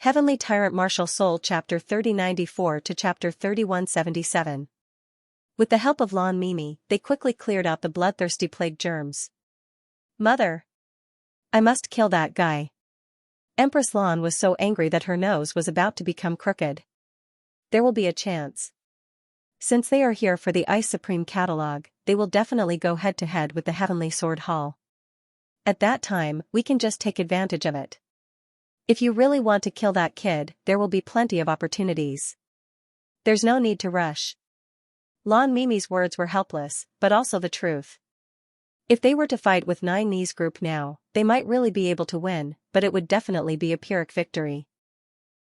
Heavenly Tyrant Martial Soul Chapter 3094 to Chapter 3177. With the help of Lan Mimi, they quickly cleared out the bloodthirsty plague germs. Mother! I must kill that guy. Empress Lan was so angry that her nose was about to become crooked. There will be a chance. Since they are here for the Ice Supreme catalog, they will definitely go head-to-head with the Heavenly Sword Hall. At that time, we can just take advantage of it. If you really want to kill that kid, there will be plenty of opportunities. There's no need to rush. Lan Mimi's words were helpless, but also the truth. If they were to fight with Nine Knees Group now, they might really be able to win, but it would definitely be a Pyrrhic victory.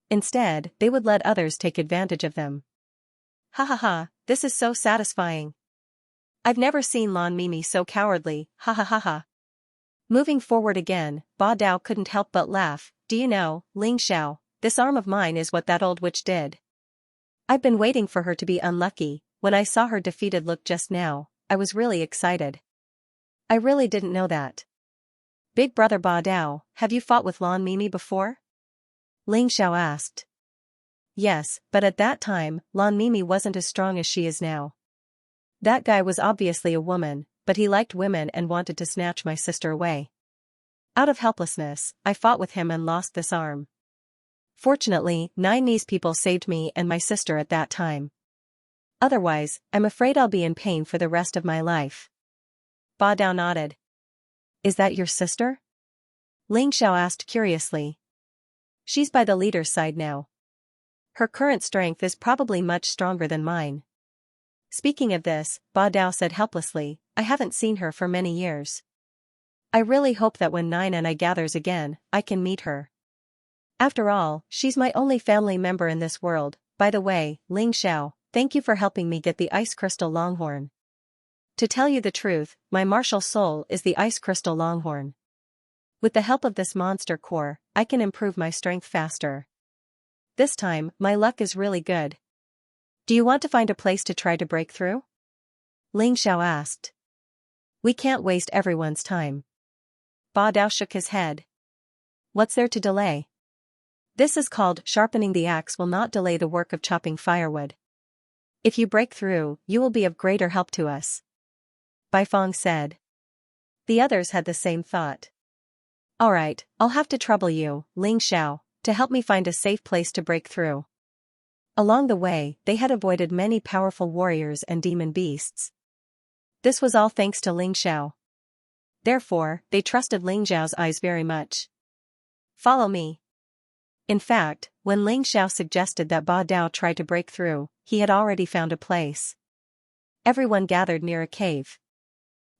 Instead, they would let others take advantage of them. Ha ha ha, this is so satisfying. I've never seen Lan Mimi so cowardly, ha ha ha ha. Moving forward again, Ba Dao couldn't help but laugh. Do you know, Ling Xiao, this arm of mine is what that old witch did. I've been waiting for her to be unlucky. When I saw her defeated look just now, I was really excited. I really didn't know that. Big brother Ba Dao, have you fought with Lan Mimi before? Ling Xiao asked. Yes, but at that time, Lan Mimi wasn't as strong as she is now. That guy was obviously a woman, but he liked women and wanted to snatch my sister away. Out of helplessness, I fought with him and lost this arm. Fortunately, Nine Knees people saved me and my sister at that time. Otherwise, I'm afraid I'll be in pain for the rest of my life. Ba Dao nodded. Is that your sister? Ling Xiao asked curiously. She's by the leader's side now. Her current strength is probably much stronger than mine. Speaking of this, Ba Dao said helplessly, I haven't seen her for many years. I really hope that when Nine and I gathers again, I can meet her. After all, she's my only family member in this world. By the way, Ling Xiao, thank you for helping me get the Ice Crystal Longhorn. To tell you the truth, my martial soul is the Ice Crystal Longhorn. With the help of this monster core, I can improve my strength faster. This time, my luck is really good. Do you want to find a place to try to break through? Ling Xiao asked. We can't waste everyone's time. Ba Dao shook his head. What's there to delay? This is called sharpening the axe will not delay the work of chopping firewood. If you break through, you will be of greater help to us. Bai Feng said. The others had the same thought. Alright, I'll have to trouble you, Ling Xiao, to help me find a safe place to break through. Along the way, they had avoided many powerful warriors and demon beasts. This was all thanks to Ling Xiao. Therefore, they trusted Ling Xiao's eyes very much. Follow me. In fact, when Ling Xiao suggested that Ba Dao try to break through, he had already found a place. Everyone gathered near a cave.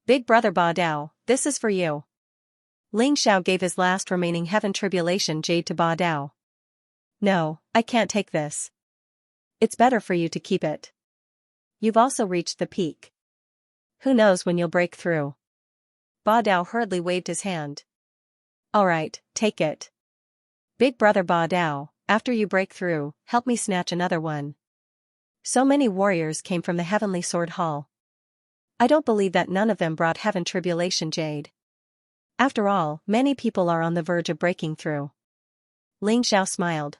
Big brother Ba Dao, this is for you. Ling Xiao gave his last remaining Heaven Tribulation Jade to Ba Dao. No, I can't take this. It's better for you to keep it. You've also reached the peak. Who knows when you'll break through? Ba Dao hurriedly waved his hand. Alright, take it. Big brother Ba Dao, after you break through, help me snatch another one. So many warriors came from the Heavenly Sword Hall. I don't believe that none of them brought Heaven Tribulation Jade. After all, many people are on the verge of breaking through. Ling Xiao smiled.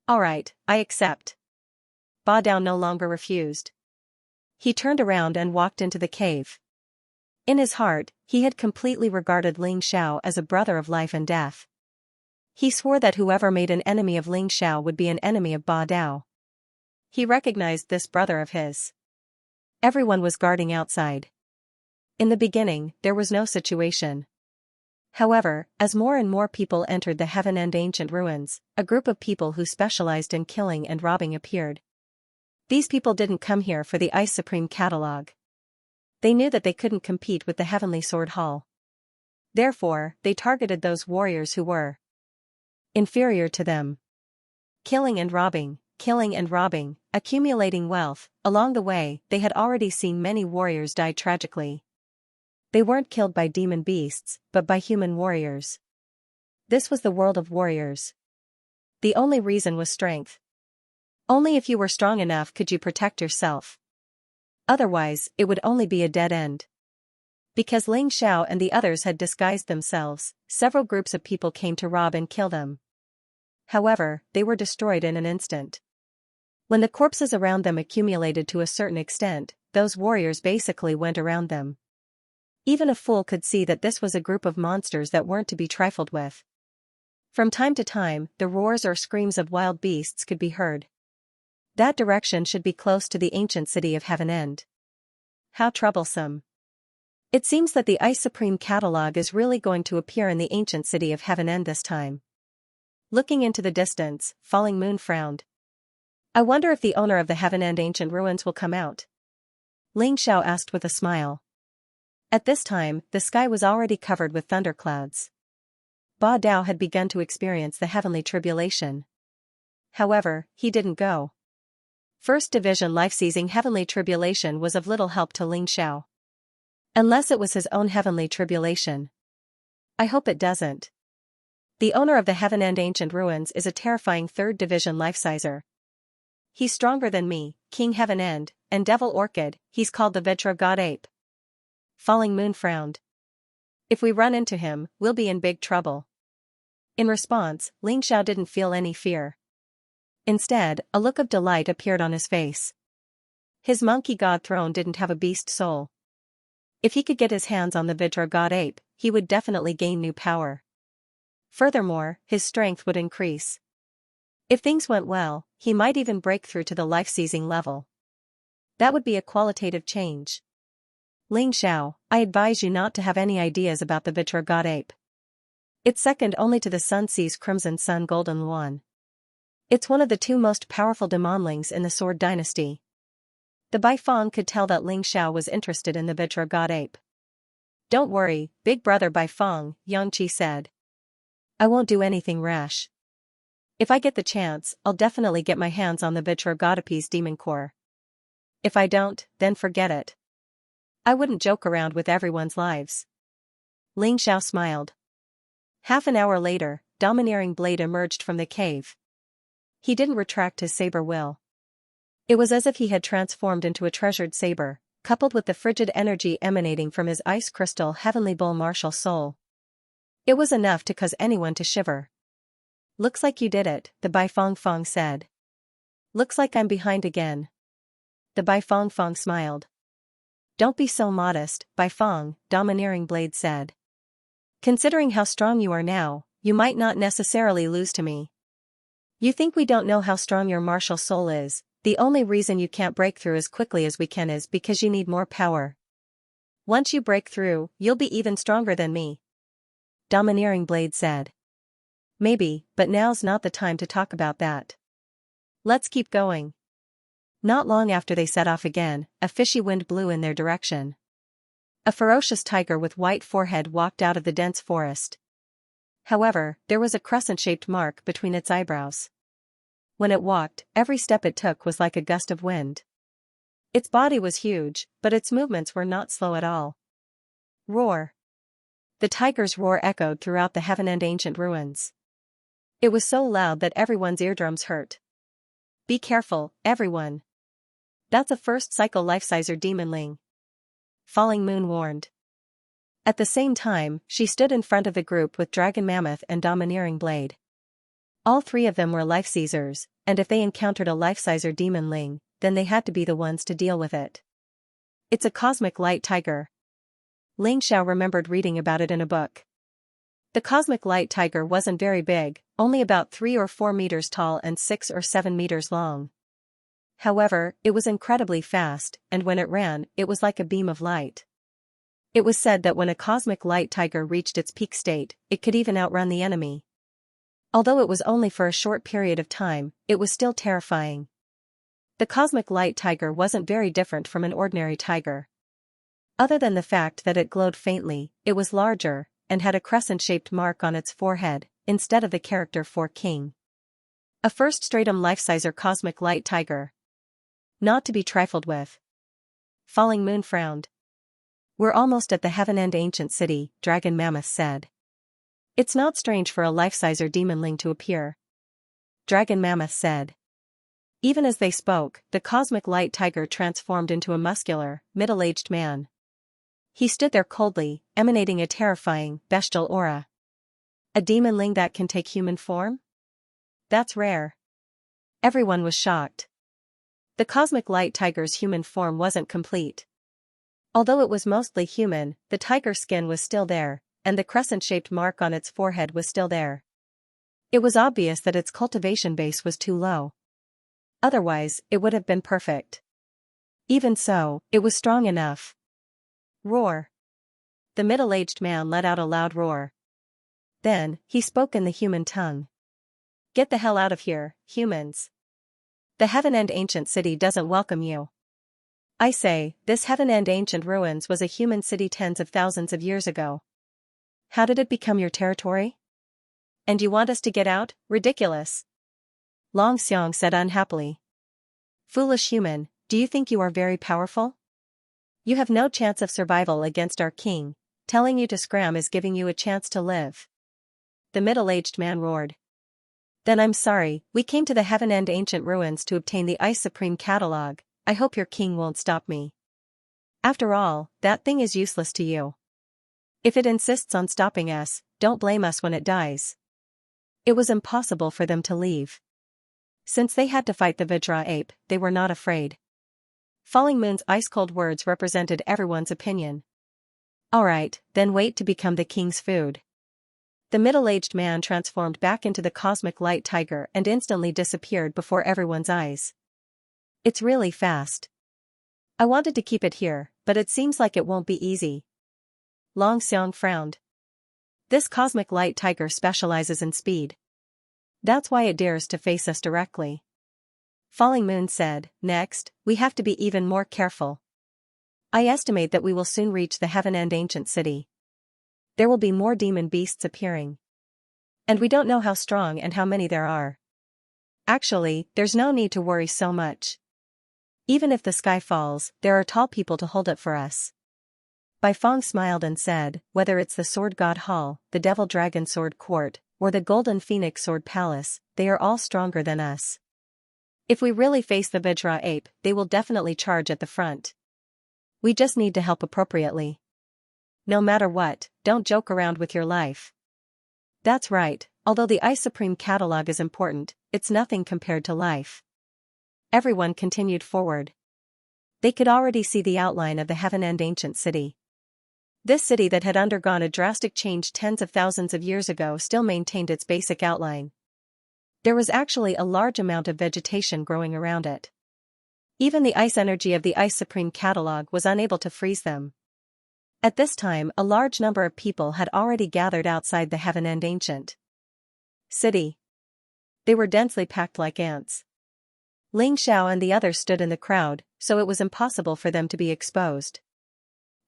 Alright, I accept. Ba Dao no longer refused. He turned around and walked into the cave. In his heart, he had completely regarded Ling Xiao as a brother of life and death. He swore that whoever made an enemy of Ling Xiao would be an enemy of Ba Dao. He recognized this brother of his. Everyone was guarding outside. In the beginning, there was no situation. However, as more and more people entered the Heaven and Ancient Ruins, a group of people who specialized in killing and robbing appeared. These people didn't come here for the Ice Supreme catalog. They knew that they couldn't compete with the Heavenly Sword Hall. Therefore, they targeted those warriors who were inferior to them. Killing and robbing, accumulating wealth. Along the way, they had already seen many warriors die tragically. They weren't killed by demon beasts, but by human warriors. This was the world of warriors. The only reason was strength. Only if you were strong enough could you protect yourself. Otherwise, it would only be a dead end. Because Ling Xiao and the others had disguised themselves, several groups of people came to rob and kill them. However, they were destroyed in an instant. When the corpses around them accumulated to a certain extent, those warriors basically went around them. Even a fool could see that this was a group of monsters that weren't to be trifled with. From time to time, the roars or screams of wild beasts could be heard. That direction should be close to the ancient city of Heaven End. How troublesome. It seems that the Ice Supreme catalog is really going to appear in the ancient city of Heaven End this time. Looking into the distance, Falling Moon frowned. I wonder if the owner of the Heaven End ancient ruins will come out. Ling Xiao asked with a smile. At this time, the sky was already covered with thunderclouds. Ba Dao had begun to experience the heavenly tribulation. However, he didn't go. First Division life-seizing heavenly tribulation was of little help to Ling Xiao. Unless it was his own heavenly tribulation. I hope it doesn't. The owner of the Heaven End ancient ruins is a terrifying 3rd Division life-sizer. He's stronger than me, King Heaven End, and Devil Orchid. He's called the Vitra God Ape. Falling Moon frowned. If we run into him, we'll be in big trouble. In response, Ling Xiao didn't feel any fear. Instead, a look of delight appeared on his face. His monkey god throne didn't have a beast soul. If he could get his hands on the Vitra God Ape, he would definitely gain new power. Furthermore, his strength would increase. If things went well, he might even break through to the life-seizing level. That would be a qualitative change. Ling Xiao, I advise you not to have any ideas about the Vitra God Ape. It's second only to the Sun Sea's Crimson Sun Golden Luan. It's one of the 2 most powerful demonlings in the Sword Dynasty. The Baifeng could tell that Ling Xiao was interested in the Vitra God Ape. Don't worry, big brother Baifeng, Xianxia said. I won't do anything rash. If I get the chance, I'll definitely get my hands on the Vitra God Ape's demon core. If I don't, then forget it. I wouldn't joke around with everyone's lives. Ling Xiao smiled. Half an hour later, Domineering Blade emerged from the cave. He didn't retract his saber will. It was as if he had transformed into a treasured saber, coupled with the frigid energy emanating from his ice crystal heavenly bull martial soul. It was enough to cause anyone to shiver. Looks like you did it, the Baifeng said. Looks like I'm behind again. The Baifeng smiled. Don't be so modest, Baifeng, Domineering Blade said. Considering how strong you are now, you might not necessarily lose to me. You think we don't know how strong your martial soul is? The only reason you can't break through as quickly as we can is because you need more power. Once you break through, you'll be even stronger than me. Domineering Blade said. Maybe, but now's not the time to talk about that. Let's keep going. Not long after they set off again, a fishy wind blew in their direction. A ferocious tiger with white forehead walked out of the dense forest. However, there was a crescent-shaped mark between its eyebrows. When it walked, every step it took was like a gust of wind. Its body was huge, but its movements were not slow at all. Roar. The tiger's roar echoed throughout the Heaven End ancient ruins. It was so loud that everyone's eardrums hurt. Be careful, everyone. That's a first cycle life-sizer demonling. Falling Moon warned. At the same time, she stood in front of the group with Dragon Mammoth and Domineering Blade. All 3 of them were life-seizers, and if they encountered a life-sizer demonling, then they had to be the ones to deal with it. It's a cosmic light tiger. Ling Xiao remembered reading about it in a book. The cosmic light tiger wasn't very big, only about 3 or 4 meters tall and 6 or 7 meters long. However, it was incredibly fast, and when it ran, it was like a beam of light. It was said that when a cosmic light tiger reached its peak state, it could even outrun the enemy. Although it was only for a short period of time, it was still terrifying. The cosmic light tiger wasn't very different from an ordinary tiger. Other than the fact that it glowed faintly, it was larger, and had a crescent-shaped mark on its forehead, instead of the character for king. A first stratum life-sizer cosmic light tiger. Not to be trifled with. Falling Moon frowned. We're almost at the Heaven End ancient city, Dragon Mammoth said. It's not strange for a life-sizer demonling to appear. Dragon Mammoth said. Even as they spoke, the cosmic light tiger transformed into a muscular, middle-aged man. He stood there coldly, emanating a terrifying, bestial aura. A demonling that can take human form? That's rare. Everyone was shocked. The cosmic light tiger's human form wasn't complete. Although it was mostly human, the tiger skin was still there, and the crescent-shaped mark on its forehead was still there. It was obvious that its cultivation base was too low. Otherwise, it would have been perfect. Even so, it was strong enough. Roar. The middle-aged man let out a loud roar. Then, he spoke in the human tongue. Get the hell out of here, humans. The Heaven End Ancient City doesn't welcome you. I say, this Heaven End Ancient Ruins was a human city tens of thousands of years ago. How did it become your territory? And you want us to get out? Ridiculous. Long Xiang said unhappily. Foolish human, do you think you are very powerful? You have no chance of survival against our king. Telling you to scram is giving you a chance to live. The middle-aged man roared. Then I'm sorry, we came to the Heaven End Ancient Ruins to obtain the Ice Supreme Catalog. I hope your king won't stop me. After all, that thing is useless to you. If it insists on stopping us, don't blame us when it dies. It was impossible for them to leave. Since they had to fight the Vajra ape, they were not afraid. Falling Moon's ice-cold words represented everyone's opinion. Alright, then wait to become the king's food. The middle-aged man transformed back into the cosmic light tiger and instantly disappeared before everyone's eyes. It's really fast. I wanted to keep it here, but it seems like it won't be easy. Long Xiang frowned. This cosmic light tiger specializes in speed. That's why it dares to face us directly. Falling Moon said, next, we have to be even more careful. I estimate that we will soon reach the Heaven End Ancient City. There will be more demon beasts appearing. And we don't know how strong and how many there are. Actually, there's no need to worry so much. Even if the sky falls, there are tall people to hold it for us. Bai Feng smiled and said, whether it's the Sword God Hall, the Devil Dragon Sword Court, or the Golden Phoenix Sword Palace, they are all stronger than us. If we really face the Vajra ape, they will definitely charge at the front. We just need to help appropriately. No matter what, don't joke around with your life. That's right, although the Ice Supreme Catalog is important, it's nothing compared to life. Everyone continued forward. They could already see the outline of the Heaven End Ancient City. This city that had undergone a drastic change tens of thousands of years ago still maintained its basic outline. There was actually a large amount of vegetation growing around it. Even the ice energy of the Ice Supreme Catalog was unable to freeze them. At this time, a large number of people had already gathered outside the Heaven End Ancient City. They were densely packed like ants. Ling Xiao and the others stood in the crowd, so it was impossible for them to be exposed.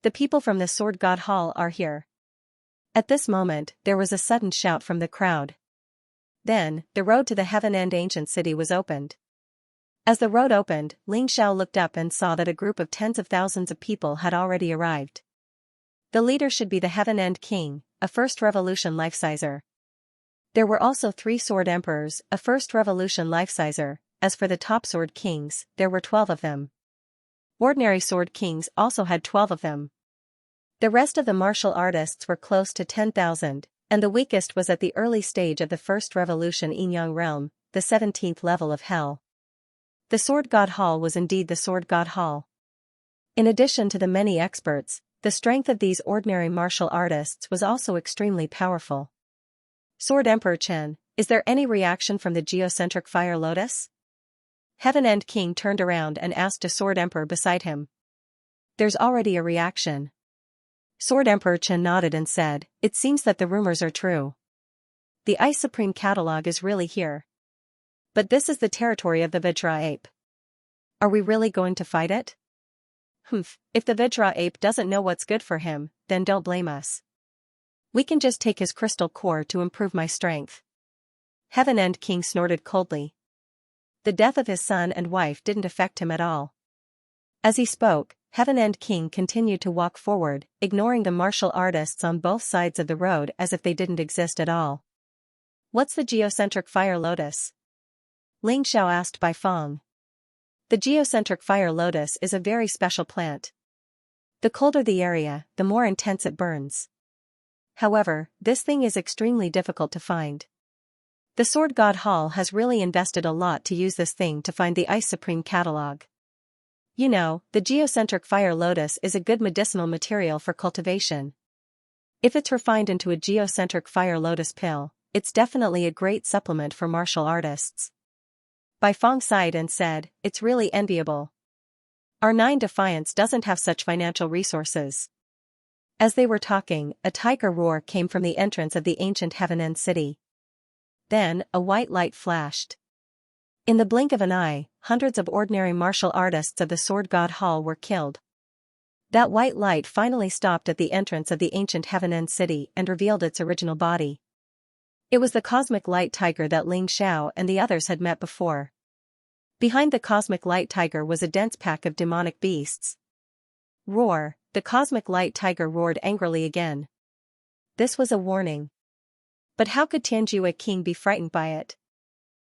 The people from the Sword God Hall are here. At this moment, there was a sudden shout from the crowd. Then, the road to the Heaven End Ancient City was opened. As the road opened, Ling Xiao looked up and saw that a group of tens of thousands of people had already arrived. The leader should be the Heaven End King, a First Revolution life-sizer. There were also 3 Sword Emperors, a First Revolution life-sizer. As for the top Sword Kings, there were 12 of them. Ordinary Sword Kings also had 12 of them. The rest of the martial artists were close to 10,000, and the weakest was at the early stage of the First Revolution Yin-Yang Realm, the 17th level of Hell. The Sword God Hall was indeed the Sword God Hall. In addition to the many experts, the strength of these ordinary martial artists was also extremely powerful. Sword Emperor Chen, is there any reaction from the geocentric fire lotus? Heaven End King turned around and asked a Sword Emperor beside him. There's already a reaction. Sword Emperor Chen nodded and said, it seems that the rumors are true. The Ice Supreme Catalog is really here. But this is the territory of the Vajra ape. Are we really going to fight it? If the Vajra ape doesn't know what's good for him, then don't blame us. We can just take his crystal core to improve my strength. Heaven End King snorted coldly. The death of his son and wife didn't affect him at all. As he spoke, Heaven End King continued to walk forward, ignoring the martial artists on both sides of the road as if they didn't exist at all. What's the geocentric fire lotus? Ling Xiao asked Bai Feng. The geocentric fire lotus is a very special plant. The colder the area, the more intense it burns. However, this thing is extremely difficult to find. The Sword God Hall has really invested a lot to use this thing to find the Ice Supreme catalog. You know, the geocentric fire lotus is a good medicinal material for cultivation. If it's refined into a geocentric fire lotus pill, it's definitely a great supplement for martial artists. Bai Fong sighed and said, "It's really enviable. Our 9 Defiance doesn't have such financial resources." As they were talking, a tiger roar came from the entrance of the ancient Heaven End city. Then, a white light flashed. In the blink of an eye, hundreds of ordinary martial artists of the Sword God Hall were killed. That white light finally stopped at the entrance of the ancient Heaven End city and revealed its original body. It was the cosmic light tiger that Ling Xiao and the others had met before. Behind the cosmic light tiger was a dense pack of demonic beasts. Roar! The cosmic light tiger roared angrily again. This was a warning. But how could Tianjue King be frightened by it?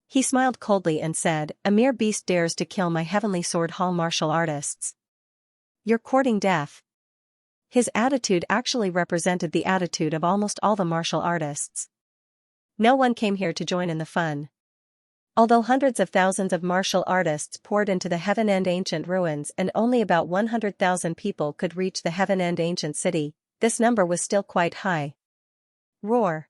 He smiled coldly and said, "A mere beast dares to kill my Heavenly Sword Hall martial artists. You're courting death." His attitude actually represented the attitude of almost all the martial artists. No one came here to join in the fun. Although hundreds of thousands of martial artists poured into the Heaven End ancient ruins and only about 100,000 people could reach the Heaven End ancient city, this number was still quite high. Roar!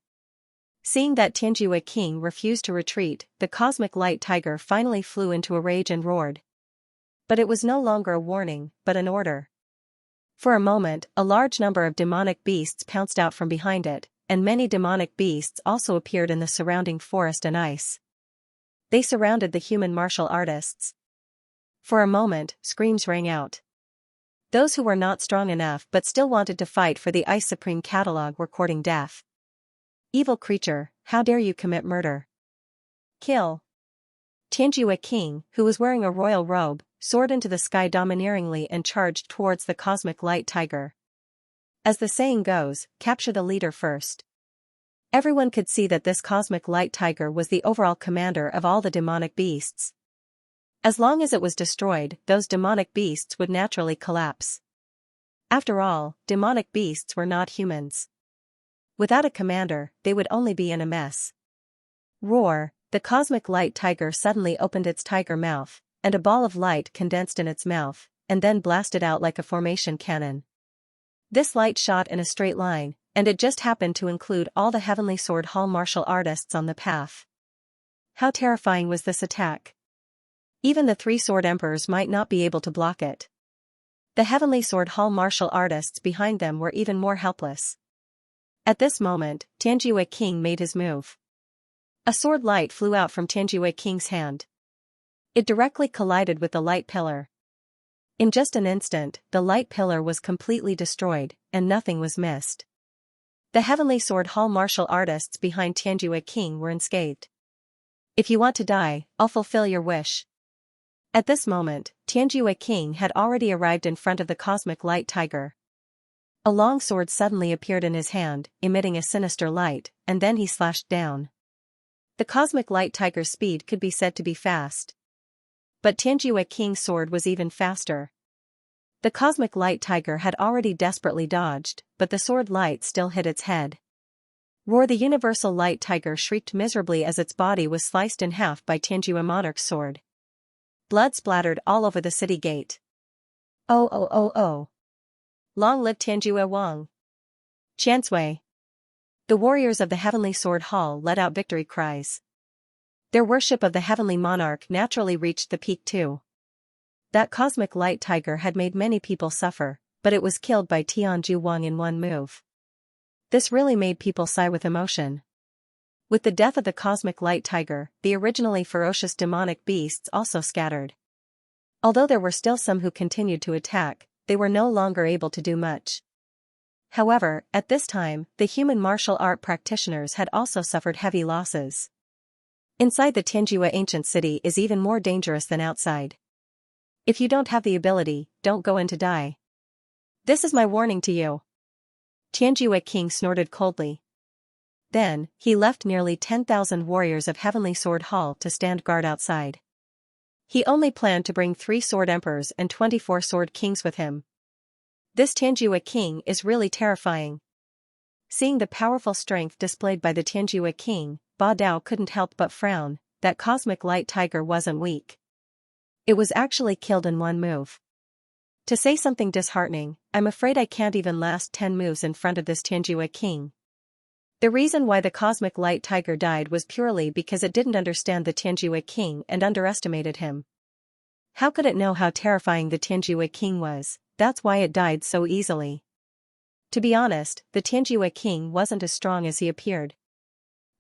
Seeing that Tianjue King refused to retreat, the cosmic light tiger finally flew into a rage and roared. But it was no longer a warning, but an order. For a moment, a large number of demonic beasts pounced out from behind it, and many demonic beasts also appeared in the surrounding forest and ice. They surrounded the human martial artists. For a moment, screams rang out. Those who were not strong enough but still wanted to fight for the Ice Supreme catalog were courting death. "Evil creature, how dare you commit murder? Kill!" Tianjue King, who was wearing a royal robe, soared into the sky domineeringly and charged towards the cosmic light tiger. As the saying goes, capture the leader first. Everyone could see that this cosmic light tiger was the overall commander of all the demonic beasts. As long as it was destroyed, those demonic beasts would naturally collapse. After all, demonic beasts were not humans. Without a commander, they would only be in a mess. Roar! The cosmic light tiger suddenly opened its tiger mouth, and a ball of light condensed in its mouth, and then blasted out like a formation cannon. This light shot in a straight line, and it just happened to include all the Heavenly Sword Hall martial artists on the path. How terrifying was this attack? Even the 3 Sword Emperors might not be able to block it. The Heavenly Sword Hall martial artists behind them were even more helpless. At this moment, Tianjue King made his move. A sword light flew out from Tianjue King's hand. It directly collided with the light pillar. In just an instant, the light pillar was completely destroyed, and nothing was missed. The Heavenly Sword Hall martial artists behind Tianjue King were unscathed. "If you want to die, I'll fulfill your wish." At this moment, Tianjue King had already arrived in front of the cosmic light tiger. A long sword suddenly appeared in his hand, emitting a sinister light, and then he slashed down. The cosmic light tiger's speed could be said to be fast. But Tianjue King's sword was even faster. The cosmic light tiger had already desperately dodged, but the sword light still hit its head. Roar! The universal light tiger shrieked miserably as its body was sliced in half by Tianjue Monarch's sword. Blood splattered all over the city gate. "Oh oh oh oh! Long live Tianjue Wang! Xianxia!" The warriors of the Heavenly Sword Hall let out victory cries. Their worship of the Heavenly Monarch naturally reached the peak too. That cosmic light tiger had made many people suffer, but it was killed by Tianjue Wang in one move. This really made people sigh with emotion. With the death of the cosmic light tiger, the originally ferocious demonic beasts also scattered. Although there were still some who continued to attack, they were no longer able to do much. However, at this time, the human martial art practitioners had also suffered heavy losses. Inside the Tianjue ancient city is even more dangerous than outside. If you don't have the ability, don't go in to die. This is my warning to you. Tianjue King snorted coldly. Then, he left nearly 10,000 warriors of Heavenly Sword Hall to stand guard outside. He only planned to bring 3 Sword Emperors and 24 Sword Kings with him. This Tianjue King is really terrifying. Seeing the powerful strength displayed by the Tianjue King, Ba Dao couldn't help but frown. That cosmic light tiger wasn't weak. It was actually killed in one move. To say something disheartening, I'm afraid I can't even last 10 moves in front of this Xianxia king. The reason why the cosmic light tiger died was purely because it didn't understand the Xianxia king and underestimated him. How could it know how terrifying the Xianxia king was? That's why it died so easily. To be honest, the Xianxia king wasn't as strong as he appeared.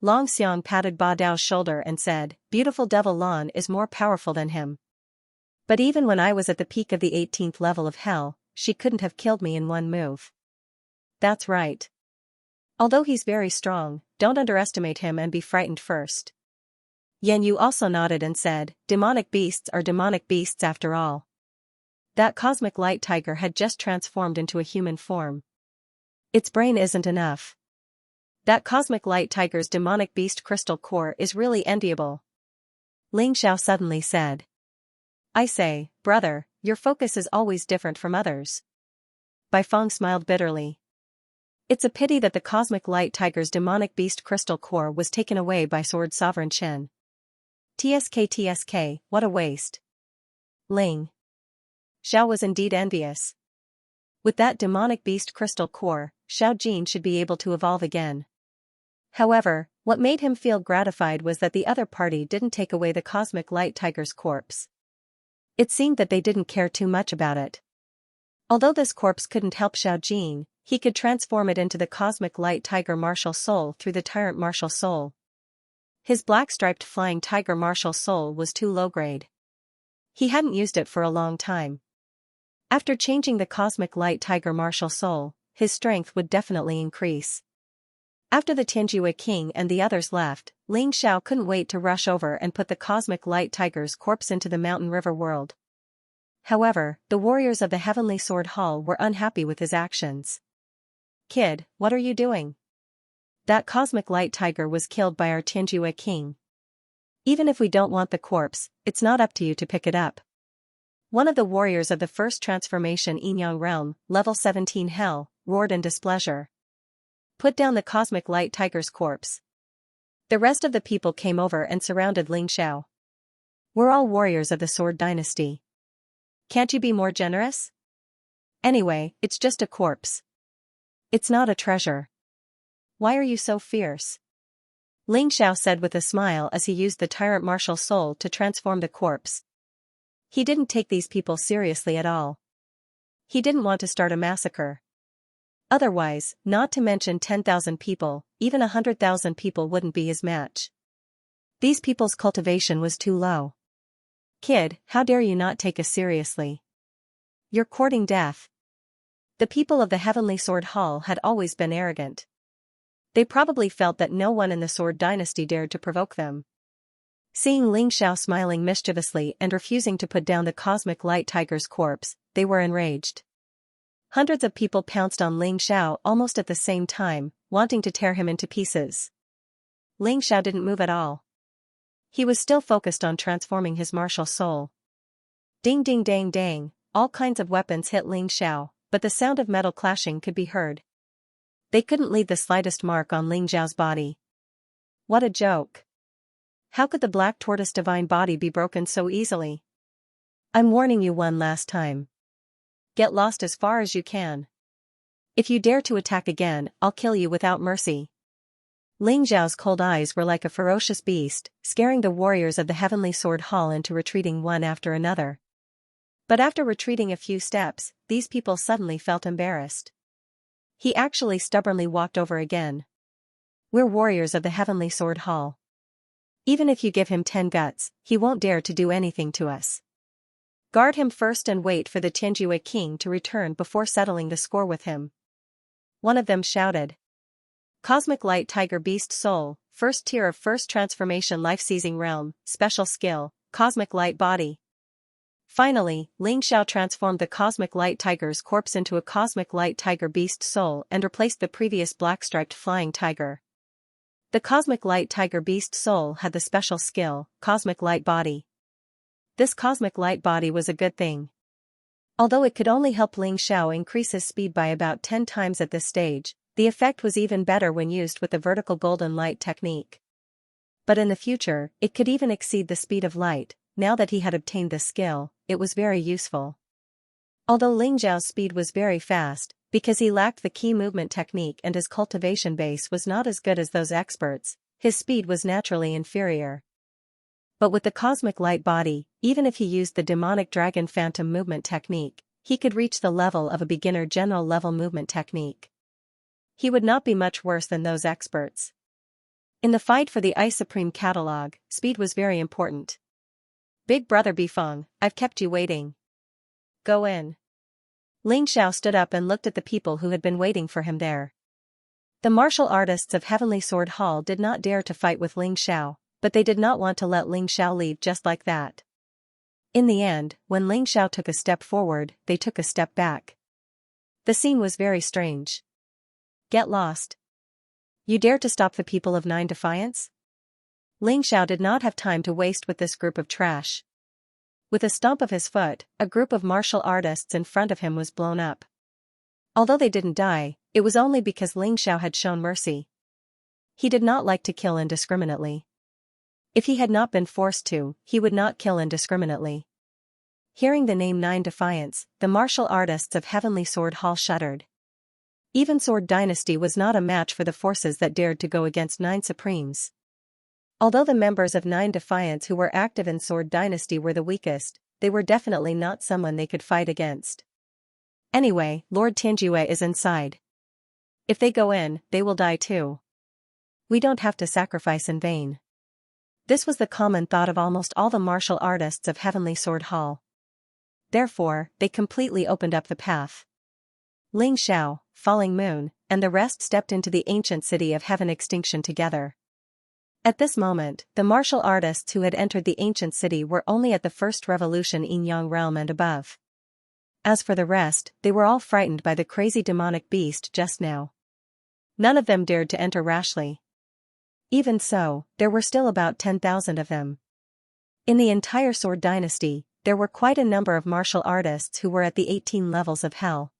Long Xiang patted Ba Dao's shoulder and said, "Beautiful devil Lan is more powerful than him. But even when I was at the peak of the 18th level of hell, she couldn't have killed me in one move." That's right. Although he's very strong, don't underestimate him and be frightened first. Yan Yu also nodded and said, "Demonic beasts are demonic beasts after all." That cosmic light tiger had just transformed into a human form. Its brain isn't enough. That cosmic light tiger's demonic beast crystal core is really enviable. Ling Xiao suddenly said. "I say, brother, your focus is always different from others." Bai Feng smiled bitterly. It's a pity that the cosmic light tiger's demonic beast crystal core was taken away by Sword Sovereign Chen. TSK, what a waste. Ling Xiao was indeed envious. With that demonic beast crystal core, Xiao Jin should be able to evolve again. However, what made him feel gratified was that the other party didn't take away the cosmic light tiger's corpse. It seemed that they didn't care too much about it. Although this corpse couldn't help Xiao Jin, he could transform it into the cosmic light tiger martial soul through the Tyrant martial soul. His black-striped flying tiger martial soul was too low-grade. He hadn't used it for a long time. After changing the cosmic light tiger martial soul, his strength would definitely increase. After the Xianxia king and the others left, Ling Xiao couldn't wait to rush over and put the cosmic light tiger's corpse into the mountain river world. However, the warriors of the Heavenly Sword Hall were unhappy with his actions. "Kid, what are you doing? That cosmic light tiger was killed by our Xianxia king. Even if we don't want the corpse, it's not up to you to pick it up." One of the warriors of the first transformation Yinyang realm, level 17 hell, roared in displeasure. "Put down the cosmic light tiger's corpse." The rest of the people came over and surrounded Ling Xiao. "We're all warriors of the Sword Dynasty. Can't you be more generous? Anyway, it's just a corpse. It's not a treasure. Why are you so fierce?" Ling Xiao said with a smile as he used the Tyrant martial soul to transform the corpse. He didn't take these people seriously at all. He didn't want to start a massacre. Otherwise, not to mention 10,000 people, even 100,000 people wouldn't be his match. These people's cultivation was too low. "Kid, how dare you not take us seriously? You're courting death." The people of the Heavenly Sword Hall had always been arrogant. They probably felt that no one in the Sword Dynasty dared to provoke them. Seeing Ling Xiao smiling mischievously and refusing to put down the cosmic light tiger's corpse, they were enraged. Hundreds of people pounced on Ling Xiao almost at the same time, wanting to tear him into pieces. Ling Xiao didn't move at all. He was still focused on transforming his martial soul. Ding ding dang dang, all kinds of weapons hit Ling Xiao, but the sound of metal clashing could be heard. They couldn't leave the slightest mark on Ling Xiao's body. What a joke. How could the black tortoise divine body be broken so easily? I'm warning you one last time. Get lost as far as you can. If you dare to attack again, I'll kill you without mercy. Ling Xiao's cold eyes were like a ferocious beast, scaring the warriors of the Heavenly Sword Hall into retreating one after another. But after retreating a few steps, these people suddenly felt embarrassed. He actually stubbornly walked over again. "We're warriors of the Heavenly Sword Hall. Even if you give him 10 guts, he won't dare to do anything to us. Guard him first and wait for the Xianxia king to return before settling the score with him." One of them shouted. Cosmic Light Tiger Beast Soul, first tier of first transformation life-seizing realm, special skill, Cosmic Light Body. Finally, Ling Xiao transformed the Cosmic Light Tiger's corpse into a Cosmic Light Tiger Beast Soul and replaced the previous black-striped flying tiger. The Cosmic Light Tiger Beast Soul had the special skill, Cosmic Light Body. This Cosmic Light Body was a good thing. Although it could only help Ling Xiao increase his speed by about 10 times at this stage, the effect was even better when used with the vertical golden light technique. But in the future, it could even exceed the speed of light. Now that he had obtained this skill, it was very useful. Although Ling Xiao's speed was very fast, because he lacked the key movement technique and his cultivation base was not as good as those experts, his speed was naturally inferior. But with the cosmic light body, even if he used the demonic dragon phantom movement technique, he could reach the level of a beginner general level movement technique. He would not be much worse than those experts. In the fight for the Ice Supreme catalog, speed was very important. Big brother Bifeng, I've kept you waiting. Go in. Ling Xiao stood up and looked at the people who had been waiting for him there. The martial artists of Heavenly Sword Hall did not dare to fight with Ling Xiao, but they did not want to let Ling Xiao leave just like that. In the end, when Ling Xiao took a step forward, they took a step back. The scene was very strange. Get lost. You dare to stop the people of Nine Defiance? Ling Xiao did not have time to waste with this group of trash. With a stomp of his foot, a group of martial artists in front of him was blown up. Although they didn't die, it was only because Ling Xiao had shown mercy. He did not like to kill indiscriminately. If he had not been forced to, he would not kill indiscriminately. Hearing the name Nine Defiance, the martial artists of Heavenly Sword Hall shuddered. Even Sword Dynasty was not a match for the forces that dared to go against Nine Supremes. Although the members of Nine Defiance who were active in Sword Dynasty were the weakest, they were definitely not someone they could fight against. Anyway, Lord Tianjue is inside. If they go in, they will die too. We don't have to sacrifice in vain. This was the common thought of almost all the martial artists of Heavenly Sword Hall. Therefore, they completely opened up the path. Ling Xiao, Falling Moon, and the rest stepped into the ancient city of Heaven Extinction together. At this moment, the martial artists who had entered the ancient city were only at the first revolution Yin Yang realm and above. As for the rest, they were all frightened by the crazy demonic beast just now. None of them dared to enter rashly. Even so, there were still about 10,000 of them. In the entire Sword Dynasty, there were quite a number of martial artists who were at the 18 levels of hell.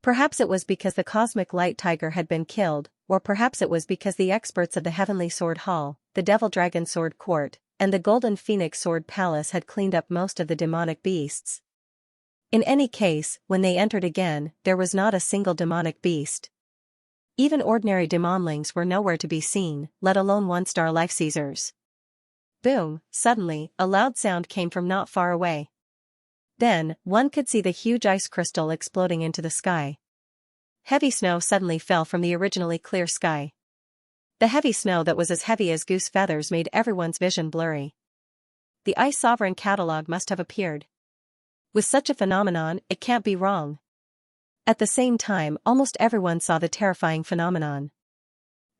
Perhaps it was because the Cosmic Light Tiger had been killed, or perhaps it was because the experts of the Heavenly Sword Hall, the Devil Dragon Sword Court, and the Golden Phoenix Sword Palace had cleaned up most of the demonic beasts. In any case, when they entered again, there was not a single demonic beast. Even ordinary demonlings were nowhere to be seen, let alone one-star life seizers. Boom, suddenly, a loud sound came from not far away. Then, one could see the huge ice crystal exploding into the sky. Heavy snow suddenly fell from the originally clear sky. The heavy snow that was as heavy as goose feathers made everyone's vision blurry. The Ice Sovereign catalog must have appeared. With such a phenomenon, it can't be wrong. At the same time, almost everyone saw the terrifying phenomenon.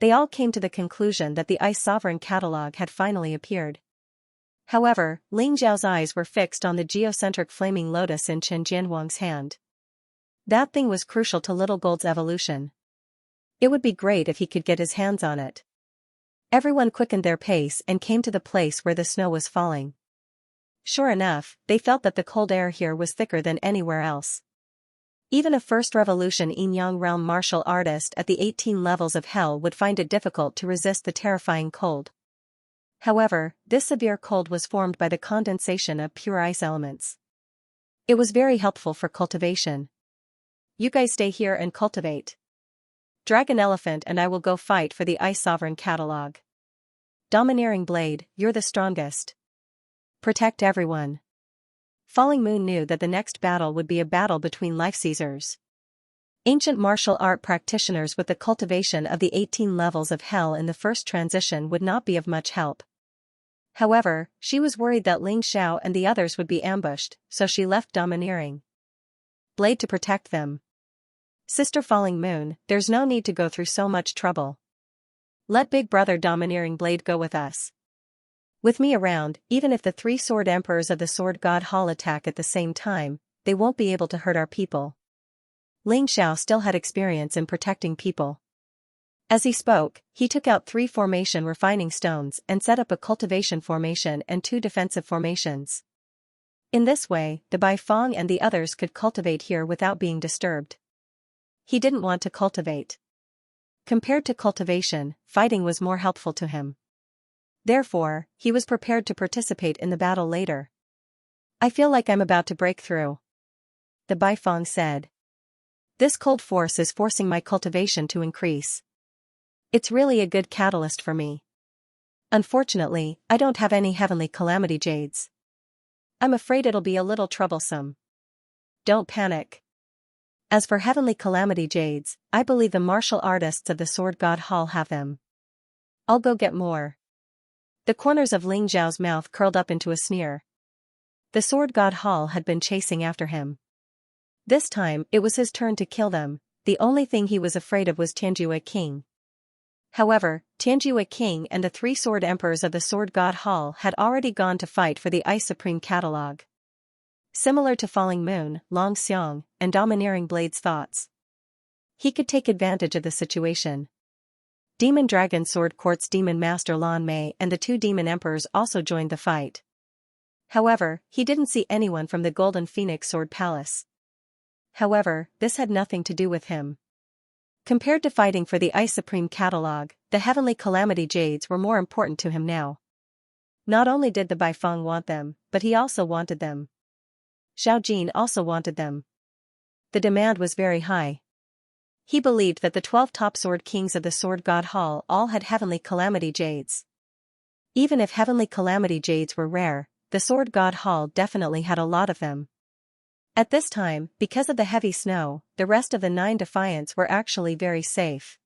They all came to the conclusion that the Ice Sovereign catalog had finally appeared. However, Ling Xiao's eyes were fixed on the geocentric flaming lotus in Chen Jianhuang's hand. That thing was crucial to Little Gold's evolution. It would be great if he could get his hands on it. Everyone quickened their pace and came to the place where the snow was falling. Sure enough, they felt that the cold air here was thicker than anywhere else. Even a first revolution Yin Yang realm martial artist at the 18 levels of hell would find it difficult to resist the terrifying cold. However, this severe cold was formed by the condensation of pure ice elements. It was very helpful for cultivation. You guys stay here and cultivate. Dragon Elephant and I will go fight for the Ice Sovereign catalog. Domineering Blade, you're the strongest. Protect everyone. Falling Moon knew that the next battle would be a battle between life seizers. Ancient martial art practitioners with the cultivation of the 18 levels of hell in the first transition would not be of much help. However, she was worried that Ling Xiao and the others would be ambushed, so she left Domineering Blade to protect them. Sister Falling Moon, there's no need to go through so much trouble. Let Big Brother Domineering Blade go with us. With me around, even if the 3 Sword Emperors of the Sword God Hall attack at the same time, they won't be able to hurt our people. Ling Xiao still had experience in protecting people. As he spoke, he took out 3 formation refining stones and set up a cultivation formation and 2 defensive formations. In this way, the Bai Fong and the others could cultivate here without being disturbed. He didn't want to cultivate. Compared to cultivation, fighting was more helpful to him. Therefore, he was prepared to participate in the battle later. I feel like I'm about to break through, the Baifeng said. This cold force is forcing my cultivation to increase. It's really a good catalyst for me. Unfortunately, I don't have any heavenly calamity jades. I'm afraid it'll be a little troublesome. Don't panic. As for heavenly calamity jades, I believe the martial artists of the Sword God Hall have them. I'll go get more. The corners of Ling Zhao's mouth curled up into a sneer. The Sword God Hall had been chasing after him. This time, it was his turn to kill them. The only thing he was afraid of was Tianjue King. However, Tianjue King and the 3 sword emperors of the Sword God Hall had already gone to fight for the Ice Supreme Catalog. Similar to Falling Moon, Long Xiang, and Domineering Blade's thoughts. He could take advantage of the situation. Demon Dragon Sword Court's Demon Master Lan Mei and the 2 Demon Emperors also joined the fight. However, he didn't see anyone from the Golden Phoenix Sword Palace. However, this had nothing to do with him. Compared to fighting for the Ice Supreme Catalog, the Heavenly Calamity Jades were more important to him now. Not only did the Baifeng want them, but he also wanted them. Xiao Jin also wanted them. The demand was very high. He believed that the 12 top sword kings of the Sword God Hall all had Heavenly Calamity Jades. Even if Heavenly Calamity Jades were rare, the Sword God Hall definitely had a lot of them. At this time, because of the heavy snow, the rest of the 9 Defiants were actually very safe.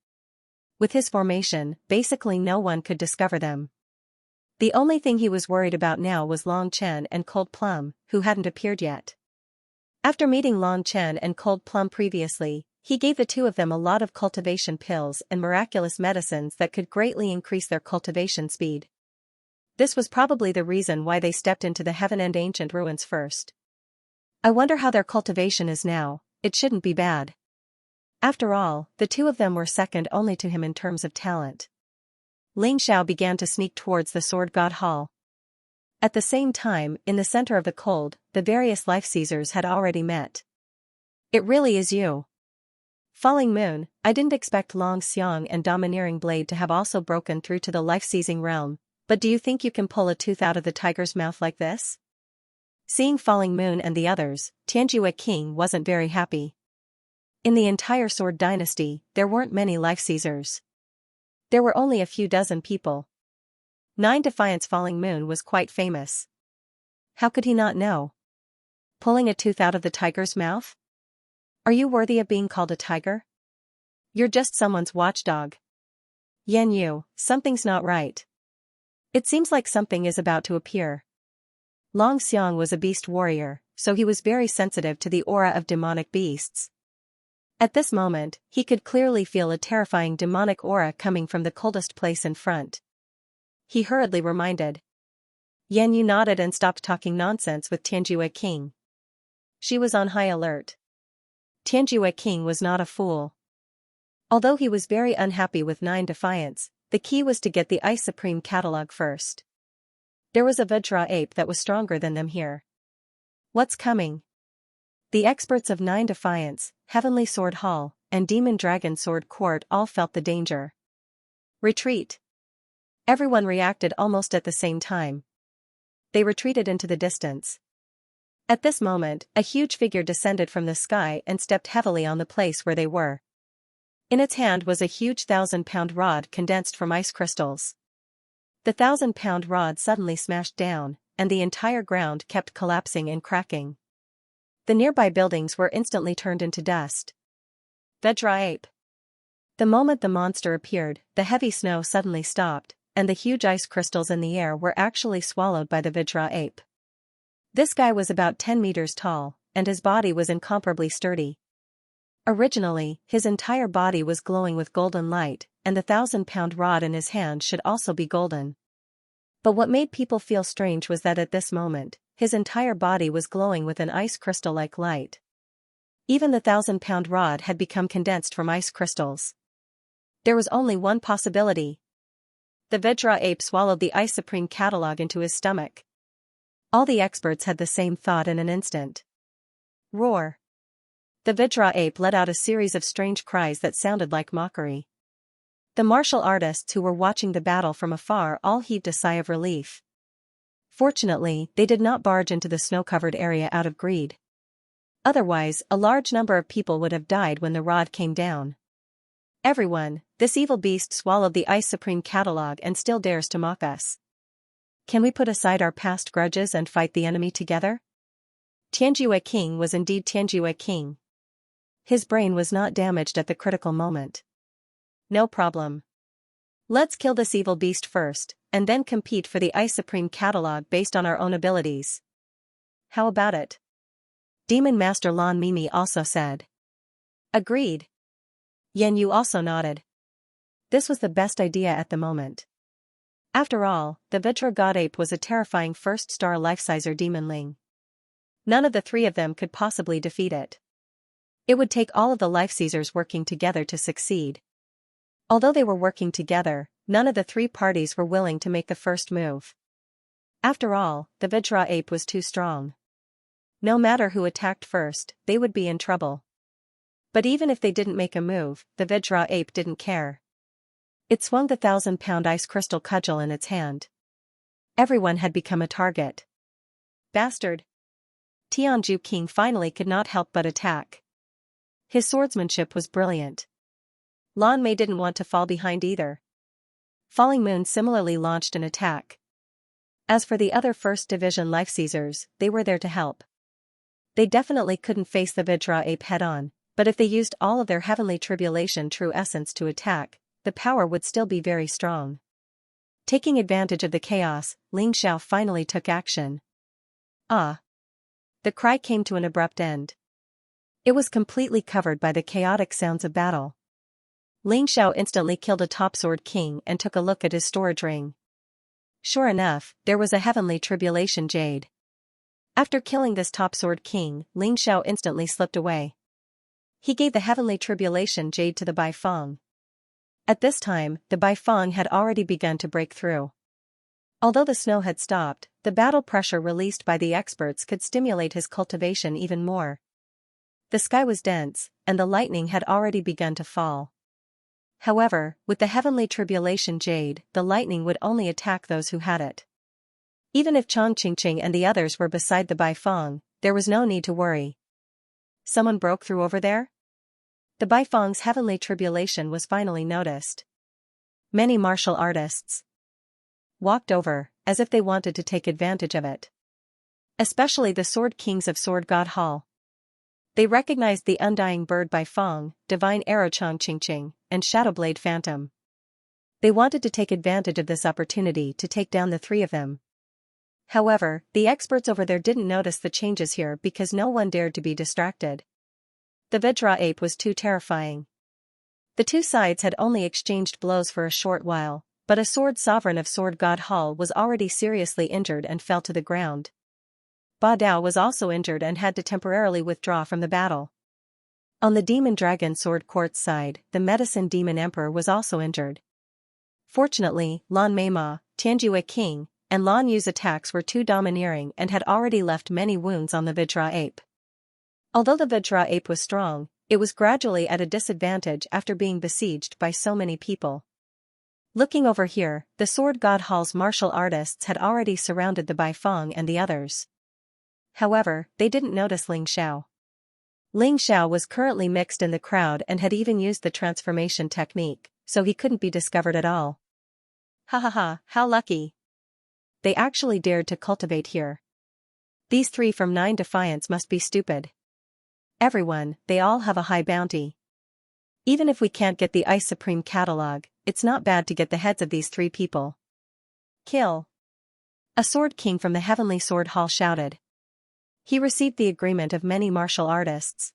With his formation, basically no one could discover them. The only thing he was worried about now was Long Chen and Cold Plum, who hadn't appeared yet. After meeting Long Chen and Cold Plum previously, he gave the 2 of them a lot of cultivation pills and miraculous medicines that could greatly increase their cultivation speed. This was probably the reason why they stepped into the Heaven and Ancient Ruins first. I wonder how their cultivation is now. It shouldn't be bad. After all, the 2 of them were second only to him in terms of talent. Ling Xiao began to sneak towards the Sword God Hall. At the same time, in the center of the cold, the various Life Seizers had already met. It really is you. Falling Moon, I didn't expect Long Xiang and Domineering Blade to have also broken through to the life-seizing realm, but do you think you can pull a tooth out of the tiger's mouth like this? Seeing Falling Moon and the others, Tianjue King wasn't very happy. In the entire Sword Dynasty, there weren't many life-seizers. There were only a few dozen people. 9 Defiance Falling Moon was quite famous. How could he not know? Pulling a tooth out of the tiger's mouth? Are you worthy of being called a tiger? You're just someone's watchdog. Yan Yu, something's not right. It seems like something is about to appear. Long Xiang was a beast warrior, so he was very sensitive to the aura of demonic beasts. At this moment, he could clearly feel a terrifying demonic aura coming from the coldest place in front. He hurriedly reminded. Yan Yu nodded and stopped talking nonsense with Tianjue King. She was on high alert. Tianjue King was not a fool. Although he was very unhappy with 9 Defiants, the key was to get the Ice Supreme Catalog first. There was a Vajra ape that was stronger than them here. What's coming? The experts of 9 Defiants, Heavenly Sword Hall, and Demon Dragon Sword Court all felt the danger. Retreat. Everyone reacted almost at the same time. They retreated into the distance. At this moment, a huge figure descended from the sky and stepped heavily on the place where they were. In its hand was a huge 1,000-pound rod condensed from ice crystals. The 1,000-pound rod suddenly smashed down, and the entire ground kept collapsing and cracking. The nearby buildings were instantly turned into dust. Vajra ape. The moment the monster appeared, the heavy snow suddenly stopped, and the huge ice crystals in the air were actually swallowed by the Vajra ape. This guy was about 10 meters tall, and his body was incomparably sturdy. Originally, his entire body was glowing with golden light, and the 1,000-pound rod in his hand should also be golden. But what made people feel strange was that at this moment, his entire body was glowing with an ice crystal-like light. Even the 1,000-pound rod had become condensed from ice crystals. There was only one possibility. The Vajra ape swallowed the Ice Supreme Catalog into his stomach. All the experts had the same thought in an instant. Roar. The Vajra ape let out a series of strange cries that sounded like mockery. The martial artists who were watching the battle from afar all heaved a sigh of relief. Fortunately, they did not barge into the snow-covered area out of greed. Otherwise, a large number of people would have died when the rod came down. Everyone, this evil beast swallowed the Ice Supreme catalog and still dares to mock us. Can we put aside our past grudges and fight the enemy together? Xianxia King was indeed Xianxia King. His brain was not damaged at the critical moment. No problem. Let's kill this evil beast first, and then compete for the Ice Supreme catalog based on our own abilities. How about it? Demon Master Lan Mimi also said. Agreed. Yan Yu also nodded. This was the best idea at the moment. After all, the Vajra God Ape was a terrifying first-star life-sizer demonling. None of the three of them could possibly defeat it. It would take all of the life-seizers working together to succeed. Although they were working together, none of the three parties were willing to make the first move. After all, the Vajra Ape was too strong. No matter who attacked first, they would be in trouble. But even if they didn't make a move, the Vajra Ape didn't care. It swung the 1,000-pound ice crystal cudgel in its hand. Everyone had become a target. Bastard! Tianju King finally could not help but attack. His swordsmanship was brilliant. Lan Mei didn't want to fall behind either. Falling Moon similarly launched an attack. As for the other First Division life-seizers, they were there to help. They definitely couldn't face the Vajra Ape head-on, but if they used all of their Heavenly Tribulation true essence to attack, the power would still be very strong. Taking advantage of the chaos, Ling Xiao finally took action. Ah! The cry came to an abrupt end. It was completely covered by the chaotic sounds of battle. Ling Xiao instantly killed a Top Sword King and took a look at his storage ring. Sure enough, there was a Heavenly Tribulation Jade. After killing this Top Sword King, Ling Xiao instantly slipped away. He gave the Heavenly Tribulation Jade to the Baifeng. At this time, the Baifeng had already begun to break through. Although the snow had stopped, the battle pressure released by the experts could stimulate his cultivation even more. The sky was dense, and the lightning had already begun to fall. However, with the Heavenly Tribulation Jade, the lightning would only attack those who had it. Even if Chang Qingqing and the others were beside the Baifeng, there was no need to worry. Someone broke through over there? The Baifeng's Heavenly Tribulation was finally noticed. Many martial artists walked over, as if they wanted to take advantage of it. Especially the Sword Kings of Sword God Hall. They recognized the Undying Bird Baifeng, Divine Arrow Chang Qingqing, and Shadowblade Phantom. They wanted to take advantage of this opportunity to take down the three of them. However, the experts over there didn't notice the changes here because no one dared to be distracted. The Vajra Ape was too terrifying. The two sides had only exchanged blows for a short while, but a Sword Sovereign of Sword God Hall was already seriously injured and fell to the ground. Ba Dao was also injured and had to temporarily withdraw from the battle. On the Demon Dragon Sword Court's side, the Medicine Demon Emperor was also injured. Fortunately, Lan Mei Ma, Tianjue King, and Lan Yu's attacks were too domineering and had already left many wounds on the Vajra Ape. Although the Vajra Ape was strong, it was gradually at a disadvantage after being besieged by so many people. Looking over here, the Sword God Hall's martial artists had already surrounded the Baifeng and the others. However, they didn't notice Ling Xiao. Ling Xiao was currently mixed in the crowd and had even used the transformation technique, so he couldn't be discovered at all. Ha ha ha, how lucky. They actually dared to cultivate here. These three from 9 Defiance must be stupid. Everyone, they all have a high bounty. Even if we can't get the Ice Supreme catalog, it's not bad to get the heads of these three people. Kill. A Sword King from the Heavenly Sword Hall shouted. He received the agreement of many martial artists.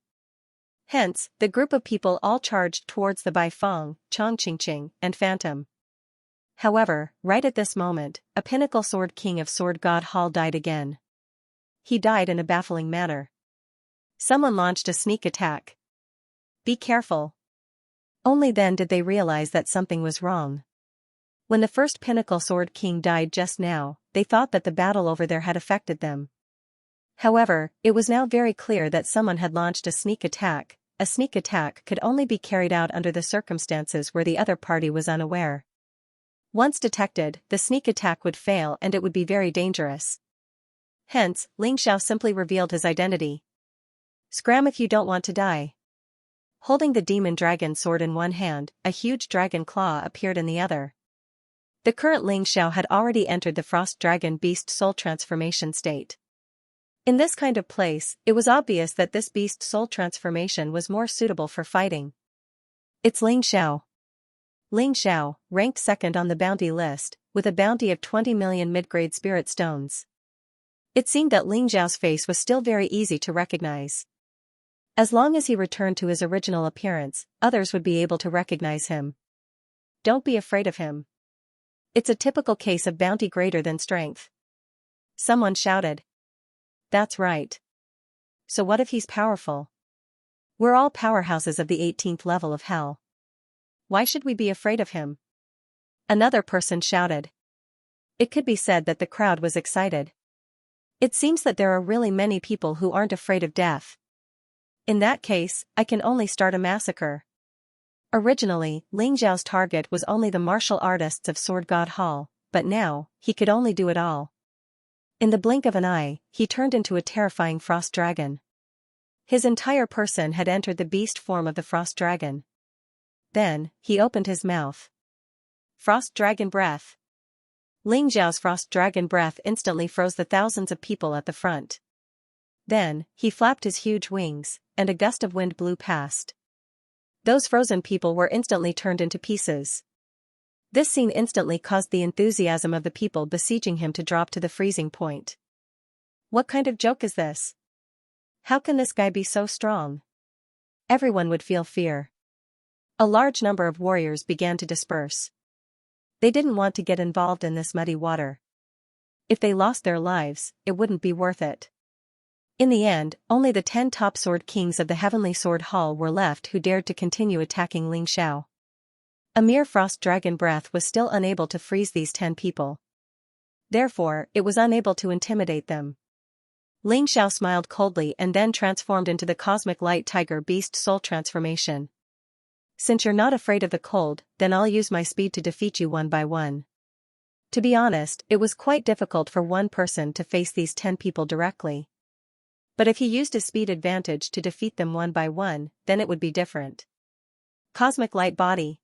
Hence, the group of people all charged towards the Baifeng, Chang Qingqing, and Phantom. However, right at this moment, a Pinnacle Sword King of Sword God Hall died again. He died in a baffling manner. Someone launched a sneak attack. Be careful. Only then did they realize that something was wrong. When the first Pinnacle Sword King died just now, they thought that the battle over there had affected them. However, it was now very clear that someone had launched a sneak attack, a sneak attack could only be carried out under the circumstances where the other party was unaware. Once detected, the sneak attack would fail and it would be very dangerous. Hence, Xiao simply revealed his identity. Scram if you don't want to die. Holding the demon dragon sword in one hand, a huge dragon claw appeared in the other. The current Xiao had already entered the frost dragon beast soul transformation state. In this kind of place, it was obvious that this beast soul transformation was more suitable for fighting. It's Xiao. Xiao, ranked second on the bounty list, with a bounty of 20 million mid-grade spirit stones. It seemed that Xiao's face was still very easy to recognize. As long as he returned to his original appearance, others would be able to recognize him. Don't be afraid of him. It's a typical case of bounty greater than strength. Someone shouted. That's right. So what if he's powerful? We're all powerhouses of the 18th level of hell. Why should we be afraid of him? Another person shouted. It could be said that the crowd was excited. It seems that there are really many people who aren't afraid of death. In that case, I can only start a massacre. Originally, Xiao's target was only the martial artists of Sword God Hall, but now, he could only do it all. In the blink of an eye, he turned into a terrifying frost dragon. His entire person had entered the beast form of the frost dragon. Then, he opened his mouth. Frost dragon breath. Xiao's frost dragon breath instantly froze the thousands of people at the front. Then, he flapped his huge wings, and a gust of wind blew past. Those frozen people were instantly turned into pieces. This scene instantly caused the enthusiasm of the people besieging him to drop to the freezing point. What kind of joke is this? How can this guy be so strong? Everyone would feel fear. A large number of warriors began to disperse. They didn't want to get involved in this muddy water. If they lost their lives, it wouldn't be worth it. In the end, only the 10 top sword kings of the Heavenly Sword Hall were left who dared to continue attacking Xiao. A mere frost dragon breath was still unable to freeze these 10 people. Therefore, it was unable to intimidate them. Xiao smiled coldly and then transformed into the cosmic light tiger beast soul transformation. Since you're not afraid of the cold, then I'll use my speed to defeat you one by one. To be honest, it was quite difficult for one person to face these 10 people directly. But if he used his speed advantage to defeat them one by one, then it would be different. Cosmic light body.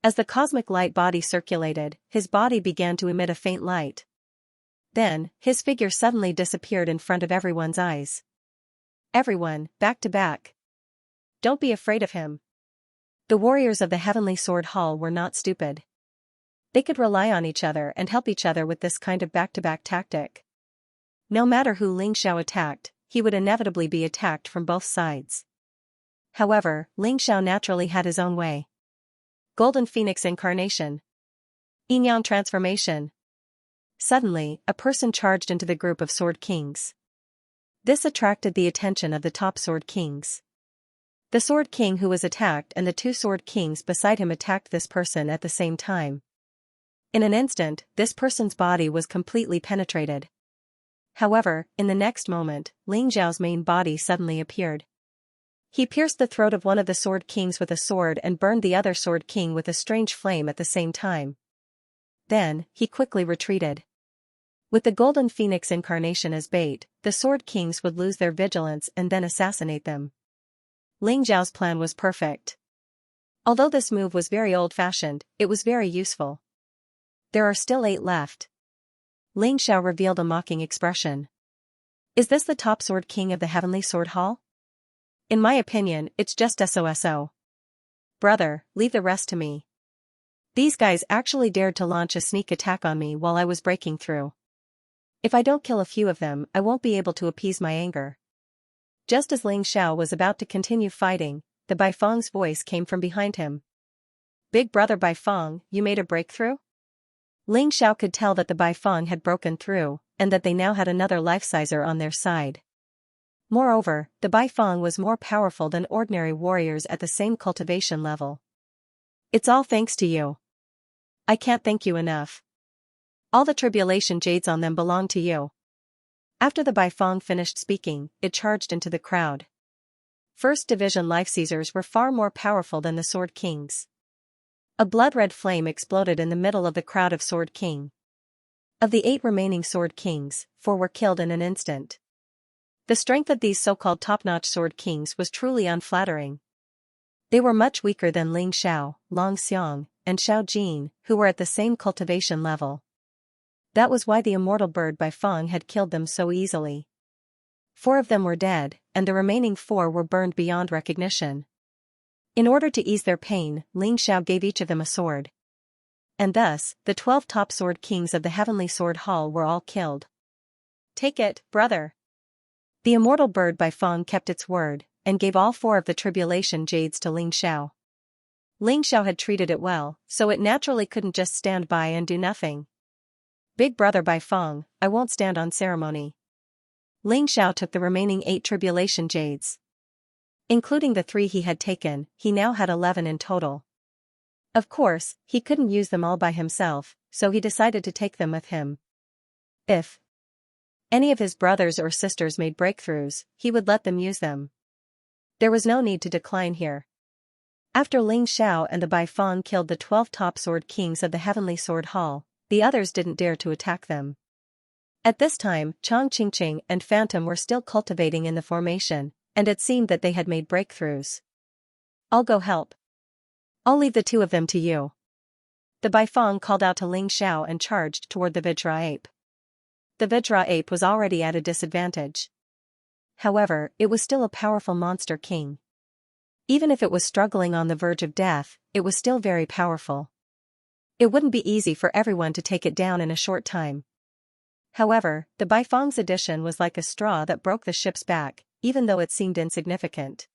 As the cosmic light body circulated, his body began to emit a faint light. Then, his figure suddenly disappeared in front of everyone's eyes. Everyone, back to back. Don't be afraid of him. The warriors of the Heavenly Sword Hall were not stupid. They could rely on each other and help each other with this kind of back-to-back tactic. No matter who Xiao attacked, he would inevitably be attacked from both sides. However, Xiao naturally had his own way. Golden Phoenix Incarnation. Yin-Yang Transformation. Suddenly, a person charged into the group of Sword Kings. This attracted the attention of the top Sword Kings. The Sword King who was attacked and the 2 Sword Kings beside him attacked this person at the same time. In an instant, this person's body was completely penetrated. However, in the next moment, Xiao's main body suddenly appeared. He pierced the throat of one of the Sword Kings with a sword and burned the other Sword King with a strange flame at the same time. Then, he quickly retreated. With the Golden Phoenix Incarnation as bait, the Sword Kings would lose their vigilance and then assassinate them. Xiao's plan was perfect. Although this move was very old-fashioned, it was very useful. There are still 8 left. Xiao revealed a mocking expression. Is this the top Sword King of the Heavenly Sword Hall? In my opinion, it's just SOSO. Brother, leave the rest to me. These guys actually dared to launch a sneak attack on me while I was breaking through. If I don't kill a few of them, I won't be able to appease my anger. Just as Xiao was about to continue fighting, the Baifeng's voice came from behind him. Big brother Baifeng, you made a breakthrough? Xiao could tell that the Baifeng had broken through, and that they now had another life-sizer on their side. Moreover, the Baifeng was more powerful than ordinary warriors at the same cultivation level. It's all thanks to you. I can't thank you enough. All the tribulation jades on them belong to you. After the Baifeng finished speaking, it charged into the crowd. First Division Life Seizers were far more powerful than the Sword Kings. A blood-red flame exploded in the middle of the crowd of Sword King. Of the 8 remaining Sword Kings, 4 were killed in an instant. The strength of these so-called top-notch Sword Kings was truly unflattering. They were much weaker than Ling Xiao, Long Xiong, and Xiao Jin, who were at the same cultivation level. That was why the immortal bird by Feng had killed them so easily. 4 of them were dead, and the remaining 4 were burned beyond recognition. In order to ease their pain, Ling Xiao gave each of them a sword. And thus, the 12 top Sword Kings of the Heavenly Sword Hall were all killed. Take it, brother. The immortal bird by Feng kept its word, and gave all 4 of the Tribulation Jades to Ling Xiao. Ling Xiao had treated it well, so it naturally couldn't just stand by and do nothing. Big brother by Feng, I won't stand on ceremony. Ling Xiao took the remaining 8 Tribulation Jades. Including the 3 he had taken, he now had 11 in total. Of course, he couldn't use them all by himself, so he decided to take them with him. If any of his brothers or sisters made breakthroughs, he would let them use them. There was no need to decline here. After Ling Xiao and the Bai Feng killed the 12 top Sword Kings of the Heavenly Sword Hall, the others didn't dare to attack them. At this time, Chang Qingqing and Phantom were still cultivating in the formation, and it seemed that they had made breakthroughs. I'll go help. I'll leave the 2 of them to you. The Bai Feng called out to Ling Xiao and charged toward the Vajra ape. The Vajra ape was already at a disadvantage. However, it was still a powerful monster king. Even if it was struggling on the verge of death, it was still very powerful. It wouldn't be easy for everyone to take it down in a short time. However, the Bai Feng's addition was like a straw that broke the ship's back, even though it seemed insignificant.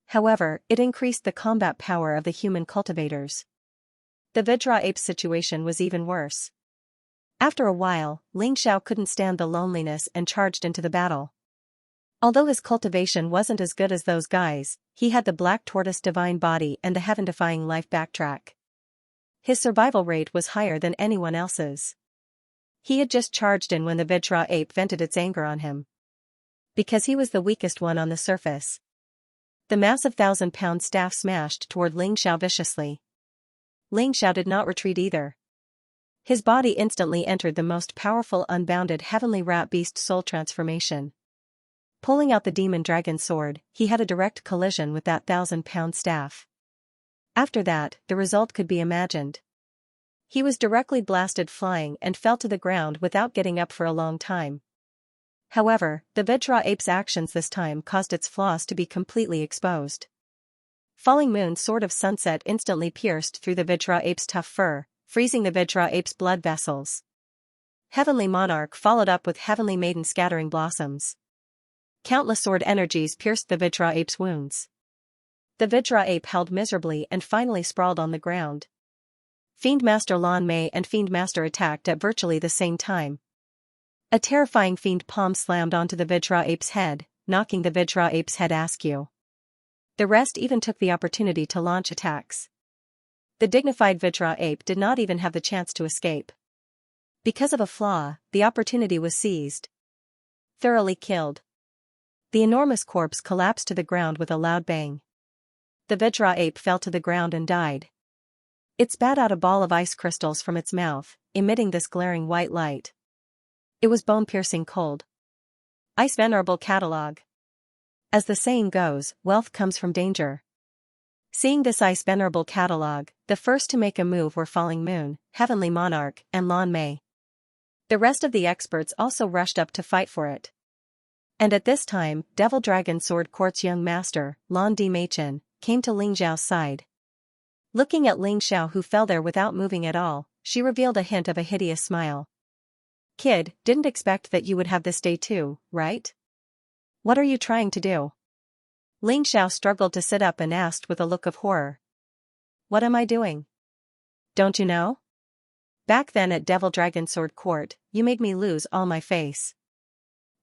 However, it increased the combat power of the human cultivators. The Vajra ape's situation was even worse. After a while, Ling Xiao couldn't stand the loneliness and charged into the battle. Although his cultivation wasn't as good as those guys, he had the Black Tortoise divine body and the heaven-defying life backtrack. His survival rate was higher than anyone else's. He had just charged in when the Vajra ape vented its anger on him. Because he was the weakest one on the surface. The massive 1,000-pound staff smashed toward Ling Xiao viciously. Ling Xiao did not retreat either. His body instantly entered the most powerful unbounded heavenly rat beast soul transformation. Pulling out the demon dragon sword, he had a direct collision with that 1,000-pound staff. After that, the result could be imagined. He was directly blasted flying and fell to the ground without getting up for a long time. However, the Vajra ape's actions this time caused its flaws to be completely exposed. Falling Moon's sword of sunset instantly pierced through the Vajra ape's tough fur, freezing the Vajra ape's blood vessels. Heavenly Monarch followed up with Heavenly Maiden scattering blossoms. Countless sword energies pierced the Vajra ape's wounds. The Vajra ape held miserably and finally sprawled on the ground. Fiend Master Lan Mei and Fiend Master attacked at virtually the same time. A terrifying fiend palm slammed onto the Vajra ape's head, knocking the Vajra ape's head askew. The rest even took the opportunity to launch attacks. The dignified Vajra ape did not even have the chance to escape. Because of a flaw, the opportunity was seized. Thoroughly killed. The enormous corpse collapsed to the ground with a loud bang. The Vajra ape fell to the ground and died. It spat out a ball of ice crystals from its mouth, emitting this glaring white light. It was bone-piercing cold. Ice Venerable Catalog. As the saying goes, wealth comes from danger. Seeing this Ice Venerable Catalog, the first to make a move were Falling Moon, Heavenly Monarch, and Lan Mei. The rest of the experts also rushed up to fight for it. And at this time, Devil Dragon Sword Court's young master, Lan Di Machen, came to Ling Xiao's side. Looking at Ling Xiao, who fell there without moving at all, she revealed a hint of a hideous smile. Kid, didn't expect that you would have this day too, right? What are you trying to do? Ling Xiao struggled to sit up and asked with a look of horror. What am I doing? Don't you know? Back then at Devil Dragon Sword Court, you made me lose all my face.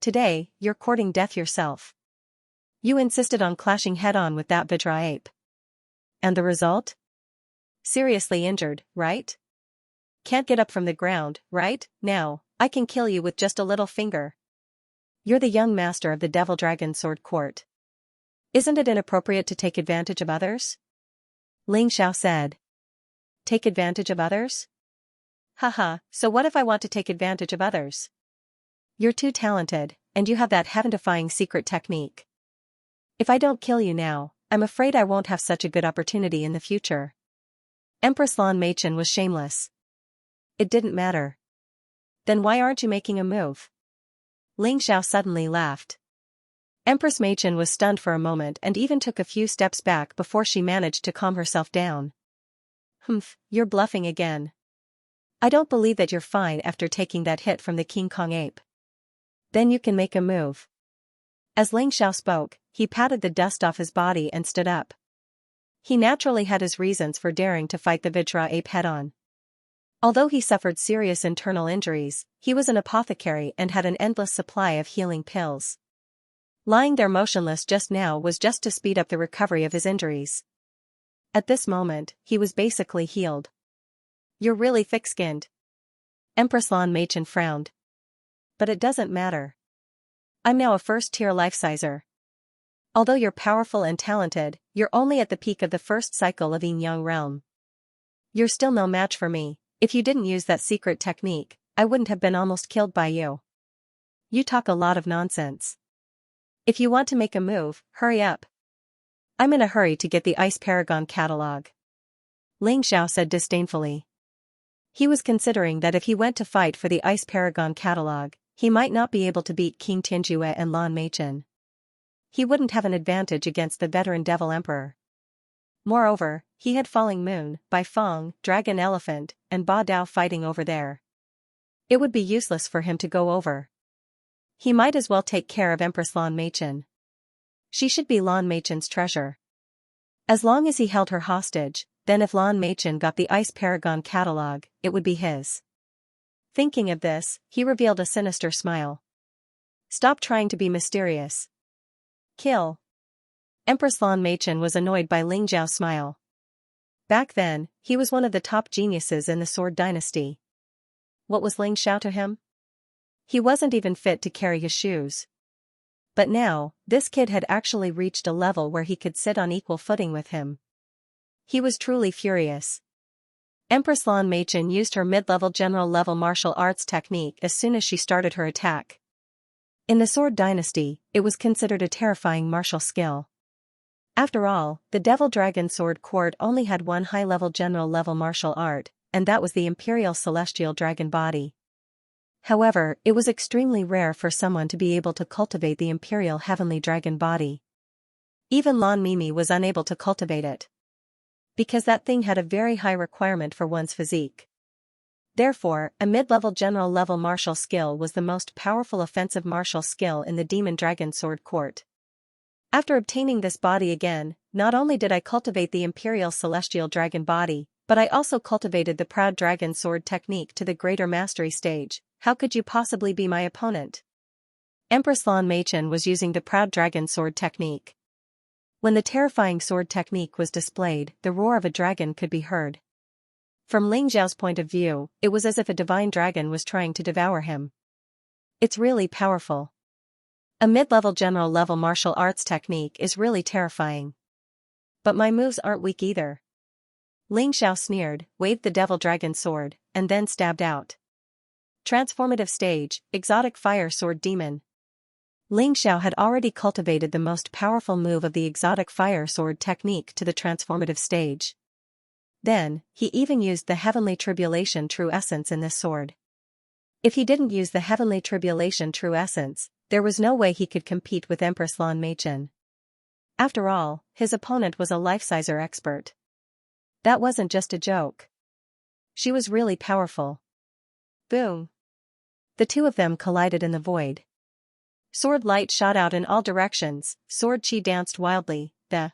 Today, you're courting death yourself. You insisted on clashing head-on with that Vajra ape. And the result? Seriously injured, right? Can't get up from the ground, right? Now, I can kill you with just a little finger. You're the young master of the Devil Dragon Sword Court. Isn't it inappropriate to take advantage of others? Ling Xiao said. Take advantage of others? Haha, so what if I want to take advantage of others? You're too talented, and you have that heaven-defying secret technique. If I don't kill you now, I'm afraid I won't have such a good opportunity in the future. Empress Lan Meichen was shameless. It didn't matter. Then why aren't you making a move? Ling Xiao suddenly laughed. Empress Meichen was stunned for a moment and even took a few steps back before she managed to calm herself down. Humph, you're bluffing again. I don't believe that you're fine after taking that hit from the King Kong ape. Then you can make a move. As Ling Xiao spoke, he patted the dust off his body and stood up. He naturally had his reasons for daring to fight the Vajra ape head-on. Although he suffered serious internal injuries, he was an apothecary and had an endless supply of healing pills. Lying there motionless just now was just to speed up the recovery of his injuries. At this moment, he was basically healed. You're really thick-skinned. Empress Lan Meichen frowned. But it doesn't matter. I'm now a first-tier life-sizer. Although you're powerful and talented, you're only at the peak of the first cycle of Yin Yang realm. You're still no match for me. If you didn't use that secret technique, I wouldn't have been almost killed by you. You talk a lot of nonsense. If you want to make a move, hurry up. I'm in a hurry to get the Ice Paragon catalog. Ling Xiao said disdainfully. He was considering that if he went to fight for the Ice Paragon catalog, he might not be able to beat King Tianjue and Lan Meichen. He wouldn't have an advantage against the veteran Devil Emperor. Moreover, he had Falling Moon, Bai Feng, Dragon Elephant, and Ba Dao fighting over there. It would be useless for him to go over. He might as well take care of Empress Lan Meichen. She should be Lan Meichen's treasure. As long as he held her hostage, then if Lan Meichen got the Ice Paragon catalog, it would be his. Thinking of this, he revealed a sinister smile. Stop trying to be mysterious. Kill. Empress Lan Meichen was annoyed by Ling Xiao's smile. Back then, he was one of the top geniuses in the Sword Dynasty. What was Ling Xiao to him? He wasn't even fit to carry his shoes. But now, this kid had actually reached a level where he could sit on equal footing with him. He was truly furious. Empress Lan Meichen used her mid-level general-level martial arts technique as soon as she started her attack. In the Sword Dynasty, it was considered a terrifying martial skill. After all, the Devil Dragon Sword Court only had one high-level general-level martial art, and that was the Imperial Celestial Dragon Body. However, it was extremely rare for someone to be able to cultivate the Imperial Heavenly Dragon Body. Even Lan Mimi was unable to cultivate it. Because that thing had a very high requirement for one's physique. Therefore, a mid-level general-level martial skill was the most powerful offensive martial skill in the Demon Dragon Sword Court. After obtaining this body again, not only did I cultivate the Imperial Celestial Dragon Body, but I also cultivated the Proud Dragon Sword technique to the greater mastery stage. How could you possibly be my opponent? Empress Lan Meichen was using the Proud Dragon Sword technique. When the terrifying sword technique was displayed, the roar of a dragon could be heard. From Ling Xiao's point of view, it was as if a divine dragon was trying to devour him. It's really powerful. A mid-level general-level martial arts technique is really terrifying. But my moves aren't weak either. Ling Xiao sneered, waved the Devil Dragon Sword, and then stabbed out. Transformative stage, Exotic Fire Sword Demon. Ling Xiao had already cultivated the most powerful move of the Exotic Fire Sword technique to the transformative stage. Then, he even used the Heavenly Tribulation True Essence in this sword. If he didn't use the Heavenly Tribulation True Essence, there was no way he could compete with Empress Lan Meichen. After all, his opponent was a life-sizer expert. That wasn't just a joke. She was really powerful. Boom. The two of them collided in the void. Sword light shot out in all directions, sword chi danced wildly, the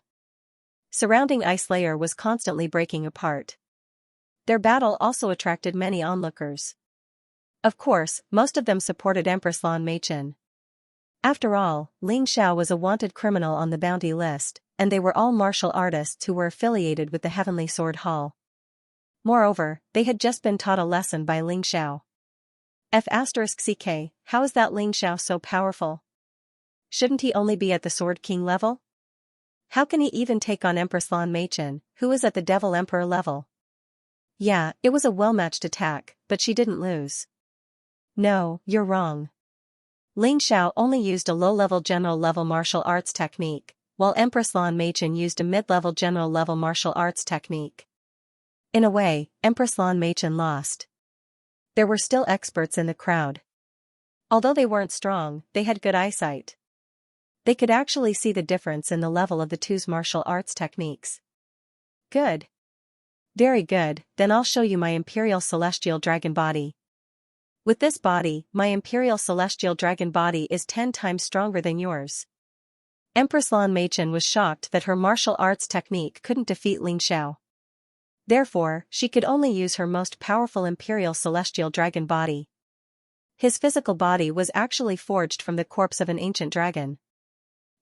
surrounding ice layer was constantly breaking apart. Their battle also attracted many onlookers. Of course, most of them supported Empress Lan Meichen. After all, Ling Xiao was a wanted criminal on the bounty list, and they were all martial artists who were affiliated with the Heavenly Sword Hall. Moreover, they had just been taught a lesson by Ling Xiao. F*CK, how is that Ling Xiao so powerful? Shouldn't he only be at the Sword King level? How can he even take on Empress Lan Meichen, who is at the Devil Emperor level? Yeah, it was a well-matched attack, but she didn't lose. No, you're wrong. Ling Xiao only used a low-level general-level martial arts technique, while Empress Lan Meichen used a mid-level general-level martial arts technique. In a way, Empress Lan Meichen lost. There were still experts in the crowd. Although they weren't strong, they had good eyesight. They could actually see the difference in the level of the two's martial arts techniques. Good. Very good, then I'll show you my Imperial Celestial Dragon Body. With this body, my Imperial Celestial Dragon Body is 10 times stronger than yours. Empress Lan Meichen was shocked that her martial arts technique couldn't defeat Ling Xiao. Therefore, she could only use her most powerful Imperial Celestial Dragon Body. His physical body was actually forged from the corpse of an ancient dragon.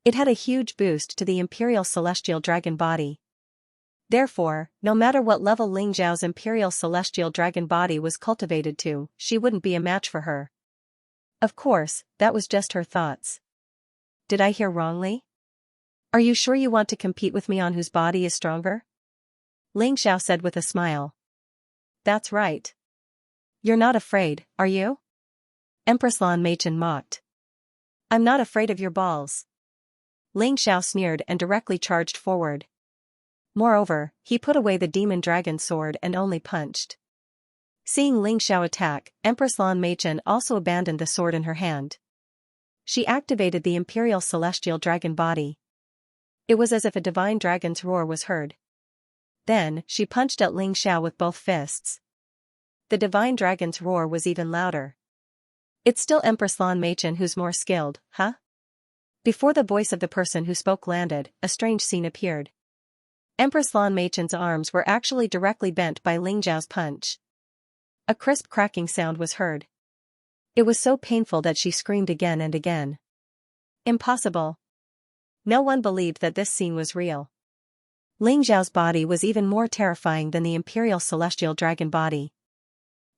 It had a huge boost to the Imperial Celestial Dragon Body. Therefore, no matter what level Ling Xiao's Imperial Celestial Dragon Body was cultivated to, she wouldn't be a match for her. Of course, that was just her thoughts. Did I hear wrongly? Are you sure you want to compete with me on whose body is stronger? Ling Xiao said with a smile. That's right. You're not afraid, are you? Empress Lan Meichen mocked. I'm not afraid of your balls. Ling Xiao sneered and directly charged forward. Moreover, he put away the demon dragon sword and only punched. Seeing Ling Xiao attack, Empress Lan Meichen also abandoned the sword in her hand. She activated the Imperial Celestial Dragon Body. It was as if a divine dragon's roar was heard. Then, she punched at Ling Xiao with both fists. The divine dragon's roar was even louder. It's still Empress Lan Meichen who's more skilled, huh? Before the voice of the person who spoke landed, a strange scene appeared. Empress Lan Meichen's arms were actually directly bent by Ling Xiao's punch. A crisp cracking sound was heard. It was so painful that she screamed again and again. Impossible. No one believed that this scene was real. Ling Xiao's body was even more terrifying than the Imperial Celestial Dragon Body.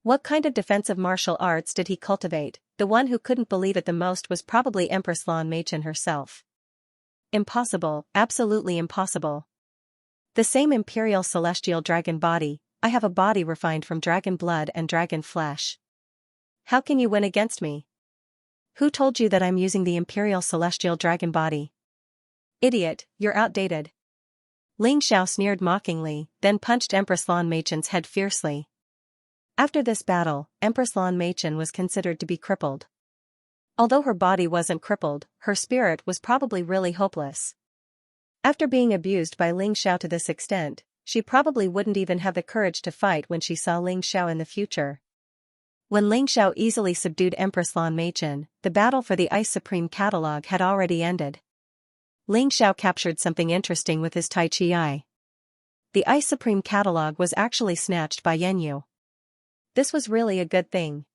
What kind of defensive martial arts did he cultivate? The one who couldn't believe it the most was probably Empress Lan Meichen herself. Impossible, absolutely impossible. The same Imperial Celestial Dragon Body, I have a body refined from dragon blood and dragon flesh. How can you win against me? Who told you that I'm using the Imperial Celestial Dragon Body? Idiot, you're outdated. Ling Xiao sneered mockingly, then punched Empress Lan Meichen's head fiercely. After this battle, Empress Lan Meichen was considered to be crippled. Although her body wasn't crippled, her spirit was probably really hopeless. After being abused by Ling Xiao to this extent, she probably wouldn't even have the courage to fight when she saw Ling Xiao in the future. When Ling Xiao easily subdued Empress Lan Meichen, the battle for the Ice Supreme Catalog had already ended. Ling Xiao captured something interesting with his Tai Chi eye. The Ice Supreme Catalog was actually snatched by Yanyu. This was really a good thing.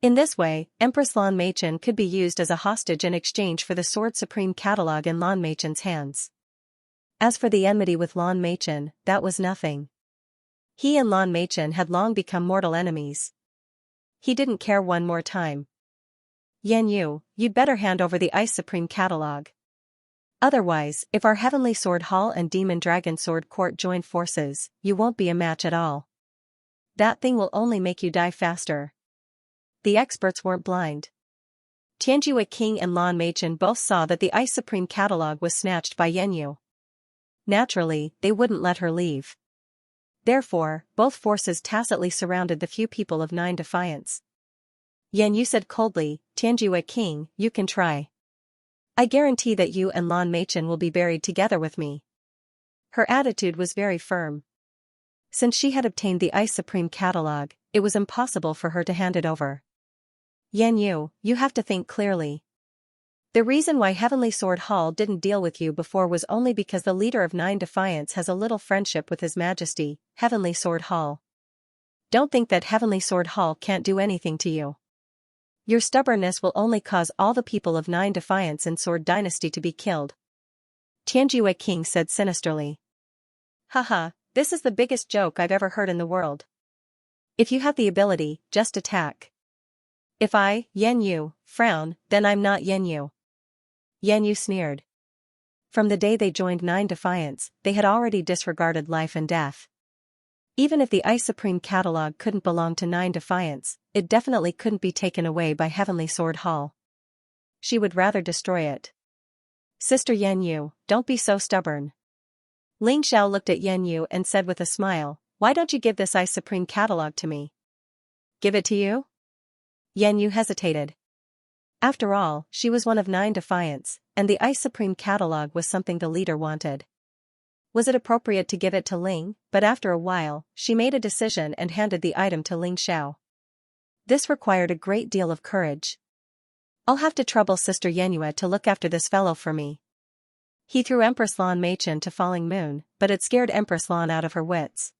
In this way, Empress Lan Meichen could be used as a hostage in exchange for the Sword Supreme Catalog in Lan Meichen's hands. As for the enmity with Lan Meichen, that was nothing. He and Lan Meichen had long become mortal enemies. He didn't care one more time. Yanyu, you'd better hand over the Ice Supreme Catalog. Otherwise, if our Heavenly Sword Hall and Demon Dragon Sword Court join forces, you won't be a match at all. That thing will only make you die faster. The experts weren't blind. Tianjue King and Lan Meichen both saw that the Ice Supreme Catalog was snatched by Yanyu. Naturally, they wouldn't let her leave. Therefore, both forces tacitly surrounded the few people of Nine Defiance. Yanyu said coldly, Tianjue King, you can try. I guarantee that you and Lan Meichen will be buried together with me. Her attitude was very firm. Since she had obtained the Ice Supreme Catalog, it was impossible for her to hand it over. Yanyu, you have to think clearly. The reason why Heavenly Sword Hall didn't deal with you before was only because the leader of Nine Defiance has a little friendship with His Majesty, Heavenly Sword Hall. Don't think that Heavenly Sword Hall can't do anything to you. Your stubbornness will only cause all the people of Nine Defiance and Sword Dynasty to be killed. Tianjue King said sinisterly. Haha, this is the biggest joke I've ever heard in the world. If you have the ability, just attack. If I, Yanyu, frown, then I'm not Yanyu. Yanyu sneered. From the day they joined Nine Defiance, they had already disregarded life and death. Even if the Ice Supreme catalog couldn't belong to Nine Defiance, it definitely couldn't be taken away by Heavenly Sword Hall. She would rather destroy it. Sister Yanyu, don't be so stubborn. Ling Xiao looked at Yanyu and said with a smile, why don't you give this Ice Supreme catalog to me? Give it to you? Yanyu hesitated. After all, she was one of Nine Defiance, and the Ice Supreme catalog was something the leader wanted. Was it appropriate to give it to Ling? But after a while, she made a decision and handed the item to Ling Xiao. This required a great deal of courage. I'll have to trouble Sister Yanyu to look after this fellow for me. He threw Empress Lan Meichen to Falling Moon, but it scared Empress Lan out of her wits.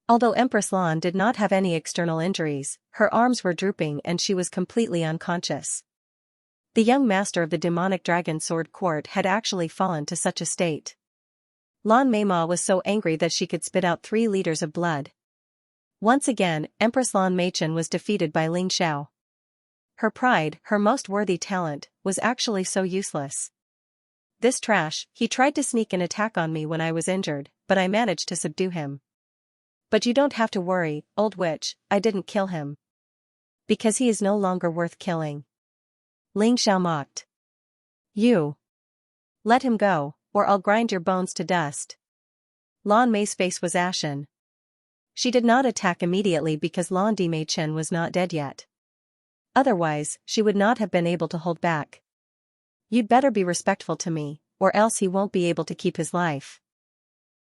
Although Empress Lan did not have any external injuries, her arms were drooping and she was completely unconscious. The young master of the demonic dragon sword court had actually fallen to such a state. Lan Meima was so angry that she could spit out 3 liters of blood. Once again, Empress Lan Meichen was defeated by Ling Xiao. Her pride, her most worthy talent, was actually so useless. This trash, he tried to sneak an attack on me when I was injured, but I managed to subdue him. But you don't have to worry, old witch, I didn't kill him. Because he is no longer worth killing. Ling Xiao mocked. You. Let him go, or I'll grind your bones to dust. Lan Mei's face was ashen. She did not attack immediately because Lan Di Meichen was not dead yet. Otherwise, she would not have been able to hold back. You'd better be respectful to me, or else he won't be able to keep his life.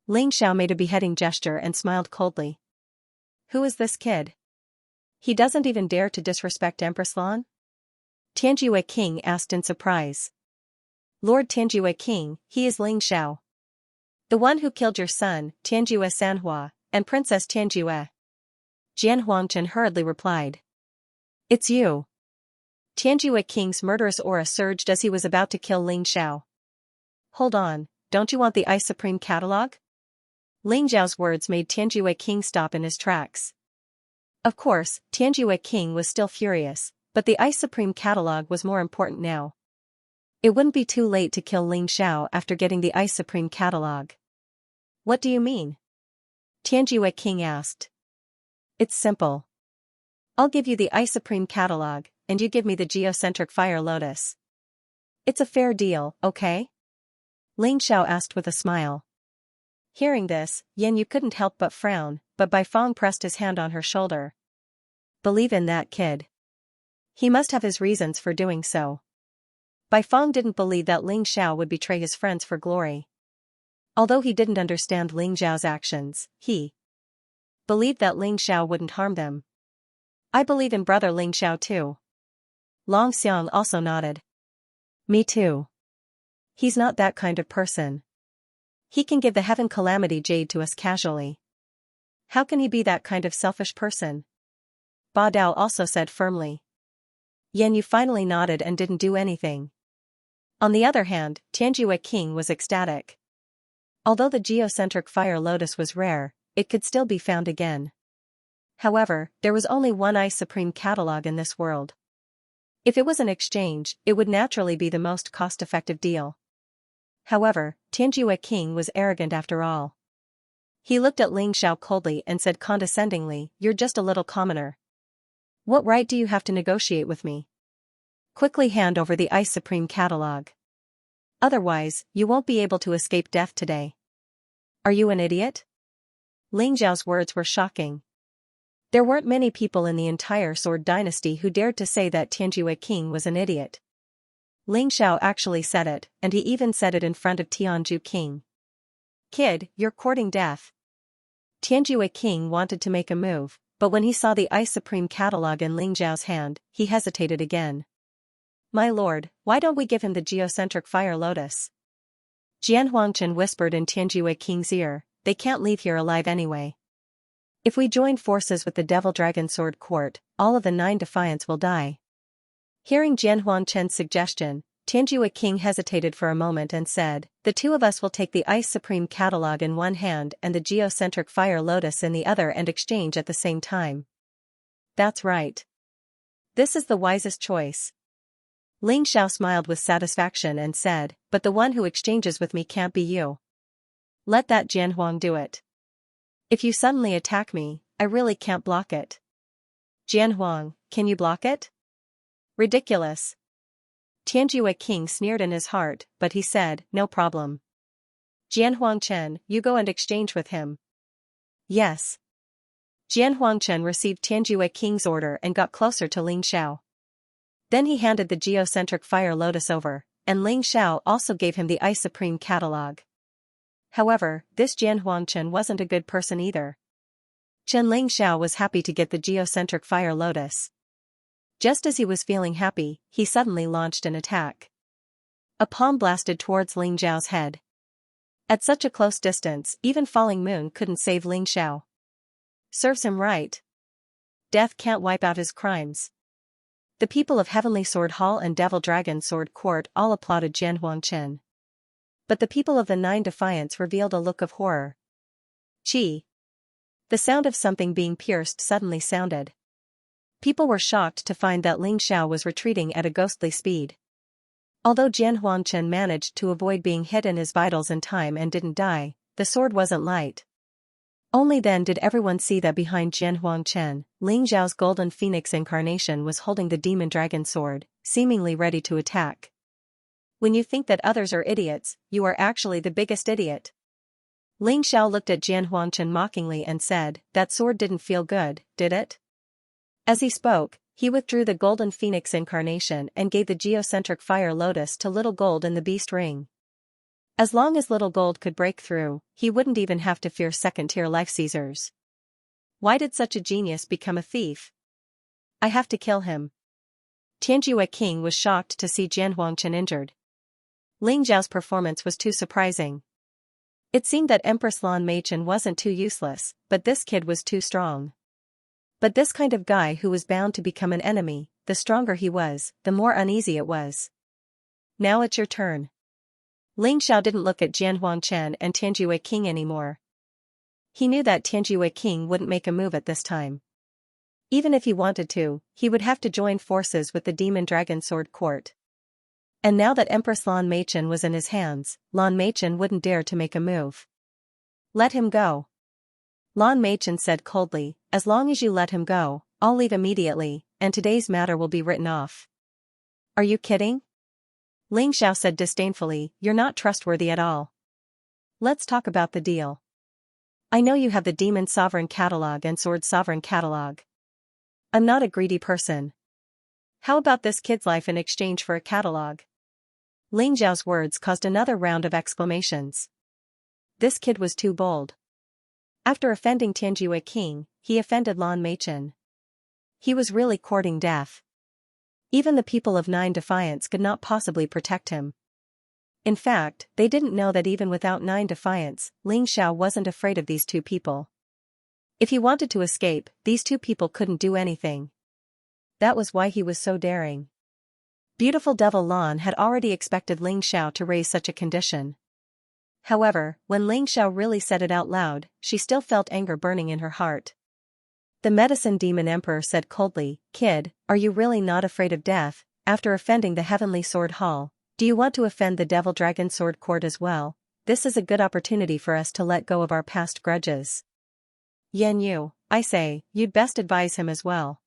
Ling Xiao made a beheading gesture and smiled coldly. Who is this kid? He doesn't even dare to disrespect Empress Lan? Tianjue King asked in surprise. Lord Tianjue King, he is Ling Xiao. The one who killed your son, Tianjue Sanhua, and Princess Tianjue. Jian Huangchen hurriedly replied. It's you. Tianjue King's murderous aura surged as he was about to kill Ling Xiao. Hold on, don't you want the Ice Supreme catalog? Ling Xiao's words made Tianjue King stop in his tracks. Of course, Tianjue King was still furious, but the Ice Supreme catalog was more important now. It wouldn't be too late to kill Ling Xiao after getting the Ice Supreme catalog. What do you mean? Tianjue King asked. It's simple. I'll give you the Ice Supreme catalog, and you give me the geocentric fire lotus. It's a fair deal, okay? Ling Xiao asked with a smile. Hearing this, Yanyu couldn't help but frown, but Bai Fong pressed his hand on her shoulder. Believe in that kid. He must have his reasons for doing so. Bai Fong didn't believe that Ling Xiao would betray his friends for glory. Although he didn't understand Ling Xiao's actions, he believed that Ling Xiao wouldn't harm them. I believe in brother Ling Xiao too. Long Xiang also nodded. Me too. He's not that kind of person. He can give the Heaven Calamity Jade to us casually. How can he be that kind of selfish person? Ba Dao also said firmly. Yanyu finally nodded and didn't do anything. On the other hand, Tianjue King was ecstatic. Although the geocentric fire lotus was rare, it could still be found again. However, there was only one Ice Supreme catalog in this world. If it was an exchange, it would naturally be the most cost-effective deal. However, Tianjue King was arrogant after all. He looked at Ling Xiao coldly and said condescendingly, "You're just a little commoner. What right do you have to negotiate with me? Quickly hand over the Ice Supreme catalog. Otherwise, you won't be able to escape death today." Are you an idiot? Ling Xiao's words were shocking. There weren't many people in the entire Sword Dynasty who dared to say that Tianjue King was an idiot. Ling Xiao actually said it, and he even said it in front of Tianju King. Kid, you're courting death. Tianjue King wanted to make a move, but when he saw the Ice Supreme catalog in Ling Xiao's hand, he hesitated again. My lord, why don't we give him the geocentric fire lotus? Jian Huangchen whispered in Tianjue King's ear, they can't leave here alive anyway. If we join forces with the Devil Dragon Sword Court, all of the 9 Defiance will die. Hearing Jian Huangchen's suggestion, Tianjue King hesitated for a moment and said, the two of us will take the Ice Supreme catalog in one hand and the geocentric fire lotus in the other and exchange at the same time. That's right. This is the wisest choice. Ling Xiao smiled with satisfaction and said, but the one who exchanges with me can't be you. Let that Jianhuang do it. If you suddenly attack me, I really can't block it. Jianhuang, can you block it? Ridiculous. Tianjue King sneered in his heart, but he said, no problem. Jianhuang Chen, you go and exchange with him. Yes. Jianhuang Chen received Tianjue King's order and got closer to Ling Xiao. Then he handed the geocentric fire lotus over, and Ling Xiao also gave him the Ice Supreme catalog. However, this Jianhuang Chen wasn't a good person either. Ling Xiao was happy to get the geocentric fire lotus. Just as he was feeling happy, he suddenly launched an attack. A palm blasted towards Ling Xiao's head. At such a close distance, even falling moon couldn't save Ling Xiao. Serves him right. Death can't wipe out his crimes. The people of Heavenly Sword Hall and Devil Dragon Sword Court all applauded Jianhuang Chen. But the people of the Nine Defiance revealed a look of horror. Chi. The sound of something being pierced suddenly sounded. People were shocked to find that Ling Xiao was retreating at a ghostly speed. Although Jianhuang Chen managed to avoid being hit in his vitals in time and didn't die, the sword wasn't light. Only then did everyone see that behind Jianhuang Chen, Ling Xiao's golden phoenix incarnation was holding the demon dragon sword, seemingly ready to attack. When you think that others are idiots, you are actually the biggest idiot. Ling Xiao looked at Jianhuang Chen mockingly and said, that sword didn't feel good, did it? As he spoke, he withdrew the golden phoenix incarnation and gave the geocentric fire lotus to Little Gold in the beast ring. As long as Little Gold could break through, he wouldn't even have to fear second-tier life seizers. Why did such a genius become a thief? I have to kill him. Tianjue King was shocked to see Jianhuang Chen injured. Ling Xiao's performance was too surprising. It seemed that Empress Lan Meichen wasn't too useless, but this kid was too strong. But this kind of guy who was bound to become an enemy, the stronger he was, the more uneasy it was. Now it's your turn. Ling Xiao didn't look at Jianhuang Chen and Tianjue King anymore. He knew that Tianjue King wouldn't make a move at this time. Even if he wanted to, he would have to join forces with the Demon Dragon Sword Court. And now that Empress Lan Meichen was in his hands, Lan Meichen wouldn't dare to make a move. Let him go. Lan Meichen said coldly, as long as you let him go, I'll leave immediately, and today's matter will be written off. Are you kidding? Ling Xiao said disdainfully, you're not trustworthy at all. Let's talk about the deal. I know you have the Demon Sovereign Catalog and Sword Sovereign Catalog. I'm not a greedy person. How about this kid's life in exchange for a catalog? Ling Xiao's words caused another round of exclamations. This kid was too bold. After offending Tianjue King, he offended Lan Meichen. He was really courting death. Even the people of Nine Defiance could not possibly protect him. In fact, they didn't know that even without Nine Defiance, Ling Xiao wasn't afraid of these two people. If he wanted to escape, these two people couldn't do anything. That was why he was so daring. Beautiful Devil Lan had already expected Ling Xiao to raise such a condition. However, when Ling Xiao really said it out loud, she still felt anger burning in her heart. The Medicine Demon Emperor said coldly, Kid, are you really not afraid of death? After offending the Heavenly Sword Hall, do you want to offend the Devil Dragon Sword Court as well? This is a good opportunity for us to let go of our past grudges. Yan Yu, I say, you'd best advise him as well.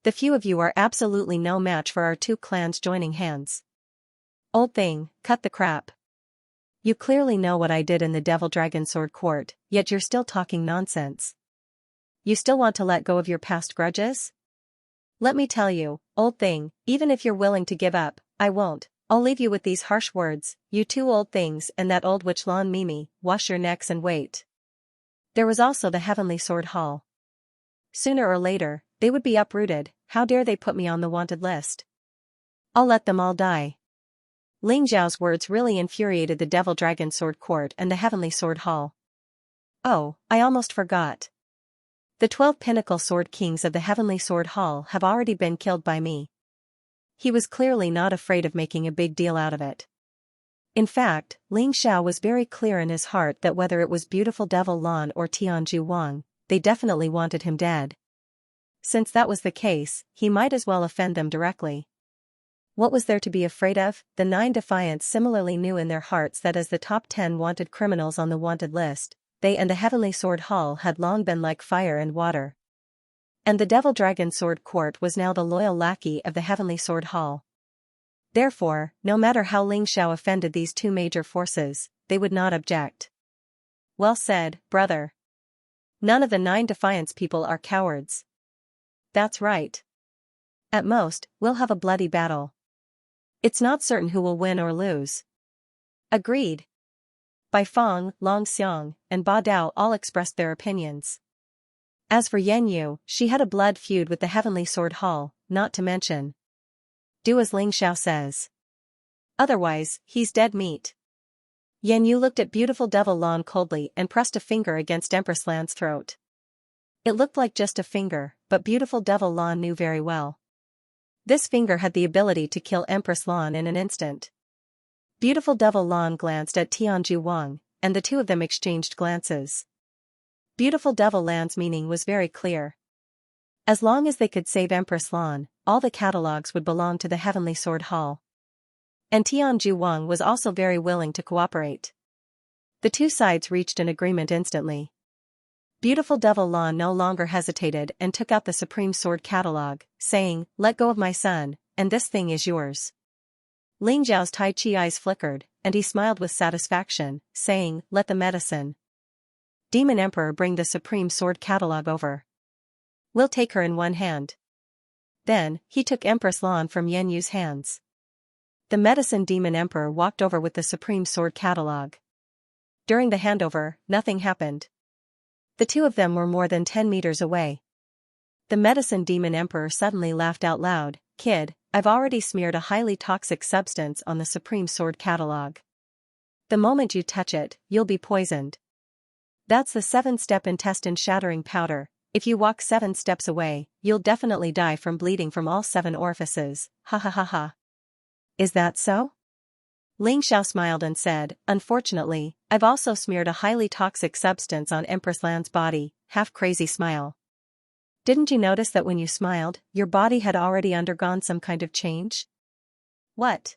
The few of you are absolutely no match for our two clans joining hands. Old thing, cut the crap. You clearly know what I did in the Devil Dragon Sword Court, yet you're still talking nonsense. You still want to let go of your past grudges? Let me tell you, old thing, even if you're willing to give up, I won't. I'll leave you with these harsh words, you two old things and that old witch Lan Mimi, wash your necks and wait. There was also the Heavenly Sword Hall. Sooner or later, they would be uprooted. How dare they put me on the wanted list? I'll let them all die. Ling Xiao's words really infuriated the Devil Dragon Sword Court and the Heavenly Sword Hall. Oh, I almost forgot. The 12 Pinnacle Sword Kings of the Heavenly Sword Hall have already been killed by me. He was clearly not afraid of making a big deal out of it. In fact, Ling Xiao was very clear in his heart that whether it was Beautiful Devil Lan or Tianju Wang, they definitely wanted him dead. Since that was the case, he might as well offend them directly. What was there to be afraid of? The 9 Defiants similarly knew in their hearts that as the top 10 wanted criminals on the wanted list, they and the Heavenly Sword Hall had long been like fire and water. And the Devil Dragon Sword Court was now the loyal lackey of the Heavenly Sword Hall. Therefore, no matter how Ling Xiao offended these two major forces, they would not object. Well said, brother. None of the 9 Defiance people are cowards. That's right. At most, we'll have a bloody battle. It's not certain who will win or lose. Agreed. Bai Feng, Long Xiang, and Ba Dao all expressed their opinions. As for Yan Yu, she had a blood feud with the Heavenly Sword Hall, not to mention. Do as Ling Xiao says. Otherwise, he's dead meat. Yan Yu looked at beautiful Devil Lan coldly and pressed a finger against Empress Lan's throat. It looked like just a finger, but beautiful Devil Lan knew very well. This finger had the ability to kill Empress Lan in an instant. Beautiful Devil Lan glanced at Tianju Wang, and the two of them exchanged glances. Beautiful Devil Lan's meaning was very clear. As long as they could save Empress Lan, all the catalogs would belong to the Heavenly Sword Hall. And Tianju Wang was also very willing to cooperate. The two sides reached an agreement instantly. Beautiful Devil Lan no longer hesitated and took out the Supreme Sword Catalog, saying, "Let go of my son, and this thing is yours." Ling Zhao's Tai Chi eyes flickered, and he smiled with satisfaction, saying, "Let the medicine Demon Emperor bring the Supreme Sword Catalog over. We'll take her in one hand." Then, he took Empress Lan from Yan Yu's hands. The Medicine Demon Emperor walked over with the Supreme Sword Catalog. During the handover, nothing happened. The two of them were more than 10 meters away. The Medicine Demon Emperor suddenly laughed out loud. "Kid, I've already smeared a highly toxic substance on the Supreme Sword Catalog. The moment you touch it, you'll be poisoned. That's the 7-step intestine-shattering powder. If you walk 7 steps away, you'll definitely die from bleeding from all 7 orifices. Ha ha ha ha." "Is that so?" Ling Xiao smiled and said, "Unfortunately, I've also smeared a highly toxic substance on Empress Lan's body." Half-crazy smile. "Didn't you notice that when you smiled, your body had already undergone some kind of change?" "What?"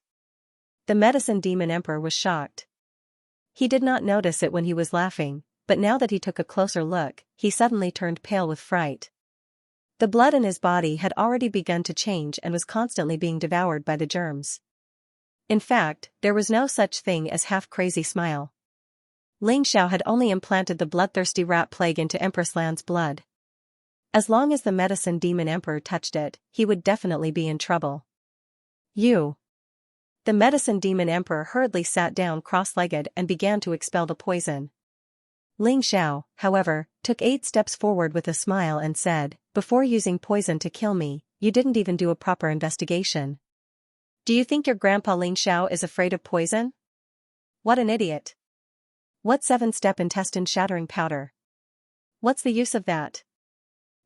The Medicine Demon Emperor was shocked. He did not notice it when he was laughing, but now that he took a closer look, he suddenly turned pale with fright. The blood in his body had already begun to change and was constantly being devoured by the germs. In fact, there was no such thing as half-crazy smile. Ling Xiao had only implanted the bloodthirsty rat plague into Empress Lan's blood. As long as the Medicine Demon Emperor touched it, he would definitely be in trouble. "You." The Medicine Demon Emperor hurriedly sat down cross-legged and began to expel the poison. Ling Xiao, however, took 8 steps forward with a smile and said, "Before using poison to kill me, you didn't even do a proper investigation. Do you think your grandpa Ling Xiao is afraid of poison? What an idiot. What 7-step intestine-shattering powder? What's the use of that?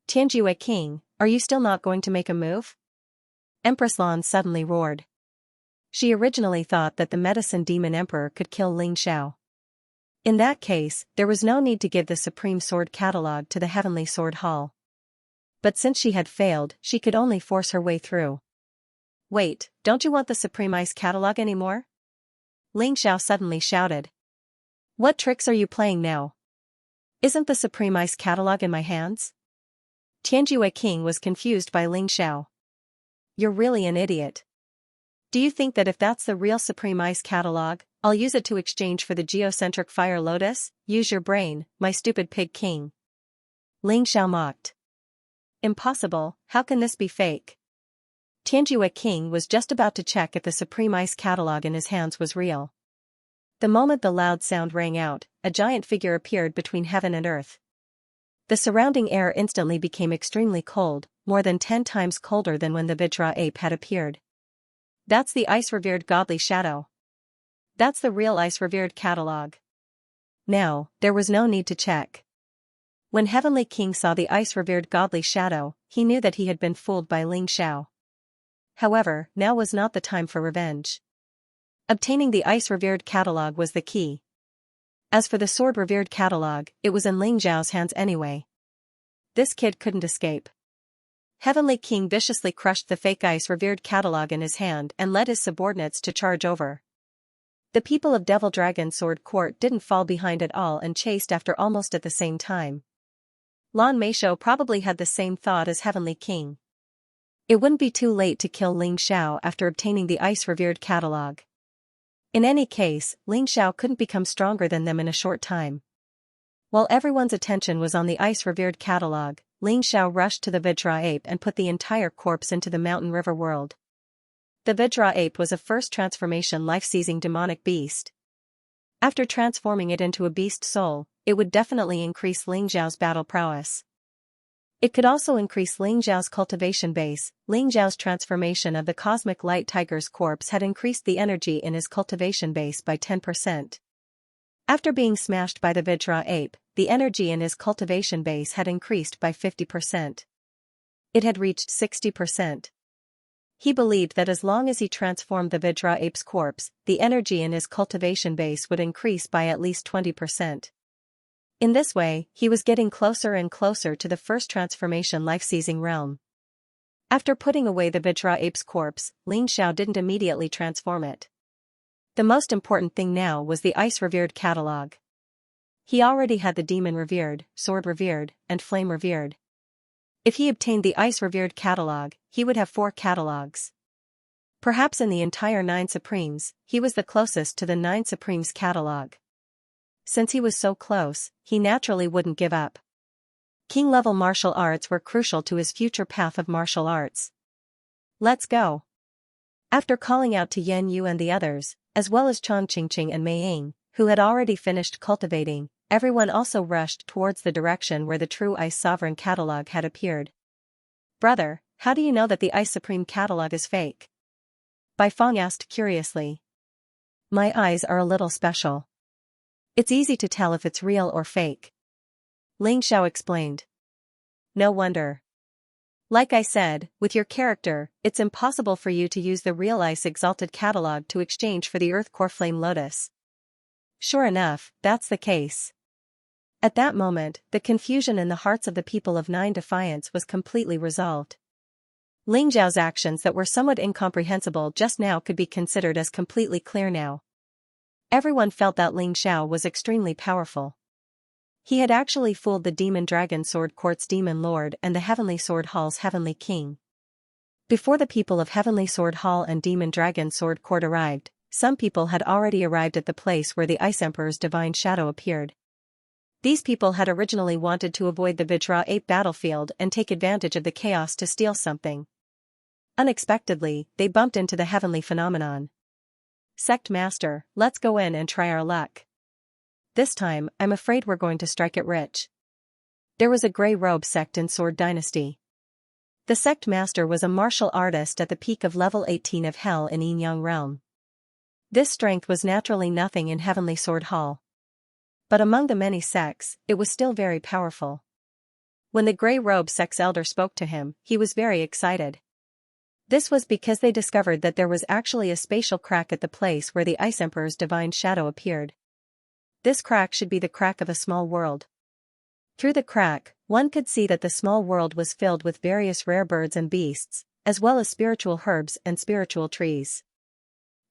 Tianjue King, are you still not going to make a move?" Empress Lan suddenly roared. She originally thought that the Medicine Demon Emperor could kill Ling Xiao. In that case, there was no need to give the Supreme Sword Catalog to the Heavenly Sword Hall. But since she had failed, she could only force her way through. "Wait, don't you want the Supreme Ice Catalog anymore?" Ling Xiao suddenly shouted. "What tricks are you playing now? Isn't the Supreme Ice Catalog in my hands?" Tianjue King was confused by Ling Xiao. "You're really an idiot. Do you think that if that's the real Supreme Ice Catalog, I'll use it to exchange for the geocentric Fire Lotus? Use your brain, my stupid pig king." Ling Xiao mocked. "Impossible, how can this be fake?" Tianjue King was just about to check if the Supreme Ice Catalog in his hands was real. The moment the loud sound rang out, a giant figure appeared between heaven and earth. The surrounding air instantly became extremely cold, more than 10 times colder than when the Vajra ape had appeared. "That's the ice-revered godly shadow. That's the real ice-revered catalog." Now, there was no need to check. When Heavenly King saw the ice-revered godly shadow, he knew that he had been fooled by Ling Xiao. However, now was not the time for revenge. Obtaining the ice-revered catalog was the key. As for the sword-revered catalog, it was in Ling Zhao's hands anyway. This kid couldn't escape. Heavenly King viciously crushed the fake ice-revered catalog in his hand and led his subordinates to charge over. The people of Devil Dragon Sword Court didn't fall behind at all and chased after almost at the same time. Lan Meisho probably had the same thought as Heavenly King. It wouldn't be too late to kill Ling Xiao after obtaining the ice-revered catalog. In any case, Ling Xiao couldn't become stronger than them in a short time. While everyone's attention was on the ice-revered catalog, Ling Xiao rushed to the Vajra ape and put the entire corpse into the mountain river world. The Vajra ape was a first transformation life-seizing demonic beast. After transforming it into a beast soul, it would definitely increase Ling Xiao's battle prowess. It could also increase Ling Xiao's cultivation base. Ling Xiao's transformation of the cosmic light tiger's corpse had increased the energy in his cultivation base by 10%. After being smashed by the Vajra ape, the energy in his cultivation base had increased by 50%. It had reached 60%. He believed that as long as he transformed the Vajra ape's corpse, the energy in his cultivation base would increase by at least 20%. In this way, he was getting closer and closer to the first transformation life-seizing realm. After putting away the Vajra ape's corpse, Ling Xiao didn't immediately transform it. The most important thing now was the ice-revered catalog. He already had the demon-revered, sword-revered, and flame-revered. If he obtained the ice-revered catalog, he would have 4 catalogs. Perhaps in the entire 9 Supremes, he was the closest to the 9 Supremes catalog. Since he was so close, he naturally wouldn't give up. King-level martial arts were crucial to his future path of martial arts. Let's go. After calling out to Yan Yu and the others, as well as Chang Qingqing and Mei Ying, who had already finished cultivating, everyone also rushed towards the direction where the true Ice Sovereign catalog had appeared. Brother, how do you know that the Ice Supreme catalog is fake? Bai Feng asked curiously. My eyes are a little special. It's easy to tell if it's real or fake. Ling Xiao explained. No wonder. Like I said, with your character, it's impossible for you to use the real Ice Exalted catalog to exchange for the Earth Core Flame Lotus. Sure enough, that's the case. At that moment, the confusion in the hearts of the people of Nine Defiance was completely resolved. Ling Xiao's actions that were somewhat incomprehensible just now could be considered as completely clear now. Everyone felt that Ling Xiao was extremely powerful. He had actually fooled the Demon Dragon Sword Court's Demon Lord and the Heavenly Sword Hall's Heavenly King. Before the people of Heavenly Sword Hall and Demon Dragon Sword Court arrived, some people had already arrived at the place where the Ice Emperor's divine shadow appeared. These people had originally wanted to avoid the Vajra ape battlefield and take advantage of the chaos to steal something. Unexpectedly, they bumped into the heavenly phenomenon. Sect Master, let's go in and try our luck. This time, I'm afraid we're going to strike it rich. There was a Grey Robe sect in Sword Dynasty. The sect master was a martial artist at the peak of level 18 of Hell in Yin Yang Realm. This strength was naturally nothing in Heavenly Sword Hall. But among the many sects, it was still very powerful. When the Grey Robe sect's elder spoke to him, he was very excited. This was because they discovered that there was actually a spatial crack at the place where the Ice Emperor's divine shadow appeared. This crack should be the crack of a small world. Through the crack, one could see that the small world was filled with various rare birds and beasts, as well as spiritual herbs and spiritual trees.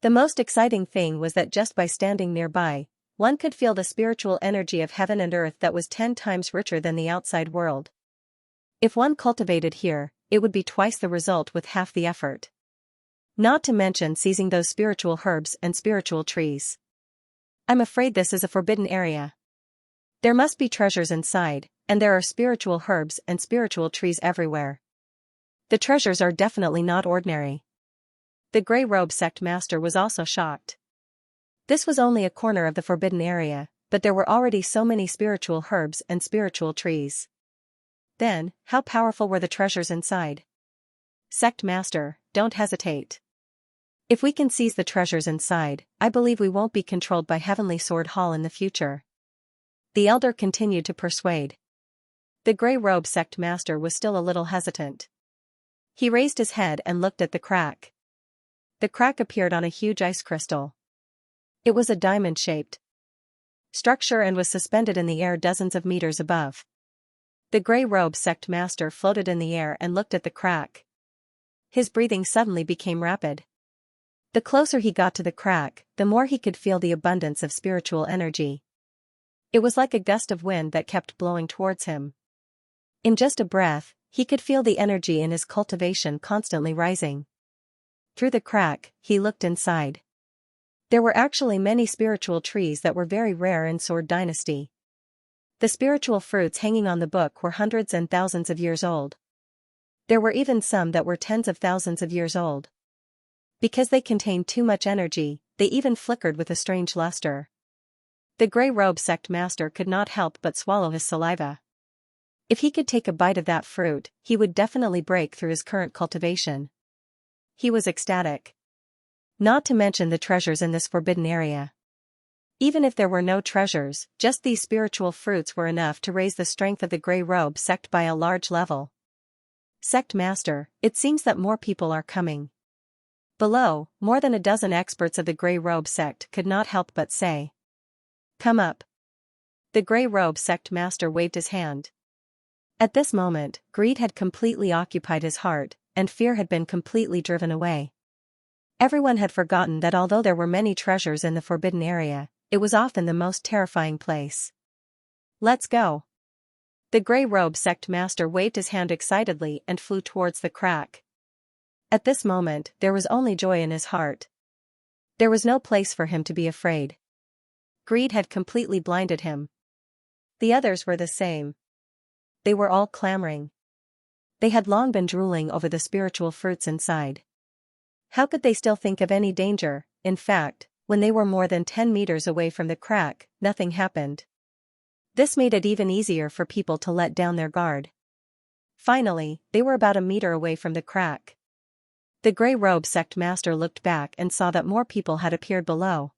The most exciting thing was that just by standing nearby, one could feel the spiritual energy of heaven and earth that was 10 times richer than the outside world. If one cultivated here, it would be twice the result with half the effort. Not to mention seizing those spiritual herbs and spiritual trees. I'm afraid this is a forbidden area. There must be treasures inside, and there are spiritual herbs and spiritual trees everywhere. The treasures are definitely not ordinary. The Grey Robe sect master was also shocked. This was only a corner of the forbidden area, but there were already so many spiritual herbs and spiritual trees. Then, how powerful were the treasures inside? Sect master, don't hesitate. If we can seize the treasures inside, I believe we won't be controlled by Heavenly Sword Hall in the future. The elder continued to persuade. The Grey Robe sect master was still a little hesitant. He raised his head and looked at the crack. The crack appeared on a huge ice crystal. It was a diamond-shaped structure and was suspended in the air dozens of meters above. The Grey Robe Sect Master floated in the air and looked at the crack. His breathing suddenly became rapid. The closer he got to the crack, the more he could feel the abundance of spiritual energy. It was like a gust of wind that kept blowing towards him. In just a breath, he could feel the energy in his cultivation constantly rising. Through the crack, he looked inside. There were actually many spiritual trees that were very rare in Sword Dynasty. The spiritual fruits hanging on the book were hundreds and thousands of years old. There were even some that were tens of thousands of years old. Because they contained too much energy, they even flickered with a strange luster. The Grey Robe Sect Master could not help but swallow his saliva. If he could take a bite of that fruit, he would definitely break through his current cultivation. He was ecstatic. Not to mention the treasures in this forbidden area. Even if there were no treasures, just these spiritual fruits were enough to raise the strength of the Grey Robe Sect by a large level. Sect Master, it seems that more people are coming. Below, more than a dozen experts of the Grey Robe Sect could not help but say. Come up. The Grey Robe Sect Master waved his hand. At this moment, greed had completely occupied his heart, and fear had been completely driven away. Everyone had forgotten that although there were many treasures in the forbidden area, it was often the most terrifying place. Let's go. The Grey Robe Sect Master waved his hand excitedly and flew towards the crack. At this moment, there was only joy in his heart. There was no place for him to be afraid. Greed had completely blinded him. The others were the same. They were all clamoring. They had long been drooling over the spiritual fruits inside. How could they still think of any danger? In fact, when they were more than 10 meters away from the crack, nothing happened. This made it even easier for people to let down their guard. Finally, they were about a meter away from the crack. The Grey Robe Sect Master looked back and saw that more people had appeared below.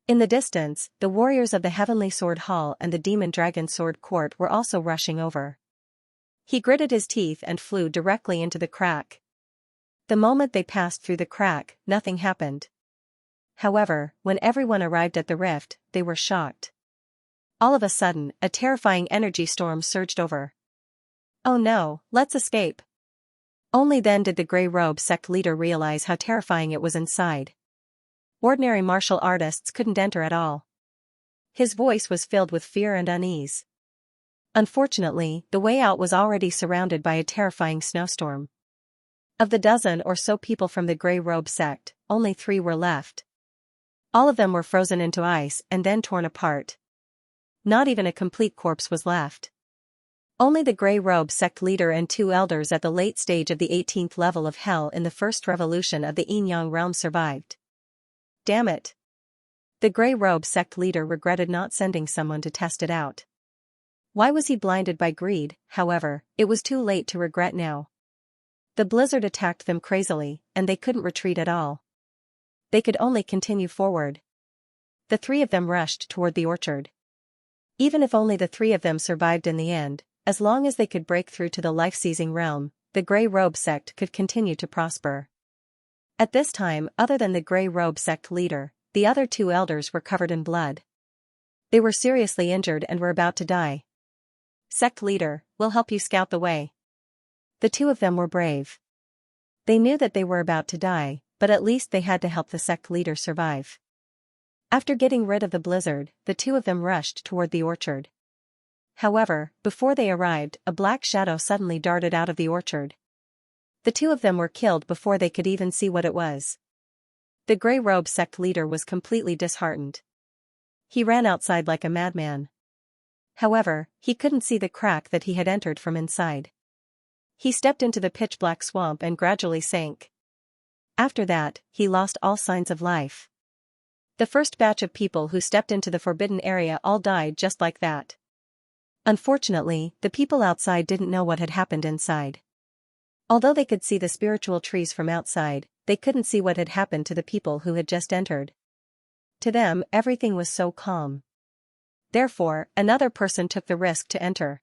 In the distance, the warriors of the Heavenly Sword Hall and the Demon Dragon Sword Court were also rushing over. He gritted his teeth and flew directly into the crack. The moment they passed through the crack, nothing happened. However, when everyone arrived at the rift, they were shocked. All of a sudden, a terrifying energy storm surged over. Oh no, let's escape. Only then did the Grey Robe Sect leader realize how terrifying it was inside. Ordinary martial artists couldn't enter at all. His voice was filled with fear and unease. Unfortunately, the way out was already surrounded by a terrifying snowstorm. Of the dozen or so people from the Grey Robe Sect, only 3 were left. All of them were frozen into ice and then torn apart. Not even a complete corpse was left. Only the Grey Robe Sect leader and 2 elders at the late stage of the 18th level of Hell in the first revolution of the Yin-Yang realm survived. Damn it. The Grey Robe Sect leader regretted not sending someone to test it out. Why was he blinded by greed? However, it was too late to regret now. The blizzard attacked them crazily, and they couldn't retreat at all. They could only continue forward. The 3 of them rushed toward the orchard. Even if only the 3 of them survived in the end, as long as they could break through to the life-seizing realm, the Grey Robe Sect could continue to prosper. At this time, other than the Grey Robe Sect leader, the other 2 elders were covered in blood. They were seriously injured and were about to die. Sect leader, we'll help you scout the way. The 2 of them were brave. They knew that they were about to die, but at least they had to help the sect leader survive. After getting rid of the blizzard, the 2 of them rushed toward the orchard. However, before they arrived, a black shadow suddenly darted out of the orchard. The 2 of them were killed before they could even see what it was. The Grey Robe Sect leader was completely disheartened. He ran outside like a madman. However, he couldn't see the crack that he had entered from inside. He stepped into the pitch-black swamp and gradually sank. After that, he lost all signs of life. The first batch of people who stepped into the forbidden area all died just like that. Unfortunately, the people outside didn't know what had happened inside. Although they could see the spiritual trees from outside, they couldn't see what had happened to the people who had just entered. To them, everything was so calm. Therefore, another person took the risk to enter.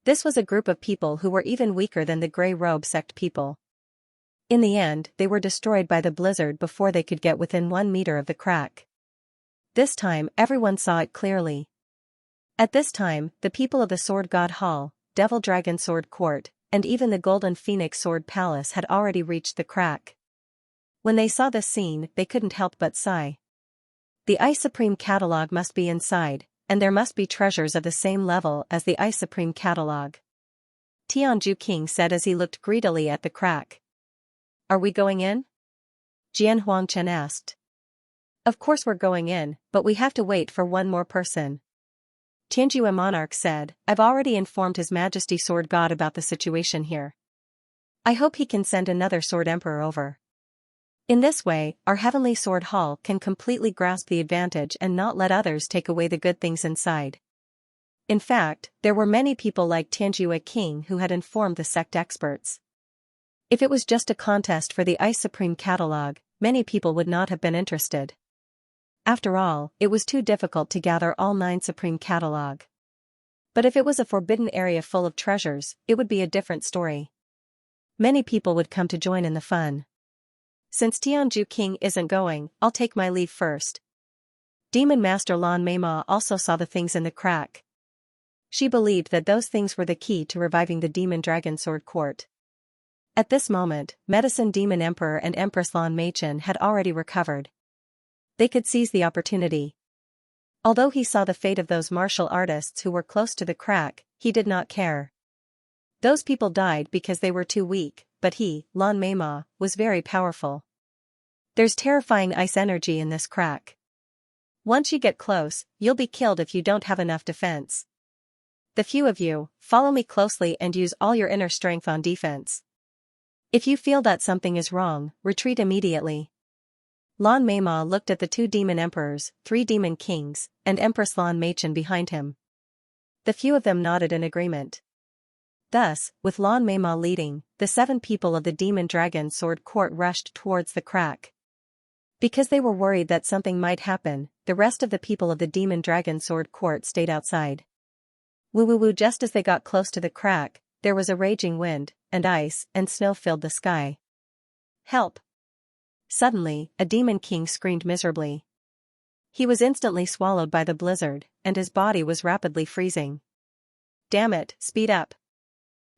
This was a group of people who were even weaker than the Grey Robe Sect people. In the end, they were destroyed by the blizzard before they could get within 1 meter of the crack. This time, everyone saw it clearly. At this time, the people of the Sword God Hall, Devil Dragon Sword Court, and even the Golden Phoenix Sword Palace had already reached the crack. When they saw this scene, they couldn't help but sigh. The Ice Supreme catalog must be inside, and there must be treasures of the same level as the Ice Supreme catalog. Tianju King said as he looked greedily at the crack. Are we going in? Jian Huangchen asked. Of course we're going in, but we have to wait for one more person. Tianjue Monarch said, I've already informed His Majesty Sword God about the situation here. I hope he can send another Sword Emperor over. In this way, our Heavenly Sword Hall can completely grasp the advantage and not let others take away the good things inside. In fact, there were many people like Tianjue King who had informed the sect experts. If it was just a contest for the Ice Supreme catalog, many people would not have been interested. After all, it was too difficult to gather all 9 Supreme catalog. But if it was a forbidden area full of treasures, it would be a different story. Many people would come to join in the fun. Since Tianju King isn't going, I'll take my leave first. Demon Master Lan Meima also saw the things in the crack. She believed that those things were the key to reviving the Demon Dragon Sword Court. At this moment, Medicine Demon Emperor and Empress Lan Meichen had already recovered. They could seize the opportunity. Although he saw the fate of those martial artists who were close to the crack, he did not care. Those people died because they were too weak, but he, Lan Meima, was very powerful. There's terrifying ice energy in this crack. Once you get close, you'll be killed if you don't have enough defense. The few of you, follow me closely and use all your inner strength on defense. If you feel that something is wrong, retreat immediately. Lan Meima looked at the 2 demon emperors, 3 demon kings, and Empress Lan Meichen behind him. The few of them nodded in agreement. Thus, with Lan Meima leading, the 7 people of the Demon Dragon Sword Court rushed towards the crack. Because they were worried that something might happen, the rest of the people of the Demon Dragon Sword Court stayed outside. Woo, just as they got close to the crack, there was a raging wind, and ice and snow filled the sky. Help! Suddenly, a demon king screamed miserably. He was instantly swallowed by the blizzard, and his body was rapidly freezing. Damn it, speed up!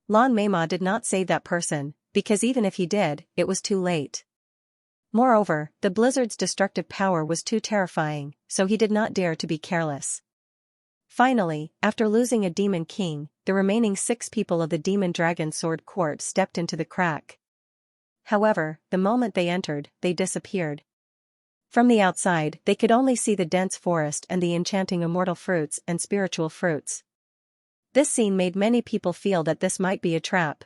Lan Meima did not save that person, because even if he did, it was too late. Moreover, the blizzard's destructive power was too terrifying, so he did not dare to be careless. Finally, after losing a demon king, the remaining 6 people of the Demon Dragon Sword Court stepped into the crack. However, the moment they entered, they disappeared. From the outside, they could only see the dense forest and the enchanting immortal fruits and spiritual fruits. This scene made many people feel that this might be a trap.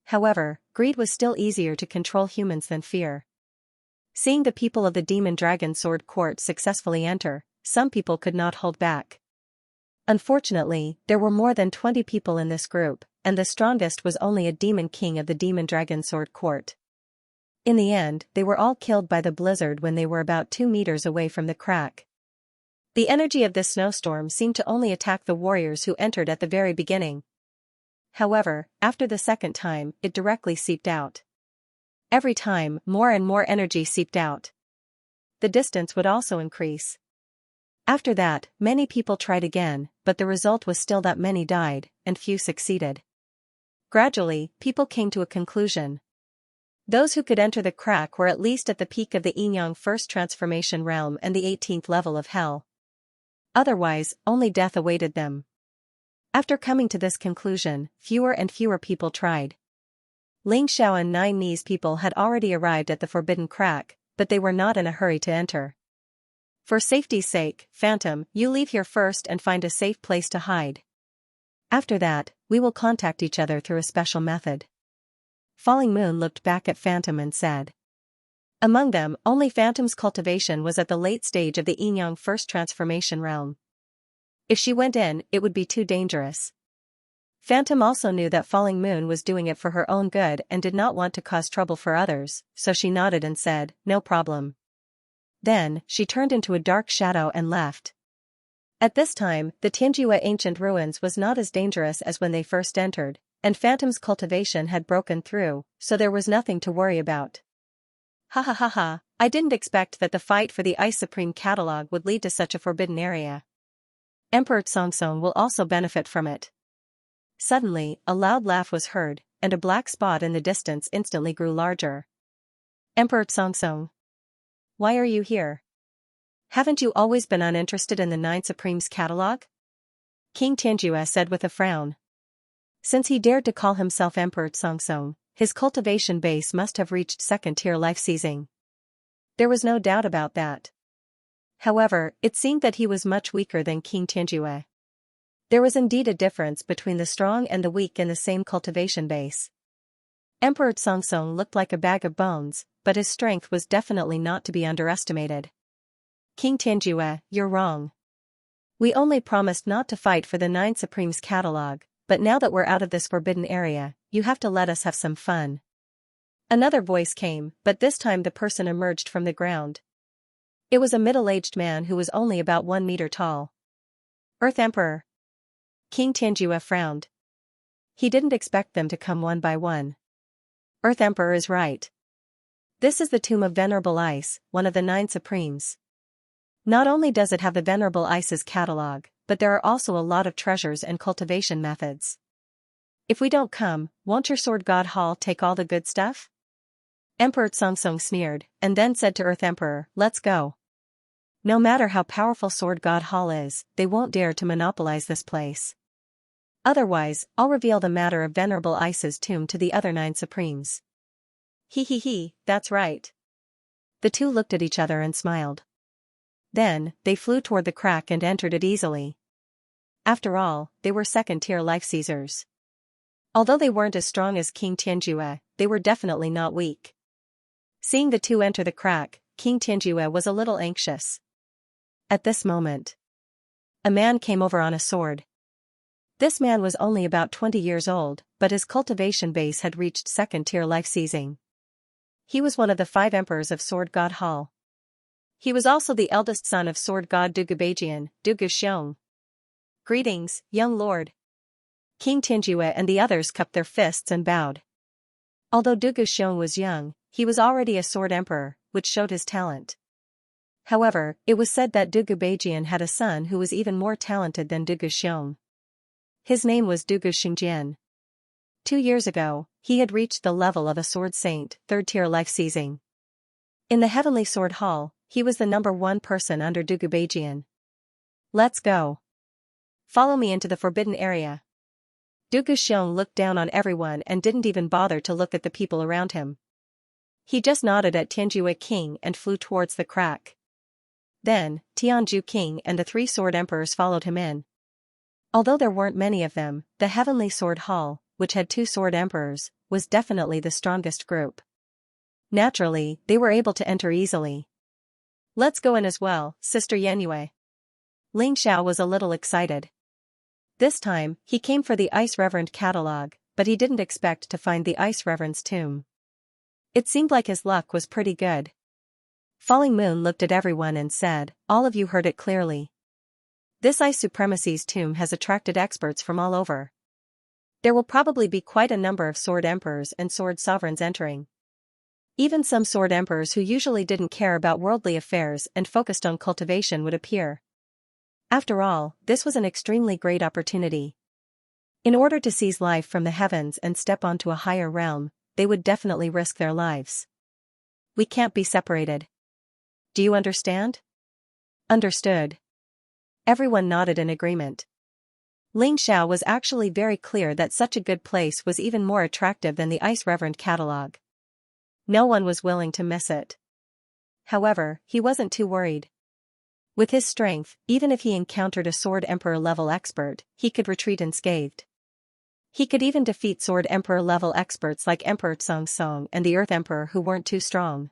However, greed was still easier to control humans than fear. Seeing the people of the Demon Dragon Sword Court successfully enter, some people could not hold back. Unfortunately, there were more than 20 people in this group, and the strongest was only a demon king of the Demon Dragon Sword Court. In the end, they were all killed by the blizzard when they were about 2 meters away from the crack. The energy of this snowstorm seemed to only attack the warriors who entered at the very beginning. However, after the second time, it directly seeped out. Every time, more and more energy seeped out. The distance would also increase. After that, many people tried again, but the result was still that many died, and few succeeded. Gradually, people came to a conclusion. Those who could enter the crack were at least at the peak of the Yin-Yang First Transformation Realm and the 18th level of Hell. Otherwise, only death awaited them. After coming to this conclusion, fewer and fewer people tried. Ling Xiao and 9 Knees people had already arrived at the forbidden crack, but they were not in a hurry to enter. For safety's sake, Phantom, you leave here first and find a safe place to hide. After that, we will contact each other through a special method. Falling Moon looked back at Phantom and said. Among them, only Phantom's cultivation was at the late stage of the Yin-Yang First Transformation Realm. If she went in, it would be too dangerous. Phantom also knew that Falling Moon was doing it for her own good and did not want to cause trouble for others, so she nodded and said, no problem. Then, she turned into a dark shadow and left. At this time, the Tianjue ancient ruins was not as dangerous as when they first entered, and Phantom's cultivation had broken through, so there was nothing to worry about. Ha ha ha ha, I didn't expect that the fight for the Ice Supreme catalog would lead to such a forbidden area. Emperor Tsongson will also benefit from it. Suddenly, a loud laugh was heard, and a black spot in the distance instantly grew larger. Emperor Xianxia. Why are you here? Haven't you always been uninterested in the Nine Supremes catalog? King Xianxia said with a frown. Since he dared to call himself Emperor Xianxia, his cultivation base must have reached second-tier life seizing. There was no doubt about that. However, it seemed that he was much weaker than King Xianxia. There was indeed a difference between the strong and the weak in the same cultivation base. Emperor Xianxia looked like a bag of bones, but his strength was definitely not to be underestimated. King Xianxia, you're wrong. We only promised not to fight for the Nine Supremes catalog, but now that we're out of this forbidden area, you have to let us have some fun. Another voice came, but this time the person emerged from the ground. It was a middle-aged man who was only about 1 meter tall. Earth Emperor. King Xianxia frowned. He didn't expect them to come one by one. Earth Emperor is right. This is the tomb of Venerable Ice, one of the Nine Supremes. Not only does it have the Venerable Ice's catalog, but there are also a lot of treasures and cultivation methods. If we don't come, won't your Sword God Hall take all the good stuff? Emperor Xianxia sneered, and then said to Earth Emperor, let's go. No matter how powerful Sword God Hall is, they won't dare to monopolize this place. Otherwise, I'll reveal the matter of Venerable Ice's tomb to the other Nine Supremes. He, that's right. The two looked at each other and smiled. Then, they flew toward the crack and entered it easily. After all, they were second-tier life seizers. Although they weren't as strong as King Xianxia, they were definitely not weak. Seeing the two enter the crack, King Xianxia was a little anxious. At this moment, a man came over on a sword. This man was only about 20 years old, but his cultivation base had reached second-tier life seizing. He was one of the 5 emperors of Sword God Hall. He was also the eldest son of Sword God Dugubajian, Duguxiong. Greetings, young lord. King Xianxia and the others cupped their fists and bowed. Although Duguxiong was young, he was already a sword emperor, which showed his talent. However, it was said that Dugubajian had a son who was even more talented than Duguxiong. His name was Duguxingjian. 2 years ago, he had reached the level of a sword saint, third-tier life seizing. In the Heavenly Sword Hall, he was the number 1 person under Dugubajian. Let's go. Follow me into the forbidden area. Duguxiong looked down on everyone and didn't even bother to look at the people around him. He just nodded at Tianjue King and flew towards the crack. Then, Tianju King and the 3 sword emperors followed him in. Although there weren't many of them, the Heavenly Sword Hall, which had 2 sword emperors, was definitely the strongest group. Naturally, they were able to enter easily. Let's go in as well, Sister Yanue. Ling Xiao was a little excited. This time, he came for the Ice Reverend catalog, but he didn't expect to find the Ice Reverend's tomb. It seemed like his luck was pretty good. Falling Moon looked at everyone and said, all of you heard it clearly. This Ice Supremacy's tomb has attracted experts from all over. There will probably be quite a number of sword emperors and sword sovereigns entering. Even some sword emperors who usually didn't care about worldly affairs and focused on cultivation would appear. After all, this was an extremely great opportunity. In order to seize life from the heavens and step onto a higher realm, they would definitely risk their lives. We can't be separated. Do you understand? Understood. Everyone nodded in agreement. Ling Xiao was actually very clear that such a good place was even more attractive than the Ice Reverend catalog. No one was willing to miss it. However, he wasn't too worried. With his strength, even if he encountered a Sword Emperor level expert, he could retreat unscathed. He could even defeat Sword Emperor level experts like Emperor Xianxia and the Earth Emperor who weren't too strong.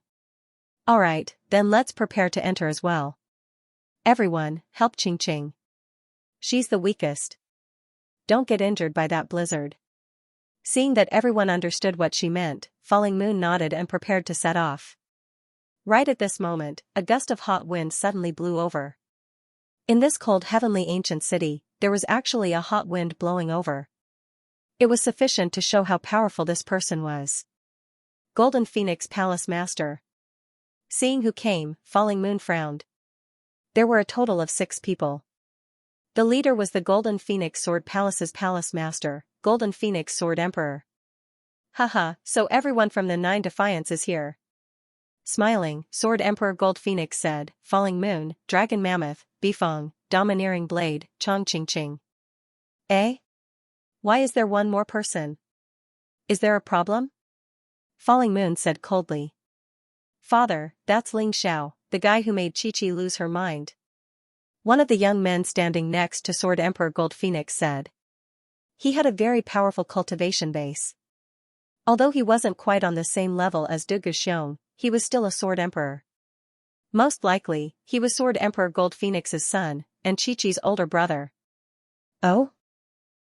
Alright, then let's prepare to enter as well. Everyone, help Qingqing. She's the weakest. Don't get injured by that blizzard. Seeing that everyone understood what she meant, Falling Moon nodded and prepared to set off. Right at this moment, a gust of hot wind suddenly blew over. In this cold heavenly ancient city, there was actually a hot wind blowing over. It was sufficient to show how powerful this person was. Golden Phoenix Palace Master. Seeing who came, Falling Moon frowned. There were a total of 6 people. The leader was the Golden Phoenix Sword Palace's Palace Master, Golden Phoenix Sword Emperor. Haha, so everyone from the Nine Defiance is here. Smiling, Sword Emperor Gold Phoenix said, Falling Moon, Dragon Mammoth, Bifong, Domineering Blade, Chongqing. Eh? Why is there one more person? Is there a problem? Falling Moon said coldly. Father, that's Ling Xiao, the guy who made Chi-Chi lose her mind. One of the young men standing next to Sword Emperor Gold Phoenix said. He had a very powerful cultivation base. Although he wasn't quite on the same level as Dugu Xiong, he was still a Sword Emperor. Most likely, he was Sword Emperor Gold Phoenix's son, and Chi-Chi's older brother. Oh?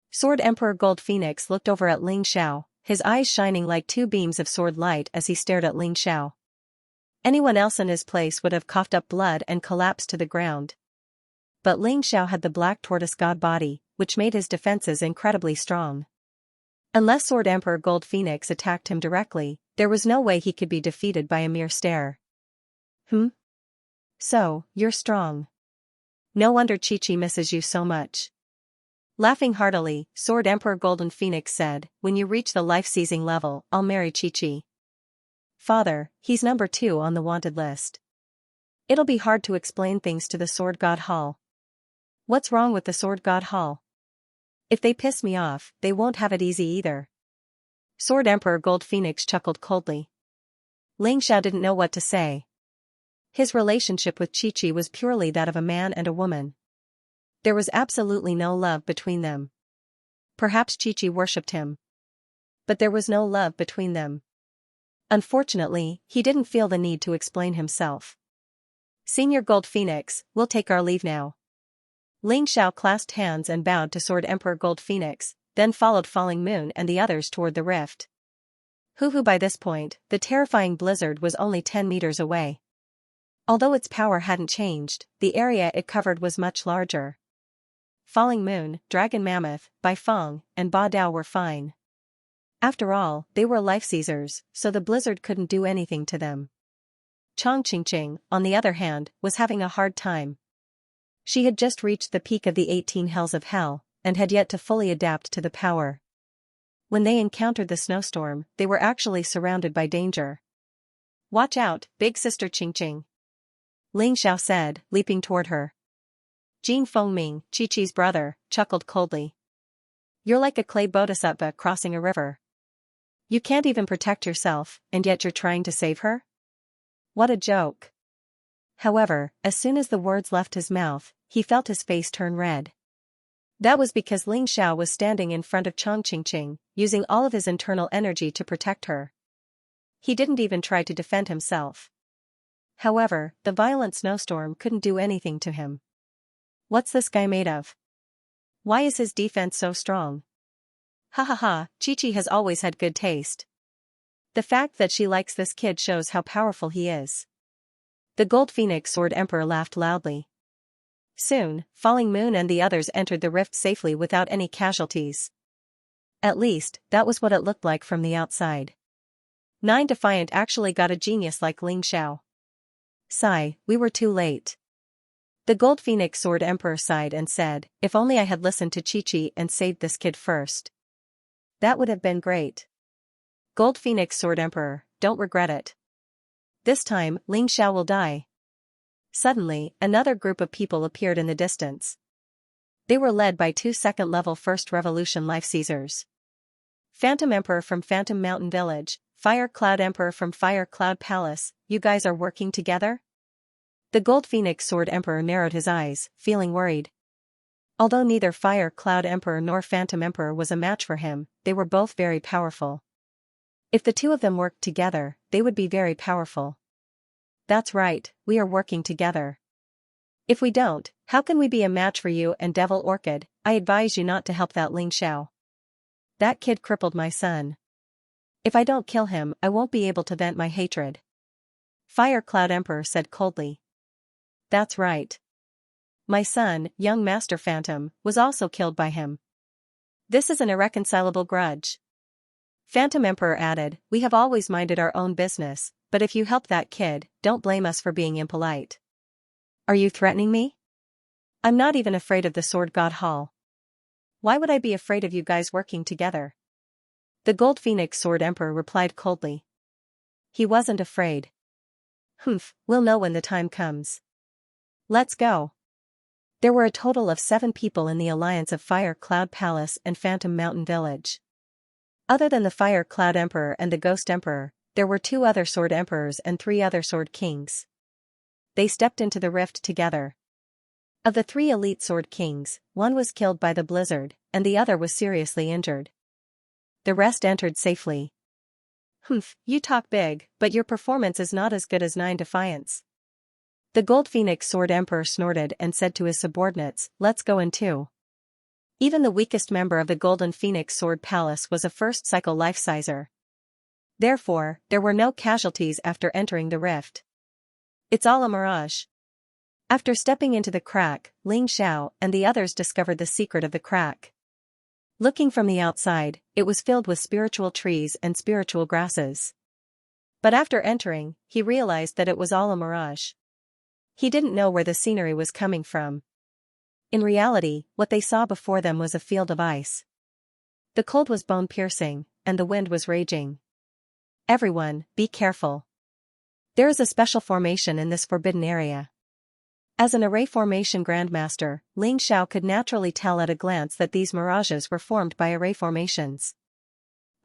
Sword Emperor Gold Phoenix looked over at Ling Xiao, his eyes shining like two beams of sword light as he stared at Ling Xiao. Anyone else in his place would have coughed up blood and collapsed to the ground. But Ling Xiao had the black tortoise god body, which made his defenses incredibly strong. Unless Sword Emperor Gold Phoenix attacked him directly, there was no way he could be defeated by a mere stare. So, you're strong. No wonder Chi-Chi misses you so much. Laughing heartily, Sword Emperor Golden Phoenix said, When you reach the life-seizing level, I'll marry Chi-Chi. Father, he's number 2 on the wanted list. It'll be hard to explain things to the Sword God Hall. What's wrong with the Sword God Hall? If they piss me off, they won't have it easy either. Sword Emperor Gold Phoenix chuckled coldly. Ling Xiao didn't know what to say. His relationship with Chi-Chi was purely that of a man and a woman. There was absolutely no love between them. Perhaps Chi-Chi worshipped him. But there was no love between them. Unfortunately, he didn't feel the need to explain himself. Senior Gold Phoenix, we'll take our leave now. Ling Xiao clasped hands and bowed to Sword Emperor Gold Phoenix, then followed Falling Moon and the others toward the rift. By this point, the terrifying blizzard was only 10 meters away. Although its power hadn't changed, the area it covered was much larger. Falling Moon, Dragon Mammoth, Bifong, and Ba Dao were fine. After all, they were life-seizers, so the blizzard couldn't do anything to them. Chongqing, on the other hand, was having a hard time. She had just reached the peak of the 18 hells of hell, and had yet to fully adapt to the power. When they encountered the snowstorm, they were actually surrounded by danger. Watch out, big sister Qingqing. Ling Xiao said, leaping toward her. Jin Fengming, Chi-Chi's brother, chuckled coldly. You're like a clay bodhisattva crossing a river. You can't even protect yourself, and yet you're trying to save her? What a joke. However, as soon as the words left his mouth, he felt his face turn red. That was because Ling Xiao was standing in front of Chongqing, using all of his internal energy to protect her. He didn't even try to defend himself. However, the violent snowstorm couldn't do anything to him. What's this guy made of? Why is his defense so strong? Ha ha ha, Chi-Chi has always had good taste. The fact that she likes this kid shows how powerful he is. The Gold Phoenix Sword Emperor laughed loudly. Soon, Falling Moon and the others entered the rift safely without any casualties. At least, that was what it looked like from the outside. Nine Defiant actually got a genius like Ling Xiao. Sigh, we were too late. The Gold Phoenix Sword Emperor sighed and said, If only I had listened to Chi-Chi and saved this kid first. That would have been great. Gold Phoenix Sword Emperor, don't regret it. This time, Ling Xiao will die. Suddenly, another group of people appeared in the distance. They were led by 2 second-level First Revolution life-seizers. Phantom Emperor from Phantom Mountain Village, Fire Cloud Emperor from Fire Cloud Palace, you guys are working together? The Gold Phoenix Sword Emperor narrowed his eyes, feeling worried. Although neither Fire Cloud Emperor nor Phantom Emperor was a match for him, they were both very powerful. If the two of them worked together, they would be very powerful. That's right, we are working together. If we don't, how can we be a match for you and Devil Orchid? I advise you not to help that Ling Xiao. That kid crippled my son. If I don't kill him, I won't be able to vent my hatred. Fire Cloud Emperor said coldly. That's right. My son, young Master Phantom, was also killed by him. This is an irreconcilable grudge. Phantom Emperor added, We have always minded our own business, but if you help that kid, don't blame us for being impolite. Are you threatening me? I'm not even afraid of the Sword God Hall. Why would I be afraid of you guys working together? The Gold Phoenix Sword Emperor replied coldly. He wasn't afraid. Humph, we'll know when the time comes. Let's go. There were a total of 7 people in the alliance of Fire Cloud Palace and Phantom Mountain Village. Other than the Fire Cloud Emperor and the Ghost Emperor, there were 2 other Sword Emperors and 3 other Sword Kings. They stepped into the rift together. Of the 3 elite Sword Kings, one was killed by the blizzard, and the other was seriously injured. The rest entered safely. Humph, you talk big, but your performance is not as good as 9 Defiance. The Gold Phoenix Sword Emperor snorted and said to his subordinates, let's go in too. Even the weakest member of the Golden Phoenix Sword Palace was a first cycle life-sizer. Therefore, there were no casualties after entering the rift. It's all a mirage. After stepping into the crack, Ling Xiao and the others discovered the secret of the crack. Looking from the outside, it was filled with spiritual trees and spiritual grasses. But after entering, he realized that it was all a mirage. He didn't know where the scenery was coming from. In reality, what they saw before them was a field of ice. The cold was bone-piercing, and the wind was raging. Everyone, be careful. There is a special formation in this forbidden area. As an array formation grandmaster, Ling Xiao could naturally tell at a glance that these mirages were formed by array formations.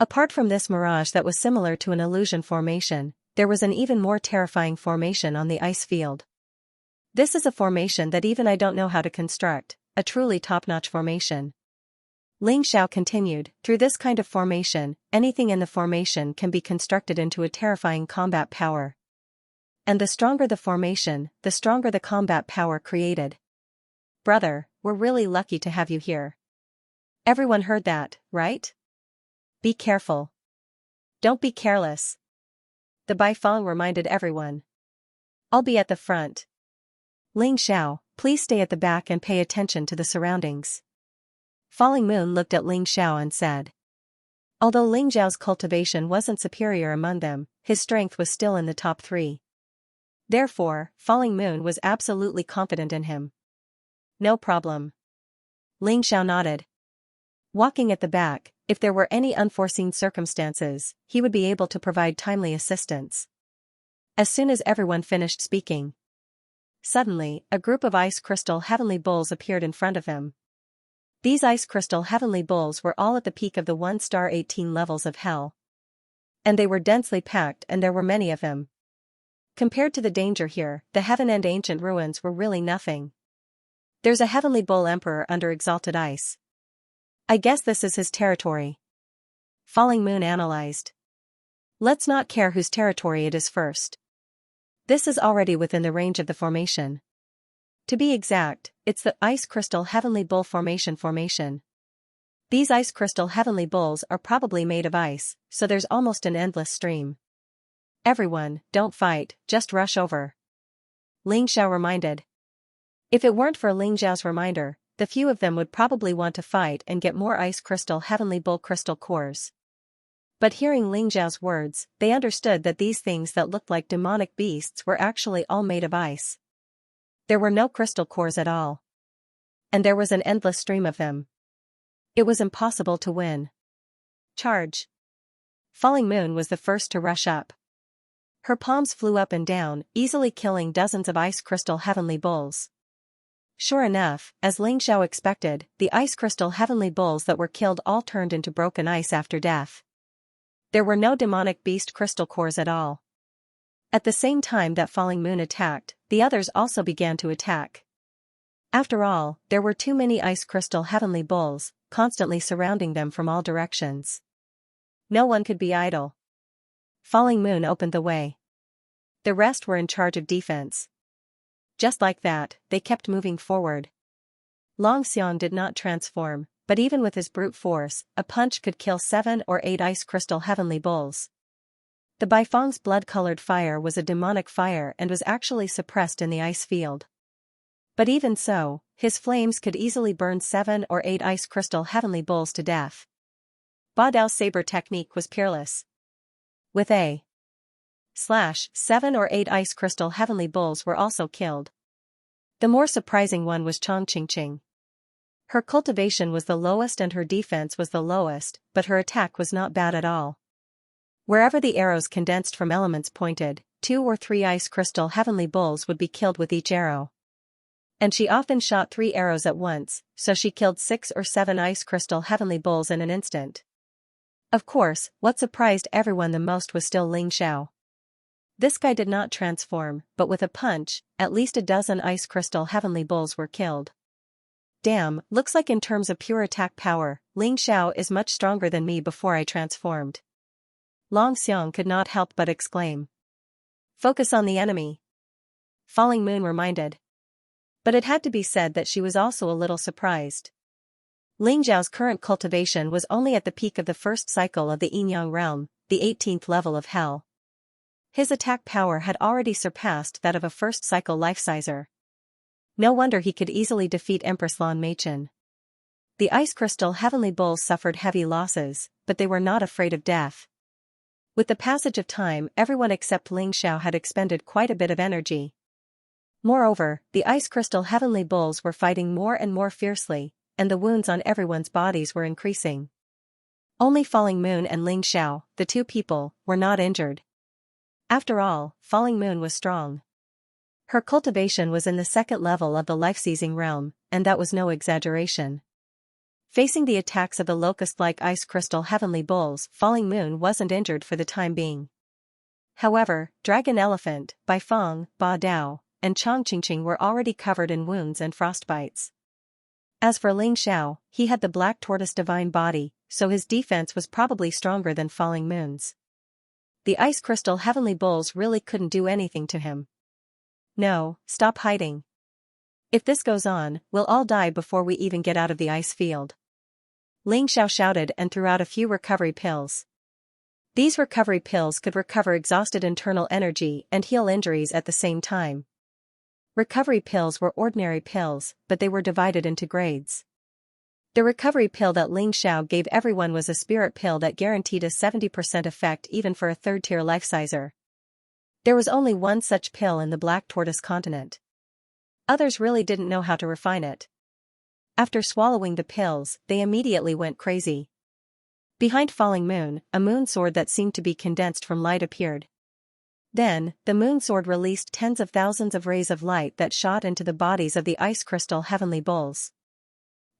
Apart from this mirage that was similar to an illusion formation, there was an even more terrifying formation on the ice field. This is a formation that even I don't know how to construct, a truly top-notch formation. Ling Xiao continued, through this kind of formation, anything in the formation can be constructed into a terrifying combat power. And the stronger the formation, the stronger the combat power created. Brother, we're really lucky to have you here. Everyone heard that, right? Be careful. Don't be careless. The Baifeng reminded everyone. I'll be at the front. Ling Xiao, please stay at the back and pay attention to the surroundings. Falling Moon looked at Ling Xiao and said. Although Ling Xiao's cultivation wasn't superior among them, his strength was still in the top 3. Therefore, Falling Moon was absolutely confident in him. No problem. Ling Xiao nodded. Walking at the back, if there were any unforeseen circumstances, he would be able to provide timely assistance. As soon as everyone finished speaking. Suddenly, a group of ice crystal heavenly bulls appeared in front of him. These ice crystal heavenly bulls were all at the peak of the 1-star 18 levels of hell. And they were densely packed and there were many of them. Compared to the danger here, the heaven and ancient ruins were really nothing. There's a heavenly bull emperor under exalted ice. I guess this is his territory. Falling Moon analyzed. Let's not care whose territory it is first. This is already within the range of the formation. To be exact, it's the Ice Crystal Heavenly Bull formation. These Ice Crystal Heavenly Bulls are probably made of ice, so there's almost an endless stream. Everyone, don't fight, just rush over. Ling Xiao reminded. If it weren't for Ling Xiao's reminder, the few of them would probably want to fight and get more Ice Crystal Heavenly Bull crystal cores. But hearing Ling Xiao's words, they understood that these things that looked like demonic beasts were actually all made of ice. There were no crystal cores at all. And there was an endless stream of them. It was impossible to win. Charge. Falling Moon was the first to rush up. Her palms flew up and down, easily killing dozens of ice crystal heavenly bulls. Sure enough, as Ling Xiao expected, the ice crystal heavenly bulls that were killed all turned into broken ice after death. There were no demonic beast crystal cores at all. At the same time that Falling Moon attacked, the others also began to attack. After all, there were too many ice crystal heavenly bulls, constantly surrounding them from all directions. No one could be idle. Falling Moon opened the way. The rest were in charge of defense. Just like that, they kept moving forward. Long Xian did not transform, but even with his brute force, a punch could kill 7 or 8 ice crystal heavenly bulls. The Baifeng's blood-colored fire was a demonic fire and was actually suppressed in the ice field. But even so, his flames could easily burn 7 or 8 ice crystal heavenly bulls to death. Ba Dao's saber technique was peerless. With a slash, 7 or 8 ice crystal heavenly bulls were also killed. The more surprising one was Chong Qingqing. Her cultivation was the lowest and her defense was the lowest, but her attack was not bad at all. Wherever the arrows condensed from elements pointed, 2 or 3 ice crystal heavenly bulls would be killed with each arrow. And she often shot 3 arrows at once, so she killed 6 or 7 ice crystal heavenly bulls in an instant. Of course, what surprised everyone the most was still Xianxia. This guy did not transform, but with a punch, at least a dozen ice crystal heavenly bulls were killed. Damn, looks like in terms of pure attack power, Xianxia is much stronger than me before I transformed. Long Xiang could not help but exclaim. Focus on the enemy. Falling Moon reminded. But it had to be said that she was also a little surprised. Xiao's current cultivation was only at the peak of the first cycle of the Yin-Yang realm, the 18th level of Hell. His attack power had already surpassed that of a first cycle life-sizer. No wonder he could easily defeat Empress Lan Meichen. The ice crystal heavenly bulls suffered heavy losses, but they were not afraid of death. With the passage of time, everyone except Xianxia had expended quite a bit of energy. Moreover, the ice crystal heavenly bulls were fighting more and more fiercely, and the wounds on everyone's bodies were increasing. Only Falling Moon and Xianxia, the 2 people, were not injured. After all, Falling Moon was strong. Her cultivation was in the 2nd level of the life-seizing realm, and that was no exaggeration. Facing the attacks of the locust-like ice crystal heavenly bulls, Falling Moon wasn't injured for the time being. However, Dragon Elephant, Baifeng, Ba Dao, and Chongqingqing were already covered in wounds and frostbites. As for Xianxia, he had the black tortoise divine body, so his defense was probably stronger than Falling Moon's. The ice crystal heavenly bulls really couldn't do anything to him. No, stop hiding. If this goes on, we'll all die before we even get out of the ice field. Xianxia shouted and threw out a few recovery pills. These recovery pills could recover exhausted internal energy and heal injuries at the same time. Recovery pills were ordinary pills, but they were divided into grades. The recovery pill that Xianxia gave everyone was a spirit pill that guaranteed a 70% effect even for a 3rd-tier life-sizer. There was only one such pill in the Black Tortoise continent. Others really didn't know how to refine it. After swallowing the pills, they immediately went crazy. Behind Falling Moon, a moon sword that seemed to be condensed from light appeared. Then, the moon sword released tens of thousands of rays of light that shot into the bodies of the ice crystal heavenly bulls.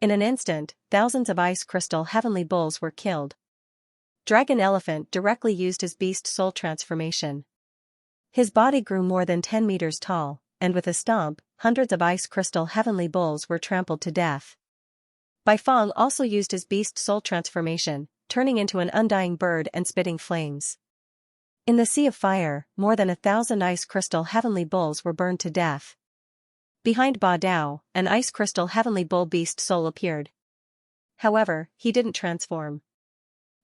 In an instant, thousands of ice crystal heavenly bulls were killed. Dragon Elephant directly used his beast soul transformation. His body grew more than 10 meters tall, and with a stomp, hundreds of ice crystal heavenly bulls were trampled to death. Baifeng also used his beast soul transformation, turning into an undying bird and spitting flames. In the sea of fire, more than 1,000 ice crystal heavenly bulls were burned to death. Behind Ba Dao, an ice crystal heavenly bull beast soul appeared. However, he didn't transform.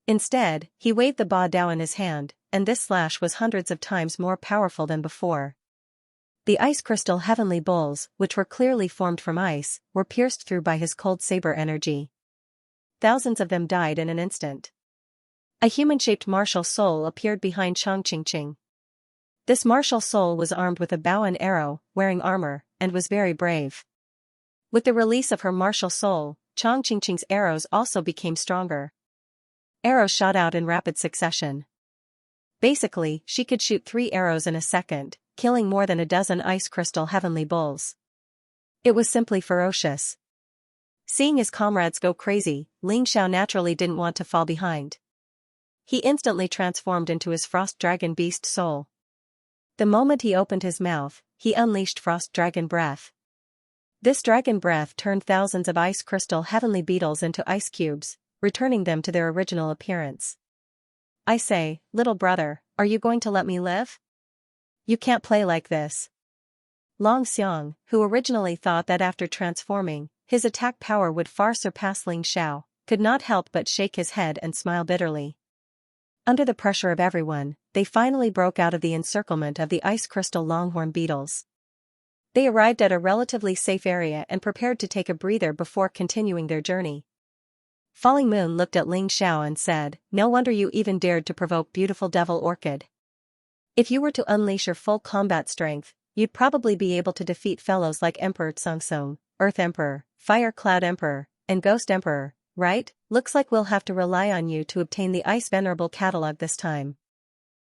Instead, he waved the Ba Dao in his hand, and this slash was hundreds of times more powerful than before. The ice crystal heavenly bulls, which were clearly formed from ice, were pierced through by his cold saber energy. Thousands of them died in an instant. A human-shaped martial soul appeared behind Chongqingqing. This martial soul was armed with a bow and arrow, wearing armor, and was very brave. With the release of her martial soul, Chongqingqing's arrows also became stronger. Arrows shot out in rapid succession. Basically, she could shoot 3 arrows in a second, killing more than a dozen ice crystal heavenly bulls. It was simply ferocious. Seeing his comrades go crazy, Xianxia naturally didn't want to fall behind. He instantly transformed into his frost dragon beast soul. The moment he opened his mouth, he unleashed frost dragon breath. This dragon breath turned thousands of ice crystal heavenly beetles into ice cubes, returning them to their original appearance. I say, little brother, are you going to let me live? You can't play like this. Long Xiang, who originally thought that after transforming, his attack power would far surpass Xianxia, could not help but shake his head and smile bitterly. Under the pressure of everyone, they finally broke out of the encirclement of the ice crystal longhorn beetles. They arrived at a relatively safe area and prepared to take a breather before continuing their journey. Falling Moon looked at Xianxia and said, "No wonder you even dared to provoke beautiful Devil Orchid. If you were to unleash your full combat strength, you'd probably be able to defeat fellows like Emperor Tsungsung, Earth Emperor, Fire Cloud Emperor, and Ghost Emperor, right? Looks like we'll have to rely on you to obtain the Ice Venerable catalog this time.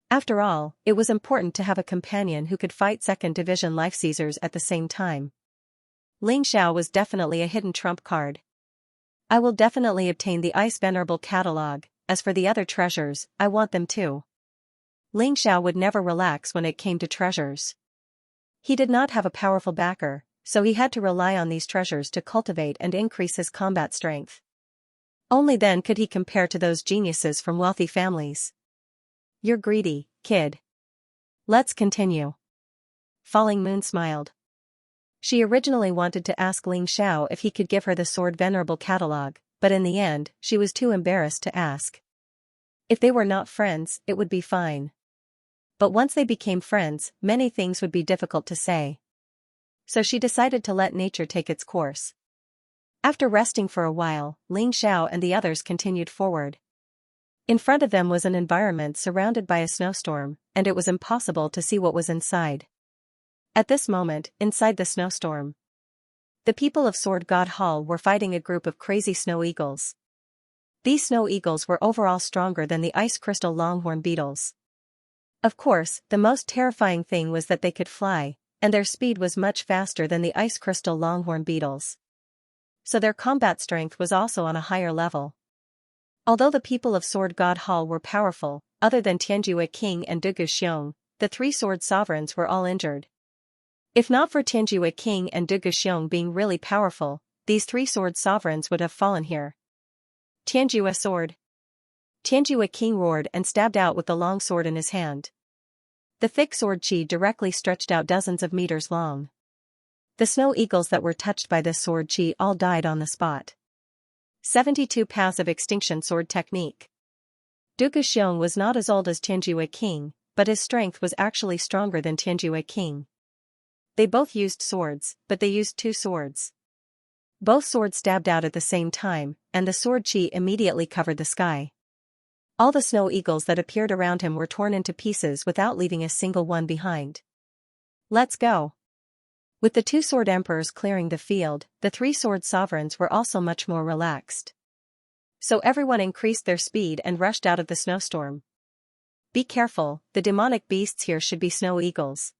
After all, it was important to have a companion who could fight 2nd Division Life Caesars at the same time. Ling Xiao was definitely a hidden trump card. I will definitely obtain the Ice Venerable catalog. As for the other treasures, I want them too. Ling Xiao would never relax when it came to treasures. He did not have a powerful backer, so he had to rely on these treasures to cultivate and increase his combat strength. Only then could he compare to those geniuses from wealthy families. You're greedy, kid. Let's continue. Falling Moon smiled. She originally wanted to ask Ling Xiao if he could give her the Sword Venerable catalog, but in the end, she was too embarrassed to ask. If they were not friends, it would be fine. But once they became friends, many things would be difficult to say. So she decided to let nature take its course. After resting for a while, Ling Xiao and the others continued forward. In front of them was an environment surrounded by a snowstorm, and it was impossible to see what was inside. At this moment, inside the snowstorm, the people of Sword God Hall were fighting a group of crazy snow eagles. These snow eagles were overall stronger than the ice crystal longhorn beetles. Of course, the most terrifying thing was that they could fly, and their speed was much faster than the ice crystal longhorn beetles. So their combat strength was also on a higher level. Although the people of Sword God Hall were powerful, other than Tianjue King and Dugu Xiong, the 3 sword sovereigns were all injured. If not for Tianjue King and Dugu Xiong being really powerful, these 3 sword sovereigns would have fallen here. Tianjue sword. Tianjue King roared and stabbed out with the long sword in his hand. The thick sword qi directly stretched out dozens of meters long. The snow eagles that were touched by this sword qi all died on the spot. 72 Paths of Extinction sword technique. Dugu Xiong was not as old as Tianjue King, but his strength was actually stronger than Tianjue King. They both used swords, but they used 2 swords. Both swords stabbed out at the same time, and the sword qi immediately covered the sky. All the snow eagles that appeared around him were torn into pieces without leaving a single one behind. Let's go. With the 2 sword emperors clearing the field, the 3 sword sovereigns were also much more relaxed. So everyone increased their speed and rushed out of the snowstorm. Be careful, the demonic beasts here should be snow eagles.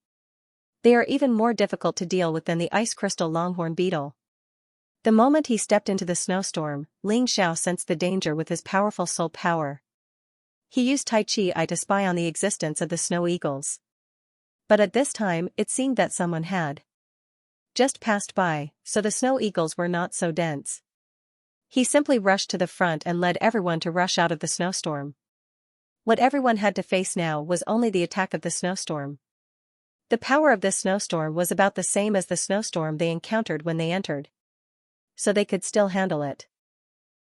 They are even more difficult to deal with than the ice crystal longhorn beetle. The moment he stepped into the snowstorm, Ling Xiao sensed the danger with his powerful soul power. He used Tai Chi Eye to spy on the existence of the snow eagles. But at this time, it seemed that someone had just passed by, so the snow eagles were not so dense. He simply rushed to the front and led everyone to rush out of the snowstorm. What everyone had to face now was only the attack of the snowstorm. The power of this snowstorm was about the same as the snowstorm they encountered when they entered. So they could still handle it.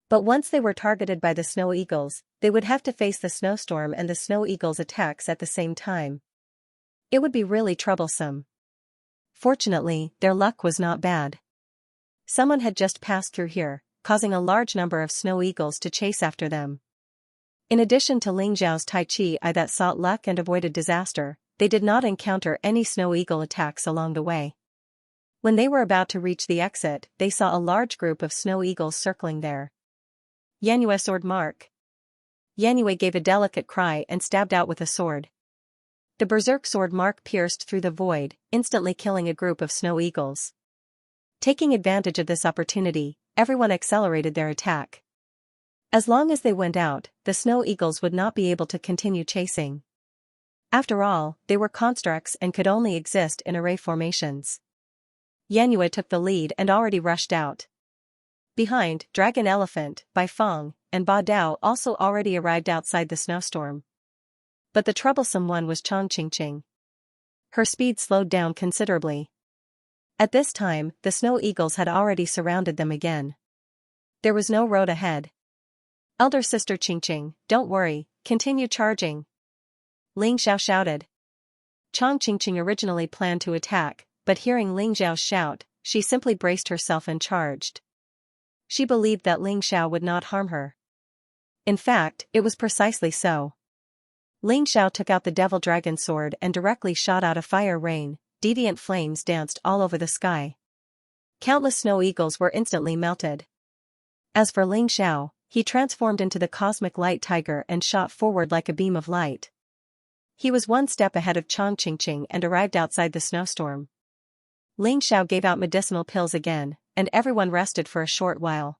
But once they were targeted by the snow eagles, they would have to face the snowstorm and the snow eagles' attacks at the same time. It would be really troublesome. Fortunately, their luck was not bad. Someone had just passed through here, causing a large number of snow eagles to chase after them. In addition to Ling Xiao's Tai Chi Eye that sought luck and avoided disaster, they did not encounter any snow eagle attacks along the way. When they were about to reach the exit, they saw a large group of snow eagles circling there. Yanue sword mark. Yanue gave a delicate cry and stabbed out with a sword. The berserk sword mark pierced through the void, instantly killing a group of snow eagles. Taking advantage of this opportunity, everyone accelerated their attack. As long as they went out, the snow eagles would not be able to continue chasing. After all, they were constructs and could only exist in array formations. Yanue took the lead and already rushed out. Behind, Dragon Elephant, Bai Feng, and Ba Dao also already arrived outside the snowstorm. But the troublesome one was Chong Qingqing. Her speed slowed down considerably. At this time, the snow eagles had already surrounded them again. There was no road ahead. Elder sister Qingqing, don't worry, continue charging. Ling Xiao shouted. Chong Qingqing originally planned to attack, but hearing Ling Xiao's shout, she simply braced herself and charged. She believed that Ling Xiao would not harm her. In fact, it was precisely so. Ling Xiao took out the devil dragon sword and directly shot out a fire rain. Deviant flames danced all over the sky. Countless snow eagles were instantly melted. As for Ling Xiao, he transformed into the cosmic light tiger and shot forward like a beam of light. He was one step ahead of Chang Qingqing and arrived outside the snowstorm. Ling Xiao gave out medicinal pills again, and everyone rested for a short while.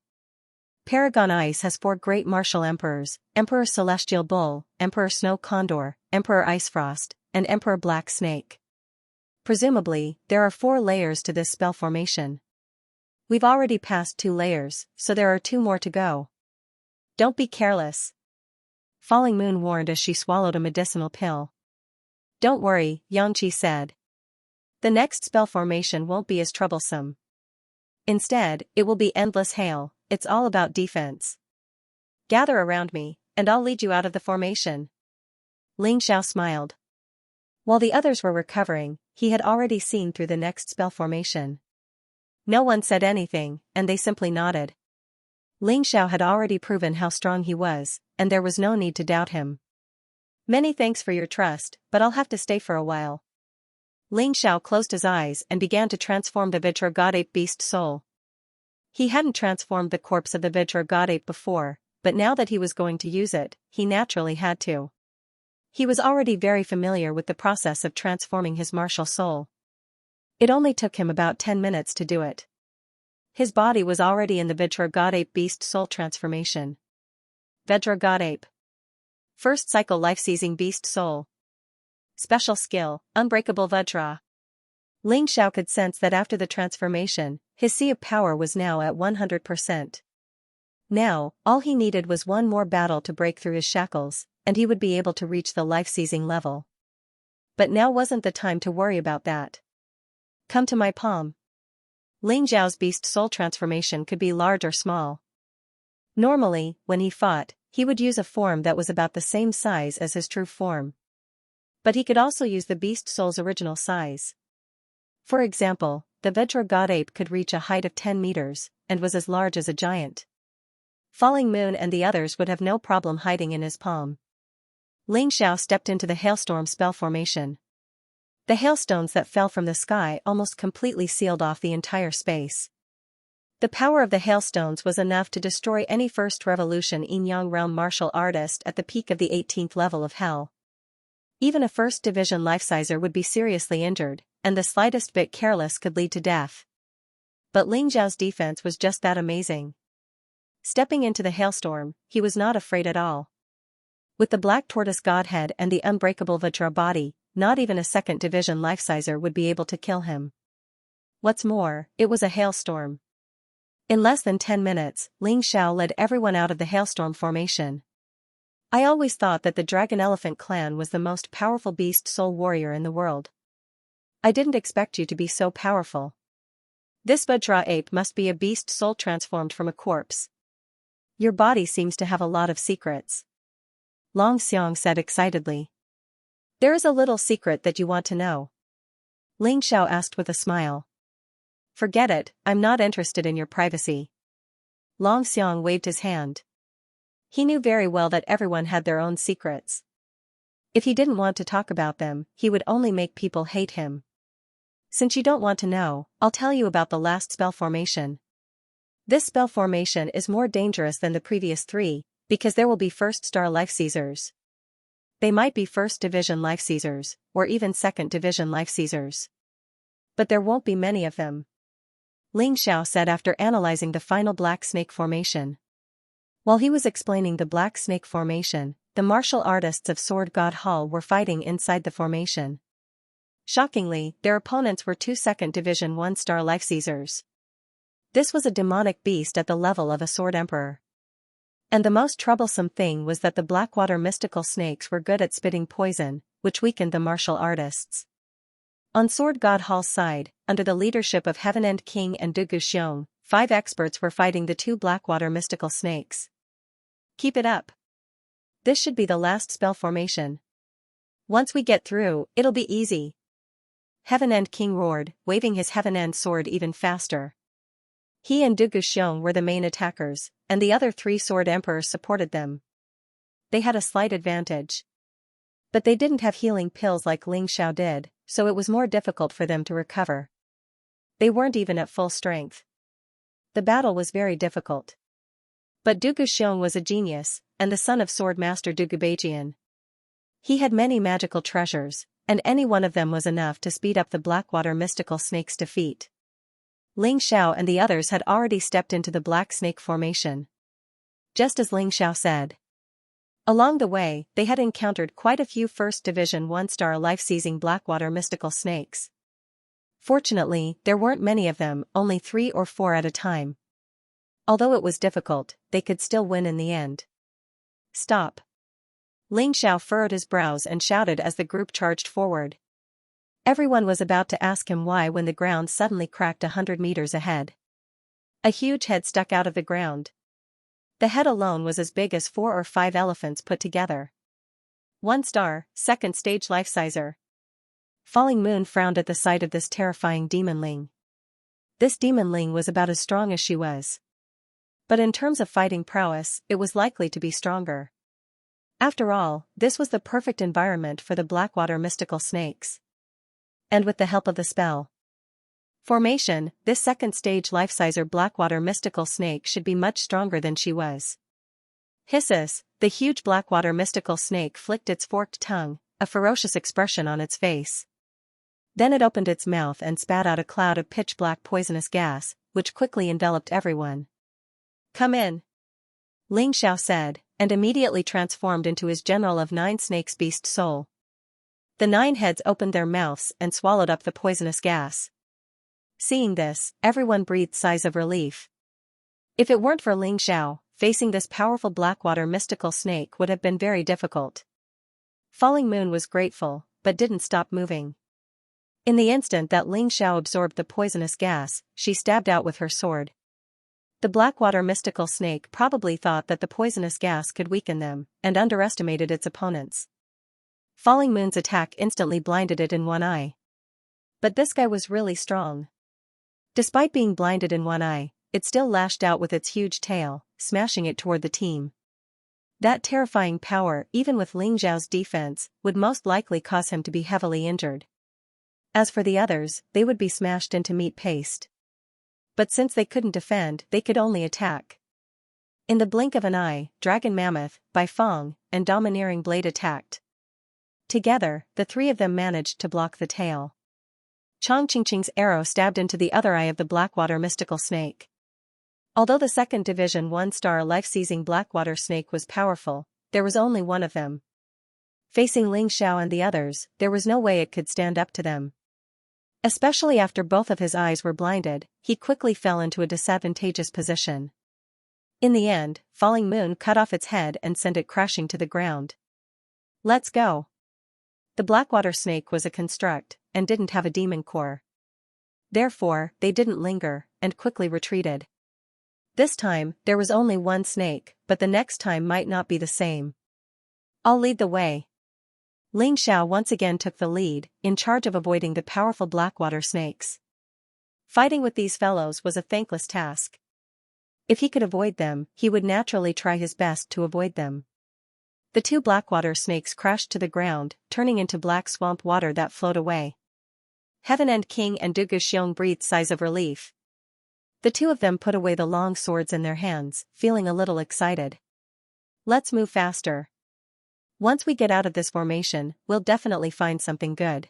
Paragon Ice has 4 great martial emperors: Emperor Celestial Bull, Emperor Snow Condor, Emperor Icefrost, and Emperor Black Snake. Presumably, there are 4 layers to this spell formation. We've already passed 2 layers, so there are 2 more to go. Don't be careless. Falling Moon warned as she swallowed a medicinal pill. Don't worry, Xianxia said. The next spell formation won't be as troublesome. Instead, it will be Endless Hail. It's all about defense. Gather around me, and I'll lead you out of the formation. Ling Xiao smiled. While the others were recovering, he had already seen through the next spell formation. No one said anything, and they simply nodded. Ling Xiao had already proven how strong he was, and there was no need to doubt him. Many thanks for your trust, but I'll have to stay for a while. Ling Xiao closed his eyes and began to transform the Vitra God Ape Beast Soul. He hadn't transformed the corpse of the Vitra God Ape before, but now that he was going to use it, he naturally had to. He was already very familiar with the process of transforming his martial soul. It only took him about 10 minutes to do it. His body was already in the Vitra God Ape Beast Soul transformation. Vitra God Ape. First cycle life-seizing Beast Soul. Special skill, Unbreakable Vajra. Ling Xiao could sense that after the transformation, his sea of power was now at 100%. Now, all he needed was one more battle to break through his shackles, and he would be able to reach the life-seizing level. But now wasn't the time to worry about that. Come to my palm. Ling Xiao's beast soul transformation could be large or small. Normally, when he fought, he would use a form that was about the same size as his true form. But he could also use the beast soul's original size. For example, the Vajra God Ape could reach a height of 10 meters, and was as large as a giant. Falling Moon and the others would have no problem hiding in his palm. Ling Xiao stepped into the hailstorm spell formation. The hailstones that fell from the sky almost completely sealed off the entire space. The power of the hailstones was enough to destroy any First Revolution Yin Yang realm martial artist at the peak of the 18th level of Hell. Even a First Division life-sizer would be seriously injured, and the slightest bit careless could lead to death. But Ling Xiao's defense was just that amazing. Stepping into the hailstorm, he was not afraid at all. With the Black Tortoise Godhead and the unbreakable Vajra body, not even a Second Division life-sizer would be able to kill him. What's more, it was a hailstorm. In less than 10 minutes, Ling Xiao led everyone out of the hailstorm formation. I always thought that the Dragon Elephant clan was the most powerful beast soul warrior in the world. I didn't expect you to be so powerful. This Vajra ape must be a beast soul transformed from a corpse. Your body seems to have a lot of secrets. Long Xiang said excitedly. There is a little secret that you want to know. Ling Xiao asked with a smile. Forget it, I'm not interested in your privacy. Long Xiang waved his hand. He knew very well that everyone had their own secrets. If he didn't want to talk about them, he would only make people hate him. Since you don't want to know, I'll tell you about the last spell formation. This spell formation is more dangerous than the previous 3, because there will be First Star Life-Seizers. They might be First Division Life-Seizers, or even Second Division Life-Seizers. But there won't be many of them. Ling Xiao said after analyzing the final Black Snake formation. While he was explaining the Black Snake formation, the martial artists of Sword God Hall were fighting inside the formation. Shockingly, their opponents were 2 Second Division 1-star Life-Seizers. This was a demonic beast at the level of a Sword Emperor. And the most troublesome thing was that the Blackwater mystical snakes were good at spitting poison, which weakened the martial artists. On Sword God Hall's side, under the leadership of Heaven End King and Dugu Xiong, 5 experts were fighting the 2 Blackwater mystical snakes. Keep it up. This should be the last spell formation. Once we get through, it'll be easy. Heaven End King roared, waving his Heaven End sword even faster. He and Dugu Xiong were the main attackers, and the other 3 Sword Emperors supported them. They had a slight advantage. But they didn't have healing pills like Ling Xiao did, so it was more difficult for them to recover. They weren't even at full strength. The battle was very difficult. But Dugu Xiong was a genius, and the son of Sword Master Dugubajian. He had many magical treasures, and any one of them was enough to speed up the Blackwater mystical snake's defeat. Ling Xiao and the others had already stepped into the black snake formation. Just as Ling Xiao said. Along the way, they had encountered quite a few First Division 1-star life-seizing Blackwater mystical snakes. Fortunately, there weren't many of them, only 3 or 4 at a time. Although it was difficult, they could still win in the end. Stop! Ling Xiao furrowed his brows and shouted as the group charged forward. Everyone was about to ask him why when the ground suddenly cracked 100 meters ahead. A huge head stuck out of the ground. The head alone was as big as 4 or 5 elephants put together. 1 star, second stage life-sizer. Falling Moon frowned at the sight of this terrifying demonling. This demonling was about as strong as she was. But in terms of fighting prowess, it was likely to be stronger. After all, this was the perfect environment for the Blackwater mystical snakes. And with the help of the spell formation, this second stage life-sizer Blackwater mystical snake should be much stronger than she was. Hisses, the huge Blackwater mystical snake flicked its forked tongue, a ferocious expression on its face. Then it opened its mouth and spat out a cloud of pitch-black poisonous gas, which quickly enveloped everyone. "Come in," Ling Xiao said, and immediately transformed into his general of 9 snakes beast soul. The 9 heads opened their mouths and swallowed up the poisonous gas. Seeing this, everyone breathed sighs of relief. If it weren't for Ling Xiao, facing this powerful Blackwater mystical snake would have been very difficult. Falling Moon was grateful, but didn't stop moving. In the instant that Ling Xiao absorbed the poisonous gas, she stabbed out with her sword. The Blackwater mystical snake probably thought that the poisonous gas could weaken them, and underestimated its opponents. Falling Moon's attack instantly blinded it in one eye. But this guy was really strong. Despite being blinded in one eye, it still lashed out with its huge tail, smashing it toward the team. That terrifying power, even with Ling Xiao's defense, would most likely cause him to be heavily injured. As for the others, they would be smashed into meat paste. But since they couldn't defend, they could only attack. In the blink of an eye, Dragon Mammoth, Bai Fong, and Domineering Blade attacked. Together, the 3 of them managed to block the tail. Chong Qingqing's arrow stabbed into the other eye of the Blackwater mystical snake. Although the second division 1-star life-seizing Blackwater snake was powerful, there was only one of them. Facing Ling Xiao and the others, there was no way it could stand up to them. Especially after both of his eyes were blinded, he quickly fell into a disadvantageous position. In the end, Falling Moon cut off its head and sent it crashing to the ground. "Let's go." The Blackwater snake was a construct, and didn't have a demon core. Therefore, they didn't linger, and quickly retreated. This time, there was only one snake, but the next time might not be the same. "I'll lead the way." Ling Xiao once again took the lead, in charge of avoiding the powerful Blackwater snakes. Fighting with these fellows was a thankless task. If he could avoid them, he would naturally try his best to avoid them. The 2 Blackwater snakes crashed to the ground, turning into black swamp water that flowed away. Heaven End King and Dugu Xiong breathed sighs of relief. The 2 of them put away the long swords in their hands, feeling a little excited. "Let's move faster. Once we get out of this formation, we'll definitely find something good."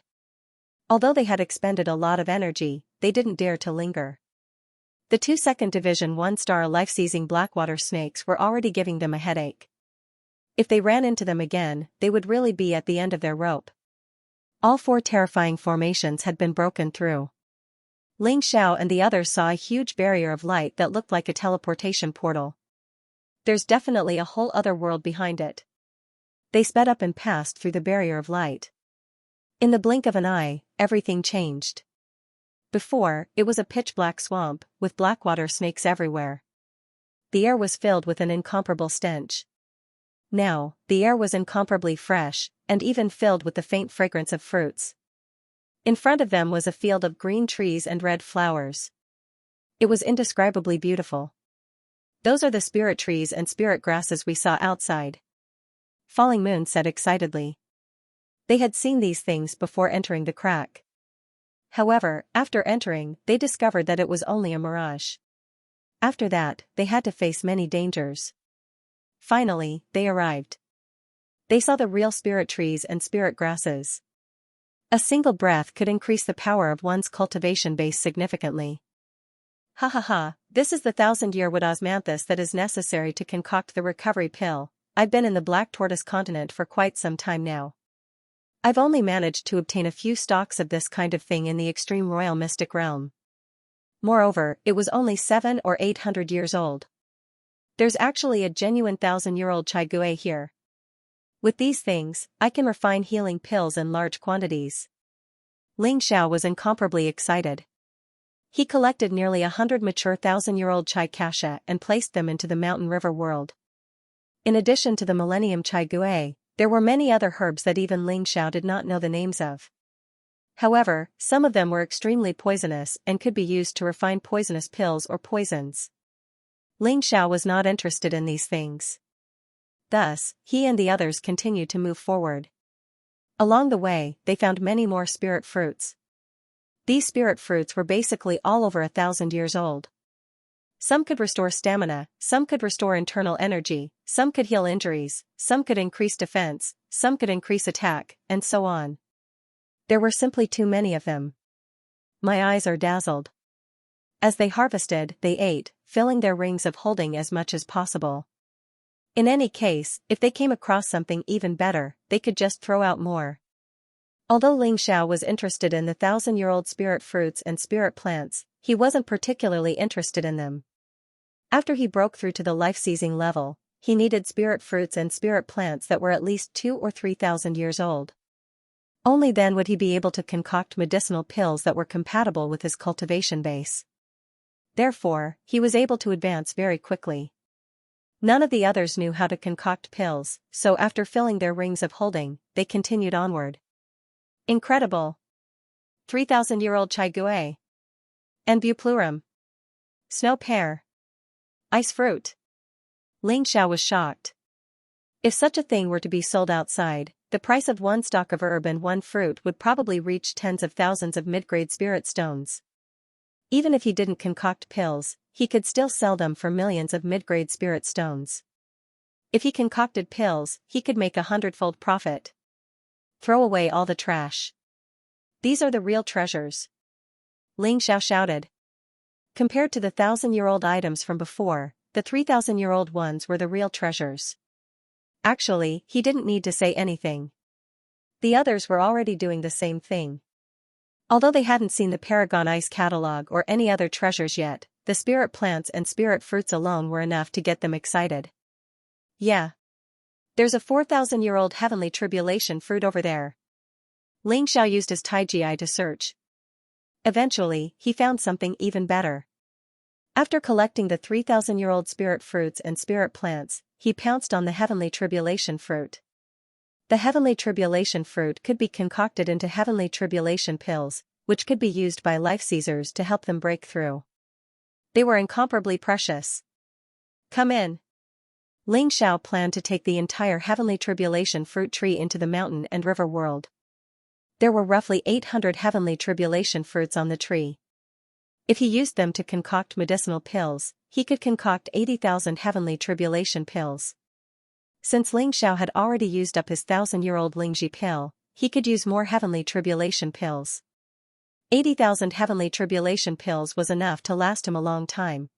Although they had expended a lot of energy, they didn't dare to linger. The 2 second division 1-star life-seizing Blackwater snakes were already giving them a headache. If they ran into them again, they would really be at the end of their rope. All 4 terrifying formations had been broken through. Ling Xiao and the others saw a huge barrier of light that looked like a teleportation portal. There's definitely a whole other world behind it. They sped up and passed through the barrier of light. In the blink of an eye, everything changed. Before, it was a pitch-black swamp, with Blackwater snakes everywhere. The air was filled with an incomparable stench. Now, the air was incomparably fresh, and even filled with the faint fragrance of fruits. In front of them was a field of green trees and red flowers. It was indescribably beautiful. "Those are the spirit trees and spirit grasses we saw outside," Falling Moon said excitedly. They had seen these things before entering the crack. However, after entering, they discovered that it was only a mirage. After that, they had to face many dangers. Finally, they arrived. They saw the real spirit trees and spirit grasses. A single breath could increase the power of one's cultivation base significantly. Ha ha ha, this is the 1,000-year wood osmanthus that is necessary to concoct the recovery pill. I've been in the Black Tortoise continent for quite some time now. I've only managed to obtain a few stalks of this kind of thing in the extreme royal mystic realm. Moreover, it was only 700 or 800 years old. There's actually a genuine 1,000-year-old chai gui here. With these things, I can refine healing pills in large quantities. Ling Xiao was incomparably excited. He collected nearly 100 mature 1,000-year-old chai cassia and placed them into the mountain river world. In addition to the Millennium Chai Gui, there were many other herbs that even Ling Xiao did not know the names of. However, some of them were extremely poisonous and could be used to refine poisonous pills or poisons. Ling Xiao was not interested in these things. Thus, he and the others continued to move forward. Along the way, they found many more spirit fruits. These spirit fruits were basically all over 1,000 years old. Some could restore stamina, some could restore internal energy, some could heal injuries, some could increase defense, some could increase attack, and so on. There were simply too many of them. My eyes are dazzled. As they harvested, they ate, filling their rings of holding as much as possible. In any case, if they came across something even better, they could just throw out more. Although Ling Xiao was interested in the 1,000-year-old spirit fruits and spirit plants, he wasn't particularly interested in them. After he broke through to the life-seizing level, he needed spirit fruits and spirit plants that were at least 2,000 or 3,000 years old. Only then would he be able to concoct medicinal pills that were compatible with his cultivation base. Therefore, he was able to advance very quickly. None of the others knew how to concoct pills, so after filling their rings of holding, they continued onward. Incredible! 3,000-year-old chai gui. And buplurum. Snow pear. Ice fruit. Ling Xiao was shocked. If such a thing were to be sold outside, the price of one stalk of herb and one fruit would probably reach tens of thousands of mid-grade spirit stones. Even if he didn't concoct pills, he could still sell them for millions of mid-grade spirit stones. If he concocted pills, he could make 100-fold profit. Throw away all the trash. These are the real treasures. Ling Xiao shouted. Compared to the 1,000-year-old items from before, the 3,000-year-old ones were the real treasures. Actually, he didn't need to say anything. The others were already doing the same thing. Although they hadn't seen the Paragon Ice catalog or any other treasures yet, the spirit plants and spirit fruits alone were enough to get them excited. Yeah. There's a 4,000-year-old heavenly tribulation fruit over there. Ling Xiao used his Taiji eye to search. Eventually, he found something even better. After collecting the 3,000-year-old spirit fruits and spirit plants, he pounced on the heavenly tribulation fruit. The heavenly tribulation fruit could be concocted into heavenly tribulation pills, which could be used by life-seizers to help them break through. They were incomparably precious. Come in. Ling Xiao planned to take the entire heavenly tribulation fruit tree into the mountain and river world. There were roughly 800 heavenly tribulation fruits on the tree. If he used them to concoct medicinal pills, he could concoct 80,000 heavenly tribulation pills. Since Ling Xiao had already used up his 1,000-year-old Lingji pill, he could use more heavenly tribulation pills. 80,000 heavenly tribulation pills was enough to last him a long time.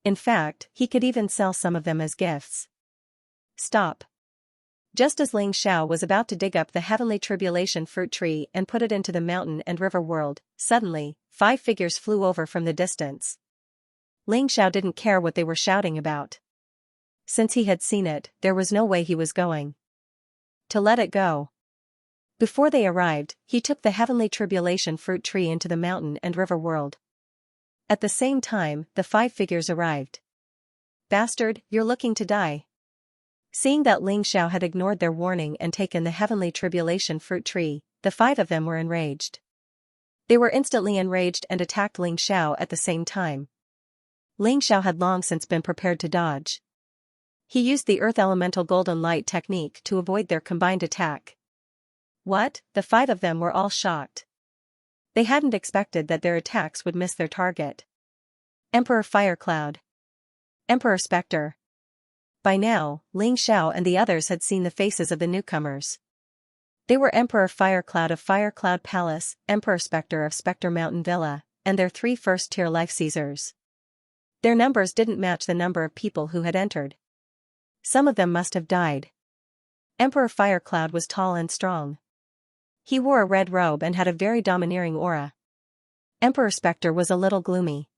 In fact, he could even sell some of them as gifts. Stop. Just as Ling Xiao was about to dig up the heavenly tribulation fruit tree and put it into the mountain and river world, suddenly, 5 figures flew over from the distance. Ling Xiao didn't care what they were shouting about. Since he had seen it, there was no way he was going to let it go. Before they arrived, he took the heavenly tribulation fruit tree into the mountain and river world. At the same time, the 5 figures arrived. Bastard, you're looking to die. Seeing that Ling Xiao had ignored their warning and taken the heavenly tribulation fruit tree, the 5 of them were enraged. They were instantly enraged and attacked Ling Xiao at the same time. Ling Xiao had long since been prepared to dodge. He used the Earth Elemental Golden Light technique to avoid their combined attack. What? The 5 of them were all shocked. They hadn't expected that their attacks would miss their target. Emperor Firecloud. Emperor Spectre. By now, Ling Xiao and the others had seen the faces of the newcomers. They were Emperor Firecloud of Firecloud Palace, Emperor Spectre of Spectre Mountain Villa, and their 3 first-tier life seizers. Their numbers didn't match the number of people who had entered. Some of them must have died. Emperor Firecloud was tall and strong. He wore a red robe and had a very domineering aura. Emperor Spectre was a little gloomy.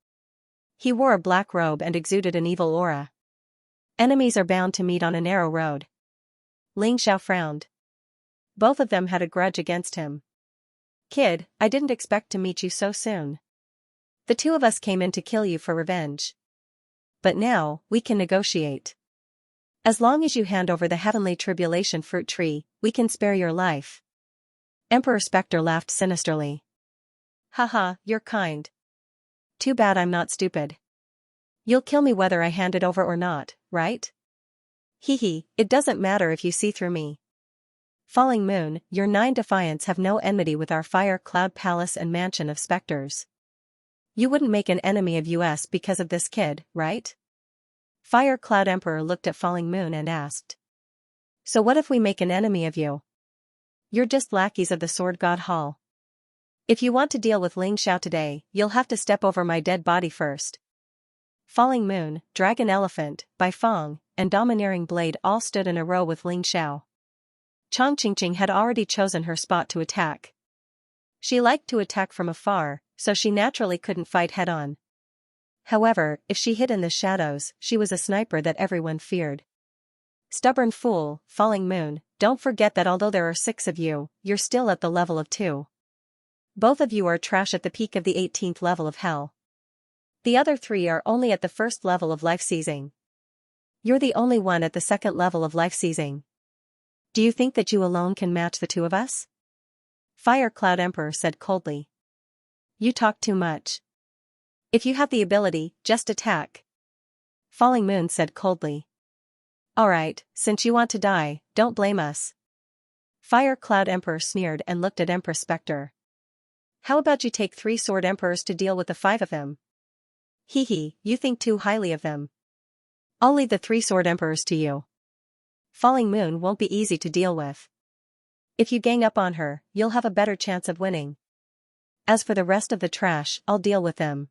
He wore a black robe and exuded an evil aura. Enemies are bound to meet on a narrow road. Ling Xiao frowned. Both of them had a grudge against him. Kid, I didn't expect to meet you so soon. The 2 of us came in to kill you for revenge. But now, we can negotiate. As long as you hand over the Heavenly Tribulation fruit tree, we can spare your life. Emperor Spectre laughed sinisterly. Haha, you're kind. Too bad I'm not stupid. You'll kill me whether I hand it over or not, right? Hee, it doesn't matter if you see through me. Falling Moon, your 9 defiants have no enmity with our Fire Cloud Palace and Mansion of Specters. You wouldn't make an enemy of us because of this kid, right? Fire Cloud Emperor looked at Falling Moon and asked. So what if we make an enemy of you? You're just lackeys of the Sword God Hall. If you want to deal with Ling Xiao today, you'll have to step over my dead body first. Falling Moon, Dragon Elephant, Bai Fong, and Domineering Blade all stood in a row with Ling Xiao. Chong Qingqing had already chosen her spot to attack. She liked to attack from afar, so she naturally couldn't fight head-on. However, if she hid in the shadows, she was a sniper that everyone feared. Stubborn fool, Falling Moon, don't forget that although there are 6 of you, you're still at the level of 2. Both of you are trash at the peak of the 18th level of hell. The other 3 are only at the 1st level of life seizing. You're the only one at the 2nd level of life seizing. Do you think that you alone can match the 2 of us? Fire Cloud Emperor said coldly. You talk too much. If you have the ability, just attack. Falling Moon said coldly. Alright, since you want to die, don't blame us. Fire Cloud Emperor sneered and looked at Empress Spectre. How about you take 3 Sword Emperors to deal with the 5 of them? Hee, you think too highly of them. I'll leave the 3 Sword Emperors to you. Falling Moon won't be easy to deal with. If you gang up on her, you'll have a better chance of winning. As for the rest of the trash, I'll deal with them.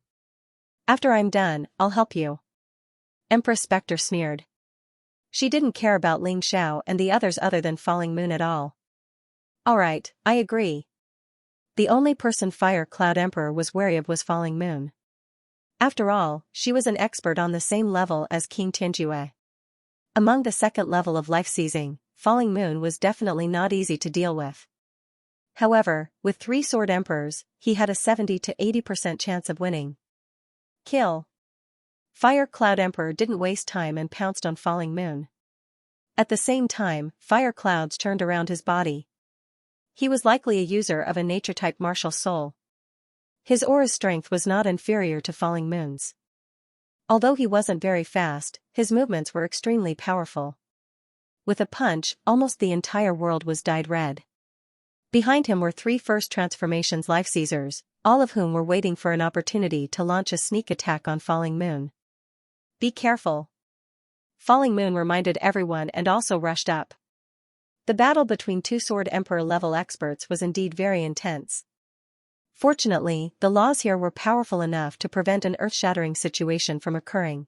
After I'm done, I'll help you. Empress Spectre sneered. She didn't care about Ling Xiao and the others other than Falling Moon at all. Alright, I agree. The only person Fire Cloud Emperor was wary of was Falling Moon. After all, she was an expert on the same level as King Tianjue. Among the 2nd level of life seizing, Falling Moon was definitely not easy to deal with. However, with 3 Sword Emperors, he had a 70 to 80% chance of winning. Kill. Fire Cloud Emperor didn't waste time and pounced on Falling Moon. At the same time, fire clouds turned around his body. He was likely a user of a nature-type martial soul. His aura's strength was not inferior to Falling Moon's. Although he wasn't very fast, his movements were extremely powerful. With a punch, almost the entire world was dyed red. Behind him were 3 First Transformations life seizers, all of whom were waiting for an opportunity to launch a sneak attack on Falling Moon. Be careful. Falling Moon reminded everyone and also rushed up. The battle between 2 Sword Emperor level experts was indeed very intense. Fortunately, the laws here were powerful enough to prevent an earth-shattering situation from occurring.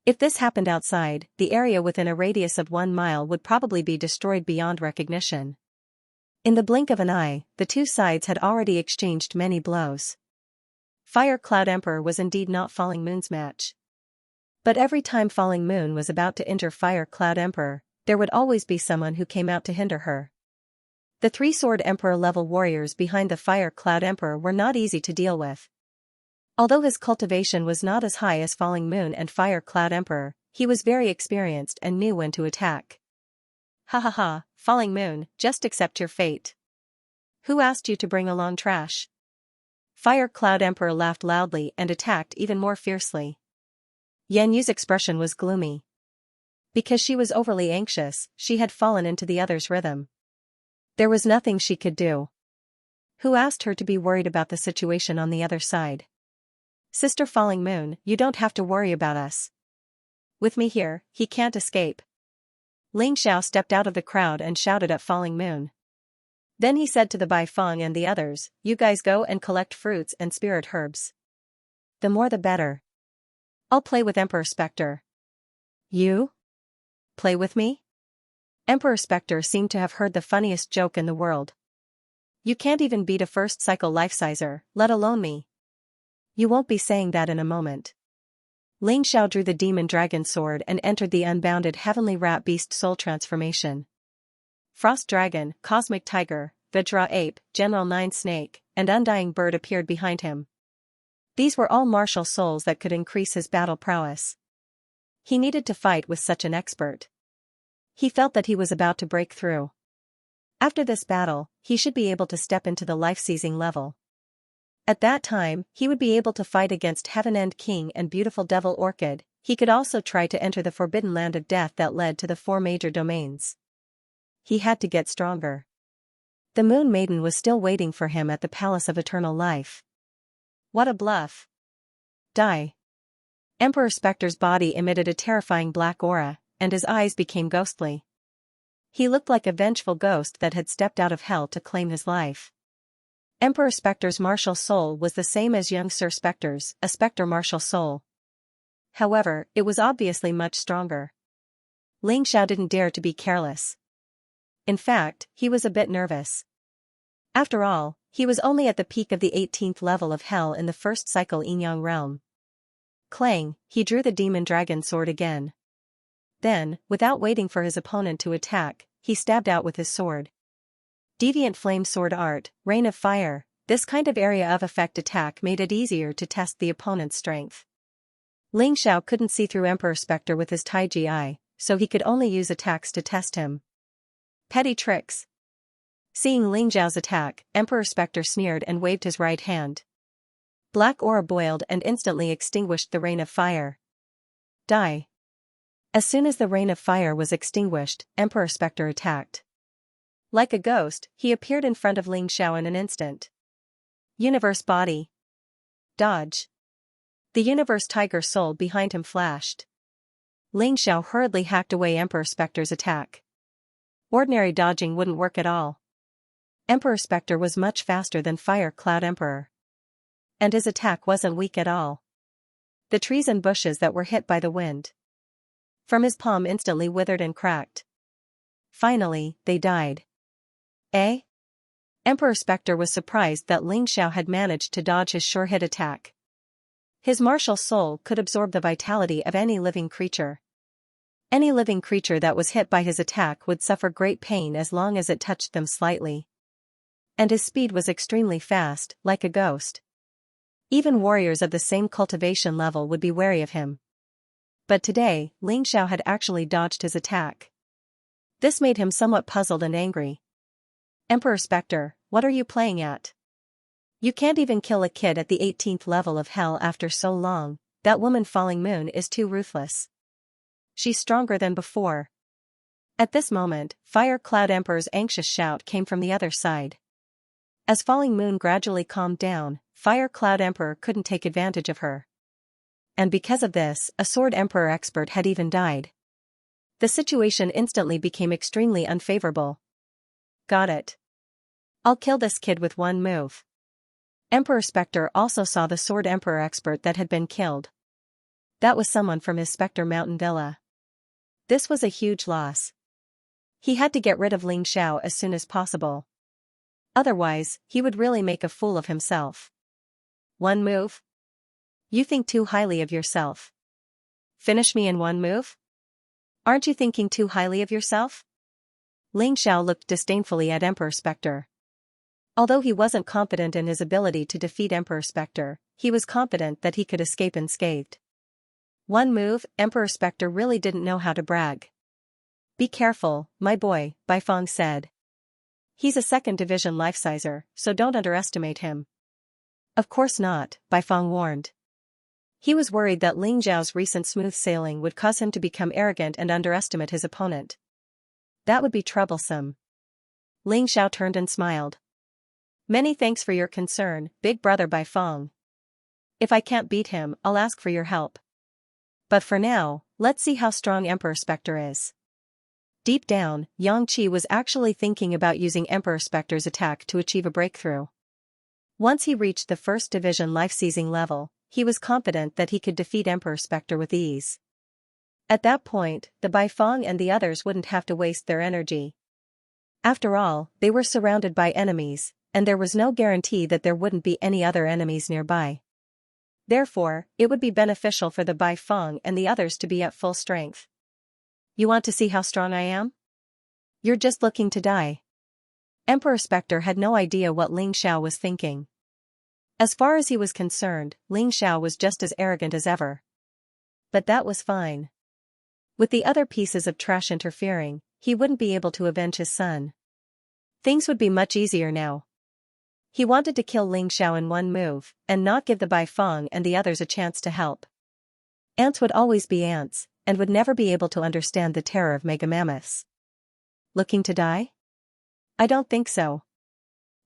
If this happened outside, the area within a radius of 1 mile would probably be destroyed beyond recognition. In the blink of an eye, the 2 sides had already exchanged many blows. Fire Cloud Emperor was indeed not Falling Moon's match. But every time Falling Moon was about to enter Fire Cloud Emperor, there would always be someone who came out to hinder her. The 3 Sword Emperor level warriors behind the Fire Cloud Emperor were not easy to deal with. Although his cultivation was not as high as Falling Moon and Fire Cloud Emperor, he was very experienced and knew when to attack. Ha, Falling Moon, just accept your fate. Who asked you to bring along trash? Fire Cloud Emperor laughed loudly and attacked even more fiercely. Yan Yu's expression was gloomy. Because she was overly anxious, she had fallen into the other's rhythm. There was nothing she could do. Who asked her to be worried about the situation on the other side? Sister Falling Moon, you don't have to worry about us. With me here, he can't escape. Ling Xiao stepped out of the crowd and shouted at Falling Moon. Then he said to the Bai Feng and the others, you guys go and collect fruits and spirit herbs. The more the better. I'll play with Emperor Spectre. You? Play with me? Emperor Spectre seemed to have heard the funniest joke in the world. You can't even beat a first cycle life-sizer, let alone me. You won't be saying that in a moment. Ling Xiao drew the demon dragon sword and entered the unbounded heavenly rat beast soul transformation. Frost dragon, cosmic tiger, Vajra ape, General Nine snake, and undying bird appeared behind him. These were all martial souls that could increase his battle prowess. He needed to fight with such an expert. He felt that he was about to break through. After this battle, he should be able to step into the life-seizing level. At that time, he would be able to fight against Heaven End King and Beautiful Devil Orchid. He could also try to enter the forbidden land of death that led to the 4 major domains. He had to get stronger. The Moon Maiden was still waiting for him at the Palace of Eternal Life. What a bluff. Die. Emperor Spectre's body emitted a terrifying black aura, and his eyes became ghostly. He looked like a vengeful ghost that had stepped out of hell to claim his life. Emperor Spectre's martial soul was the same as Xianxia Spectre's, a Spectre martial soul. However, it was obviously much stronger. Ling Xiao didn't dare to be careless. In fact, he was a bit nervous. After all, he was only at the peak of the 18th level of hell in the first cycle Yin-Yang realm. Clang, he drew the demon dragon sword again. Then, without waiting for his opponent to attack, he stabbed out with his sword. Deviant Flame Sword Art, Rain of Fire, this kind of area of effect attack made it easier to test the opponent's strength. Ling Xiao couldn't see through Emperor Spectre with his Taiji eye, so he could only use attacks to test him. Petty tricks. Seeing Ling Xiao's attack, Emperor Spectre sneered and waved his right hand. Black aura boiled and instantly extinguished the Rain of Fire. Die. As soon as the Rain of Fire was extinguished, Emperor Spectre attacked. Like a ghost, he appeared in front of Ling Xiao in an instant. Universe Body. Dodge. The Universe Tiger Soul behind him flashed. Ling Xiao hurriedly hacked away Emperor Spectre's attack. Ordinary dodging wouldn't work at all. Emperor Spectre was much faster than Fire Cloud Emperor. And his attack wasn't weak at all. The trees and bushes that were hit by the wind from his palm instantly withered and cracked. Finally, they died. Eh? Emperor Spectre was surprised that Ling Xiao had managed to dodge his sure-hit attack. His martial soul could absorb the vitality of any living creature. Any living creature that was hit by his attack would suffer great pain as long as it touched them slightly. And his speed was extremely fast, like a ghost. Even warriors of the same cultivation level would be wary of him. But today, Ling Xiao had actually dodged his attack. This made him somewhat puzzled and angry. Emperor Spectre, what are you playing at? You can't even kill a kid at the 18th level of hell after so long. That woman Falling Moon is too ruthless. She's stronger than before. At this moment, Fire Cloud Emperor's anxious shout came from the other side. As Falling Moon gradually calmed down, Fire Cloud Emperor couldn't take advantage of her. And because of this, a Sword Emperor expert had even died. The situation instantly became extremely unfavorable. Got it. I'll kill this kid with one move. Emperor Spectre also saw the Sword Emperor expert that had been killed. That was someone from his Spectre Mountain Villa. This was a huge loss. He had to get rid of Ling Xiao as soon as possible. Otherwise, he would really make a fool of himself. One move? You think too highly of yourself. Finish me in one move? Aren't you thinking too highly of yourself? Ling Xiao looked disdainfully at Emperor Spectre. Although he wasn't confident in his ability to defeat Emperor Spectre, he was confident that he could escape unscathed. One move, Emperor Spectre really didn't know how to brag. Be careful, my boy, Bai Feng said. He's a second division life-sizer, so don't underestimate him. Of course not, Bai Feng warned. He was worried that Ling Xiao's recent smooth sailing would cause him to become arrogant and underestimate his opponent. That would be troublesome. Ling Xiao turned and smiled. Many thanks for your concern, big brother Bai Feng. If I can't beat him, I'll ask for your help. But for now, let's see how strong Emperor Spectre is. Deep down, Xianxia was actually thinking about using Emperor Spectre's attack to achieve a breakthrough. Once he reached the first division life-seizing level, he was confident that he could defeat Emperor Spectre with ease. At that point, the Baifeng and the others wouldn't have to waste their energy. After all, they were surrounded by enemies, and there was no guarantee that there wouldn't be any other enemies nearby. Therefore, it would be beneficial for the Baifeng and the others to be at full strength. You want to see how strong I am? You're just looking to die. Emperor Spectre had no idea what Ling Xiao was thinking. As far as he was concerned, Ling Xiao was just as arrogant as ever. But that was fine. With the other pieces of trash interfering, he wouldn't be able to avenge his son. Things would be much easier now. He wanted to kill Ling Xiao in one move, and not give the Baifeng and the others a chance to help. Ants would always be ants, and would never be able to understand the terror of mega mammoths. Looking to die? I don't think so.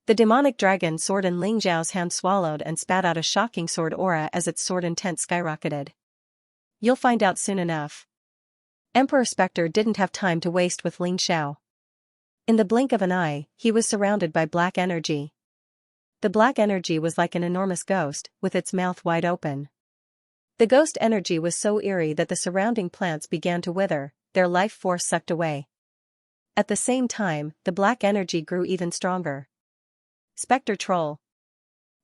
The demonic dragon sword in Ling Xiao's hand swallowed and spat out a shocking sword aura as its sword intent skyrocketed. You'll find out soon enough. Emperor Spectre didn't have time to waste with Ling Xiao. In the blink of an eye, he was surrounded by black energy. The black energy was like an enormous ghost, with its mouth wide open. The ghost energy was so eerie that the surrounding plants began to wither, their life force sucked away. At the same time, the black energy grew even stronger. Spectre Troll.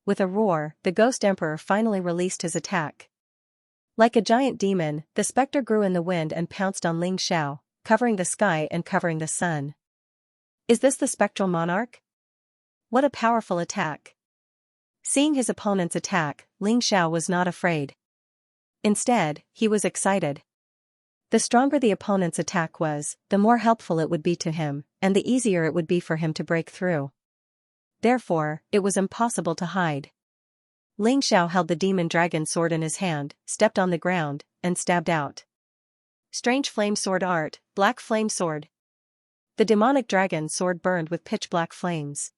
With a roar, the Ghost Emperor finally released his attack. Like a giant demon, the spectre grew in the wind and pounced on Ling Xiao, covering the sky and covering the sun. Is this the spectral monarch? What a powerful attack. Seeing his opponent's attack, Ling Xiao was not afraid. Instead, he was excited. The stronger the opponent's attack was, the more helpful it would be to him, and the easier it would be for him to break through. Therefore, it was impossible to hide. Ling Xiao held the demon dragon sword in his hand, stepped on the ground, and stabbed out. Strange flame sword art, black flame sword. The demonic dragon sword burned with pitch-black flames.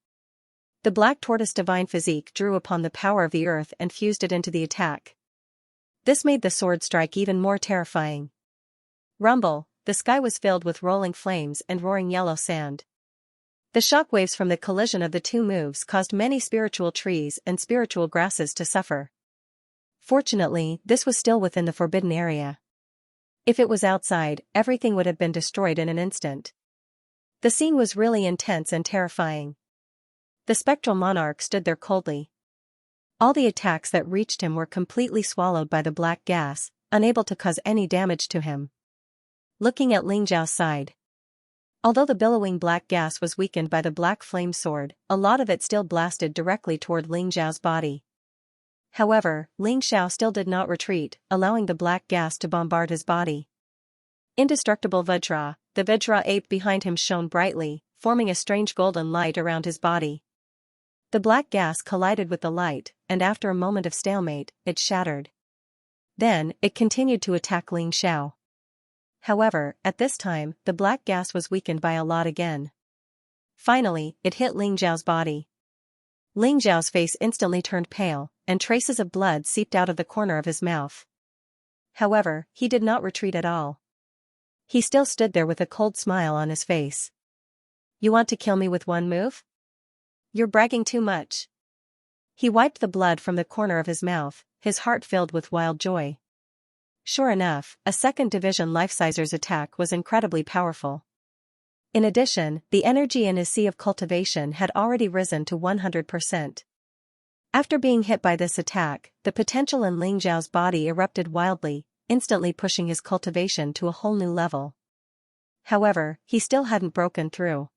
The black tortoise divine physique drew upon the power of the earth and fused it into the attack. This made the sword strike even more terrifying. Rumble, the sky was filled with rolling flames and roaring yellow sand. The shockwaves from the collision of the two moves caused many spiritual trees and spiritual grasses to suffer. Fortunately, this was still within the forbidden area. If it was outside, everything would have been destroyed in an instant. The scene was really intense and terrifying. The spectral monarch stood there coldly. All the attacks that reached him were completely swallowed by the black gas, unable to cause any damage to him. Looking at Ling Xiao's side. Although the billowing black gas was weakened by the black flame sword, a lot of it still blasted directly toward Ling Xiao's body. However, Ling Xiao still did not retreat, allowing the black gas to bombard his body. Indestructible Vajra, the Vajra ape behind him shone brightly, forming a strange golden light around his body. The black gas collided with the light, and after a moment of stalemate, it shattered. Then, it continued to attack Ling Xiao. However, at this time, the black gas was weakened by a lot again. Finally, it hit Ling Xiao's body. Ling Xiao's face instantly turned pale, and traces of blood seeped out of the corner of his mouth. However, he did not retreat at all. He still stood there with a cold smile on his face. You want to kill me with one move? You're bragging too much. He wiped the blood from the corner of his mouth, his heart filled with wild joy. Sure enough, a second division life-sizer's attack was incredibly powerful. In addition, the energy in his sea of cultivation had already risen to 100%. After being hit by this attack, the potential in Ling Xiao's body erupted wildly, instantly pushing his cultivation to a whole new level. However, he still hadn't broken through.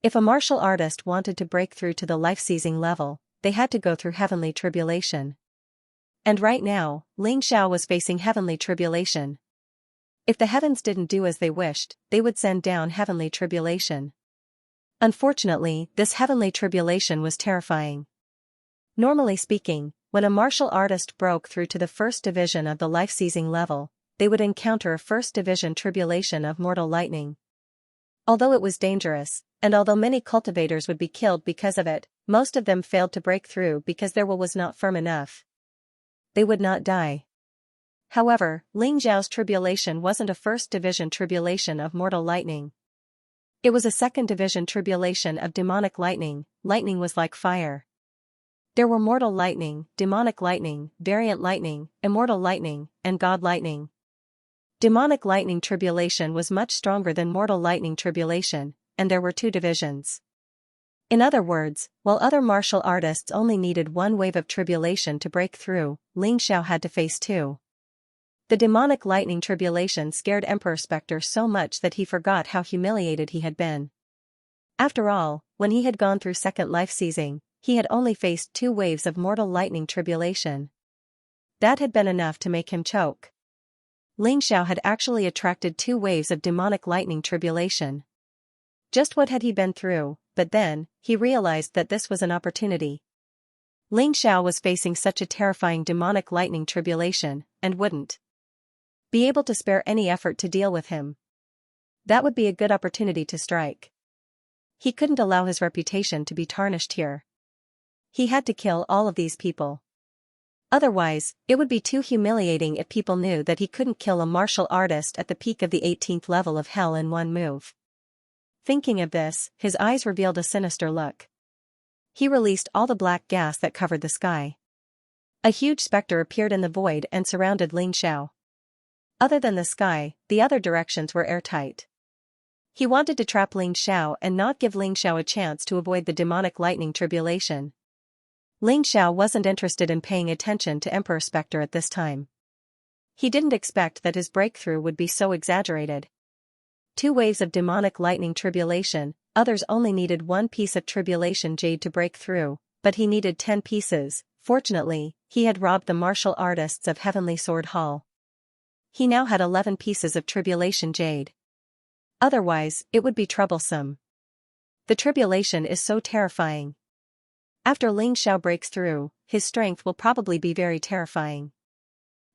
If a martial artist wanted to break through to the life-seizing level, they had to go through heavenly tribulation. And right now, Ling Xiao was facing heavenly tribulation. If the heavens didn't do as they wished, they would send down heavenly tribulation. Unfortunately, this heavenly tribulation was terrifying. Normally speaking, when a martial artist broke through to the first division of the life-seizing level, they would encounter a first division tribulation of mortal lightning. Although it was dangerous, and although many cultivators would be killed because of it, most of them failed to break through because their will was not firm enough. they would not die. However, Ling Xiao's tribulation wasn't a first division tribulation of mortal lightning. It was a second division tribulation of demonic lightning. Lightning was like fire. There were mortal lightning, demonic lightning, variant lightning, immortal lightning, and god lightning. Demonic lightning tribulation was much stronger than mortal lightning tribulation, and there were two divisions. In other words, while other martial artists only needed one wave of tribulation to break through, Ling Xiao had to face two. The demonic lightning tribulation scared Emperor Spectre so much that he forgot how humiliated he had been. After all, when he had gone through second life seizing, he had only faced two waves of mortal lightning tribulation. That had been enough to make him choke. Ling Xiao had actually attracted two waves of demonic lightning tribulation. Just what had he been through, but then, he realized that this was an opportunity. Ling Xiao was facing such a terrifying demonic lightning tribulation, and wouldn't be able to spare any effort to deal with him. That would be a good opportunity to strike. He couldn't allow his reputation to be tarnished here. He had to kill all of these people. Otherwise, it would be too humiliating if people knew that he couldn't kill a martial artist at the peak of the 18th level of hell in one move. Thinking of this, his eyes revealed a sinister look. He released all the black gas that covered the sky. A huge specter appeared in the void and surrounded Ling Xiao. Other than the sky, the other directions were airtight. He wanted to trap Ling Xiao and not give Ling Xiao a chance to avoid the demonic lightning tribulation. Ling Xiao wasn't interested in paying attention to Emperor Spectre at this time. He didn't expect that his breakthrough would be so exaggerated. Two waves of demonic lightning tribulation, others only needed one piece of tribulation jade to break through, but he needed 10 pieces. Fortunately, he had robbed the martial artists of Heavenly Sword Hall. He now had 11 pieces of tribulation jade. Otherwise, it would be troublesome. The tribulation is so terrifying. After Ling Xiao breaks through, his strength will probably be very terrifying.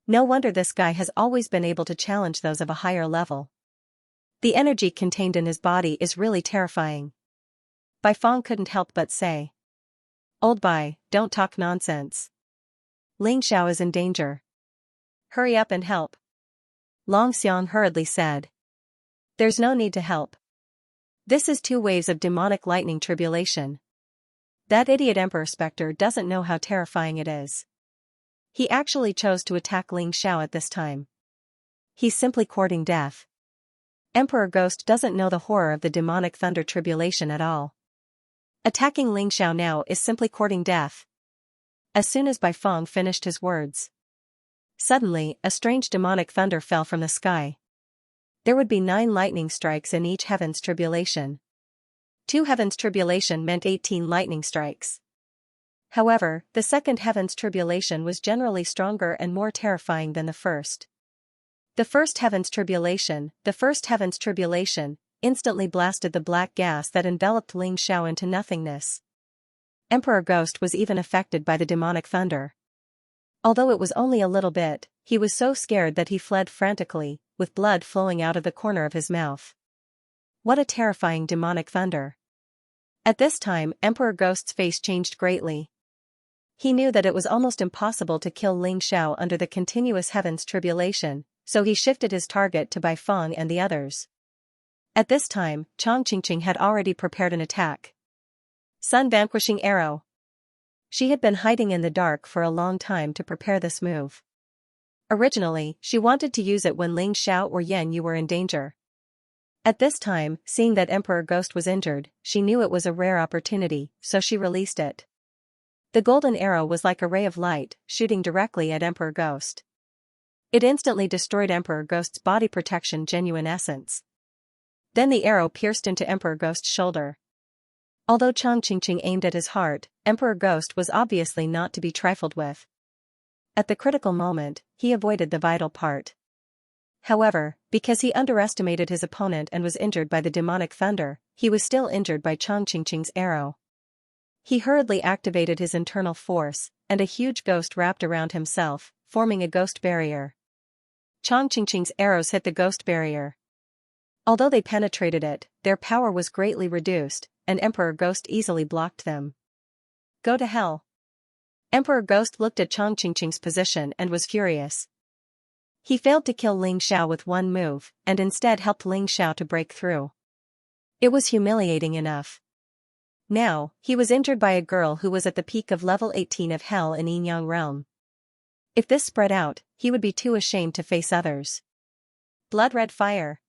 No wonder this guy has always been able to challenge those of a higher level. The energy contained in his body is really terrifying. Bai Feng couldn't help but say. Old Bai, don't talk nonsense. Ling Xiao is in danger. Hurry up and help. Long Xiang hurriedly said. There's no need to help. This is two waves of demonic lightning tribulation. That idiot Emperor Spectre doesn't know how terrifying it is. He actually chose to attack Ling Xiao at this time. He's simply courting death. Emperor Ghost doesn't know the horror of the demonic thunder tribulation at all. Attacking Ling Xiao now is simply courting death. As soon as Bai Feng finished his words, suddenly, a strange demonic thunder fell from the sky. There would be 9 lightning strikes in each heaven's tribulation. 2 heavens tribulation meant 18 lightning strikes. However, the second heaven's tribulation was generally stronger and more terrifying than the first. The first heaven's tribulation instantly blasted the black gas that enveloped Ling Xiao into nothingness. Emperor Ghost was even affected by the demonic thunder. Although it was only a little bit, he was so scared that he fled frantically, with blood flowing out of the corner of his mouth. What a terrifying demonic thunder. At this time, Emperor Ghost's face changed greatly. He knew that it was almost impossible to kill Ling Xiao under the continuous heavens tribulation, so he shifted his target to Bai Feng and the others. At this time, Chong Qingqing had already prepared an attack. Sun Vanquishing Arrow. She had been hiding in the dark for a long time to prepare this move. Originally, she wanted to use it when Ling Xiao or Yan Yu were in danger. At this time, seeing that Emperor Ghost was injured, she knew it was a rare opportunity, so she released it. The golden arrow was like a ray of light, shooting directly at Emperor Ghost. It instantly destroyed Emperor Ghost's body protection genuine essence. Then the arrow pierced into Emperor Ghost's shoulder. Although Chong Qingqing aimed at his heart, Emperor Ghost was obviously not to be trifled with. At the critical moment, he avoided the vital part. However, because he underestimated his opponent and was injured by the demonic thunder, he was still injured by Chong Qingqing's arrow. He hurriedly activated his internal force, and a huge ghost wrapped around himself, forming a ghost barrier. Chong Qingqing's arrows hit the ghost barrier. Although they penetrated it, their power was greatly reduced, and Emperor Ghost easily blocked them. Go to hell. Emperor Ghost looked at Chongqingqing's position and was furious. He failed to kill Ling Xiao with one move, and instead helped Ling Xiao to break through. It was humiliating enough. Now, he was injured by a girl who was at the peak of level 18 of Hell in Yinyang Realm. If this spread out, he would be too ashamed to face others. Blood-red fire.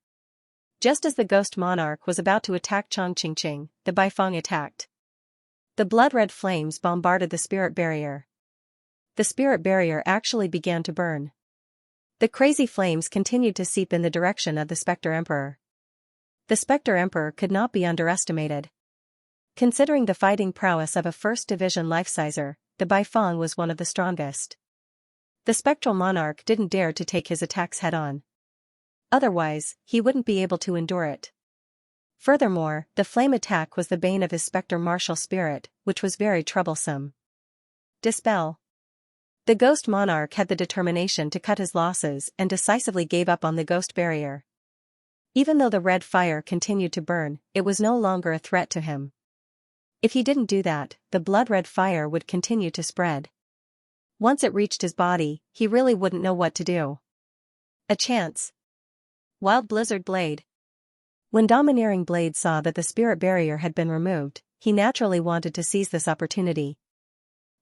Just as the Ghost Monarch was about to attack Chongqingqing, the Baifeng attacked. The blood-red flames bombarded the spirit barrier. The spirit barrier actually began to burn. The crazy flames continued to seep in the direction of the Spectre Emperor. The Spectre Emperor could not be underestimated. Considering the fighting prowess of a First Division life-sizer, the Baifeng was one of the strongest. The Spectral Monarch didn't dare to take his attacks head-on. Otherwise, he wouldn't be able to endure it. Furthermore, the flame attack was the bane of his Spectre martial spirit, which was very troublesome. Dispel. The Ghost Monarch had the determination to cut his losses and decisively gave up on the Ghost Barrier. Even though the red fire continued to burn, it was no longer a threat to him. If he didn't do that, the blood-red fire would continue to spread. Once it reached his body, he really wouldn't know what to do. A chance. Wild Blizzard Blade. When Domineering Blade saw that the spirit barrier had been removed, he naturally wanted to seize this opportunity.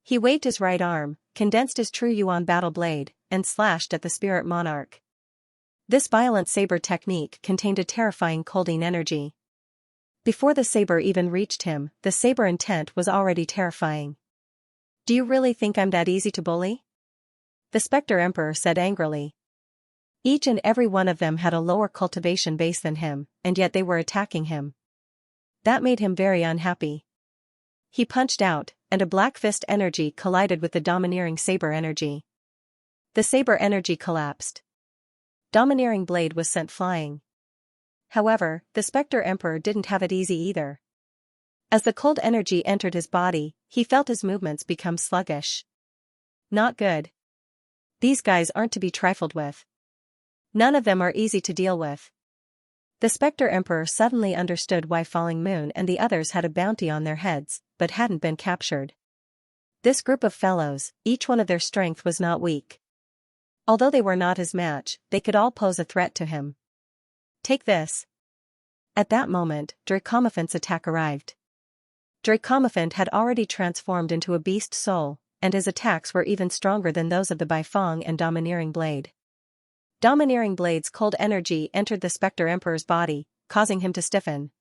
He waved his right arm, condensed his true Yuan battle blade, and slashed at the spirit monarch. This violent saber technique contained a terrifying colding energy. Before the saber even reached him, the saber intent was already terrifying. "Do you really think I'm that easy to bully?" the Spectre Emperor said angrily. Each and every one of them had a lower cultivation base than him, and yet they were attacking him. That made him very unhappy. He punched out, and a black fist energy collided with the domineering saber energy. The saber energy collapsed. Domineering Blade was sent flying. However, the Spectre Emperor didn't have it easy either. As the cold energy entered his body, he felt his movements become sluggish. Not good. These guys aren't to be trifled with. None of them are easy to deal with. The Spectre Emperor suddenly understood why Falling Moon and the others had a bounty on their heads, but hadn't been captured. This group of fellows, each one of their strength was not weak. Although they were not his match, they could all pose a threat to him. Take this. At that moment, Dracomophant's attack arrived. Dracomophant had already transformed into a beast soul, and his attacks were even stronger than those of the Baifeng and Domineering Blade. Domineering Blade's cold energy entered the Spectre Emperor's body, causing him to stiffen.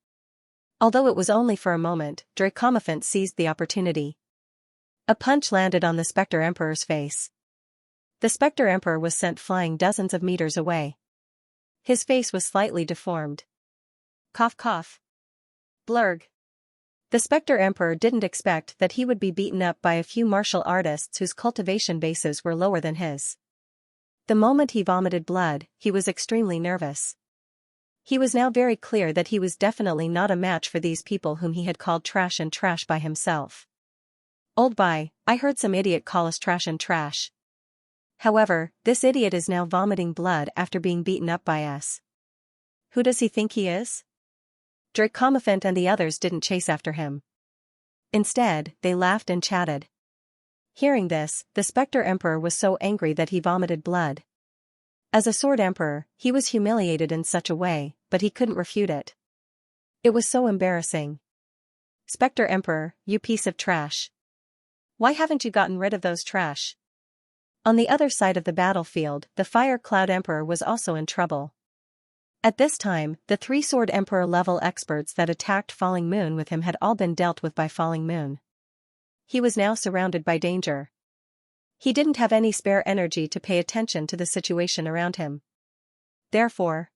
Although it was only for a moment, Dracomophant seized the opportunity. A punch landed on the Spectre Emperor's face. The Spectre Emperor was sent flying dozens of meters away. His face was slightly deformed. Cough cough. Blurg. The Spectre Emperor didn't expect that he would be beaten up by a few martial artists whose cultivation bases were lower than his. The moment he vomited blood, he was extremely nervous. He was now very clear that he was definitely not a match for these people whom he had called trash and trash by himself. Old boy, I heard some idiot call us trash and trash. However, this idiot is now vomiting blood after being beaten up by us. Who does he think he is? Dracomophant and the others didn't chase after him. Instead, they laughed and chatted. Hearing this, the Spectre Emperor was so angry that he vomited blood. As a Sword Emperor, he was humiliated in such a way, but he couldn't refute it. It was so embarrassing. Spectre Emperor, you piece of trash. Why haven't you gotten rid of those trash? On the other side of the battlefield, the Fire Cloud Emperor was also in trouble. At this time, the 3 Sword Emperor level experts that attacked Falling Moon with him had all been dealt with by Falling Moon. He was now surrounded by danger. He didn't have any spare energy to pay attention to the situation around him. Therefore,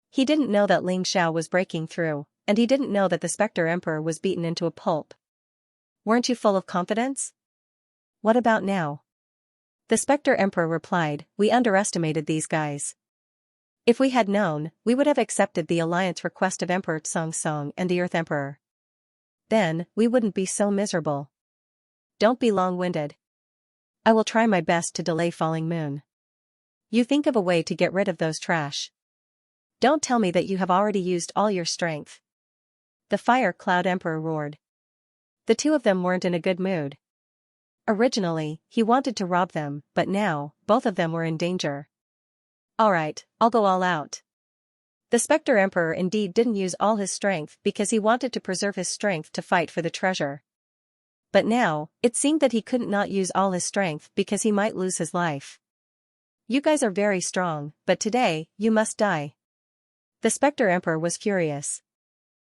he didn't know that Ling Xiao was breaking through, and he didn't know that the Spectre Emperor was beaten into a pulp. Weren't you full of confidence? What about now? The Spectre Emperor replied, we underestimated these guys. If we had known, we would have accepted the alliance request of Emperor Xianxia and the Earth Emperor. Then, we wouldn't be so miserable. Don't be long-winded. I will try my best to delay Falling Moon. You think of a way to get rid of those trash. Don't tell me that you have already used all your strength. The Fire Cloud Emperor roared. The two of them weren't in a good mood. Originally, he wanted to rob them, but now, both of them were in danger. Alright, I'll go all out. The Spectre Emperor indeed didn't use all his strength because he wanted to preserve his strength to fight for the treasure. But now, it seemed that he couldn't not use all his strength because he might lose his life. You guys are very strong, but today, you must die. The Spectre Emperor was furious.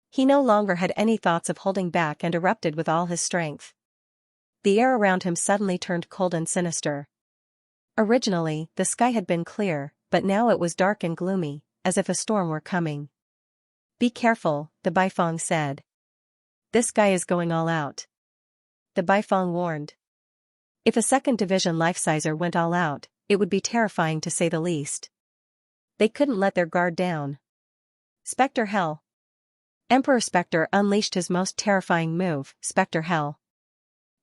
He no longer had any thoughts of holding back and erupted with all his strength. The air around him suddenly turned cold and sinister. Originally, the sky had been clear, but now it was dark and gloomy, as if a storm were coming. Be careful, the Baifeng said. This guy is going all out. The Baifeng warned. If a second division life-sizer went all out, it would be terrifying to say the least. They couldn't let their guard down. Spectre Hell. Emperor Spectre unleashed his most terrifying move, Spectre Hell.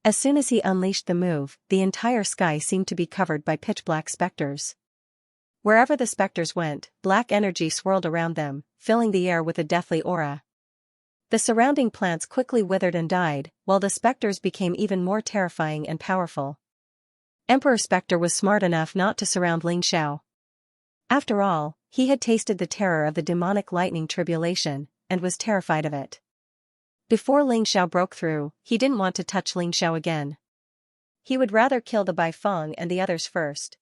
As soon as he unleashed the move, the entire sky seemed to be covered by pitch-black specters. Wherever the specters went, black energy swirled around them, filling the air with a deathly aura. The surrounding plants quickly withered and died, while the specters became even more terrifying and powerful. Emperor Spectre was smart enough not to surround Ling Xiao. After all, he had tasted the terror of the demonic lightning tribulation, and was terrified of it. Before Ling Xiao broke through, he didn't want to touch Ling Xiao again. He would rather kill the Baifeng and the others first.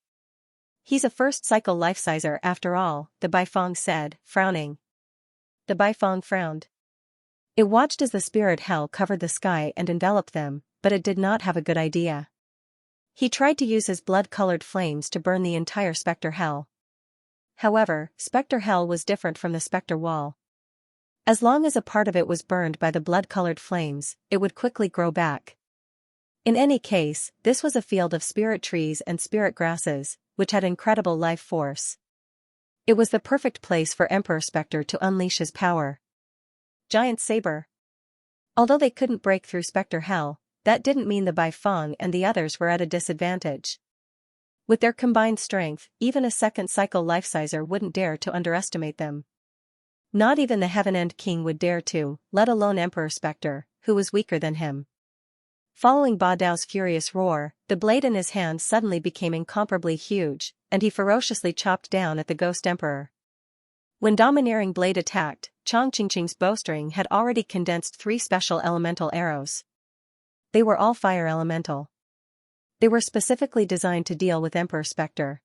He's a first-cycle life-sizer after all, the Baifeng said, frowning. The Baifeng frowned. It watched as the spirit hell covered the sky and enveloped them, but it did not have a good idea. He tried to use his blood-colored flames to burn the entire Spectre Hell. However, Spectre Hell was different from the Spectre Wall. As long as a part of it was burned by the blood-colored flames, it would quickly grow back. In any case, this was a field of spirit trees and spirit grasses, which had incredible life force. It was the perfect place for Emperor Spectre to unleash his power. Giant Saber. Although they couldn't break through Spectre Hell, that didn't mean the Baifeng and the others were at a disadvantage. With their combined strength, even a second-cycle life-sizer wouldn't dare to underestimate them. Not even the Heaven End King would dare to, let alone Emperor Spectre, who was weaker than him. Following Ba Dao's furious roar, the blade in his hand suddenly became incomparably huge, and he ferociously chopped down at the Ghost Emperor. When Domineering Blade attacked, Chong Qingqing's bowstring had already condensed 3 special elemental arrows. They were all fire elemental. They were specifically designed to deal with Emperor Spectre.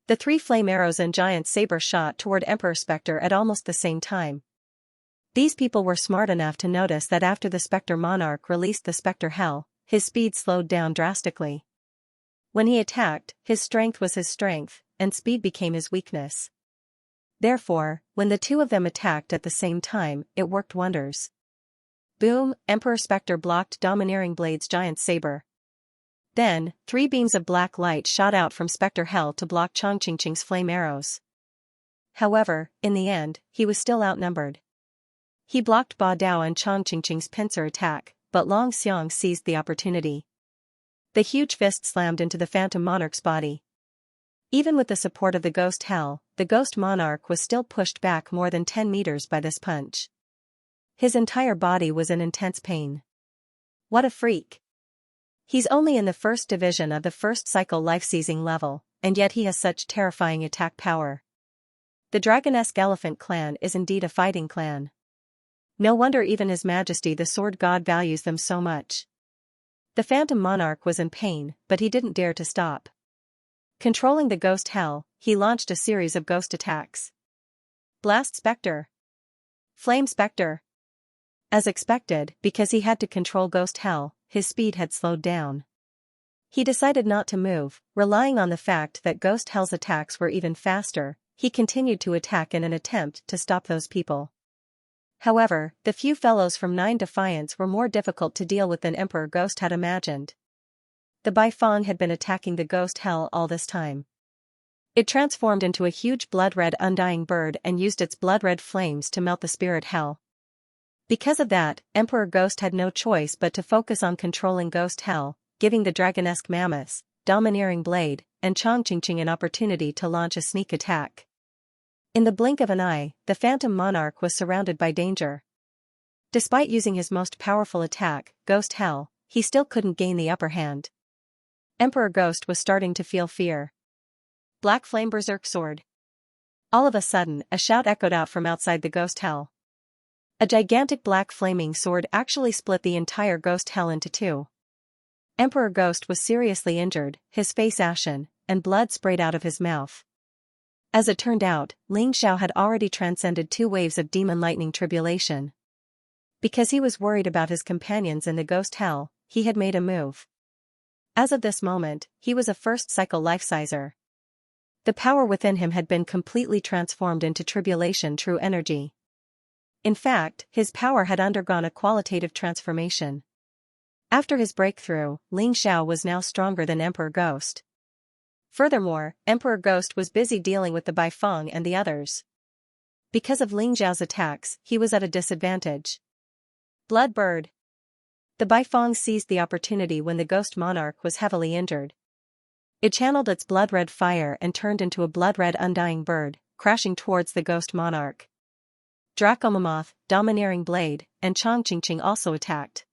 The 3 flame arrows and giant saber shot toward Emperor Spectre at almost the same time. These people were smart enough to notice that after the Spectre Monarch released the Spectre Hell, his speed slowed down drastically. When he attacked, his strength was his strength, and speed became his weakness. Therefore, when the 2 of them attacked at the same time, it worked wonders. Boom! Emperor Spectre blocked Domineering Blade's giant saber. Then, 3 beams of black light shot out from Spectre Hell to block Chong Qingqing's flame arrows. However, in the end, he was still outnumbered. He blocked Ba Dao and Chong Qingqing's pincer attack, but Long Xiang seized the opportunity. The huge fist slammed into the Phantom Monarch's body. Even with the support of the Ghost Hell, the Ghost Monarch was still pushed back more than 10 meters by this punch. His entire body was in intense pain. What a freak! He's only in the first division of the first-cycle life-seizing level, and yet he has such terrifying attack power. The Dragonesque Elephant clan is indeed a fighting clan. No wonder even His Majesty the Sword God values them so much. The Phantom Monarch was in pain, but he didn't dare to stop. Controlling the Ghost Hell, he launched a series of ghost attacks. Blast Spectre. Flame Spectre. As expected, because he had to control Ghost Hell, his speed had slowed down. He decided not to move, relying on the fact that Ghost Hell's attacks were even faster. He continued to attack in an attempt to stop those people. However, the few fellows from 9 Defiance were more difficult to deal with than Emperor Ghost had imagined. The Baifeng had been attacking the Ghost Hell all this time. It transformed into a huge blood-red undying bird and used its blood-red flames to melt the spirit hell. Because of that, Emperor Ghost had no choice but to focus on controlling Ghost Hell, giving the Dragonesque Mammoths, Domineering Blade, and Chong Qingqing an opportunity to launch a sneak attack. In the blink of an eye, the Phantom Monarch was surrounded by danger. Despite using his most powerful attack, Ghost Hell, he still couldn't gain the upper hand. Emperor Ghost was starting to feel fear. Black Flame Berserk Sword. All of a sudden, a shout echoed out from outside the ghost hell. A gigantic black flaming sword actually split the entire ghost hell into two. Emperor Ghost was seriously injured, his face ashen, and blood sprayed out of his mouth. As it turned out, Xianxia had already transcended 2 waves of demon lightning tribulation. Because he was worried about his companions in the ghost hell, he had made a move. As of this moment, he was a first cycle life-sizer. The power within him had been completely transformed into tribulation true energy. In fact, his power had undergone a qualitative transformation. After his breakthrough, Xianxia was now stronger than Emperor Ghost. Furthermore, Emperor Ghost was busy dealing with the Baifeng and the others. Because of Xiao's attacks, he was at a disadvantage. Blood Bird. The Baifeng seized the opportunity when the ghost monarch was heavily injured. It channeled its blood-red fire and turned into a blood-red undying bird, crashing towards the ghost monarch. Dracomamoth, Domineering Blade, and Chongqingqing also attacked.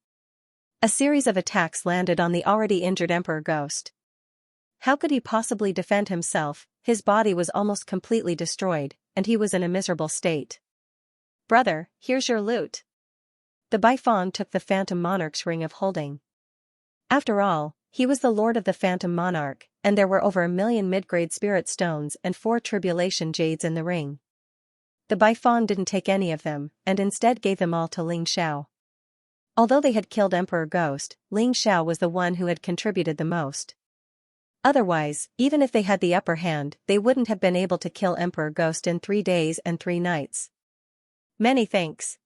A series of attacks landed on the already injured Emperor Ghost. How could he possibly defend himself? His body was almost completely destroyed, and he was in a miserable state. Brother, here's your loot. The Baifeng took the Phantom Monarch's ring of holding. After all, he was the lord of the Phantom Monarch, and there were over 1 million mid-grade spirit stones and 4 tribulation jades in the ring. The Baifeng didn't take any of them, and instead gave them all to Xianxia. Although they had killed Emperor Ghost, Xianxia was the one who had contributed the most. Otherwise, even if they had the upper hand, they wouldn't have been able to kill Emperor Ghost in 3 days and 3 nights. Many thanks.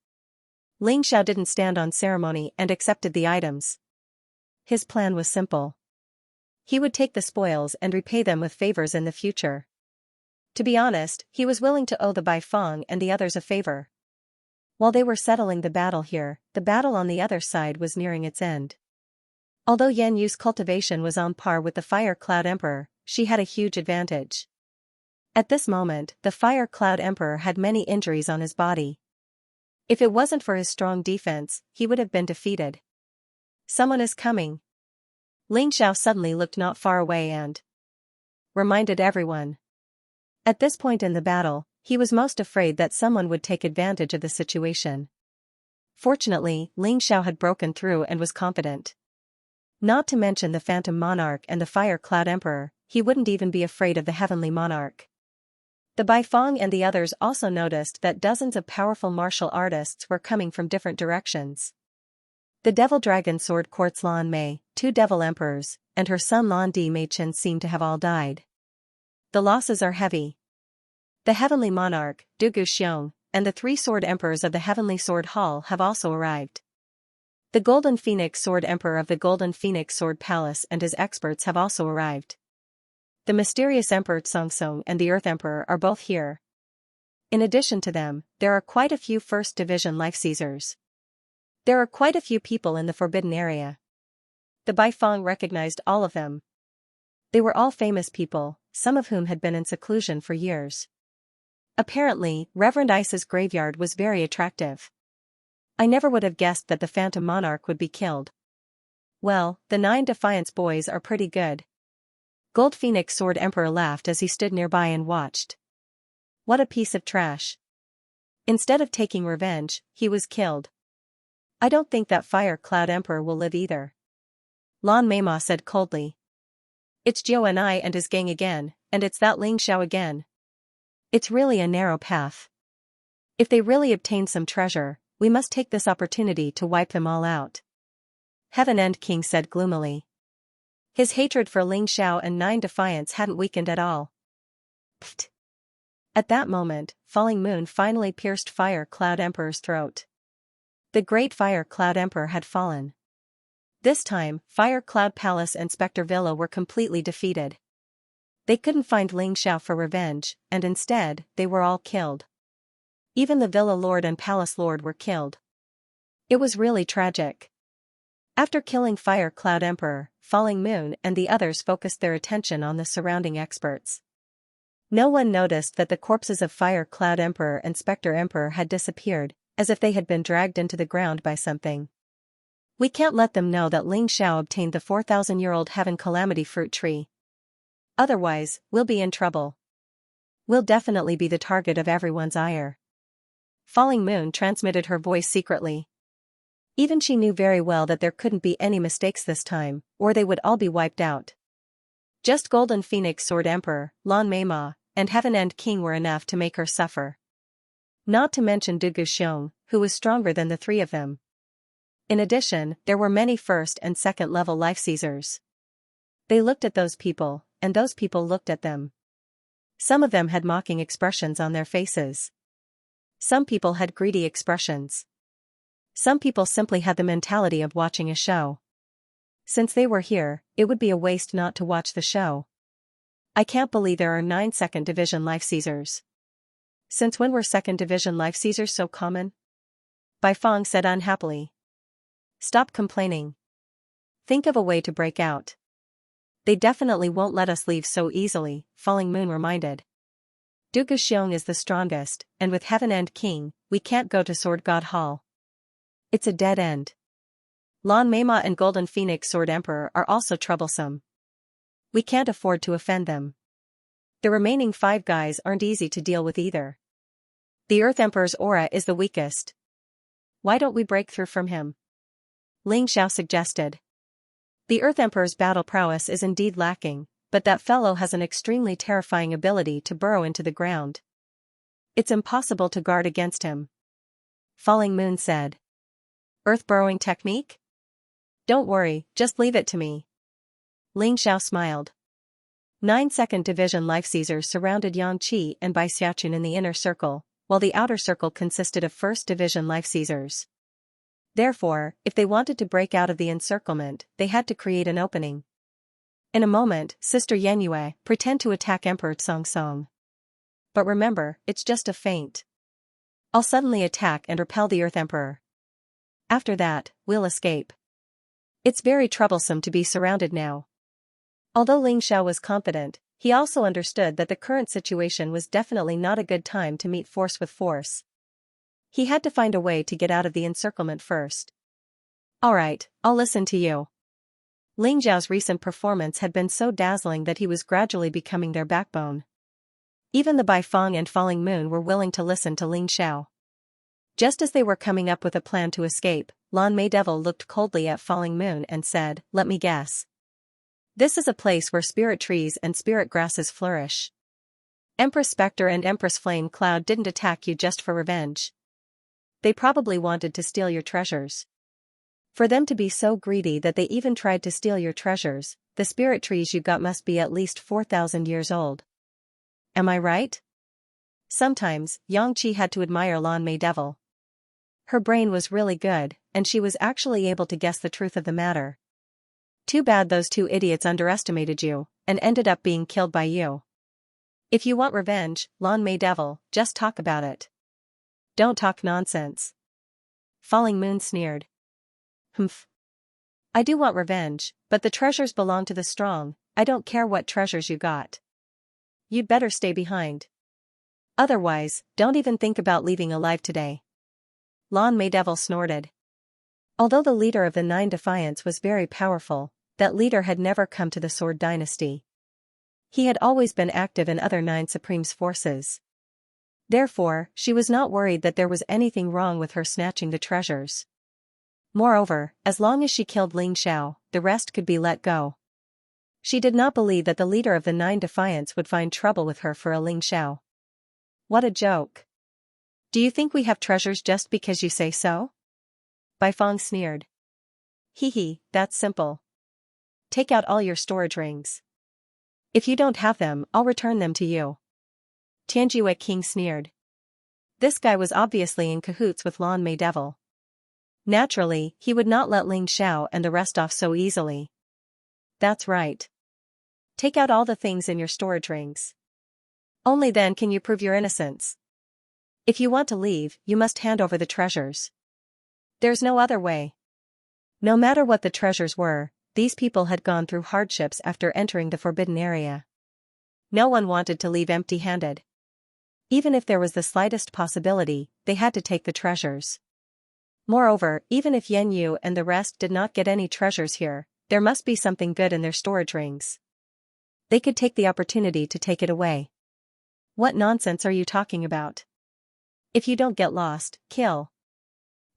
Xianxia didn't stand on ceremony and accepted the items. His plan was simple. He would take the spoils and repay them with favors in the future. To be honest, he was willing to owe the Baifeng and the others a favor. While they were settling the battle here, the battle on the other side was nearing its end. Although Yan Yu's cultivation was on par with the Fire Cloud Emperor, she had a huge advantage. At this moment, the Fire Cloud Emperor had many injuries on his body. If it wasn't for his strong defense, he would have been defeated. Someone is coming. Xianxia suddenly looked not far away and reminded everyone. At this point in the battle, he was most afraid that someone would take advantage of the situation. Fortunately, Xianxia had broken through and was confident. Not to mention the Phantom Monarch and the Fire Cloud Emperor, he wouldn't even be afraid of the Heavenly Monarch. The Baifeng and the others also noticed that dozens of powerful martial artists were coming from different directions. The Devil Dragon Sword Quartz Lan Mei, 2 Devil Emperors, and her son Lan Di Mei Chen seem to have all died. The losses are heavy. The Heavenly Monarch, Dugu Xiong, and the 3 Sword Emperors of the Heavenly Sword Hall have also arrived. The Golden Phoenix Sword Emperor of the Golden Phoenix Sword Palace and his experts have also arrived. The mysterious Emperor Xianxia and the Earth Emperor are both here. In addition to them, there are quite a few First Division Life Seizers. There are quite a few people in the Forbidden Area. The Baifeng recognized all of them. They were all famous people, some of whom had been in seclusion for years. Apparently, Reverend Ice's graveyard was very attractive. I never would have guessed that the Phantom Monarch would be killed. Well, the 9 Defiance boys are pretty good. Gold Phoenix Sword Emperor laughed as he stood nearby and watched. What a piece of trash. Instead of taking revenge, he was killed. I don't think that Fire Cloud Emperor will live either. Lan Meima said coldly. It's Jiu and I and his gang again, and it's that Xianxia again. It's really a narrow path. If they really obtain some treasure, we must take this opportunity to wipe them all out. Heaven End King said gloomily. His hatred for Xianxia and 9 Defiance hadn't weakened at all. Pfft. At that moment, Falling Moon finally pierced Fire Cloud Emperor's throat. The Great Fire Cloud Emperor had fallen. This time, Fire Cloud Palace and Spectre Villa were completely defeated. They couldn't find Xianxia for revenge, and instead, they were all killed. Even the Villa Lord and Palace Lord were killed. It was really tragic. After killing Fire Cloud Emperor, Falling Moon and the others focused their attention on the surrounding experts. No one noticed that the corpses of Fire Cloud Emperor and Spectre Emperor had disappeared, as if they had been dragged into the ground by something. We can't let them know that Ling Xiao obtained the 4,000-year-old heaven calamity fruit tree. Otherwise, we'll be in trouble. We'll definitely be the target of everyone's ire. Falling Moon transmitted her voice secretly. Even she knew very well that there couldn't be any mistakes this time, or they would all be wiped out. Just Golden Phoenix Sword Emperor, Lan Meima, and Heaven End King were enough to make her suffer. Not to mention Dugu Xiong, who was stronger than the three of them. In addition, there were many first and second level life seizers. They looked at those people, and those people looked at them. Some of them had mocking expressions on their faces. Some people had greedy expressions. Some people simply had the mentality of watching a show. Since they were here, it would be a waste not to watch the show. I can't believe there are 9 second division life seizers. Since when were second division life seizers so common? Bai Fong said unhappily. Stop complaining. Think of a way to break out. They definitely won't let us leave so easily, Falling Moon reminded. Dugu Xiong is the strongest, and with Heaven End King, we can't go to Sword God Hall. It's a dead end. Lan Meima and Golden Phoenix Sword Emperor are also troublesome. We can't afford to offend them. The remaining 5 guys aren't easy to deal with either. The Earth Emperor's aura is the weakest. Why don't we break through from him? Ling Xiao suggested. The Earth Emperor's battle prowess is indeed lacking, but that fellow has an extremely terrifying ability to burrow into the ground. It's impossible to guard against him. Falling Moon said. Earth burrowing technique? Don't worry, just leave it to me. Ling Xiao smiled. 9 second division life seizers surrounded Yang Qi and Bai Xiaochun in the inner circle, while the outer circle consisted of first division life seizers. Therefore, if they wanted to break out of the encirclement, they had to create an opening. In a moment, Sister Yenyue, pretend to attack Emperor Tsong Song. But remember, it's just a feint. I'll suddenly attack and repel the Earth Emperor. After that, we'll escape. It's very troublesome to be surrounded now. Although Ling Xiao was confident, he also understood that the current situation was definitely not a good time to meet force with force. He had to find a way to get out of the encirclement first. Alright, I'll listen to you. Ling Xiao's recent performance had been so dazzling that he was gradually becoming their backbone. Even the Bai Fong and Falling Moon were willing to listen to Ling Xiao. Just as they were coming up with a plan to escape, Lan Mei Devil looked coldly at Falling Moon and said, "Let me guess. This is a place where spirit trees and spirit grasses flourish. Empress Spectre and Empress Flame Cloud didn't attack you just for revenge. They probably wanted to steal your treasures. For them to be so greedy that they even tried to steal your treasures, the spirit trees you got must be at least 4,000 years old. Am I right?" Sometimes, Yang Qi had to admire Lan Mei Devil. Her brain was really good, and she was actually able to guess the truth of the matter. Too bad those 2 idiots underestimated you, and ended up being killed by you. If you want revenge, Lan Mei Devil, just talk about it. Don't talk nonsense. Falling Moon sneered. Humph. I do want revenge, but the treasures belong to the strong. I don't care what treasures you got. You'd better stay behind. Otherwise, don't even think about leaving alive today. Lan Mei Devil snorted. Although the leader of the 9 Defiance was very powerful, that leader had never come to the Sword Dynasty. He had always been active in other 9 Supremes' forces. Therefore, she was not worried that there was anything wrong with her snatching the treasures. Moreover, as long as she killed Ling Xiao, the rest could be let go. She did not believe that the leader of the 9 Defiance would find trouble with her for a Ling Xiao. What a joke. Do you think we have treasures just because you say so? Bai Fong sneered. Hee, that's simple. Take out all your storage rings. If you don't have them, I'll return them to you. Tianjue King sneered. This guy was obviously in cahoots with Lan Mei Devil. Naturally, he would not let Ling Xiao and the rest off so easily. That's right. Take out all the things in your storage rings. Only then can you prove your innocence. If you want to leave, you must hand over the treasures. There's no other way. No matter what the treasures were, these people had gone through hardships after entering the forbidden area. No one wanted to leave empty-handed. Even if there was the slightest possibility, they had to take the treasures. Moreover, even if Yan Yu and the rest did not get any treasures here, there must be something good in their storage rings. They could take the opportunity to take it away. What nonsense are you talking about? If you don't get lost, kill.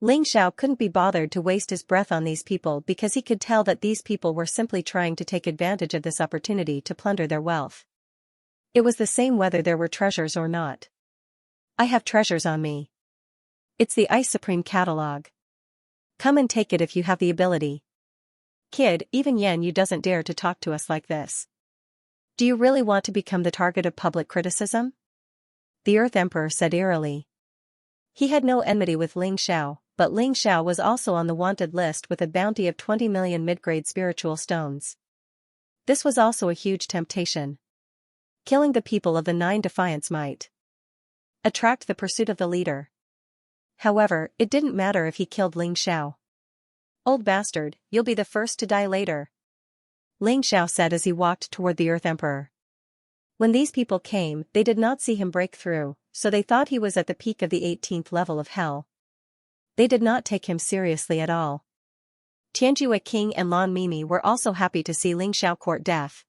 Ling Xiao couldn't be bothered to waste his breath on these people because he could tell that these people were simply trying to take advantage of this opportunity to plunder their wealth. It was the same whether there were treasures or not. I have treasures on me. It's the Ice Supreme catalog. Come and take it if you have the ability. Kid, even Yan Yu doesn't dare to talk to us like this. Do you really want to become the target of public criticism? The Earth Emperor said eerily. He had no enmity with Ling Xiao, but Ling Xiao was also on the wanted list with a bounty of 20 million mid-grade spiritual stones. This was also a huge temptation. Killing the people of the Nine Defiance might attract the pursuit of the leader. However, it didn't matter if he killed Ling Xiao. Old bastard, you'll be the first to die later. Ling Xiao said as he walked toward the Earth Emperor. When these people came, they did not see him break through, so they thought he was at the peak of the 18th level of hell. They did not take him seriously at all. Tianjue King and Lan Mimi were also happy to see Ling Xiao court death.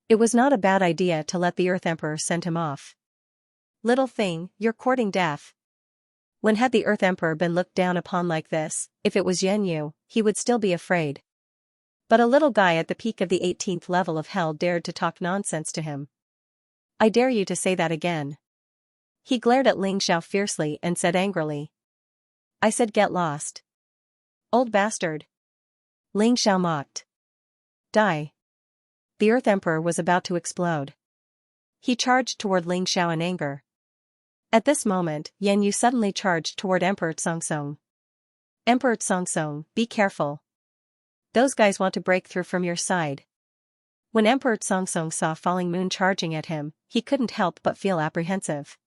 It was not a bad idea to let the Earth Emperor send him off. Little thing, you're courting death. When had the Earth Emperor been looked down upon like this? If it was Yan Yu, he would still be afraid. But a little guy at the peak of the 18th level of hell dared to talk nonsense to him. I dare you to say that again. He glared at Ling Xiao fiercely and said angrily. I said get lost. Old bastard. Ling Xiao mocked. Die. The Earth Emperor was about to explode. He charged toward Ling Xiao in anger. At this moment, Yan Yu suddenly charged toward Emperor Tsongtsong. Emperor Tsongtsong, be careful. Those guys want to break through from your side. When Emperor Tsongtsong saw Falling Moon charging at him, he couldn't help but feel apprehensive.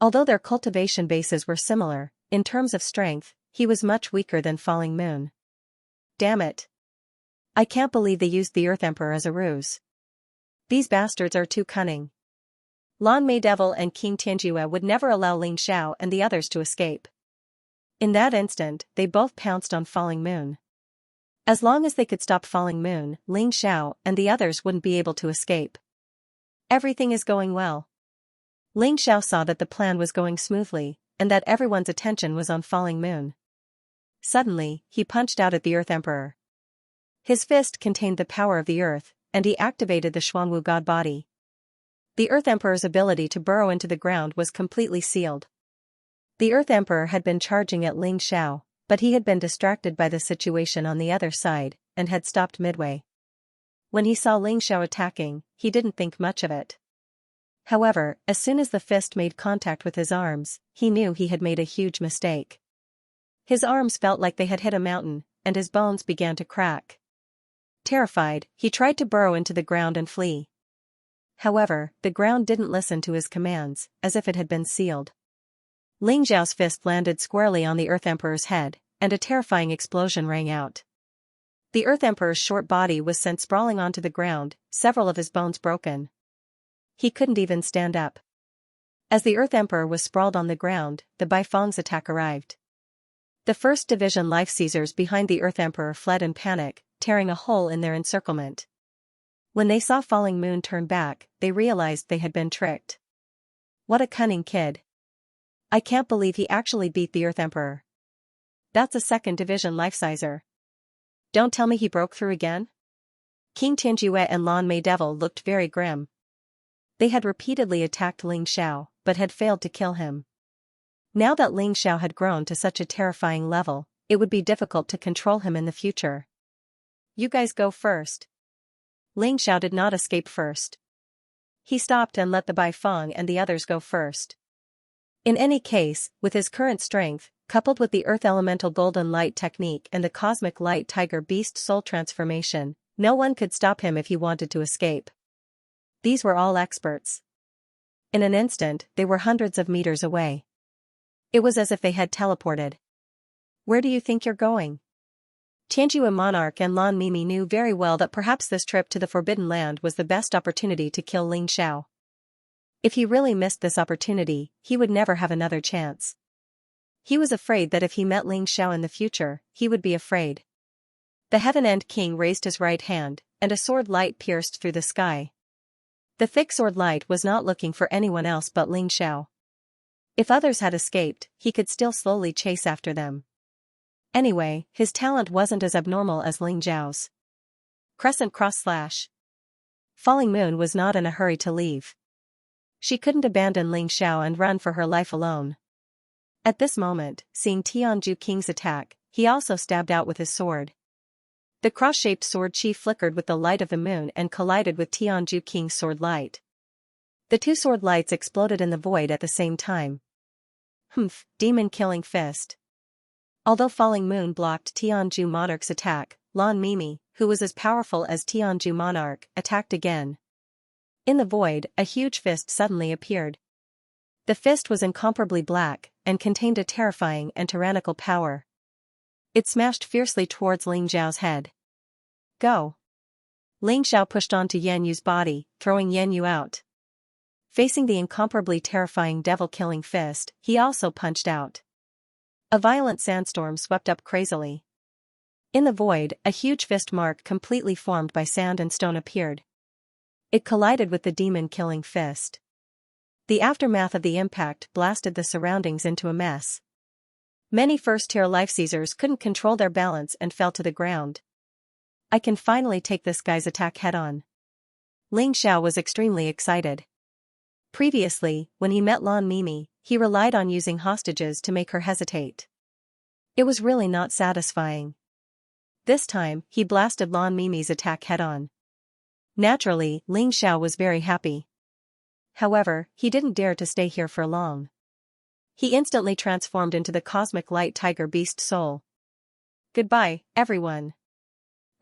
Although their cultivation bases were similar, in terms of strength, he was much weaker than Falling Moon. Damn it. I can't believe they used the Earth Emperor as a ruse. These bastards are too cunning. Lan Mei Devil and King Tianjue would never allow Ling Xiao and the others to escape. In that instant, they both pounced on Falling Moon. As long as they could stop Falling Moon, Ling Xiao and the others wouldn't be able to escape. Everything is going well. Ling Xiao saw that the plan was going smoothly, and that everyone's attention was on Falling Moon. Suddenly, he punched out at the Earth Emperor. His fist contained the power of the earth, and he activated the Xuanwu God body. The Earth Emperor's ability to burrow into the ground was completely sealed. The Earth Emperor had been charging at Ling Xiao, but he had been distracted by the situation on the other side, and had stopped midway. When he saw Ling Xiao attacking, he didn't think much of it. However, as soon as the fist made contact with his arms, he knew he had made a huge mistake. His arms felt like they had hit a mountain, and his bones began to crack. Terrified, he tried to burrow into the ground and flee. However, the ground didn't listen to his commands, as if it had been sealed. Ling Xiao's fist landed squarely on the Earth Emperor's head, and a terrifying explosion rang out. The Earth Emperor's short body was sent sprawling onto the ground, several of his bones broken. He couldn't even stand up. As the Earth Emperor was sprawled on the ground, the Baifeng's attack arrived. The First Division Life Seizers behind the Earth Emperor fled in panic, tearing a hole in their encirclement. When they saw Falling Moon turn back, they realized they had been tricked. What a cunning kid. I can't believe he actually beat the Earth Emperor. That's a Second Division Life Sizer. Don't tell me he broke through again? King Tianjue and Lan Mei Devil looked very grim. They had repeatedly attacked Ling Xiao, but had failed to kill him. Now that Ling Xiao had grown to such a terrifying level, it would be difficult to control him in the future. You guys go first. Ling Xiao did not escape first. He stopped and let the Baifeng and the others go first. In any case, with his current strength, coupled with the Earth Elemental Golden Light technique and the Cosmic Light Tiger Beast Soul transformation, no one could stop him if he wanted to escape. These were all experts. In an instant, they were hundreds of meters away. It was as if they had teleported. Where do you think you're going? Tianjue Monarch and Lan Mimi knew very well that perhaps this trip to the Forbidden Land was the best opportunity to kill Ling Xiao. If he really missed this opportunity, he would never have another chance. He was afraid that if he met Ling Xiao in the future, he would be afraid. The Heaven End King raised his right hand, and a sword light pierced through the sky. The thick sword light was not looking for anyone else but Ling Xiao. If others had escaped, he could still slowly chase after them. Anyway, his talent wasn't as abnormal as Ling Xiao's. Crescent cross slash. Falling Moon was not in a hurry to leave. She couldn't abandon Ling Xiao and run for her life alone. At this moment, seeing Tianju King's attack, he also stabbed out with his sword. The cross-shaped sword chi flickered with the light of the moon and collided with Tianju King's sword light. The two sword lights exploded in the void at the same time. Humph, demon-killing fist. Although Falling Moon blocked Tianju Monarch's attack, Lan Mimi, who was as powerful as Tianju Monarch, attacked again. In the void, a huge fist suddenly appeared. The fist was incomparably black, and contained a terrifying and tyrannical power. It smashed fiercely towards Ling Xiao's head. Go! Ling Xiao pushed onto Yan Yu's body, throwing Yan Yu out. Facing the incomparably terrifying devil-killing fist, he also punched out. A violent sandstorm swept up crazily. In the void, a huge fist mark completely formed by sand and stone appeared. It collided with the demon-killing fist. The aftermath of the impact blasted the surroundings into a mess. Many first-tier life-seizers couldn't control their balance and fell to the ground. I can finally take this guy's attack head-on. Ling Xiao was extremely excited. Previously, when he met Lan Mimi, he relied on using hostages to make her hesitate. It was really not satisfying. This time, he blasted Lan Mimi's attack head-on. Naturally, Ling Xiao was very happy. However, he didn't dare to stay here for long. He instantly transformed into the Cosmic Light Tiger Beast Soul. Goodbye, everyone.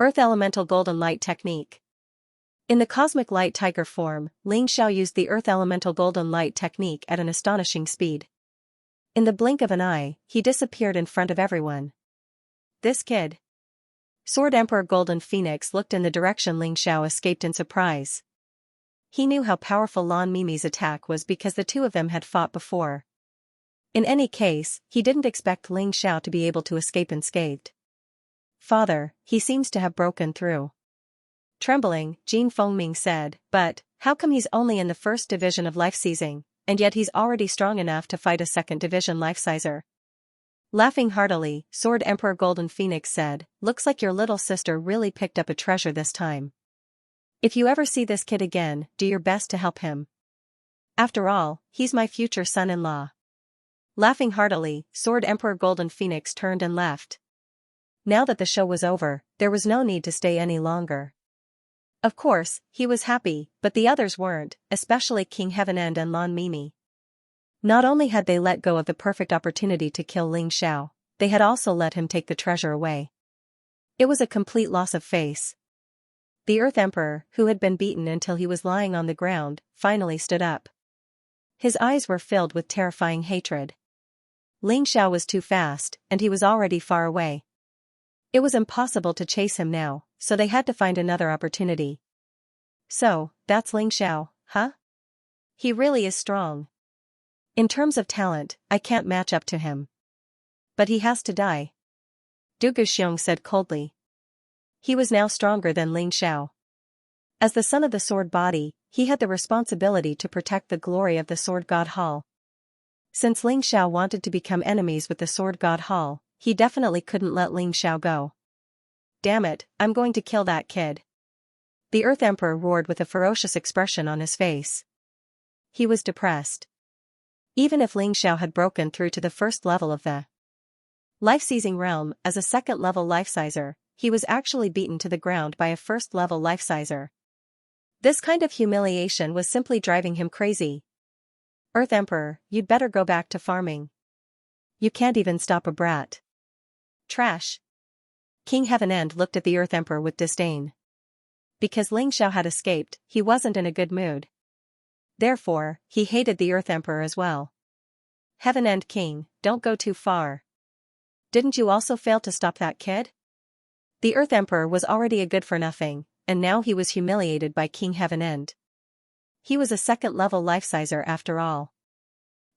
Earth Elemental Golden Light Technique. In the Cosmic Light Tiger form, Ling Xiao used the Earth Elemental Golden Light Technique at an astonishing speed. In the blink of an eye, he disappeared in front of everyone. This kid. Sword Emperor Golden Phoenix looked in the direction Ling Xiao escaped in surprise. He knew how powerful Lan Mimi's attack was because the two of them had fought before. In any case, he didn't expect Ling Xiao to be able to escape unscathed. Father, he seems to have broken through. Trembling, Jin Fengming said, but, how come he's only in the first division of life-seizing, and yet he's already strong enough to fight a second division life-sizer? Laughing heartily, Sword Emperor Golden Phoenix said, looks like your little sister really picked up a treasure this time. If you ever see this kid again, do your best to help him. After all, he's my future son-in-law. Laughing heartily, Sword Emperor Golden Phoenix turned and left. Now that the show was over, there was no need to stay any longer. Of course, he was happy, but the others weren't, especially King Heavenend and Lan Mimi. Not only had they let go of the perfect opportunity to kill Ling Xiao, they had also let him take the treasure away. It was a complete loss of face. The Earth Emperor, who had been beaten until he was lying on the ground, finally stood up. His eyes were filled with terrifying hatred. Ling Xiao was too fast, and he was already far away. It was impossible to chase him now, so they had to find another opportunity. So, that's Ling Xiao, huh? He really is strong. In terms of talent, I can't match up to him. But he has to die. Du Guxiong said coldly. He was now stronger than Ling Xiao. As the son of the Sword Body, he had the responsibility to protect the glory of the Sword God Hall. Since Ling Xiao wanted to become enemies with the Sword God Hall, he definitely couldn't let Ling Xiao go. Damn it, I'm going to kill that kid. The Earth Emperor roared with a ferocious expression on his face. He was depressed. Even if Ling Xiao had broken through to the first level of the life-seizing realm as a second-level life-sizer, he was actually beaten to the ground by a first-level life-sizer. This kind of humiliation was simply driving him crazy. Earth Emperor, you'd better go back to farming. You can't even stop a brat. Trash. King Heavenend looked at the Earth Emperor with disdain. Because Ling Xiao had escaped, he wasn't in a good mood. Therefore, he hated the Earth Emperor as well. Heavenend King, don't go too far. Didn't you also fail to stop that kid? The Earth Emperor was already a good-for-nothing, and now he was humiliated by King Heavenend. He was a second-level life-sizer after all.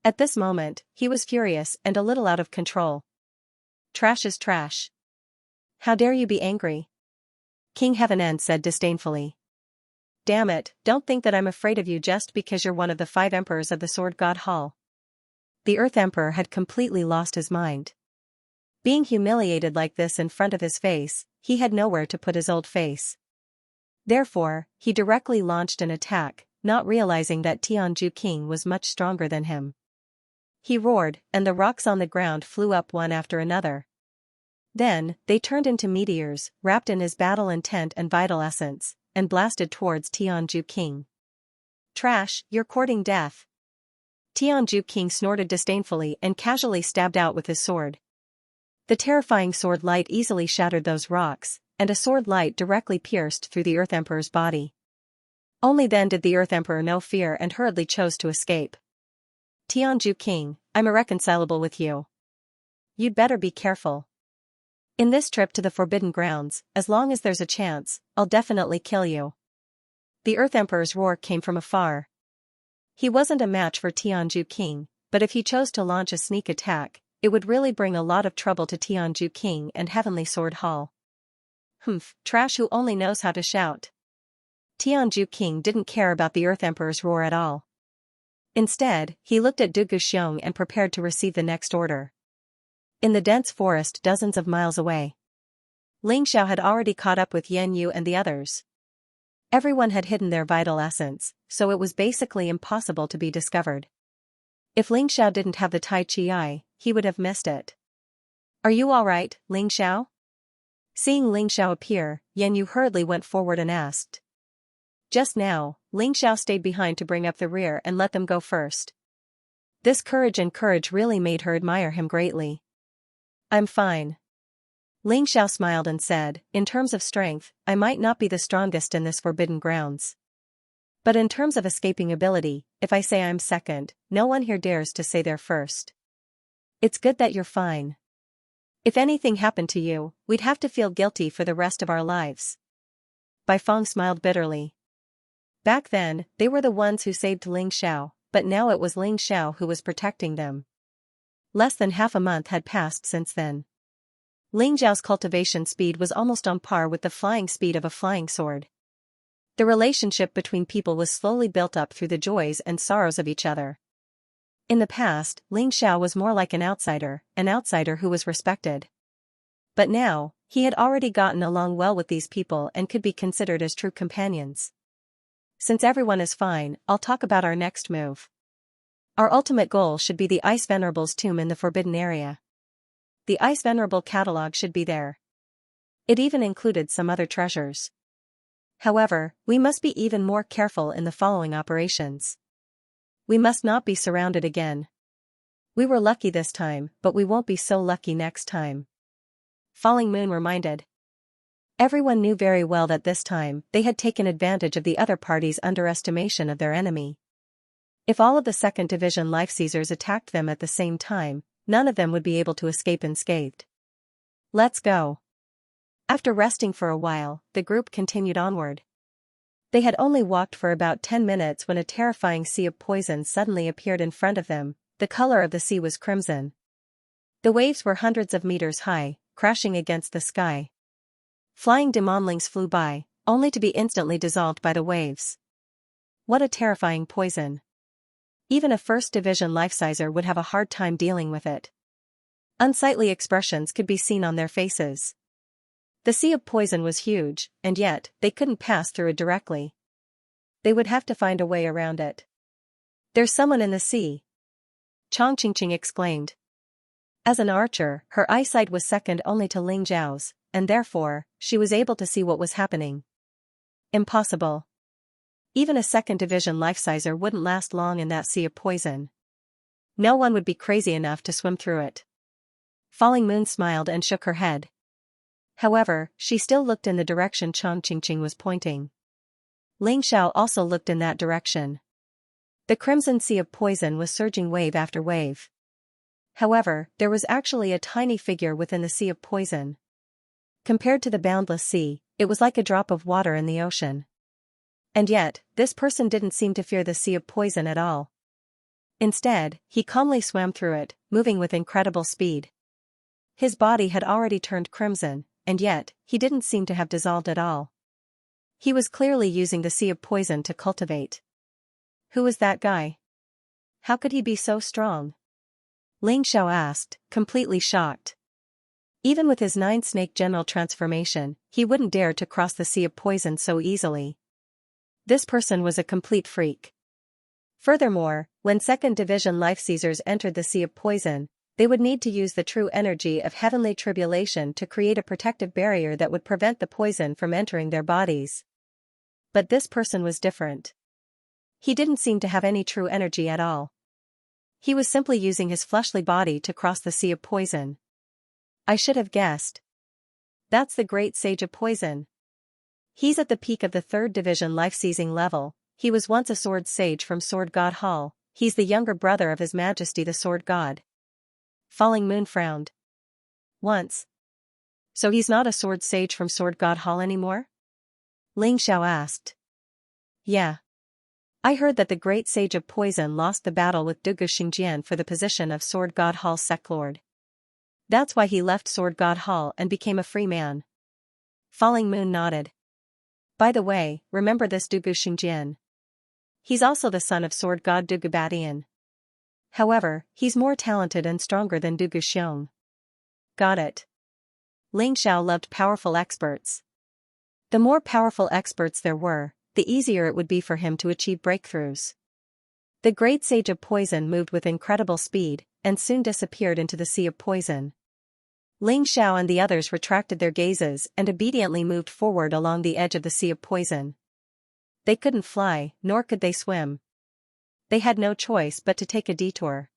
At this moment, he was furious and a little out of control. Trash is trash. How dare you be angry? King Heavenend said disdainfully. Damn it, don't think that I'm afraid of you just because you're one of the 5 emperors of the Sword God Hall. The Earth Emperor had completely lost his mind. Being humiliated like this in front of his face, he had nowhere to put his old face. Therefore, he directly launched an attack, not realizing that Tianju King was much stronger than him. He roared, and the rocks on the ground flew up one after another. Then, they turned into meteors, wrapped in his battle intent and vital essence, and blasted towards Tianju King. Trash, you're courting death. Tianju King snorted disdainfully and casually stabbed out with his sword. The terrifying sword light easily shattered those rocks, and a sword light directly pierced through the Earth Emperor's body. Only then did the Earth Emperor know fear and hurriedly chose to escape. Tianju King, I'm irreconcilable with you. You'd better be careful. In this trip to the Forbidden Grounds, as long as there's a chance, I'll definitely kill you. The Earth Emperor's roar came from afar. He wasn't a match for Tianju King, but if he chose to launch a sneak attack, it would really bring a lot of trouble to Tianju King and Heavenly Sword Hall. Humph, trash who only knows how to shout. Tianju King didn't care about the Earth Emperor's roar at all. Instead, he looked at Du Guxiong and prepared to receive the next order. In the dense forest dozens of miles away, Ling Xiao had already caught up with Yan Yu and the others. Everyone had hidden their vital essence, so it was basically impossible to be discovered. If Ling Xiao didn't have the Tai Chi Eye, he would have missed it. Are you all right, Ling Xiao? Seeing Ling Xiao appear, Yan Yu hurriedly went forward and asked. Just now, Ling Xiao stayed behind to bring up the rear and let them go first. This courage really made her admire him greatly. I'm fine. Ling Xiao smiled and said, in terms of strength, I might not be the strongest in this Forbidden Grounds. But in terms of escaping ability, if I say I'm second, no one here dares to say they're first. It's good that you're fine. If anything happened to you, we'd have to feel guilty for the rest of our lives. Bai Feng smiled bitterly. Back then, they were the ones who saved Ling Xiao, but now it was Ling Xiao who was protecting them. Less than half a month had passed since then. Ling Xiao's cultivation speed was almost on par with the flying speed of a flying sword. The relationship between people was slowly built up through the joys and sorrows of each other. In the past, Ling Xiao was more like an outsider who was respected. But now, he had already gotten along well with these people and could be considered as true companions. Since everyone is fine, I'll talk about our next move. Our ultimate goal should be the Ice Venerable's tomb in the Forbidden Area. The Ice Venerable catalog should be there. It even included some other treasures. However, we must be even more careful in the following operations. We must not be surrounded again. We were lucky this time, but we won't be so lucky next time. Falling Moon reminded. Everyone knew very well that this time, they had taken advantage of the other party's underestimation of their enemy. If all of the 2nd Division Life Seizers attacked them at the same time, none of them would be able to escape unscathed. Let's go. After resting for a while, the group continued onward. They had only walked for about 10 minutes when a terrifying sea of poison suddenly appeared in front of them. The color of the sea was crimson. The waves were hundreds of meters high, crashing against the sky. Flying demonlings flew by, only to be instantly dissolved by the waves. What a terrifying poison. Even a 1st Division life-sizer would have a hard time dealing with it. Unsightly expressions could be seen on their faces. The sea of poison was huge, and yet, they couldn't pass through it directly. They would have to find a way around it. There's someone in the sea. Chong Qingqing exclaimed. As an archer, her eyesight was second only to Ling Zhao's, and therefore, she was able to see what was happening. Impossible. Even a 2nd Division life-sizer wouldn't last long in that sea of poison. No one would be crazy enough to swim through it. Falling Moon smiled and shook her head. However, she still looked in the direction Chong Qingqing was pointing. Ling Xiao also looked in that direction. The crimson sea of poison was surging wave after wave. However, there was actually a tiny figure within the sea of poison. Compared to the boundless sea, it was like a drop of water in the ocean. And yet, this person didn't seem to fear the sea of poison at all. Instead, he calmly swam through it, moving with incredible speed. His body had already turned crimson, and yet, he didn't seem to have dissolved at all. He was clearly using the sea of poison to cultivate. Who was that guy? How could he be so strong? Ling Xiao asked, completely shocked. Even with his 9-snake general transformation, he wouldn't dare to cross the sea of poison so easily. This person was a complete freak. Furthermore, when 2nd Division Life Seizers entered the sea of poison, they would need to use the true energy of heavenly tribulation to create a protective barrier that would prevent the poison from entering their bodies. But this person was different. He didn't seem to have any true energy at all. He was simply using his fleshly body to cross the sea of poison. I should have guessed. That's the great sage of poison. He's at the peak of the 3rd Division life-seizing level. He was once a sword sage from Sword God Hall. He's the younger brother of His Majesty the Sword God. Falling Moon frowned. Once. So he's not a sword sage from Sword God Hall anymore? Ling Xiao asked. Yeah. I heard that the great sage of poison lost the battle with Dugu Xingjian for the position of Sword God Hall Sect Lord. That's why he left Sword God Hall and became a free man. Falling Moon nodded. By the way, remember this Dugu Xingjian. He's also the son of Sword God Dugu Badian. However, he's more talented and stronger than Dugu Xiong. Got it. Ling Xiao loved powerful experts. The more powerful experts there were, the easier it would be for him to achieve breakthroughs. The great sage of poison moved with incredible speed, and soon disappeared into the sea of poison. Ling Xiao and the others retracted their gazes and obediently moved forward along the edge of the sea of poison. They couldn't fly, nor could they swim. They had no choice but to take a detour.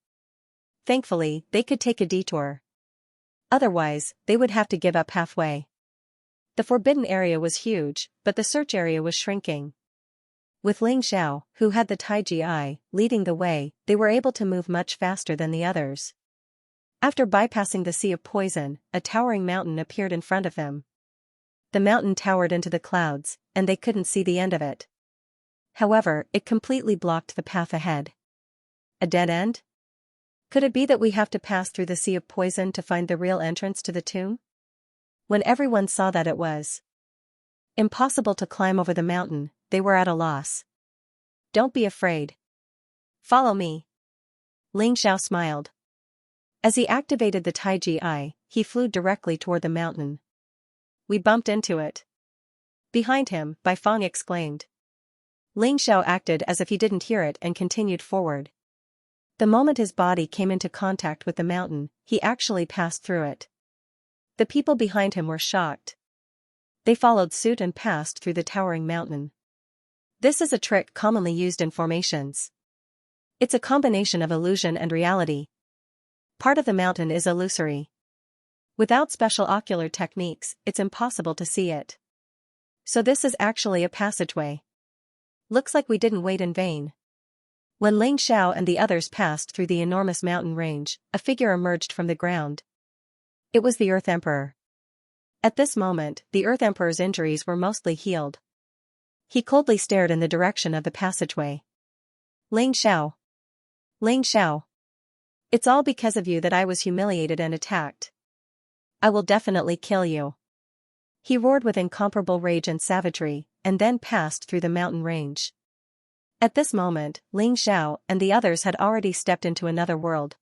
Thankfully, they could take a detour. Otherwise, they would have to give up halfway. The forbidden area was huge, but the search area was shrinking. With Ling Xiao, who had the Taiji Eye, leading the way, they were able to move much faster than the others. After bypassing the sea of poison, a towering mountain appeared in front of them. The mountain towered into the clouds, and they couldn't see the end of it. However, it completely blocked the path ahead. A dead end? Could it be that we have to pass through the sea of poison to find the real entrance to the tomb? When everyone saw that it was impossible to climb over the mountain, they were at a loss. Don't be afraid. Follow me. Ling Xiao smiled. As he activated the Taiji Eye, he flew directly toward the mountain. We bumped into it. Behind him, Bai Feng exclaimed. Ling Xiao acted as if he didn't hear it and continued forward. The moment his body came into contact with the mountain, he actually passed through it. The people behind him were shocked. They followed suit and passed through the towering mountain. This is a trick commonly used in formations. It's a combination of illusion and reality. Part of the mountain is illusory. Without special ocular techniques, it's impossible to see it. So this is actually a passageway. Looks like we didn't wait in vain. When Ling Xiao and the others passed through the enormous mountain range, a figure emerged from the ground. It was the Earth Emperor. At this moment, the Earth Emperor's injuries were mostly healed. He coldly stared in the direction of the passageway. Ling Xiao. Ling Xiao. It's all because of you that I was humiliated and attacked. I will definitely kill you. He roared with incomparable rage and savagery, and then passed through the mountain range. At this moment, Ling Xiao and the others had already stepped into another world.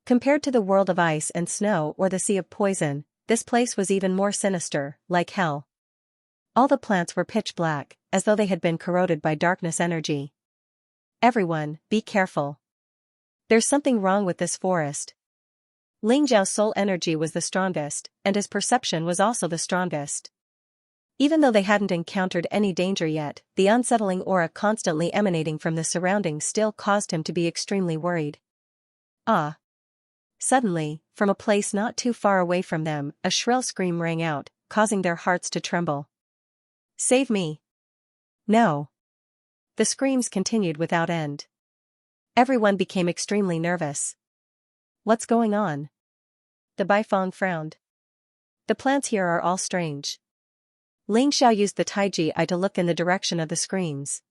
Compared to the world of ice and snow or the sea of poison, this place was even more sinister, like hell. All the plants were pitch black, as though they had been corroded by darkness energy. Everyone, be careful. There's something wrong with this forest. Ling Xiao's soul energy was the strongest, and his perception was also the strongest. Even though they hadn't encountered any danger yet, the unsettling aura constantly emanating from the surroundings still caused him to be extremely worried. Ah! Suddenly, from a place not too far away from them, a shrill scream rang out, causing their hearts to tremble. Save me! No! The screams continued without end. Everyone became extremely nervous. What's going on? The Bai Feng frowned. The plants here are all strange. Ling Xiao used the Taiji Eye to look in the direction of the screams.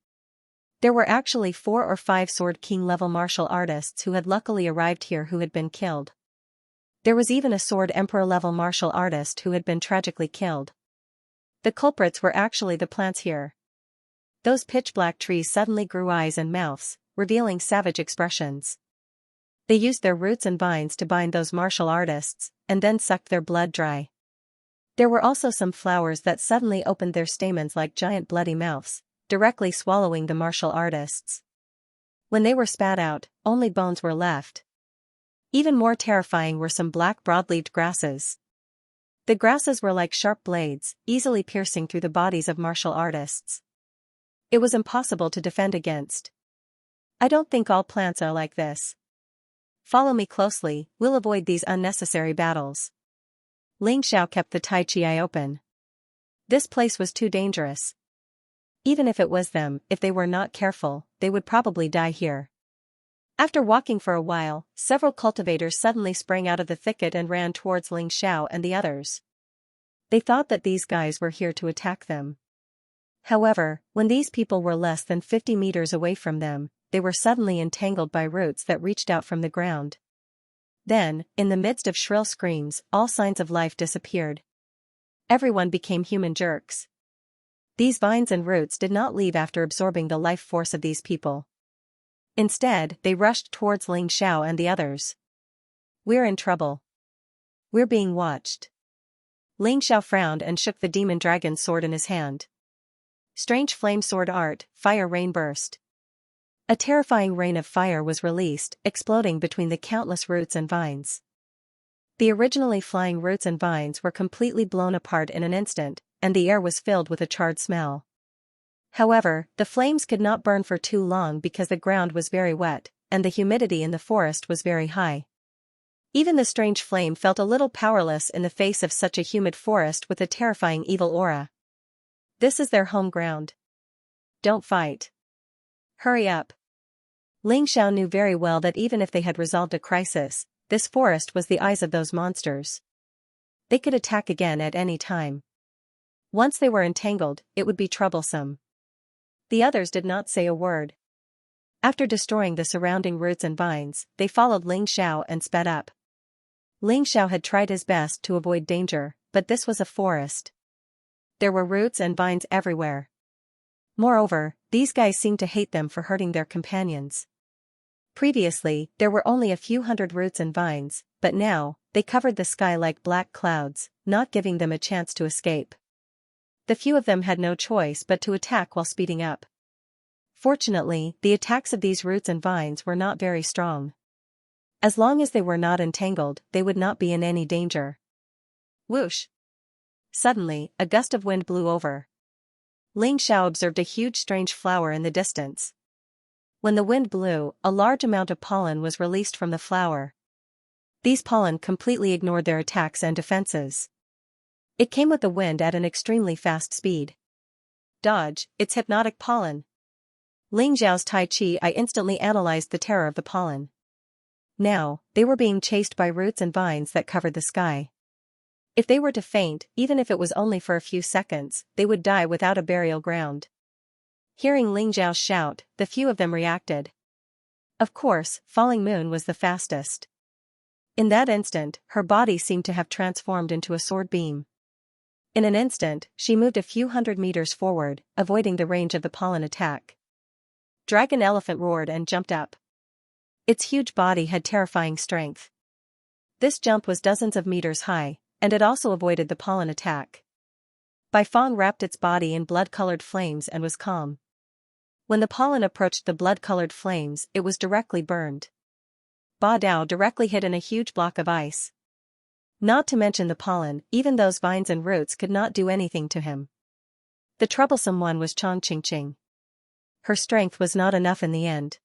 There were actually 4 or 5 Sword King level martial artists who had luckily arrived here who had been killed. There was even a Sword Emperor level martial artist who had been tragically killed. The culprits were actually the plants here. Those pitch-black trees suddenly grew eyes and mouths, revealing savage expressions. They used their roots and vines to bind those martial artists, and then sucked their blood dry. There were also some flowers that suddenly opened their stamens like giant bloody mouths, directly swallowing the martial artists. When they were spat out, only bones were left. Even more terrifying were some black broad-leaved grasses. The grasses were like sharp blades, easily piercing through the bodies of martial artists. It was impossible to defend against. I don't think all plants are like this. Follow me closely, we'll avoid these unnecessary battles. Ling Xiao kept the Tai Chi eye open. This place was too dangerous. Even if it was them, if they were not careful, they would probably die here. After walking for a while, several cultivators suddenly sprang out of the thicket and ran towards Ling Xiao and the others. They thought that these guys were here to attack them. However, when these people were less than 50 meters away from them, they were suddenly entangled by roots that reached out from the ground. Then, in the midst of shrill screams, all signs of life disappeared. Everyone became human jerks. These vines and roots did not leave after absorbing the life force of these people. Instead, they rushed towards Ling Xiao and the others. We're in trouble. We're being watched. Ling Xiao frowned and shook the demon dragon's sword in his hand. Strange flame sword art, fire rain burst. A terrifying rain of fire was released, exploding between the countless roots and vines. The originally flying roots and vines were completely blown apart in an instant, and the air was filled with a charred smell. However, the flames could not burn for too long because the ground was very wet, and the humidity in the forest was very high. Even the strange flame felt a little powerless in the face of such a humid forest with a terrifying evil aura. This is their home ground. Don't fight. Hurry up. Ling Xiao knew very well that even if they had resolved a crisis, this forest was the eyes of those monsters. They could attack again at any time. Once they were entangled, it would be troublesome. The others did not say a word. After destroying the surrounding roots and vines, they followed Ling Xiao and sped up. Ling Xiao had tried his best to avoid danger, but this was a forest. There were roots and vines everywhere. Moreover, these guys seemed to hate them for hurting their companions. Previously, there were only a few hundred roots and vines, but now, they covered the sky like black clouds, not giving them a chance to escape. The few of them had no choice but to attack while speeding up. Fortunately, the attacks of these roots and vines were not very strong. As long as they were not entangled, they would not be in any danger. Whoosh! Suddenly, a gust of wind blew over. Ling Xiao observed a huge strange flower in the distance. When the wind blew, a large amount of pollen was released from the flower. These pollen completely ignored their attacks and defenses. It came with the wind at an extremely fast speed. Dodge, it's hypnotic pollen. Ling Xiao's Tai Chi eye instantly analyzed the terror of the pollen. Now, they were being chased by roots and vines that covered the sky. If they were to faint, even if it was only for a few seconds, they would die without a burial ground. Hearing Ling Xiao shout, the few of them reacted. Of course, Falling Moon was the fastest. In that instant, her body seemed to have transformed into a sword beam. In an instant, she moved a few hundred meters forward, avoiding the range of the pollen attack. Dragon Elephant roared and jumped up. Its huge body had terrifying strength. This jump was dozens of meters high, and it also avoided the pollen attack. Bai Fang wrapped its body in blood-colored flames and was calm. When the pollen approached the blood-colored flames, it was directly burned. Ba Dao directly hid in a huge block of ice. Not to mention the pollen, even those vines and roots could not do anything to him. The troublesome one was Chang Qingqing. Her strength was not enough in the end.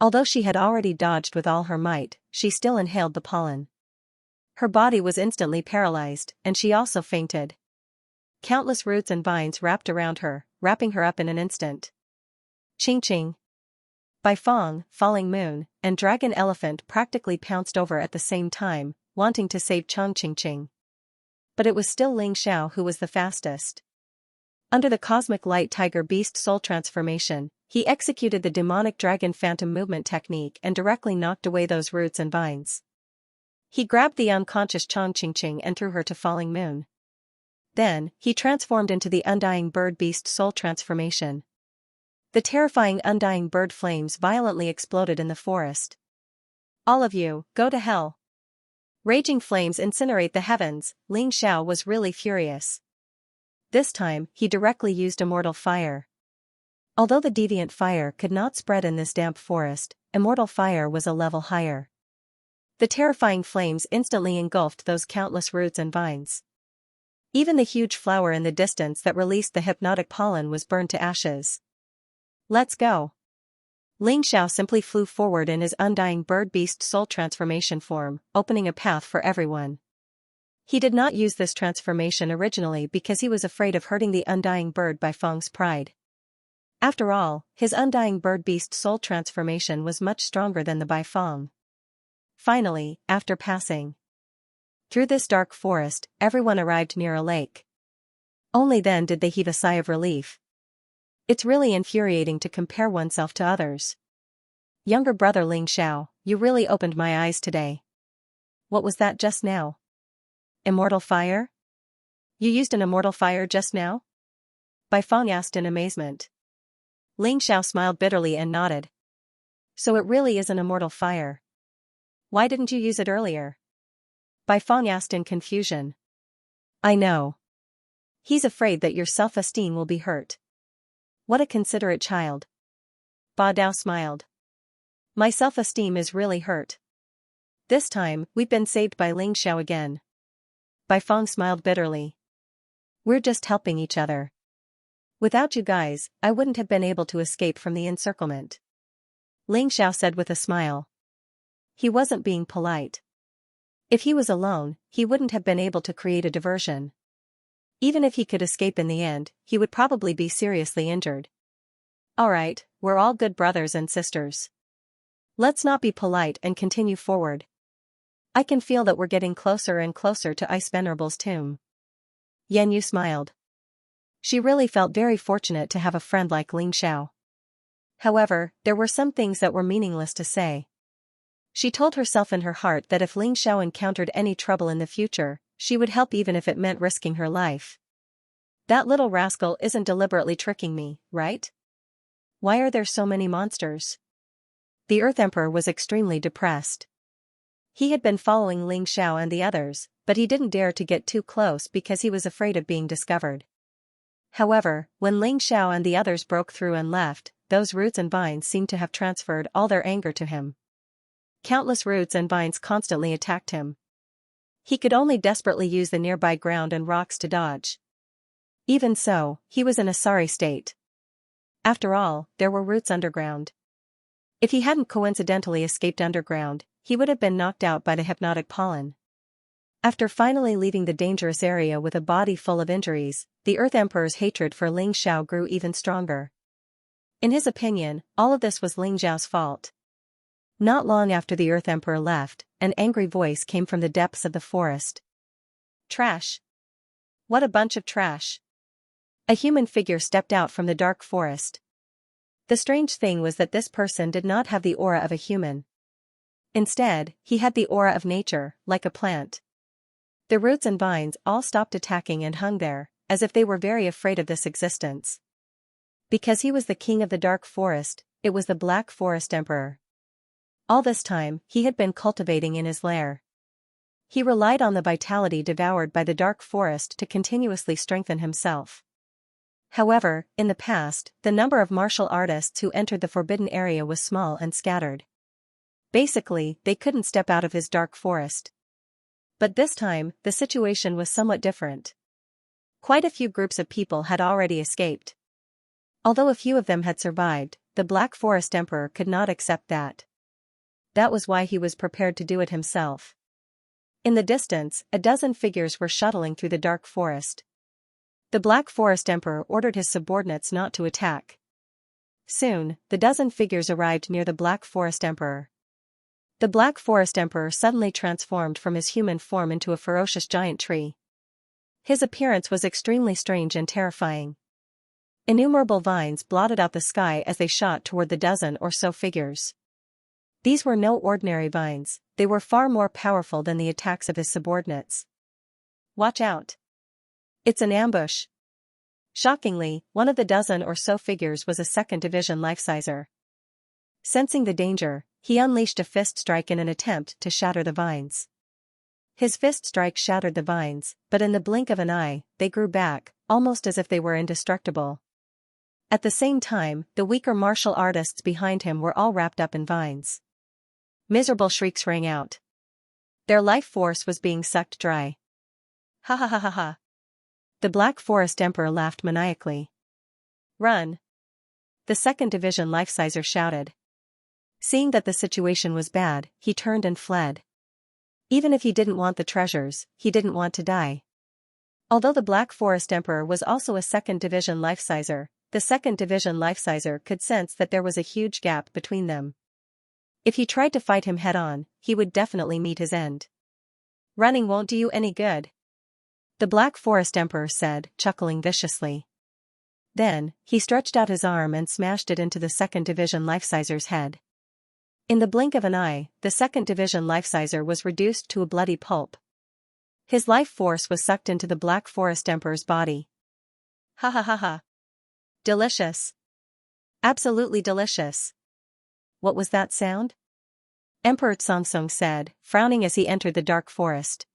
Although she had already dodged with all her might, she still inhaled the pollen. Her body was instantly paralyzed, and she also fainted. Countless roots and vines wrapped around her, wrapping her up in an instant. Qingqing, Bai Fang, Falling Moon, and Dragon Elephant practically pounced over at the same time, wanting to save Chang Qingqing. But it was still Ling Xiao who was the fastest. Under the cosmic light tiger beast soul transformation, He executed the demonic dragon phantom movement technique and directly knocked away those roots and vines. He grabbed the unconscious Chongqingqing and threw her to falling moon. Then, he transformed into the undying bird beast soul transformation. The terrifying undying bird flames violently exploded in the forest. All of you, go to hell. Raging flames incinerate the heavens. Ling Xiao was really furious. This time, he directly used immortal fire. Although the deviant fire could not spread in this damp forest, immortal fire was a level higher. The terrifying flames instantly engulfed those countless roots and vines. Even the huge flower in the distance that released the hypnotic pollen was burned to ashes. Let's go. Ling Xiao simply flew forward in his undying bird-beast soul transformation form, opening a path for everyone. He did not use this transformation originally because he was afraid of hurting the undying bird by Feng's pride. After all, his undying bird-beast soul transformation was much stronger than the Bai Feng. Finally, after passing through this dark forest, everyone arrived near a lake. Only then did they heave a sigh of relief. It's really infuriating to compare oneself to others. Younger brother Ling Xiao, you really opened my eyes today. What was that just now? Immortal fire? You used an immortal fire just now? Bai Feng asked in amazement. Ling Xiao smiled bitterly and nodded. So it really is an immortal fire. Why didn't you use it earlier? Bai Feng asked in confusion. I know. He's afraid that your self-esteem will be hurt. What a considerate child. Ba Dao smiled. My self-esteem is really hurt. This time, we've been saved by Ling Xiao again. Bai Feng smiled bitterly. We're just helping each other. Without you guys, I wouldn't have been able to escape from the encirclement. Ling Xiao said with a smile. He wasn't being polite. If he was alone, he wouldn't have been able to create a diversion. Even if he could escape in the end, he would probably be seriously injured. Alright, we're all good brothers and sisters. Let's not be polite and continue forward. I can feel that we're getting closer and closer to Ice Venerable's tomb. Yan Yu smiled. She really felt very fortunate to have a friend like Ling Xiao. However, there were some things that were meaningless to say. She told herself in her heart that if Ling Xiao encountered any trouble in the future, she would help even if it meant risking her life. That little rascal isn't deliberately tricking me, right? Why are there so many monsters? The Earth Emperor was extremely depressed. He had been following Ling Xiao and the others, but he didn't dare to get too close because he was afraid of being discovered. However, when Ling Xiao and the others broke through and left, those roots and vines seemed to have transferred all their anger to him. Countless roots and vines constantly attacked him. He could only desperately use the nearby ground and rocks to dodge. Even so, he was in a sorry state. After all, there were roots underground. If he hadn't coincidentally escaped underground, he would have been knocked out by the hypnotic pollen. After finally leaving the dangerous area with a body full of injuries, the Earth Emperor's hatred for Ling Xiao grew even stronger. In his opinion, all of this was Ling Xiao's fault. Not long after the Earth Emperor left, an angry voice came from the depths of the forest. Trash! What a bunch of trash! A human figure stepped out from the dark forest. The strange thing was that this person did not have the aura of a human. Instead, he had the aura of nature, like a plant. The roots and vines all stopped attacking and hung there, as if they were very afraid of this existence. Because he was the king of the dark forest, it was the Black Forest Emperor. All this time, he had been cultivating in his lair. He relied on the vitality devoured by the dark forest to continuously strengthen himself. However, in the past, the number of martial artists who entered the forbidden area was small and scattered. Basically, they couldn't step out of his dark forest. But this time, the situation was somewhat different. Quite a few groups of people had already escaped. Although a few of them had survived, the Black Forest Emperor could not accept that. That was why he was prepared to do it himself. In the distance, a dozen figures were shuttling through the dark forest. The Black Forest Emperor ordered his subordinates not to attack. Soon, the dozen figures arrived near the Black Forest Emperor. The Black Forest Emperor suddenly transformed from his human form into a ferocious giant tree. His appearance was extremely strange and terrifying. Innumerable vines blotted out the sky as they shot toward the dozen or so figures. These were no ordinary vines, they were far more powerful than the attacks of his subordinates. Watch out! It's an ambush! Shockingly, one of the dozen or so figures was a 2nd Division life-sizer. Sensing the danger, he unleashed a fist strike in an attempt to shatter the vines. His fist strike shattered the vines, but in the blink of an eye, they grew back, almost as if they were indestructible. At the same time, the weaker martial artists behind him were all wrapped up in vines. Miserable shrieks rang out. Their life force was being sucked dry. Ha ha ha ha ha. The Black Forest Emperor laughed maniacally. Run! The 2nd Division life-sizer shouted. Seeing that the situation was bad, he turned and fled. Even if he didn't want the treasures, he didn't want to die. Although the Black Forest Emperor was also a 2nd Division life-sizer, the 2nd Division life-sizer could sense that there was a huge gap between them. If he tried to fight him head-on, he would definitely meet his end. Running won't do you any good, the Black Forest Emperor said, chuckling viciously. Then, he stretched out his arm and smashed it into the 2nd Division life-sizer's head. In the blink of an eye, the 2nd Division life-sizer was reduced to a bloody pulp. His life force was sucked into the Black Forest Emperor's body. Ha ha ha ha. Delicious. Absolutely delicious. What was that sound? Emperor Xianxia said, frowning as he entered the dark forest.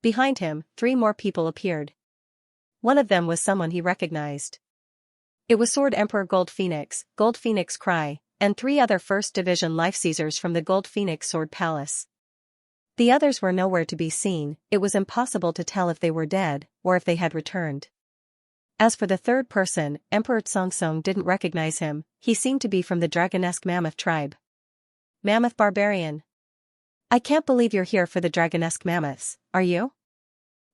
Behind him, 3 more people appeared. One of them was someone he recognized. It was Sword Emperor Gold Phoenix Cry, and 3 other 1st Division life-seizers from the Gold Phoenix Sword Palace. The others were nowhere to be seen, it was impossible to tell if they were dead, or if they had returned. As for the 3rd person, Emperor Xianxia didn't recognize him, he seemed to be from the dragonesque mammoth tribe. Mammoth Barbarian. I can't believe you're here for the dragonesque mammoths, are you?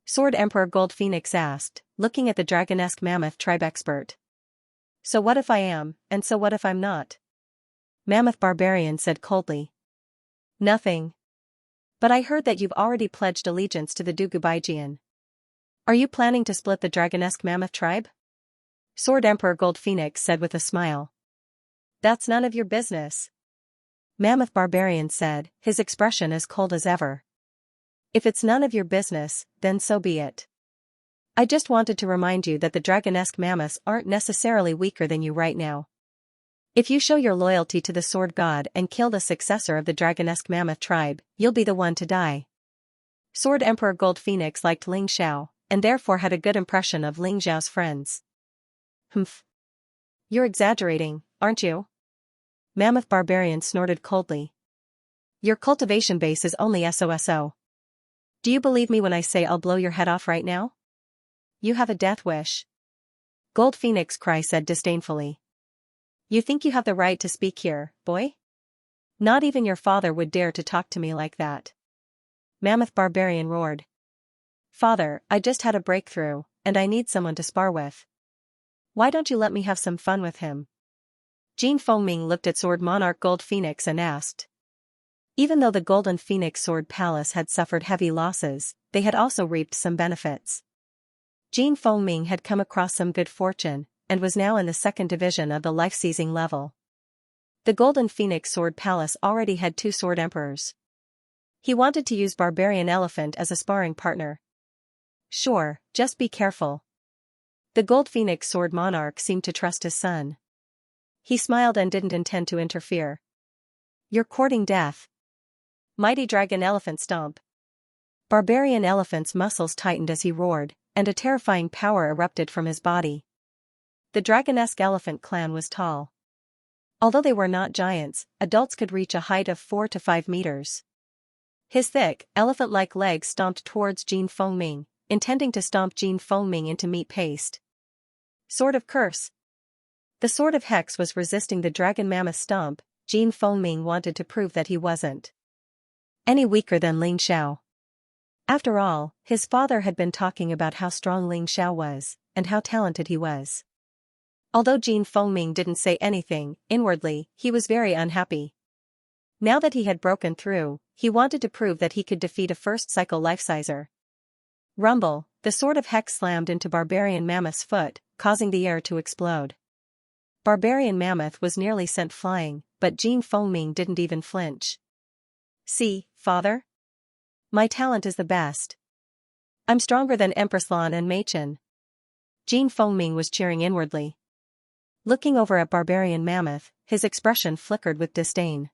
Sword Emperor Gold Phoenix asked, looking at the dragonesque mammoth tribe expert. So what if I am, and so what if I'm not? Mammoth Barbarian said coldly. Nothing. But I heard that you've already pledged allegiance to the Dugubaijian. Are you planning to split the dragonesque mammoth tribe? Sword Emperor Gold Phoenix said with a smile. That's none of your business. Mammoth Barbarian said, his expression as cold as ever. If it's none of your business, then so be it. I just wanted to remind you that the dragonesque mammoths aren't necessarily weaker than you right now. If you show your loyalty to the sword god and kill the successor of the dragonesque mammoth tribe, you'll be the one to die. Sword Emperor Gold Phoenix liked Ling Xiao, and therefore had a good impression of Ling Xiao's friends. Humph. You're exaggerating, aren't you? Mammoth Barbarian snorted coldly. Your cultivation base is only SOSO. Do you believe me when I say I'll blow your head off right now? You have a death wish. Gold Phoenix Cry said disdainfully. You think you have the right to speak here, boy? Not even your father would dare to talk to me like that. Mammoth Barbarian roared. Father, I just had a breakthrough, and I need someone to spar with. Why don't you let me have some fun with him? Jin Fengming looked at Sword Monarch Gold Phoenix and asked. Even though the Golden Phoenix Sword Palace had suffered heavy losses, they had also reaped some benefits. Jin Fengming had come across some good fortune, and was now in the 2nd Division of the life-seizing level. The Golden Phoenix Sword Palace already had 2 Sword Emperors. He wanted to use Barbarian Elephant as a sparring partner. Sure, just be careful. The Gold Phoenix Sword Monarch seemed to trust his son. He smiled and didn't intend to interfere. You're courting death. Mighty Dragon Elephant Stomp. Barbarian Elephant's muscles tightened as he roared, and a terrifying power erupted from his body. The Dragonesque Elephant clan was tall. Although they were not giants, adults could reach a height of 4 to 5 meters. His thick, elephant-like legs stomped towards Jin Fengming, intending to stomp Jin Fengming into meat paste. Sword of Curse. The Sword of Hex was resisting the Dragon Mammoth stomp. Jin Fengming wanted to prove that he wasn't any weaker than Ling Xiao. After all, his father had been talking about how strong Ling Xiao was, and how talented he was. Although Jin Fengming didn't say anything, inwardly, he was very unhappy. Now that he had broken through, he wanted to prove that he could defeat a first-cycle life-sizer. Rumble, the Sword of Hex slammed into Barbarian Mammoth's foot, causing the air to explode. Barbarian Mammoth was nearly sent flying, but Jin Fengming didn't even flinch. "See, father? My talent is the best. I'm stronger than Empress Lan and Machen." Jin Fengming was cheering inwardly. Looking over at Barbarian Mammoth, his expression flickered with disdain.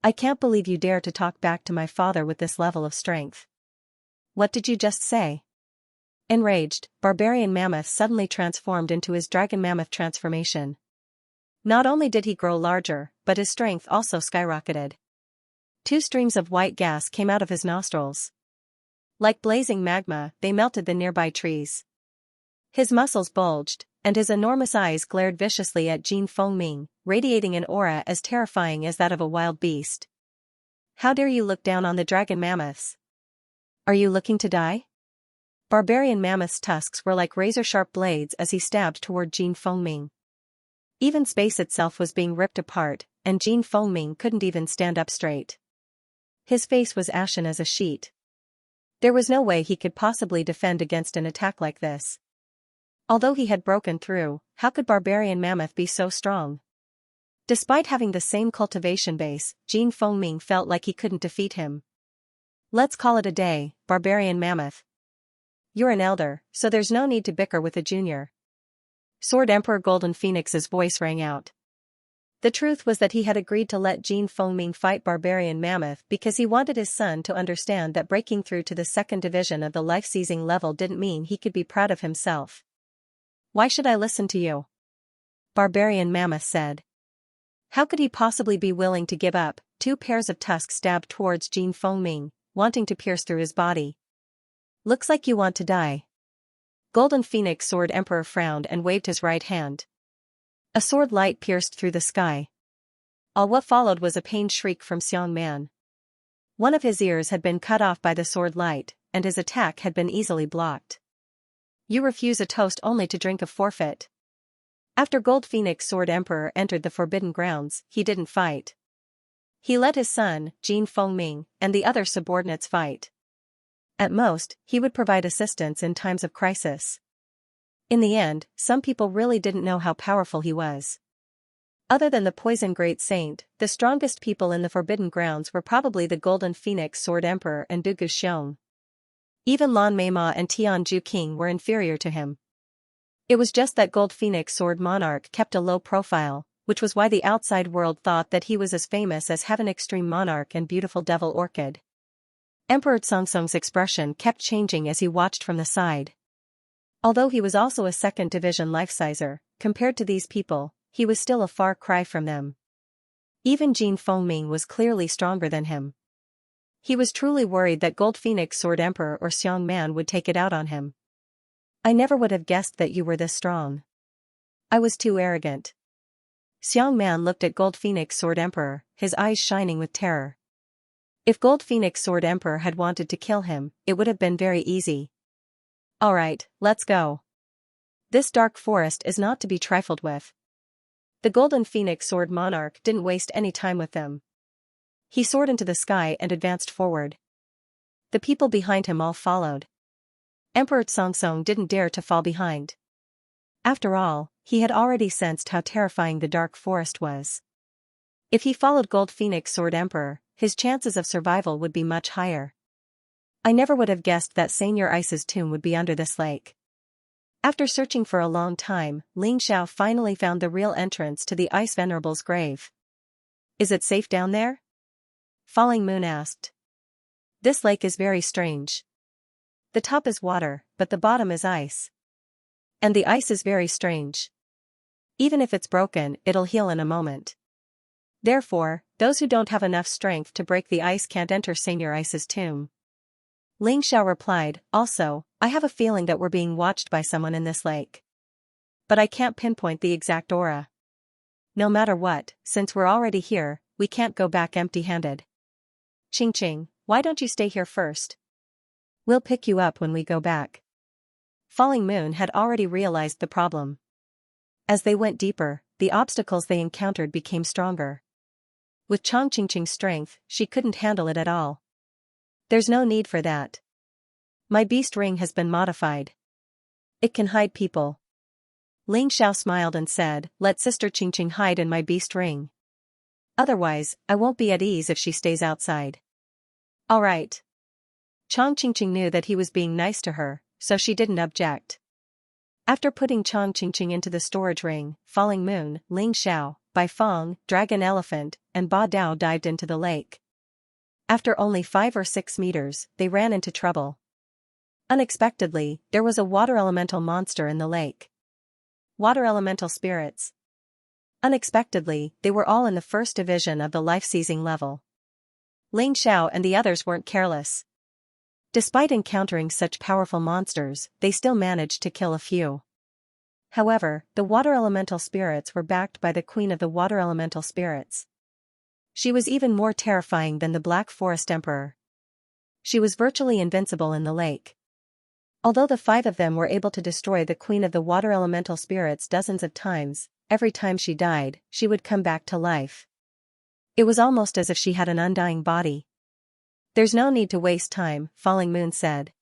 "I can't believe you dare to talk back to my father with this level of strength. What did you just say?" Enraged, Barbarian Mammoth suddenly transformed into his Dragon Mammoth transformation. Not only did he grow larger, but his strength also skyrocketed. 2 streams of white gas came out of his nostrils. Like blazing magma, they melted the nearby trees. His muscles bulged, and his enormous eyes glared viciously at Jin Fengming, radiating an aura as terrifying as that of a wild beast. "How dare you look down on the Dragon Mammoths? Are you looking to die?" Barbarian Mammoth's tusks were like razor-sharp blades as he stabbed toward Jin Fengming. Even space itself was being ripped apart, and Jin Fengming couldn't even stand up straight. His face was ashen as a sheet. There was no way he could possibly defend against an attack like this. Although he had broken through, how could Barbarian Mammoth be so strong? Despite having the same cultivation base, Jin Fengming felt like he couldn't defeat him. "Let's call it a day, Barbarian Mammoth. You're an elder, so there's no need to bicker with a junior." Sword Emperor Golden Phoenix's voice rang out. The truth was that he had agreed to let Jin Fengming fight Barbarian Mammoth because he wanted his son to understand that breaking through to the 2nd division of the life-seizing level didn't mean he could be proud of himself. "Why should I listen to you?" Barbarian Mammoth said. How could he possibly be willing to give up? 2 pairs of tusks stabbed towards Jin Fengming, wanting to pierce through his body. "Looks like you want to die." Golden Phoenix Sword Emperor frowned and waved his right hand. A sword light pierced through the sky. All what followed was a pained shriek from Xianxia. One of his ears had been cut off by the sword light, and his attack had been easily blocked. "You refuse a toast only to drink a forfeit." After Gold Phoenix Sword Emperor entered the Forbidden Grounds, he didn't fight. He let his son, Jin Fengming, and the other subordinates fight. At most, he would provide assistance in times of crisis. In the end, some people really didn't know how powerful he was. Other than the Poison Great Saint, the strongest people in the Forbidden Grounds were probably the Golden Phoenix Sword Emperor and Dugu Xiong. Even Lan Meima and Tianju King were inferior to him. It was just that Gold Phoenix Sword Monarch kept a low profile, which was why the outside world thought that he was as famous as Heaven Extreme Monarch and Beautiful Devil Orchid. Emperor Tsongtsong's expression kept changing as he watched from the side. Although he was also a 2nd division life-sizer, compared to these people, he was still a far cry from them. Even Jin Fengming was clearly stronger than him. He was truly worried that Gold Phoenix Sword Emperor or Xiong Man would take it out on him. "I never would have guessed that you were this strong. I was too arrogant." Xiong Man looked at Gold Phoenix Sword Emperor, his eyes shining with terror. If Gold Phoenix Sword Emperor had wanted to kill him, it would have been very easy. "Alright, let's go. This dark forest is not to be trifled with." The Golden Phoenix Sword Monarch didn't waste any time with them. He soared into the sky and advanced forward. The people behind him all followed. Emperor Tsongtsong didn't dare to fall behind. After all, he had already sensed how terrifying the dark forest was. If he followed Gold Phoenix Sword Emperor, his chances of survival would be much higher. "I never would have guessed that Senior Ice's tomb would be under this lake." After searching for a long time, Ling Xiao finally found the real entrance to the Ice Venerable's grave. "Is it safe down there?" Falling Moon asked. "This lake is very strange. The top is water, but the bottom is ice. And the ice is very strange. Even if it's broken, it'll heal in a moment. Therefore, those who don't have enough strength to break the ice can't enter Senior Ice's tomb." Ling Xiao replied, "Also, I have a feeling that we're being watched by someone in this lake. But I can't pinpoint the exact aura. No matter what, since we're already here, we can't go back empty-handed. Ching, why don't you stay here first? We'll pick you up when we go back." Falling Moon had already realized the problem. As they went deeper, the obstacles they encountered became stronger. With Chongqing's strength, she couldn't handle it at all. "There's no need for that. My beast ring has been modified. It can hide people. Ling Xiao smiled and said, let Sister Qingqing hide in my beast ring. Otherwise, I won't be at ease if she stays outside. All right. Chang Qingqing knew that he was being nice to her, so she didn't object. After putting Chang Qingqing into the storage ring, Falling Moon, Ling Xiao, Bai Feng, Dragon Elephant, and Ba Dao dived into the lake. After only 5 or 6 meters, they ran into trouble. Unexpectedly, there was a water elemental monster in the lake. Water elemental spirits. Unexpectedly, they were all in the first division of the life-seizing level. Ling Xiao and the others weren't careless. Despite encountering such powerful monsters, they still managed to kill a few. However, the water elemental spirits were backed by the queen of the water elemental spirits. She was even more terrifying than the Black Forest Emperor. She was virtually invincible in the lake. Although the 5 of them were able to destroy the queen of the water elemental spirits dozens of times, every time she died, she would come back to life. It was almost as if she had an undying body. There's no need to waste time, Falling Moon said.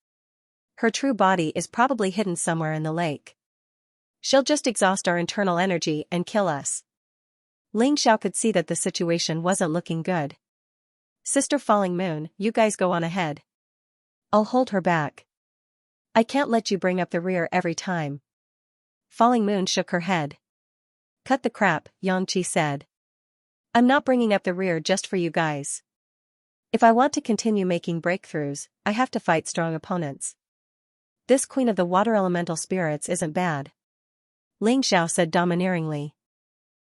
Her true body is probably hidden somewhere in the lake. She'll just exhaust our internal energy and kill us. Ling Xiao could see that the situation wasn't looking good. Sister Falling Moon, you guys go on ahead. I'll hold her back. I can't let you bring up the rear every time. Falling Moon shook her head. Cut the crap, Xianxia said. I'm not bringing up the rear just for you guys. If I want to continue making breakthroughs, I have to fight strong opponents. This queen of the water elemental spirits isn't bad. Ling Xiao said domineeringly.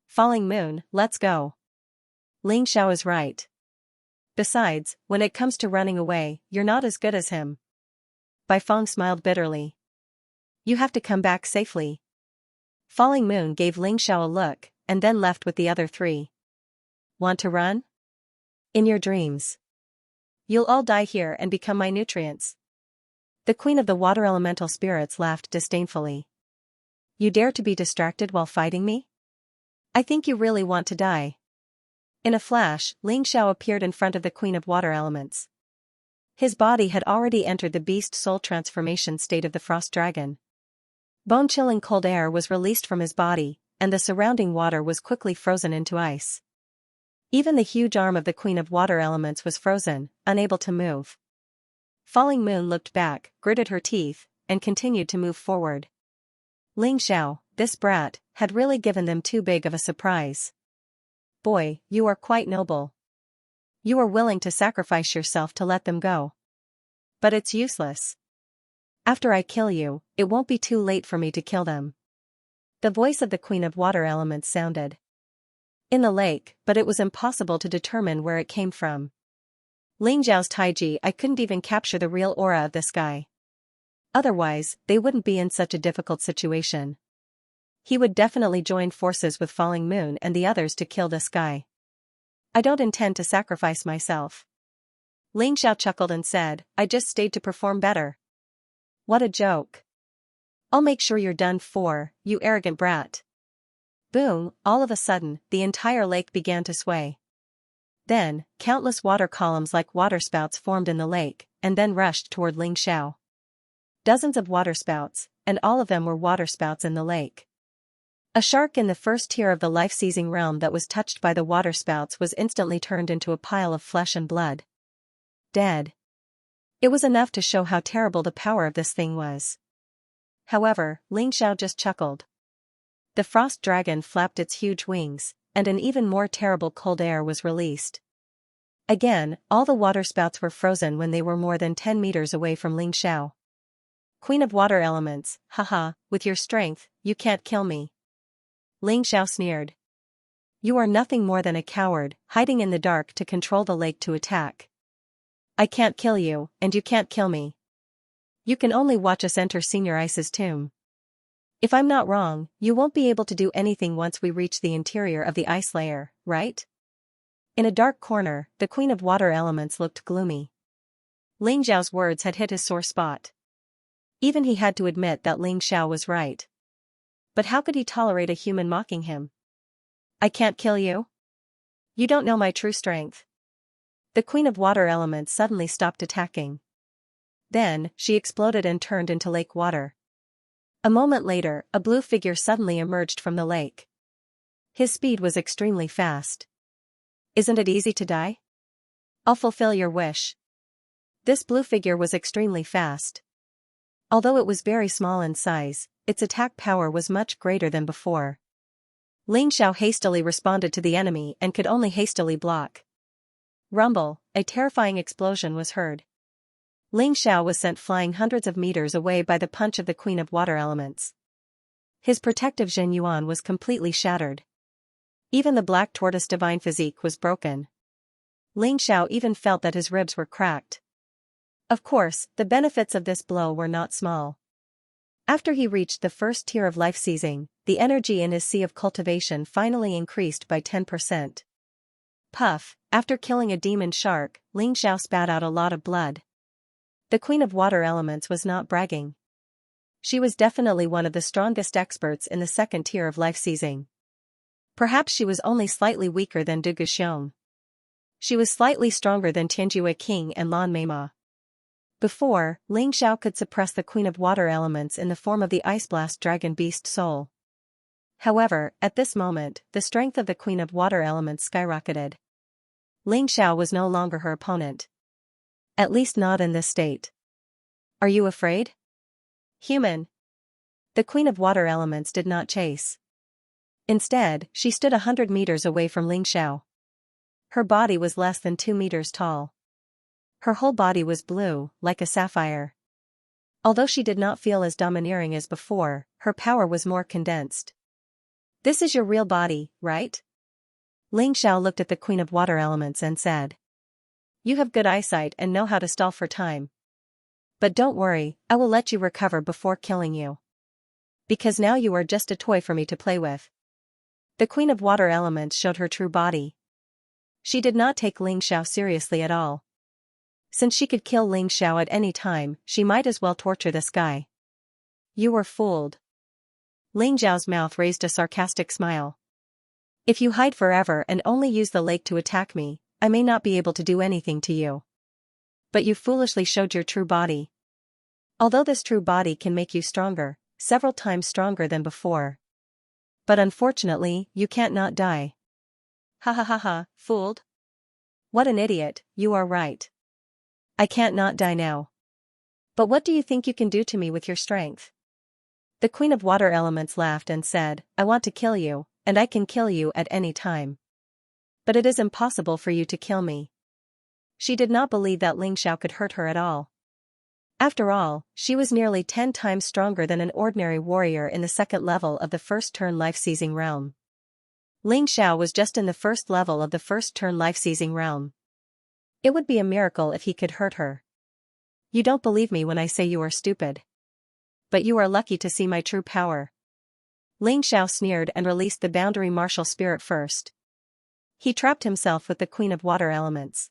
Falling Moon, let's go. Ling Xiao is right. Besides, when it comes to running away, you're not as good as him. Bai Feng smiled bitterly. You have to come back safely. Falling Moon gave Ling Xiao a look, and then left with the other 3. Want to run? In your dreams. You'll all die here and become my nutrients. The queen of the water elemental spirits laughed disdainfully. You dare to be distracted while fighting me? I think you really want to die. In a flash, Ling Xiao appeared in front of the queen of water elements. His body had already entered the beast soul transformation state of the frost dragon. Bone-chilling cold air was released from his body, and the surrounding water was quickly frozen into ice. Even the huge arm of the queen of water elements was frozen, unable to move. Falling Moon looked back, gritted her teeth, and continued to move forward. Ling Xiao, this brat, had really given them too big of a surprise. Boy, you are quite noble. You are willing to sacrifice yourself to let them go. But it's useless. After I kill you, it won't be too late for me to kill them. The voice of the queen of water elements sounded in the lake, but it was impossible to determine where it came from. Ling Xiao's taiji, I couldn't even capture the real aura of this guy. Otherwise, they wouldn't be in such a difficult situation. He would definitely join forces with Falling Moon and the others to kill this guy. I don't intend to sacrifice myself. Ling Xiao chuckled and said, I just stayed to perform better. What a joke. I'll make sure you're done for, you arrogant brat. Boom, all of a sudden, the entire lake began to sway. Then, countless water columns like waterspouts formed in the lake, and then rushed toward Ling Xiao. Dozens of waterspouts, and all of them were waterspouts in the lake. A shark in the first tier of the life-seizing realm that was touched by the waterspouts was instantly turned into a pile of flesh and blood. Dead. It was enough to show how terrible the power of this thing was. However, Ling Xiao just chuckled. The frost dragon flapped its huge wings, and an even more terrible cold air was released. Again, all the waterspouts were frozen when they were more than 10 meters away from Ling Xiao. Queen of water elements, haha, with your strength, you can't kill me. Ling Xiao sneered. You are nothing more than a coward, hiding in the dark to control the lake to attack. I can't kill you, and you can't kill me. You can only watch us enter Senior Ice's tomb. If I'm not wrong, you won't be able to do anything once we reach the interior of the ice layer, right? In a dark corner, the Queen of Water Elements looked gloomy. Ling Xiao's words had hit his sore spot. Even he had to admit that Ling Xiao was right. But how could he tolerate a human mocking him? I can't kill you? You don't know my true strength. The Queen of Water Elements suddenly stopped attacking. Then, she exploded and turned into lake water. A moment later, a blue figure suddenly emerged from the lake. His speed was extremely fast. Isn't it easy to die? I'll fulfill your wish. This blue figure was extremely fast. Although it was very small in size, its attack power was much greater than before. Xianxia hastily responded to the enemy and could only hastily block. Rumble, a terrifying explosion was heard. Xianxia was sent flying hundreds of meters away by the punch of the Queen of Water Elements. His protective Zhen Yuan was completely shattered. Even the black tortoise divine physique was broken. Xianxia even felt that his ribs were cracked. Of course, the benefits of this blow were not small. After he reached the first tier of life seizing, the energy in his sea of cultivation finally increased by 10%. Puff, after killing a demon shark, Xianxia spat out a lot of blood. The Queen of Water Elements was not bragging. She was definitely one of the strongest experts in the second tier of life seizing. Perhaps she was only slightly weaker than Du Guxiong. She was slightly stronger than Tianjue King and Lan Meima. Before, Xianxia could suppress the Queen of Water Elements in the form of the Ice Blast Dragon Beast Soul. However, at this moment, the strength of the Queen of Water Elements skyrocketed. Xianxia was no longer her opponent. At least not in this state. Are you afraid? Human. The Queen of Water Elements did not chase. Instead, she stood 100 meters away from Xianxia. Her body was less than 2 meters tall. Her whole body was blue, like a sapphire. Although she did not feel as domineering as before, her power was more condensed. This is your real body, right? Xianxia looked at the Queen of Water Elements and said. You have good eyesight and know how to stall for time. But don't worry, I will let you recover before killing you. Because now you are just a toy for me to play with. The Queen of Water Elements showed her true body. She did not take Xianxia seriously at all. Since she could kill Xianxia at any time, she might as well torture this guy. You were fooled. Xianxia's mouth raised a sarcastic smile. If you hide forever and only use the lake to attack me, I may not be able to do anything to you. But you foolishly showed your true body. Although this true body can make you stronger, several times stronger than before. But unfortunately, you can't not die. Ha ha ha ha, fooled? What an idiot, you are right. I can't not die now. But what do you think you can do to me with your strength? The Queen of Water Elements laughed and said, I want to kill you, and I can kill you at any time. But it is impossible for you to kill me. She did not believe that Xianxia could hurt her at all. After all, she was nearly 10 times stronger than an ordinary warrior in the second level of the first turn life-seizing realm. Xianxia was just in the first level of the first turn life-seizing realm. It would be a miracle if he could hurt her. You don't believe me when I say you are stupid. But you are lucky to see my true power. Xianxia sneered and released the boundary martial spirit first. He trapped himself with the Queen of Water Elements.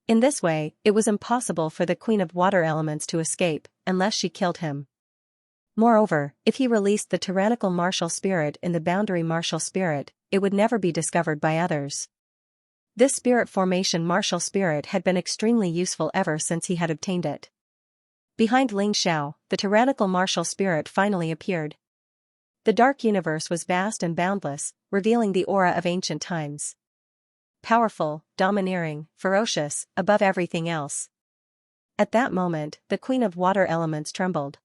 In this way, it was impossible for the Queen of Water Elements to escape, unless she killed him. Moreover, if he released the tyrannical martial spirit in the boundary martial spirit, it would never be discovered by others. This spirit formation martial spirit had been extremely useful ever since he had obtained it. Behind Xianxia, the tyrannical martial spirit finally appeared. The dark universe was vast and boundless, revealing the aura of ancient times. Powerful, domineering, ferocious, above everything else. At that moment, the Queen of Water Elements trembled.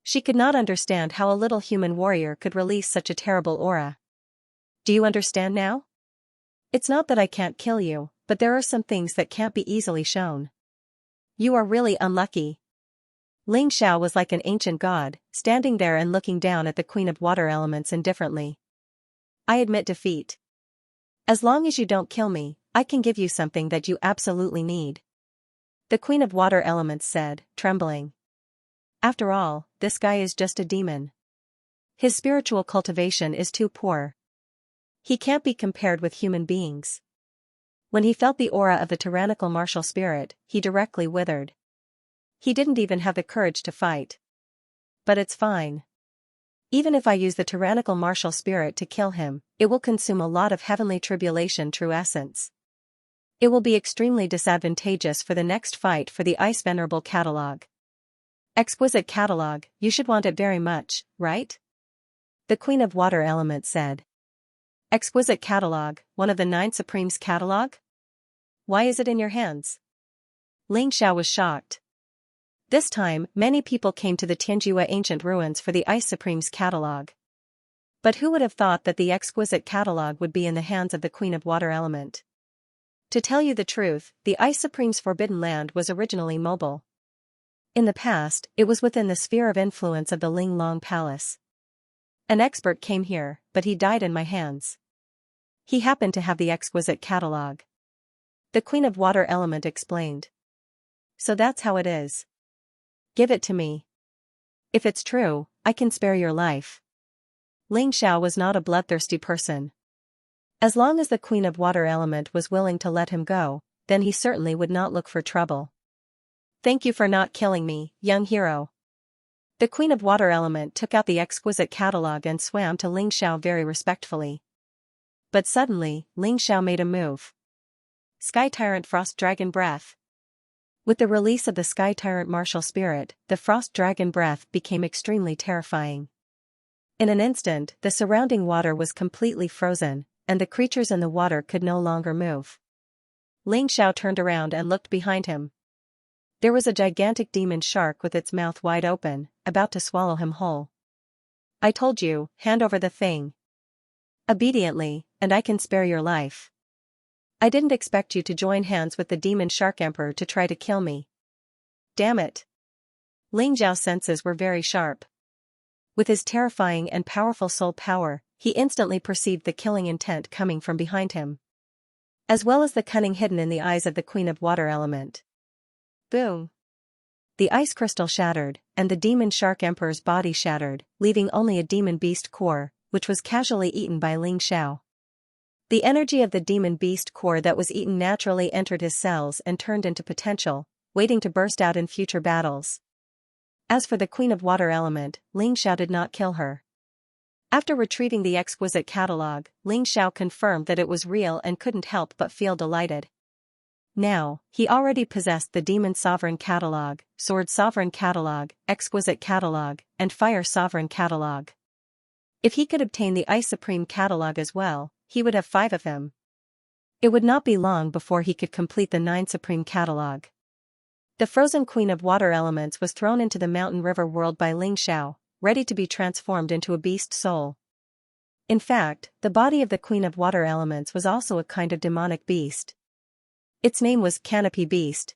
She could not understand how a little human warrior could release such a terrible aura. Do you understand now? It's not that I can't kill you, but there are some things that can't be easily shown. You are really unlucky. Xianxia was like an ancient god, standing there and looking down at the Queen of Water Elements indifferently. I admit defeat. As long as you don't kill me, I can give you something that you absolutely need. The Queen of Water Elements said, trembling. After all, this guy is just a demon. His spiritual cultivation is too poor. He can't be compared with human beings. When he felt the aura of the tyrannical martial spirit, he directly withered. He didn't even have the courage to fight. But it's fine. Even if I use the tyrannical martial spirit to kill him, it will consume a lot of heavenly tribulation true essence. It will be extremely disadvantageous for the next fight for the Ice Venerable Catalog. Exquisite catalog, you should want it very much, right? The Queen of Water Element said. Exquisite catalog, one of the 9 Supremes' catalog? Why is it in your hands? Ling Xiao was shocked. This time, many people came to the Tianjua ancient ruins for the Ice Supremes' catalog. But who would have thought that the exquisite catalog would be in the hands of the Queen of Water Element? To tell you the truth, the Ice Supreme's Forbidden Land was originally mobile. In the past, it was within the sphere of influence of the Ling Long Palace. An expert came here, but he died in my hands. He happened to have the exquisite catalog. The Queen of Water Element explained. So that's how it is. Give it to me. If it's true, I can spare your life. Ling Xiao was not a bloodthirsty person. As long as the Queen of Water Element was willing to let him go, then he certainly would not look for trouble. Thank you for not killing me, young hero. The Queen of Water Element took out the exquisite catalog and swam to Ling Xiao very respectfully. But suddenly, Ling Xiao made a move. Sky Tyrant Frost Dragon Breath. With the release of the Sky Tyrant martial spirit, the Frost Dragon Breath became extremely terrifying. In an instant, the surrounding water was completely frozen, and the creatures in the water could no longer move. Ling Xiao turned around and looked behind him. There was a gigantic demon shark with its mouth wide open, about to swallow him whole. I told you, hand over the thing. Obediently, and I can spare your life. I didn't expect you to join hands with the demon shark emperor to try to kill me. Damn it. Ling Xiao's senses were very sharp. With his terrifying and powerful soul power, he instantly perceived the killing intent coming from behind him, as well as the cunning hidden in the eyes of the Queen of Water Element. Boom! The ice crystal shattered, and the demon shark emperor's body shattered, leaving only a demon beast core, which was casually eaten by Ling Xiao. The energy of the demon beast core that was eaten naturally entered his cells and turned into potential, waiting to burst out in future battles. As for the Queen of Water Element, Ling Xiao did not kill her. After retrieving the exquisite catalog, Ling Xiao confirmed that it was real and couldn't help but feel delighted. Now, he already possessed the Demon Sovereign Catalog, Sword Sovereign Catalog, Exquisite Catalog, and Fire Sovereign Catalog. If he could obtain the Ice Supreme Catalog as well, he would have 5 of them. It would not be long before he could complete the 9 Supreme Catalog. The frozen Queen of Water Elements was thrown into the mountain river world by Ling Xiao, ready to be transformed into a beast soul. In fact, the body of the Queen of Water Elements was also a kind of demonic beast. Its name was Canopy Beast.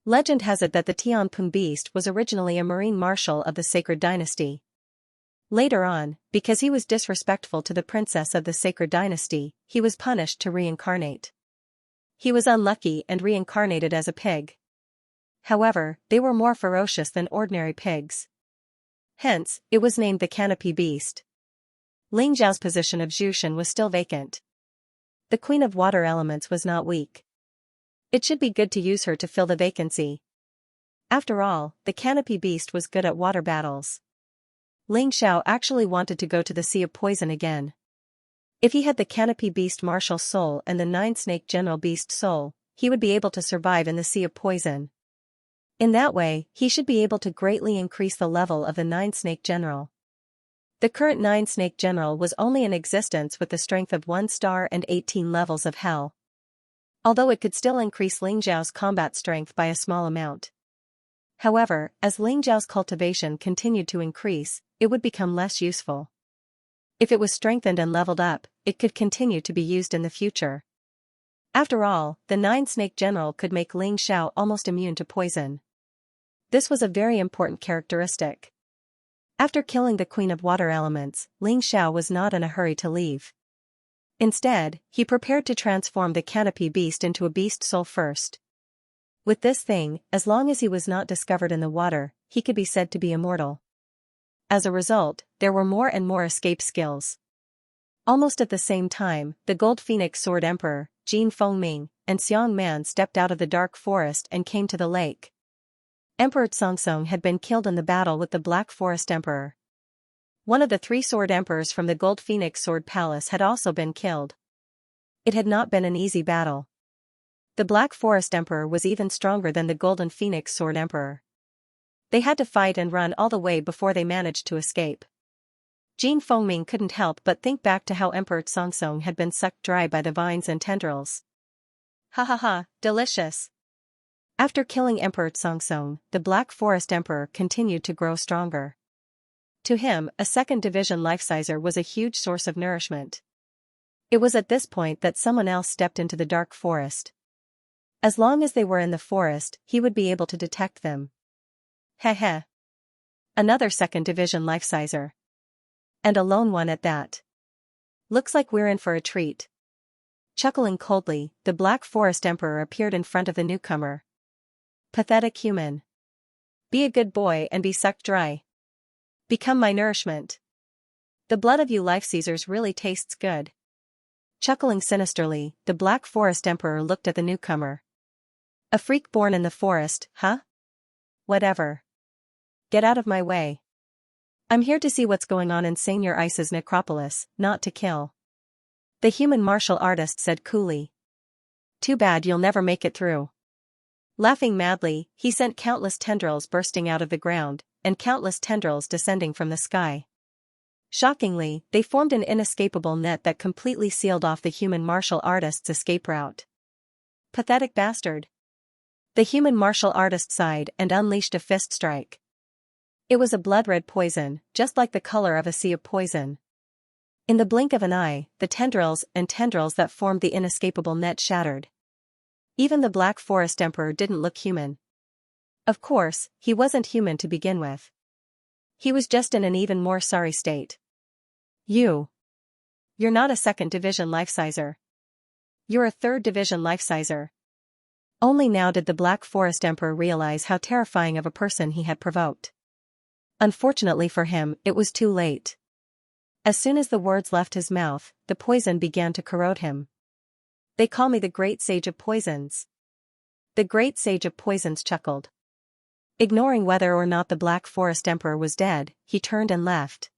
Legend has it that the Tianping Beast was originally a marine marshal of the Sacred Dynasty. Later on, because he was disrespectful to the princess of the Sacred Dynasty, he was punished to reincarnate. He was unlucky and reincarnated as a pig. However, they were more ferocious than ordinary pigs. Hence, it was named the Canopy Beast. Ling Xiao's position of Zhushan was still vacant. The Queen of Water Elements was not weak. It should be good to use her to fill the vacancy. After all, the Canopy Beast was good at water battles. Ling Xiao actually wanted to go to the Sea of Poison again. If he had the Canopy Beast Martial Soul and the 9 Snake General Beast Soul, he would be able to survive in the Sea of Poison. In that way, he should be able to greatly increase the level of the 9 Snake General. The current 9 Snake General was only in existence with the strength of 1 star and 18 levels of hell. Although it could still increase Ling Xiao's combat strength by a small amount. However, as Ling Xiao's cultivation continued to increase, it would become less useful. If it was strengthened and leveled up, it could continue to be used in the future. After all, the 9 Snake General could make Ling Xiao almost immune to poison. This was a very important characteristic. After killing the Queen of Water Elements, Ling Xiao was not in a hurry to leave. Instead, he prepared to transform the Canopy Beast into a beast soul first. With this thing, as long as he was not discovered in the water, he could be said to be immortal. As a result, there were more and more escape skills. Almost at the same time, the Gold Phoenix Sword Emperor, Jin Fengming, and Xiang Man stepped out of the dark forest and came to the lake. Emperor Tsongtsong had been killed in the battle with the Black Forest Emperor. One of the 3 Sword Emperors from the Gold Phoenix Sword Palace had also been killed. It had not been an easy battle. The Black Forest Emperor was even stronger than the Golden Phoenix Sword Emperor. They had to fight and run all the way before they managed to escape. Jin Fengming couldn't help but think back to how Emperor Xianxia had been sucked dry by the vines and tendrils. Ha ha ha, delicious. After killing Emperor Xianxia, the Black Forest Emperor continued to grow stronger. To him, a second division life-sizer was a huge source of nourishment. It was at this point that someone else stepped into the dark forest. As long as they were in the forest, he would be able to detect them. Heh heh. Another second division life-sizer. And a lone one at that. Looks like we're in for a treat. Chuckling coldly, the Black Forest Emperor appeared in front of the newcomer. Pathetic human. Be a good boy and be sucked dry. Become my nourishment. The blood of you life-seizers really tastes good. Chuckling sinisterly, the Black Forest Emperor looked at the newcomer. A freak born in the forest, huh? Whatever. Get out of my way. I'm here to see what's going on in Senior Ice's necropolis, not to kill. The human martial artist said coolly. Too bad you'll never make it through. Laughing madly, he sent countless tendrils bursting out of the ground, and countless tendrils descending from the sky. Shockingly, they formed an inescapable net that completely sealed off the human martial artist's escape route. Pathetic bastard. The human martial artist sighed and unleashed a fist strike. It was a blood-red poison, just like the color of a sea of poison. In the blink of an eye, the tendrils that formed the inescapable net shattered. Even the Black Forest Emperor didn't look human. Of course, he wasn't human to begin with. He was just in an even more sorry state. You're not a second division life-sizer. You're a third division life-sizer. Only now did the Black Forest Emperor realize how terrifying of a person he had provoked. Unfortunately for him, it was too late. As soon as the words left his mouth, the poison began to corrode him. They call me the Great Sage of Poisons. The Great Sage of Poisons chuckled. Ignoring whether or not the Black Forest Emperor was dead, he turned and left.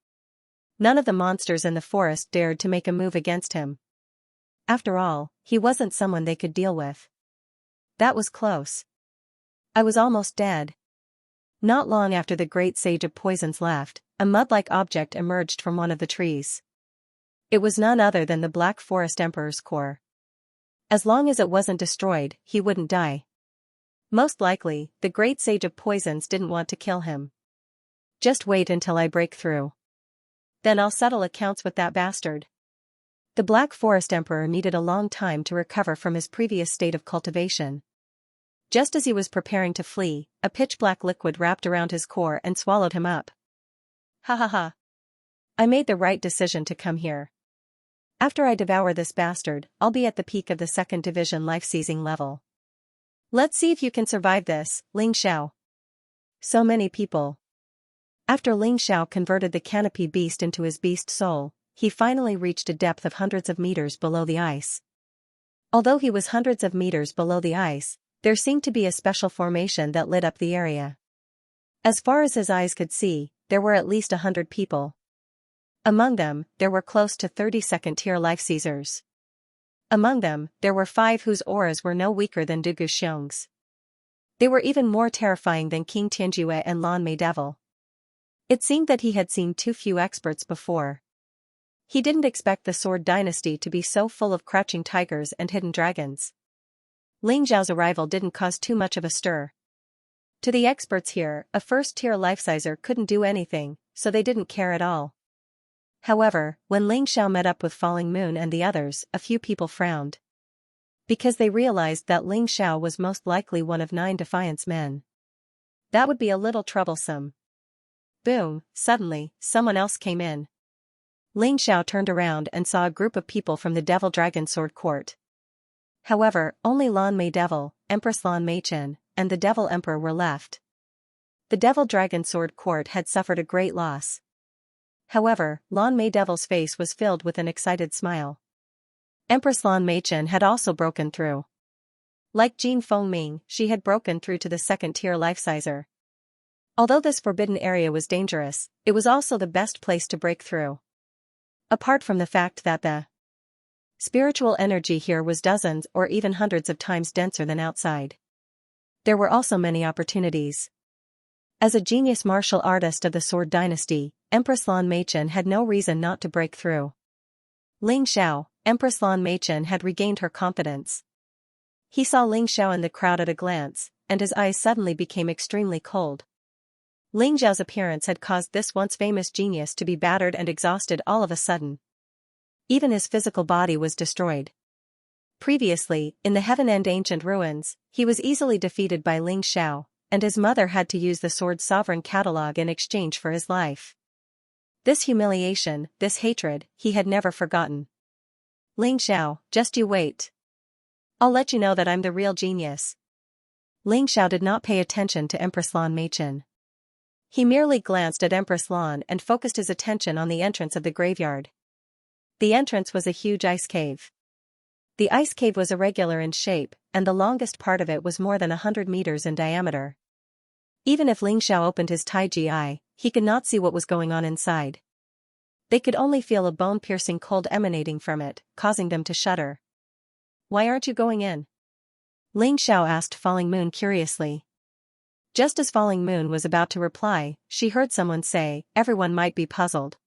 None of the monsters in the forest dared to make a move against him. After all, he wasn't someone they could deal with. That was close. I was almost dead. Not long after the Great Sage of Poisons left, a mud-like object emerged from one of the trees. It was none other than the Black Forest Emperor's core. As long as it wasn't destroyed, he wouldn't die. Most likely, the Great Sage of Poisons didn't want to kill him. Just wait until I break through. Then I'll settle accounts with that bastard. The Black Forest Emperor needed a long time to recover from his previous state of cultivation. Just as he was preparing to flee, a pitch-black liquid wrapped around his core and swallowed him up. Ha ha ha. I made the right decision to come here. After I devour this bastard, I'll be at the peak of the second division life-seizing level. Let's see if you can survive this, Ling Xiao. So many people. After Ling Xiao converted the canopy beast into his beast soul, he finally reached a depth of hundreds of meters below the ice. Although he was hundreds of meters below the ice, there seemed to be a special formation that lit up the area. As far as his eyes could see, there were at least 100 people. Among them, there were close to 30 second-tier life-seizers. Among them, there were 5 whose auras were no weaker than Du Guxiong's. They were even more terrifying than King Tianjue and Lan Mei Devil. It seemed that he had seen too few experts before. He didn't expect the Sword Dynasty to be so full of crouching tigers and hidden dragons. Ling Xiao's arrival didn't cause too much of a stir. To the experts here, a first-tier life-sizer couldn't do anything, so they didn't care at all. However, when Ling Xiao met up with Falling Moon and the others, a few people frowned. Because they realized that Ling Xiao was most likely one of 9 Defiance men. That would be a little troublesome. Boom, suddenly, someone else came in. Ling Xiao turned around and saw a group of people from the Devil Dragon Sword Court. However, only Lan Mei Devil, Empress Lan Meichen, and the Devil Emperor were left. The Devil Dragon Sword Court had suffered a great loss. However, Lan Mei Devil's face was filled with an excited smile. Empress Lan Meichen had also broken through. Like Jin Fengming, she had broken through to the second-tier life-sizer. Although this forbidden area was dangerous, it was also the best place to break through. Apart from the fact that the spiritual energy here was dozens or even hundreds of times denser than outside. There were also many opportunities. As a genius martial artist of the Sword Dynasty, Empress Lan Meichen had no reason not to break through. Ling Xiao, Empress Lan Meichen had regained her confidence. He saw Ling Xiao in the crowd at a glance, and his eyes suddenly became extremely cold. Ling Xiao's appearance had caused this once famous genius to be battered and exhausted all of a sudden. Even his physical body was destroyed. Previously, in the Heaven End ancient ruins, he was easily defeated by Ling Xiao, and his mother had to use the sword's sovereign catalog in exchange for his life. This humiliation, this hatred, he had never forgotten. Ling Xiao, just you wait. I'll let you know that I'm the real genius. Ling Xiao did not pay attention to Empress Lan Meichen. He merely glanced at Empress Lan and focused his attention on the entrance of the graveyard. The entrance was a huge ice cave. The ice cave was irregular in shape, and the longest part of it was more than 100 meters in diameter. Even if Ling Xiao opened his Taiji eye, he could not see what was going on inside. They could only feel a bone-piercing cold emanating from it, causing them to shudder. Why aren't you going in? Ling Xiao asked Falling Moon curiously. Just as Falling Moon was about to reply, she heard someone say, everyone might be puzzled.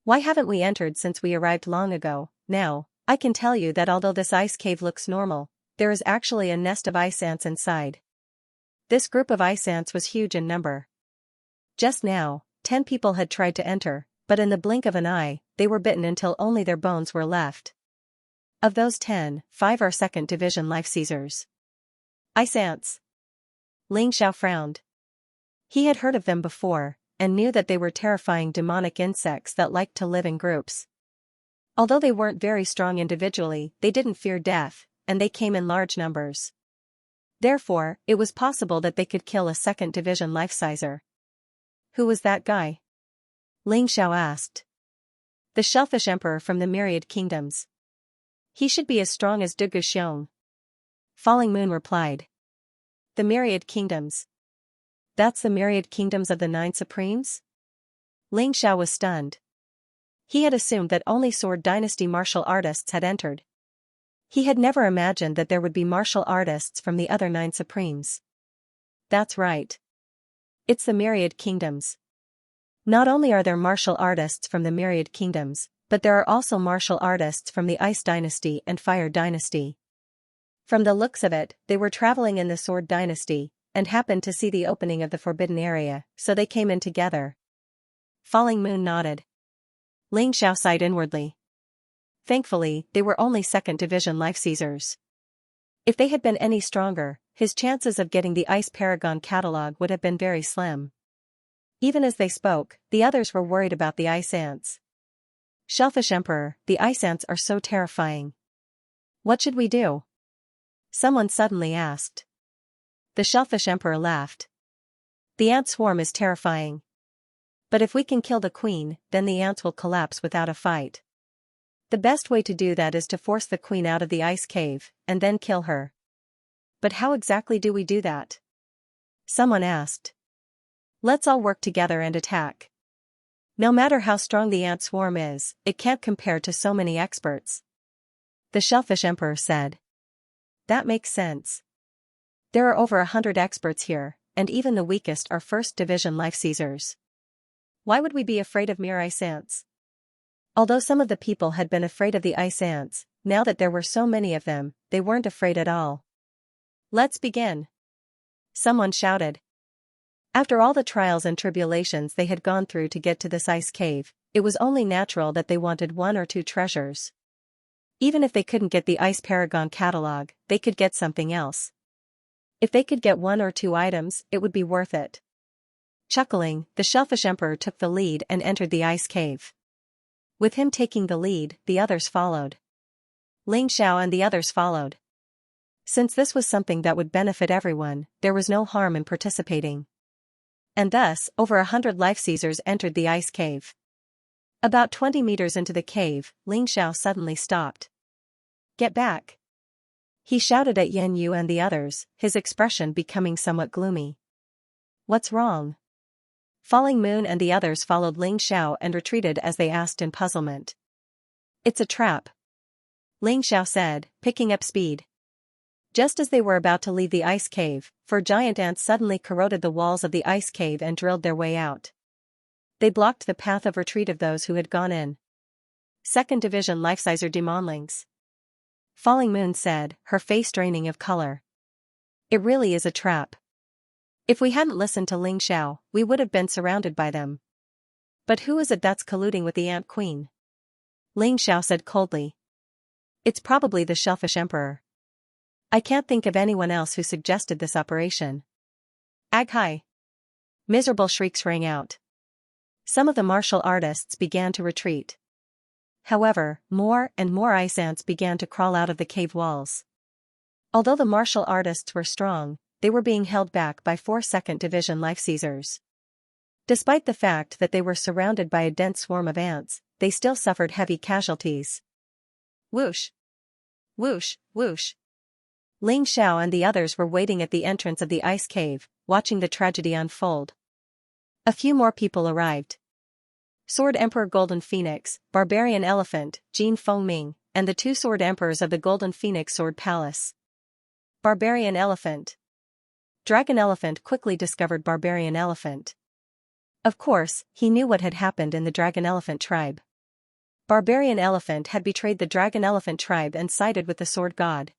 Why haven't we entered since we arrived long ago? Now, I can tell you that although this ice cave looks normal, there is actually a nest of ice ants inside. This group of ice ants was huge in number. Just now, 10 people had tried to enter, but in the blink of an eye, they were bitten until only their bones were left. Of those 10, 5 are second division life seizers. Ice ants. Ling Xiao frowned. He had heard of them before, and knew that they were terrifying demonic insects that liked to live in groups. Although they weren't very strong individually, they didn't fear death, and they came in large numbers. Therefore, it was possible that they could kill a second division life sizer. Who was that guy? Ling Xiao asked. The Shellfish Emperor from the Myriad Kingdoms. He should be as strong as Dugu Xiong. Falling Moon replied. The Myriad Kingdoms. That's the Myriad Kingdoms of the 9 Supremes? Ling Xiao was stunned. He had assumed that only Sword Dynasty martial artists had entered. He had never imagined that there would be martial artists from the other 9 Supremes. That's right. It's the Myriad Kingdoms. Not only are there martial artists from the Myriad Kingdoms, but there are also martial artists from the Ice Dynasty and Fire Dynasty. From the looks of it, they were traveling in the Sword Dynasty, and happened to see the opening of the Forbidden Area, so they came in together. Falling Moon nodded. Ling Xiao sighed inwardly. Thankfully, they were only second division life seizers. If they had been any stronger, his chances of getting the Ice Paragon catalog would have been very slim. Even as they spoke, the others were worried about the ice ants. Shellfish Emperor, the ice ants are so terrifying. What should we do? Someone suddenly asked. The Shellfish Emperor laughed. The ant swarm is terrifying. But if we can kill the queen, then the ants will collapse without a fight. The best way to do that is to force the queen out of the ice cave, and then kill her. But how exactly do we do that? Someone asked. Let's all work together and attack. No matter how strong the ant swarm is, it can't compare to so many experts. The Shellfish Emperor said. That makes sense. There are over 100 experts here, and even the weakest are first division life seizers. Why would we be afraid of mere ice ants? Although some of the people had been afraid of the ice ants, now that there were so many of them, they weren't afraid at all. Let's begin. Someone shouted. After all the trials and tribulations they had gone through to get to this ice cave, it was only natural that they wanted 1 or 2 treasures. Even if they couldn't get the Ice Paragon catalog, they could get something else. If they could get 1 or 2 items, it would be worth it. Chuckling, the Shellfish Emperor took the lead and entered the ice cave. With him taking the lead, the others followed. Ling Xiao and the others followed. Since this was something that would benefit everyone, there was no harm in participating. And thus, over 100 life seizers entered the ice cave. About 20 meters into the cave, Ling Xiao suddenly stopped. Get back! He shouted at Yan Yu and the others, his expression becoming somewhat gloomy. What's wrong? Falling Moon and the others followed Ling Xiao and retreated as they asked in puzzlement. It's a trap. Ling Xiao said, picking up speed. Just as they were about to leave the ice cave, 4 giant ants suddenly corroded the walls of the ice cave and drilled their way out. They blocked the path of retreat of those who had gone in. Second Division Life-Sizer Demonlings. Falling Moon said, her face draining of color. It really is a trap. If we hadn't listened to Ling Xiao, we would have been surrounded by them. But who is it that's colluding with the Ant Queen? Ling Xiao said coldly. It's probably the Shellfish Emperor. I can't think of anyone else who suggested this operation. Aghai! Miserable shrieks rang out. Some of the martial artists began to retreat. However, more and more ice ants began to crawl out of the cave walls. Although the martial artists were strong, they were being held back by 4 Second Division Life-Seizers. Despite the fact that they were surrounded by a dense swarm of ants, they still suffered heavy casualties. Whoosh! Whoosh, whoosh! Ling Xiao and the others were waiting at the entrance of the ice cave, watching the tragedy unfold. A few more people arrived. Sword Emperor Golden Phoenix, Barbarian Elephant, Jin Fengming, and the 2 Sword Emperors of the Golden Phoenix Sword Palace. Barbarian Elephant. Dragon Elephant quickly discovered Barbarian Elephant. Of course, he knew what had happened in the Dragon Elephant tribe. Barbarian Elephant had betrayed the Dragon Elephant tribe and sided with the Sword God.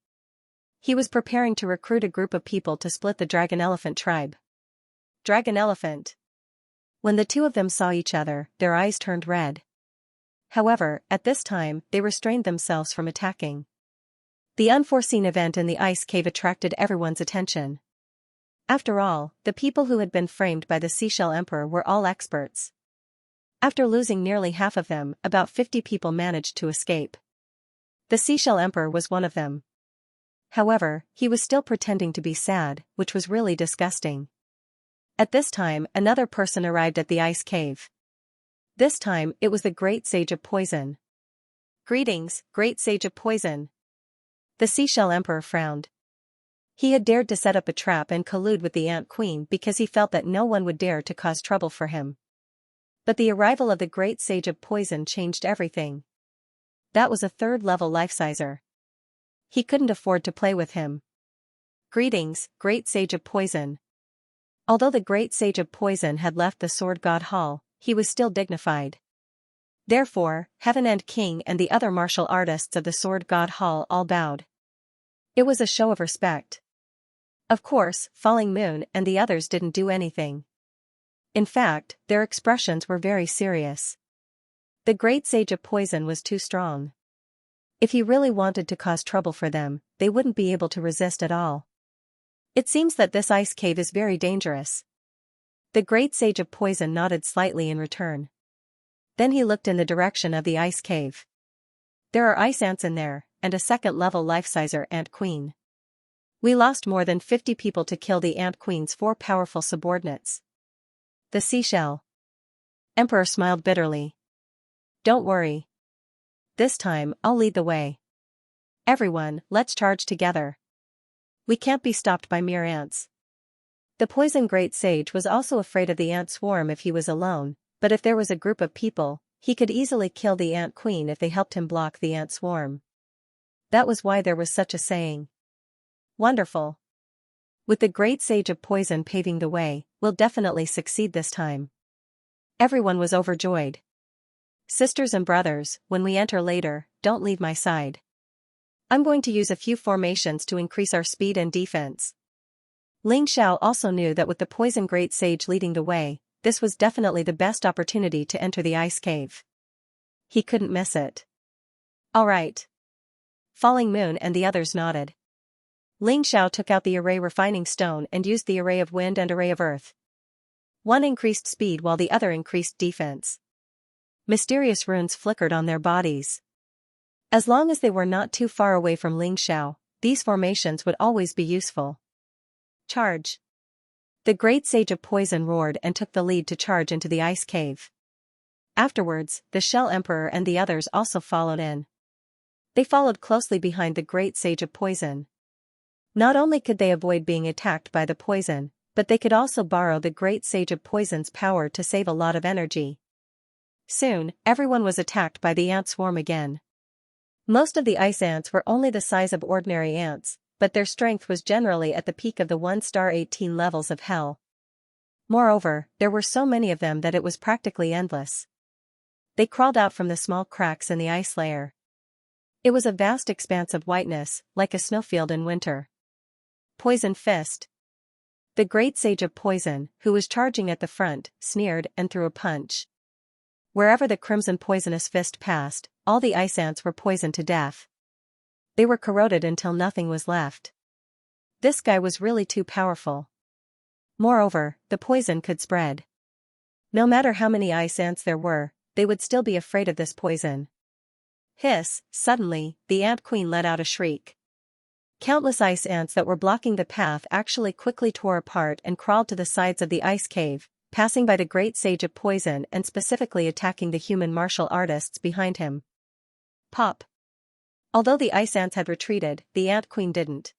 He was preparing to recruit a group of people to split the Dragon Elephant tribe. Dragon Elephant. When the two of them saw each other, their eyes turned red. However, at this time, they restrained themselves from attacking. The unforeseen event in the ice cave attracted everyone's attention. After all, the people who had been framed by the Seashell Emperor were all experts. After losing nearly half of them, about 50 people managed to escape. The Seashell Emperor was one of them. However, he was still pretending to be sad, which was really disgusting. At this time, another person arrived at the ice cave. This time, it was the Great Sage of Poison. Greetings, Great Sage of Poison. The Seashell Emperor frowned. He had dared to set up a trap and collude with the Ant Queen because he felt that no one would dare to cause trouble for him. But the arrival of the Great Sage of Poison changed everything. That was a 3rd-level Life-Sizer. He couldn't afford to play with him. Greetings, Great Sage of Poison. Although the Great Sage of Poison had left the Sword God Hall, he was still dignified. Therefore, Heaven End King and the other martial artists of the Sword God Hall all bowed. It was a show of respect. Of course, Falling Moon and the others didn't do anything. In fact, their expressions were very serious. The Great Sage of Poison was too strong. If he really wanted to cause trouble for them, they wouldn't be able to resist at all. It seems that this ice cave is very dangerous. The Great Sage of Poison nodded slightly in return. Then he looked in the direction of the ice cave. There are ice ants in there, and a 2nd-level Life-Sizer Ant Queen. We lost more than 50 people to kill the Ant Queen's 4 powerful subordinates. The Seashell Emperor smiled bitterly. Don't worry. This time, I'll lead the way. Everyone, let's charge together. We can't be stopped by mere ants. The Poison Great Sage was also afraid of the ant swarm if he was alone, but if there was a group of people, he could easily kill the Ant Queen if they helped him block the ant swarm. That was why there was such a saying. Wonderful. With the Great Sage of Poison paving the way, we'll definitely succeed this time. Everyone was overjoyed. Sisters and brothers, when we enter later, don't leave my side. I'm going to use a few formations to increase our speed and defense. Ling Xiao also knew that with the Poison Great Sage leading the way, this was definitely the best opportunity to enter the ice cave. He couldn't miss it. All right. Falling Moon and the others nodded. Ling Xiao took out the array refining stone and used the array of wind and array of earth. One increased speed while the other increased defense. Mysterious runes flickered on their bodies. As long as they were not too far away from Ling Xiao, these formations would always be useful. Charge. The Great Sage of Poison roared and took the lead to charge into the ice cave. Afterwards, the Shell Emperor and the others also followed in. They followed closely behind the Great Sage of Poison. Not only could they avoid being attacked by the poison, but they could also borrow the Great Sage of Poison's power to save a lot of energy. Soon, everyone was attacked by the ant swarm again. Most of the ice ants were only the size of ordinary ants, but their strength was generally at the peak of the 1-star 18 levels of hell. Moreover, there were so many of them that it was practically endless. They crawled out from the small cracks in the ice layer. It was a vast expanse of whiteness, like a snowfield in winter. Poison Fist. The great sage of poison, who was charging at the front, sneered and threw a punch. Wherever the crimson poisonous fist passed, all the ice ants were poisoned to death. They were corroded until nothing was left. This guy was really too powerful. Moreover, the poison could spread. No matter how many ice ants there were, they would still be afraid of this poison. Hiss! Suddenly, the ant queen let out a shriek. Countless ice ants that were blocking the path actually quickly tore apart and crawled to the sides of the ice cave, passing by the great sage of poison and specifically attacking the human martial artists behind him. Pop! Although the ice ants had retreated, the ant queen didn't.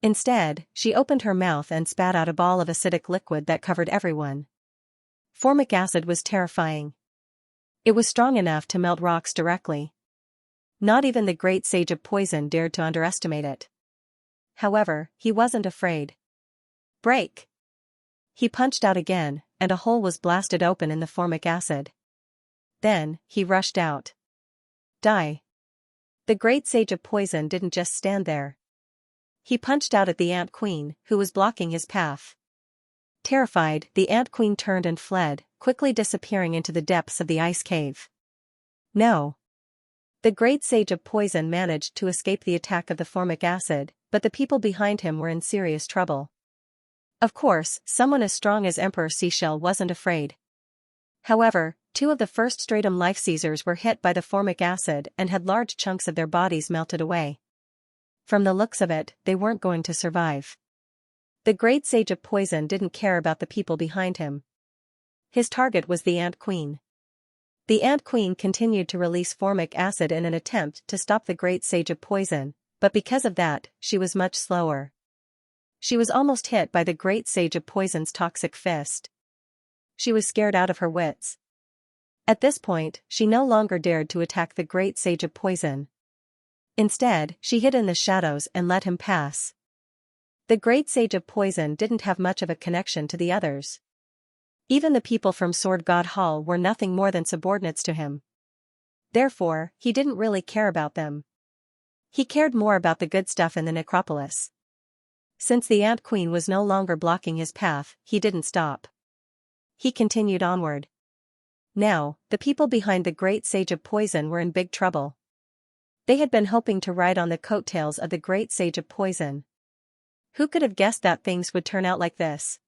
Instead, she opened her mouth and spat out a ball of acidic liquid that covered everyone. Formic acid was terrifying. It was strong enough to melt rocks directly. Not even the great sage of poison dared to underestimate it. However, he wasn't afraid. Break! He punched out again, and a hole was blasted open in the formic acid. Then, he rushed out. Die! The great sage of poison didn't just stand there. He punched out at the ant queen, who was blocking his path. Terrified, the ant queen turned and fled, quickly disappearing into the depths of the ice cave. No! The great sage of poison managed to escape the attack of the formic acid, but the people behind him were in serious trouble. Of course, someone as strong as Emperor Seashell wasn't afraid. However, 2 of the first stratum life seizers were hit by the formic acid and had large chunks of their bodies melted away. From the looks of it, they weren't going to survive. The great sage of poison didn't care about the people behind him. His target was the ant queen. The ant queen continued to release formic acid in an attempt to stop the great sage of poison, but because of that, she was much slower. She was almost hit by the great sage of poison's toxic fist. She was scared out of her wits. At this point, she no longer dared to attack the great sage of poison. Instead, she hid in the shadows and let him pass. The great sage of poison didn't have much of a connection to the others. Even the people from Sword God Hall were nothing more than subordinates to him. Therefore, he didn't really care about them. He cared more about the good stuff in the necropolis. Since the ant queen was no longer blocking his path, he didn't stop. He continued onward. Now, the people behind the great sage of poison were in big trouble. They had been hoping to ride on the coattails of the great sage of poison. Who could have guessed that things would turn out like this?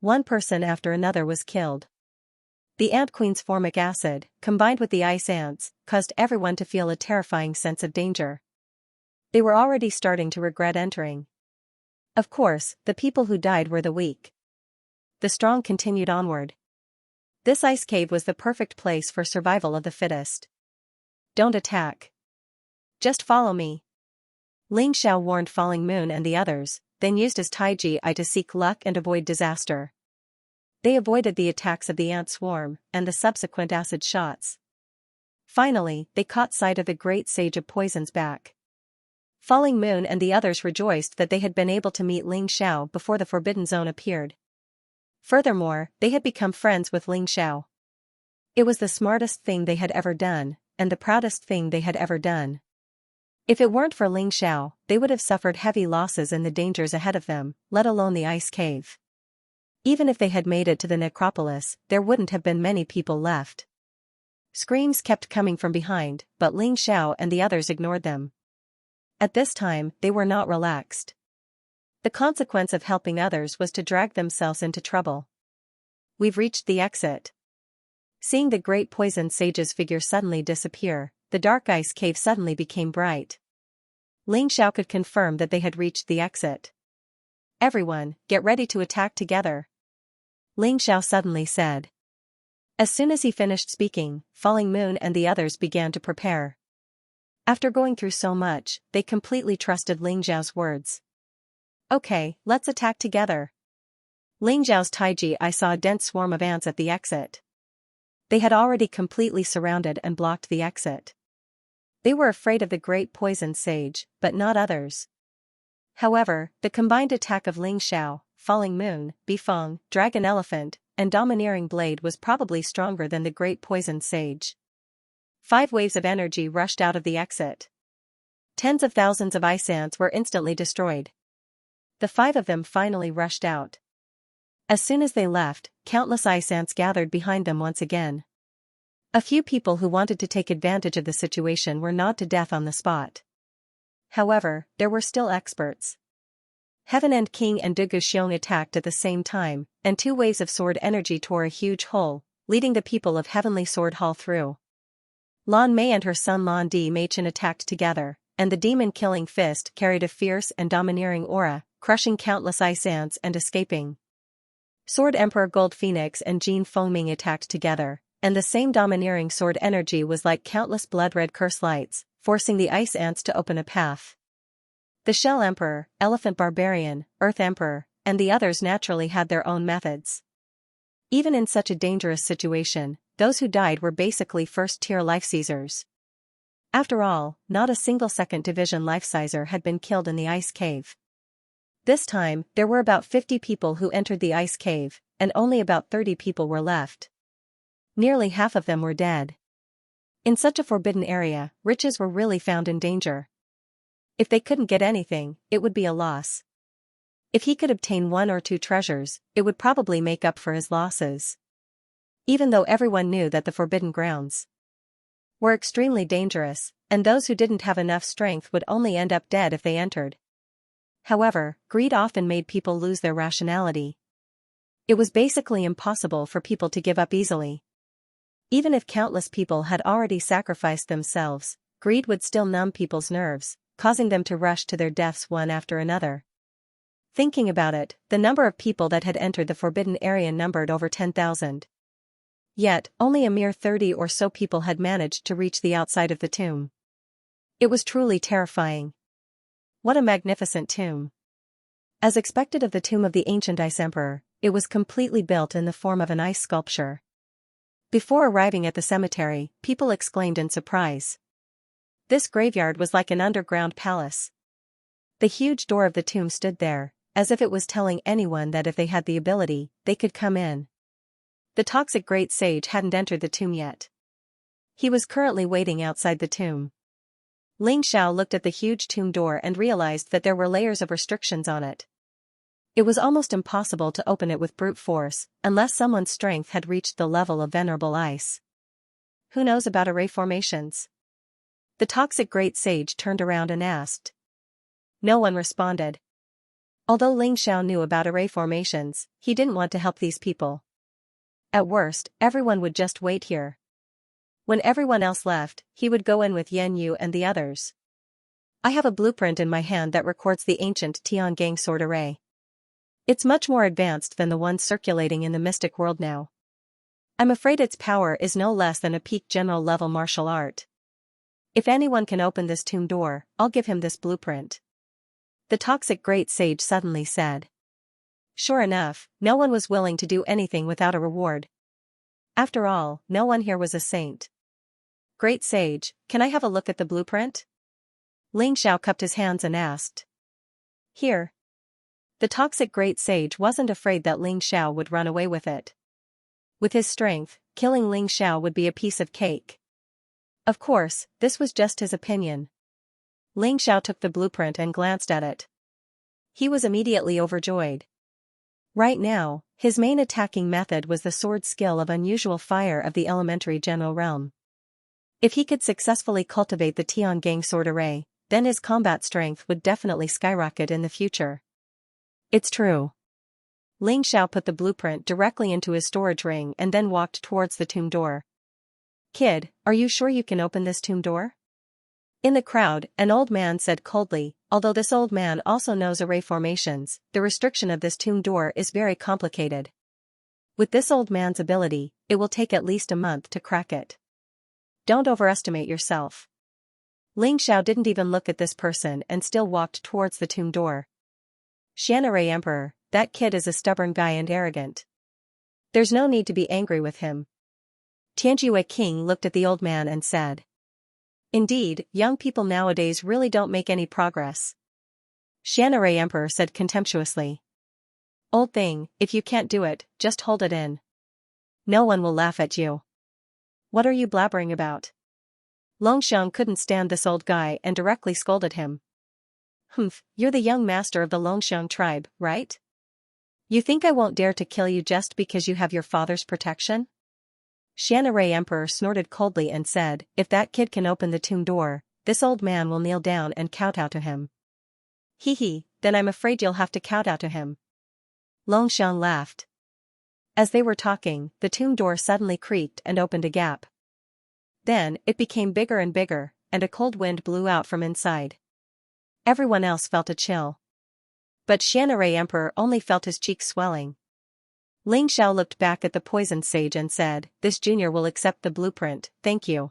One person after another was killed. The ant queen's formic acid, combined with the ice ants, caused everyone to feel a terrifying sense of danger. They were already starting to regret entering. Of course, the people who died were the weak. The strong continued onward. This ice cave was the perfect place for survival of the fittest. Don't attack. Just follow me. Ling Xiao warned Falling Moon and the others, then used his Taiji Eye to seek luck and avoid disaster. They avoided the attacks of the ant swarm and the subsequent acid shots. Finally, they caught sight of the great sage of poison's back. Falling Moon and the others rejoiced that they had been able to meet Ling Xiao before the Forbidden Zone appeared. Furthermore, they had become friends with Ling Xiao. It was the smartest thing they had ever done, and the proudest thing they had ever done. If it weren't for Ling Xiao, they would have suffered heavy losses in the dangers ahead of them, let alone the ice cave. Even if they had made it to the necropolis, there wouldn't have been many people left. Screams kept coming from behind, but Ling Xiao and the others ignored them. At this time, they were not relaxed. The consequence of helping others was to drag themselves into trouble. We've reached the exit. Seeing the great poison sage's figure suddenly disappear, the dark ice cave suddenly became bright. Ling Xiao could confirm that they had reached the exit. Everyone, get ready to attack together. Ling Xiao suddenly said. As soon as he finished speaking, Falling Moon and the others began to prepare. After going through so much, they completely trusted Ling Xiao's words. Okay, let's attack together. Ling Xiao's Taiji Eye saw a dense swarm of ants at the exit. They had already completely surrounded and blocked the exit. They were afraid of the great poison sage, but not others. However, the combined attack of Ling Xiao, Falling Moon, Bifeng, Dragon Elephant, and Domineering Blade was probably stronger than the great poison sage. 5 waves of energy rushed out of the exit. Tens of thousands of ice ants were instantly destroyed. The 5 of them finally rushed out. As soon as they left, countless ice ants gathered behind them once again. A few people who wanted to take advantage of the situation were gnawed to death on the spot. However, there were still experts. Heaven End King and Dugu Xiong attacked at the same time, and 2 waves of sword energy tore a huge hole, leading the people of Heavenly Sword Hall through. Lan Mei and her son Lan Di Meichen attacked together, and the demon-killing fist carried a fierce and domineering aura, crushing countless ice ants and escaping. Sword Emperor Gold Phoenix and Jean Fengming attacked together, and the same domineering sword energy was like countless blood-red curse lights, forcing the ice ants to open a path. The Shell Emperor, Elephant Barbarian, Earth Emperor, and the others naturally had their own methods. Even in such a dangerous situation, those who died were basically first-tier life-seizers. After all, not a single second division life-sizer had been killed in the ice cave. This time, there were about 50 people who entered the ice cave, and only about 30 people were left. Nearly half of them were dead. In such a forbidden area, riches were really found in danger. If they couldn't get anything, it would be a loss. If he could obtain 1 or 2 treasures, it would probably make up for his losses. Even though everyone knew that the forbidden grounds were extremely dangerous, and those who didn't have enough strength would only end up dead if they entered. However, greed often made people lose their rationality. It was basically impossible for people to give up easily. Even if countless people had already sacrificed themselves, greed would still numb people's nerves, causing them to rush to their deaths one after another. Thinking about it, the number of people that had entered the forbidden area numbered over 10,000. Yet, only a mere 30 or so people had managed to reach the outside of the tomb. It was truly terrifying. What a magnificent tomb. As expected of the tomb of the ancient Ice Emperor, it was completely built in the form of an ice sculpture. Before arriving at the cemetery, people exclaimed in surprise. This graveyard was like an underground palace. The huge door of the tomb stood there, as if it was telling anyone that if they had the ability, they could come in. The toxic great sage hadn't entered the tomb yet. He was currently waiting outside the tomb. Ling Xiao looked at the huge tomb door and realized that there were layers of restrictions on it. It was almost impossible to open it with brute force, unless someone's strength had reached the level of venerable ice. Who knows about array formations? The toxic great sage turned around and asked. No one responded. Although Ling Xiao knew about array formations, he didn't want to help these people. At worst, everyone would just wait here. When everyone else left, he would go in with Yan Yu and the others. I have a blueprint in my hand that records the ancient Tiangang sword array. It's much more advanced than the one circulating in the mystic world now. I'm afraid its power is no less than a peak general level martial art. If anyone can open this tomb door, I'll give him this blueprint. The toxic great sage suddenly said. Sure enough, no one was willing to do anything without a reward. After all, no one here was a saint. Great sage, can I have a look at the blueprint? Ling Xiao cupped his hands and asked. Here. The toxic great sage wasn't afraid that Ling Xiao would run away with it. With his strength, killing Ling Xiao would be a piece of cake. Of course, this was just his opinion. Ling Xiao took the blueprint and glanced at it. He was immediately overjoyed. Right now, his main attacking method was the sword skill of unusual fire of the elementary general realm. If he could successfully cultivate the Tiangang sword array, then his combat strength would definitely skyrocket in the future. It's true. Ling Xiao put the blueprint directly into his storage ring and then walked towards the tomb door. Kid, are you sure you can open this tomb door? In the crowd, an old man said coldly, although this old man also knows array formations, the restriction of this tomb door is very complicated. With this old man's ability, it will take at least a month to crack it. Don't overestimate yourself. Ling Xiao didn't even look at this person and still walked towards the tomb door. Xianxia Emperor, that kid is a stubborn guy and arrogant. There's no need to be angry with him. Tianjue King looked at the old man and said. Indeed, young people nowadays really don't make any progress. Xianxia Emperor said contemptuously. Old thing, if you can't do it, just hold it in. No one will laugh at you. What are you blabbering about? Longxiang couldn't stand this old guy and directly scolded him. Humph, you're the young master of the Longxiang tribe, right? You think I won't dare to kill you just because you have your father's protection? Xianxia Emperor snorted coldly and said, if that kid can open the tomb door, this old man will kneel down and kowtow to him. Hee, then I'm afraid you'll have to kowtow to him. Longxiang laughed. As they were talking, the tomb door suddenly creaked and opened a gap. Then, it became bigger and bigger, and a cold wind blew out from inside. Everyone else felt a chill. But Xianxia Emperor only felt his cheeks swelling. Ling Xiao looked back at the poisoned sage and said, this junior will accept the blueprint, thank you.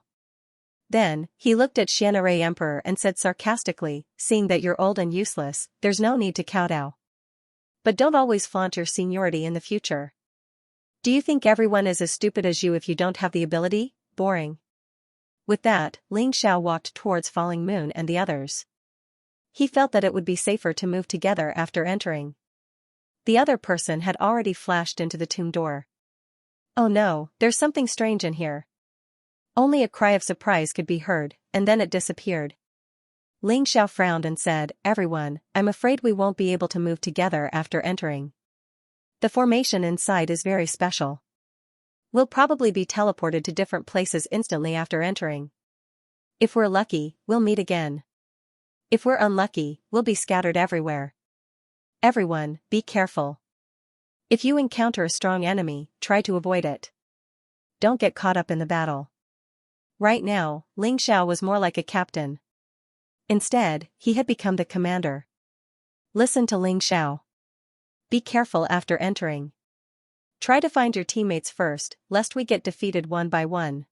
Then, he looked at Xianxia Emperor and said sarcastically, seeing that you're old and useless, there's no need to kowtow. But don't always flaunt your seniority in the future. Do you think everyone is as stupid as you if you don't have the ability? Boring. With that, Ling Xiao walked towards Falling Moon and the others. He felt that it would be safer to move together after entering. The other person had already flashed into the tomb door. Oh no, there's something strange in here. Only a cry of surprise could be heard, and then it disappeared. Ling Xiao frowned and said, everyone, I'm afraid we won't be able to move together after entering. The formation inside is very special. We'll probably be teleported to different places instantly after entering. If we're lucky, we'll meet again. If we're unlucky, we'll be scattered everywhere. Everyone, be careful. If you encounter a strong enemy, try to avoid it. Don't get caught up in the battle. Right now, Ling Xiao was more like a captain. Instead, he had become the commander. Listen to Ling Xiao. Be careful after entering. Try to find your teammates first, lest we get defeated one by one.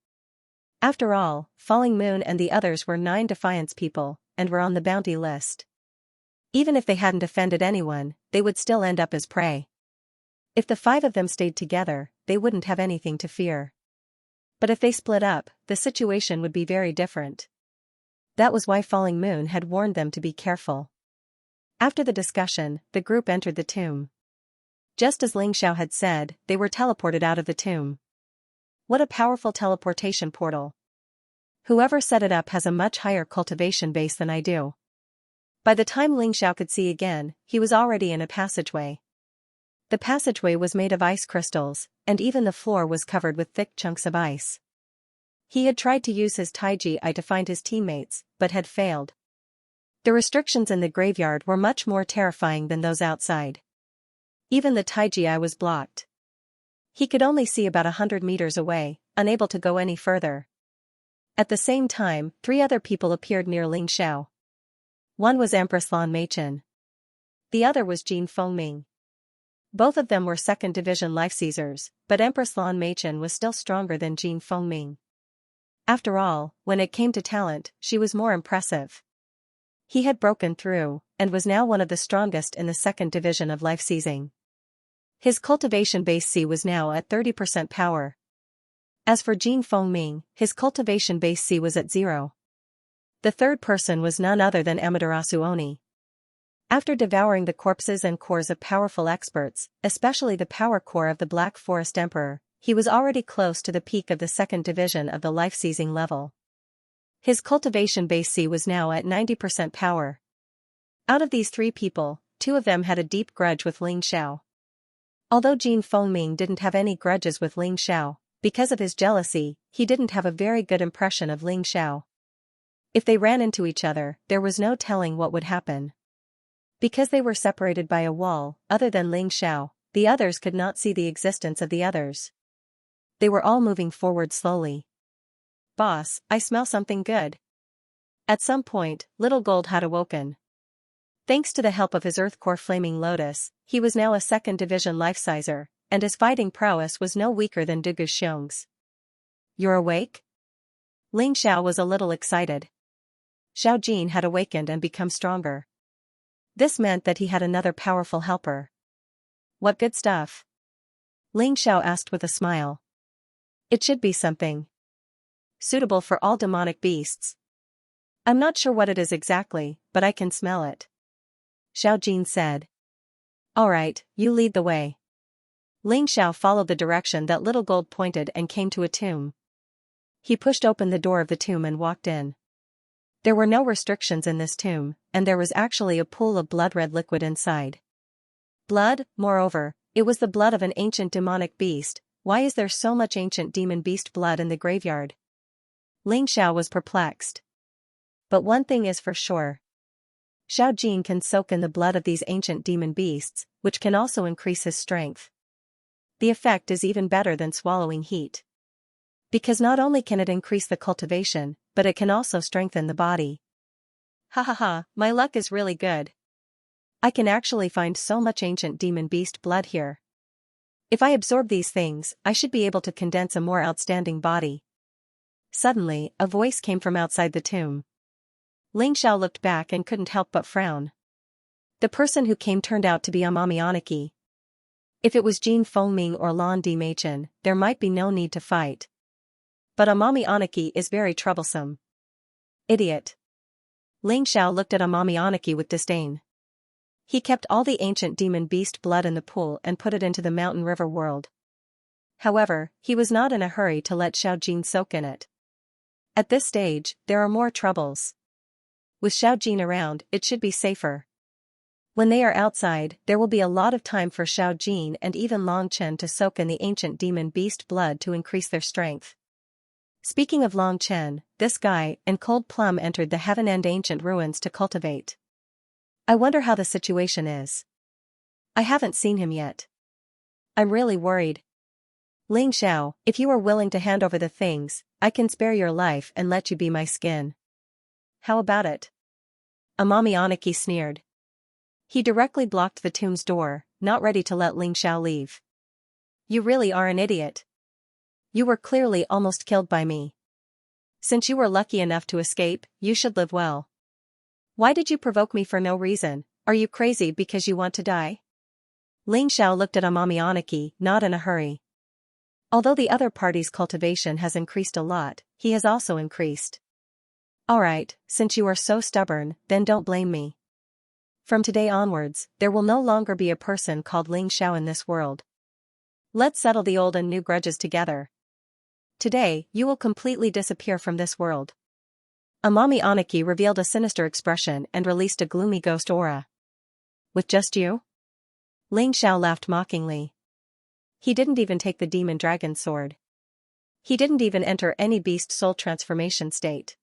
After all, Falling Moon and the others were 9 Defiance people, and were on the bounty list. Even if they hadn't offended anyone, they would still end up as prey. If the 5 of them stayed together, they wouldn't have anything to fear. But if they split up, the situation would be very different. That was why Falling Moon had warned them to be careful. After the discussion, the group entered the tomb. Just as Ling Xiao had said, they were teleported out of the tomb. What a powerful teleportation portal. Whoever set it up has a much higher cultivation base than I do. By the time Ling Xiao could see again, he was already in a passageway. The passageway was made of ice crystals, and even the floor was covered with thick chunks of ice. He had tried to use his Taiji Eye to find his teammates, but had failed. The restrictions in the graveyard were much more terrifying than those outside. Even the Taiji Eye was blocked. He could only see about 100 meters away, unable to go any further. At the same time, 3 other people appeared near Ling Xiao. One was Empress Lan Meichen. The other was Jin Fengming. Both of them were 2nd Division life seizers, but Empress Lan Meichen was still stronger than Jin Fengming. After all, when it came to talent, she was more impressive. He had broken through, and was now one of the strongest in the 2nd Division of life seizing. His cultivation base C was now at 30% power. As for Jin Fengming, his cultivation base C was at 0. The third person was none other than Amaterasu Oni. After devouring the corpses and cores of powerful experts, especially the power core of the Black Forest Emperor, he was already close to the peak of the 2nd Division of the life-seizing level. His cultivation base C was now at 90% power. Out of these 3 people, 2 of them had a deep grudge with Ling Xiao. Although Jin Fengming didn't have any grudges with Ling Xiao, because of his jealousy, he didn't have a very good impression of Ling Xiao. If they ran into each other, there was no telling what would happen. Because they were separated by a wall, other than Ling Xiao, the others could not see the existence of the others. They were all moving forward slowly. Boss, I smell something good. At some point, Little Gold had awoken. Thanks to the help of his Earthcore Flaming Lotus, he was now a 2nd Division life-sizer, and his fighting prowess was no weaker than Dugu Xiong's. You're awake? Ling Xiao was a little excited. Xiao Jin had awakened and become stronger. This meant that he had another powerful helper. What good stuff? Ling Xiao asked with a smile. It should be something suitable for all demonic beasts. I'm not sure what it is exactly, but I can smell it. Xiao Jin said. Alright, you lead the way. Ling Xiao followed the direction that Little Gold pointed and came to a tomb. He pushed open the door of the tomb and walked in. There were no restrictions in this tomb, and there was actually a pool of blood-red liquid inside. Blood, moreover, it was the blood of an ancient demonic beast. Why is there so much ancient demon beast blood in the graveyard? Ling Xiao was perplexed. But one thing is for sure. Xiao Jin can soak in the blood of these ancient demon beasts, which can also increase his strength. The effect is even better than swallowing heat. Because not only can it increase the cultivation, but it can also strengthen the body. Ha ha ha, my luck is really good. I can actually find so much ancient demon beast blood here. If I absorb these things, I should be able to condense a more outstanding body. Suddenly, a voice came from outside the tomb. Ling Xiao looked back and couldn't help but frown. The person who came turned out to be Amami Aniki. If it was Jin Fengming or Lan Di Meichen, there might be no need to fight. But Amami Aniki is very troublesome. Idiot. Ling Xiao looked at Amami Aniki with disdain. He kept all the ancient demon beast blood in the pool and put it into the mountain river world. However, he was not in a hurry to let Xiao Jin soak in it. At this stage, there are more troubles. With Xiao Jin around, it should be safer. When they are outside, there will be a lot of time for Xiao Jin and even Long Chen to soak in the ancient demon beast blood to increase their strength. Speaking of Long Chen, this guy and Cold Plum entered the Heaven End ancient ruins to cultivate. I wonder how the situation is. I haven't seen him yet. I'm really worried. Ling Xiao, if you are willing to hand over the things, I can spare your life and let you be my skin. How about it? Amami Aniki sneered. He directly blocked the tomb's door, not ready to let Ling Xiao leave. You really are an idiot. You were clearly almost killed by me. Since you were lucky enough to escape, you should live well. Why did you provoke me for no reason? Are you crazy because you want to die? Ling Xiao looked at Amami Aniki, not in a hurry. Although the other party's cultivation has increased a lot, he has also increased. Alright, since you are so stubborn, then don't blame me. From today onwards, there will no longer be a person called Ling Xiao in this world. Let's settle the old and new grudges together. Today, you will completely disappear from this world. Amami Aniki revealed a sinister expression and released a gloomy ghost aura. With just you? Ling Xiao laughed mockingly. He didn't even take the demon dragon sword. He didn't even enter any beast soul transformation state.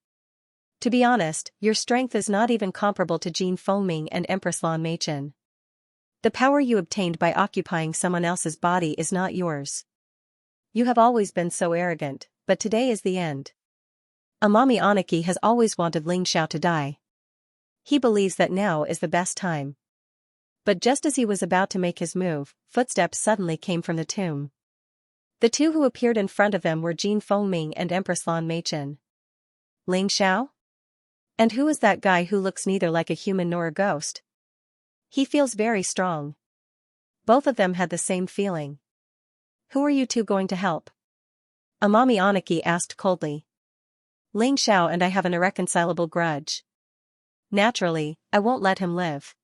To be honest, your strength is not even comparable to Jin Fengming and Empress Lan Meichen. The power you obtained by occupying someone else's body is not yours. You have always been so arrogant, but today is the end. Amami Aniki has always wanted Ling Xiao to die. He believes that now is the best time. But just as he was about to make his move, footsteps suddenly came from the tomb. The two who appeared in front of them were Jin Fengming and Empress Lan Meichen. Ling Xiao? And who is that guy who looks neither like a human nor a ghost? He feels very strong. Both of them had the same feeling. Who are you two going to help? Amami Aniki asked coldly. Ling Xiao and I have an irreconcilable grudge. Naturally, I won't let him live.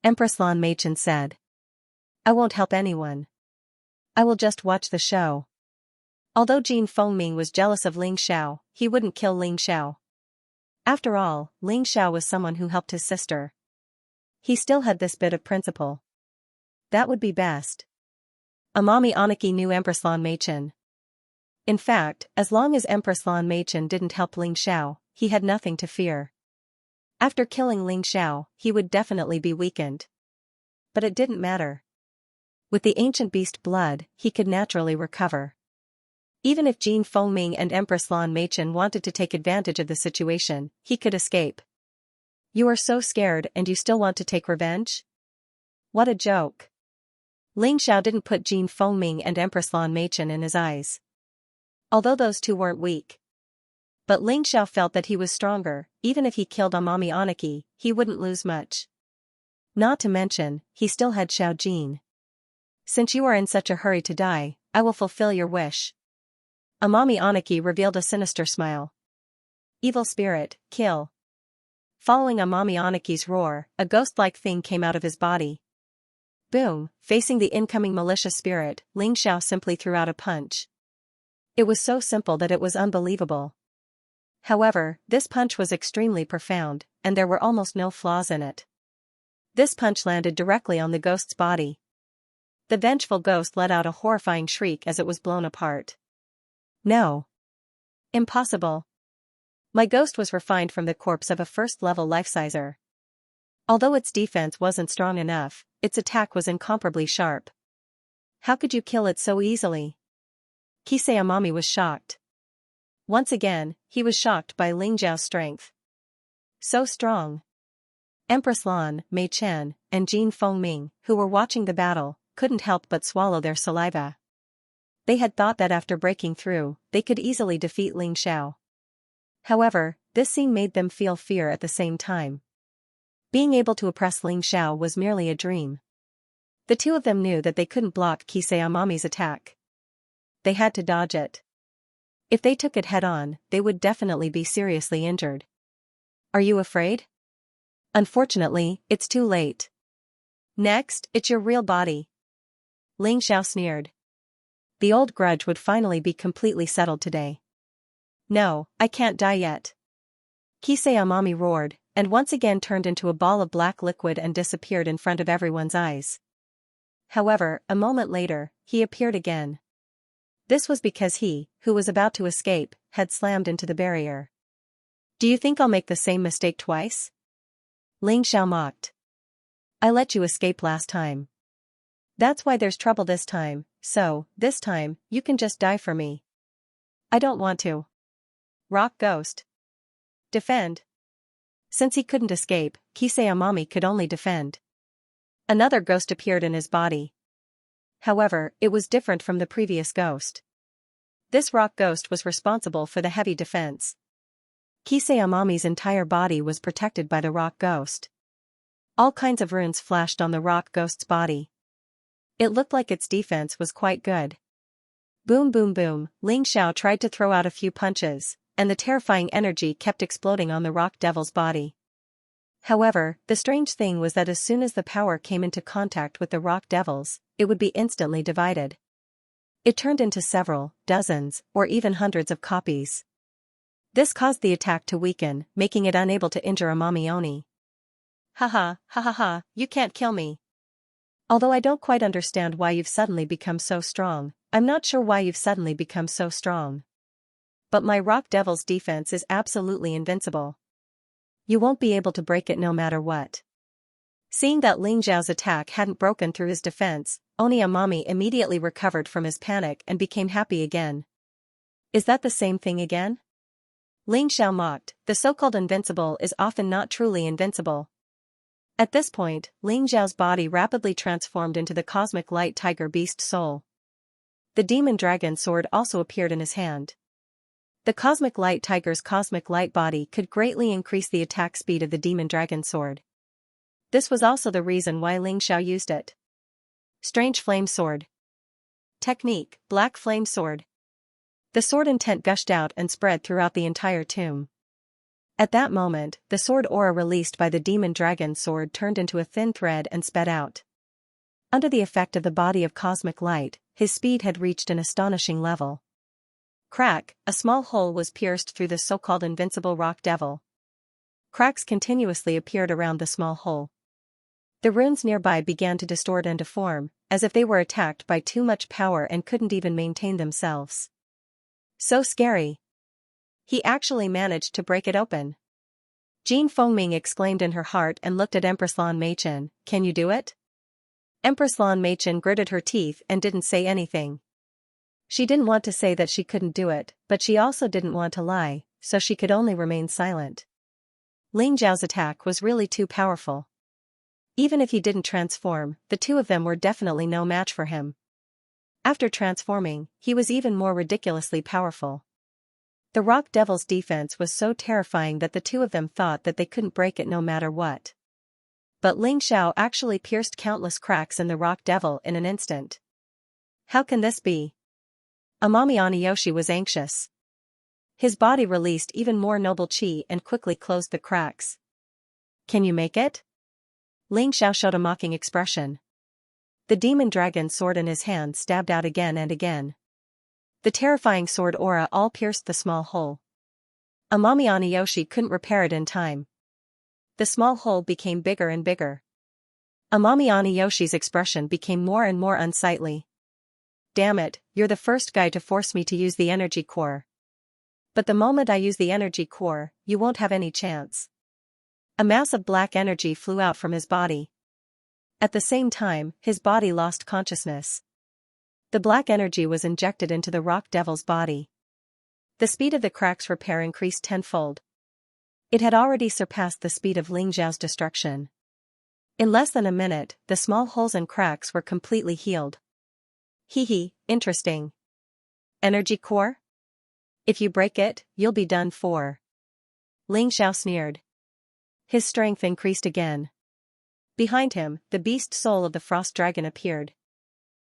Empress Lan Meichen said. I won't help anyone. I will just watch the show. Although Jin Fengming was jealous of Ling Xiao, he wouldn't kill Ling Xiao. After all, Ling Xiao was someone who helped his sister. He still had this bit of principle. That would be best. Amami Aniki knew Empress Lan Meichen. In fact, as long as Empress Lan Meichen didn't help Ling Xiao, he had nothing to fear. After killing Ling Xiao, he would definitely be weakened. But it didn't matter. With the ancient beast blood, he could naturally recover. Even if Jin Fengming and Empress Lan Meichen wanted to take advantage of the situation, he could escape. You are so scared and you still want to take revenge? What a joke. Ling Xiao didn't put Jin Fengming and Empress Lan Meichen in his eyes. Although those two weren't weak. But Ling Xiao felt that he was stronger. Even if he killed Amami Aniki, he wouldn't lose much. Not to mention, he still had Xiao Jin. Since you are in such a hurry to die, I will fulfill your wish. Amami Aniki revealed a sinister smile. Evil spirit, kill. Following Amami Anaki's roar, a ghost-like thing came out of his body. Boom, facing the incoming malicious spirit, Ling Xiao simply threw out a punch. It was so simple that it was unbelievable. However, this punch was extremely profound, and there were almost no flaws in it. This punch landed directly on the ghost's body. The vengeful ghost let out a horrifying shriek as it was blown apart. No. Impossible. My ghost was refined from the corpse of a first-level life-sizer. Although its defense wasn't strong enough, its attack was incomparably sharp. How could you kill it so easily? Kisei Amami was shocked. Once again, he was shocked by Ling Xiao's strength. So strong. Empress Lan, Mei Chen, and Jin Fengming, who were watching the battle, couldn't help but swallow their saliva. They had thought that after breaking through, they could easily defeat Ling Xiao. However, this scene made them feel fear at the same time. Being able to oppress Ling Xiao was merely a dream. The two of them knew that they couldn't block Kisei Amami's attack. They had to dodge it. If they took it head-on, they would definitely be seriously injured. Are you afraid? Unfortunately, it's too late. Next, it's your real body. Ling Xiao sneered. The old grudge would finally be completely settled today. No, I can't die yet. Kisei Amami roared, and once again turned into a ball of black liquid and disappeared in front of everyone's eyes. However, a moment later, he appeared again. This was because he, who was about to escape, had slammed into the barrier. Do you think I'll make the same mistake twice? Ling Xiao mocked. I let you escape last time. That's why there's trouble this time, so, this time, you can just die for me. I don't want to. Rock Ghost. Defend. Since he couldn't escape, Kisei Amami could only defend. Another ghost appeared in his body. However, it was different from the previous ghost. This rock ghost was responsible for the heavy defense. Kisei Amami's entire body was protected by the rock ghost. All kinds of runes flashed on the rock ghost's body. It looked like its defense was quite good. Boom boom boom, Ling Xiao tried to throw out a few punches, and the terrifying energy kept exploding on the rock devil's body. However, the strange thing was that as soon as the power came into contact with the rock devils, it would be instantly divided. It turned into several, dozens, or even hundreds of copies. This caused the attack to weaken, making it unable to injure Amami Oni. Ha ha, you can't kill me. Although I don't quite understand why you've suddenly become so strong, I'm not sure why you've suddenly become so strong. But my rock devil's defense is absolutely invincible. You won't be able to break it no matter what. Seeing that Ling Xiao's attack hadn't broken through his defense, Oni Amami immediately recovered from his panic and became happy again. Is that the same thing again? Ling Xiao mocked, the so-called invincible is often not truly invincible. At this point, Ling Xiao's body rapidly transformed into the cosmic light tiger beast soul. The demon dragon sword also appeared in his hand. The cosmic light tiger's cosmic light body could greatly increase the attack speed of the demon dragon sword. This was also the reason why Ling Xiao used it. Strange flame sword. Technique, black flame sword. The sword intent gushed out and spread throughout the entire tomb. At that moment, the sword aura released by the demon dragon sword turned into a thin thread and sped out. Under the effect of the body of cosmic light, his speed had reached an astonishing level. Crack, a small hole was pierced through the so-called invincible rock devil. Cracks continuously appeared around the small hole. The runes nearby began to distort and deform, as if they were attacked by too much power and couldn't even maintain themselves. So scary. He actually managed to break it open. Jin Fengming exclaimed in her heart and looked at Empress Lan Meichen, can you do it? Empress Lan Meichen gritted her teeth and didn't say anything. She didn't want to say that she couldn't do it, but she also didn't want to lie, so she could only remain silent. Ling Xiao's attack was really too powerful. Even if he didn't transform, the two of them were definitely no match for him. After transforming, he was even more ridiculously powerful. The rock devil's defense was so terrifying that the two of them thought that they couldn't break it no matter what. But Ling Xiao actually pierced countless cracks in the rock devil in an instant. How can this be? Amami Aniyoshi was anxious. His body released even more noble qi and quickly closed the cracks. Can you make it? Ling Xiao showed a mocking expression. The demon dragon sword in his hand stabbed out again and again. The terrifying sword aura all pierced the small hole. Amami Aniyoshi couldn't repair it in time. The small hole became bigger and bigger. Amami Aniyoshi's expression became more and more unsightly. Damn it, you're the first guy to force me to use the energy core. But the moment I use the energy core, you won't have any chance. A mass of black energy flew out from his body. At the same time, his body lost consciousness. The black energy was injected into the rock devil's body. The speed of the crack's repair increased tenfold. It had already surpassed the speed of Ling Xiao's destruction. In less than a minute, the small holes and cracks were completely healed. Hee, interesting. Energy core? If you break it, you'll be done for. Ling Xiao sneered. His strength increased again. Behind him, the beast soul of the frost dragon appeared.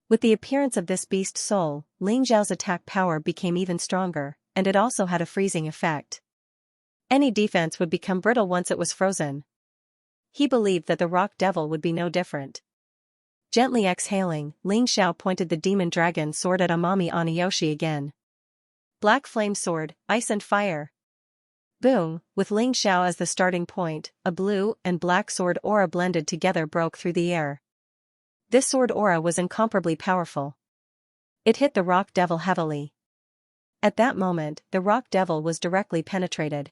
With the appearance of this beast soul, Ling Xiao's attack power became even stronger, and it also had a freezing effect. Any defense would become brittle once it was frozen. He believed that the rock devil would be no different. Gently exhaling, Ling Xiao pointed the demon dragon sword at Amami Aniyoshi again. Black flame sword, ice and fire. Boom, with Ling Xiao as the starting point, a blue and black sword aura blended together broke through the air. This sword aura was incomparably powerful. It hit the rock devil heavily. At that moment, the rock devil was directly penetrated.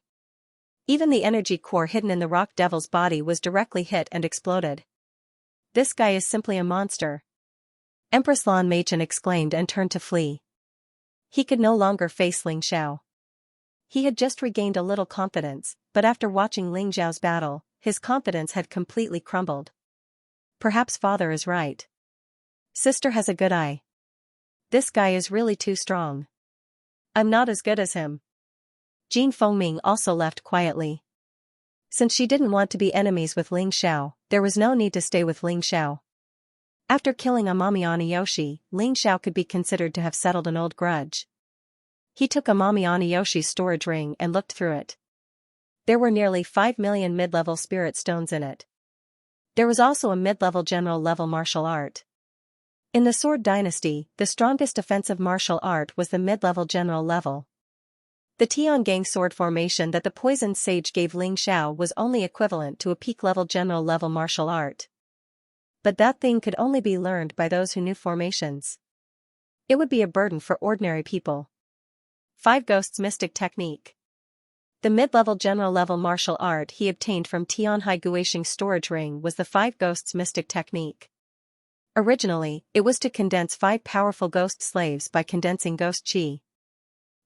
Even the energy core hidden in the rock devil's body was directly hit and exploded. This guy is simply a monster. Empress Lan Meichen exclaimed and turned to flee. He could no longer face Ling Xiao. He had just regained a little confidence, but after watching Ling Xiao's battle, his confidence had completely crumbled. Perhaps father is right. Sister has a good eye. This guy is really too strong. I'm not as good as him. Jin Fengming also left quietly. Since she didn't want to be enemies with Ling Xiao, there was no need to stay with Ling Xiao. After killing Amami Aniyoshi, Ling Xiao could be considered to have settled an old grudge. He took Amami Aniyoshi's storage ring and looked through it. There were nearly 5 million mid-level spirit stones in it. There was also a mid-level general-level martial art. In the Sword Dynasty, the strongest offensive martial art was the mid-level general level. The Tiangang sword formation that the poisoned sage gave Ling Xiao was only equivalent to a peak-level general-level martial art. But that thing could only be learned by those who knew formations. It would be a burden for ordinary people. 5 Ghosts Mystic Technique. The mid-level general-level martial art he obtained from Tianhai Guisheng's storage ring was the 5 Ghosts Mystic Technique. Originally, it was to condense 5 powerful ghost slaves by condensing ghost qi.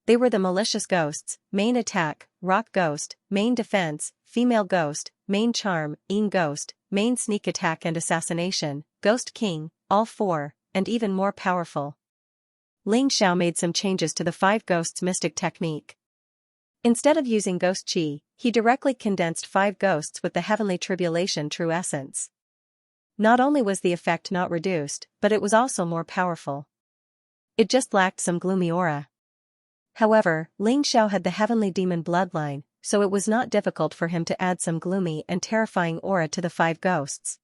They were the malicious ghosts, main attack, rock ghost, main defense, female ghost, main charm, Yin ghost, main sneak attack and assassination, ghost king, all 4, and even more powerful. Ling Xiao made some changes to the 5 Ghosts Mystic Technique. Instead of using ghost qi, he directly condensed 5 ghosts with the heavenly tribulation true essence. Not only was the effect not reduced, but it was also more powerful. It just lacked some gloomy aura. However, Ling Xiao had the heavenly demon bloodline, so it was not difficult for him to add some gloomy and terrifying aura to the 5 ghosts.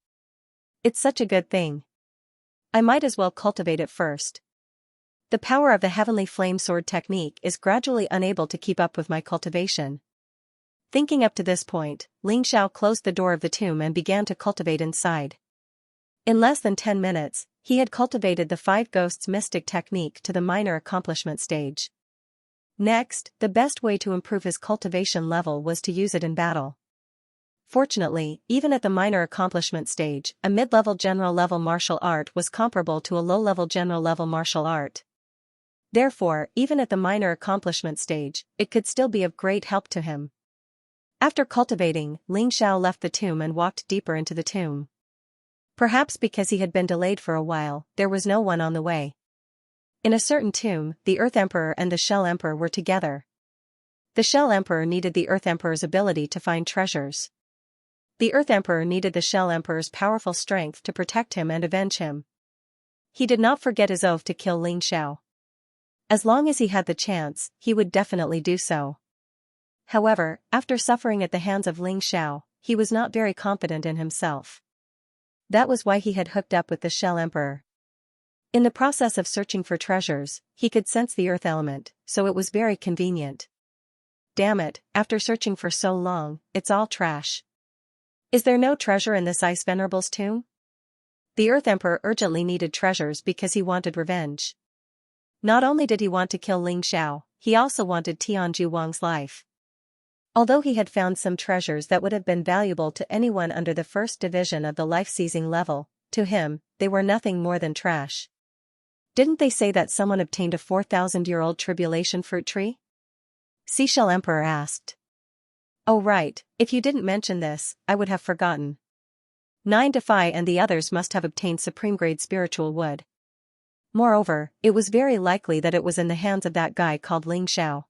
It's such a good thing. I might as well cultivate it first. The power of the heavenly flame sword technique is gradually unable to keep up with my cultivation. Thinking up to this point, Ling Xiao closed the door of the tomb and began to cultivate inside. In less than 10 minutes, he had cultivated the 5 Ghosts Mystic Technique to the minor accomplishment stage. Next, the best way to improve his cultivation level was to use it in battle. Fortunately, even at the minor accomplishment stage, a mid-level general-level martial art was comparable to a low-level general-level martial art. Therefore, even at the minor accomplishment stage, it could still be of great help to him. After cultivating, Ling Xiao left the tomb and walked deeper into the tomb. Perhaps because he had been delayed for a while, there was no one on the way. In a certain tomb, the Earth Emperor and the Shell Emperor were together. The Shell Emperor needed the Earth Emperor's ability to find treasures. The Earth Emperor needed the Shell Emperor's powerful strength to protect him and avenge him. He did not forget his oath to kill Ling Xiao. As long as he had the chance, he would definitely do so. However, after suffering at the hands of Ling Xiao, he was not very confident in himself. That was why he had hooked up with the Shell Emperor. In the process of searching for treasures, he could sense the earth element, so it was very convenient. Damn it, after searching for so long, it's all trash. Is there no treasure in this Ice Venerable's tomb? The Earth Emperor urgently needed treasures because he wanted revenge. Not only did he want to kill Ling Xiao, he also wanted Tianju Wang's life. Although he had found some treasures that would have been valuable to anyone under the first division of the life-seizing level, to him, they were nothing more than trash. Didn't they say that someone obtained a 4,000-year-old tribulation fruit tree? Seashell Emperor asked. Oh right, if you didn't mention this, I would have forgotten. 9 Defy and the others must have obtained supreme-grade spiritual wood. Moreover, it was very likely that it was in the hands of that guy called Ling Xiao.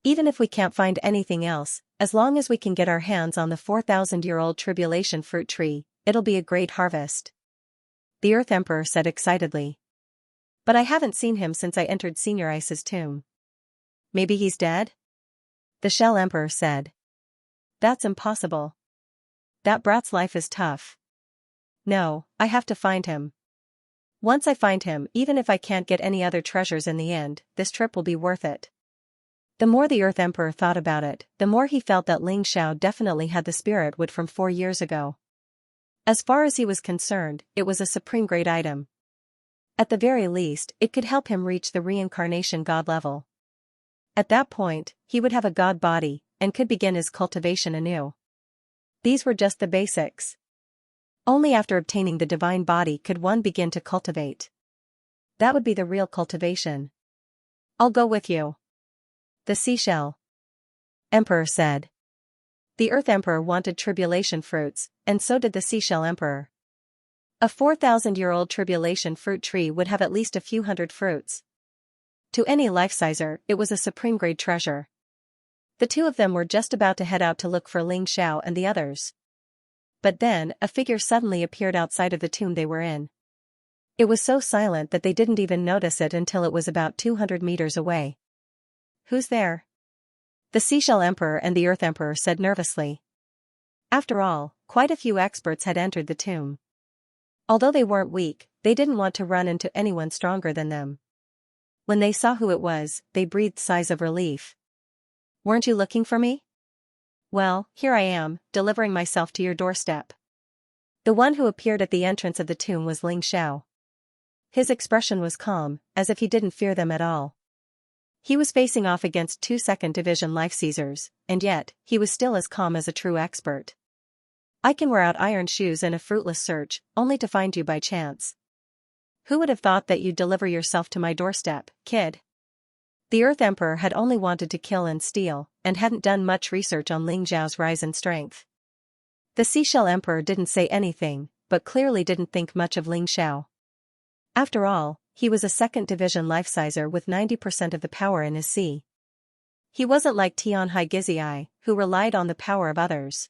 Even if we can't find anything else, as long as we can get our hands on the 4,000-year-old tribulation fruit tree, it'll be a great harvest. The Earth Emperor said excitedly. But I haven't seen him since I entered Senior Ice's tomb. Maybe he's dead? The Shell Emperor said. That's impossible. That brat's life is tough. No, I have to find him. Once I find him, even if I can't get any other treasures in the end, this trip will be worth it. The more the Earth Emperor thought about it, the more he felt that Ling Xiao definitely had the spirit wood from 4 years ago. As far as he was concerned, it was a supreme-grade item. At the very least, it could help him reach the reincarnation god level. At that point, he would have a god body, and could begin his cultivation anew. These were just the basics. Only after obtaining the divine body could one begin to cultivate. That would be the real cultivation. I'll go with you. The Seashell Emperor said. The Earth Emperor wanted tribulation fruits, and so did the Seashell Emperor. A 4,000-year-old tribulation fruit tree would have at least a few hundred fruits. To any life-sizer, it was a supreme-grade treasure. The two of them were just about to head out to look for Ling Xiao and the others. But then, a figure suddenly appeared outside of the tomb they were in. It was so silent that they didn't even notice it until it was about 200 meters away. Who's there? The Seashell Emperor and the Earth Emperor said nervously. After all, quite a few experts had entered the tomb. Although they weren't weak, they didn't want to run into anyone stronger than them. When they saw who it was, they breathed sighs of relief. Weren't you looking for me? Well, here I am, delivering myself to your doorstep. The one who appeared at the entrance of the tomb was Ling Xiao. His expression was calm, as if he didn't fear them at all. He was facing off against 2 second division life-seizers, and yet, he was still as calm as a true expert. I can wear out iron shoes in a fruitless search, only to find you by chance. Who would have thought that you'd deliver yourself to my doorstep, kid? The Earth Emperor had only wanted to kill and steal, and hadn't done much research on Ling Xiao's rise in strength. The Seashell Emperor didn't say anything, but clearly didn't think much of Ling Xiao. After all, he was a second division life-sizer with 90% of the power in his sea. He wasn't like Tianhai Gizai, who relied on the power of others.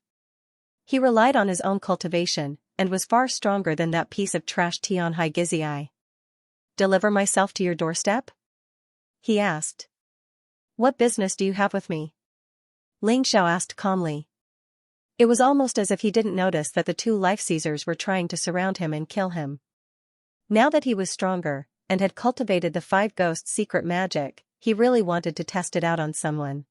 He relied on his own cultivation, and was far stronger than that piece of trash Tianhai Gizai. Deliver myself to your doorstep? He asked. What business do you have with me? Ling Xiao asked calmly. It was almost as if he didn't notice that the 2 life-seizers were trying to surround him and kill him. Now that he was stronger, and had cultivated the 5 Ghosts' secret magic, he really wanted to test it out on someone.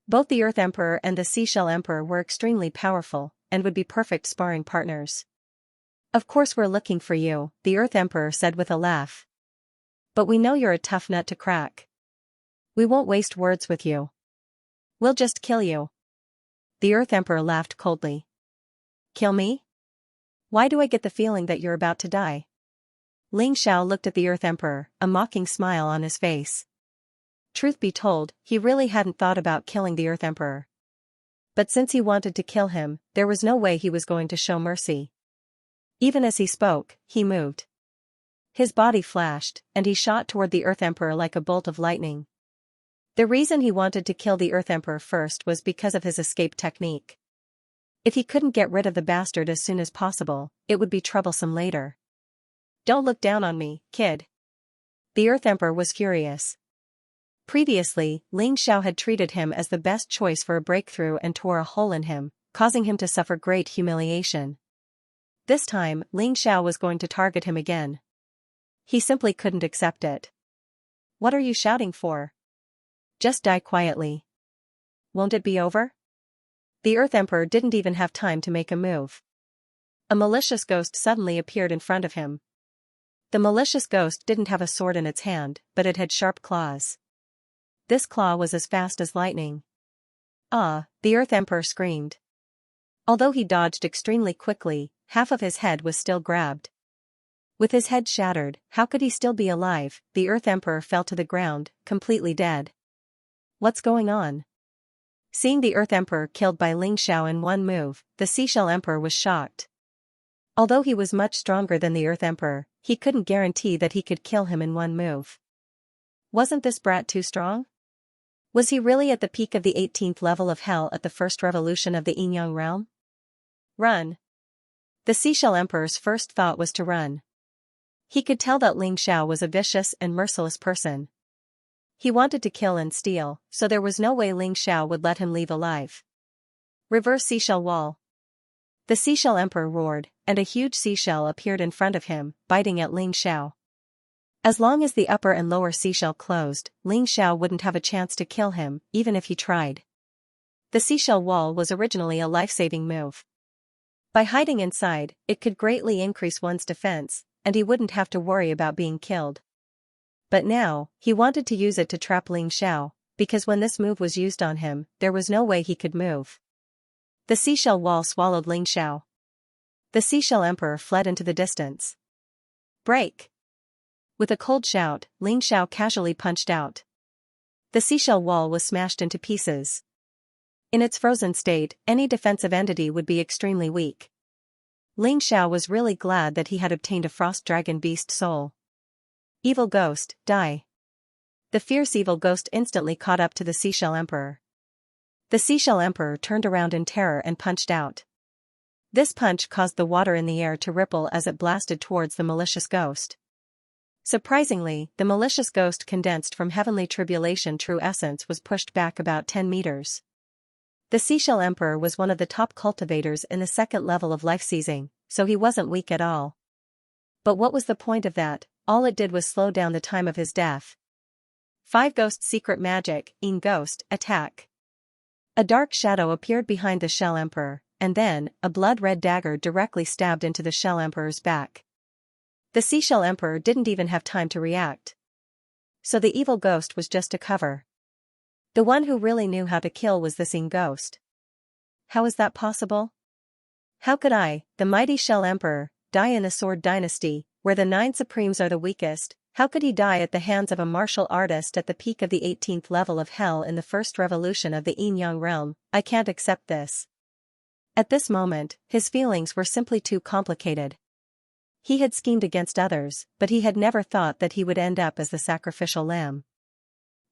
Both the Earth Emperor and the Seashell Emperor were extremely powerful, and would be perfect sparring partners. Of course we're looking for you, the Earth Emperor said with a laugh. But we know you're a tough nut to crack. We won't waste words with you. We'll just kill you. The Earth Emperor laughed coldly. Kill me? Why do I get the feeling that you're about to die? Ling Xiao looked at the Earth Emperor, a mocking smile on his face. Truth be told, he really hadn't thought about killing the Earth Emperor. But since he wanted to kill him, there was no way he was going to show mercy. Even as he spoke, he moved. His body flashed, and he shot toward the Earth Emperor like a bolt of lightning. The reason he wanted to kill the Earth Emperor first was because of his escape technique. If he couldn't get rid of the bastard as soon as possible, it would be troublesome later. Don't look down on me, kid. The Earth Emperor was furious. Previously, Xianxia had treated him as the best choice for a breakthrough and tore a hole in him, causing him to suffer great humiliation. This time, Xianxia was going to target him again. He simply couldn't accept it. What are you shouting for? Just die quietly. Won't it be over? The Earth Emperor didn't even have time to make a move. A malicious ghost suddenly appeared in front of him. The malicious ghost didn't have a sword in its hand, but it had sharp claws. This claw was as fast as lightning. Ah, the Earth Emperor screamed. Although he dodged extremely quickly, half of his head was still grabbed. With his head shattered, how could he still be alive? The Earth Emperor fell to the ground, completely dead. What's going on? Seeing the Earth Emperor killed by Xianxia in one move, the Seashell Emperor was shocked. Although he was much stronger than the Earth Emperor, he couldn't guarantee that he could kill him in one move. Wasn't this brat too strong? Was he really at the peak of the 18th level of hell at the first revolution of the Yin Yang realm? Run. The Seashell Emperor's first thought was to run. He could tell that Xianxia was a vicious and merciless person. He wanted to kill and steal, so there was no way Xianxia would let him leave alive. Reverse seashell wall. The Seashell Emperor roared, and a huge seashell appeared in front of him, biting at Xianxia. As long as the upper and lower seashell closed, Xianxia wouldn't have a chance to kill him, even if he tried. The seashell wall was originally a life-saving move. By hiding inside, it could greatly increase one's defense, and he wouldn't have to worry about being killed. But now, he wanted to use it to trap Xianxia, because when this move was used on him, there was no way he could move. The seashell wall swallowed Xianxia. The Seashell Emperor fled into the distance. Break! With a cold shout, Xianxia casually punched out. The seashell wall was smashed into pieces. In its frozen state, any defensive entity would be extremely weak. Xianxia was really glad that he had obtained a frost dragon beast soul. Evil ghost, die. The fierce evil ghost instantly caught up to the Seashell Emperor. The Seashell Emperor turned around in terror and punched out. This punch caused the water in the air to ripple as it blasted towards the malicious ghost. Surprisingly, the malicious ghost condensed from heavenly tribulation true essence was pushed back about 10 meters. The Seashell Emperor was one of the top cultivators in the second level of life seizing, so he wasn't weak at all. But what was the point of that? All it did was slow down the time of his death. 5 Ghost Secret Magic, Yin Ghost, attack. A dark shadow appeared behind the Shell Emperor, and then, a blood-red dagger directly stabbed into the Shell Emperor's back. The Seashell Emperor didn't even have time to react. So the evil ghost was just a cover. The one who really knew how to kill was this Yin Ghost. How is that possible? How could I, the mighty Shell Emperor, die in the Sword Dynasty, where the 9 Supremes are the weakest? How could he die at the hands of a martial artist at the peak of the 18th level of hell in the first revolution of the Yin Yang realm? I can't accept this. At this moment, his feelings were simply too complicated. He had schemed against others, but he had never thought that he would end up as the sacrificial lamb.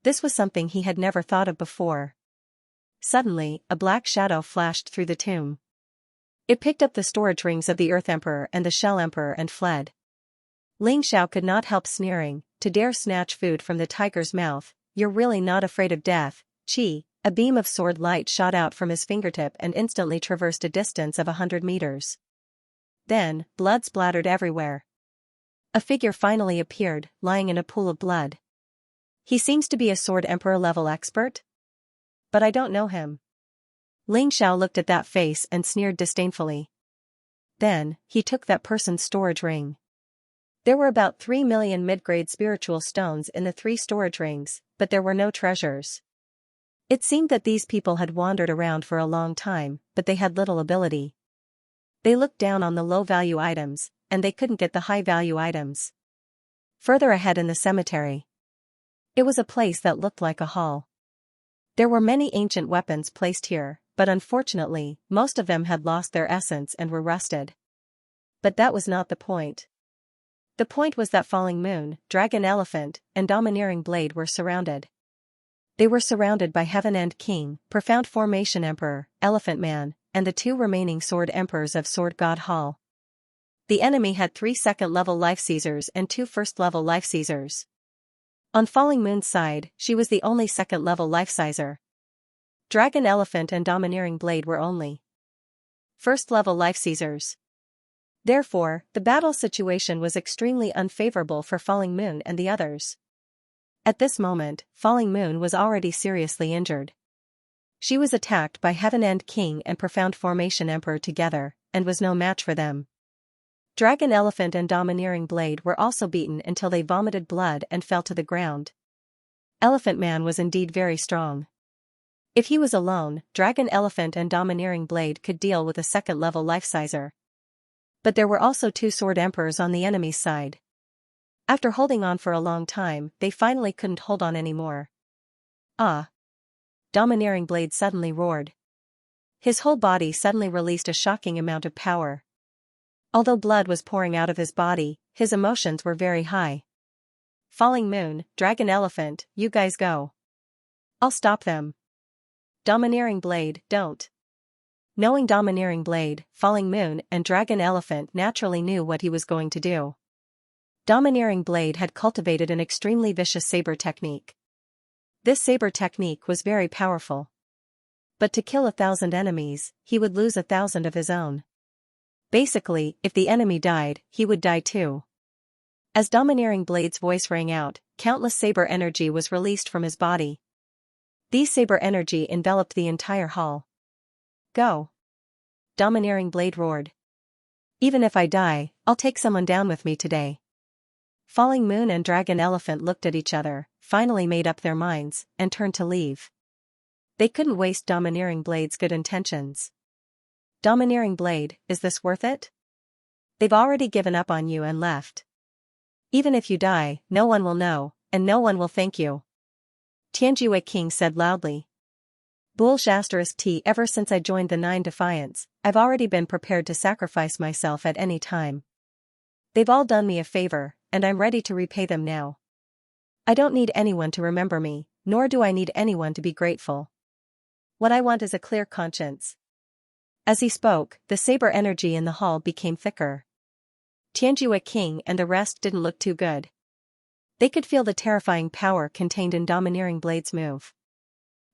This was something he had never thought of before. Suddenly, a black shadow flashed through the tomb. It picked up the storage rings of the Earth Emperor and the Shell Emperor and fled. Xianxia could not help sneering, to dare snatch food from the tiger's mouth, you're really not afraid of death, Chi. A beam of sword light shot out from his fingertip and instantly traversed a distance of 100 meters. Then, blood splattered everywhere. A figure finally appeared, lying in a pool of blood. He seems to be a Sword Emperor level expert? But I don't know him. Xianxia looked at that face and sneered disdainfully. Then, he took that person's storage ring. There were about 3 million mid-grade spiritual stones in the 3 storage rings, but there were no treasures. It seemed that these people had wandered around for a long time, but they had little ability. They looked down on the low-value items, and they couldn't get the high-value items. Further ahead in the cemetery, it was a place that looked like a hall. There were many ancient weapons placed here, but unfortunately, most of them had lost their essence and were rusted. But that was not the point. The point was that Falling Moon, Dragon Elephant, and Domineering Blade were surrounded. They were surrounded by Heaven End King, Profound Formation Emperor, Elephant Man, and the 2 remaining Sword Emperors of Sword God Hall. The enemy had 3 second-level life seizers and 2 first-level life seizers. On Falling Moon's side, she was the only second-level life-sizer. Dragon Elephant and Domineering Blade were only first-level life-seizers. Therefore, the battle situation was extremely unfavorable for Falling Moon and the others. At this moment, Falling Moon was already seriously injured. She was attacked by Heaven End King and Profound Formation Emperor together, and was no match for them. Dragon Elephant and Domineering Blade were also beaten until they vomited blood and fell to the ground. Elephant Man was indeed very strong. If he was alone, Dragon Elephant and Domineering Blade could deal with a second-level life-sizer. But there were also two Sword Emperors on the enemy's side. After holding on for a long time, they finally couldn't hold on anymore. Ah! Domineering Blade suddenly roared. His whole body suddenly released a shocking amount of power. Although blood was pouring out of his body, his emotions were very high. Falling Moon, Dragon Elephant, you guys go. I'll stop them. Domineering Blade, don't. Knowing Domineering Blade, Falling Moon and Dragon Elephant naturally knew what he was going to do. Domineering Blade had cultivated an extremely vicious saber technique. This saber technique was very powerful. But to kill 1,000 enemies, he would lose 1,000 of his own. Basically, if the enemy died, he would die too. As Domineering Blade's voice rang out, countless saber energy was released from his body. These saber energy enveloped the entire hall. Go! Domineering Blade roared. Even if I die, I'll take someone down with me today. Falling Moon and Dragon Elephant looked at each other, finally made up their minds, and turned to leave. They couldn't waste Domineering Blade's good intentions. Domineering Blade, is this worth it? They've already given up on you and left. Even if you die, no one will know, and no one will thank you. Xianxia King said loudly. Bullsh*T ever since I joined the Nine Defiance, I've already been prepared to sacrifice myself at any time. They've all done me a favor, and I'm ready to repay them now. I don't need anyone to remember me, nor do I need anyone to be grateful. What I want is a clear conscience. As he spoke, the saber energy in the hall became thicker. Xianxia King and the rest didn't look too good. They could feel the terrifying power contained in Domineering Blade's move.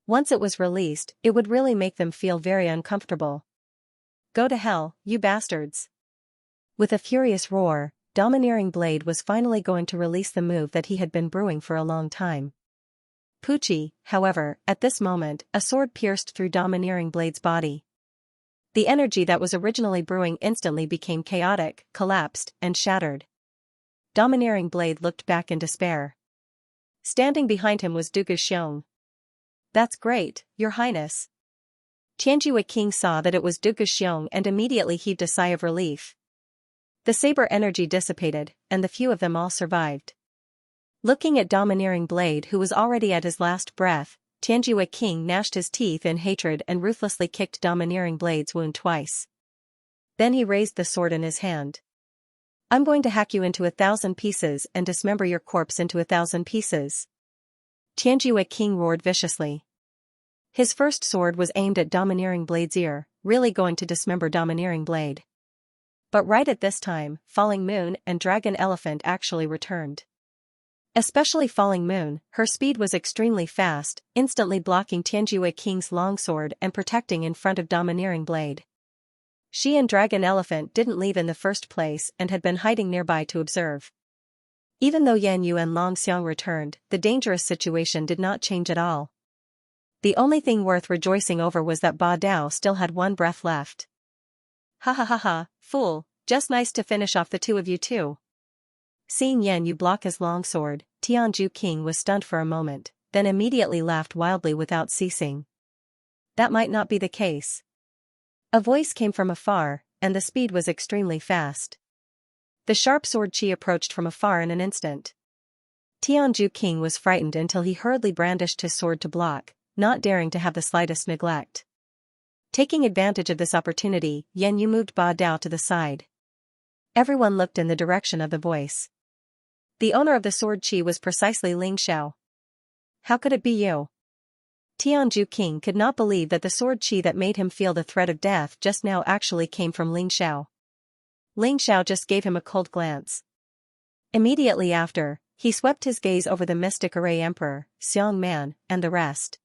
Once it was released, it would really make them feel very uncomfortable. Go to hell, you bastards! With a furious roar, Domineering Blade was finally going to release the move that he had been brewing for a long time. Poochie, however, at this moment, a sword pierced through Domineering Blade's body. The energy that was originally brewing instantly became chaotic, collapsed, and shattered. Domineering Blade looked back in despair. Standing behind him was Dugu Xiong. That's great, Your Highness. Xianxia King saw that it was Dugu Xiong and immediately heaved a sigh of relief. The saber energy dissipated, and the few of them all survived. Looking at Domineering Blade, who was already at his last breath, Xianxia King gnashed his teeth in hatred and ruthlessly kicked Domineering Blade's wound twice. Then he raised the sword in his hand. I'm going to hack you into 1,000 pieces and dismember your corpse into 1,000 pieces. Xianxia King roared viciously. His first sword was aimed at Domineering Blade's ear, really going to dismember Domineering Blade. But right at this time, Falling Moon and Dragon Elephant actually returned. Especially Falling Moon, her speed was extremely fast, instantly blocking Xianxia King's longsword and protecting in front of Domineering Blade. She and Dragon Elephant didn't leave in the first place and had been hiding nearby to observe. Even though Yan Yu and Long Xiang returned, the dangerous situation did not change at all. The only thing worth rejoicing over was that Ba Dao still had one breath left. Ha ha ha ha, fool, just nice to finish off the two of you too. Seeing Yan Yu block his longsword, Tianju King was stunned for a moment, then immediately laughed wildly without ceasing. That might not be the case. A voice came from afar, and the speed was extremely fast. The sharp sword chi approached from afar in an instant. Tianju King was frightened until he hurriedly brandished his sword to block, not daring to have the slightest neglect. Taking advantage of this opportunity, Yan Yu moved Ba Dao to the side. Everyone looked in the direction of the voice. The owner of the sword chi was precisely Ling Xiao. How could it be you? Tianju King could not believe that the sword chi that made him feel the threat of death just now actually came from Ling Xiao. Ling Xiao just gave him a cold glance. Immediately after, he swept his gaze over the mystic array Emperor, Xianxia, and the rest.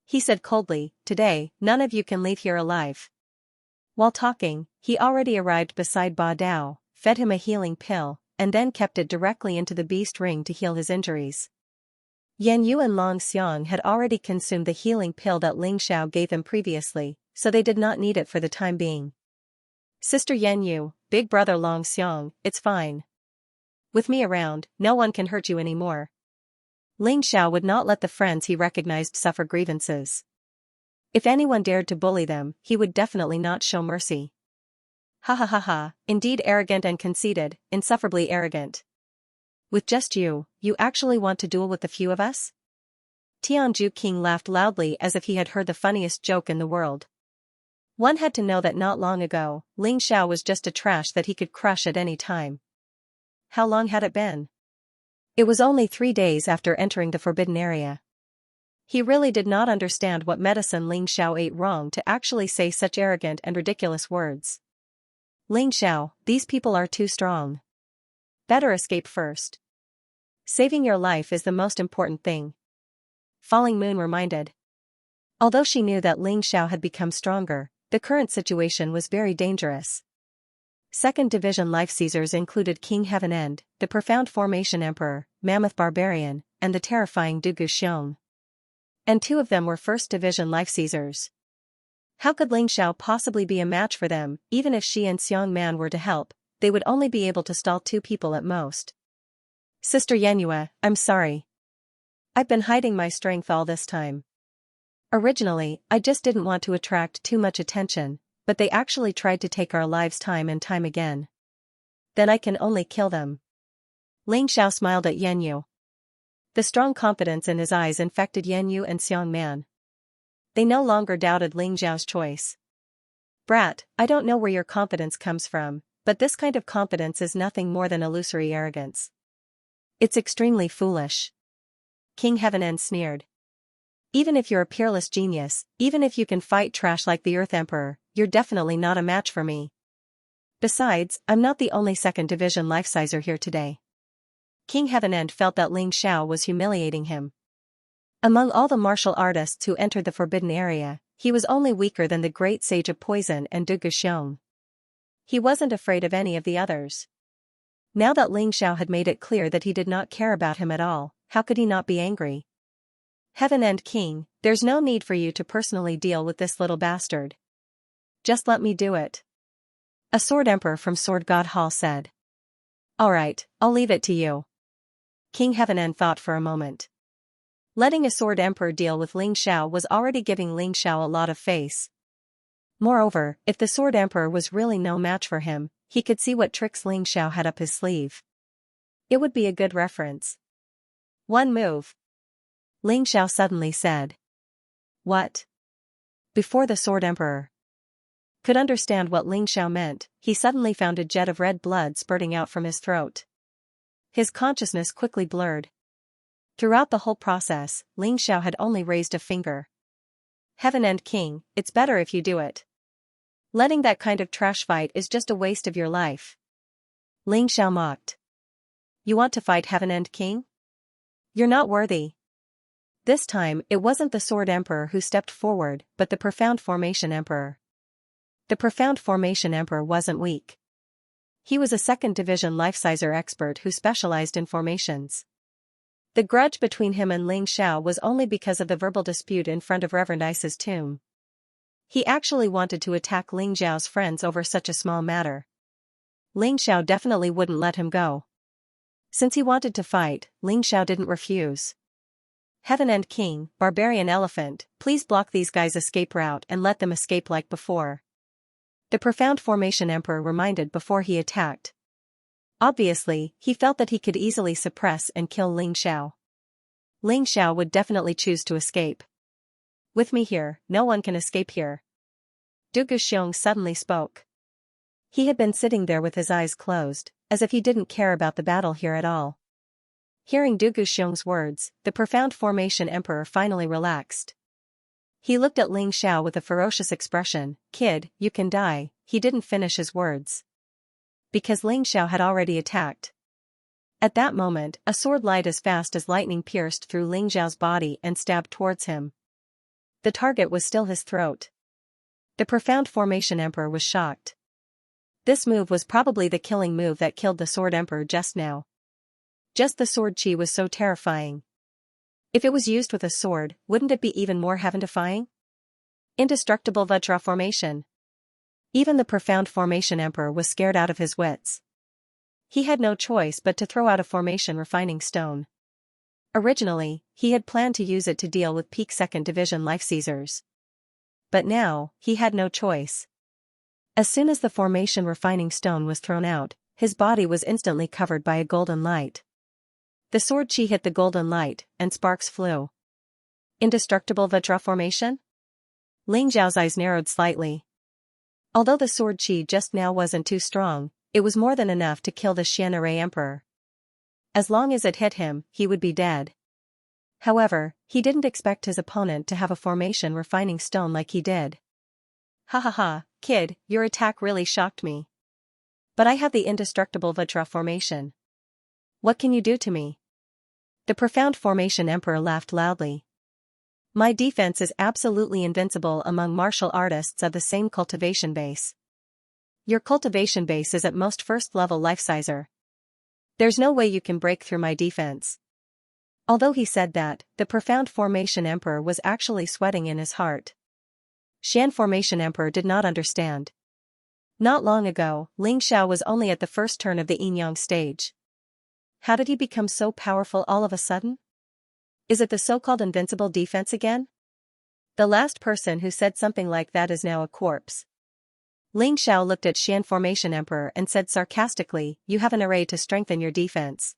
He said coldly, "Today, none of you can leave here alive." While talking, he already arrived beside Ba Dao, fed him a healing pill, and then kept it directly into the beast ring to heal his injuries. Yan Yu and Long Xiang had already consumed the healing pill that Ling Xiao gave them previously, so they did not need it for the time being. "Sister Yan Yu, big brother Long Xiang, it's fine. With me around, no one can hurt you anymore." Ling Xiao would not let the friends he recognized suffer grievances. If anyone dared to bully them, he would definitely not show mercy. "Ha ha ha ha, indeed arrogant and conceited, insufferably arrogant. With just you actually want to duel with the few of us?" Tianju King laughed loudly as if he had heard the funniest joke in the world. One had to know that not long ago, Ling Xiao was just a trash that he could crush at any time. How long had it been? It was only 3 days after entering the forbidden area. He really did not understand what medicine Ling Xiao ate wrong to actually say such arrogant and ridiculous words. "Ling Xiao, these people are too strong. Better escape first. Saving your life is the most important thing," Falling Moon reminded. Although she knew that Ling Xiao had become stronger, the current situation was very dangerous. Second Division Life Seizers included King Heaven End, the Profound Formation Emperor, Mammoth Barbarian, and the terrifying Dugu Xiong. And 2 of them were First Division Life Seizers. How could Ling Xiao possibly be a match for them? Even if she and Xiong Man were to help, they would only be able to stall 2 people at most. "Sister Yanhua, I'm sorry. I've been hiding my strength all this time. Originally, I just didn't want to attract too much attention, but they actually tried to take our lives time and time again. Then I can only kill them." Ling Xiao smiled at Yan Yu. The strong confidence in his eyes infected Yan Yu and Xiong Man. They no longer doubted Ling Xiao's choice. "Brat, I don't know where your confidence comes from, but this kind of confidence is nothing more than illusory arrogance. It's extremely foolish." King Heaven End sneered. "Even if you're a peerless genius, even if you can fight trash like the Earth Emperor, you're definitely not a match for me. Besides, I'm not the only Second Division Life Sizer here today." King Heaven End felt that Ling Xiao was humiliating him. Among all the martial artists who entered the forbidden area, he was only weaker than the great sage of poison and Dugu Xiong. He wasn't afraid of any of the others. Now that Ling Xiao had made it clear that he did not care about him at all, how could he not be angry? "Heaven End King, there's no need for you to personally deal with this little bastard. Just let me do it," a Sword Emperor from Sword God Hall said. "Alright, I'll leave it to you." King Heaven End thought for a moment. Letting a Sword Emperor deal with Ling Xiao was already giving Ling Xiao a lot of face. Moreover, if the Sword Emperor was really no match for him, he could see what tricks Ling Xiao had up his sleeve. It would be a good reference. "One move," Ling Xiao suddenly said. "What?" Before the Sword Emperor could understand what Ling Xiao meant, he suddenly found a jet of red blood spurting out from his throat. His consciousness quickly blurred. Throughout the whole process, Ling Xiao had only raised a finger. "Heaven End King, it's better if you do it. Letting that kind of trash fight is just a waste of your life." Ling Xiao mocked. "You want to fight Heaven End King? You're not worthy." This time, it wasn't the Sword Emperor who stepped forward, but the Profound Formation Emperor. The Profound Formation Emperor wasn't weak. He was a Second Division Life Sizer expert who specialized in formations. The grudge between him and Ling Xiao was only because of the verbal dispute in front of Reverend Ice's tomb. He actually wanted to attack Ling Xiao's friends over such a small matter. Ling Xiao definitely wouldn't let him go. Since he wanted to fight, Ling Xiao didn't refuse. "Heaven End King, Barbarian Elephant, please block these guys' escape route and let them escape like before," the Profound Formation Emperor reminded before he attacked. Obviously, he felt that he could easily suppress and kill Ling Xiao. Ling Xiao would definitely choose to escape. "With me here, no one can escape here," Dugu Xiong suddenly spoke. He had been sitting there with his eyes closed, as if he didn't care about the battle here at all. Hearing Dugu Xiong's words, the Profound Formation Emperor finally relaxed. He looked at Ling Xiao with a ferocious expression. "Kid, you can die." He didn't finish his words, because Ling Xiao had already attacked. At that moment, a sword light as fast as lightning pierced through Ling Xiao's body and stabbed towards him. The target was still his throat. The profound formation emperor was shocked. This move was probably the killing move that killed the sword emperor just now. Just the sword chi was so terrifying. If it was used with a sword, wouldn't it be even more heaven-defying? Indestructible Vajra formation. Even the profound formation emperor was scared out of his wits. He had no choice but to throw out a formation refining stone. Originally, he had planned to use it to deal with peak 2nd Division life seizers. But now, he had no choice. As soon as the formation refining stone was thrown out, his body was instantly covered by a golden light. The sword chi hit the golden light, and sparks flew. Indestructible Vajra formation? Ling Xiao's eyes narrowed slightly. Although the sword chi just now wasn't too strong, it was more than enough to kill the Xianxia emperor. As long as it hit him, he would be dead. However, he didn't expect his opponent to have a formation refining stone like he did. Ha ha ha, kid, your attack really shocked me. But I have the indestructible Vajra formation. What can you do to me? The profound formation emperor laughed loudly. My defense is absolutely invincible among martial artists of the same cultivation base. Your cultivation base is at most first-level life-sizer. There's no way you can break through my defense. Although he said that, the profound formation emperor was actually sweating in his heart. Xian formation emperor did not understand. Not long ago, Ling Xiao was only at the first turn of the yin-yang stage. How did he become so powerful all of a sudden? Is it the so-called invincible defense again? The last person who said something like that is now a corpse. Ling Xiao looked at Xian formation emperor and said sarcastically, you have an array to strengthen your defense.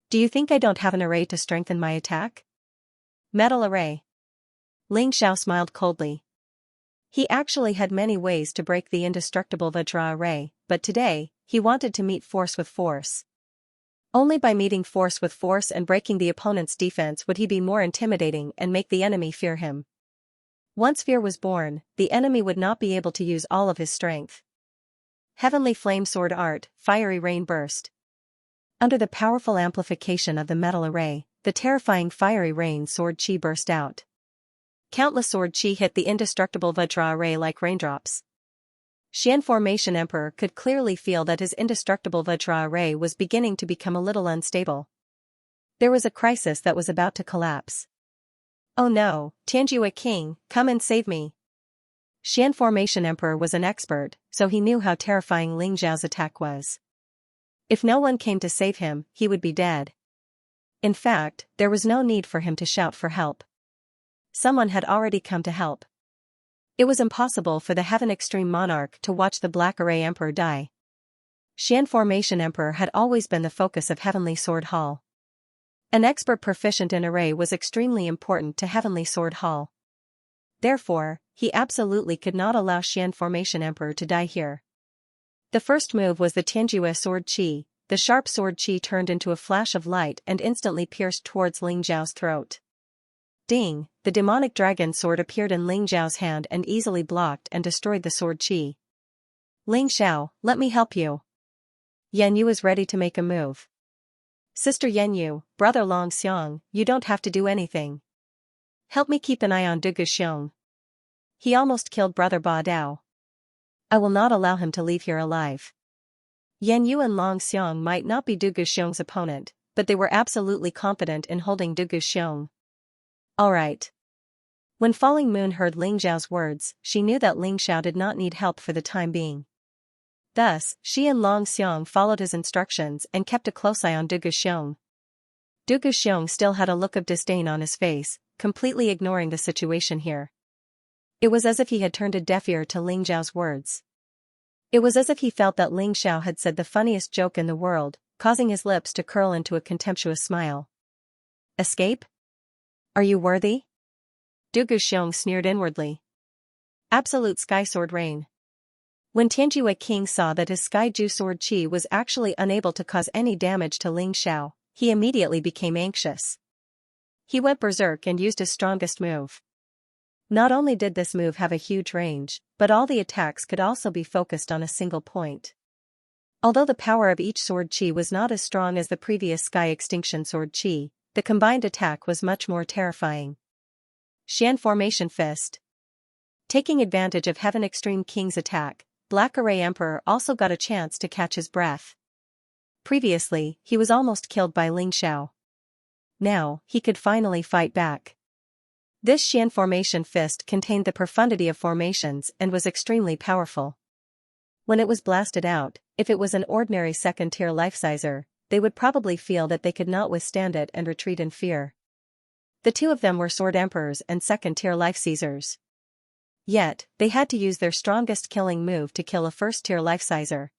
Do you think I don't have an array to strengthen my attack? Metal array. Ling Xiao smiled coldly. He actually had many ways to break the indestructible Vajra array, but today, he wanted to meet force with force. Only by meeting force with force and breaking the opponent's defense would he be more intimidating and make the enemy fear him. Once fear was born, the enemy would not be able to use all of his strength. Heavenly flame sword art, fiery rain burst. Under the powerful amplification of the metal array, the terrifying fiery rain sword chi burst out. Countless sword chi hit the indestructible Vajra array like raindrops. Xian formation emperor could clearly feel that his indestructible Vajra array was beginning to become a little unstable. There was a crisis that was about to collapse. Oh no, Tianjua King, come and save me. Xian formation emperor was an expert, so he knew how terrifying Ling Xiao's attack was. If no one came to save him, he would be dead. In fact, there was no need for him to shout for help. Someone had already come to help. It was impossible for the Heaven Extreme Monarch to watch the Black Array Emperor die. Xian formation emperor had always been the focus of Heavenly Sword Hall. An expert proficient in array was extremely important to Heavenly Sword Hall. Therefore, he absolutely could not allow Xian formation emperor to die here. The first move was the Tianjua sword chi. The sharp sword chi turned into a flash of light and instantly pierced towards Ling Xiao's throat. Ding! The demonic dragon sword appeared in Ling Xiao's hand and easily blocked and destroyed the sword chi. Ling Xiao, let me help you. Yan Yu is ready to make a move. Sister Yan Yu, brother Long Xiong, you don't have to do anything. Help me keep an eye on Dugu Xiong. He almost killed brother Ba Dao. I will not allow him to leave here alive. Yan Yu and Long Xiong might not be Dugu Xiong's opponent, but they were absolutely confident in holding Dugu Xiong. Alright. When Falling Moon heard Ling Xiao's words, she knew that Ling Xiao did not need help for the time being. Thus, she and Long Xiong followed his instructions and kept a close eye on Dugu Xiong. Dugu Xiong still had a look of disdain on his face, completely ignoring the situation here. It was as if he had turned a deaf ear to Ling Xiao's words. It was as if he felt that Ling Xiao had said the funniest joke in the world, causing his lips to curl into a contemptuous smile. Escape? Are you worthy? Dugu Xiong sneered inwardly. Absolute Sky Sword Rain. When Tianjua King saw that his Sky Ju Sword Chi was actually unable to cause any damage to Ling Xiao, he immediately became anxious. He went berserk and used his strongest move. Not only did this move have a huge range, but all the attacks could also be focused on a single point. Although the power of each sword chi was not as strong as the previous Sky Extinction sword chi, the combined attack was much more terrifying. Xian Formation Fist. Taking advantage of Heaven Extreme King's attack, Black Array Emperor also got a chance to catch his breath. Previously, he was almost killed by Ling Xiao. Now, he could finally fight back. This Xian Formation Fist contained the profundity of formations and was extremely powerful. When it was blasted out, if it was an ordinary second-tier life-sizer, they would probably feel that they could not withstand it and retreat in fear. The two of them were Sword Emperors and second-tier life-seizers. Yet, they had to use their strongest killing move to kill a first-tier life-sizer.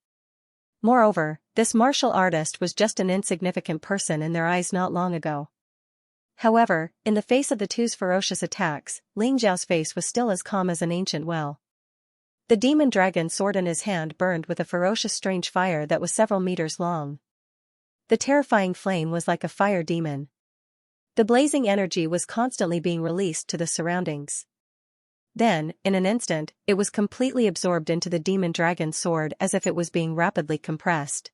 Moreover, this martial artist was just an insignificant person in their eyes not long ago. However, in the face of the two's ferocious attacks, Ling Xiao's face was still as calm as an ancient well. The demon dragon sword in his hand burned with a ferocious strange fire that was several meters long. The terrifying flame was like a fire demon. The blazing energy was constantly being released to the surroundings. Then, in an instant, it was completely absorbed into the demon dragon sword as if it was being rapidly compressed.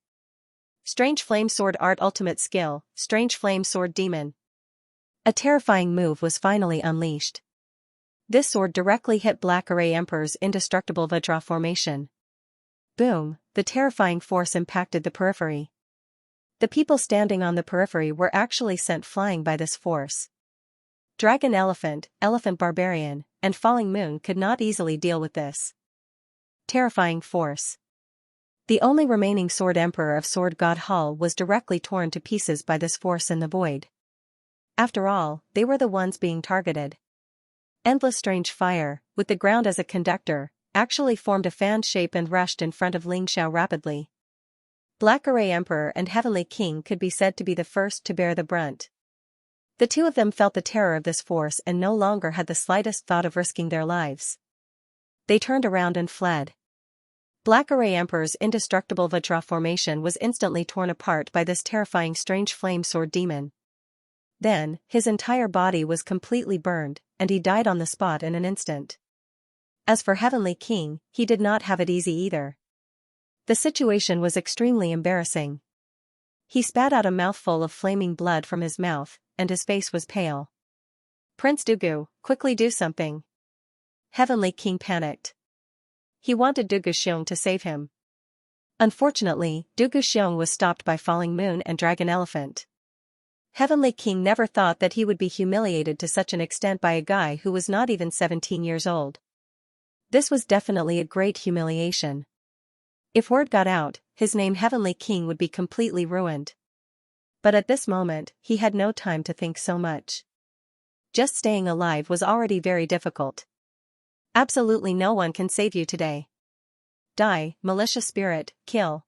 Strange Flame Sword Art Ultimate Skill, Strange Flame Sword Demon. A terrifying move was finally unleashed. This sword directly hit Black Array Emperor's indestructible Vajra formation. Boom, the terrifying force impacted the periphery. The people standing on the periphery were actually sent flying by this force. Dragon Elephant, Elephant Barbarian, and Falling Moon could not easily deal with this terrifying force. The only remaining Sword Emperor of Sword God Hall was directly torn to pieces by this force in the void. After all, they were the ones being targeted. Endless strange fire, with the ground as a conductor, actually formed a fan shape and rushed in front of Ling Xiao rapidly. Black Array Emperor and Heavenly King could be said to be the first to bear the brunt. The two of them felt the terror of this force and no longer had the slightest thought of risking their lives. They turned around and fled. Black Array Emperor's indestructible Vajra formation was instantly torn apart by this terrifying strange flame sword demon. Then, his entire body was completely burned, and he died on the spot in an instant. As for Heavenly King, he did not have it easy either. The situation was extremely embarrassing. He spat out a mouthful of flaming blood from his mouth, and his face was pale. Prince Dugu, quickly do something. Heavenly King panicked. He wanted Dugu Xiong to save him. Unfortunately, Dugu Xiong was stopped by Falling Moon and Dragon Elephant. Heavenly King never thought that he would be humiliated to such an extent by a guy who was not even 17 years old. This was definitely a great humiliation. If word got out, his name Heavenly King would be completely ruined. But at this moment, he had no time to think so much. Just staying alive was already very difficult. Absolutely no one can save you today. Die, malicious spirit, kill.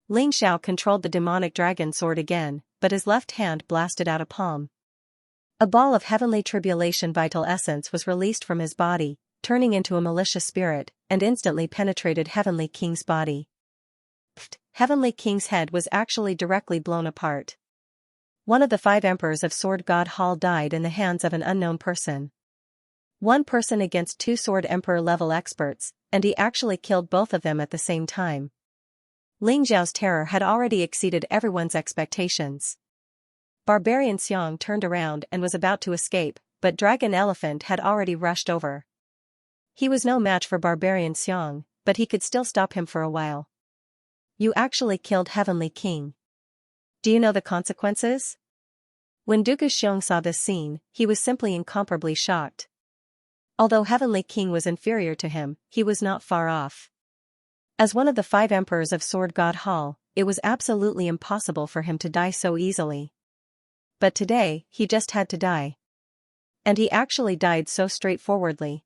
Ling Xiao controlled the demonic dragon sword again, but his left hand blasted out a palm. A ball of heavenly tribulation vital essence was released from his body, turning into a malicious spirit, and instantly penetrated Heavenly King's body. Pfft, Heavenly King's head was actually directly blown apart. One of the 5 emperors of Sword God Hall died in the hands of an unknown person. One person against 2 Sword Emperor level experts, and he actually killed both of them at the same time. Ling Xiao's terror had already exceeded everyone's expectations. Barbarian Xiong turned around and was about to escape, but Dragon Elephant had already rushed over. He was no match for Barbarian Xiong, but he could still stop him for a while. You actually killed Heavenly King. Do you know the consequences? When Dugu Xiong saw this scene, he was simply incomparably shocked. Although Heavenly King was inferior to him, he was not far off. As one of the 5 emperors of Sword God Hall, it was absolutely impossible for him to die so easily. But today, he just had to die. And he actually died so straightforwardly.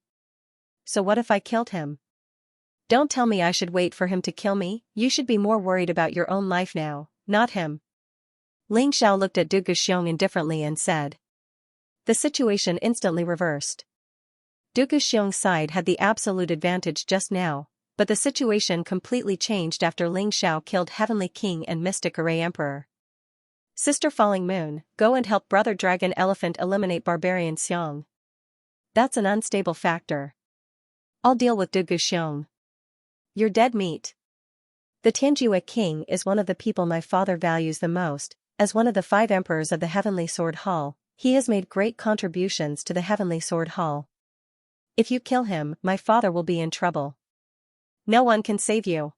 So what if I killed him? Don't tell me I should wait for him to kill me, you should be more worried about your own life now, not him. Ling Xiao looked at Dugu Xiong indifferently and said. The situation instantly reversed. Dugu Xiong's side had the absolute advantage just now, but the situation completely changed after Ling Xiao killed Heavenly King and Mystic Array Emperor. Sister Falling Moon, go and help Brother Dragon Elephant eliminate Barbarian Xiong. That's an unstable factor. I'll deal with Dugu Xiong. You're dead meat. The Tianjue king is one of the people my father values the most. As one of the 5 emperors of the Heavenly Sword Hall, he has made great contributions to the Heavenly Sword Hall. If you kill him, my father will be in trouble. No one can save you.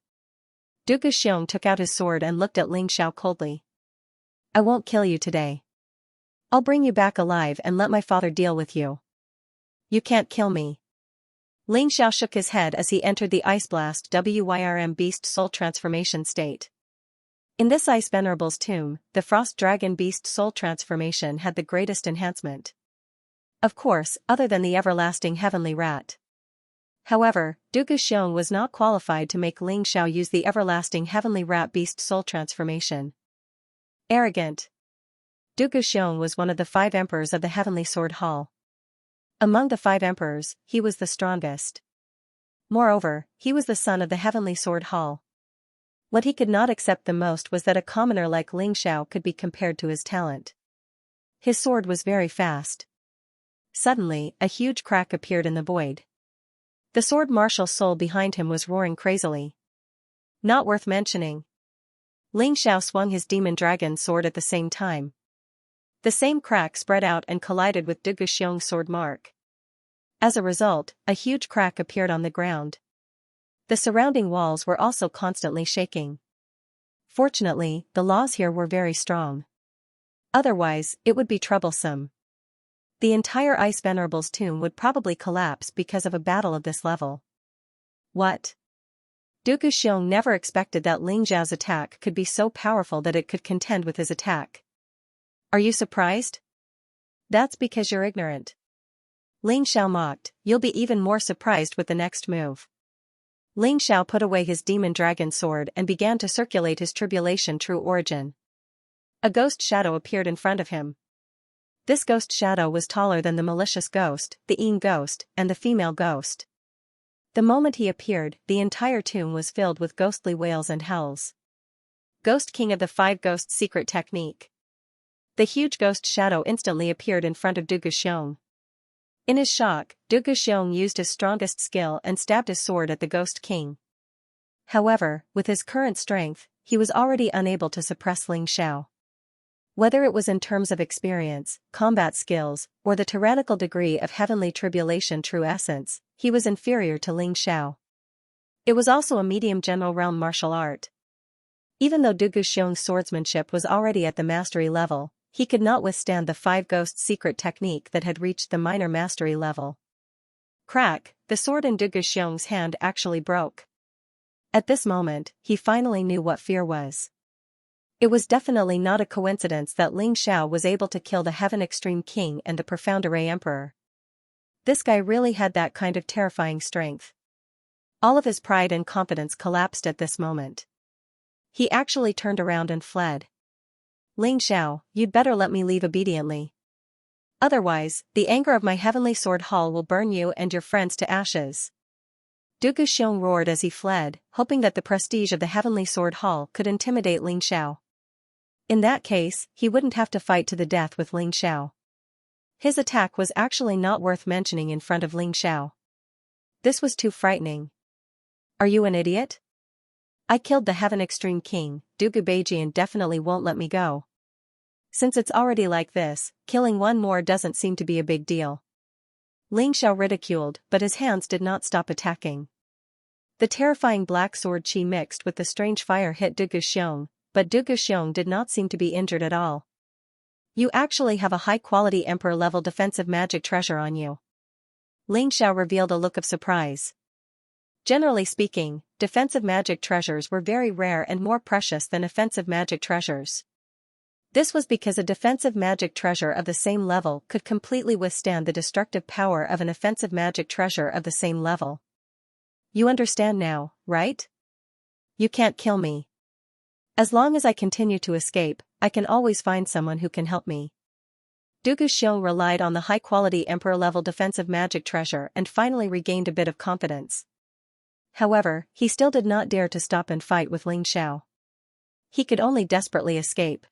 Du Guxiong took out his sword and looked at Ling Xiao coldly. I won't kill you today. I'll bring you back alive and let my father deal with you. You can't kill me. Ling Xiao shook his head as he entered the Ice Blast Wyrm Beast Soul Transformation state. In this Ice Venerable's tomb, the Frost Dragon Beast Soul Transformation had the greatest enhancement. Of course, other than the Everlasting Heavenly Rat. However, Du Guxiong was not qualified to make Ling Xiao use the Everlasting Heavenly Rat Beast Soul Transformation. Arrogant. Du Guxiong was one of the 5 emperors of the Heavenly Sword Hall. Among the 5 emperors, he was the strongest. Moreover, he was the son of the Heavenly Sword Hall. What he could not accept the most was that a commoner like Ling Xiao could be compared to his talent. His sword was very fast. Suddenly, a huge crack appeared in the void. The sword martial soul behind him was roaring crazily. Not worth mentioning. Ling Xiao swung his demon dragon sword at the same time. The same crack spread out and collided with Du Guxiong's sword mark. As a result, a huge crack appeared on the ground. The surrounding walls were also constantly shaking. Fortunately, the laws here were very strong. Otherwise, it would be troublesome. The entire Ice Venerable's tomb would probably collapse because of a battle of this level. What? Du Guxiong never expected that Ling Xiao's attack could be so powerful that it could contend with his attack. Are you surprised? That's because you're ignorant. Ling Xiao mocked, you'll be even more surprised with the next move. Ling Xiao put away his demon dragon sword and began to circulate his tribulation true origin. A ghost shadow appeared in front of him. This ghost shadow was taller than the malicious ghost, the Ying ghost, and the female ghost. The moment he appeared, the entire tomb was filled with ghostly wails and howls. Ghost King of the 5 Ghosts Secret Technique. The huge ghost shadow instantly appeared in front of Du Guxiong. In his shock, Du Guxiong used his strongest skill and stabbed his sword at the Ghost King. However, with his current strength, he was already unable to suppress Ling Xiao. Whether it was in terms of experience, combat skills, or the tyrannical degree of heavenly tribulation true essence, he was inferior to Ling Xiao. It was also a medium general realm martial art. Even though Du Guxiong's swordsmanship was already at the mastery level, he could not withstand the 5 Ghosts Secret Technique that had reached the minor mastery level. Crack, the sword in Du Guxiong's hand actually broke. At this moment, he finally knew what fear was. It was definitely not a coincidence that Ling Xiao was able to kill the Heaven Extreme King and the Profound Array Emperor. This guy really had that kind of terrifying strength. All of his pride and confidence collapsed at this moment. He actually turned around and fled. Ling Xiao, you'd better let me leave obediently. Otherwise, the anger of my Heavenly Sword Hall will burn you and your friends to ashes. Du Guxiong roared as he fled, hoping that the prestige of the Heavenly Sword Hall could intimidate Ling Xiao. In that case, he wouldn't have to fight to the death with Ling Xiao. His attack was actually not worth mentioning in front of Ling Xiao. This was too frightening. Are you an idiot? I killed the Heaven Extreme King, Du Gubajian definitely won't let me go. Since it's already like this, killing one more doesn't seem to be a big deal. Ling Xiao ridiculed, but his hands did not stop attacking. The terrifying black sword qi mixed with the strange fire hit Du Guxiong, but Du Guxiong did not seem to be injured at all. You actually have a high-quality Emperor-level defensive magic treasure on you. Ling Xiao revealed a look of surprise. Generally speaking, defensive magic treasures were very rare and more precious than offensive magic treasures. This was because a defensive magic treasure of the same level could completely withstand the destructive power of an offensive magic treasure of the same level. You understand now, right? You can't kill me. As long as I continue to escape, I can always find someone who can help me. Du Guxiong relied on the high-quality Emperor-level defensive magic treasure and finally regained a bit of confidence. However, he still did not dare to stop and fight with Ling Xiao. He could only desperately escape.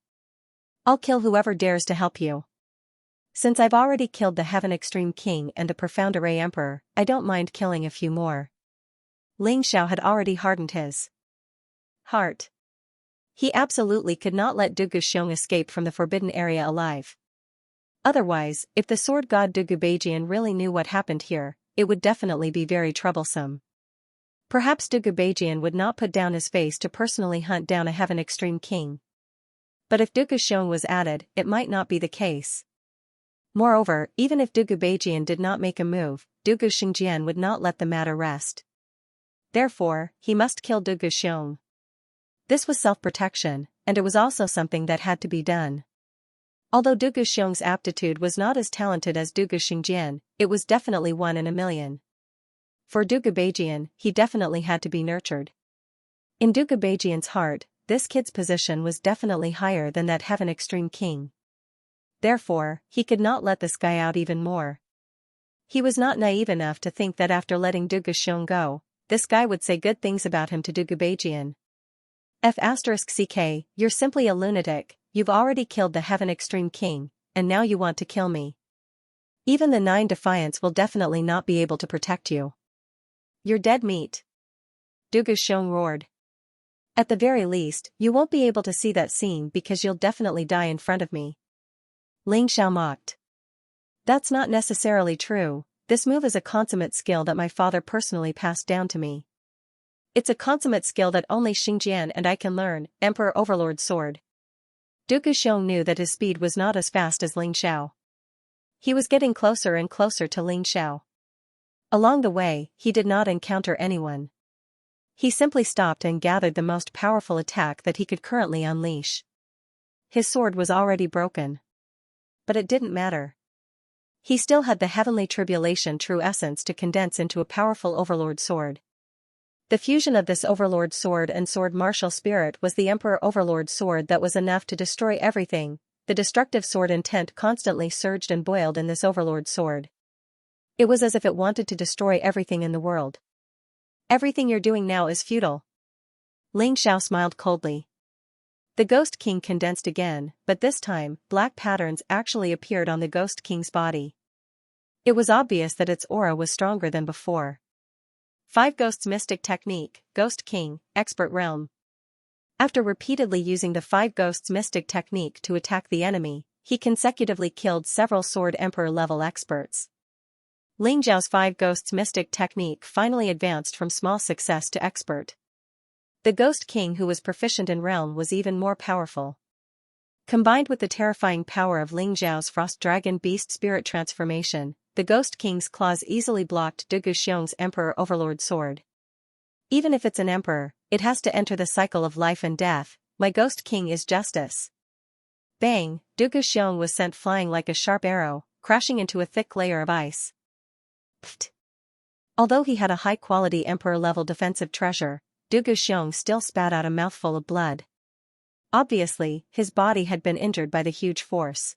I'll kill whoever dares to help you. Since I've already killed the Heaven Extreme King and the Profound Array Emperor, I don't mind killing a few more. Ling Xiao had already hardened his Heart. He absolutely could not let Dugu Xiong escape from the forbidden area alive. Otherwise, if the sword god Dugu Beijian really knew what happened here, it would definitely be very troublesome. Perhaps Dugu Beijian would not put down his face to personally hunt down a Heaven Extreme King. But if Dugu Xiong was added, it might not be the case. Moreover, even if Dugu Beijian did not make a move, Dugu Xingjian would not let the matter rest. Therefore, he must kill Dugu Xiong. This was self-protection, and it was also something that had to be done. Although Dugu Xiong's aptitude was not as talented as Dugu Xingjian, it was definitely 1 in a million. For Dugu Beijian, he definitely had to be nurtured. In Dugu Beijian's heart, this kid's position was definitely higher than that Heaven Extreme King. Therefore, he could not let this guy out even more. He was not naive enough to think that after letting Dugu Xiong go, this guy would say good things about him to Dugu Beijian. F***ck, you're simply a lunatic, you've already killed the Heaven Extreme King, and now you want to kill me. Even the 9 Defiance will definitely not be able to protect you. You're dead meat. Dugu Xiong roared. At the very least, you won't be able to see that scene because you'll definitely die in front of me. Ling Xiao mocked. That's not necessarily true, this move is a consummate skill that my father personally passed down to me. It's a consummate skill that only Xingjian and I can learn, Emperor Overlord Sword. Dugu Xiong knew that his speed was not as fast as Ling Xiao. He was getting closer and closer to Ling Xiao. Along the way, he did not encounter anyone. He simply stopped and gathered the most powerful attack that he could currently unleash. His sword was already broken. But it didn't matter. He still had the Heavenly Tribulation true essence to condense into a powerful Overlord Sword. The fusion of this Overlord Sword and Sword Martial Spirit was the Emperor Overlord Sword that was enough to destroy everything. The destructive sword intent constantly surged and boiled in this Overlord Sword. It was as if it wanted to destroy everything in the world. Everything you're doing now is futile. Ling Xiao smiled coldly. The Ghost King condensed again, but this time, black patterns actually appeared on the Ghost King's body. It was obvious that its aura was stronger than before. 5 Ghosts Mystic Technique, Ghost King, Expert Realm. After repeatedly using the 5 Ghosts Mystic Technique to attack the enemy, he consecutively killed several Sword Emperor level experts. Ling Xiao's 5 Ghosts Mystic Technique finally advanced from small success to expert. The Ghost King who was proficient in Realm was even more powerful. Combined with the terrifying power of Ling Xiao's Frost Dragon Beast Spirit transformation, the Ghost King's claws easily blocked Dugu Xiong's Emperor Overlord Sword. Even if it's an emperor, it has to enter the cycle of life and death. My Ghost King is justice. Bang, Dugu Xiong was sent flying like a sharp arrow, crashing into a thick layer of ice. Pfft. Although he had a high-quality Emperor-level defensive treasure, Dugu Xiong still spat out a mouthful of blood. Obviously, his body had been injured by the huge force.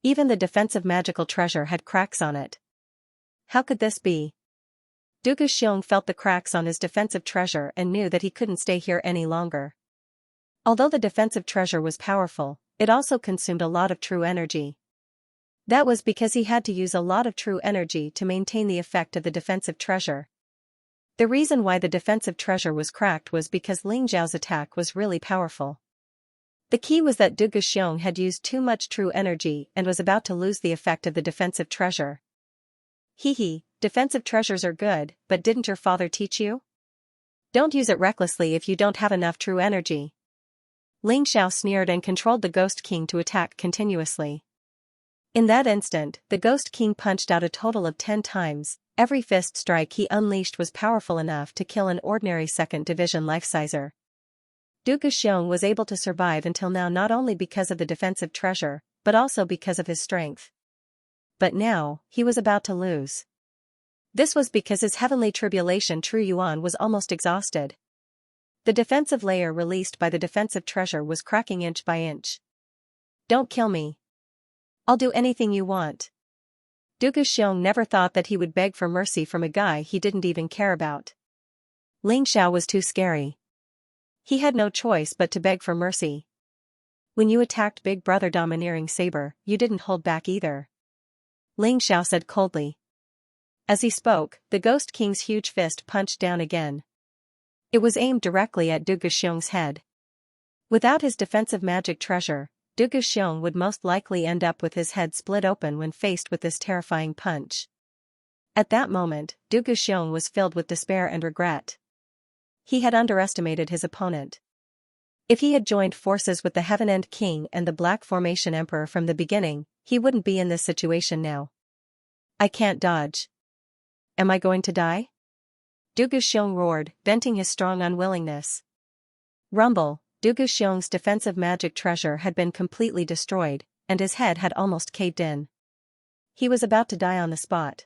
Even the defensive magical treasure had cracks on it. How could this be? Dugu Xiong felt the cracks on his defensive treasure and knew that he couldn't stay here any longer. Although the defensive treasure was powerful, it also consumed a lot of true energy. That was because he had to use a lot of true energy to maintain the effect of the defensive treasure. The reason why the defensive treasure was cracked was because Ling Xiao's attack was really powerful. The key was that Dugu Xiong had used too much true energy and was about to lose the effect of the defensive treasure. Hee, defensive treasures are good, but didn't your father teach you? Don't use it recklessly if you don't have enough true energy. Ling Xiao sneered and controlled the Ghost King to attack continuously. In that instant, the Ghost King punched out a total of 10 times. Every fist strike he unleashed was powerful enough to kill an ordinary second division life-sizer. Dugu Xiong was able to survive until now not only because of the defensive treasure, but also because of his strength. But now, he was about to lose. This was because his Heavenly Tribulation True Yuan was almost exhausted. The defensive layer released by the defensive treasure was cracking inch by inch. Don't kill me. I'll do anything you want. Dugu Xiong never thought that he would beg for mercy from a guy he didn't even care about. Ling Xiao was too scary. He had no choice but to beg for mercy. When you attacked Big Brother Domineering Saber, you didn't hold back either. Ling Xiao said coldly. As he spoke, the Ghost King's huge fist punched down again. It was aimed directly at Du Guxiong's head. Without his defensive magic treasure, Du Guxiong would most likely end up with his head split open when faced with this terrifying punch. At that moment, Du Guxiong was filled with despair and regret. He had underestimated his opponent. If he had joined forces with the Heaven End King and the Black Formation Emperor from the beginning, he wouldn't be in this situation now. I can't dodge. Am I going to die? Du Guxiong roared, venting his strong unwillingness. Rumble, Du Guxiong's defensive magic treasure had been completely destroyed, and his head had almost caved in. He was about to die on the spot.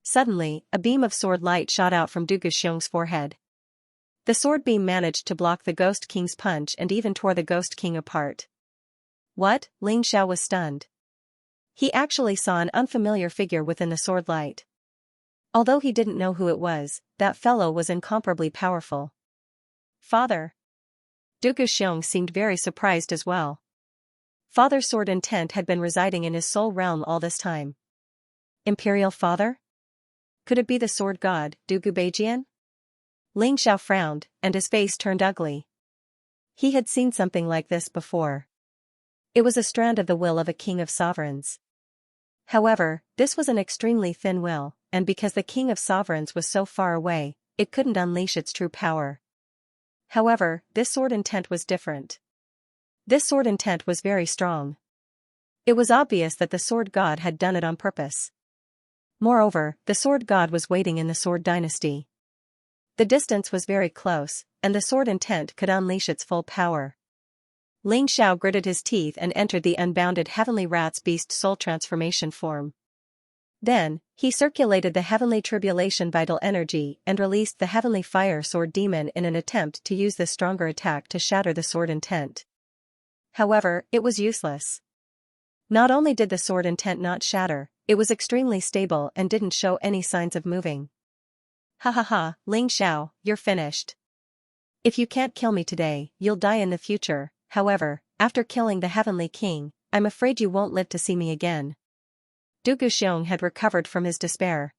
Suddenly, a beam of sword light shot out from Du Guxiong's forehead. The sword beam managed to block the Ghost King's punch and even tore the Ghost King apart. What? Ling Xiao was stunned. He actually saw an unfamiliar figure within the sword light. Although he didn't know who it was, that fellow was incomparably powerful. Father. Du Guxiong seemed very surprised as well. Father's sword intent had been residing in his soul realm all this time. Imperial Father? Could it be the sword god, Du Gubajian? Ling Xiao frowned, and his face turned ugly. He had seen something like this before. It was a strand of the will of a king of sovereigns. However, this was an extremely thin will, and because the king of sovereigns was so far away, it couldn't unleash its true power. However, this sword intent was different. This sword intent was very strong. It was obvious that the sword god had done it on purpose. Moreover, the sword god was waiting in the sword dynasty. The distance was very close, and the sword intent could unleash its full power. Ling Xiao gritted his teeth and entered the unbounded heavenly rat's beast soul transformation form. Then, he circulated the heavenly tribulation vital energy and released the heavenly fire sword demon in an attempt to use this stronger attack to shatter the sword intent. However, it was useless. Not only did the sword intent not shatter, it was extremely stable and didn't show any signs of moving. Ha ha ha, Ling Xiao, you're finished. If you can't kill me today, you'll die in the future. However, after killing the Heavenly King, I'm afraid you won't live to see me again. Du Guxiong had recovered from his despair.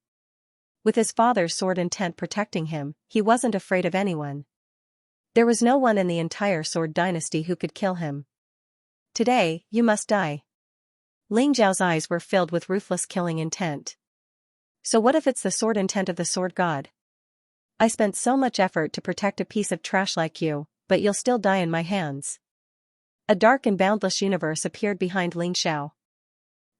With his father's sword intent protecting him, he wasn't afraid of anyone. There was no one in the entire sword dynasty who could kill him. Today, you must die. Ling Xiao's eyes were filled with ruthless killing intent. So what if it's the sword intent of the sword god? I spent so much effort to protect a piece of trash like you, but you'll still die in my hands. A dark and boundless universe appeared behind Ling Xiao.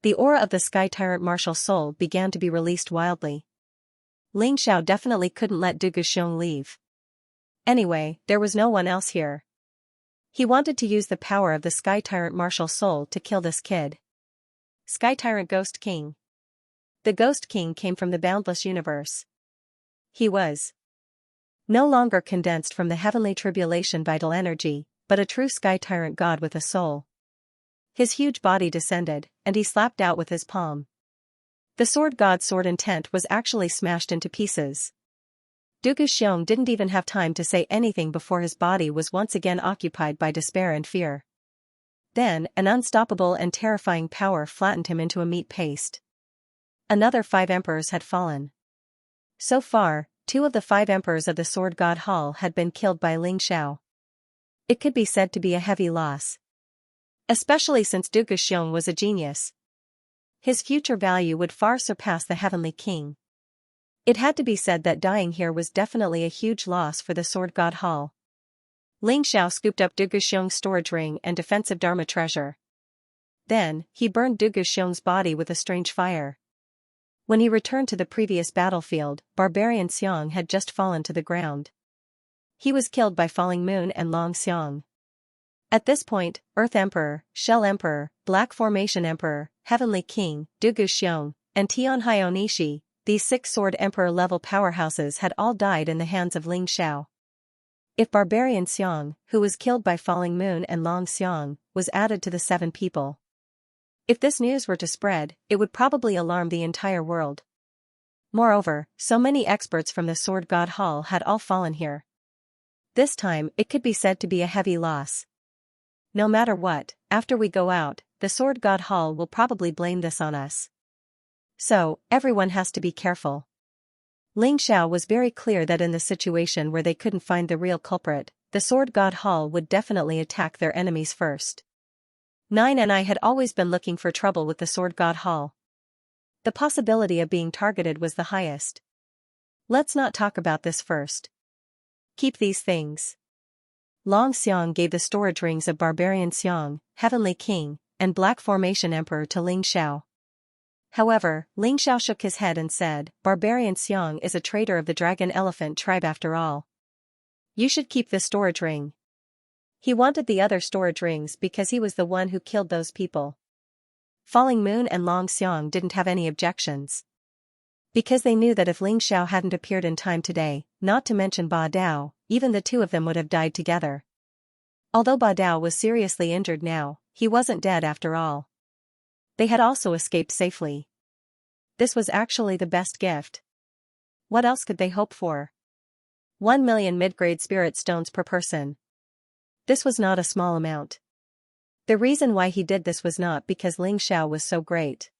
The aura of the Sky Tyrant martial soul began to be released wildly. Ling Xiao definitely couldn't let Du Guxiong leave. Anyway, there was no one else here. He wanted to use the power of the Sky Tyrant martial soul to kill this kid. Sky Tyrant Ghost King. The Ghost King came from the boundless universe. He was no longer condensed from the heavenly tribulation vital energy, but a true Sky Tyrant god with a soul. His huge body descended, and he slapped out with his palm. The sword god's sword intent was actually smashed into pieces. Du Guxiong didn't even have time to say anything before his body was once again occupied by despair and fear. Then, an unstoppable and terrifying power flattened him into a meat paste. Another 5 emperors had fallen. So far, 2 of the 5 emperors of the Sword God Hall had been killed by Ling Xiao. It could be said to be a heavy loss. Especially since Du Guxiong was a genius. His future value would far surpass the Heavenly King. It had to be said that dying here was definitely a huge loss for the Sword God Hall. Ling Xiao scooped up Du Guxiong's storage ring and defensive Dharma treasure. Then, he burned Du Guxiong's body with a strange fire. When he returned to the previous battlefield, Barbarian Xiang had just fallen to the ground. He was killed by Falling Moon and Long Xiang. At this point, Earth Emperor, Shell Emperor, Black Formation Emperor, Heavenly King, Du Guxiong, and Tianhai Onishi, these 6 Sword Emperor level powerhouses had all died in the hands of Ling Xiao. If Barbarian Xiang, who was killed by Falling Moon and Long Xiang, was added to the 7 people. If this news were to spread, it would probably alarm the entire world. Moreover, so many experts from the Sword God Hall had all fallen here. This time, it could be said to be a heavy loss. No matter what, after we go out, the Sword God Hall will probably blame this on us. So, everyone has to be careful. Ling Xiao was very clear that in the situation where they couldn't find the real culprit, the Sword God Hall would definitely attack their enemies first. 9 and I had always been looking for trouble with the Sword God Hall. The possibility of being targeted was the highest. Let's not talk about this first. Keep these things. Long Xiang gave the storage rings of Barbarian Xiang, Heavenly King, and Black Formation Emperor to Ling Xiao. However, Ling Xiao shook his head and said, Barbarian Xiang is a traitor of the Dragon Elephant tribe after all. You should keep this storage ring. He wanted the other storage rings because he was the one who killed those people. Falling Moon and Long Xiang didn't have any objections. Because they knew that if Ling Xiao hadn't appeared in time today, not to mention Ba Dao, even the two of them would have died together. Although Ba Dao was seriously injured now, he wasn't dead after all. They had also escaped safely. This was actually the best gift. What else could they hope for? 1 million mid-grade spirit stones per person. This was not a small amount. The reason why he did this was not because Ling Xiao was so great.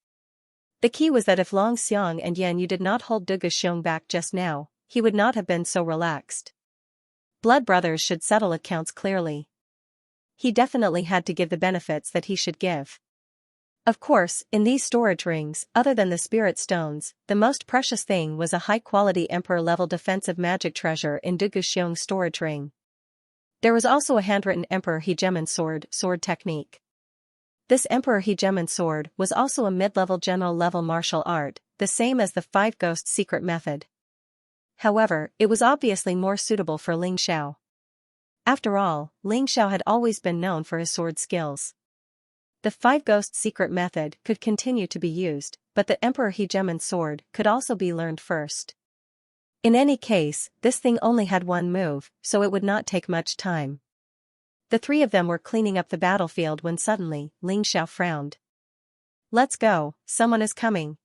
The key was that if Long Xiang and Yan Yu did not hold Du Guxiong back just now, he would not have been so relaxed. Blood brothers should settle accounts clearly. He definitely had to give the benefits that he should give. Of course, in these storage rings, other than the spirit stones, the most precious thing was a high-quality emperor-level defensive magic treasure in Du Guxiong's storage ring. There was also a handwritten Emperor Hegemon sword technique. This Emperor Hegemon sword was also a mid-level general-level martial art, the same as the Five Ghosts secret method. However, it was obviously more suitable for Ling Xiao. After all, Ling Xiao had always been known for his sword skills. The Five Ghosts secret method could continue to be used, but the Emperor Hegemon sword could also be learned first. In any case, this thing only had one move, so it would not take much time. The three of them were cleaning up the battlefield when suddenly, Ling Xiao frowned. Let's go, someone is coming.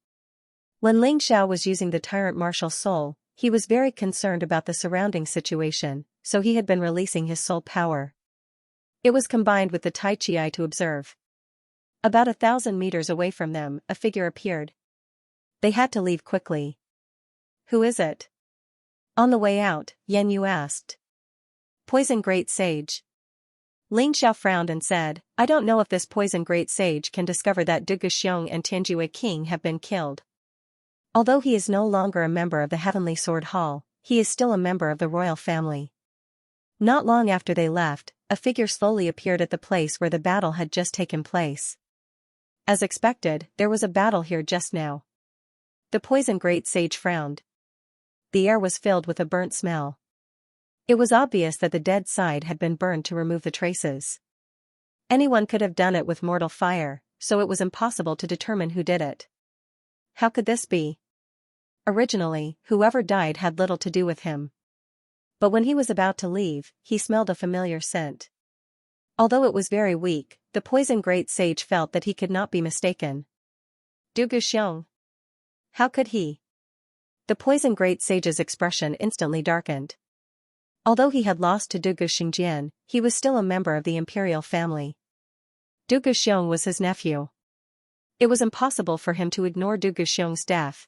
When Ling Xiao was using the Tyrant martial soul, he was very concerned about the surrounding situation, so he had been releasing his soul power. It was combined with the Tai Chi to observe. About 1,000 meters away from them, a figure appeared. They had to leave quickly. Who is it? On the way out, Yan Yu asked. Poison Great Sage. Ling Xiao frowned and said, I don't know if this Poison Great Sage can discover that Du Guxiong and Tianjue King have been killed. Although he is no longer a member of the Heavenly Sword Hall, he is still a member of the royal family. Not long after they left, a figure slowly appeared at the place where the battle had just taken place. As expected, there was a battle here just now. The Poison Great Sage frowned. The air was filled with a burnt smell. It was obvious that the dead side had been burned to remove the traces. Anyone could have done it with mortal fire, so it was impossible to determine who did it. How could this be? Originally, whoever died had little to do with him. But when he was about to leave, he smelled a familiar scent. Although it was very weak, the Poison Great Sage felt that he could not be mistaken. Du Guxiong. How could he? The Poison Great Sage's expression instantly darkened. Although he had lost to Du Guxiongjian, he was still a member of the imperial family. Du Guxiong was his nephew. It was impossible for him to ignore Du Guxiong's death.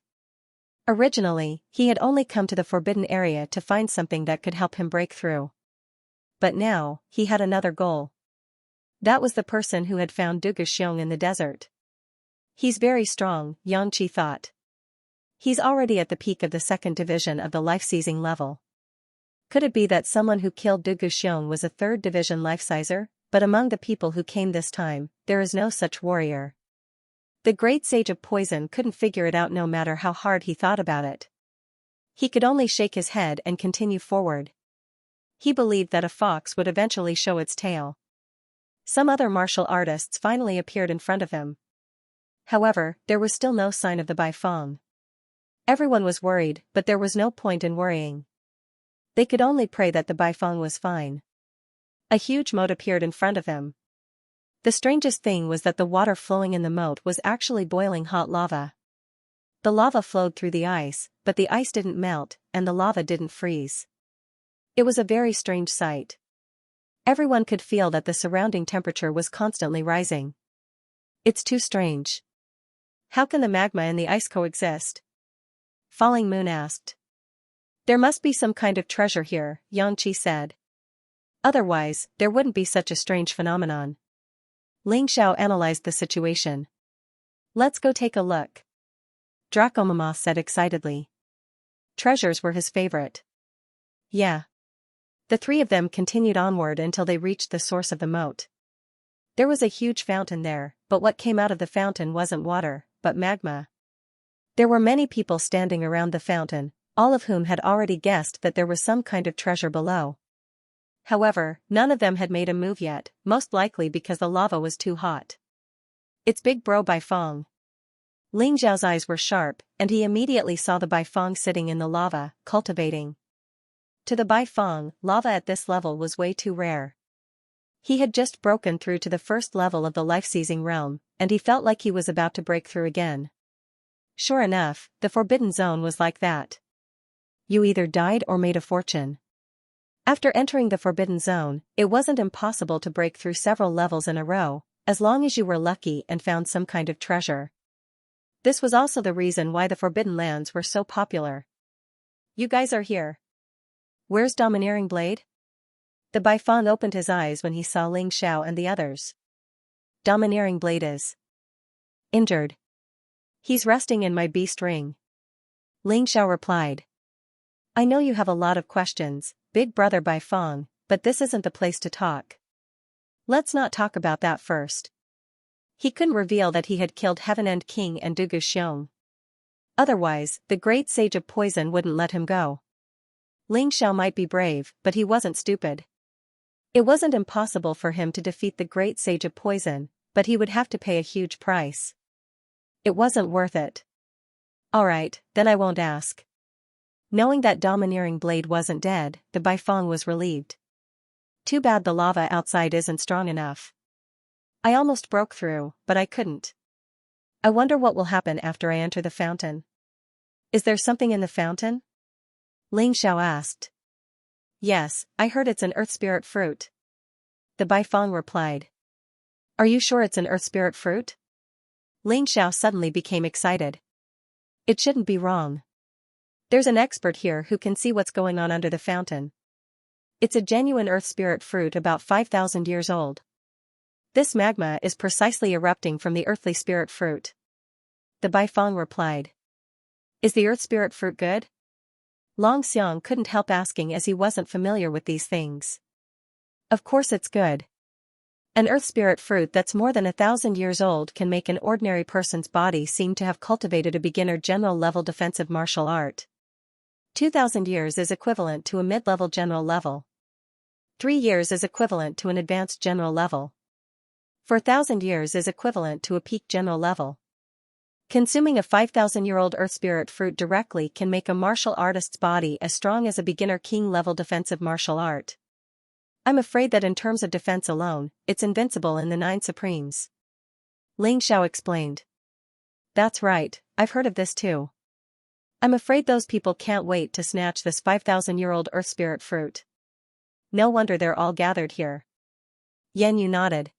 Originally, he had only come to the Forbidden Area to find something that could help him break through. But now, he had another goal. That was the person who had found Du Guxiong in the desert. He's very strong, Yang Qi thought. He's already at the peak of the second division of the life-seizing level. Could it be that someone who killed Du Guxiong was a third division life-sizer? But among the people who came this time, there is no such warrior. The Great Sage of Poison couldn't figure it out no matter how hard he thought about it. He could only shake his head and continue forward. He believed that a fox would eventually show its tail. Some other martial artists finally appeared in front of him. However, there was still no sign of the Baifeng. Everyone was worried, but there was no point in worrying. They could only pray that the Baifeng was fine. A huge moat appeared in front of him. The strangest thing was that the water flowing in the moat was actually boiling hot lava. The lava flowed through the ice, but the ice didn't melt, and the lava didn't freeze. It was a very strange sight. Everyone could feel that the surrounding temperature was constantly rising. It's too strange. How can the magma and the ice coexist? Falling Moon asked. There must be some kind of treasure here, Xianxia said. Otherwise, there wouldn't be such a strange phenomenon. Ling Xiao analyzed the situation. Let's go take a look. Dracomama said excitedly. Treasures were his favorite. Yeah. The three of them continued onward until they reached the source of the moat. There was a huge fountain there, but what came out of the fountain wasn't water, but magma. There were many people standing around the fountain, all of whom had already guessed that there was some kind of treasure below. However, none of them had made a move yet, most likely because the lava was too hot. It's Big Bro Baifeng. Ling Xiao's eyes were sharp, and he immediately saw the Baifeng sitting in the lava, cultivating. To the Baifeng, lava at this level was way too rare. He had just broken through to the first level of the life-seizing realm, and he felt like he was about to break through again. Sure enough, the Forbidden Zone was like that. You either died or made a fortune. After entering the Forbidden Zone, it wasn't impossible to break through several levels in a row, as long as you were lucky and found some kind of treasure. This was also the reason why the Forbidden Lands were so popular. You guys are here. Where's Domineering Blade? The Baifeng opened his eyes when he saw Ling Xiao and the others. Domineering Blade is injured. He's resting in my beast ring. Ling Xiao replied. I know you have a lot of questions, Big Brother Baifeng, but this isn't the place to talk. Let's not talk about that first. He couldn't reveal that he had killed Heaven End King and Dugu Xiong. Otherwise, the great sage of poison wouldn't let him go. Ling Xiao might be brave, but he wasn't stupid. It wasn't impossible for him to defeat the great sage of poison, but he would have to pay a huge price. It wasn't worth it. Alright, then I won't ask. Knowing that Domineering Blade wasn't dead, the Baifeng was relieved. Too bad the lava outside isn't strong enough. I almost broke through, but I couldn't. I wonder what will happen after I enter the fountain. Is there something in the fountain? Ling Xiao asked. Yes, I heard it's an earth spirit fruit. The Baifeng replied. Are you sure it's an earth spirit fruit? Ling Xiao suddenly became excited. It shouldn't be wrong. There's an expert here who can see what's going on under the fountain. It's a genuine earth spirit fruit about 5,000 years old. This magma is precisely erupting from the earthly spirit fruit. The Baifeng replied. Is the earth spirit fruit good? Long Xiang couldn't help asking as he wasn't familiar with these things. Of course it's good. An earth spirit fruit that's more than 1,000 years old can make an ordinary person's body seem to have cultivated a beginner general level defensive martial art. 2,000 years is equivalent to a mid-level general level. 3 years is equivalent to an advanced general level. 4,000 years is equivalent to a peak general level. Consuming a 5,000-year-old earth spirit fruit directly can make a martial artist's body as strong as a beginner king-level defensive martial art. I'm afraid that in terms of defense alone, it's invincible in the 9 Supremes. Ling Xiao explained. That's right, I've heard of this too. I'm afraid those people can't wait to snatch this 5,000-year-old earth spirit fruit. No wonder they're all gathered here. Yan Yu nodded.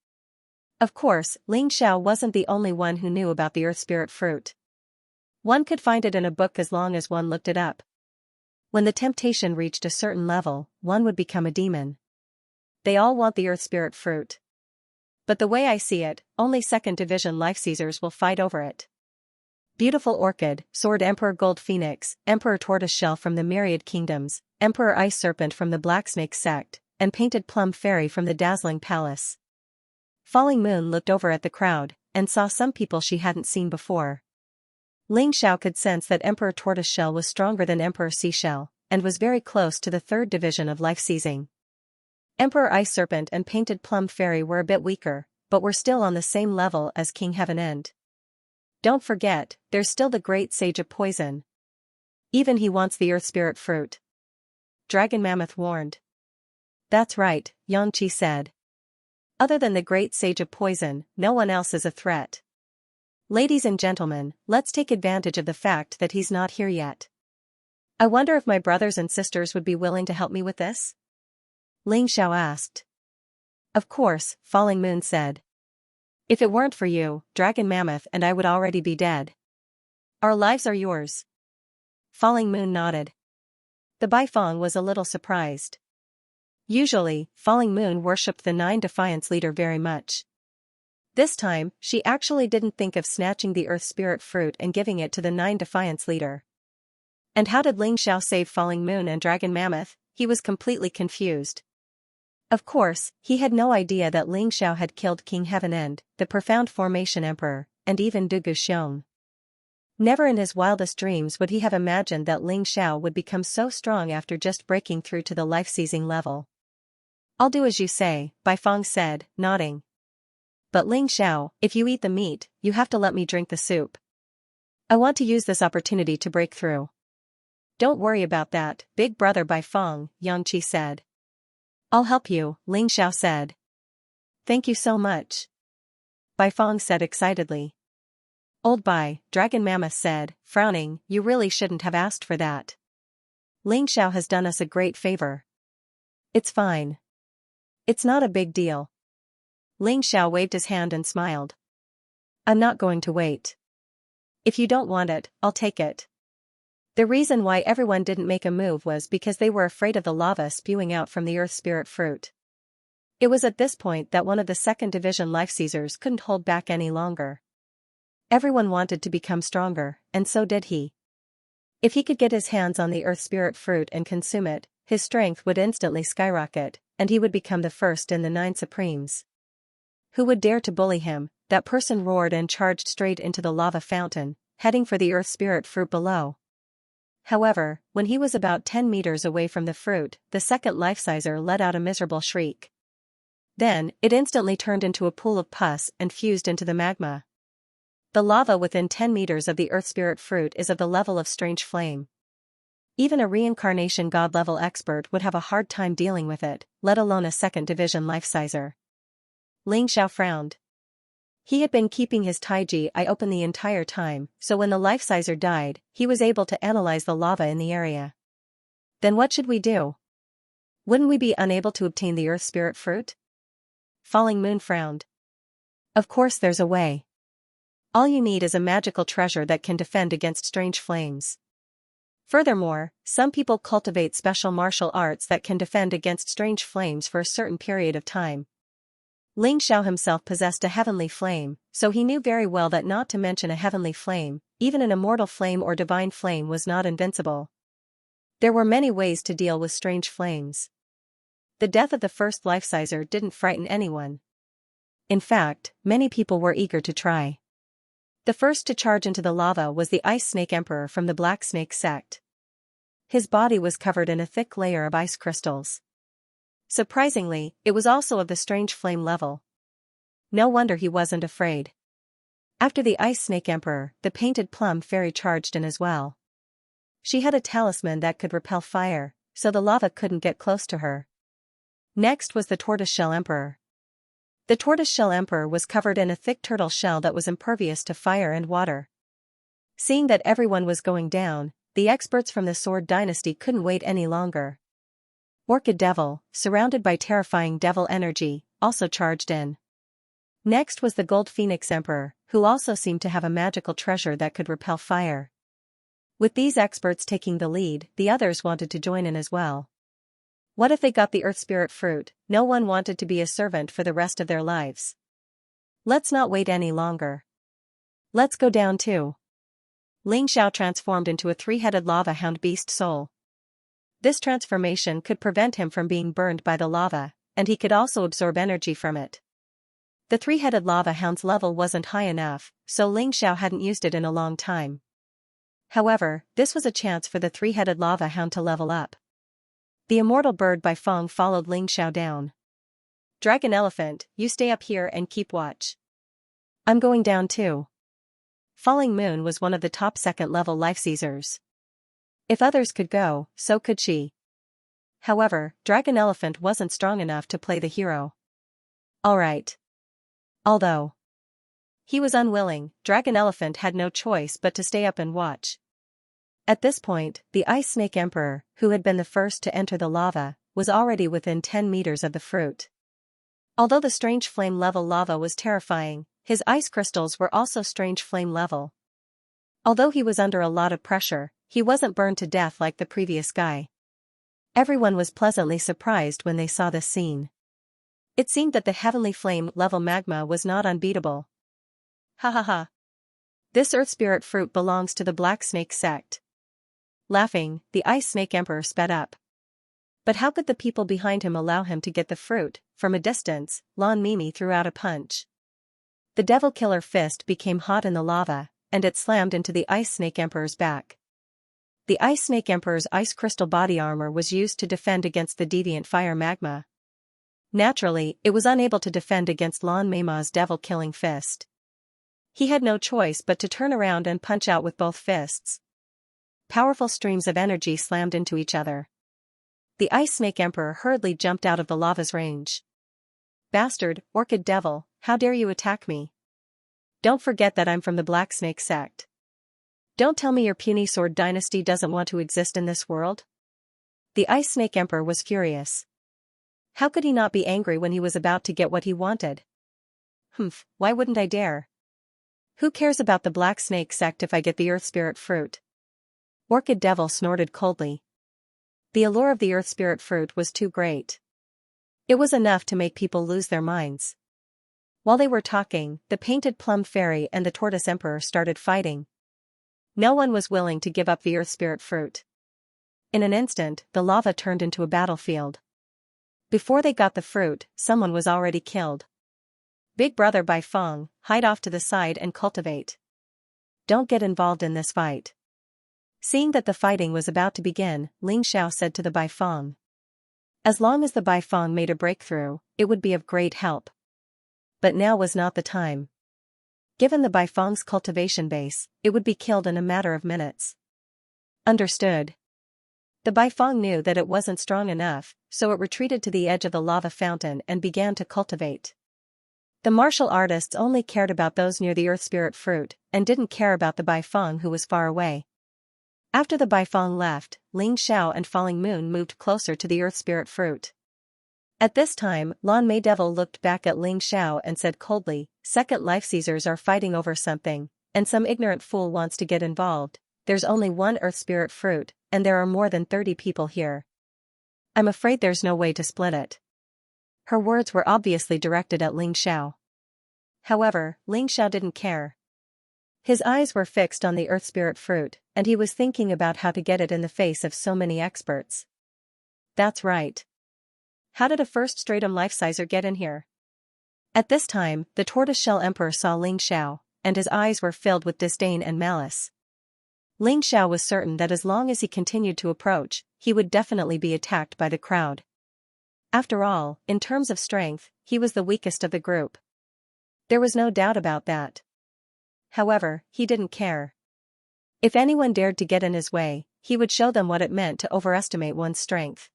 Of course, Ling Xiao wasn't the only one who knew about the earth spirit fruit. One could find it in a book as long as one looked it up. When the temptation reached a certain level, one would become a demon. They all want the earth spirit fruit. But the way I see it, only 2nd Division life seizers will fight over it. Beautiful Orchid, Sword Emperor Gold Phoenix, Emperor Tortoiseshell from the Myriad Kingdoms, Emperor Ice Serpent from the Black Snake Sect, and Painted Plum Fairy from the Dazzling Palace. Falling Moon looked over at the crowd, and saw some people she hadn't seen before. Ling Xiao could sense that Emperor Tortoiseshell was stronger than Emperor Seashell, and was very close to the 3rd division of life seizing. Emperor Ice Serpent and Painted Plum Fairy were a bit weaker, but were still on the same level as King Heaven End. Don't forget, there's still the great sage of poison. Even he wants the earth spirit fruit. Dragon Mammoth warned. That's right, Xianxia said. Other than the great sage of poison, no one else is a threat. Ladies and gentlemen, let's take advantage of the fact that he's not here yet. I wonder if my brothers and sisters would be willing to help me with this? Ling Xiao asked. Of course, Falling Moon said. If it weren't for you, Dragon Mammoth and I would already be dead. Our lives are yours. Falling Moon nodded. The Baifeng was a little surprised. Usually, Falling Moon worshipped the Nine Defiance leader very much. This time, she actually didn't think of snatching the Earth Spirit fruit and giving it to the Nine Defiance leader. And how did Ling Xiao save Falling Moon and Dragon Mammoth? He was completely confused. Of course, he had no idea that Ling Xiao had killed King Heaven End, the Profound Formation Emperor, and even Du Guxiong. Never in his wildest dreams would he have imagined that Ling Xiao would become so strong after just breaking through to the life-seizing level. "I'll do as you say," Baifeng said, nodding. "But Ling Xiao, if you eat the meat, you have to let me drink the soup. I want to use this opportunity to break through." "Don't worry about that, big brother Baifeng," Xianxia said. "I'll help you," Ling Xiao said. "Thank you so much," Baifeng said excitedly. "Old Bai," Dragon Mammoth said, frowning, "you really shouldn't have asked for that. Ling Xiao has done us a great favor." "It's fine. It's not a big deal." Ling Xiao waved his hand and smiled. "I'm not going to wait. If you don't want it, I'll take it." The reason why everyone didn't make a move was because they were afraid of the lava spewing out from the Earth Spirit fruit. It was at this point that one of the second division life seizers couldn't hold back any longer. Everyone wanted to become stronger, and so did he. If he could get his hands on the Earth Spirit fruit and consume it, his strength would instantly skyrocket, and he would become the first in the 9 Supremes. Who would dare to bully him? That person roared and charged straight into the lava fountain, heading for the Earth Spirit fruit below. However, when he was about 10 meters away from the fruit, the second life-sizer let out a miserable shriek. Then, it instantly turned into a pool of pus and fused into the magma. The lava within 10 meters of the Earth Spirit fruit is of the level of strange flame. Even a reincarnation god-level expert would have a hard time dealing with it, let alone a second division life-sizer. Ling Xiao frowned. He had been keeping his Taiji eye open the entire time, so when the life-sizer died, he was able to analyze the lava in the area. "Then what should we do? Wouldn't we be unable to obtain the Earth Spirit fruit?" Falling Moon frowned. "Of course there's a way. All you need is a magical treasure that can defend against strange flames. Furthermore, some people cultivate special martial arts that can defend against strange flames for a certain period of time." Ling Xiao himself possessed a heavenly flame, so he knew very well that not to mention a heavenly flame, even an immortal flame or divine flame was not invincible. There were many ways to deal with strange flames. The death of the first life-sizer didn't frighten anyone. In fact, many people were eager to try. The first to charge into the lava was the Ice Snake Emperor from the Black Snake sect. His body was covered in a thick layer of ice crystals. Surprisingly, it was also of the strange flame level. No wonder he wasn't afraid. After the Ice Snake Emperor, the Painted Plum Fairy charged in as well. She had a talisman that could repel fire, so the lava couldn't get close to her. Next was the Tortoiseshell Emperor. The Tortoiseshell Emperor was covered in a thick turtle shell that was impervious to fire and water. Seeing that everyone was going down, the experts from the Sword Dynasty couldn't wait any longer. Orchid Devil, surrounded by terrifying devil energy, also charged in. Next was the Gold Phoenix Emperor, who also seemed to have a magical treasure that could repel fire. With these experts taking the lead, the others wanted to join in as well. What if they got the Earth Spirit fruit? No one wanted to be a servant for the rest of their lives. Let's not wait any longer. Let's go down too. Ling Xiao transformed into a 3-headed lava hound beast soul. This transformation could prevent him from being burned by the lava, and he could also absorb energy from it. The 3-headed lava hound's level wasn't high enough, so Ling Xiao hadn't used it in a long time. However, this was a chance for the 3-headed lava hound to level up. The immortal bird Baifeng followed Ling Xiao down. "Dragon Elephant, you stay up here and keep watch. I'm going down too." Falling Moon was one of the top second-level life-seizers. If others could go, so could she. However, Dragon Elephant wasn't strong enough to play the hero. Alright. Although he was unwilling, Dragon Elephant had no choice but to stay up and watch. At this point, the Ice Snake Emperor, who had been the first to enter the lava, was already within 10 meters of the fruit. Although the strange flame level lava was terrifying, his ice crystals were also strange flame level. Although he was under a lot of pressure, he wasn't burned to death like the previous guy. Everyone was pleasantly surprised when they saw this scene. It seemed that the heavenly flame-level magma was not unbeatable. Ha ha ha. This earth spirit fruit belongs to the Black Snake sect. Laughing, the Ice Snake Emperor sped up. But how could the people behind him allow him to get the fruit? From a distance, Lon Mimi threw out a punch. The Devil Killer fist became hot in the lava, and it slammed into the Ice Snake Emperor's back. The Ice Snake Emperor's ice crystal body armor was used to defend against the deviant fire magma. Naturally, it was unable to defend against Lon Meima's devil-killing fist. He had no choice but to turn around and punch out with both fists. Powerful streams of energy slammed into each other. The Ice Snake Emperor hurriedly jumped out of the lava's range. Bastard, Orchid Devil, how dare you attack me? Don't forget that I'm from the Black Snake sect. Don't tell me your puny sword dynasty doesn't want to exist in this world? The Ice Snake Emperor was furious. How could he not be angry when he was about to get what he wanted? Humph, why wouldn't I dare? Who cares about the Black Snake sect if I get the Earth Spirit fruit? Orchid Devil snorted coldly. The allure of the Earth Spirit fruit was too great. It was enough to make people lose their minds. While they were talking, the Painted Plum Fairy and the Tortoise Emperor started fighting. No one was willing to give up the Earth Spirit fruit. In an instant, the lava turned into a battlefield. Before they got the fruit, someone was already killed. Big Brother Bai Fong, hide off to the side and cultivate. Don't get involved in this fight. Seeing that the fighting was about to begin, Ling Xiao said to the Bai Fong. As long as the Bai Fong made a breakthrough, it would be of great help. But now was not the time. Given the Bai Fong's cultivation base, it would be killed in a matter of minutes. Understood. The Bai Fong knew that it wasn't strong enough, so it retreated to the edge of the lava fountain and began to cultivate. The martial artists only cared about those near the Earth Spirit fruit, and didn't care about the Bai Fong who was far away. After the Bai Fong left, Ling Xiao and Falling Moon moved closer to the Earth Spirit fruit. At this time, Lon Mei Devil looked back at Ling Xiao and said coldly, Second Life Seizers are fighting over something, and some ignorant fool wants to get involved. There's only one Earth Spirit fruit, and there are more than 30 people here. I'm afraid there's no way to split it. Her words were obviously directed at Ling Xiao. However, Ling Xiao didn't care. His eyes were fixed on the Earth Spirit fruit, and he was thinking about how to get it in the face of so many experts. That's right. How did a first stratum life-sizer get in here? At this time, the Tortoiseshell Emperor saw Ling Xiao, and his eyes were filled with disdain and malice. Ling Xiao was certain that as long as he continued to approach, he would definitely be attacked by the crowd. After all, in terms of strength, he was the weakest of the group. There was no doubt about that. However, he didn't care. If anyone dared to get in his way, he would show them what it meant to overestimate one's strength.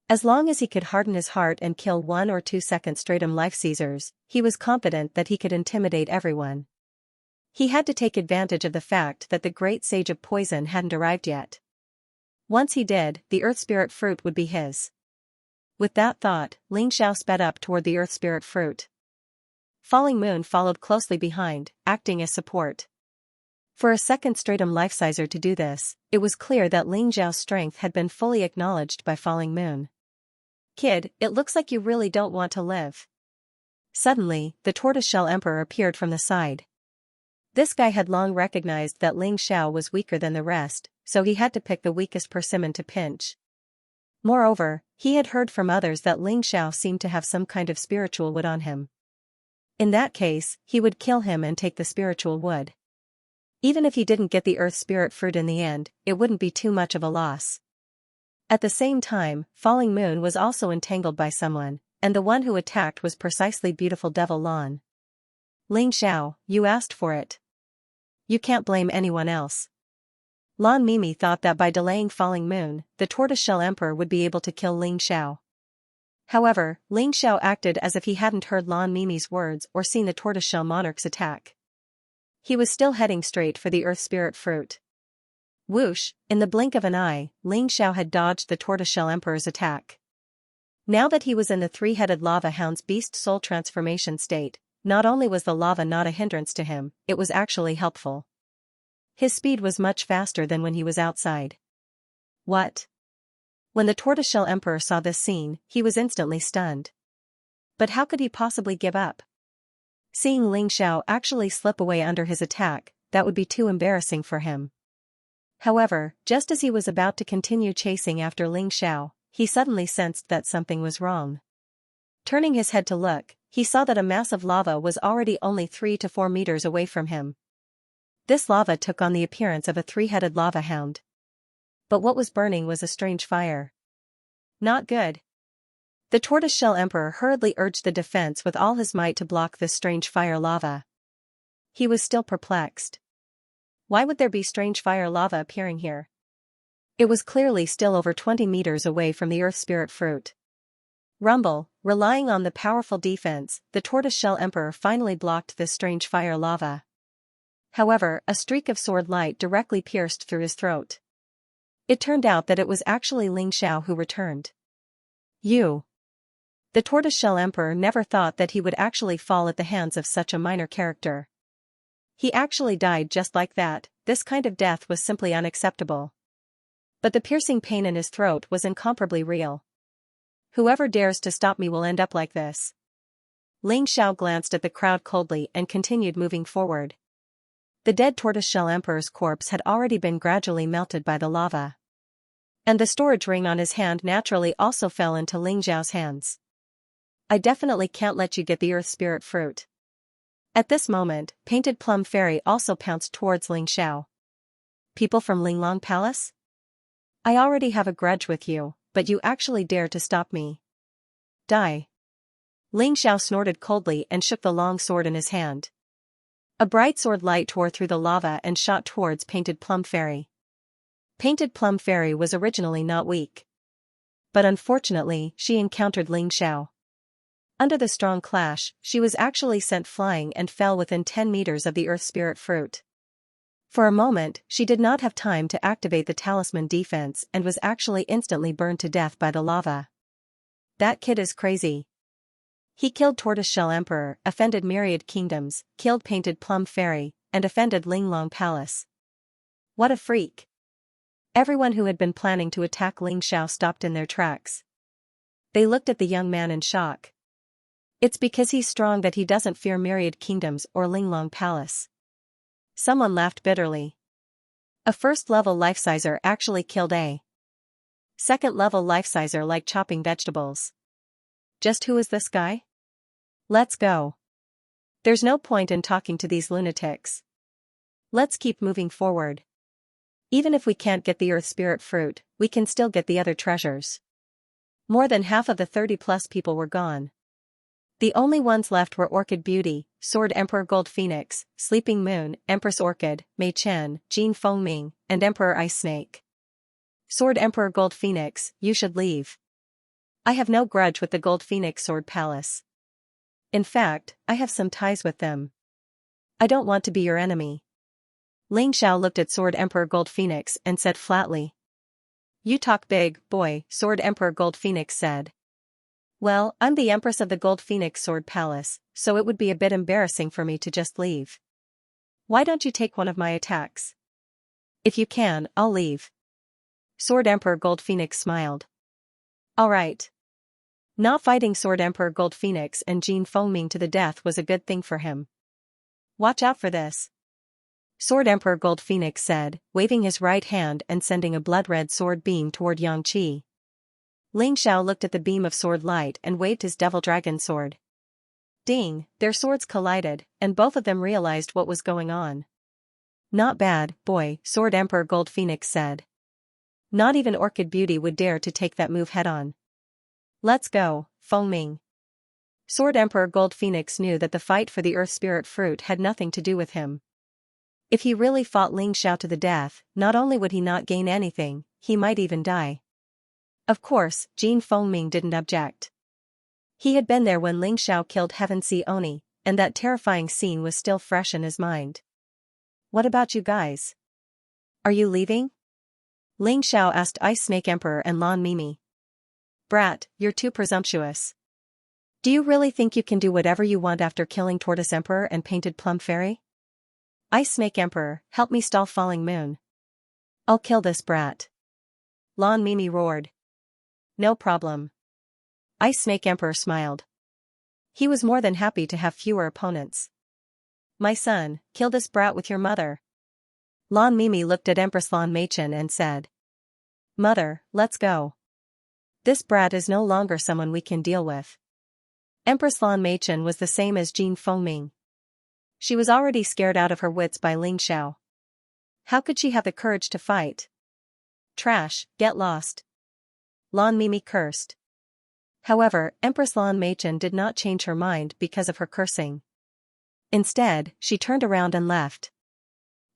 As long as he could harden his heart and kill 1 or 2 second stratum life seizers, he was confident that he could intimidate everyone. He had to take advantage of the fact that the great sage of poison hadn't arrived yet. Once he did, the Earth Spirit fruit would be his. With that thought, Ling Xiao sped up toward the Earth Spirit fruit. Falling Moon followed closely behind, acting as support. For a second stratum life-sizer to do this, it was clear that Ling Xiao's strength had been fully acknowledged by Falling Moon. Kid, it looks like you really don't want to live. Suddenly, the Tortoiseshell Emperor appeared from the side. This guy had long recognized that Ling Xiao was weaker than the rest, so he had to pick the weakest persimmon to pinch. Moreover, he had heard from others that Ling Xiao seemed to have some kind of spiritual wood on him. In that case, he would kill him and take the spiritual wood. Even if he didn't get the Earth Spirit fruit in the end, it wouldn't be too much of a loss. At the same time, Falling Moon was also entangled by someone, and the one who attacked was precisely beautiful Devil Lon. Ling Xiao, you asked for it. You can't blame anyone else. Lon Mimi thought that by delaying Falling Moon, the Tortoiseshell Emperor would be able to kill Ling Xiao. However, Ling Xiao acted as if he hadn't heard Lon Mimi's words or seen the Tortoiseshell Monarch's attack. He was still heading straight for the Earth Spirit fruit. Whoosh, in the blink of an eye, Ling Xiao had dodged the Tortoiseshell Emperor's attack. Now that he was in the three-headed lava hound's beast soul transformation state, not only was the lava not a hindrance to him, it was actually helpful. His speed was much faster than when he was outside. What? When the tortoiseshell emperor saw this scene, he was instantly stunned. But how could he possibly give up? Seeing Ling Xiao actually slip away under his attack, that would be too embarrassing for him. However, just as he was about to continue chasing after Ling Xiao, he suddenly sensed that something was wrong. Turning his head to look, he saw that a mass of lava was already only 3 to 4 meters away from him. This lava took on the appearance of a three-headed lava hound. But what was burning was a strange fire. Not good. The tortoiseshell emperor hurriedly urged the defense with all his might to block this strange fire lava. He was still perplexed. Why would there be strange fire lava appearing here? It was clearly still over 20 meters away from the earth spirit fruit. Rumble, relying on the powerful defense, the tortoiseshell emperor finally blocked this strange fire lava. However, a streak of sword light directly pierced through his throat. It turned out that it was actually Ling Xiao who returned. You. The tortoiseshell emperor never thought that he would actually fall at the hands of such a minor character. He actually died just like that. This kind of death was simply unacceptable. But the piercing pain in his throat was incomparably real. Whoever dares to stop me will end up like this. Ling Xiao glanced at the crowd coldly and continued moving forward. The dead tortoiseshell emperor's corpse had already been gradually melted by the lava. And the storage ring on his hand naturally also fell into Ling Xiao's hands. I definitely can't let you get the earth spirit fruit. At this moment, Painted Plum Fairy also pounced towards Ling Xiao. People from Linglong Palace? I already have a grudge with you, but you actually dare to stop me. Die. Ling Xiao snorted coldly and shook the long sword in his hand. A bright sword light tore through the lava and shot towards Painted Plum Fairy. Painted Plum Fairy was originally not weak. But unfortunately, she encountered Ling Xiao. Under the strong clash, she was actually sent flying and fell within 10 meters of the earth spirit fruit. For a moment, she did not have time to activate the talisman defense and was actually instantly burned to death by the lava. That kid is crazy. He killed Tortoiseshell Emperor, offended myriad kingdoms, killed Painted Plum Fairy, and offended Linglong Palace. What a freak. Everyone who had been planning to attack Ling Xiao stopped in their tracks. They looked at the young man in shock. It's because he's strong that he doesn't fear myriad kingdoms or Linglong Palace. Someone laughed bitterly. A first-level life-sizer actually killed a second-level life-sizer like chopping vegetables. Just who is this guy? Let's go. There's no point in talking to these lunatics. Let's keep moving forward. Even if we can't get the earth spirit fruit, we can still get the other treasures. More than half of the 30-plus people were gone. The only ones left were Orchid Beauty, Sword Emperor Gold Phoenix, Sleeping Moon, Empress Orchid, Mei Chen, Jean Fengming, and Emperor Ice Snake. Sword Emperor Gold Phoenix, you should leave. I have no grudge with the Gold Phoenix Sword Palace. In fact, I have some ties with them. I don't want to be your enemy. Ling Xiao looked at Sword Emperor Gold Phoenix and said flatly. You talk big, boy, Sword Emperor Gold Phoenix said. Well, I'm the Empress of the Gold Phoenix Sword Palace, so it would be a bit embarrassing for me to just leave. Why don't you take one of my attacks? If you can, I'll leave. Sword Emperor Gold Phoenix smiled. All right. Not fighting Sword Emperor Gold Phoenix and Jean Fengming to the death was a good thing for him. Watch out for this. Sword Emperor Gold Phoenix said, waving his right hand and sending a blood-red sword beam toward Yang Qi. Ling Xiao looked at the beam of sword light and waved his devil dragon sword. Ding, their swords collided, and both of them realized what was going on. Not bad, boy, Sword Emperor Gold Phoenix said. Not even Orchid Beauty would dare to take that move head-on. Let's go, Fengming. Sword Emperor Gold Phoenix knew that the fight for the Earth Spirit Fruit had nothing to do with him. If he really fought Ling Xiao to the death, not only would he not gain anything, he might even die. Of course, Jean Fengming didn't object. He had been there when Ling Xiao killed Heaven Sea Oni, and that terrifying scene was still fresh in his mind. What about you guys? Are you leaving? Ling Xiao asked Ice Snake Emperor and Lan Mimi. Brat, you're too presumptuous. Do you really think you can do whatever you want after killing Tortoise Emperor and Painted Plum Fairy? Ice Snake Emperor, help me stall Falling Moon. I'll kill this brat. Lan Mimi roared. No problem. Ice Snake Emperor smiled. He was more than happy to have fewer opponents. My son, kill this brat with your mother. Lan Mimi looked at Empress Lan Meichen and said. Mother, let's go. This brat is no longer someone we can deal with. Empress Lan Meichen was the same as Jin Fengming. She was already scared out of her wits by Ling Xiao. How could she have the courage to fight? Trash, get lost. Lan Mimi cursed. However, Empress Lan Meichen did not change her mind because of her cursing. Instead, she turned around and left.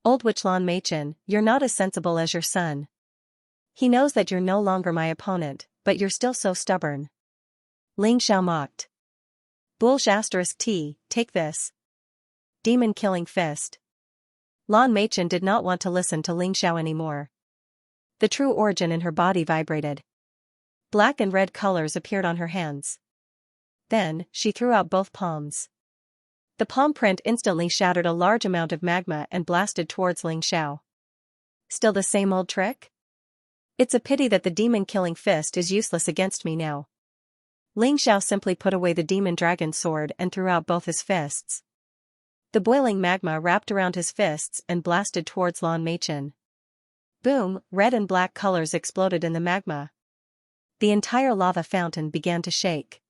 Old witch Lan Meichen, you're not as sensible as your son. He knows that you're no longer my opponent, but you're still so stubborn. Ling Xiao mocked. Bullsh *T, take this. Demon-killing fist. Lan Meichen did not want to listen to Ling Xiao anymore. The true origin in her body vibrated. Black and red colors appeared on her hands. Then, she threw out both palms. The palm print instantly shattered a large amount of magma and blasted towards Ling Xiao. Still the same old trick? It's a pity that the demon-killing fist is useless against me now. Ling Xiao simply put away the demon dragon sword and threw out both his fists. The boiling magma wrapped around his fists and blasted towards Lan Meichen. Boom, red and black colors exploded in the magma. The entire lava fountain began to shake.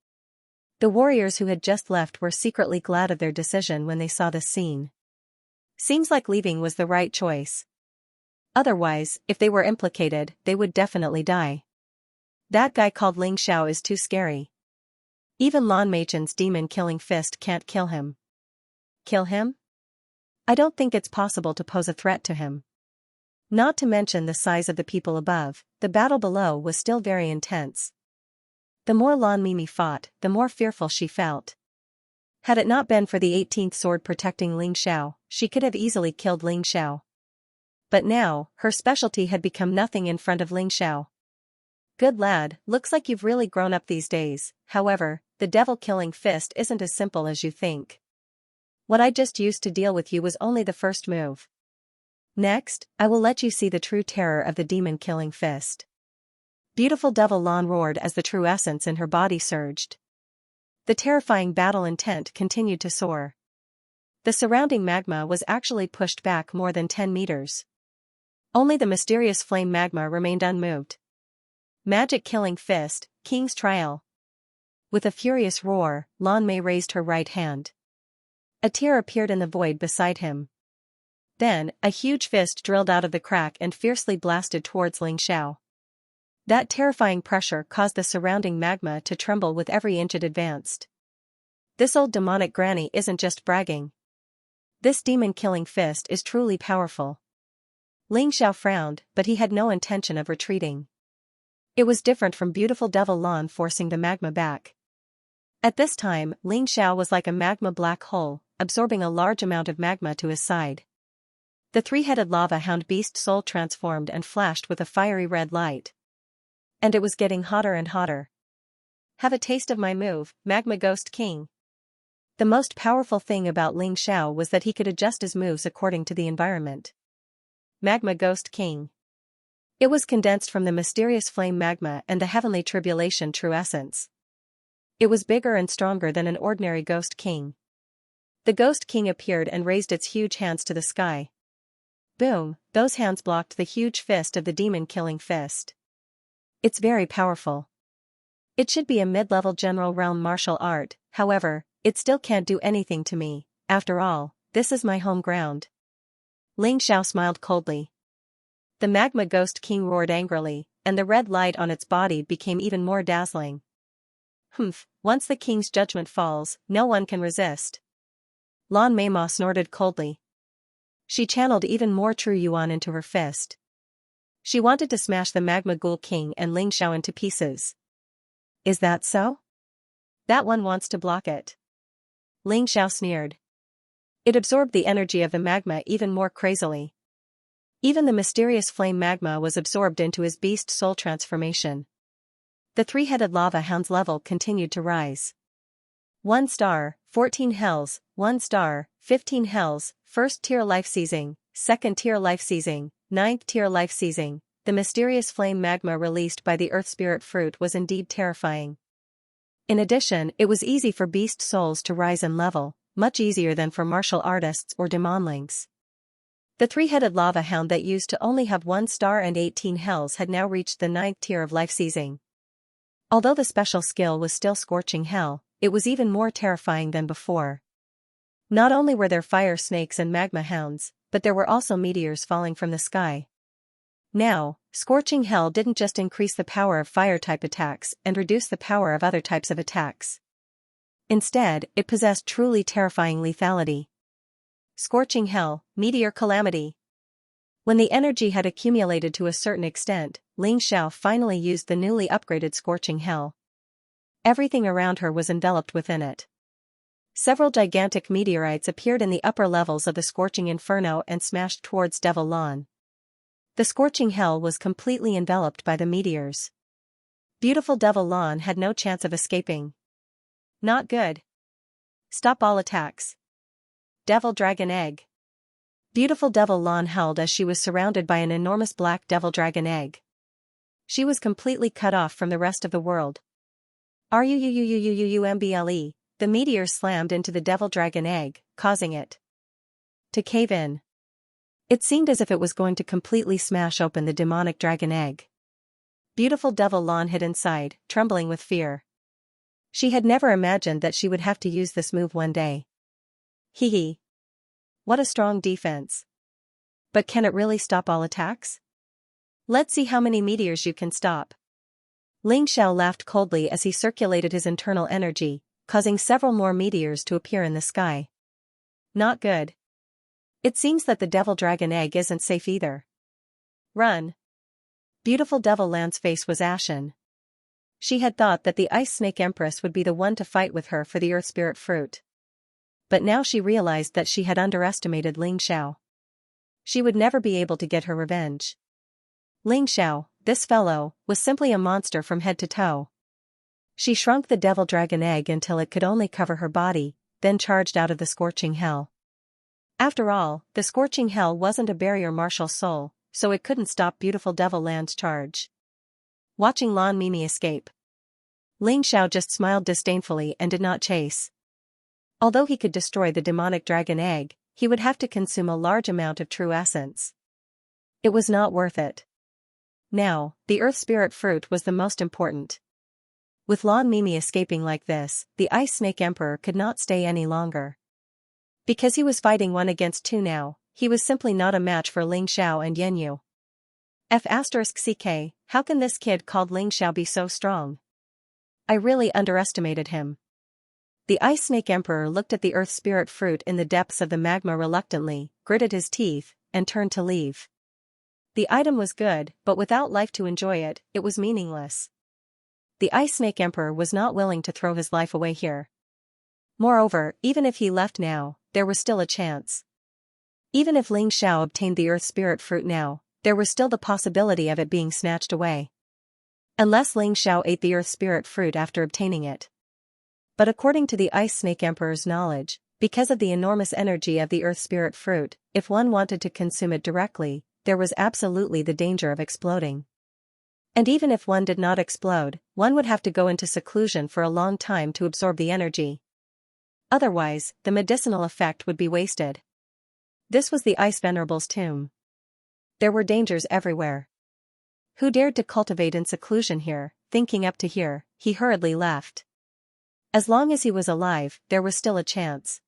The warriors who had just left were secretly glad of their decision when they saw this scene. Seems like leaving was the right choice. Otherwise, if they were implicated, they would definitely die. That guy called Ling Xiao is too scary. Even Lan Meichen's demon-killing fist can't kill him. Kill him? I don't think it's possible to pose a threat to him. Not to mention the size of the people above, the battle below was still very intense. The more Lan Mimi fought, the more fearful she felt. Had it not been for the 18th sword protecting Ling Xiao, she could have easily killed Ling Xiao. But now, her specialty had become nothing in front of Ling Xiao. Good lad, looks like you've really grown up these days. However, the devil-killing fist isn't as simple as you think. What I just used to deal with you was only the first move. Next, I will let you see the true terror of the demon-killing fist. Beautiful Devil Lan roared as the true essence in her body surged. The terrifying battle intent continued to soar. The surrounding magma was actually pushed back more than 10 meters. Only the mysterious flame magma remained unmoved. Magic killing fist, King's Trial. With a furious roar, Lan Mei raised her right hand. A tear appeared in the void beside him. Then, a huge fist drilled out of the crack and fiercely blasted towards Ling Xiao. That terrifying pressure caused the surrounding magma to tremble with every inch it advanced. This old demonic granny isn't just bragging. This demon-killing fist is truly powerful. Ling Xiao frowned, but he had no intention of retreating. It was different from beautiful Devil Lan forcing the magma back. At this time, Ling Xiao was like a magma black hole, absorbing a large amount of magma to his side. The three-headed lava hound beast soul transformed and flashed with a fiery red light. And it was getting hotter and hotter. Have a taste of my move, Magma Ghost King. The most powerful thing about Ling Xiao was that he could adjust his moves according to the environment. Magma Ghost King. It was condensed from the mysterious flame magma and the heavenly tribulation true essence. It was bigger and stronger than an ordinary Ghost King. The Ghost King appeared and raised its huge hands to the sky. Boom, those hands blocked the huge fist of the demon-killing fist. It's very powerful. It should be a mid-level general realm martial art, however, it still can't do anything to me. After all, this is my home ground. Ling Xiao smiled coldly. The Magma Ghost King roared angrily, and the red light on its body became even more dazzling. Humph, once the king's judgment falls, no one can resist. Lan Meima snorted coldly. She channeled even more true yuan into her fist. She wanted to smash the Magma Ghoul King and Ling Xiao into pieces. Is that so? That one wants to block it. Ling Xiao sneered. It absorbed the energy of the magma even more crazily. Even the mysterious flame magma was absorbed into his beast soul transformation. The three-headed lava hound's level continued to rise. 1 star, 14 hells, 1 star, 15 hells, 1st tier life seizing, 2nd tier life seizing, 9th tier life seizing, the mysterious flame magma released by the Earth Spirit fruit was indeed terrifying. In addition, it was easy for beast souls to rise in level, much easier than for martial artists or demonlings. The three-headed lava hound that used to only have 1 star and 18 hells had now reached the 9th tier of life-seizing. Although the special skill was still scorching hell, it was even more terrifying than before. Not only were there fire snakes and magma hounds, but there were also meteors falling from the sky. Now, scorching hell didn't just increase the power of fire-type attacks and reduce the power of other types of attacks. Instead, it possessed truly terrifying lethality. Scorching hell, meteor calamity. When the energy had accumulated to a certain extent, Xianxia finally used the newly upgraded scorching hell. Everything around her was enveloped within it. Several gigantic meteorites appeared in the upper levels of the scorching inferno and smashed towards Devil Lawn. The scorching hell was completely enveloped by the meteors. Beautiful Devil Lawn had no chance of escaping. Not good. Stop all attacks. Devil Dragon Egg. Beautiful Devil Lawn howled as she was surrounded by an enormous black Devil Dragon Egg. She was completely cut off from the rest of the world. Rumble. The meteor slammed into the Devil Dragon Egg, causing it to cave in. It seemed as if it was going to completely smash open the demonic dragon egg. Beautiful Devil Lawn hid inside, trembling with fear. She had never imagined that she would have to use this move one day. Hee. What a strong defense. But can it really stop all attacks? Let's see how many meteors you can stop. Xianxia laughed coldly as he circulated his internal energy, causing several more meteors to appear in the sky. Not good. It seems that the Devil Dragon Egg isn't safe either. Run. Beautiful Devil Land's face was ashen. She had thought that the Ice Snake Empress would be the one to fight with her for the Earth Spirit fruit. But now she realized that she had underestimated Xianxia. She would never be able to get her revenge. Xianxia, this fellow, was simply a monster from head to toe. She shrunk the Devil Dragon Egg until it could only cover her body, then charged out of the scorching hell. After all, the scorching hell wasn't a barrier martial soul, so it couldn't stop beautiful Devil Land's charge. Watching Lan Mimi escape, Xianxia just smiled disdainfully and did not chase. Although he could destroy the demonic dragon egg, he would have to consume a large amount of true essence. It was not worth it. Now, the Earth Spirit fruit was the most important. With Lan Mimi escaping like this, the Ice Snake Emperor could not stay any longer. Because he was fighting 1 against 2 now, he was simply not a match for Xianxia and Yenyu. F***ck, how can this kid called Xianxia be so strong? I really underestimated him. The Ice Snake Emperor looked at the Earth Spirit fruit in the depths of the magma reluctantly, gritted his teeth, and turned to leave. The item was good, but without life to enjoy it, it was meaningless. The Ice Snake Emperor was not willing to throw his life away here. Moreover, even if he left now, there was still a chance. Even if Xianxia obtained the Earth Spirit fruit now, there was still the possibility of it being snatched away. Unless Xianxia ate the Earth Spirit fruit after obtaining it. But according to the Ice Snake Emperor's knowledge, because of the enormous energy of the Earth Spirit fruit, if one wanted to consume it directly, there was absolutely the danger of exploding. And even if one did not explode, one would have to go into seclusion for a long time to absorb the energy. Otherwise, the medicinal effect would be wasted. This was the Ice Venerable's tomb. There were dangers everywhere. Who dared to cultivate in seclusion here? Thinking up to here, he hurriedly left. As long as he was alive, there was still a chance.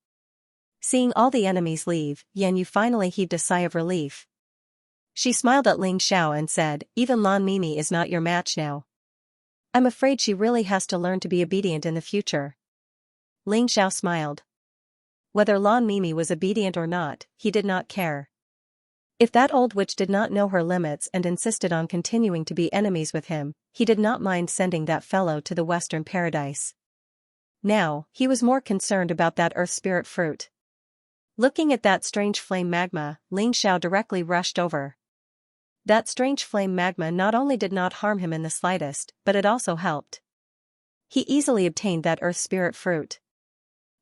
Seeing all the enemies leave, Yenyu finally heaved a sigh of relief. She smiled at Xianxia and said, "Even Lan Mimi is not your match now. I'm afraid she really has to learn to be obedient in the future." Xianxia smiled. Whether Lan Mimi was obedient or not, he did not care. If that old witch did not know her limits and insisted on continuing to be enemies with him, he did not mind sending that fellow to the Western Paradise. Now, he was more concerned about that Earth Spirit fruit. Looking at that strange flame magma, Xianxia directly rushed over. That strange flame magma not only did not harm him in the slightest, but it also helped. He easily obtained that Earth Spirit fruit.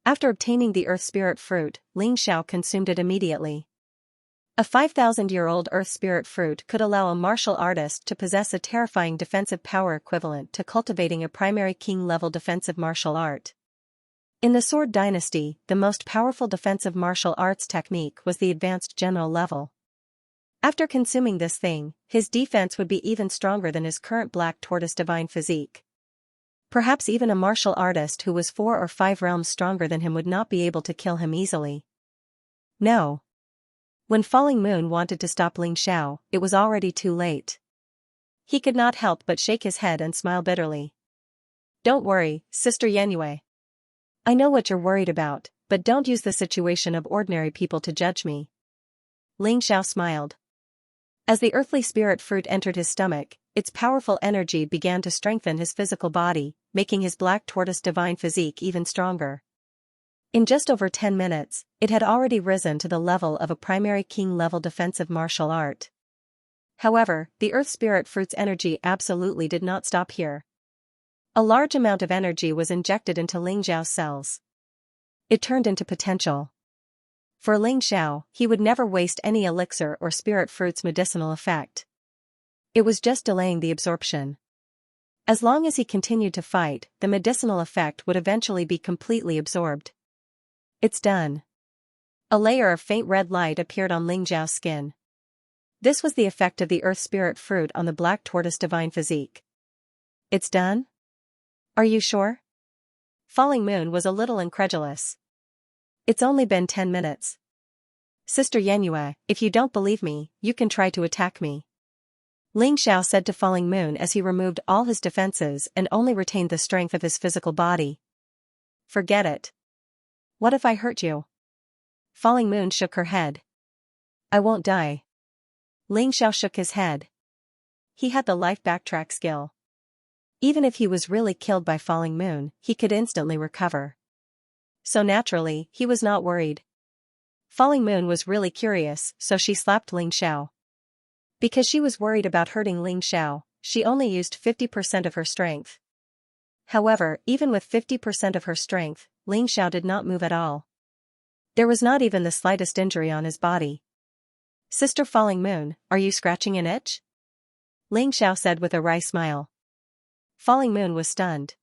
After obtaining the Earth Spirit fruit, Xianxia consumed it immediately. A 5,000-year-old earth spirit fruit could allow a martial artist to possess a terrifying defensive power equivalent to cultivating a primary king-level defensive martial art. In the Sword Dynasty, the most powerful defensive martial arts technique was the advanced general level. After consuming this thing, his defense would be even stronger than his current black tortoise divine physique. Perhaps even a martial artist who was 4 or 5 realms stronger than him would not be able to kill him easily. No. When Falling Moon wanted to stop Ling Xiao, it was already too late. He could not help but shake his head and smile bitterly. Don't worry, Sister Yanue. I know what you're worried about, but don't use the situation of ordinary people to judge me. Ling Xiao smiled. As the earthly spirit fruit entered his stomach, its powerful energy began to strengthen his physical body, making his black tortoise divine physique even stronger. In just over 10 minutes, it had already risen to the level of a primary king-level defensive martial art. However, the earth spirit fruit's energy absolutely did not stop here. A large amount of energy was injected into Ling Xiao's cells. It turned into potential. For Ling Xiao, he would never waste any elixir or spirit fruit's medicinal effect. It was just delaying the absorption. As long as he continued to fight, the medicinal effect would eventually be completely absorbed. It's done. A layer of faint red light appeared on Ling Xiao's skin. This was the effect of the earth spirit fruit on the black tortoise divine physique. It's done? Are you sure? Falling Moon was a little incredulous. It's only been 10 minutes. Sister Yanue, if you don't believe me, you can try to attack me. Ling Xiao said to Falling Moon as he removed all his defenses and only retained the strength of his physical body. Forget it. What if I hurt you? Falling Moon shook her head. I won't die. Ling Xiao shook his head. He had the life backtrack skill. Even if he was really killed by Falling Moon, he could instantly recover. So naturally, he was not worried. Falling Moon was really curious, so she slapped Ling Xiao. Because she was worried about hurting Ling Xiao, she only used 50% of her strength. However, even with 50% of her strength, Ling Xiao did not move at all. There was not even the slightest injury on his body. Sister Falling Moon, are you scratching an itch? Ling Xiao said with a wry smile. Falling Moon was stunned.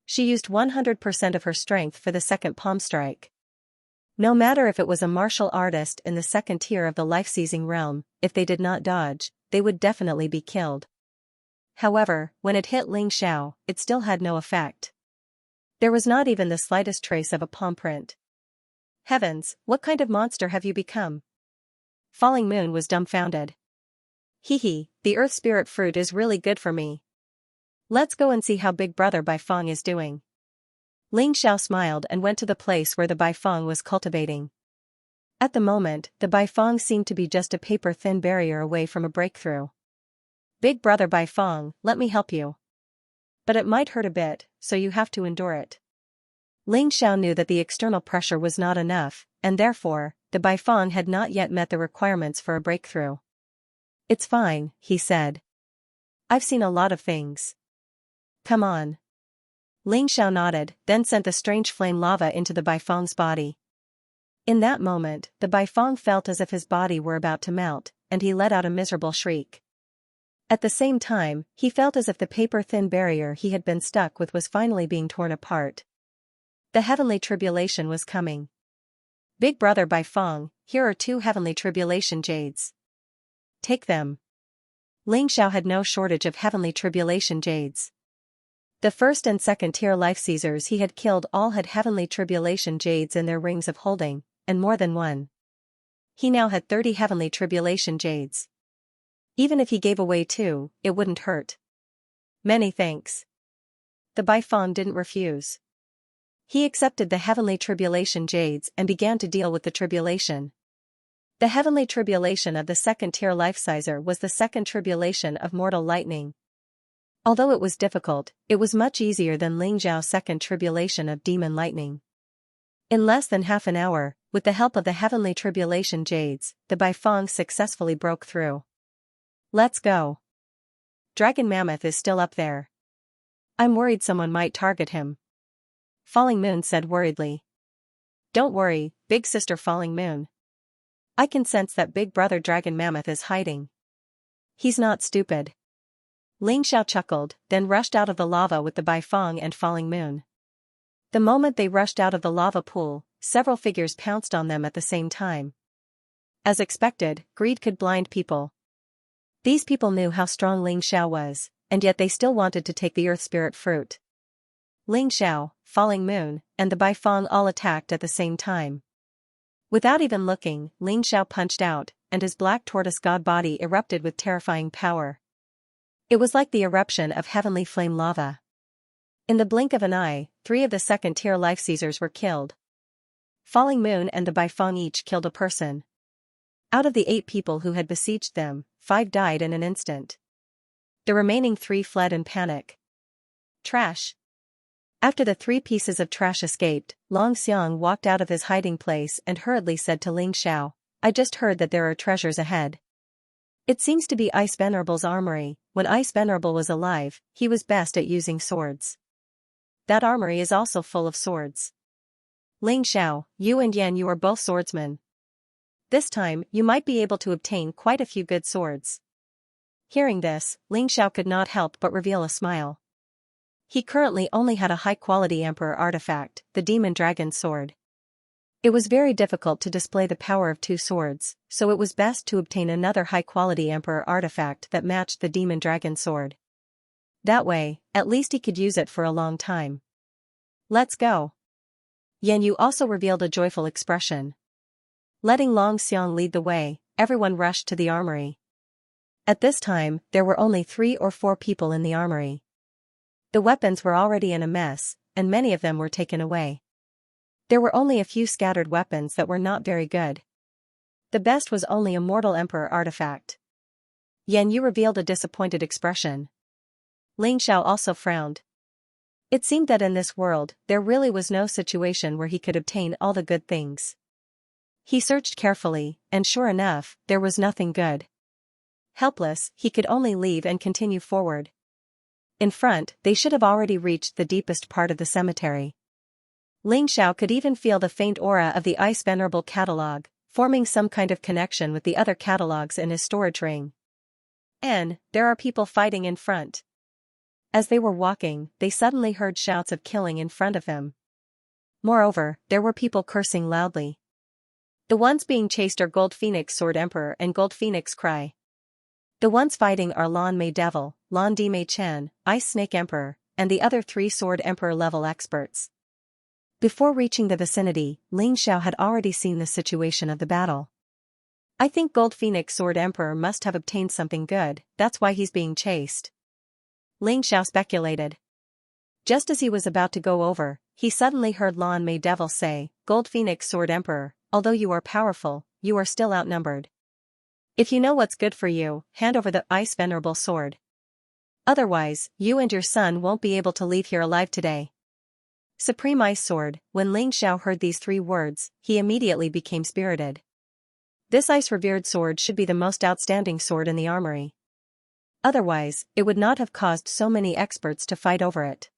She used 100% of her strength for the second palm strike. No matter if it was a martial artist in the second tier of the life-seizing realm, if they did not dodge, they would definitely be killed. However, when it hit Ling Xiao, it still had no effect. There was not even the slightest trace of a palm print. Heavens, what kind of monster have you become? Falling Moon was dumbfounded. Hee, the earth spirit fruit is really good for me. Let's go and see how Big Brother Baifeng is doing. Ling Xiao smiled and went to the place where the Baifeng was cultivating. At the moment, the Baifeng seemed to be just a paper-thin barrier away from a breakthrough. Big Brother Baifeng, let me help you. But it might hurt a bit, so you have to endure it. Ling Xiao knew that the external pressure was not enough, and therefore, the Baifeng had not yet met the requirements for a breakthrough. It's fine, he said. I've seen a lot of things. Come on. Ling Xiao nodded, then sent the strange flame lava into the Baifeng's body. In that moment, the Baifeng felt as if his body were about to melt, and he let out a miserable shriek. At the same time, he felt as if the paper-thin barrier he had been stuck with was finally being torn apart. The heavenly tribulation was coming. Big Brother Baifeng, here are 2 heavenly tribulation jades. Take them. Ling Xiao had no shortage of heavenly tribulation jades. The first and second tier life seizers he had killed all had heavenly tribulation jades in their rings of holding, and more than one. He now had 30 heavenly tribulation jades. Even if he gave away 2, it wouldn't hurt. Many thanks. The Baifeng didn't refuse. He accepted the heavenly tribulation jades and began to deal with the tribulation. The heavenly tribulation of the second tier life sizer was the second tribulation of mortal lightning. Although it was difficult, it was much easier than Ling Xiao's second tribulation of demon lightning. In less than half an hour, with the help of the heavenly tribulation jades, the Baifeng successfully broke through. Let's go. Dragon Mammoth is still up there. I'm worried someone might target him. Falling Moon said worriedly. Don't worry, big sister Falling Moon. I can sense that big brother dragon mammoth is hiding. He's not stupid. Ling Xiao chuckled, then rushed out of the lava with the Baifeng and falling moon. The moment they rushed out of the lava pool, several figures pounced on them at the same time. As expected, greed could blind people. These people knew how strong Ling Xiao was, and yet they still wanted to take the earth spirit fruit. Ling Xiao, falling moon, and the Baifeng all attacked at the same time. Without even looking, Ling Xiao punched out, and his black tortoise god body erupted with terrifying power. It was like the eruption of heavenly flame lava. In the blink of an eye, 3 of the second-tier life seizers were killed. Falling moon and the Baifeng each killed a person. Out of the 8 people who had besieged them, 5 died in an instant. The remaining 3 fled in panic. Trash. After the 3 pieces of trash escaped, Long Xiang walked out of his hiding place and hurriedly said to Ling Xiao, "I just heard that there are treasures ahead. It seems to be Ice Venerable's armory. When Ice Venerable was alive, he was best at using swords. That armory is also full of swords. Ling Xiao, you and Yan, you are both swordsmen. This time, you might be able to obtain quite a few good swords." Hearing this, Ling Xiao could not help but reveal a smile. He currently only had a high-quality Emperor artifact, the Demon Dragon Sword. It was very difficult to display the power of 2 swords, so it was best to obtain another high-quality Emperor artifact that matched the Demon Dragon Sword. That way, at least he could use it for a long time. "Let's go." Yan Yu also revealed a joyful expression. Letting Long Xiang lead the way, everyone rushed to the armory. At this time, there were only 3 or 4 people in the armory. The weapons were already in a mess, and many of them were taken away. There were only a few scattered weapons that were not very good. The best was only a mortal Emperor artifact. Yan Yu revealed a disappointed expression. Ling Xiao also frowned. It seemed that in this world, there really was no situation where he could obtain all the good things. He searched carefully, and sure enough, there was nothing good. Helpless, he could only leave and continue forward. In front, they should have already reached the deepest part of the cemetery. Ling Xiao could even feel the faint aura of the Ice Venerable catalog, forming some kind of connection with the other catalogs in his storage ring. And there are people fighting in front. As they were walking, they suddenly heard shouts of killing in front of them. Moreover, there were people cursing loudly. The ones being chased are Gold Phoenix Sword Emperor and Gold Phoenix Cry. The ones fighting are Lan Mei Devil, Lan Di Mei Chen, Ice Snake Emperor, and the other 3 Sword Emperor level experts. Before reaching the vicinity, Ling Xiao had already seen the situation of the battle. "I think Gold Phoenix Sword Emperor must have obtained something good, that's why he's being chased," Ling Xiao speculated. Just as he was about to go over, he suddenly heard Lan Mei Devil say, "Gold Phoenix Sword Emperor, although you are powerful, you are still outnumbered. If you know what's good for you, hand over the Ice Venerable Sword. Otherwise, you and your son won't be able to leave here alive today." Supreme Ice Sword. When Ling Xiao heard these 3 words, he immediately became spirited. This ice-revered sword should be the most outstanding sword in the armory. Otherwise, it would not have caused so many experts to fight over it.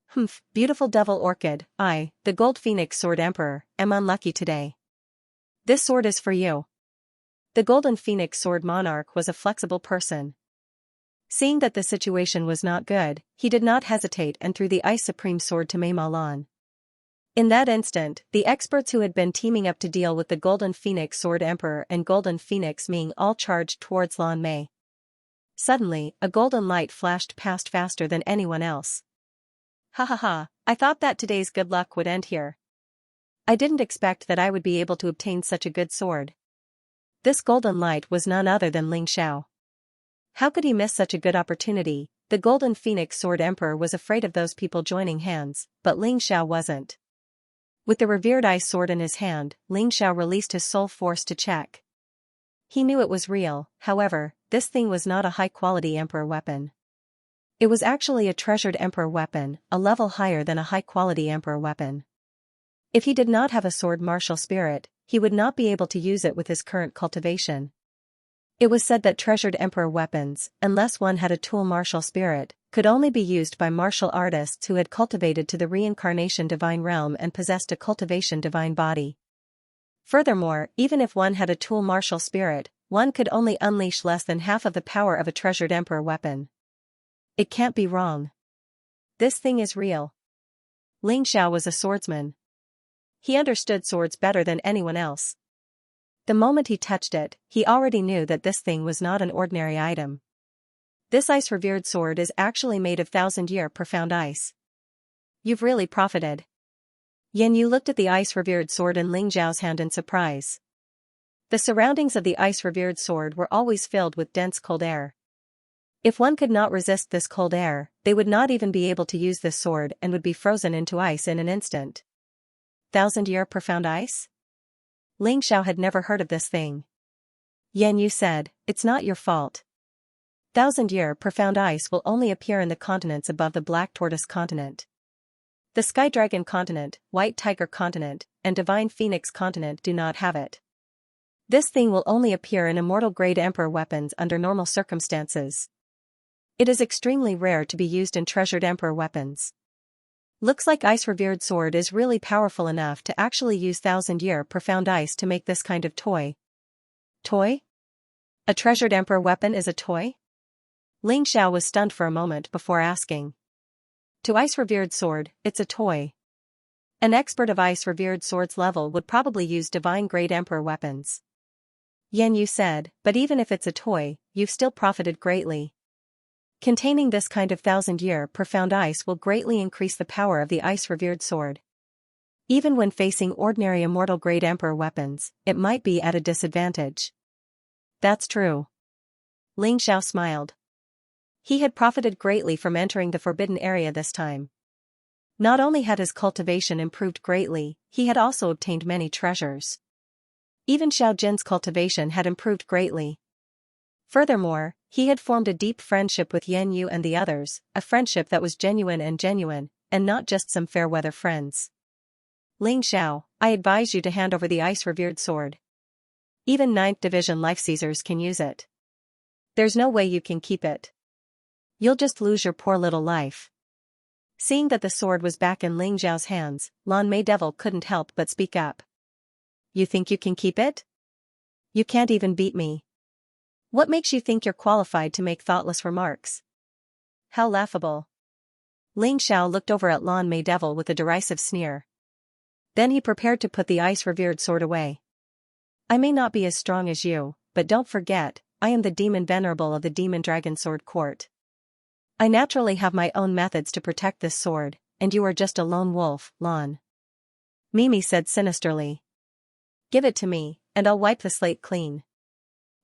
"Humph, beautiful Devil Orchid, I, the Gold Phoenix Sword Emperor, am unlucky today. This sword is for you." The Golden Phoenix Sword Monarch was a flexible person. Seeing that the situation was not good, he did not hesitate and threw the Ice Supreme Sword to Mei Malan. In that instant, the experts who had been teaming up to deal with the Golden Phoenix Sword Emperor and Golden Phoenix Ming all charged towards Lan Mei. Suddenly, a golden light flashed past faster than anyone else. "Ha ha ha, I thought that today's good luck would end here. I didn't expect that I would be able to obtain such a good sword." This golden light was none other than Ling Xiao. How could he miss such a good opportunity? The Golden Phoenix Sword Emperor was afraid of those people joining hands, but Ling Xiao wasn't. With the revered ice sword in his hand, Ling Xiao released his soul force to check. He knew it was real, however, this thing was not a high-quality Emperor weapon. It was actually a treasured Emperor weapon, a level higher than a high-quality Emperor weapon. If he did not have a sword martial spirit, he would not be able to use it with his current cultivation. It was said that treasured Emperor weapons, unless one had a tool martial spirit, could only be used by martial artists who had cultivated to the reincarnation divine realm and possessed a cultivation divine body. Furthermore, even if one had a tool martial spirit, one could only unleash less than half of the power of a treasured emperor weapon. It can't be wrong. This thing is real. Ling Xiao was a swordsman. He understood swords better than anyone else. The moment he touched it, he already knew that this thing was not an ordinary item. This ice-revered sword is actually made of 1,000-year profound ice. You've really profited. Yan Yu looked at the ice-revered sword in Ling Xiao's hand in surprise. The surroundings of the ice-revered sword were always filled with dense cold air. If one could not resist this cold air, they would not even be able to use this sword and would be frozen into ice in an instant. 1,000-year profound ice? Ling Xiao had never heard of this thing. Yan Yu said, "It's not your fault. 1,000-year profound ice will only appear in the continents above the Black Tortoise continent. The Sky Dragon continent, White Tiger continent, and Divine Phoenix continent do not have it. This thing will only appear in immortal-grade emperor weapons under normal circumstances. It is extremely rare to be used in treasured emperor weapons. Looks like ice-revered sword is really powerful enough to actually use 1,000-year profound ice to make this kind of toy." Toy? A treasured emperor weapon is a toy? Ling Xiao was stunned for a moment before asking. To ice-revered sword, it's a toy. An expert of ice-revered sword's level would probably use divine-grade emperor weapons. Yan Yu said, "But even if it's a toy, you've still profited greatly. Containing this kind of 1,000-year profound ice will greatly increase the power of the ice-revered sword. Even when facing ordinary immortal-grade emperor weapons, it might be at a disadvantage." "That's true." Ling Xiao smiled. He had profited greatly from entering the forbidden area this time. Not only had his cultivation improved greatly, he had also obtained many treasures. Even Xiao Jin's cultivation had improved greatly. Furthermore, he had formed a deep friendship with Yan Yu and the others, a friendship that was genuine and not just some fair-weather friends. "Ling Xiao, I advise you to hand over the ice-revered sword. Even 9th Division Life Seizers can use it. There's no way you can keep it. You'll just lose your poor little life." Seeing that the sword was back in Ling Xiao's hands, Lan Mei Devil couldn't help but speak up. "You think you can keep it? You can't even beat me. What makes you think you're qualified to make thoughtless remarks? How laughable." Ling Xiao looked over at Lan Mei Devil with a derisive sneer. Then he prepared to put the ice-revered sword away. "I may not be as strong as you, but don't forget, I am the demon venerable of the Demon Dragon Sword Court. I naturally have my own methods to protect this sword, and you are just a lone wolf, Lan." Mimi said sinisterly. "Give it to me, and I'll wipe the slate clean.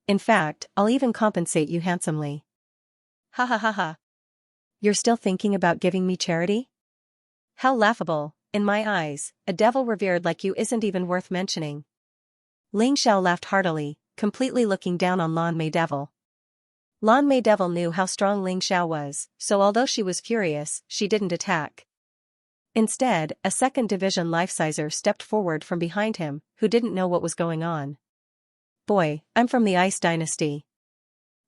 In fact, I'll even compensate you handsomely." "Ha ha ha ha. You're still thinking about giving me charity? How laughable, in my eyes, a devil revered like you isn't even worth mentioning." Ling Xiao laughed heartily, completely looking down on Lan Mei Devil. Lan Mei Devil knew how strong Ling Xiao was, so although she was furious, she didn't attack. Instead, a 2nd Division Life Sizer stepped forward from behind him, who didn't know what was going on. "Boy, I'm from the Ice Dynasty.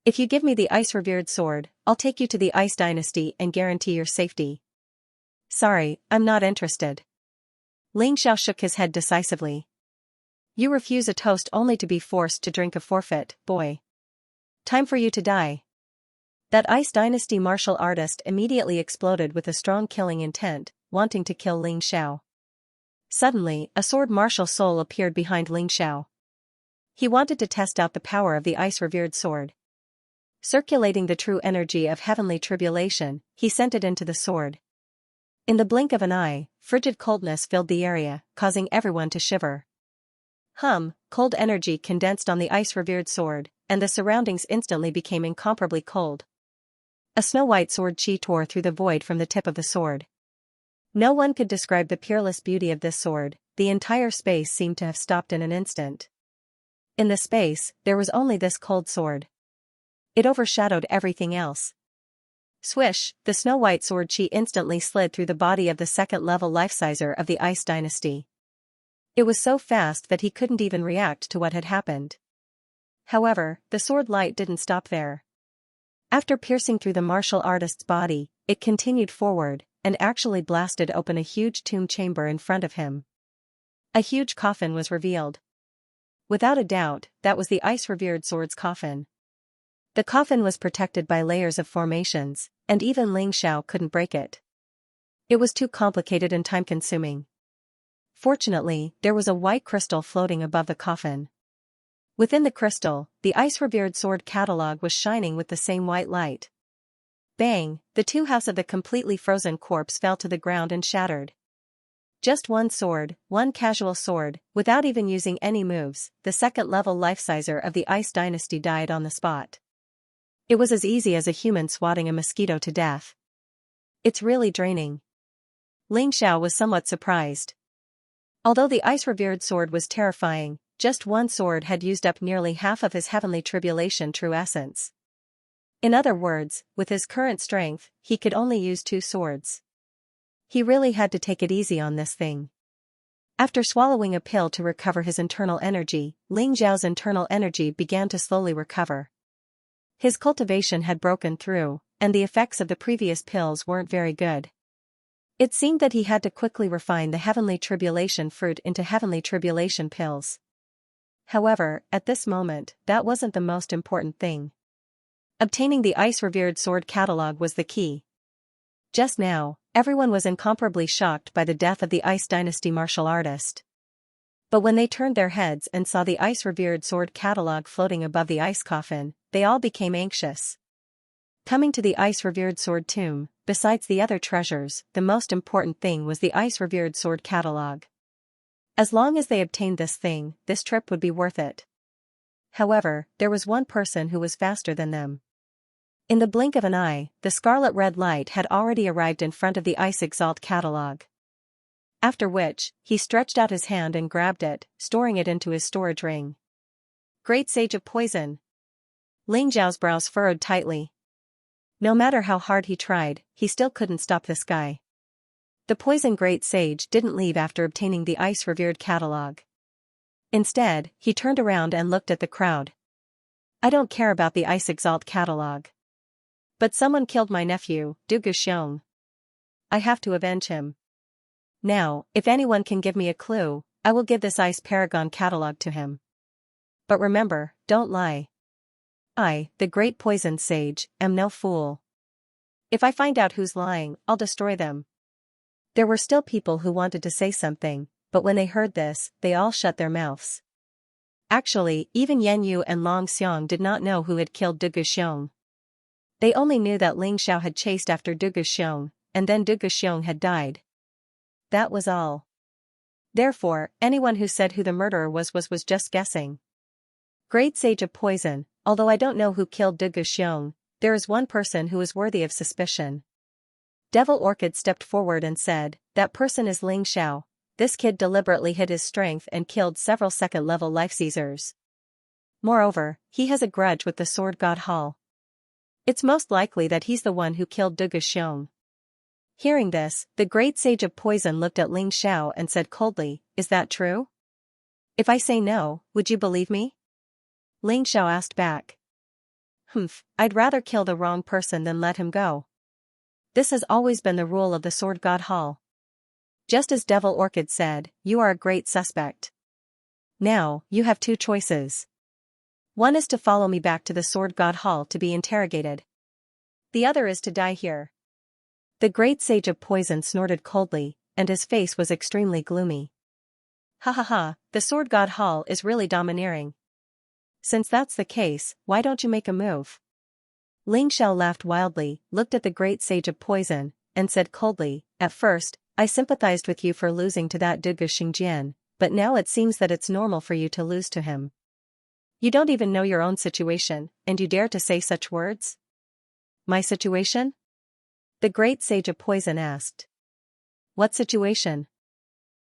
If you give me the ice-revered sword, I'll take you to the Ice Dynasty and guarantee your safety." "Sorry, I'm not interested." Ling Xiao shook his head decisively. "You refuse a toast only to be forced to drink a forfeit, boy. Time for you to die." That Ice Dynasty martial artist immediately exploded with a strong killing intent, wanting to kill Ling Xiao. Suddenly, a sword martial soul appeared behind Ling Xiao. He wanted to test out the power of the ice-revered sword. Circulating the true energy of heavenly tribulation, he sent it into the sword. In the blink of an eye, frigid coldness filled the area, causing everyone to shiver. Cold energy condensed on the ice-revered sword, and the surroundings instantly became incomparably cold. A snow-white sword chi tore through the void from the tip of the sword. No one could describe the peerless beauty of this sword, the entire space seemed to have stopped in an instant. In the space, there was only this cold sword. It overshadowed everything else. Swish, the snow-white sword chi instantly slid through the body of the 2nd-level life sizer of the Ice Dynasty. It was so fast that he couldn't even react to what had happened. However, the sword light didn't stop there. After piercing through the martial artist's body, it continued forward, and actually blasted open a huge tomb chamber in front of him. A huge coffin was revealed. Without a doubt, that was the ice-revered sword's coffin. The coffin was protected by layers of formations, and even Ling Xiao couldn't break it. It was too complicated and time-consuming. Fortunately, there was a white crystal floating above the coffin. Within the crystal, the ice-revered sword catalog was shining with the same white light. Bang! The two halves of the completely frozen corpse fell to the ground and shattered. Just one sword, one casual sword, without even using any moves, the second-level life-sizer of the Ice Dynasty died on the spot. It was as easy as a human swatting a mosquito to death. It's really draining. Ling Xiao was somewhat surprised. Although the ice-revered sword was terrifying, just one sword had used up nearly half of his heavenly tribulation true essence. In other words, with his current strength, he could only use 2 swords. He really had to take it easy on this thing. After swallowing a pill to recover his internal energy, Ling Xiao's internal energy began to slowly recover. His cultivation had broken through, and the effects of the previous pills weren't very good. It seemed that he had to quickly refine the heavenly tribulation fruit into heavenly tribulation pills. However, at this moment, that wasn't the most important thing. Obtaining the ice-revered sword catalog was the key. Just now, everyone was incomparably shocked by the death of the Ice Dynasty martial artist. But when they turned their heads and saw the ice-revered sword catalog floating above the ice coffin, they all became anxious. Coming to the ice-revered sword tomb, besides the other treasures, the most important thing was the ice-revered sword catalog. As long as they obtained this thing, this trip would be worth it. However, there was one person who was faster than them. In the blink of an eye, the scarlet-red light had already arrived in front of the Ice Exalt catalog. After which, he stretched out his hand and grabbed it, storing it into his storage ring. Great Sage of Poison! Ling Xiao's brows furrowed tightly. No matter how hard he tried, he still couldn't stop this guy. The Poison Great Sage didn't leave after obtaining the ice-revered catalog. Instead, he turned around and looked at the crowd. I don't care about the Ice Exalt catalog. But someone killed my nephew, Du Guxiong. I have to avenge him. Now, if anyone can give me a clue, I will give this Ice Paragon catalog to him. But remember, don't lie. I, the Great Poison Sage, am no fool. If I find out who's lying, I'll destroy them. There were still people who wanted to say something, but when they heard this, they all shut their mouths. Actually, even Yan Yu and Long Xiong did not know who had killed Du Guxiong. They only knew that Ling Xiao had chased after Du Guxiong, and then Du Guxiong had died. That was all. Therefore, anyone who said who the murderer was just guessing. Great Sage of Poison, although I don't know who killed Du Guxiong, there is one person who is worthy of suspicion. Devil Orchid stepped forward and said, that person is Ling Xiao. This kid deliberately hid his strength and killed several second-level life-seizers. Moreover, he has a grudge with the Sword God Hall. It's most likely that he's the one who killed Du Guxiong. Hearing this, the Great Sage of Poison looked at Ling Xiao and said coldly, is that true? If I say no, would you believe me? Ling Xiao asked back. I'd rather kill the wrong person than let him go. This has always been the rule of the Sword God Hall. Just as Devil Orchid said, you are a great suspect. Now, you have 2 choices. One is to follow me back to the Sword God Hall to be interrogated. The other is to die here. The Great Sage of Poison snorted coldly, and his face was extremely gloomy. Ha ha ha, the Sword God Hall is really domineering. Since that's the case, why don't you make a move? Ling Xiao laughed wildly, looked at the Great Sage of Poison, and said coldly, at first, I sympathized with you for losing to that Du Guxiong, but now it seems that it's normal for you to lose to him. You don't even know your own situation, and you dare to say such words? My situation? The Great Sage of Poison asked. What situation?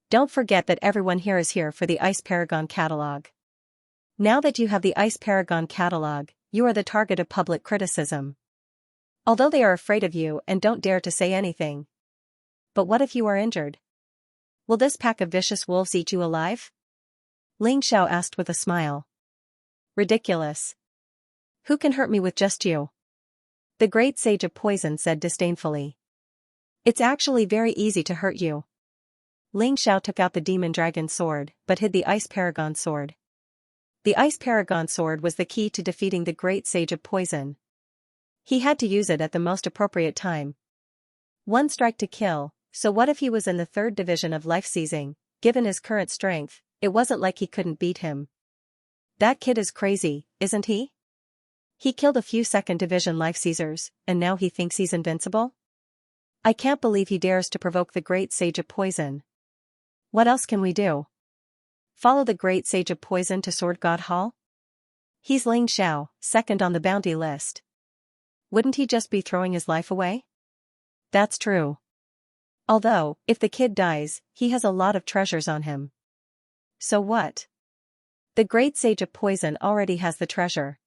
Don't forget that everyone here is here for the Ice Paragon catalog. Now that you have the Ice Paragon catalog, you are the target of public criticism. Although they are afraid of you and don't dare to say anything. But what if you are injured? Will this pack of vicious wolves eat you alive? Ling Xiao asked with a smile. Ridiculous. Who can hurt me with just you? The Great Sage of Poison said disdainfully. It's actually very easy to hurt you. Ling Xiao took out the Demon Dragon sword, but hid the Ice Paragon sword. The Ice Paragon sword was the key to defeating the Great Sage of Poison. He had to use it at the most appropriate time. One strike to kill, so what if he was in the 3rd division of life seizing? Given his current strength, it wasn't like he couldn't beat him. That kid is crazy, isn't he? He killed a few 2nd division life seizers, and now he thinks he's invincible? I can't believe he dares to provoke the Great Sage of Poison. What else can we do? Follow the Great Sage of Poison to Sword God Hall? He's Ling Xiao, 2nd on the bounty list. Wouldn't he just be throwing his life away? That's true. Although, if the kid dies, he has a lot of treasures on him. So what? The Great Sage of Poison already has the treasure.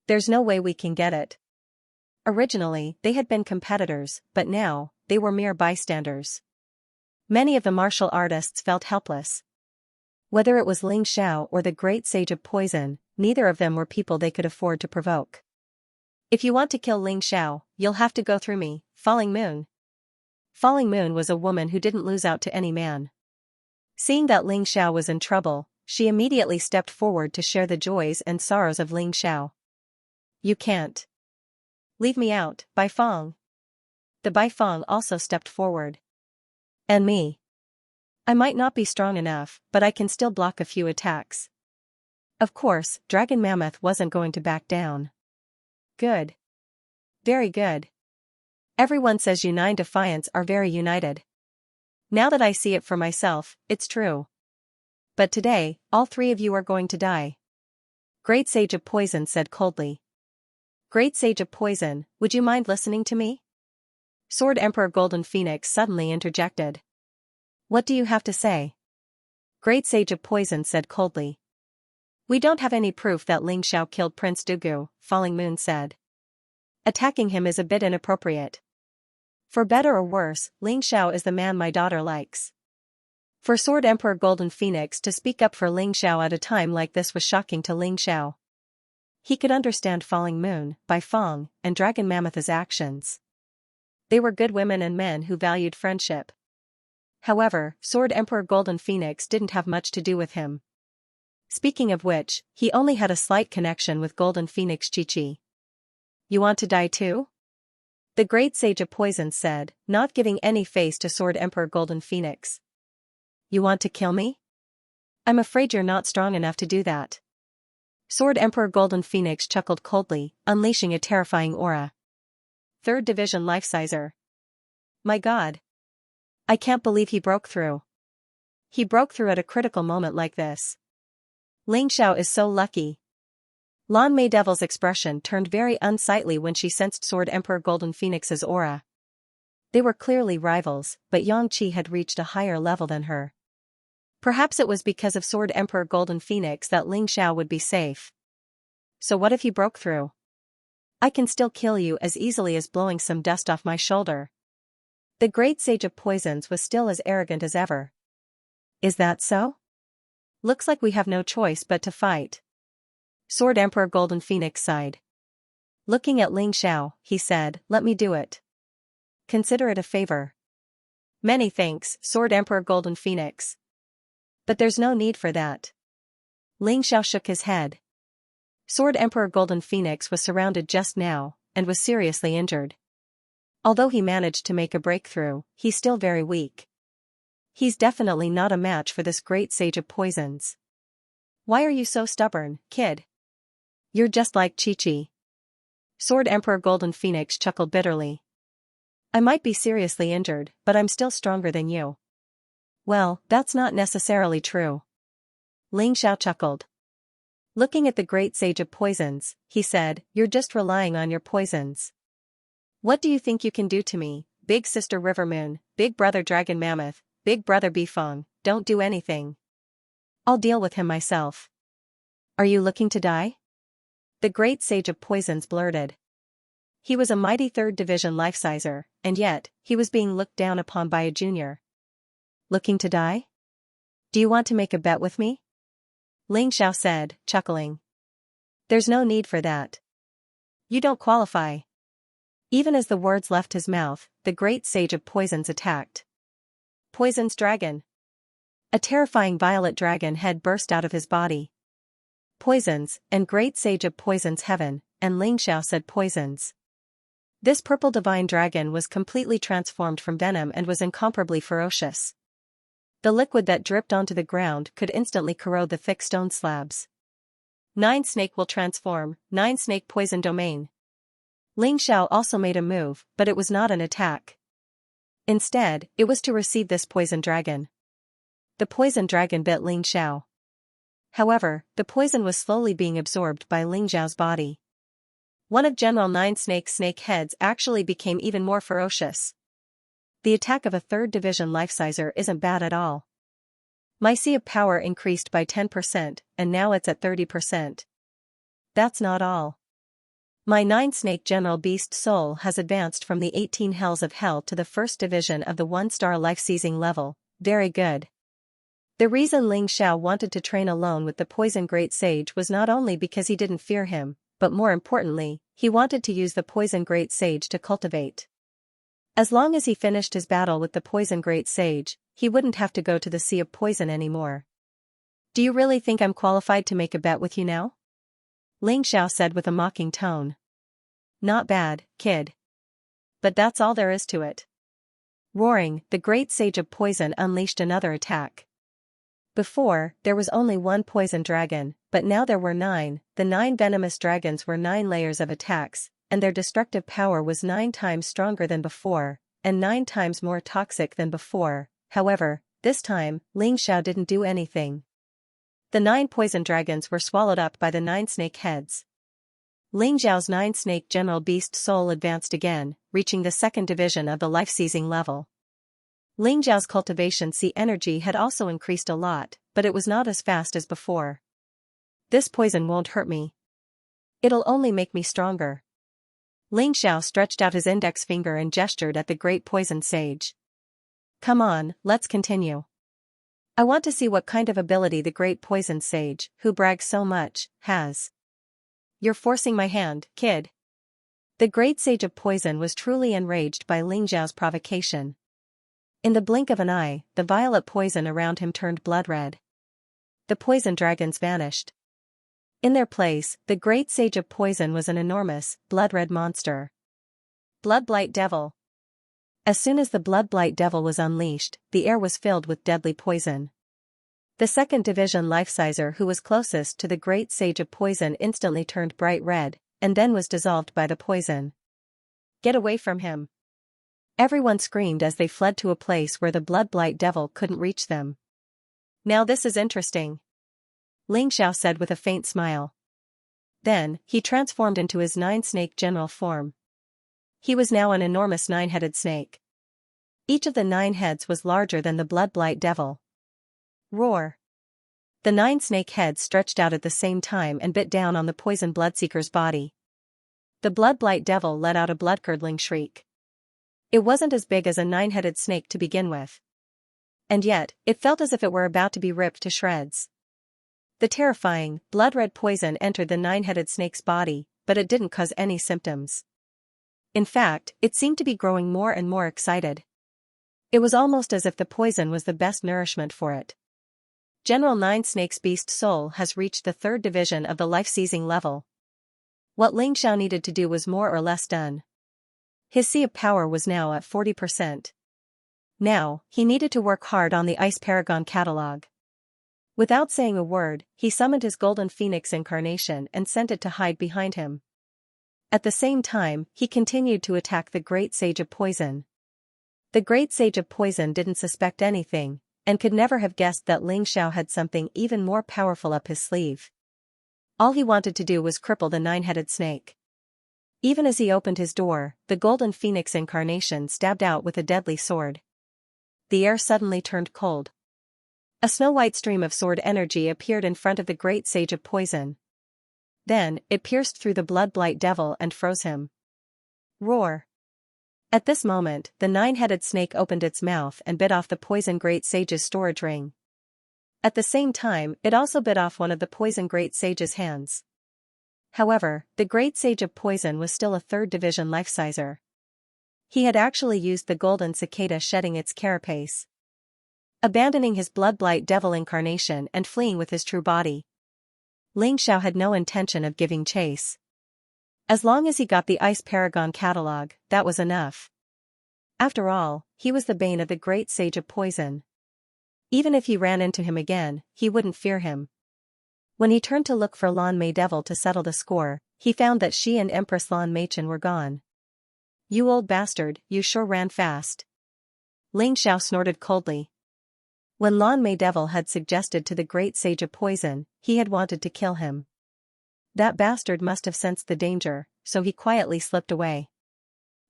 There's no way we can get it. Originally, they had been competitors, but now, they were mere bystanders. Many of the martial artists felt helpless. Whether it was Ling Xiao or the Great Sage of Poison, neither of them were people they could afford to provoke. If you want to kill Ling Xiao, you'll have to go through me, Falling Moon. Falling Moon was a woman who didn't lose out to any man. Seeing that Ling Xiao was in trouble, she immediately stepped forward to share the joys and sorrows of Ling Xiao. You can't. Leave me out, Baifeng. The Baifeng also stepped forward. And me. I might not be strong enough, but I can still block a few attacks. Of course, Dragon Mammoth wasn't going to back down. Good. Very good. Everyone says you 9 Defiants are very united. Now that I see it for myself, it's true. But today, all 3 of you are going to die. Great Sage of Poison said coldly. Great Sage of Poison, would you mind listening to me? Sword Emperor Golden Phoenix suddenly interjected. What do you have to say? Great Sage of Poison said coldly. We don't have any proof that Ling Xiao killed Prince Dugu, Falling Moon said. Attacking him is a bit inappropriate. For better or worse, Ling Xiao is the man my daughter likes. For Sword Emperor Golden Phoenix to speak up for Ling Xiao at a time like this was shocking to Ling Xiao. He could understand Falling Moon, Baifeng, and Dragon Mammoth's actions. They were good women and men who valued friendship. However, Sword Emperor Golden Phoenix didn't have much to do with him. Speaking of which, he only had a slight connection with Golden Phoenix Chi-Chi. You want to die too? The Great Sage of Poison said, not giving any face to Sword Emperor Golden Phoenix. You want to kill me? I'm afraid you're not strong enough to do that. Sword Emperor Golden Phoenix chuckled coldly, unleashing a terrifying aura. 3rd Division Life Sizer. My God. I can't believe he broke through. He broke through at a critical moment like this. Ling Xiao is so lucky. Lan Mei Devil's expression turned very unsightly when she sensed Sword Emperor Golden Phoenix's aura. They were clearly rivals, but Yang Qi had reached a higher level than her. Perhaps it was because of Sword Emperor Golden Phoenix that Ling Xiao would be safe. So what if he broke through? I can still kill you as easily as blowing some dust off my shoulder. The Great Sage of Poisons was still as arrogant as ever. Is that so? Looks like we have no choice but to fight. Sword Emperor Golden Phoenix sighed. Looking at Ling Xiao, he said, let me do it. Consider it a favor. Many thanks, Sword Emperor Golden Phoenix. But there's no need for that. Ling Xiao shook his head. Sword Emperor Golden Phoenix was surrounded just now, and was seriously injured. Although he managed to make a breakthrough, he's still very weak. He's definitely not a match for this Great Sage of Poisons. Why are you so stubborn, kid? You're just like Chi-Chi. Sword Emperor Golden Phoenix chuckled bitterly. I might be seriously injured, but I'm still stronger than you. Well, that's not necessarily true. Ling Xiao chuckled. Looking at the Great Sage of Poisons, he said, you're just relying on your poisons. What do you think you can do to me, Big Sister River Moon, Big Brother Dragon Mammoth, Big Brother Bifeng? Don't do anything. I'll deal with him myself. Are you looking to die? The Great Sage of Poisons blurted. He was a mighty 3rd Division life sizer, and yet, he was being looked down upon by a junior. Looking to die? Do you want to make a bet with me? Ling Xiao said, chuckling. There's no need for that. You don't qualify. Even as the words left his mouth, the Great Sage of Poisons attacked. Poison's Dragon. A terrifying violet dragon head burst out of his body. Poisons, and Great Sage of Poisons Heaven, and Xianxia said poisons. This purple divine dragon was completely transformed from venom and was incomparably ferocious. The liquid that dripped onto the ground could instantly corrode the thick stone slabs. 9 Snake will transform, 9 Snake Poison Domain. Xianxia also made a move, but it was not an attack. Instead, it was to receive this poison dragon. The poison dragon bit Xianxia. However, the poison was slowly being absorbed by Xiao's body. One of General 9 Snake's snake heads actually became even more ferocious. The attack of a 3rd division life-sizer isn't bad at all. My sea of power increased by 10%, and now it's at 30%. That's not all. My 9 Snake General Beast Soul has advanced from the 18 Hells of Hell to the 1st division of the 1-star life-seizing level. Very good. The reason Xianxia wanted to train alone with the Poison Great Sage was not only because he didn't fear him, but more importantly, he wanted to use the Poison Great Sage to cultivate. As long as he finished his battle with the Poison Great Sage, he wouldn't have to go to the Sea of Poison anymore. Do you really think I'm qualified to make a bet with you now? Xianxia said with a mocking tone. Not bad, kid. But that's all there is to it. Roaring, the Great Sage of Poison unleashed another attack. Before, there was only 1 poison dragon, but now there were 9. The 9 venomous dragons were 9 layers of attacks, and their destructive power was 9 times stronger than before, and 9 times more toxic than before. However, this time, Xianxia didn't do anything. The 9 poison dragons were swallowed up by the 9 snake heads. Xiao's 9 Snake General Beast Soul advanced again, reaching the 2nd division of the life-seizing level. Xiao's Cultivation Sea energy had also increased a lot, but it was not as fast as before. This poison won't hurt me. It'll only make me stronger. Xiao stretched out his index finger and gestured at the Great Poison Sage. Come on, let's continue. I want to see what kind of ability the Great Poison Sage, who brags so much, has. You're forcing my hand, kid. The Great Sage of Poison was truly enraged by Xiao's provocation. In the blink of an eye, the violet poison around him turned blood red. The poison dragons vanished. In their place, the Great Sage of Poison was an enormous, blood-red monster. Bloodblight Devil. As soon as the Bloodblight Devil was unleashed, the air was filled with deadly poison. The 2nd division life-sizer who was closest to the Great Sage of Poison instantly turned bright red, and then was dissolved by the poison. Get away from him. Everyone screamed as they fled to a place where the Bloodblight Devil couldn't reach them. Now this is interesting. Xiao said with a faint smile. Then, he transformed into his 9 Snake General form. He was now an enormous 9-headed snake. Each of the 9 heads was larger than the Bloodblight Devil. Roar. The 9 snake heads stretched out at the same time and bit down on the poison Bloodseeker's body. The Bloodblight Devil let out a blood-curdling shriek. It wasn't as big as a 9-headed snake to begin with. And yet, it felt as if it were about to be ripped to shreds. The terrifying, blood-red poison entered the 9-headed snake's body, but it didn't cause any symptoms. In fact, it seemed to be growing more and more excited. It was almost as if the poison was the best nourishment for it. General 9 Snake's Beast Soul has reached the 3rd division of the life-seizing level. What Xianxia needed to do was more or less done. His sea of power was now at 40%. Now, he needed to work hard on the Ice Paragon catalog. Without saying a word, he summoned his Golden Phoenix incarnation and sent it to hide behind him. At the same time, he continued to attack the Great Sage of Poison. The Great Sage of Poison didn't suspect anything, and could never have guessed that Xiao had something even more powerful up his sleeve. All he wanted to do was cripple the 9-headed snake. Even as he opened his door, the Golden Phoenix incarnation stabbed out with a deadly sword. The air suddenly turned cold. A snow-white stream of sword energy appeared in front of the Great Sage of Poison. Then, it pierced through the Bloodblight Devil and froze him. Roar. At this moment, the 9-headed snake opened its mouth and bit off the Poison Great Sage's storage ring. At the same time, it also bit off one of the Poison Great Sage's hands. However, the Great Sage of Poison was still a 3rd division life-sizer. He had actually used the golden cicada shedding its carapace. Abandoning his Bloodblight Devil incarnation and fleeing with his true body. Ling Xiao had no intention of giving chase. As long as he got the Ice Paragon catalog, that was enough. After all, he was the bane of the great sage of poison. Even if he ran into him again, he wouldn't fear him. When he turned to look for Lan Mei Devil to settle the score, he found that she and Empress Lan Meichen were gone. "You old bastard, you sure ran fast." Ling Xiao snorted coldly. When Lan Mei Devil had suggested to the great sage of poison, he had wanted to kill him. That bastard must have sensed the danger, so he quietly slipped away.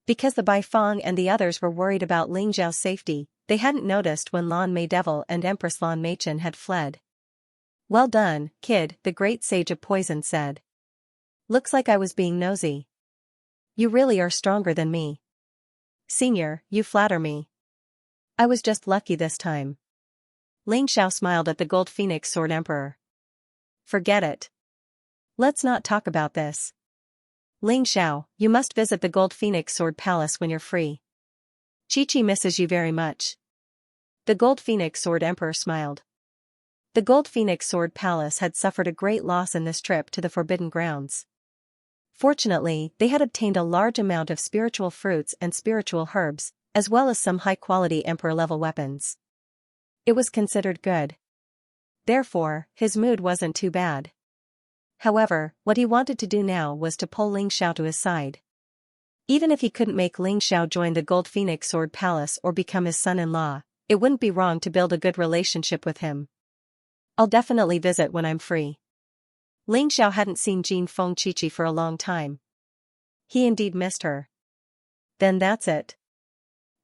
Because the Bai Feng and the others were worried about Ling Xiao's safety, they hadn't noticed when Lan Mei Devil and Empress Lan Meichen had fled. "Well done, kid," the great sage of poison said. "Looks like I was being nosy. You really are stronger than me. Senior, you flatter me. I was just lucky this time." Ling Xiao smiled at the Gold Phoenix Sword Emperor. "Forget it. Let's not talk about this. Ling Xiao, you must visit the Gold Phoenix Sword Palace when you're free. Chi-Chi misses you very much." The Gold Phoenix Sword Emperor smiled. The Gold Phoenix Sword Palace had suffered a great loss in this trip to the Forbidden Grounds. Fortunately, they had obtained a large amount of spiritual fruits and spiritual herbs, as well as some high-quality Emperor-level weapons. It was considered good. Therefore, his mood wasn't too bad. However, what he wanted to do now was to pull Ling Xiao to his side. Even if he couldn't make Ling Xiao join the Gold Phoenix Sword Palace or become his son-in-law, it wouldn't be wrong to build a good relationship with him. "I'll definitely visit when I'm free." Ling Xiao hadn't seen Jin Feng Chi-Chi for a long time. He indeed missed her. "Then that's it.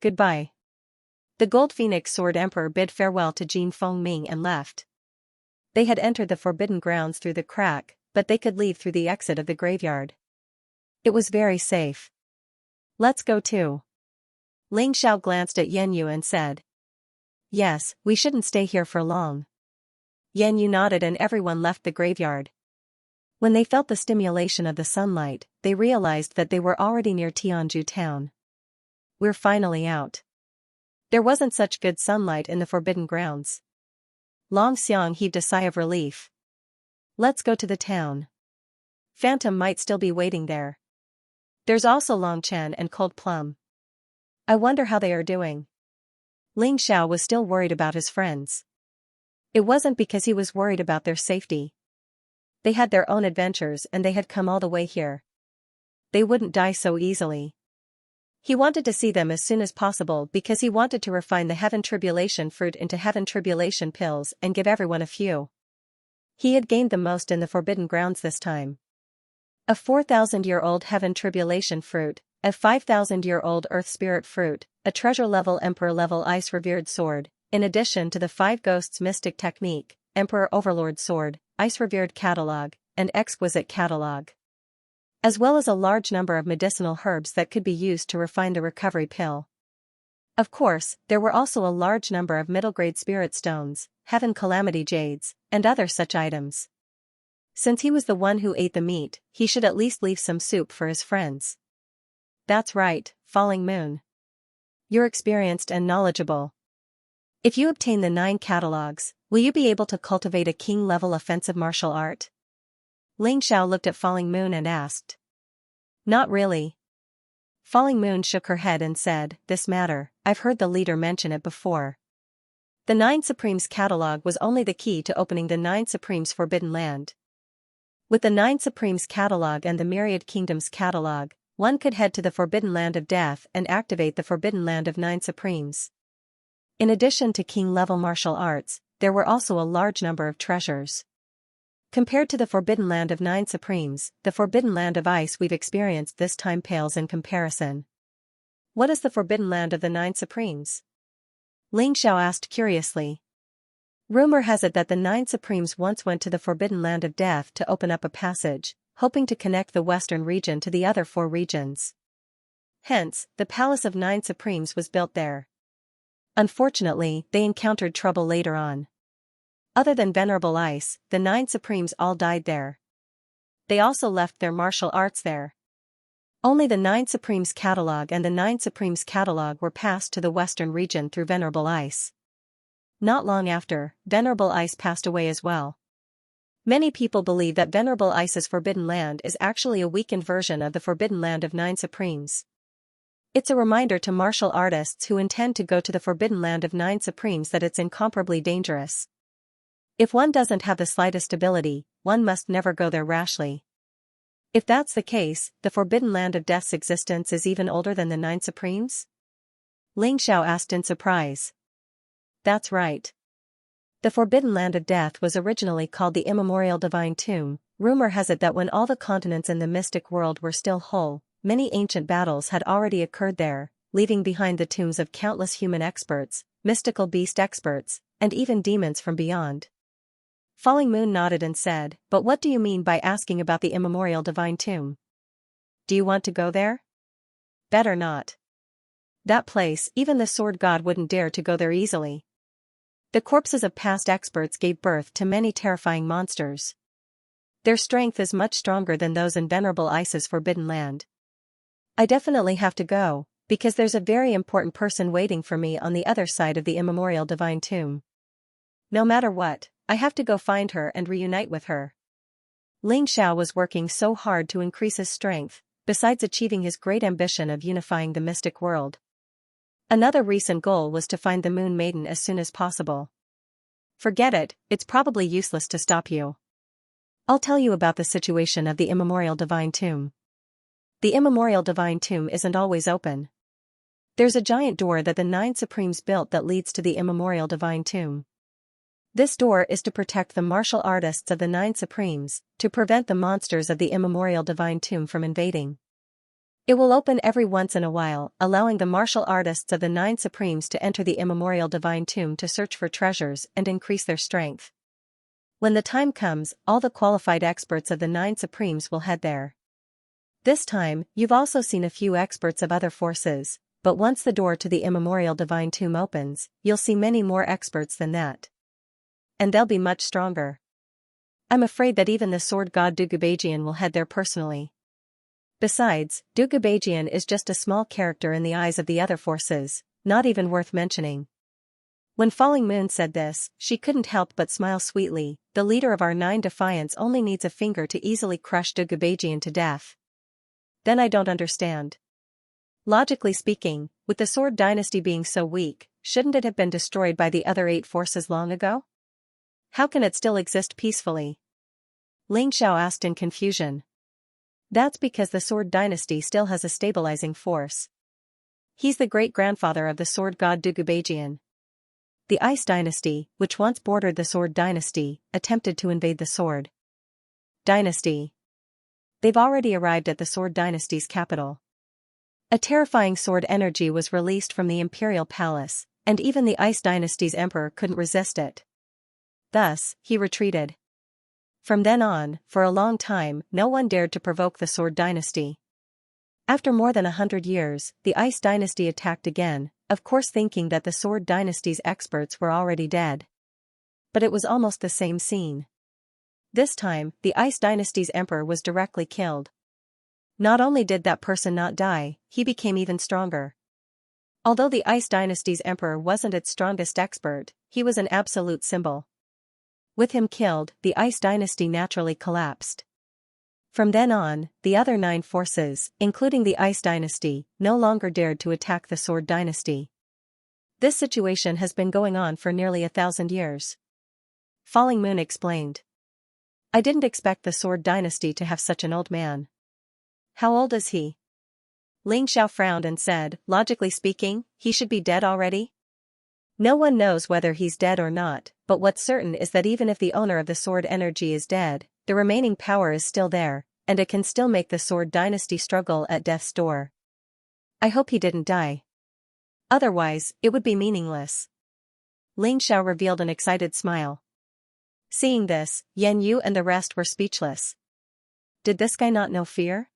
Goodbye." The Gold Phoenix Sword Emperor bid farewell to Jin Feng Ming and left. They had entered the Forbidden Grounds through the crack, but they could leave through the exit of the graveyard. It was very safe. "Let's go too." Ling Xiao glanced at Yan Yu and said. "Yes, we shouldn't stay here for long." Yan Yu nodded and everyone left the graveyard. When they felt the stimulation of the sunlight, they realized that they were already near Tianju town. "We're finally out." There wasn't such good sunlight in the Forbidden Grounds. Long Xiang heaved a sigh of relief. "Let's go to the town. Phantom might still be waiting there. There's also Long Chen and Cold Plum. I wonder how they are doing." Ling Xiao was still worried about his friends. It wasn't because he was worried about their safety. They had their own adventures and they had come all the way here. They wouldn't die so easily. He wanted to see them as soon as possible because he wanted to refine the Heaven Tribulation fruit into Heaven Tribulation pills and give everyone a few. He had gained the most in the Forbidden Grounds this time. A 4,000-year-old Heaven Tribulation fruit, a 5,000-year-old Earth Spirit fruit, a treasure-level Emperor-level Ice Revered sword, in addition to the 5 Ghosts Mystic Technique, Emperor Overlord Sword, Ice Revered Catalog, and Exquisite Catalog. As well as a large number of medicinal herbs that could be used to refine the recovery pill. Of course, there were also a large number of middle-grade spirit stones, Heaven Calamity Jades, and other such items. Since he was the one who ate the meat, he should at least leave some soup for his friends. "That's right, Falling Moon. You're experienced and knowledgeable. If you obtain the 9 catalogs, will you be able to cultivate a king-level offensive martial art?" Ling Xiao looked at Falling Moon and asked. "Not really." Falling Moon shook her head and said, "This matter, I've heard the leader mention it before. The 9 Supremes catalog was only the key to opening the 9 Supremes Forbidden Land. With the 9 Supremes catalog and the Myriad Kingdoms catalog, one could head to the Forbidden Land of Death and activate the Forbidden Land of 9 Supremes. In addition to king-level martial arts, there were also a large number of treasures. Compared to the Forbidden Land of 9 Supremes, the Forbidden Land of Ice we've experienced this time pales in comparison." "What is the Forbidden Land of the 9 Supremes?" Ling Xiao asked curiously. "Rumor has it that the 9 Supremes once went to the Forbidden Land of Death to open up a passage, hoping to connect the western region to the other 4 regions. Hence, the Palace of 9 Supremes was built there. Unfortunately, they encountered trouble later on. Other than Venerable Ice, the 9 Supremes all died there. They also left their martial arts there. Only the 9 Supremes catalog and the 9 Supremes catalog were passed to the western region through Venerable Ice. Not long after, Venerable Ice passed away as well. Many people believe that Venerable Ice's Forbidden Land is actually a weakened version of the Forbidden Land of Nine Supremes. It's a reminder to martial artists who intend to go to the Forbidden Land of Nine Supremes that it's incomparably dangerous. If one doesn't have the slightest ability, one must never go there rashly. If that's the case, the Forbidden Land of Death's existence is even older than the Nine Supremes? Ling Xiao asked in surprise. That's right. The Forbidden Land of Death was originally called the Immemorial Divine Tomb. Rumor has it that when all the continents in the mystic world were still whole, many ancient battles had already occurred there, leaving behind the tombs of countless human experts, mystical beast experts, and even demons from beyond. Falling Moon nodded and said, "But what do you mean by asking about the Immemorial Divine Tomb? Do you want to go there?" "Better not. That place, even the Sword God wouldn't dare to go there easily. The corpses of past experts gave birth to many terrifying monsters. Their strength is much stronger than those in Venerable Ice's Forbidden Land. I definitely have to go, because there's a very important person waiting for me on the other side of the Immemorial Divine Tomb. No matter what, I have to go find her and reunite with her." Ling Xiao was working so hard to increase his strength, besides achieving his great ambition of unifying the mystic world. Another recent goal was to find the Moon Maiden as soon as possible. "Forget it, it's probably useless to stop you. I'll tell you about the situation of the Immemorial Divine Tomb. The Immemorial Divine Tomb isn't always open. There's a giant door that the Nine Supremes built that leads to the Immemorial Divine Tomb. This door is to protect the martial artists of the Nine Supremes, to prevent the monsters of the Immemorial Divine Tomb from invading. It will open every once in a while, allowing the martial artists of the Nine Supremes to enter the Immemorial Divine Tomb to search for treasures and increase their strength. When the time comes, all the qualified experts of the Nine Supremes will head there. This time, you've also seen a few experts of other forces, but once the door to the Immemorial Divine Tomb opens, you'll see many more experts than that. And they'll be much stronger. I'm afraid that even the sword god Dugubajian will head there personally. Besides, Dugubajian is just a small character in the eyes of the other forces, not even worth mentioning." When Falling Moon said this, she couldn't help but smile sweetly. The leader of our Nine Defiance only needs a finger to easily crush Dugubajian to death. Then I don't understand. Logically speaking, with the Sword Dynasty being so weak, shouldn't it have been destroyed by the other 8 forces long ago? How can it still exist peacefully? Ling Xiao asked in confusion. That's because the Sword Dynasty still has a stabilizing force. He's the great-grandfather of the sword god Dugubajian. The Ice Dynasty, which once bordered the Sword Dynasty, attempted to invade the Sword Dynasty. They've already arrived at the Sword Dynasty's capital. A terrifying sword energy was released from the Imperial Palace, and even the Ice Dynasty's emperor couldn't resist it. Thus, he retreated. From then on, for a long time, no one dared to provoke the Sword Dynasty. After more than 100 years, the Ice Dynasty attacked again, of course thinking that the Sword Dynasty's experts were already dead. But it was almost the same scene. This time, the Ice Dynasty's emperor was directly killed. Not only did that person not die, he became even stronger. Although the Ice Dynasty's emperor wasn't its strongest expert, he was an absolute symbol. With him killed, the Ice Dynasty naturally collapsed. From then on, the other 9 forces, including the Ice Dynasty, no longer dared to attack the Sword Dynasty. This situation has been going on for nearly 1,000 years. Falling Moon explained. I didn't expect the Sword Dynasty to have such an old man. How old is he? Ling Xiao frowned and said, logically speaking, he should be dead already? No one knows whether he's dead or not, but what's certain is that even if the owner of the sword energy is dead, the remaining power is still there, and it can still make the Sword Dynasty struggle at death's door. I hope he didn't die. Otherwise, it would be meaningless. Ling Xiao revealed an excited smile. Seeing this, Yan Yu and the rest were speechless. Did this guy not know fear?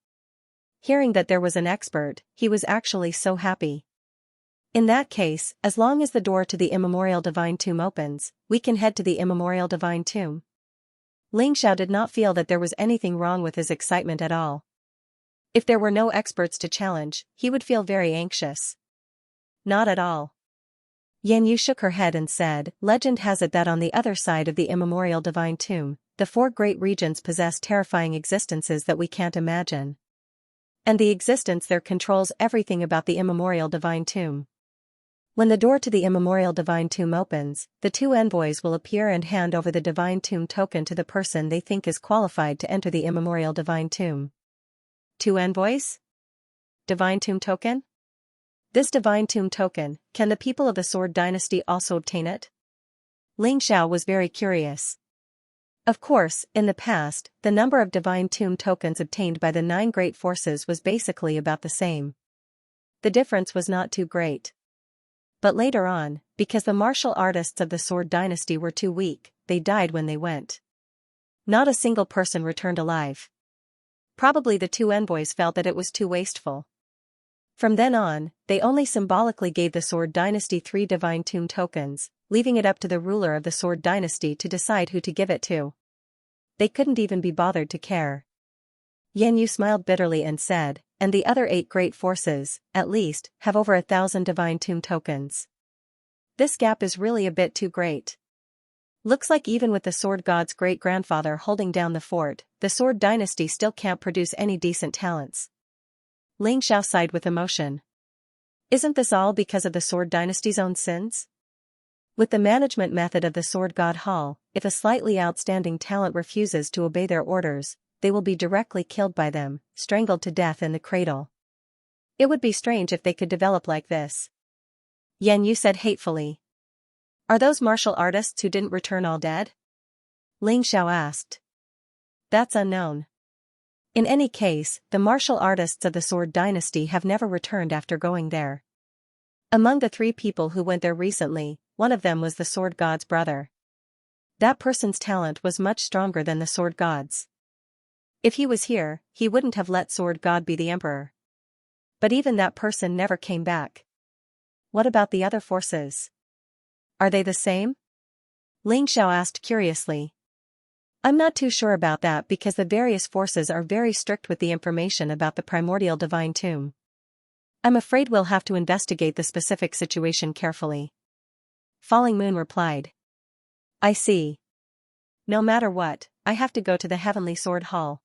Hearing that there was an expert, he was actually so happy. In that case, as long as the door to the Immemorial Divine Tomb opens, we can head to the Immemorial Divine Tomb. Ling Xiao did not feel that there was anything wrong with his excitement at all. If there were no experts to challenge, he would feel very anxious. Not at all. Yan Yu shook her head and said, legend has it that on the other side of the immemorial divine tomb, the four great regions possess terrifying existences that we can't imagine. And the existence there controls everything about the immemorial divine tomb. When the door to the immemorial divine tomb opens, the two envoys will appear and hand over the divine tomb token to the person they think is qualified to enter the immemorial divine tomb. Two envoys? Divine tomb token? This divine tomb token, can the people of the Sword Dynasty also obtain it? Ling Xiao was very curious. Of course, in the past, the number of divine tomb tokens obtained by the 9 great forces was basically about the same. The difference was not too great. But later on, because the martial artists of the Sword Dynasty were too weak, they died when they went. Not a single person returned alive. Probably the two envoys felt that it was too wasteful. From then on, they only symbolically gave the Sword Dynasty 3 divine tomb tokens, leaving it up to the ruler of the Sword Dynasty to decide who to give it to. They couldn't even be bothered to care. Yan Yu smiled bitterly and said, and the other 8 great forces, at least, have over 1,000 divine tomb tokens. This gap is really a bit too great. Looks like even with the Sword God's great-grandfather holding down the fort, the Sword Dynasty still can't produce any decent talents. Ling Xiao sighed with emotion. Isn't this all because of the Sword Dynasty's own sins? With the management method of the Sword God Hall, if a slightly outstanding talent refuses to obey their orders, they will be directly killed by them, strangled to death in the cradle. It would be strange if they could develop like this. Yan Yu said hatefully. Are those martial artists who didn't return all dead? Ling Xiao asked. That's unknown. In any case, the martial artists of the Sword Dynasty have never returned after going there. Among the 3 people who went there recently, one of them was the Sword God's brother. That person's talent was much stronger than the Sword God's. If he was here, he wouldn't have let Sword God be the emperor. But even that person never came back. What about the other forces? Are they the same? Ling Xiao asked curiously. I'm not too sure about that because the various forces are very strict with the information about the primordial divine tomb. I'm afraid we'll have to investigate the specific situation carefully. Falling Moon replied. I see. No matter what, I have to go to the Heavenly Sword Hall.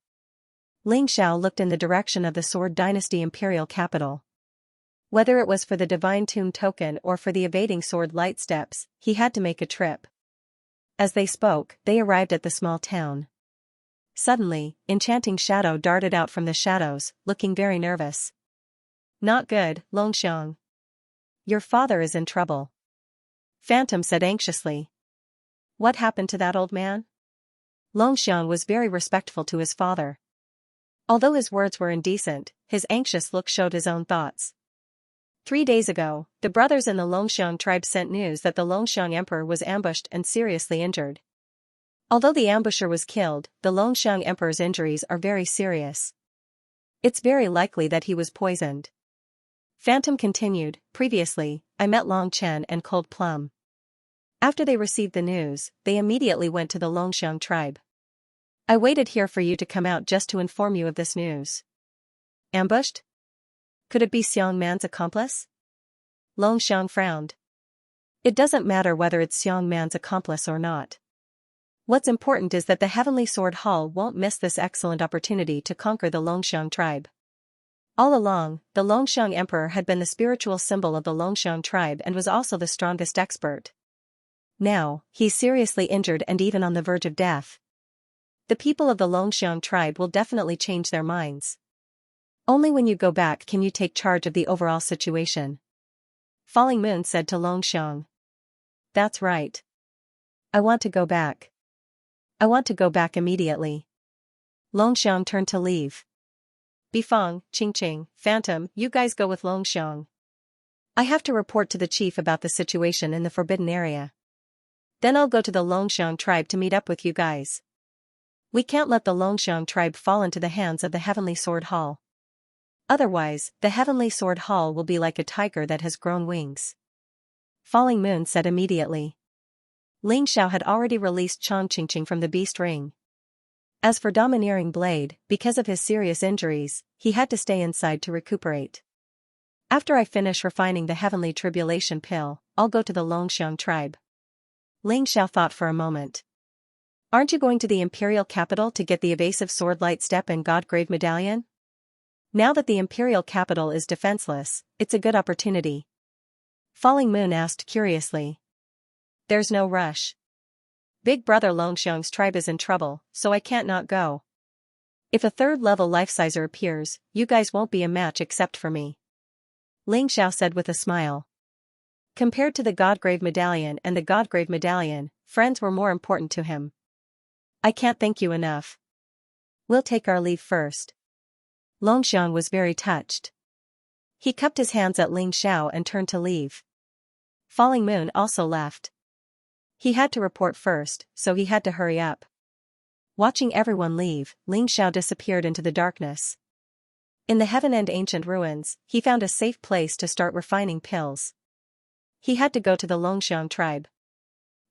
Ling Xiao looked in the direction of the Sword Dynasty imperial capital. Whether it was for the divine tomb token or for the evading sword light steps, he had to make a trip. As they spoke, they arrived at the small town. Suddenly, Enchanting Shadow darted out from the shadows, looking very nervous. Not good, Longxiang. Your father is in trouble. Phantom said anxiously. What happened to that old man? Longxiang was very respectful to his father. Although his words were indecent, his anxious look showed his own thoughts. 3 days ago, the brothers in the Longxiang tribe sent news that the Longxiang emperor was ambushed and seriously injured. Although the ambusher was killed, the Longxiang emperor's injuries are very serious. It's very likely that he was poisoned. Phantom continued, previously, I met Long Chen and Cold Plum. After they received the news, they immediately went to the Longxiang tribe. I waited here for you to come out just to inform you of this news. Ambushed? Could it be Xiang Man's accomplice? Longxiang frowned. It doesn't matter whether it's Xiang Man's accomplice or not. What's important is that the Heavenly Sword Hall won't miss this excellent opportunity to conquer the Longxiang tribe. All along, the Longxiang emperor had been the spiritual symbol of the Longxiang tribe and was also the strongest expert. Now, he's seriously injured and even on the verge of death. The people of the Longxiang tribe will definitely change their minds. Only when you go back can you take charge of the overall situation. Falling Moon said to Longxiang. That's right. I want to go back. I want to go back immediately. Longxiang turned to leave. Bifang, Qingqing, Phantom, you guys go with Longxiang. I have to report to the chief about the situation in the forbidden area. Then I'll go to the Longxiang tribe to meet up with you guys. We can't let the Longxiang tribe fall into the hands of the Heavenly Sword Hall. Otherwise, the Heavenly Sword Hall will be like a tiger that has grown wings. Falling Moon said immediately. Ling Xiao had already released Chang Qingqing from the beast ring. As for Domineering Blade, because of his serious injuries, he had to stay inside to recuperate. After I finish refining the heavenly tribulation pill, I'll go to the Longxiang tribe. Ling Xiao thought for a moment. Aren't you going to the imperial capital to get the evasive sword light step and Godgrave medallion? Now that the imperial capital is defenseless, it's a good opportunity. Falling Moon asked curiously. There's no rush. Big brother Longxiang's tribe is in trouble, so I can't not go. If a third-level life-sizer appears, you guys won't be a match except for me. Ling Xiao said with a smile. Compared to the Godgrave medallion and the Godgrave medallion, friends were more important to him. I can't thank you enough. We'll take our leave first. Longxiang was very touched. He cupped his hands at Ling Xiao and turned to leave. Falling Moon also left. He had to report first, so he had to hurry up. Watching everyone leave, Ling Xiao disappeared into the darkness. In the Heaven End ancient ruins, he found a safe place to start refining pills. He had to go to the Longxiang tribe.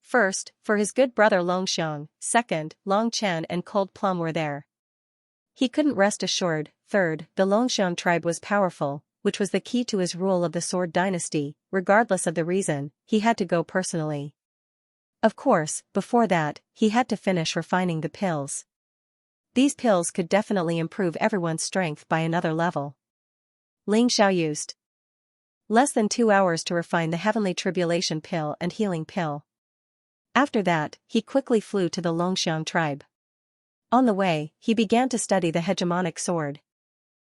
First, for his good brother Longxiang, second, Long Chen and Cold Plum were there. He couldn't rest assured, third, the Longxiang tribe was powerful, which was the key to his rule of the Sword Dynasty, regardless of the reason, he had to go personally. Of course, before that, he had to finish refining the pills. These pills could definitely improve everyone's strength by another level. Ling Xiao used less than 2 hours to refine the Heavenly Tribulation pill and Healing pill. After that, he quickly flew to the Longxiang tribe. On the way, he began to study the hegemonic sword.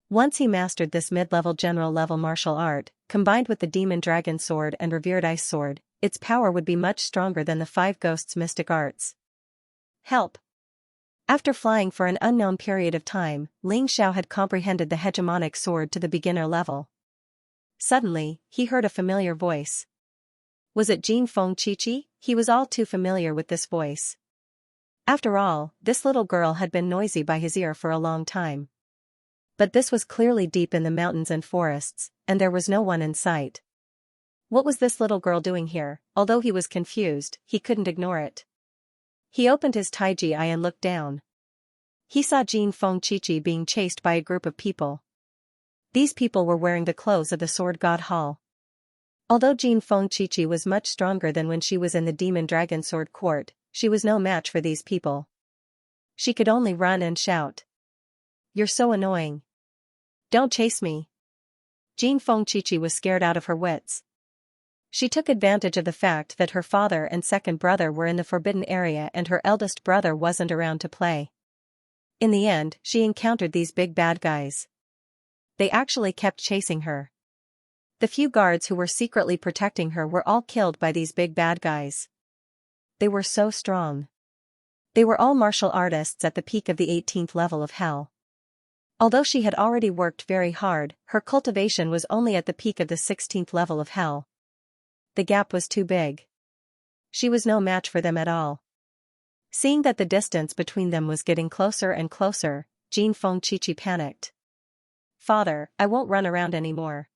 Once he mastered this mid-level general-level martial art, combined with the demon dragon sword and revered ice sword, its power would be much stronger than the Five Ghosts' mystic arts. Help! After flying for an unknown period of time, Ling Xiao had comprehended the hegemonic sword to the beginner level. Suddenly, he heard a familiar voice. Was it Jin Feng Qiqi? He was all too familiar with this voice. After all, this little girl had been noisy by his ear for a long time. But this was clearly deep in the mountains and forests, and there was no one in sight. What was this little girl doing here? Although he was confused, he couldn't ignore it. He opened his Taiji eye and looked down. He saw Jin Feng Qiqi being chased by a group of people. These people were wearing the clothes of the Sword God Hall. Although Jin Feng Qiqi was much stronger than when she was in the Demon Dragon Sword Court, she was no match for these people. She could only run and shout. You're so annoying. Don't chase me. Jin Feng Qiqi was scared out of her wits. She took advantage of the fact that her father and second brother were in the forbidden area and her eldest brother wasn't around to play. In the end, she encountered these big bad guys. They actually kept chasing her. The few guards who were secretly protecting her were all killed by these big bad guys. They were so strong. They were all martial artists at the peak of the 18th level of hell. Although she had already worked very hard, her cultivation was only at the peak of the 16th level of hell. The gap was too big. She was no match for them at all. Seeing that the distance between them was getting closer and closer, Jin Feng Qiqi panicked. Father, I won't run around anymore.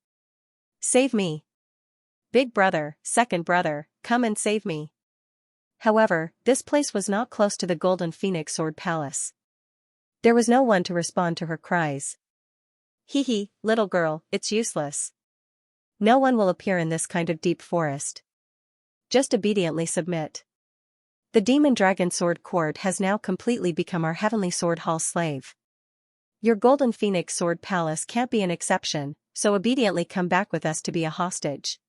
Save me. Big brother, second brother, come and save me. However, this place was not close to the Golden Phoenix Sword Palace. There was no one to respond to her cries. Hee hee, little girl, it's useless. No one will appear in this kind of deep forest. Just obediently submit. The Demon Dragon Sword Court has now completely become our Heavenly Sword Hall slave. Your Golden Phoenix Sword Palace can't be an exception, so obediently come back with us to be a hostage.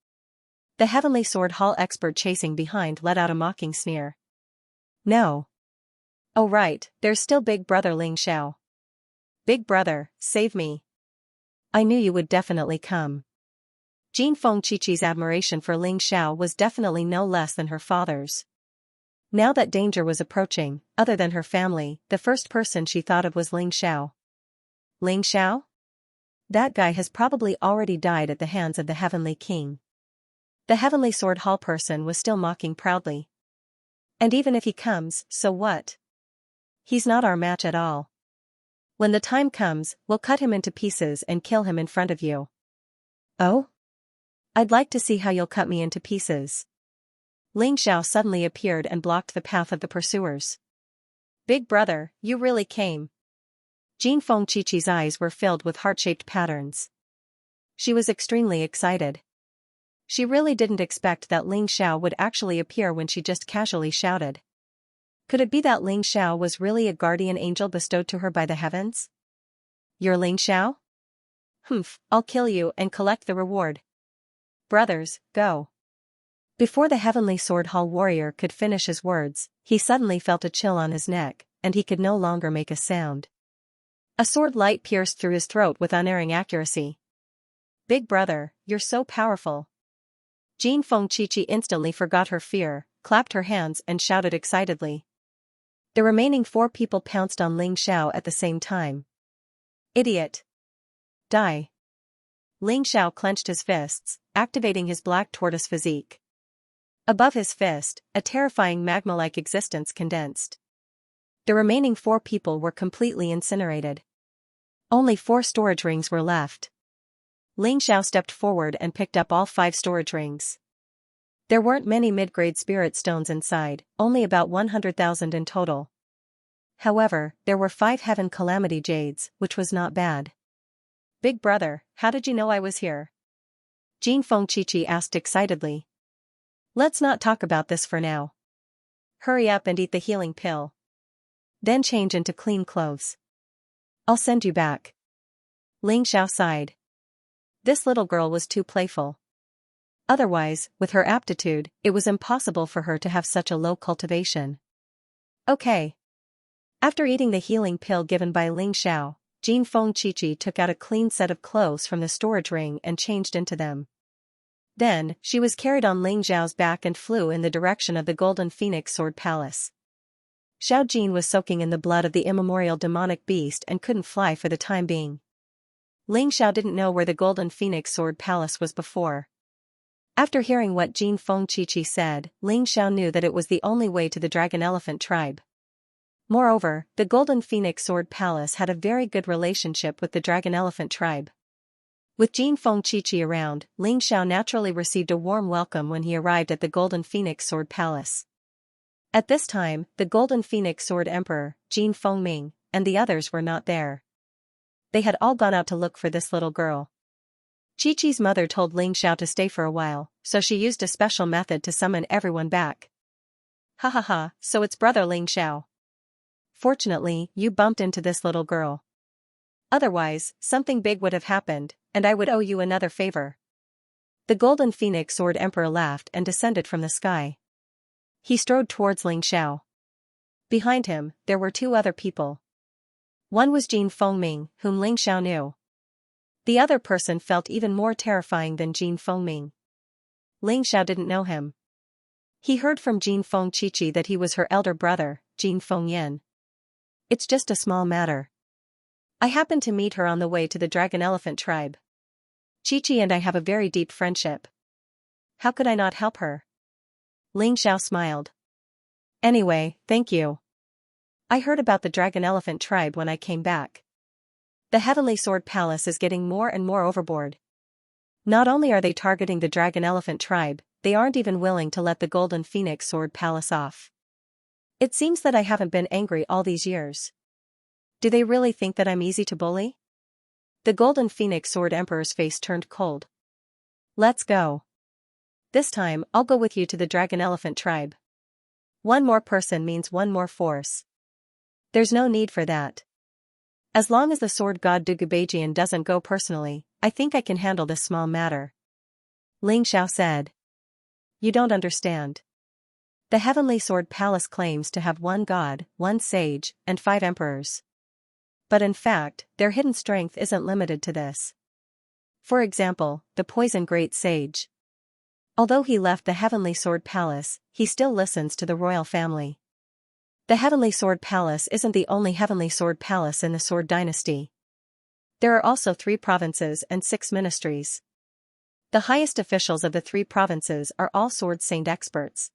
The Heavenly Sword Hall expert chasing behind let out a mocking sneer. No. Oh right, there's still Big Brother Ling Xiao. Big brother, save me. I knew you would definitely come. Jin Feng Qiqi's admiration for Ling Xiao was definitely no less than her father's. Now that danger was approaching, other than her family, the first person she thought of was Ling Xiao. Ling Xiao? That guy has probably already died at the hands of the Heavenly King. The Heavenly Sword Hall person was still mocking proudly. And even if he comes, so what? He's not our match at all. When the time comes, we'll cut him into pieces and kill him in front of you. Oh? I'd like to see how you'll cut me into pieces. Ling Xiao suddenly appeared and blocked the path of the pursuers. Big brother, you really came. Jin Feng Qiqi's eyes were filled with heart-shaped patterns. She was extremely excited. She really didn't expect that Ling Xiao would actually appear when she just casually shouted. Could it be that Ling Xiao was really a guardian angel bestowed to her by the heavens? You're Ling Xiao? Humph, I'll kill you and collect the reward. Brothers, go. Before the Heavenly Sword Hall warrior could finish his words, he suddenly felt a chill on his neck, and he could no longer make a sound. A sword light pierced through his throat with unerring accuracy. Big brother, you're so powerful. Jin Feng Qiqi instantly forgot her fear, clapped her hands and shouted excitedly. The remaining 4 people pounced on Ling Xiao at the same time. Idiot! Die! Ling Xiao clenched his fists, activating his black tortoise physique. Above his fist, a terrifying magma-like existence condensed. The remaining 4 people were completely incinerated. Only 4 storage rings were left. Ling Xiao stepped forward and picked up all 5 storage rings. There weren't many mid-grade spirit stones inside, only about 100,000 in total. However, there were 5 heaven calamity jades, which was not bad. Big brother, how did you know I was here? Jin Feng Qiqi asked excitedly. Let's not talk about this for now. Hurry up and eat the healing pill. Then change into clean clothes. I'll send you back. Ling Xiao sighed. This little girl was too playful. Otherwise, with her aptitude, it was impossible for her to have such a low cultivation. Okay. After eating the healing pill given by Ling Xiao, Jin Feng Qiqi took out a clean set of clothes from the storage ring and changed into them. Then, she was carried on Ling Xiao's back and flew in the direction of the Golden Phoenix Sword Palace. Xiao Jin was soaking in the blood of the immemorial demonic beast and couldn't fly for the time being. Ling Xiao didn't know where the Golden Phoenix Sword Palace was before. After hearing what Jin Feng Qiqi said, Ling Xiao knew that it was the only way to the Dragon Elephant tribe. Moreover, the Golden Phoenix Sword Palace had a very good relationship with the Dragon Elephant tribe. With Jin Feng Qiqi around, Ling Xiao naturally received a warm welcome when he arrived at the Golden Phoenix Sword Palace. At this time, the Golden Phoenix Sword Emperor, Jin Fengming, and the others were not there. They had all gone out to look for this little girl. Qiqi's mother told Ling Xiao to stay for a while, so she used a special method to summon everyone back. Ha ha ha, so it's brother Ling Xiao. Fortunately, you bumped into this little girl. Otherwise, something big would have happened, and I would owe you another favor. The Golden Phoenix Sword Emperor laughed and descended from the sky. He strode towards Ling Xiao. Behind him, there were 2 other people. One was Jin Fengming, whom Ling Xiao knew. The other person felt even more terrifying than Jin Fengming. Ling Xiao didn't know him. He heard from Jin Feng Qiqi that he was her elder brother, Jin Fengyan. It's just a small matter. I happened to meet her on the way to the Dragon Elephant tribe. Qiqi and I have a very deep friendship. How could I not help her? Ling Xiao smiled. Anyway, thank you. I heard about the Dragon Elephant tribe when I came back. The Heavenly Sword Palace is getting more and more overboard. Not only are they targeting the Dragon Elephant tribe, they aren't even willing to let the Golden Phoenix Sword Palace off. It seems that I haven't been angry all these years. Do they really think that I'm easy to bully? The Golden Phoenix Sword Emperor's face turned cold. Let's go. This time, I'll go with you to the Dragon Elephant tribe. 1 more person means 1 more force. There's no need for that. As long as the sword god Dugubajian doesn't go personally, I think I can handle this small matter. Ling Xiao said. You don't understand. The Heavenly Sword Palace claims to have 1 god, 1 sage, and 5 emperors. But in fact, their hidden strength isn't limited to this. For example, the Poison Great Sage. Although he left the Heavenly Sword Palace, he still listens to the royal family. The Heavenly Sword Palace isn't the only Heavenly Sword Palace in the Sword Dynasty. There are also 3 provinces and 6 ministries. The highest officials of the 3 provinces are all sword saint experts.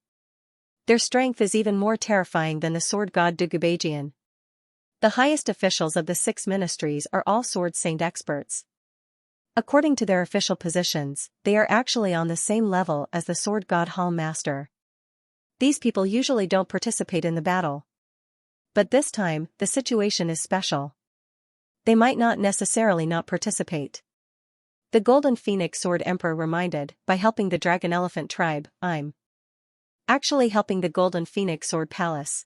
Their strength is even more terrifying than the sword god Dugubajian. The highest officials of the 6 ministries are all sword saint experts. According to their official positions, they are actually on the same level as the sword god Hall Master. These people usually don't participate in the battle. But this time, the situation is special. They might not necessarily not participate. The Golden Phoenix Sword Emperor reminded, by helping the Dragon Elephant tribe, I'm actually helping the Golden Phoenix Sword Palace.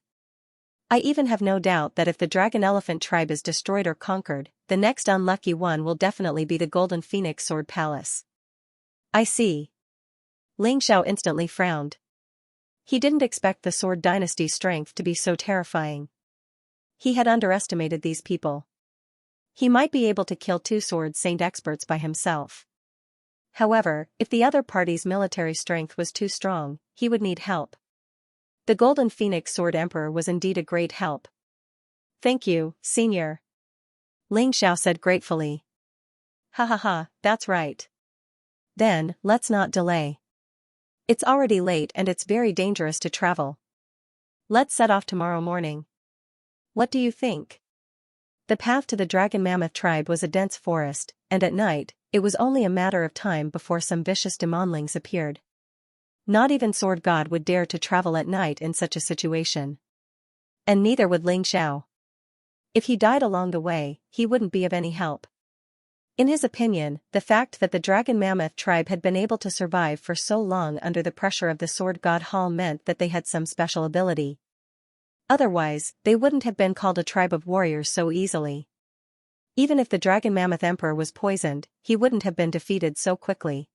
I even have no doubt that if the Dragon Elephant tribe is destroyed or conquered, the next unlucky one will definitely be the Golden Phoenix Sword Palace. I see. Ling Xiao instantly frowned. He didn't expect the Sword Dynasty's strength to be so terrifying. He had underestimated these people. He might be able to kill 2 Sword Saint experts by himself. However, if the other party's military strength was too strong, he would need help. The Golden Phoenix Sword Emperor was indeed a great help. Thank you, Senior. Ling Xiao said gratefully. Ha ha ha, that's right. Then, let's not delay. It's already late and it's very dangerous to travel. Let's set off tomorrow morning. What do you think? The path to the Dragon Mammoth tribe was a dense forest, and at night, it was only a matter of time before some vicious demonlings appeared. Not even Sword God would dare to travel at night in such a situation. And neither would Ling Xiao. If he died along the way, he wouldn't be of any help. In his opinion, the fact that the Dragon Mammoth tribe had been able to survive for so long under the pressure of the Sword God Hall meant that they had some special ability. Otherwise, they wouldn't have been called a tribe of warriors so easily. Even if the Dragon Mammoth Emperor was poisoned, he wouldn't have been defeated so quickly.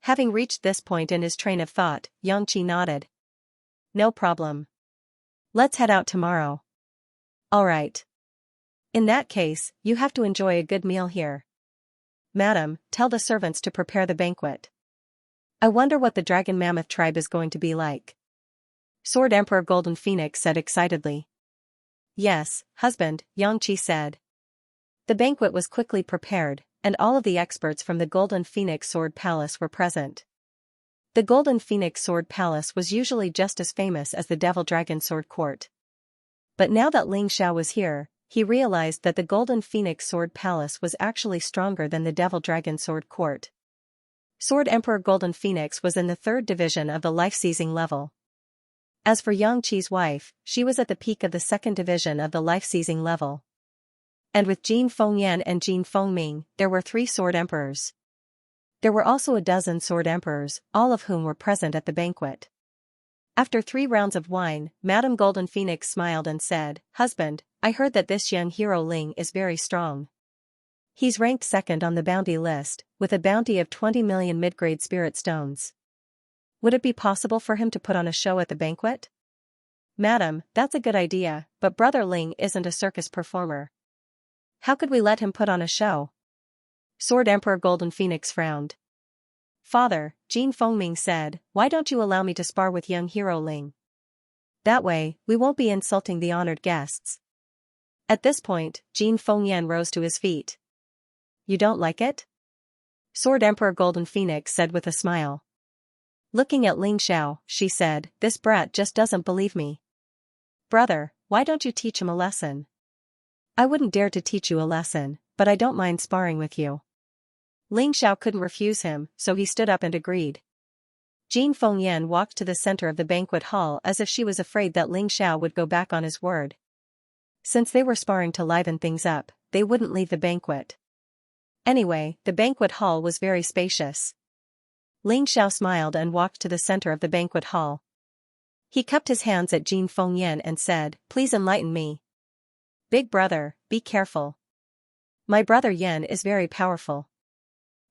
Having reached this point in his train of thought, Xianxia nodded. No problem. Let's head out tomorrow. All right. In that case, you have to enjoy a good meal here. Madam, tell the servants to prepare the banquet. I wonder what the Dragon Mammoth tribe is going to be like. Sword Emperor Golden Phoenix said excitedly. Yes, husband, Xianxia said. The banquet was quickly prepared, and all of the experts from the Golden Phoenix Sword Palace were present. The Golden Phoenix Sword Palace was usually just as famous as the Devil Dragon Sword Court. But now that Ling Xiao was here, he realized that the Golden Phoenix Sword Palace was actually stronger than the Devil Dragon Sword Court. Sword Emperor Golden Phoenix was in the 3rd division of the life-seizing level. As for Xianxi's wife, she was at the peak of the 2nd division of the life-seizing level. And with Jin Fengyan and Jin Fengming, there were 3 Sword Emperors. There were also a dozen Sword Emperors, all of whom were present at the banquet. After 3 rounds of wine, Madame Golden Phoenix smiled and said, Husband, I heard that this young hero Ling is very strong. He's ranked 2nd on the bounty list, with a bounty of 20 million mid-grade spirit stones. Would it be possible for him to put on a show at the banquet? Madam, that's a good idea, but Brother Ling isn't a circus performer. How could we let him put on a show? Sword Emperor Golden Phoenix frowned. Father, Jin Fengming said, why don't you allow me to spar with young hero Ling? That way, we won't be insulting the honored guests. At this point, Jin Fengyan rose to his feet. You don't like it? Sword Emperor Golden Phoenix said with a smile. Looking at Ling Xiao, she said, this brat just doesn't believe me. Brother, why don't you teach him a lesson? I wouldn't dare to teach you a lesson, but I don't mind sparring with you. Ling Xiao couldn't refuse him, so he stood up and agreed. Jin Fengyan walked to the center of the banquet hall as if she was afraid that Ling Xiao would go back on his word. Since they were sparring to liven things up, they wouldn't leave the banquet. Anyway, the banquet hall was very spacious. Ling Xiao smiled and walked to the center of the banquet hall. He cupped his hands at Jin Fengyan and said, Please enlighten me. Big brother, be careful. My brother Yan is very powerful.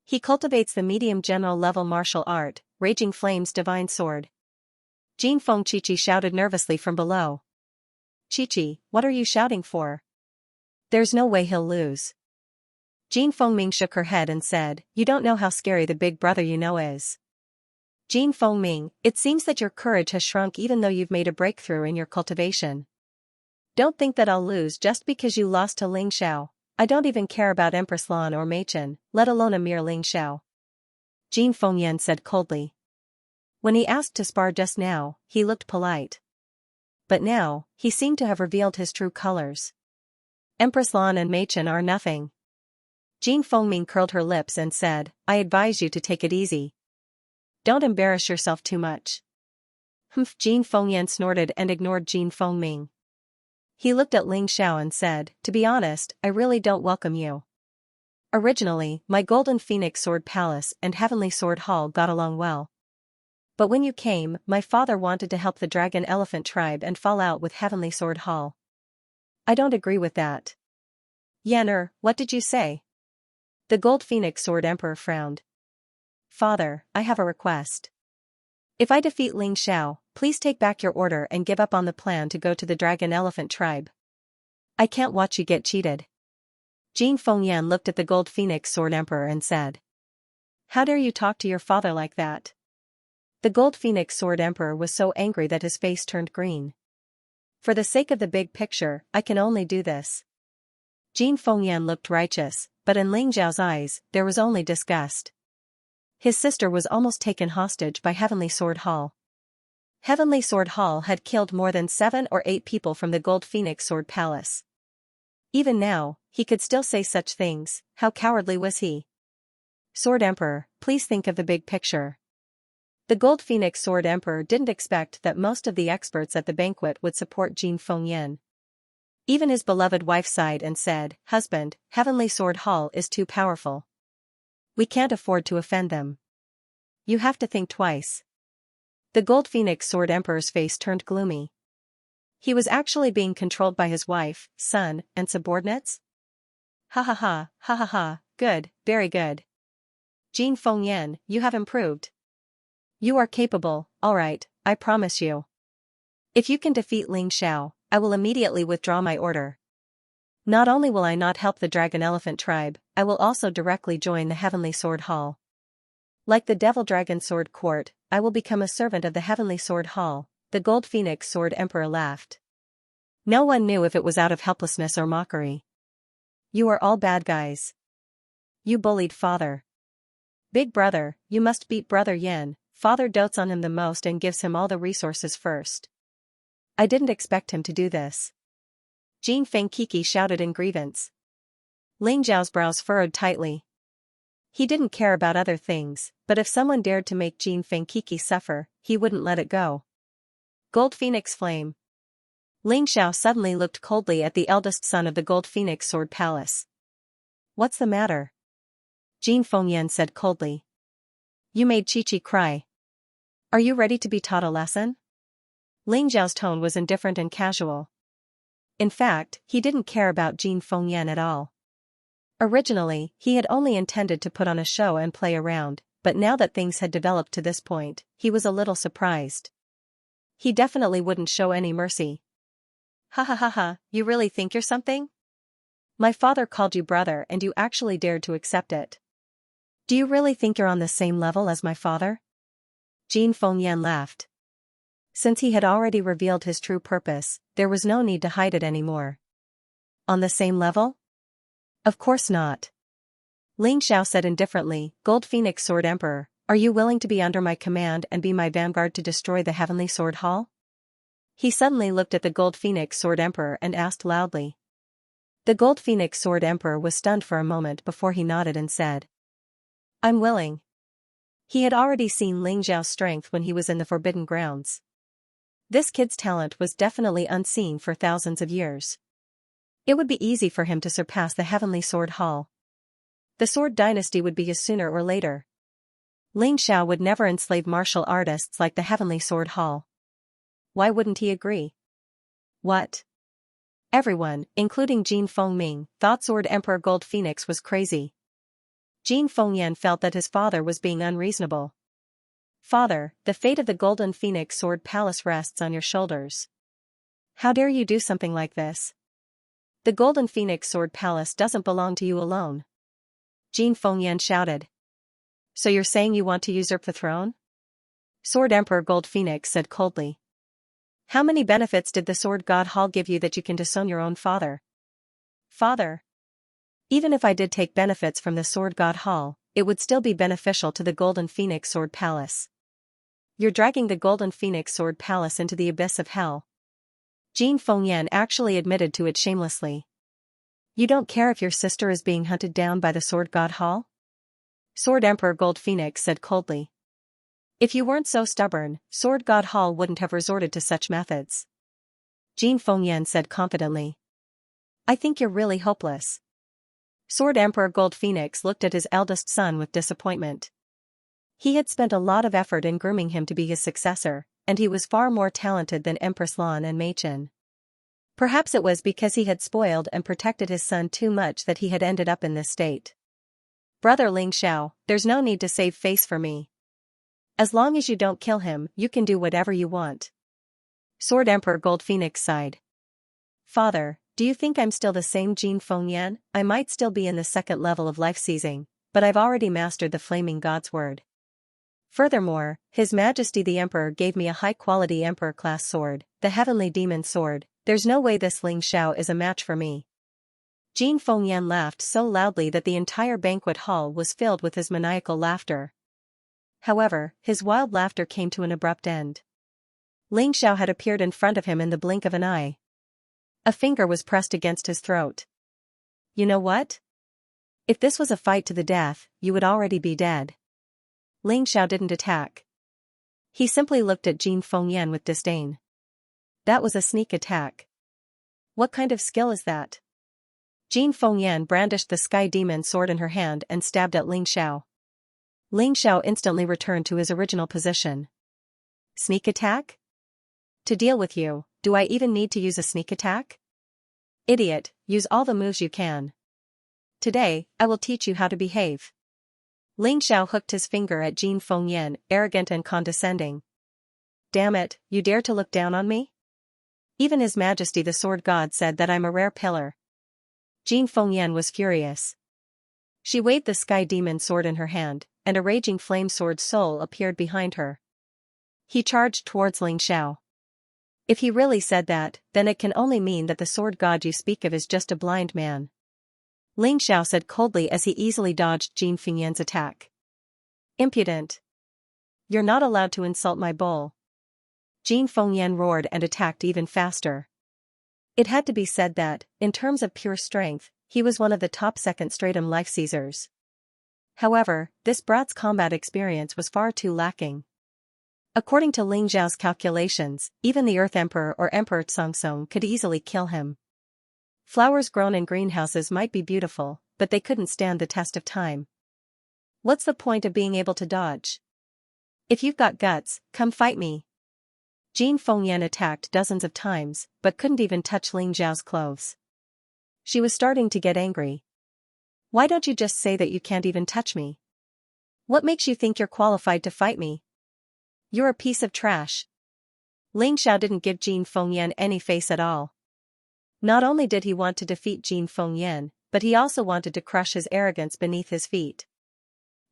He cultivates the medium general level martial art, Raging Flame's divine sword. Jin Fengchichi shouted nervously from below. Chichi, what are you shouting for? There's no way he'll lose. Jin Fengming shook her head and said, You don't know how scary the big brother you know is. Jin Fengming, it seems that your courage has shrunk even though you've made a breakthrough in your cultivation. Don't think that I'll lose just because you lost to Ling Xiao. I don't even care about Empress Lan or Mei Chen, let alone a mere Ling Xiao. Jin Fengyan said coldly. When he asked to spar just now, he looked polite. But now, he seemed to have revealed his true colors. Empress Lan and Mei Chen are nothing. Jin Fengming curled her lips and said, I advise you to take it easy. Don't embarrass yourself too much. Humph. Jin Fengyan snorted and ignored Jin Fengming. He looked at Ling Xiao and said, To be honest, I really don't welcome you. Originally, my Golden Phoenix Sword Palace and Heavenly Sword Hall got along well. But when you came, my father wanted to help the Dragon Elephant tribe and fall out with Heavenly Sword Hall. I don't agree with that. Yanner, what did you say? The Gold Phoenix Sword Emperor frowned. Father, I have a request. If I defeat Ling Xiao, please take back your order and give up on the plan to go to the Dragon Elephant tribe. I can't watch you get cheated. Jin Fengyan looked at the Gold Phoenix Sword Emperor and said. How dare you talk to your father like that? The Gold Phoenix Sword Emperor was so angry that his face turned green. For the sake of the big picture, I can only do this. Jin Fengyan looked righteous, but in Ling Zhao's eyes, there was only disgust. His sister was almost taken hostage by Heavenly Sword Hall. Heavenly Sword Hall had killed more than 7 or 8 people from the Gold Phoenix Sword Palace. Even now, he could still say such things. How cowardly was he? Sword Emperor, please think of the big picture. The Gold Phoenix Sword Emperor didn't expect that most of the experts at the banquet would support Jin Fengyan. Even his beloved wife sighed and said, Husband, Heavenly Sword Hall is too powerful. We can't afford to offend them. You have to think twice. The Gold Phoenix Sword Emperor's face turned gloomy. He was actually being controlled by his wife, son, and subordinates? Ha ha ha, ha ha ha, good, very good. Jin Fengyan, you have improved. You are capable, alright, I promise you. If you can defeat Ling Xiao, I will immediately withdraw my order. Not only will I not help the Dragon Elephant tribe, I will also directly join the Heavenly Sword Hall. Like the Devil Dragon Sword Court, I will become a servant of the Heavenly Sword Hall, the Gold Phoenix Sword Emperor laughed. No one knew if it was out of helplessness or mockery. You are all bad guys. You bullied father. Big brother, you must beat brother Yan. Father dotes on him the most and gives him all the resources first. I didn't expect him to do this. Jin Fengkiki shouted in grievance. Ling Zhao's brows furrowed tightly. He didn't care about other things, but if someone dared to make Jin Fengkiki suffer, he wouldn't let it go. Gold Phoenix Flame. Ling Xiao suddenly looked coldly at the eldest son of the Gold Phoenix Sword Palace. What's the matter? Jin Fengyan said coldly. You made Chi-Chi cry. Are you ready to be taught a lesson? Ling Zhao's tone was indifferent and casual. In fact, he didn't care about Jin Fengyan at all. Originally, he had only intended to put on a show and play around, but now that things had developed to this point, he was a little surprised. He definitely wouldn't show any mercy. Ha ha ha ha, you really think you're something? My father called you brother and you actually dared to accept it. Do you really think you're on the same level as my father? Jin Fengyan laughed. Since he had already revealed his true purpose, there was no need to hide it anymore. On the same level? Of course not. Ling Xiao said indifferently, Gold Phoenix Sword Emperor, are you willing to be under my command and be my vanguard to destroy the Heavenly Sword Hall? He suddenly looked at the Gold Phoenix Sword Emperor and asked loudly. The Gold Phoenix Sword Emperor was stunned for a moment before he nodded and said. I'm willing. He had already seen Ling Zhao's strength when he was in the Forbidden Grounds. This kid's talent was definitely unseen for thousands of years. It would be easy for him to surpass the Heavenly Sword Hall. The Sword Dynasty would be his sooner or later. Ling Xiao would never enslave martial artists like the Heavenly Sword Hall. Why wouldn't he agree? What? Everyone, including Jin Fengming, thought Sword Emperor Gold Phoenix was crazy. Jin Fengyan felt that his father was being unreasonable. Father, the fate of the Golden Phoenix Sword Palace rests on your shoulders. How dare you do something like this? The Golden Phoenix Sword Palace doesn't belong to you alone. Jin Fengyan shouted. So you're saying you want to usurp the throne? Sword Emperor Gold Phoenix said coldly. How many benefits did the Sword God Hall give you that you can disown your own father? Father. Even if I did take benefits from the Sword God Hall, it would still be beneficial to the Golden Phoenix Sword Palace. You're dragging the Golden Phoenix Sword Palace into the abyss of hell. Jin Fengyan actually admitted to it shamelessly. You don't care if your sister is being hunted down by the Sword God Hall? Sword Emperor Gold Phoenix said coldly. If you weren't so stubborn, Sword God Hall wouldn't have resorted to such methods. Jin Fengyan said confidently. I think you're really hopeless. Sword Emperor Gold Phoenix looked at his eldest son with disappointment. He had spent a lot of effort in grooming him to be his successor, and he was far more talented than Empress Lan and Mei Chen. Perhaps it was because he had spoiled and protected his son too much that he had ended up in this state. Brother Ling Xiao, there's no need to save face for me. As long as you don't kill him, you can do whatever you want. Sword Emperor Gold Phoenix sighed. Father, do you think I'm still the same Jin Fengyan? I might still be in the second level of life seizing, but I've already mastered the flaming god's word. Furthermore, His Majesty the Emperor gave me a high-quality Emperor-class sword, the Heavenly Demon Sword. There's no way this Ling Xiao is a match for me. Jin Fengyan laughed so loudly that the entire banquet hall was filled with his maniacal laughter. However, his wild laughter came to an abrupt end. Ling Xiao had appeared in front of him in the blink of an eye. A finger was pressed against his throat. You know what? If this was a fight to the death, you would already be dead. Ling Xiao didn't attack. He simply looked at Jin Fengyan with disdain. That was a sneak attack. What kind of skill is that? Jin Fengyan brandished the Sky Demon sword in her hand and stabbed at Ling Xiao. Ling Xiao instantly returned to his original position. Sneak attack? To deal with you, do I even need to use a sneak attack? Idiot, use all the moves you can. Today, I will teach you how to behave. Ling Xiao hooked his finger at Jin Fengyan, arrogant and condescending. Damn it, you dare to look down on me? Even His Majesty the Sword God said that I'm a rare pillar. Jin Fengyan was furious. She waved the Sky Demon sword in her hand, and a raging flame sword soul appeared behind her. He charged towards Ling Xiao. If he really said that, then it can only mean that the sword god you speak of is just a blind man. Ling Xiao said coldly as he easily dodged Jin Fengyan's attack. Impudent. You're not allowed to insult my bull. Jin Fengyan roared and attacked even faster. It had to be said that, in terms of pure strength, he was one of the top second stratum life seizers. However, this brat's combat experience was far too lacking. According to Ling Xiao's calculations, even the Earth Emperor or Emperor Tsongtsong could easily kill him. Flowers grown in greenhouses might be beautiful, but they couldn't stand the test of time. What's the point of being able to dodge? If you've got guts, come fight me. Jin Fengyan attacked dozens of times, but couldn't even touch Ling Xiao's clothes. She was starting to get angry. Why don't you just say that you can't even touch me? What makes you think you're qualified to fight me? You're a piece of trash. Ling Xiao didn't give Jin Fengyan any face at all. Not only did he want to defeat Jin Fengyan, but he also wanted to crush his arrogance beneath his feet.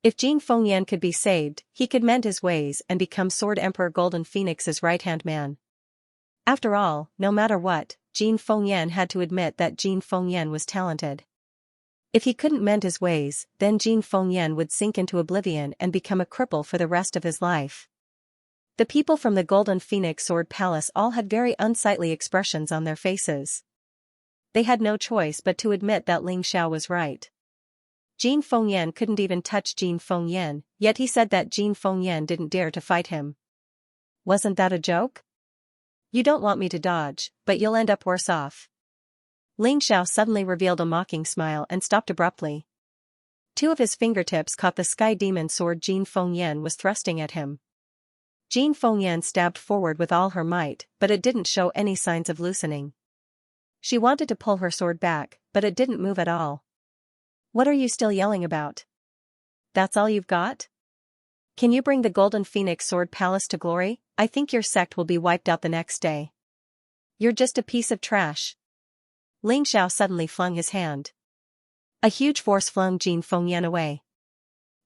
If Jin Fengyan could be saved, he could mend his ways and become Sword Emperor Golden Phoenix's right-hand man. After all, no matter what, Jin Fengyan had to admit that Jin Fengyan was talented. If he couldn't mend his ways, then Jin Fengyan would sink into oblivion and become a cripple for the rest of his life. The people from the Golden Phoenix Sword Palace all had very unsightly expressions on their faces. They had no choice but to admit that Ling Xiao was right. Jin Fengyan couldn't even touch Jin Fengyan, yet he said that Jin Fengyan didn't dare to fight him. Wasn't that a joke? You don't want me to dodge, but you'll end up worse off. Ling Xiao suddenly revealed a mocking smile and stopped abruptly. Two of his fingertips caught the Sky Demon sword Jin Fengyan was thrusting at him. Jin Fengyan stabbed forward with all her might, but it didn't show any signs of loosening. She wanted to pull her sword back, but it didn't move at all. What are you still yelling about? That's all you've got? Can you bring the Golden Phoenix Sword Palace to glory? I think your sect will be wiped out the next day. You're just a piece of trash. Ling Xiao suddenly flung his hand. A huge force flung Jin Fengyan away.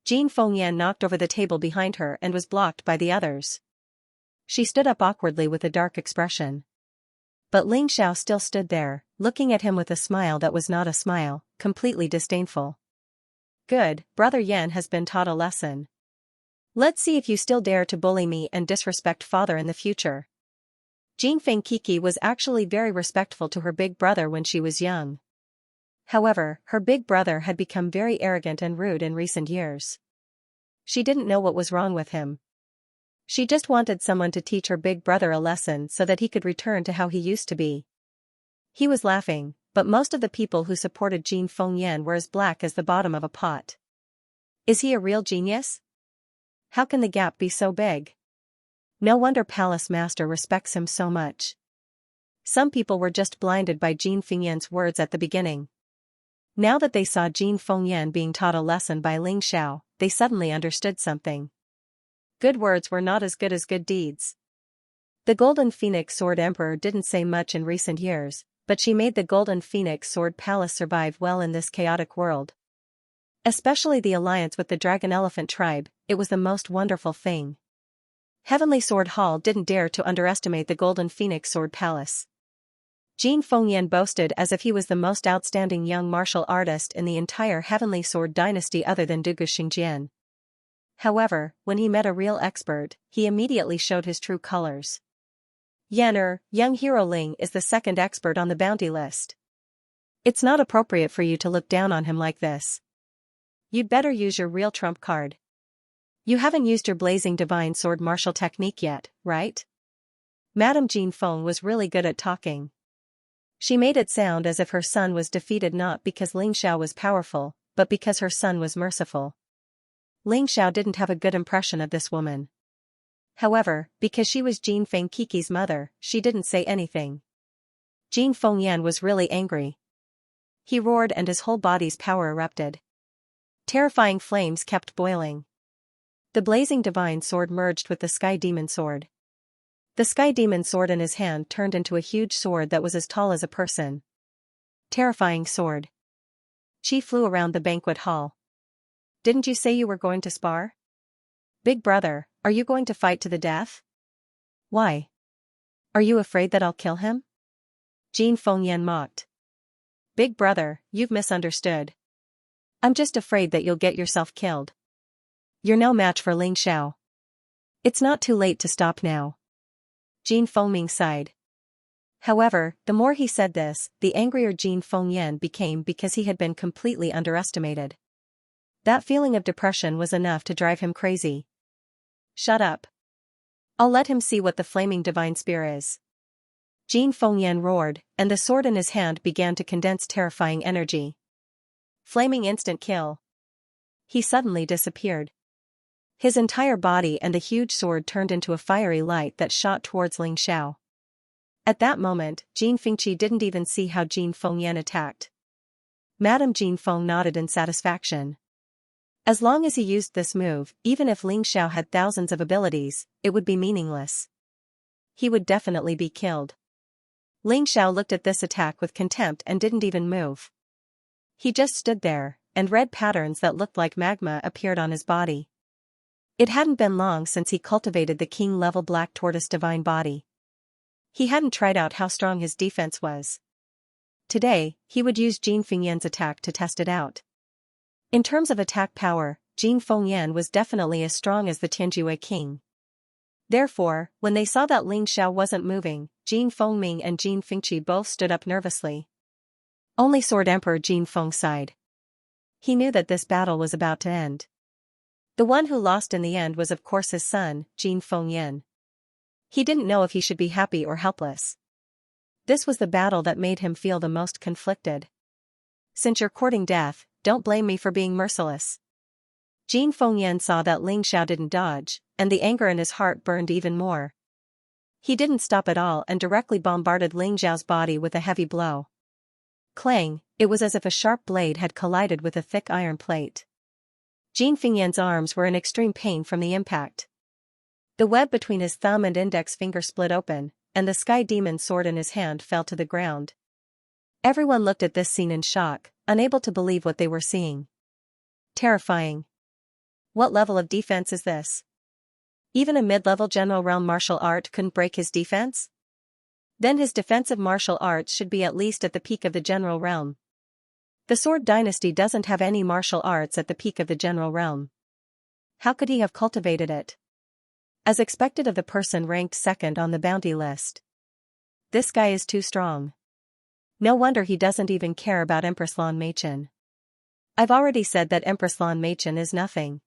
Jin Fengyan knocked over the table behind her and was blocked by the others. She stood up awkwardly with a dark expression. But Ling Xiao still stood there, looking at him with a smile that was not a smile, completely disdainful. Good, Brother Yan has been taught a lesson. Let's see if you still dare to bully me and disrespect father in the future. Jin Fengkiki was actually very respectful to her big brother when she was young. However, her big brother had become very arrogant and rude in recent years. She didn't know what was wrong with him. She just wanted someone to teach her big brother a lesson so that he could return to how he used to be. He was laughing, but most of the people who supported Jin Fengyan were as black as the bottom of a pot. Is he a real genius? How can the gap be so big? No wonder Palace Master respects him so much. Some people were just blinded by Jin Fengyan's words at the beginning. Now that they saw Jin Fengyan being taught a lesson by Ling Xiao, they suddenly understood something. Good words were not as good as good deeds. The Golden Phoenix Sword Emperor didn't say much in recent years, but she made the Golden Phoenix Sword Palace survive well in this chaotic world. Especially the alliance with the Dragon Elephant tribe, it was the most wonderful thing. Heavenly Sword Hall didn't dare to underestimate the Golden Phoenix Sword Palace. Jin Fengyan boasted as if he was the most outstanding young martial artist in the entire Heavenly Sword dynasty other than Dugu Xingjian. However, when he met a real expert, he immediately showed his true colors. Yan young hero Ling is the second expert on the bounty list. It's not appropriate for you to look down on him like this. You'd better use your real trump card. You haven't used your blazing divine sword martial technique yet, right? Madame Jin Feng was really good at talking. She made it sound as if her son was defeated not because Ling Xiao was powerful, but because her son was merciful. Ling Xiao didn't have a good impression of this woman. However, because she was Jin Feng Kiki's mother, she didn't say anything. Jin Fengyan was really angry. He roared and his whole body's power erupted. Terrifying flames kept boiling. The blazing divine sword merged with the sky demon sword. The sky demon sword in his hand turned into a huge sword that was as tall as a person. Terrifying sword. She flew around the banquet hall. Didn't you say you were going to spar? Big brother, are you going to fight to the death? Why? Are you afraid that I'll kill him? Jin Fengyan mocked. Big brother, you've misunderstood. I'm just afraid that you'll get yourself killed. You're no match for Ling Xiao. It's not too late to stop now. Jin Fengming sighed. However, the more he said this, the angrier Jin Fengyan became because he had been completely underestimated. That feeling of depression was enough to drive him crazy. Shut up. I'll let him see what the flaming divine spear is. Jin Fengyan roared, and the sword in his hand began to condense terrifying energy. Flaming instant kill. He suddenly disappeared. His entire body and the huge sword turned into a fiery light that shot towards Ling Xiao. At that moment, Jin Fengqi didn't even see how Jin Fengyan attacked. Madame Jin Feng nodded in satisfaction. As long as he used this move, even if Ling Xiao had thousands of abilities, it would be meaningless. He would definitely be killed. Ling Xiao looked at this attack with contempt and didn't even move. He just stood there, and red patterns that looked like magma appeared on his body. It hadn't been long since he cultivated the king-level black tortoise divine body. He hadn't tried out how strong his defense was. Today, he would use Jin Fengyan's attack to test it out. In terms of attack power, Jin Fengyan was definitely as strong as the Tianjue king. Therefore, when they saw that Ling Xiao wasn't moving, Jin Fengming and Jin Fengqi both stood up nervously. Only Sword Emperor Jin Feng sighed. He knew that this battle was about to end. The one who lost in the end was of course his son, Jin Fengyan. He didn't know if he should be happy or helpless. This was the battle that made him feel the most conflicted. Since you're courting death, don't blame me for being merciless. Jin Fengyan saw that Ling Xiao didn't dodge, and the anger in his heart burned even more. He didn't stop at all and directly bombarded Ling Xiao's body with a heavy blow. Clang, it was as if a sharp blade had collided with a thick iron plate. Jin Fengyan's arms were in extreme pain from the impact. The web between his thumb and index finger split open, and the sky demon's sword in his hand fell to the ground. Everyone looked at this scene in shock, unable to believe what they were seeing. Terrifying. What level of defense is this? Even a mid-level general realm martial art couldn't break his defense? Then his defensive martial arts should be at least at the peak of the general realm. The Sword Dynasty doesn't have any martial arts at the peak of the general realm. How could he have cultivated it? As expected of the person ranked second on the bounty list. This guy is too strong. No wonder he doesn't even care about Empress Lan Meichen. I've already said that Empress Lan Meichen is nothing.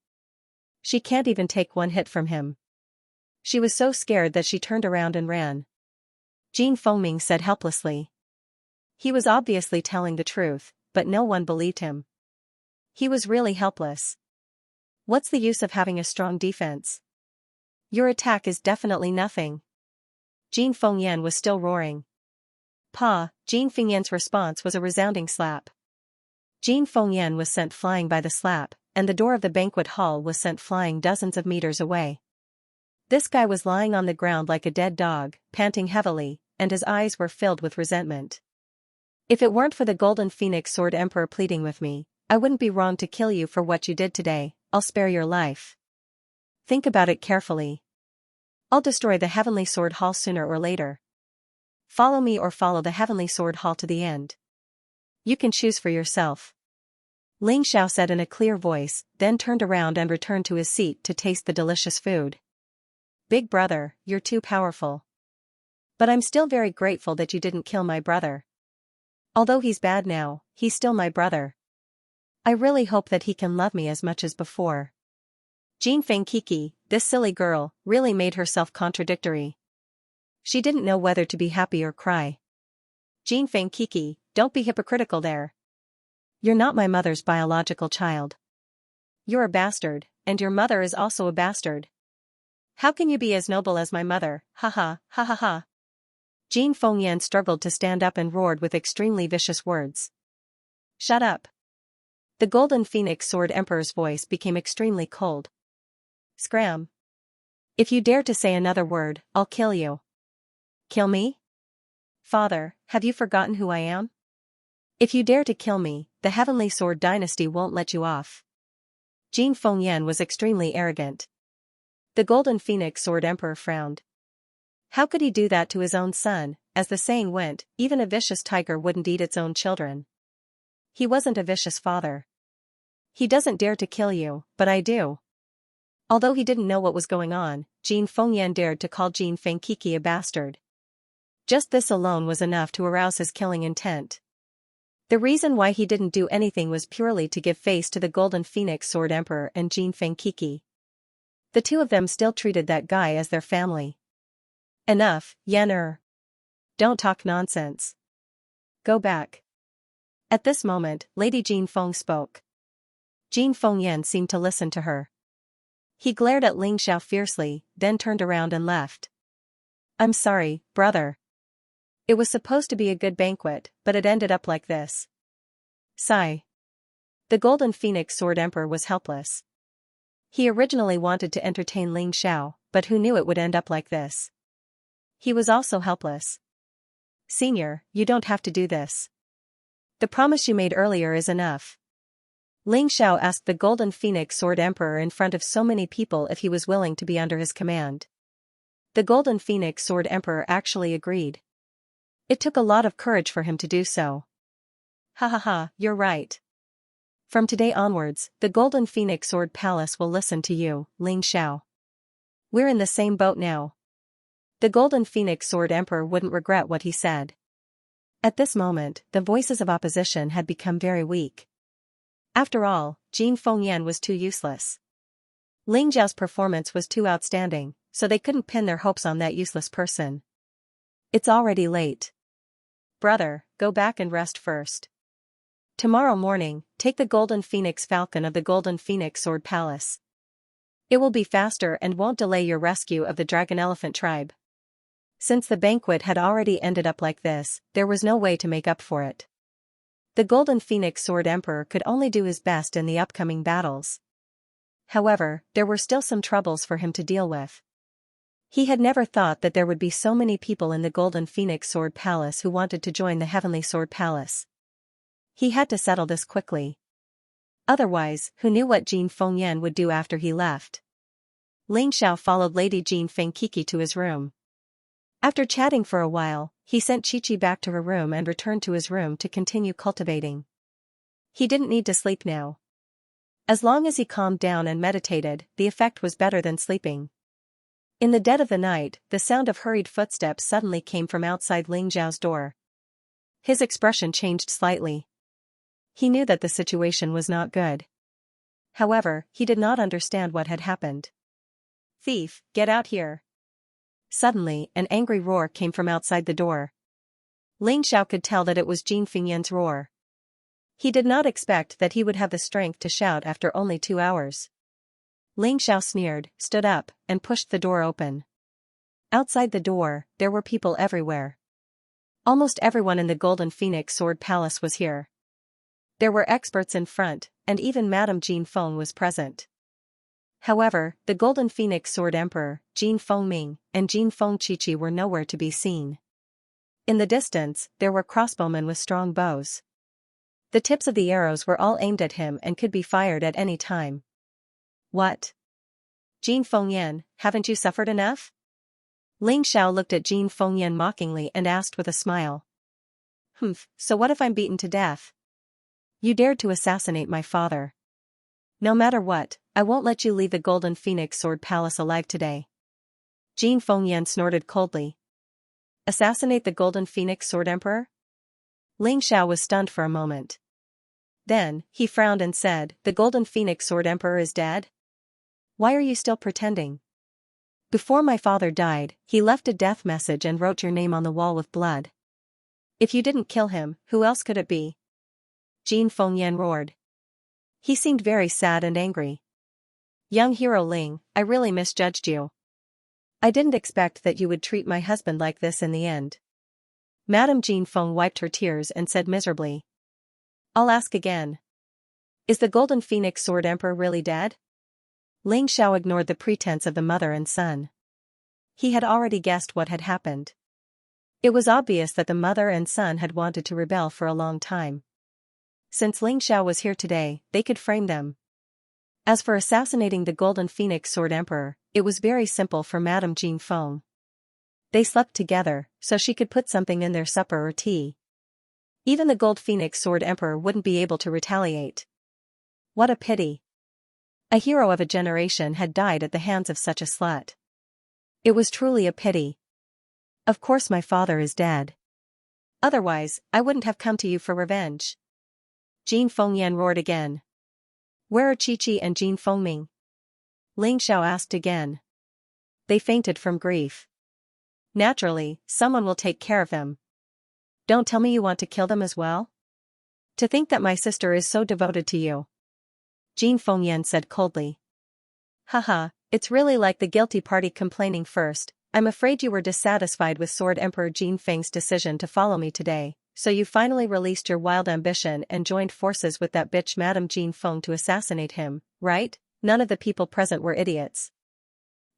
She can't even take one hit from him. She was so scared that she turned around and ran. Jin Fengming said helplessly. He was obviously telling the truth, but no one believed him. He was really helpless. What's the use of having a strong defense? Your attack is definitely nothing. Jin Fengyan was still roaring. Pa, Jin Fengyan's response was a resounding slap. Jin Fengyan was sent flying by the slap, and the door of the banquet hall was sent flying dozens of meters away. This guy was lying on the ground like a dead dog, panting heavily, and his eyes were filled with resentment. If it weren't for the Golden Phoenix Sword Emperor pleading with me, I wouldn't be wrong to kill you for what you did today. I'll spare your life. Think about it carefully. I'll destroy the Heavenly Sword Hall sooner or later. Follow me or follow the Heavenly Sword Hall to the end. You can choose for yourself. Ling Xiao said in a clear voice, then turned around and returned to his seat to taste the delicious food. Big brother, you're too powerful. But I'm still very grateful that you didn't kill my brother. Although he's bad now, he's still my brother. I really hope that he can love me as much as before. Jin Fengkiki, this silly girl, really made herself contradictory. She didn't know whether to be happy or cry. Jin Fengkiki, don't be hypocritical there. You're not my mother's biological child. You're a bastard, and your mother is also a bastard. How can you be as noble as my mother? Ha ha, ha ha ha. Jin Fengyan struggled to stand up and roared with extremely vicious words. Shut up. The Golden Phoenix Sword Emperor's voice became extremely cold. Scram. If you dare to say another word, I'll kill you. Kill me? Father, have you forgotten who I am? If you dare to kill me, the Heavenly Sword Dynasty won't let you off. Jin Fengyan was extremely arrogant. The Golden Phoenix Sword Emperor frowned. How could he do that to his own son? As the saying went, even a vicious tiger wouldn't eat its own children. He wasn't a vicious father. He doesn't dare to kill you, but I do. Although he didn't know what was going on, Jin Fengyan dared to call Jin Fengkiki a bastard. Just this alone was enough to arouse his killing intent. The reason why he didn't do anything was purely to give face to the Golden Phoenix Sword Emperor and Jin Fengkiki. The two of them still treated that guy as their family. Enough, Yan. Don't talk nonsense. Go back. At this moment, Lady Jin Feng spoke. Jin Fengyan seemed to listen to her. He glared at Ling Xiao fiercely, then turned around and left. I'm sorry, brother. It was supposed to be a good banquet, but it ended up like this. Sigh. The Golden Phoenix Sword Emperor was helpless. He originally wanted to entertain Ling Xiao, but who knew it would end up like this? He was also helpless. Senior, you don't have to do this. The promise you made earlier is enough. Ling Xiao asked the Golden Phoenix Sword Emperor in front of so many people if he was willing to be under his command. The Golden Phoenix Sword Emperor actually agreed. It took a lot of courage for him to do so. Ha ha ha, you're right. From today onwards, the Golden Phoenix Sword Palace will listen to you, Ling Xiao. We're in the same boat now. The Golden Phoenix Sword Emperor wouldn't regret what he said. At this moment, the voices of opposition had become very weak. After all, Jin Fengyan was too useless. Ling Zhao's performance was too outstanding, so they couldn't pin their hopes on that useless person. It's already late. Brother, go back and rest first. Tomorrow morning, take the Golden Phoenix Falcon of the Golden Phoenix Sword Palace. It will be faster and won't delay your rescue of the Dragon Elephant tribe. Since the banquet had already ended up like this, there was no way to make up for it. The Golden Phoenix Sword Emperor could only do his best in the upcoming battles. However, there were still some troubles for him to deal with. He had never thought that there would be so many people in the Golden Phoenix Sword Palace who wanted to join the Heavenly Sword Palace. He had to settle this quickly. Otherwise, who knew what Jin Fengyan would do after he left? Ling Xiao followed Lady Jin Fengkiki to his room. After chatting for a while, he sent Chi-Chi back to her room and returned to his room to continue cultivating. He didn't need to sleep now. As long as he calmed down and meditated, the effect was better than sleeping. In the dead of the night, the sound of hurried footsteps suddenly came from outside Ling Zhao's door. His expression changed slightly. He knew that the situation was not good. However, he did not understand what had happened. Thief, get out here. Suddenly, an angry roar came from outside the door. Ling Xiao could tell that it was Jin Fengyan's roar. He did not expect that he would have the strength to shout after only 2 hours. Ling Xiao sneered, stood up, and pushed the door open. Outside the door, there were people everywhere. Almost everyone in the Golden Phoenix Sword Palace was here. There were experts in front, and even Madame Jin Feng was present. However, the Golden Phoenix Sword Emperor, Jin Fengming, and Jin Fengqiqi were nowhere to be seen. In the distance, there were crossbowmen with strong bows. The tips of the arrows were all aimed at him and could be fired at any time. What? Jin Fengyan, haven't you suffered enough? Ling Xiao looked at Jin Fengyan mockingly and asked with a smile. So what if I'm beaten to death? You dared to assassinate my father. No matter what, I won't let you leave the Golden Phoenix Sword Palace alive today. Jin Fengyan snorted coldly. Assassinate the Golden Phoenix Sword Emperor? Ling Xiao was stunned for a moment. Then, he frowned and said, the Golden Phoenix Sword Emperor is dead? Why are you still pretending? Before my father died, he left a death message and wrote your name on the wall with blood. If you didn't kill him, who else could it be? Jin Fengyan roared. He seemed very sad and angry. Young hero Ling, I really misjudged you. I didn't expect that you would treat my husband like this in the end. Madame Jin Feng wiped her tears and said miserably. I'll ask again. Is the Golden Phoenix Sword Emperor really dead? Ling Xiao ignored the pretense of the mother and son. He had already guessed what had happened. It was obvious that the mother and son had wanted to rebel for a long time. Since Ling Xiao was here today, they could frame them. As for assassinating the Golden Phoenix Sword Emperor, it was very simple for Madame Jin Feng. They slept together, so she could put something in their supper or tea. Even the Gold Phoenix Sword Emperor wouldn't be able to retaliate. What a pity. A hero of a generation had died at the hands of such a slut. It was truly a pity. Of course my father is dead. Otherwise, I wouldn't have come to you for revenge. Jin Fengyan roared again. Where are Qiqi and Jin Fengming? Ling Xiao asked again. They fainted from grief. Naturally, someone will take care of them. Don't tell me you want to kill them as well? To think that my sister is so devoted to you. Jin Fengyan said coldly. Haha, it's really like the guilty party complaining first. I'm afraid you were dissatisfied with Sword Emperor Jin Feng's decision to follow me today, so you finally released your wild ambition and joined forces with that bitch Madame Jin Feng to assassinate him, right? None of the people present were idiots.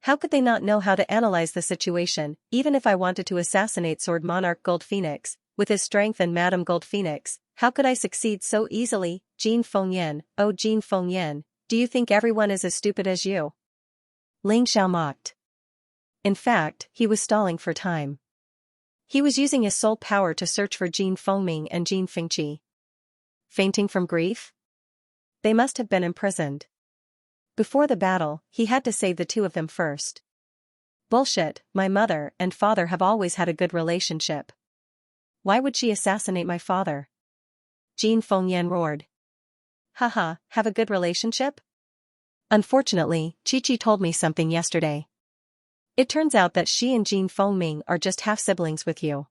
How could they not know how to analyze the situation? Even if I wanted to assassinate Sword Monarch Gold Phoenix, with his strength and Madame Gold Phoenix, how could I succeed so easily? Jin Fengyan, oh Jin Fengyan, do you think everyone is as stupid as you? Ling Xiao mocked. In fact, he was stalling for time. He was using his soul power to search for Jin Fengming and Jin Fengqi. Fainting from grief? They must have been imprisoned. Before the battle, he had to save the two of them first. Bullshit, my mother and father have always had a good relationship. Why would she assassinate my father? Jin Fengyan roared. Haha, have a good relationship? Unfortunately, Qiqi told me something yesterday. It turns out that she and Jin Fengming are just half-siblings with you.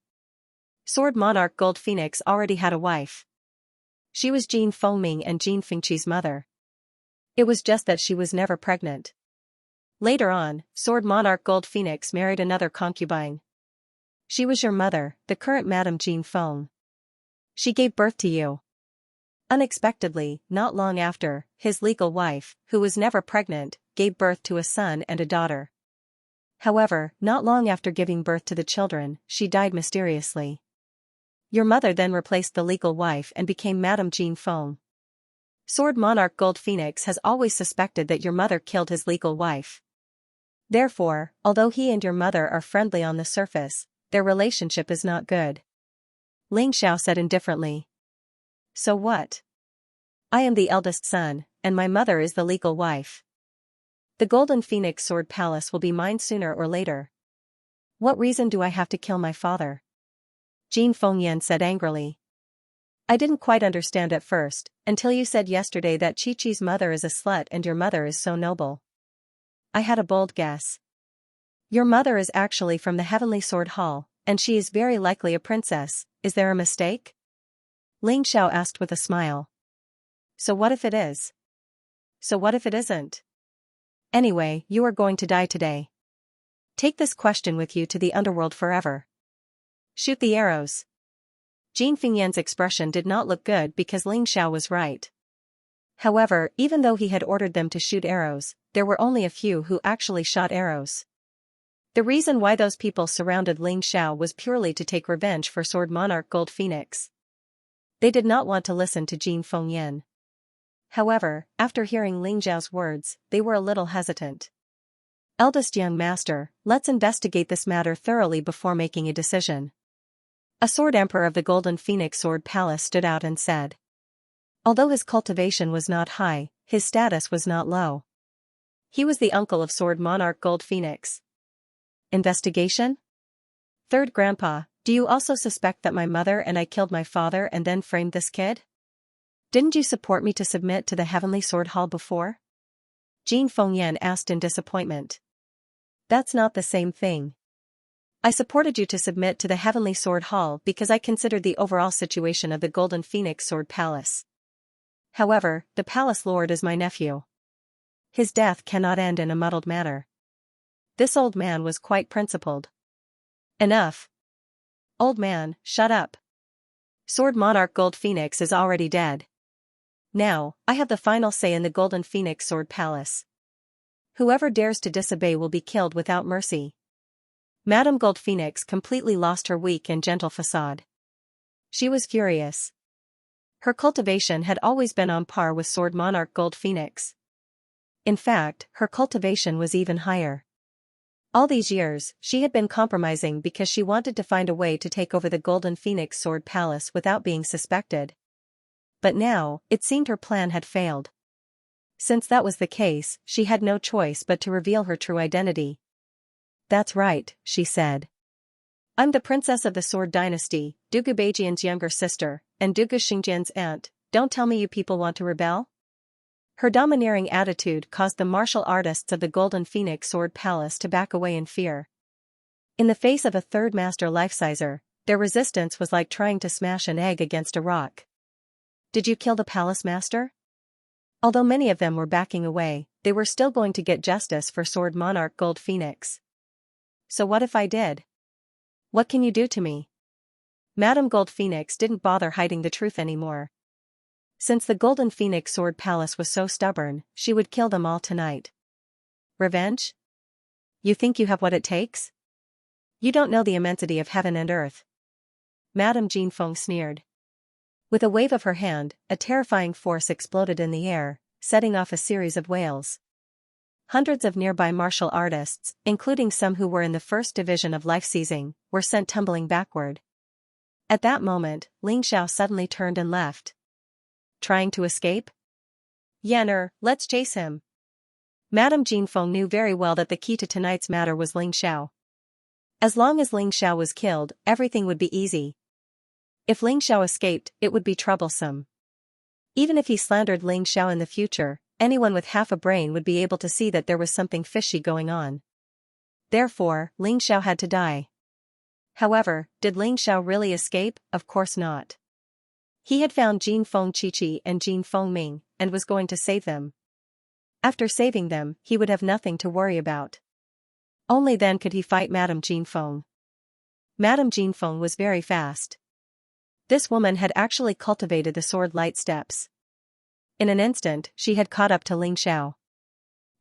Sword Monarch Gold Phoenix already had a wife. She was Jin Fengming and Jin Fengqi's mother. It was just that she was never pregnant. Later on, Sword Monarch Gold Phoenix married another concubine. She was your mother, the current Madame Jin Feng. She gave birth to you. Unexpectedly, not long after, his legal wife, who was never pregnant, gave birth to a son and a daughter. However, not long after giving birth to the children, she died mysteriously. Your mother then replaced the legal wife and became Madame Jin Feng. Sword Monarch Gold Phoenix has always suspected that your mother killed his legal wife. Therefore, although he and your mother are friendly on the surface, their relationship is not good. Ling Xiao said indifferently. So what? I am the eldest son, and my mother is the legal wife. The Golden Phoenix Sword Palace will be mine sooner or later. What reason do I have to kill my father? Jin Fengyan said angrily. I didn't quite understand at first, until you said yesterday that Qiqi's mother is a slut and your mother is so noble. I had a bold guess. Your mother is actually from the Heavenly Sword Hall, and she is very likely a princess. Is there a mistake? Ling Xiao asked with a smile. So what if it is? So what if it isn't? Anyway, you are going to die today. Take this question with you to the underworld forever. Shoot the arrows. Jin Fingyan's expression did not look good because Ling Xiao was right. However, even though he had ordered them to shoot arrows, there were only a few who actually shot arrows. The reason why those people surrounded Ling Xiao was purely to take revenge for Sword Monarch Gold Phoenix. They did not want to listen to Jin Fengyan. However, after hearing Ling Xiao's words, they were a little hesitant. Eldest young master, let's investigate this matter thoroughly before making a decision. A sword emperor of the Golden Phoenix Sword Palace stood out and said. Although his cultivation was not high, his status was not low. He was the uncle of Sword Monarch Gold Phoenix. Investigation? Third Grandpa, do you also suspect that my mother and I killed my father and then framed this kid? Didn't you support me to submit to the Heavenly Sword Hall before? Jin Fengyan asked in disappointment. That's not the same thing. I supported you to submit to the Heavenly Sword Hall because I considered the overall situation of the Golden Phoenix Sword Palace. However, the Palace Lord is my nephew. His death cannot end in a muddled manner. This old man was quite principled. Enough. Old man, shut up. Sword Monarch Gold Phoenix is already dead. Now, I have the final say in the Golden Phoenix Sword Palace. Whoever dares to disobey will be killed without mercy. Madame Gold Phoenix completely lost her weak and gentle facade. She was furious. Her cultivation had always been on par with Sword Monarch Gold Phoenix. In fact, her cultivation was even higher. All these years, she had been compromising because she wanted to find a way to take over the Golden Phoenix Sword Palace without being suspected. But now, it seemed her plan had failed. Since that was the case, she had no choice but to reveal her true identity. That's right, she said. I'm the princess of the Sword Dynasty, Dugu Beijian's younger sister, and Dugu Xingjian's aunt. Don't tell me you people want to rebel? Her domineering attitude caused the martial artists of the Golden Phoenix Sword Palace to back away in fear. In the face of a third master life-sizer, their resistance was like trying to smash an egg against a rock. Did you kill the palace master? Although many of them were backing away, they were still going to get justice for Sword Monarch Gold Phoenix. So what if I did? What can you do to me? Madame Gold Phoenix didn't bother hiding the truth anymore. Since the Golden Phoenix Sword Palace was so stubborn, she would kill them all tonight. Revenge? You think you have what it takes? You don't know the immensity of heaven and earth. Madame Jin Feng sneered. With a wave of her hand, a terrifying force exploded in the air, setting off a series of wails. Hundreds of nearby martial artists, including some who were in the first division of life-seizing, were sent tumbling backward. At that moment, Ling Xiao suddenly turned and left. Trying to escape? Yanner, let's chase him. Madame Jin Feng knew very well that the key to tonight's matter was Ling Xiao. As long as Ling Xiao was killed, everything would be easy. If Ling Xiao escaped, it would be troublesome. Even if he slandered Ling Xiao in the future, anyone with half a brain would be able to see that there was something fishy going on. Therefore, Ling Xiao had to die. However, did Ling Xiao really escape? Of course not. He had found Jin Feng Qiqi and Jin Feng Ming, and was going to save them. After saving them, he would have nothing to worry about. Only then could he fight Madame Jin Feng. Madame Jin Feng was very fast. This woman had actually cultivated the sword light steps. In an instant, she had caught up to Ling Xiao.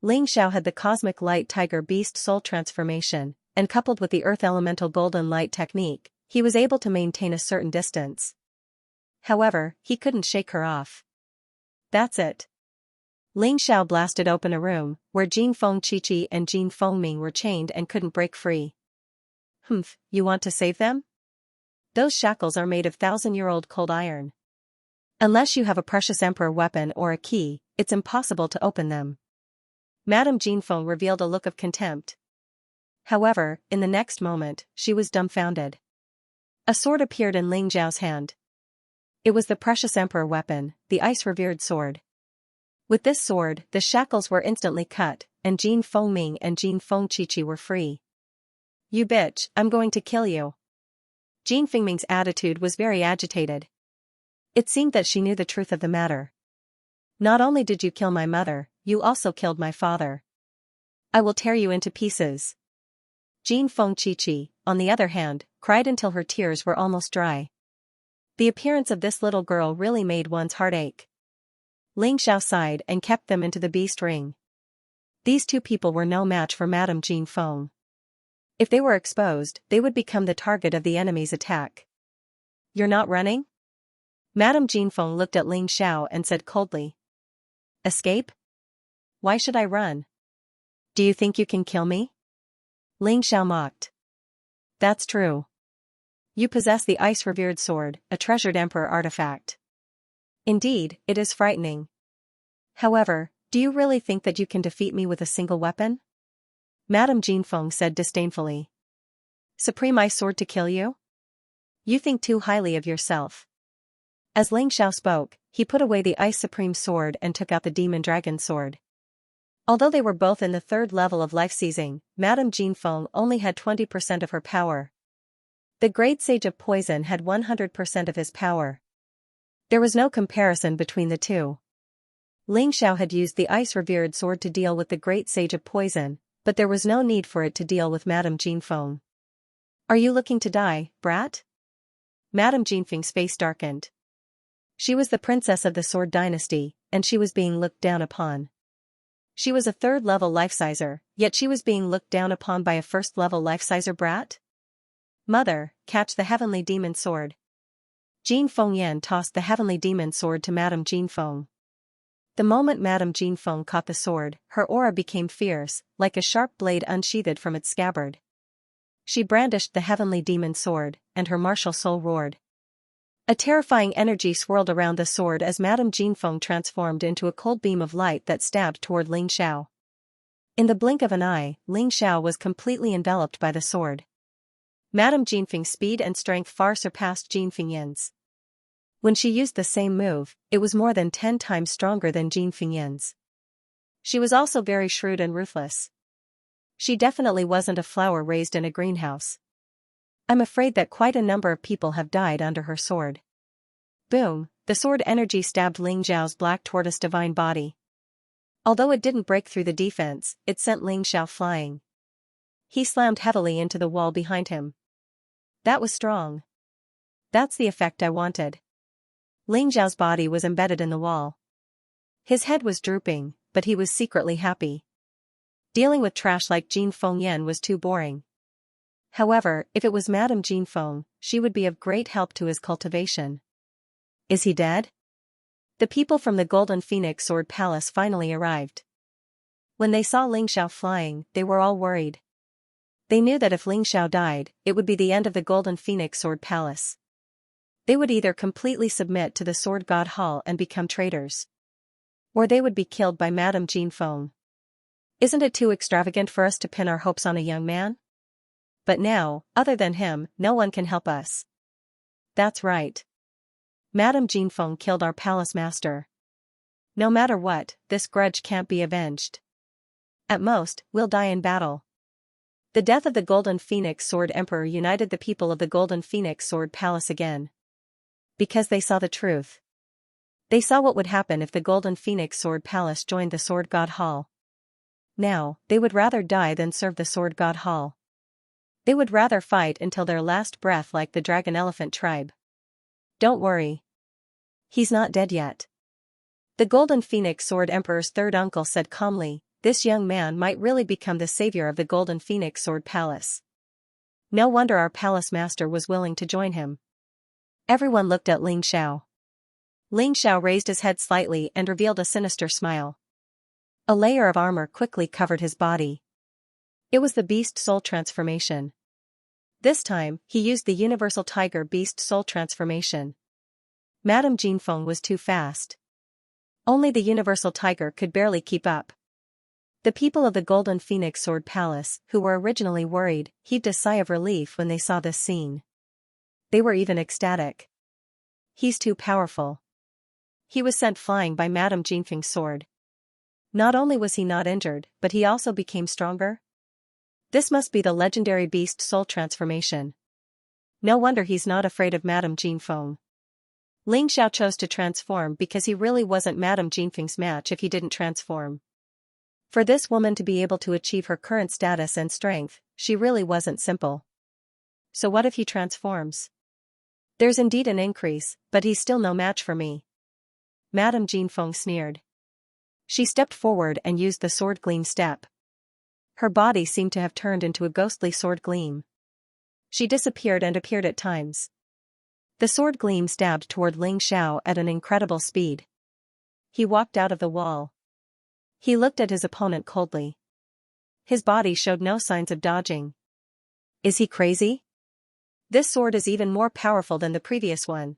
Ling Xiao had the cosmic light tiger beast soul transformation, and coupled with the earth elemental golden light technique, he was able to maintain a certain distance. However, he couldn't shake her off. That's it. Ling Xiao blasted open a room, where Jin Feng Qiqi and Jin Feng Ming were chained and couldn't break free. Humph, you want to save them? Those shackles are made of 1,000-year-old cold iron. Unless you have a precious emperor weapon or a key, it's impossible to open them. Madame Jin Feng revealed a look of contempt. However, in the next moment, she was dumbfounded. A sword appeared in Ling Xiao's hand. It was the precious emperor weapon, the ice-revered sword. With this sword, the shackles were instantly cut, and Jin Feng Ming and Jin Feng Qiqi were free. You bitch, I'm going to kill you. Jin Fengming's attitude was very agitated. It seemed that she knew the truth of the matter. Not only did you kill my mother, you also killed my father. I will tear you into pieces. Jin Fengqiqi, on the other hand, cried until her tears were almost dry. The appearance of this little girl really made one's heart ache. Ling Xiao sighed and kept them into the beast ring. These two people were no match for Madame Jin Feng. If they were exposed, they would become the target of the enemy's attack. You're not running? Madame Jin Feng looked at Ling Xiao and said coldly. Escape? Why should I run? Do you think you can kill me? Ling Xiao mocked. That's true. You possess the ice-revered sword, a treasured emperor artifact. Indeed, it is frightening. However, do you really think that you can defeat me with a single weapon? Madame Jin Feng said disdainfully. Supreme ice sword to kill you? You think too highly of yourself. As Ling Xiao spoke, he put away the ice supreme sword and took out the demon dragon sword. Although they were both in the third level of life seizing, Madame Jin Feng only had 20% of her power. The great sage of poison had 100% of his power. There was no comparison between the two. Ling Xiao had used the ice-revered sword to deal with the great sage of poison, but there was no need for it to deal with Madame Jin Feng. Are you looking to die, brat? Madame Jin Feng's face darkened. She was the princess of the Sword Dynasty, and she was being looked down upon. She was a third-level life-sizer, yet she was being looked down upon by a first-level life-sizer brat? Mother, catch the heavenly demon sword. Jin Fengyan tossed the heavenly demon sword to Madame Jin Feng. The moment Madame Jin Feng caught the sword, her aura became fierce, like a sharp blade unsheathed from its scabbard. She brandished the heavenly demon sword, and her martial soul roared. A terrifying energy swirled around the sword as Madame Jin Feng transformed into a cold beam of light that stabbed toward Ling Xiao. In the blink of an eye, Ling Xiao was completely enveloped by the sword. Madame Jin Feng's speed and strength far surpassed Jin Fengyan's. When she used the same move, it was more than 10 times stronger than Jin Fengyan's. She was also very shrewd and ruthless. She definitely wasn't a flower raised in a greenhouse. I'm afraid that quite a number of people have died under her sword. Boom, the sword energy stabbed Ling Xiao's black tortoise divine body. Although it didn't break through the defense, it sent Ling Xiao flying. He slammed heavily into the wall behind him. That was strong. That's the effect I wanted. Ling Xiao's body was embedded in the wall. His head was drooping, but he was secretly happy. Dealing with trash like Jin Fengyan was too boring. However, if it was Madame Jin Feng, she would be of great help to his cultivation. Is he dead? The people from the Golden Phoenix Sword Palace finally arrived. When they saw Ling Xiao flying, they were all worried. They knew that if Ling Xiao died, it would be the end of the Golden Phoenix Sword Palace. They would either completely submit to the Sword God Hall and become traitors, or they would be killed by Madame Jin Feng. Isn't it too extravagant for us to pin our hopes on a young man? But now, other than him, no one can help us. That's right. Madame Jin Feng killed our palace master. No matter what, this grudge can't be avenged. At most, we'll die in battle. The death of the Golden Phoenix Sword Emperor united the people of the Golden Phoenix Sword Palace again. Because they saw the truth. They saw what would happen if the Golden Phoenix Sword Palace joined the Sword God Hall. Now, they would rather die than serve the Sword God Hall. They would rather fight until their last breath like the Dragon Elephant tribe. Don't worry. He's not dead yet. The Golden Phoenix Sword Emperor's third uncle said calmly, this young man might really become the savior of the Golden Phoenix Sword Palace. No wonder our palace master was willing to join him. Everyone looked at Ling Xiao. Ling Xiao raised his head slightly and revealed a sinister smile. A layer of armor quickly covered his body. It was the Beast Soul Transformation. This time, he used the Universal Tiger Beast Soul Transformation. Madame Jin Feng was too fast. Only the Universal Tiger could barely keep up. The people of the Golden Phoenix Sword Palace, who were originally worried, heaved a sigh of relief when they saw this scene. They were even ecstatic. He's too powerful. He was sent flying by Madame Jin Feng's sword. Not only was he not injured, but he also became stronger. This must be the legendary Beast Soul Transformation. No wonder he's not afraid of Madame Jinfeng. Ling Xiao chose to transform because he really wasn't Madame Jinfeng's match if he didn't transform. For this woman to be able to achieve her current status and strength, she really wasn't simple. So what if he transforms? There's indeed an increase, but he's still no match for me. Madame Jinfeng sneered. She stepped forward and used the sword gleam step. Her body seemed to have turned into a ghostly sword gleam. She disappeared and appeared at times. The sword gleam stabbed toward Ling Xiao at an incredible speed. He walked out of the wall. He looked at his opponent coldly. His body showed no signs of dodging. Is he crazy? This sword is even more powerful than the previous one.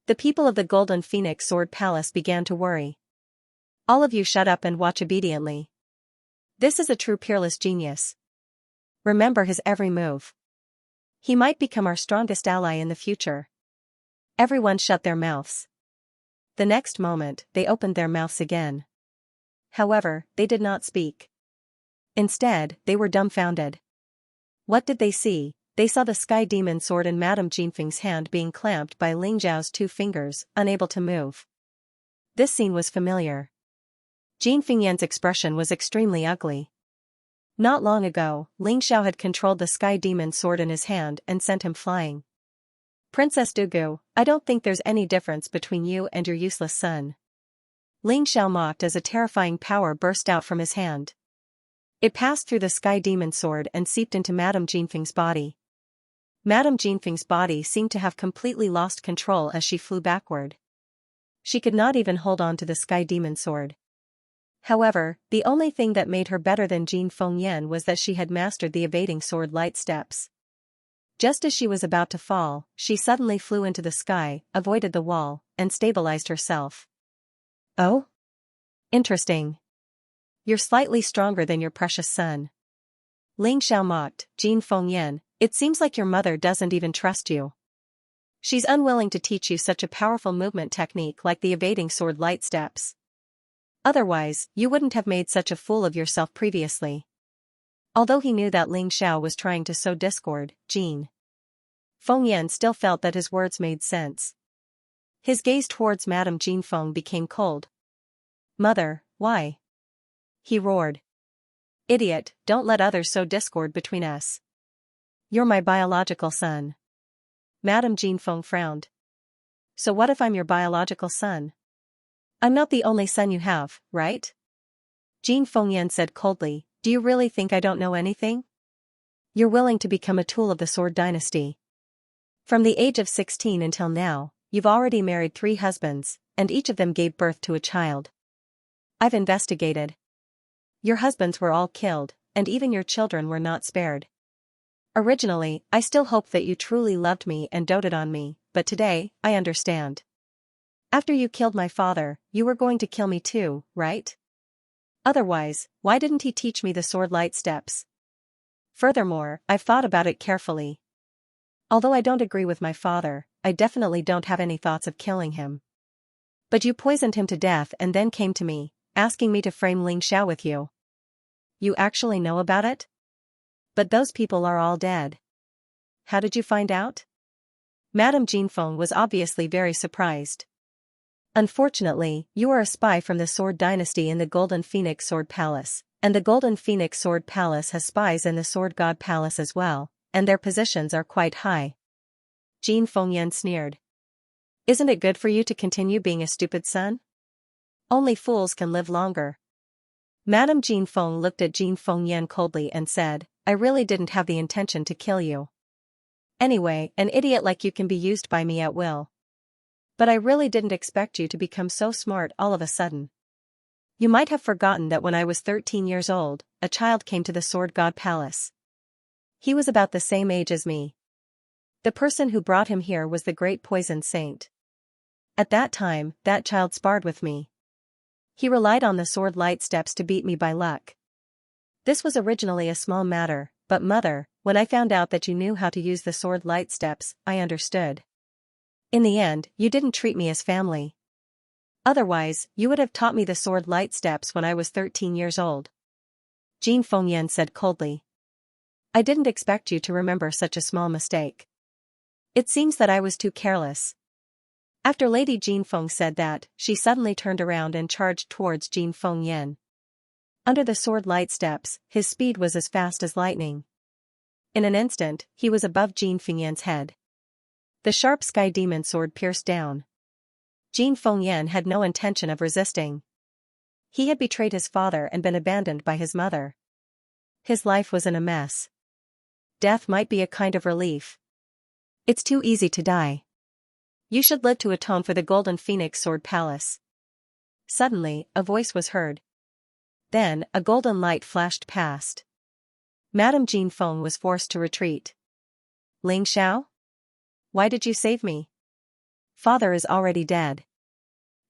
The people of the Golden Phoenix Sword Palace began to worry. All of you shut up and watch obediently. This is a true peerless genius. Remember his every move. He might become our strongest ally in the future. Everyone shut their mouths. The next moment, they opened their mouths again. However, they did not speak. Instead, they were dumbfounded. What did they see? They saw the Sky Demon sword in Madame Jinfeng's hand being clamped by Ling Xiao's 2 fingers, unable to move. This scene was familiar. Jinfeng Yan's expression was extremely ugly. Not long ago, Ling Xiao had controlled the Sky Demon sword in his hand and sent him flying. Princess Dugu, I don't think there's any difference between you and your useless son. Ling Xiao mocked as a terrifying power burst out from his hand. It passed through the Sky Demon sword and seeped into Madame Jinfeng's body. Madame Jinfeng's body seemed to have completely lost control as she flew backward. She could not even hold on to the Sky Demon sword. However, the only thing that made her better than Jinfeng Yan was that she had mastered the evading sword light steps. Just as she was about to fall, she suddenly flew into the sky, avoided the wall, and stabilized herself. Oh? Interesting. You're slightly stronger than your precious son. Ling Xiao mocked, Jinfeng Yan, it seems like your mother doesn't even trust you. She's unwilling to teach you such a powerful movement technique like the evading sword light steps. Otherwise, you wouldn't have made such a fool of yourself previously. Although he knew that Ling Xiao was trying to sow discord, Jinfeng Yan still felt that his words made sense. His gaze towards Madame Jinfeng became cold. Mother, why? He roared. Idiot, don't let others sow discord between us. You're my biological son. Madame Jinfeng frowned. So what if I'm your biological son? I'm not the only son you have, right? Jinfeng Yan said coldly, do you really think I don't know anything? You're willing to become a tool of the Sword Dynasty. From the age of 16 until now, you've already married 3 husbands, and each of them gave birth to a child. I've investigated. Your husbands were all killed, and even your children were not spared. Originally, I still hoped that you truly loved me and doted on me, but today, I understand. After you killed my father, you were going to kill me too, right? Otherwise, why didn't he teach me the sword light steps? Furthermore, I've thought about it carefully. Although I don't agree with my father, I definitely don't have any thoughts of killing him. But you poisoned him to death and then came to me, asking me to frame Ling Xiao with you. You actually know about it? But those people are all dead. How did you find out? Madame Jinfeng was obviously very surprised. Unfortunately, you are a spy from the Sword Dynasty in the Golden Phoenix Sword Palace, and the Golden Phoenix Sword Palace has spies in the Sword God Palace as well, and their positions are quite high. Jinfeng Yan sneered. Isn't it good for you to continue being a stupid son? Only fools can live longer. Madame Jinfeng looked at Jinfeng Yan coldly and said, I really didn't have the intention to kill you. Anyway, an idiot like you can be used by me at will. But I really didn't expect you to become so smart all of a sudden. You might have forgotten that when I was 13 years old, a child came to the Sword God Palace. He was about the same age as me. The person who brought him here was the Great Poison Saint. At that time, that child sparred with me. He relied on the sword light steps to beat me by luck. This was originally a small matter, but mother, when I found out that you knew how to use the sword light steps, I understood. In the end, you didn't treat me as family. Otherwise, you would have taught me the sword light steps when I was 13 years old. Jinfeng Yan said coldly. I didn't expect you to remember such a small mistake. It seems that I was too careless. After Lady Jinfeng said that, she suddenly turned around and charged towards Jin Fengyan. Under the sword light steps, his speed was as fast as lightning. In an instant, he was above Jin Fengyan's head. The sharp sky demon sword pierced down. Jin Fengyan had no intention of resisting. He had betrayed his father and been abandoned by his mother. His life was in a mess. Death might be a kind of relief. It's too easy to die. You should live to atone for the Golden Phoenix Sword Palace. Suddenly, a voice was heard. Then, a golden light flashed past. Madame Jinfeng was forced to retreat. Ling Xiao? Why did you save me? Father is already dead.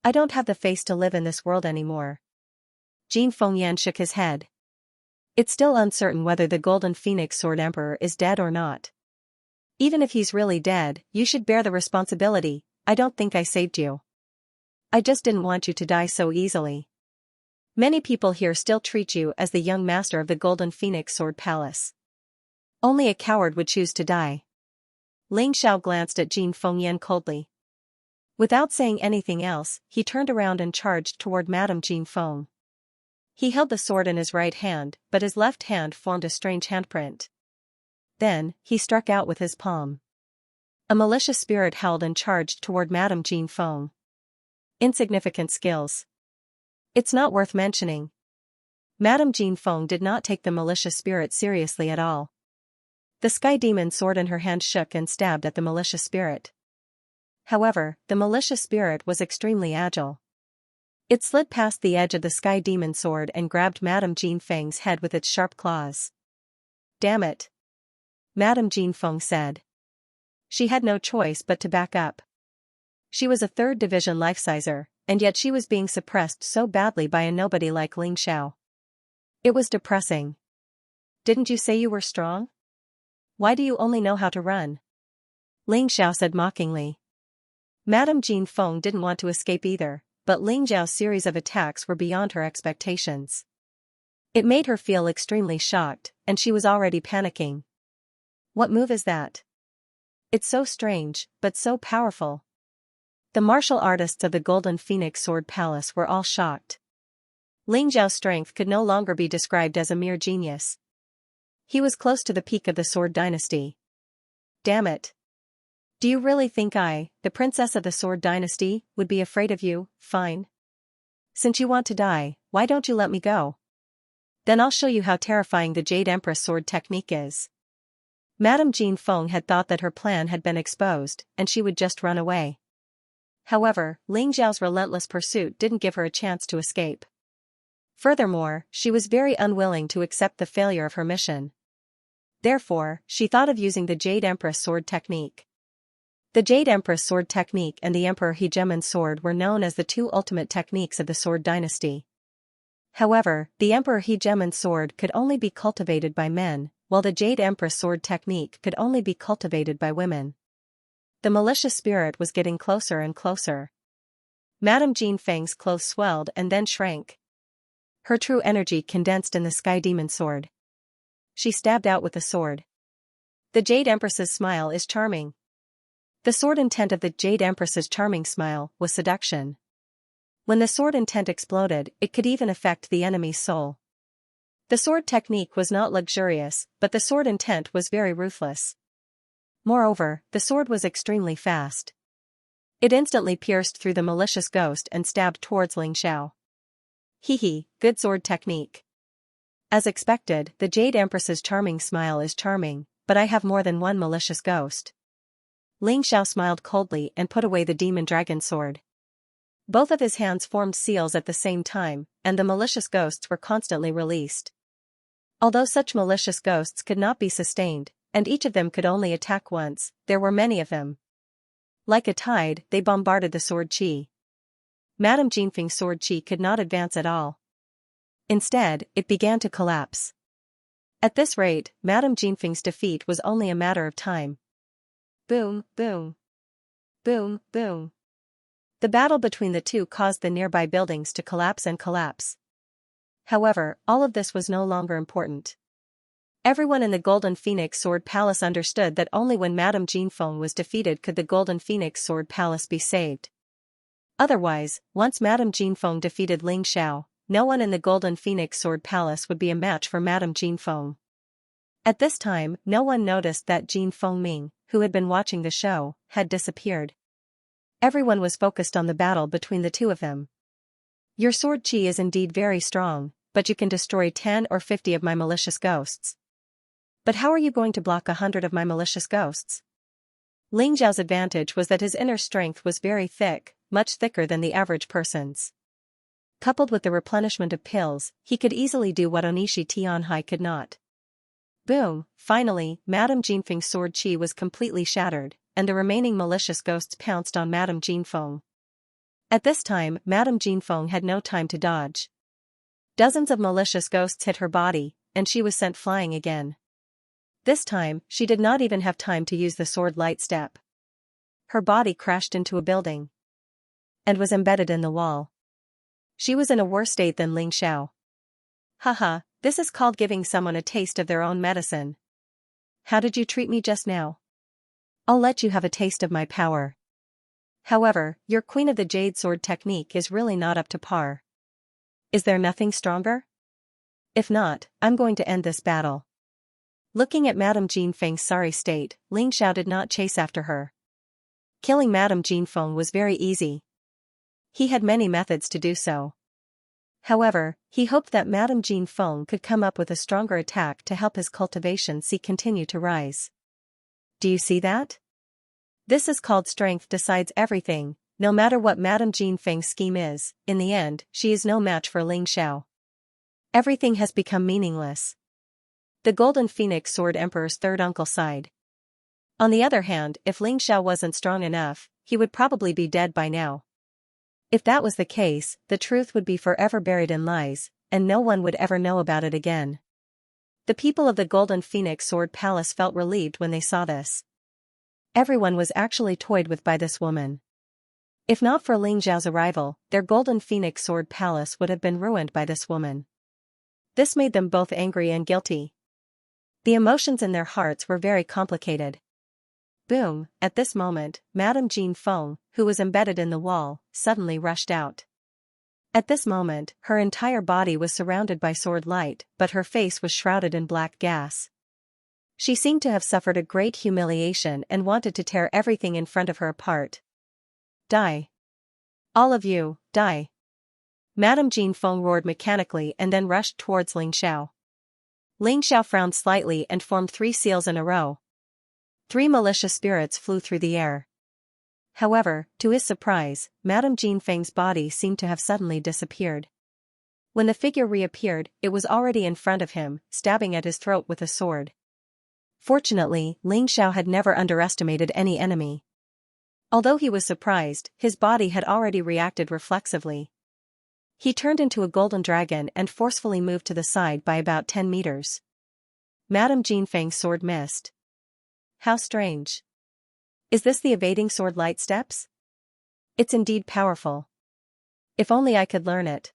I don't have the face to live in this world anymore. Jin Fengyan shook his head. It's still uncertain whether the Golden Phoenix Sword Emperor is dead or not. Even if he's really dead, you should bear the responsibility. I don't think I saved you. I just didn't want you to die so easily. Many people here still treat you as the young master of the Golden Phoenix Sword Palace. Only a coward would choose to die. Ling Xiao glanced at Jin Fengyan coldly. Without saying anything else, he turned around and charged toward Madame Jinfeng. He held the sword in his right hand, but his left hand formed a strange handprint. Then, he struck out with his palm. A malicious spirit howled and charged toward Madame Jinfeng. Insignificant skills. It's not worth mentioning. Madame Jinfeng did not take the malicious spirit seriously at all. The sky demon sword in her hand shook and stabbed at the malicious spirit. However, the malicious spirit was extremely agile. It slid past the edge of the sky demon sword and grabbed Madame Jinfeng's head with its sharp claws. Damn it! Madame Jinfeng said. She had no choice but to back up. She was a 3rd division life-sizer, and yet she was being suppressed so badly by a nobody like Ling Xiao. It was depressing. Didn't you say you were strong? Why do you only know how to run? Ling Xiao said mockingly. Madame Jinfeng didn't want to escape either, but Ling Xiao's series of attacks were beyond her expectations. It made her feel extremely shocked, and she was already panicking. What move is that? It's so strange, but so powerful. The martial artists of the Golden Phoenix Sword Palace were all shocked. Ling Xiao's strength could no longer be described as a mere genius. He was close to the peak of the Sword Dynasty. Damn it. Do you really think I, the princess of the Sword Dynasty, would be afraid of you? Fine. Since you want to die, why don't you let me go? Then I'll show you how terrifying the Jade Empress sword technique is. Madame Jinfeng had thought that her plan had been exposed, and she would just run away. However, Ling Xiao's relentless pursuit didn't give her a chance to escape. Furthermore, she was very unwilling to accept the failure of her mission. Therefore, she thought of using the Jade Empress sword technique. The Jade Empress sword technique and the Emperor Hegemon's sword were known as the 2 ultimate techniques of the Sword Dynasty. However, the Emperor Hegemon's sword could only be cultivated by men, while the Jade Empress sword technique could only be cultivated by women. The malicious spirit was getting closer and closer. Madame Jinfeng's clothes swelled and then shrank. Her true energy condensed in the sky demon sword. She stabbed out with the sword. The Jade Empress's smile is charming. The sword intent of the Jade Empress's charming smile was seduction. When the sword intent exploded, it could even affect the enemy's soul. The sword technique was not luxurious, but the sword intent was very ruthless. Moreover, the sword was extremely fast. It instantly pierced through the malicious ghost and stabbed towards Ling Xiao. Hee, good sword technique. As expected, the Jade Empress's charming smile is charming, but I have more than one malicious ghost. Ling Xiao smiled coldly and put away the demon dragon sword. Both of his hands formed seals at the same time, and the malicious ghosts were constantly released. Although such malicious ghosts could not be sustained, and each of them could only attack once, there were many of them. Like a tide, they bombarded the sword chi. Madame Jinfeng's sword chi could not advance at all. Instead, it began to collapse. At this rate, Madame Jinfeng's defeat was only a matter of time. Boom, boom. Boom, boom. The battle between the two caused the nearby buildings to collapse and collapse. However, all of this was no longer important. Everyone in the Golden Phoenix Sword Palace understood that only when Madame Jinfeng was defeated could the Golden Phoenix Sword Palace be saved. Otherwise, once Madame Jinfeng defeated Ling Xiao, no one in the Golden Phoenix Sword Palace would be a match for Madame Jinfeng. At this time, no one noticed that Jin Fengming, who had been watching the show, had disappeared. Everyone was focused on the battle between the two of them. Your sword chi is indeed very strong, but you can destroy 10 or 50 of my malicious ghosts. But how are you going to block 100 of my malicious ghosts? Ling Zhao's advantage was that his inner strength was very thick, much thicker than the average person's. Coupled with the replenishment of pills, he could easily do what Onishi Tianhai could not. Boom! Finally, Madame Jinfeng's sword chi was completely shattered, and the remaining malicious ghosts pounced on Madame Jinfeng. At this time, Madame Jinfeng had no time to dodge. Dozens of malicious ghosts hit her body, and she was sent flying again. This time, she did not even have time to use the sword light step. Her body crashed into a building and was embedded in the wall. She was in a worse state than Ling Xiao. Haha, this is called giving someone a taste of their own medicine. How did you treat me just now? I'll let you have a taste of my power. However, your Queen of the Jade Sword technique is really not up to par. Is there nothing stronger? If not, I'm going to end this battle. Looking at Madame Jinfeng's sorry state, Ling Xiao did not chase after her. Killing Madame Jinfeng was very easy. He had many methods to do so. However, he hoped that Madame Jinfeng could come up with a stronger attack to help his cultivation continue to rise. Do you see that? This is called strength decides everything. No matter what Madame Jinfeng's scheme is, in the end, she is no match for Ling Xiao. Everything has become meaningless. The Golden Phoenix Sword Emperor's third uncle sighed. On the other hand, if Ling Xiao wasn't strong enough, he would probably be dead by now. If that was the case, the truth would be forever buried in lies, and no one would ever know about it again. The people of the Golden Phoenix Sword Palace felt relieved when they saw this. Everyone was actually toyed with by this woman. If not for Ling Xiao's arrival, their Golden Phoenix Sword Palace would have been ruined by this woman. This made them both angry and guilty. The emotions in their hearts were very complicated. Boom! At this moment, Madame Jinfeng, who was embedded in the wall, suddenly rushed out. At this moment, her entire body was surrounded by sword light, but her face was shrouded in black gas. She seemed to have suffered a great humiliation and wanted to tear everything in front of her apart. Die! All of you, die! Madame Jinfeng roared mechanically and then rushed towards Ling Xiao. Ling Xiao frowned slightly and formed 3 seals in a row. 3 malicious spirits flew through the air. However, to his surprise, Madame Jinfeng's body seemed to have suddenly disappeared. When the figure reappeared, it was already in front of him, stabbing at his throat with a sword. Fortunately, Ling Xiao had never underestimated any enemy. Although he was surprised, his body had already reacted reflexively. He turned into a golden dragon and forcefully moved to the side by about 10 meters. Madame Jinfeng's sword missed. How strange. Is this the evading sword light steps? It's indeed powerful. If only I could learn it.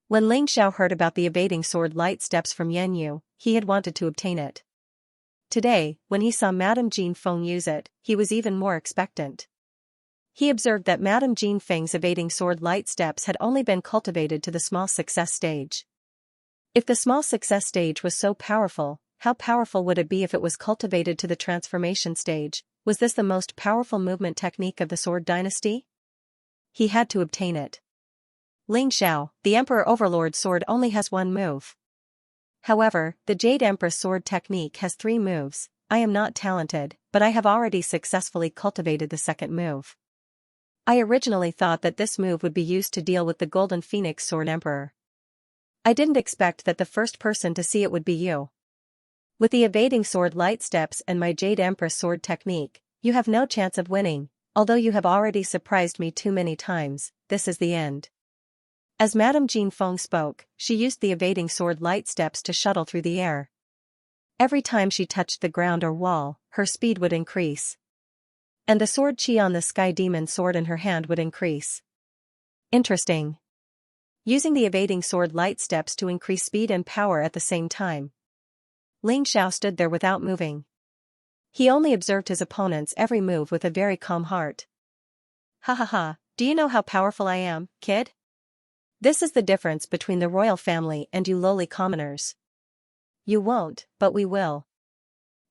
When Ling Xiao heard about the evading sword light steps from Yanyu, he had wanted to obtain it. Today, when he saw Madame Jinfeng use it, he was even more expectant. He observed that Madame Jinfeng's evading sword light steps had only been cultivated to the small success stage. If the small success stage was so powerful, how powerful would it be if it was cultivated to the transformation stage? Was this the most powerful movement technique of the Sword Dynasty? He had to obtain it. Ling Xiao, the Emperor Overlord's sword only has 1 move. However, the Jade Empress sword technique has 3 moves. I am not talented, but I have already successfully cultivated the second move. I originally thought that this move would be used to deal with the Golden Phoenix Sword Emperor. I didn't expect that the first person to see it would be you. With the evading sword light steps and my Jade Empress sword technique, you have no chance of winning, although you have already surprised me too many times. This is the end. As Madame Jinfeng spoke, she used the evading sword light steps to shuttle through the air. Every time she touched the ground or wall, her speed would increase. And the sword chi on the Sky Demon sword in her hand would increase. Interesting. Using the evading sword light steps to increase speed and power at the same time. Ling Xiao stood there without moving. He only observed his opponent's every move with a very calm heart. Ha ha ha, do you know how powerful I am, kid? This is the difference between the royal family and you lowly commoners. You won't, but we will.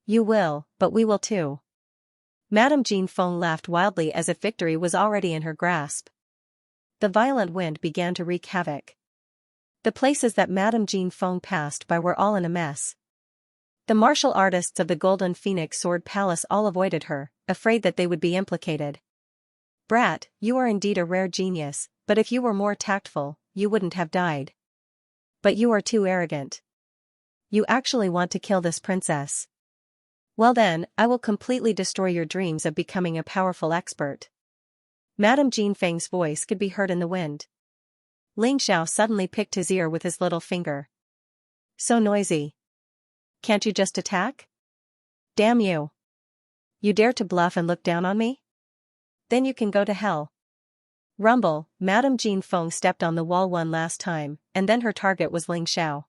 You will, but we will too. Madame Jean Feng laughed wildly as if victory was already in her grasp. The violent wind began to wreak havoc. The places that Madame Jean Feng passed by were all in a mess. The martial artists of the Golden Phoenix Sword Palace all avoided her, afraid that they would be implicated. Brat, you are indeed a rare genius, but if you were more tactful, you wouldn't have died. But you are too arrogant. You actually want to kill this princess. Well then, I will completely destroy your dreams of becoming a powerful expert. Madame Jean Feng's voice could be heard in the wind. Ling Xiao suddenly picked his ear with his little finger. So noisy. Can't you just attack? Damn you. You dare to bluff and look down on me? Then you can go to hell. Rumble, Madame Jean Feng stepped on the wall one last time, and then her target was Ling Xiao.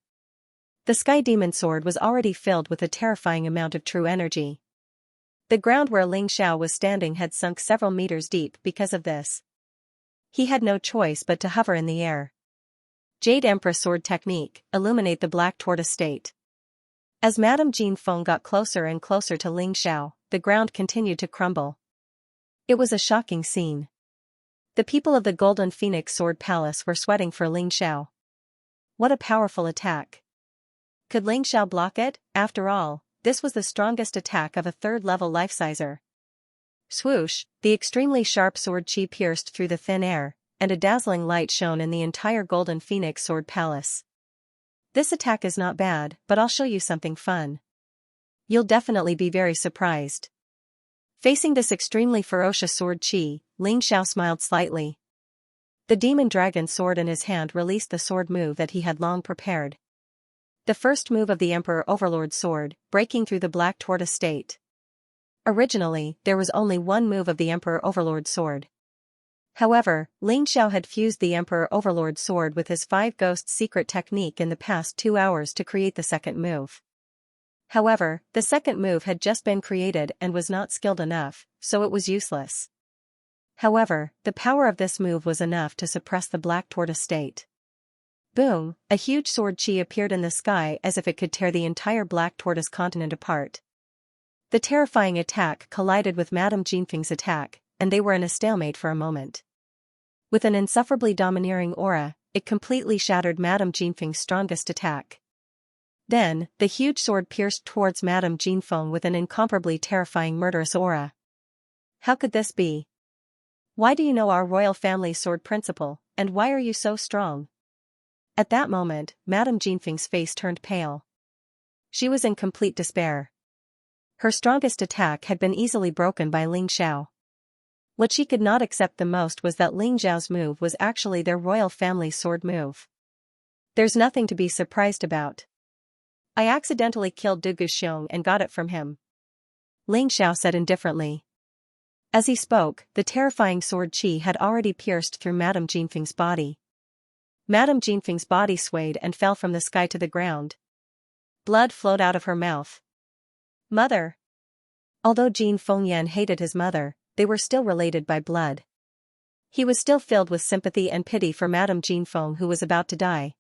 The Sky Demon Sword was already filled with a terrifying amount of true energy. The ground where Ling Xiao was standing had sunk several meters deep because of this. He had no choice but to hover in the air. Jade Empress Sword Technique, illuminate the Black Tortoise State. As Madame Jean Feng got closer and closer to Ling Xiao, the ground continued to crumble. It was a shocking scene. The people of the Golden Phoenix Sword Palace were sweating for Ling Xiao. What a powerful attack. Could Ling Xiao block it? After all, this was the strongest attack of a third-level life-sizer. Swoosh, the extremely sharp sword chi pierced through the thin air, and a dazzling light shone in the entire Golden Phoenix Sword Palace. This attack is not bad, but I'll show you something fun. You'll definitely be very surprised. Facing this extremely ferocious sword chi, Ling Xiao smiled slightly. The demon dragon sword in his hand released the sword move that he had long prepared. The first move of the Emperor Overlord sword, breaking through the Black Tortoise State. Originally, there was only one move of the Emperor Overlord sword. However, Ling Xiao had fused the Emperor Overlord sword with his 5 Ghosts secret technique in the past 2 hours to create the second move. However, the second move had just been created and was not skilled enough, so it was useless. However, the power of this move was enough to suppress the Black Tortoise State. Boom, a huge sword chi appeared in the sky as if it could tear the entire Black Tortoise continent apart. The terrifying attack collided with Madame Jean Feng's attack, and they were in a stalemate for a moment. With an insufferably domineering aura, it completely shattered Madame Jean Feng's strongest attack. Then, the huge sword pierced towards Madame Jean Feng with an incomparably terrifying murderous aura. How could this be? Why do you know our royal family sword principle, and why are you so strong? At that moment, Madame Jean Feng's face turned pale. She was in complete despair. Her strongest attack had been easily broken by Ling Xiao. What she could not accept the most was that Ling Xiao's move was actually their royal family's sword move. There's nothing to be surprised about. I accidentally killed Du Guxiong and got it from him. Ling Xiao said indifferently. As he spoke, the terrifying sword chi had already pierced through Madame Jean Feng's body. Madame Jean Feng's body swayed and fell from the sky to the ground. Blood flowed out of her mouth. Mother! Although Jean Fengyan hated his mother, they were still related by blood. He was still filled with sympathy and pity for Madame Jean Feng who was about to die.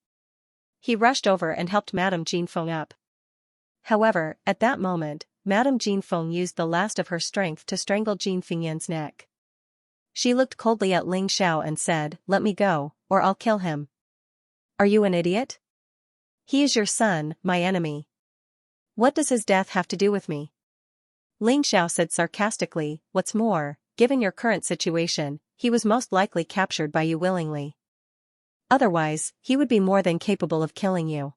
He rushed over and helped Madame Jean Feng up. However, at that moment, Madame Jean Feng used the last of her strength to strangle Jean Fengyan's neck. She looked coldly at Ling Xiao and said, "Let me go, or I'll kill him." Are you an idiot? He is your son, my enemy. What does his death have to do with me? Ling Xiao said sarcastically, what's more, given your current situation, he was most likely captured by you willingly. Otherwise, he would be more than capable of killing you.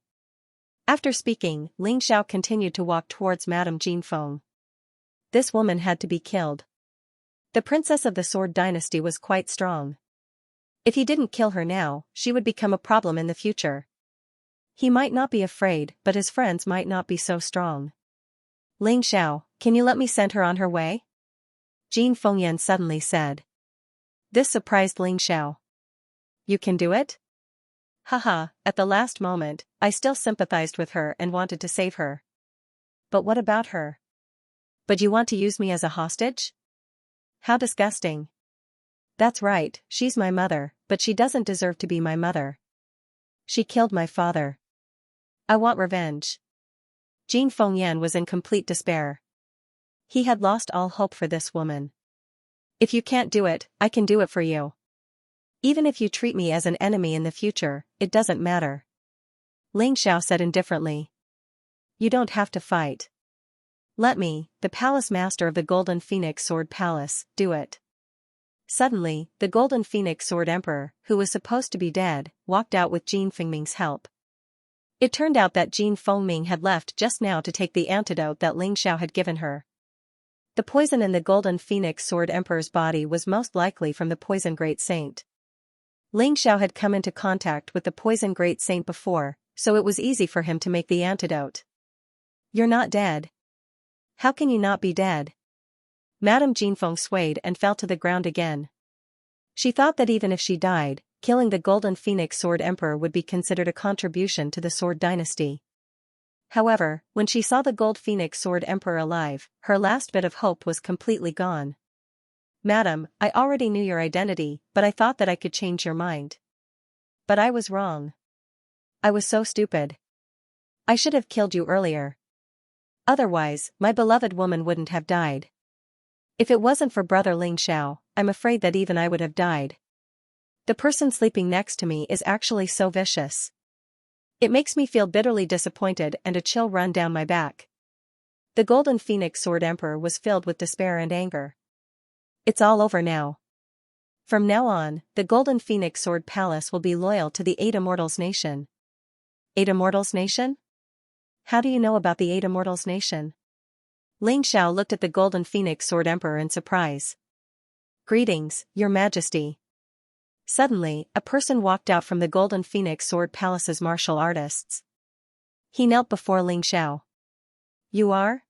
After speaking, Ling Xiao continued to walk towards Madame Jean Feng. This woman had to be killed. The princess of the Sword Dynasty was quite strong. If he didn't kill her now, she would become a problem in the future. He might not be afraid, but his friends might not be so strong. Ling Xiao, can you let me send her on her way? Jean Fengyan suddenly said. This surprised Ling Xiao. You can do it? Haha, at the last moment, I still sympathized with her and wanted to save her. But what about her? But you want to use me as a hostage? How disgusting. That's right, she's my mother, but she doesn't deserve to be my mother. She killed my father. I want revenge. Jin Fengyan was in complete despair. He had lost all hope for this woman. If you can't do it, I can do it for you. Even if you treat me as an enemy in the future, it doesn't matter. Ling Xiao said indifferently. You don't have to fight. Let me, the palace master of the Golden Phoenix Sword Palace, do it. Suddenly, the Golden Phoenix Sword Emperor, who was supposed to be dead, walked out with Jin Fengming's help. It turned out that Jin Fengming had left just now to take the antidote that Ling Xiao had given her. The poison in the Golden Phoenix Sword Emperor's body was most likely from the Poison Great Saint. Ling Xiao had come into contact with the Poison Great Saint before, so it was easy for him to make the antidote. You're not dead. How can you not be dead? Madame Jinfeng swayed and fell to the ground again. She thought that even if she died, killing the Golden Phoenix Sword Emperor would be considered a contribution to the Sword Dynasty. However, when she saw the Gold Phoenix Sword Emperor alive, her last bit of hope was completely gone. Madam, I already knew your identity, but I thought that I could change your mind. But I was wrong. I was so stupid. I should have killed you earlier. Otherwise, my beloved woman wouldn't have died. If it wasn't for Brother Ling Xiao, I'm afraid that even I would have died. The person sleeping next to me is actually so vicious. It makes me feel bitterly disappointed and a chill run down my back. The Golden Phoenix Sword Emperor was filled with despair and anger. It's all over now. From now on, the Golden Phoenix Sword Palace will be loyal to the Eight Immortals Nation. Eight Immortals Nation? How do you know about the Eight Immortals Nation? Ling Xiao looked at the Golden Phoenix Sword Emperor in surprise. Greetings, Your Majesty. Suddenly, a person walked out from the Golden Phoenix Sword Palace's martial artists. He knelt before Ling Xiao. You are?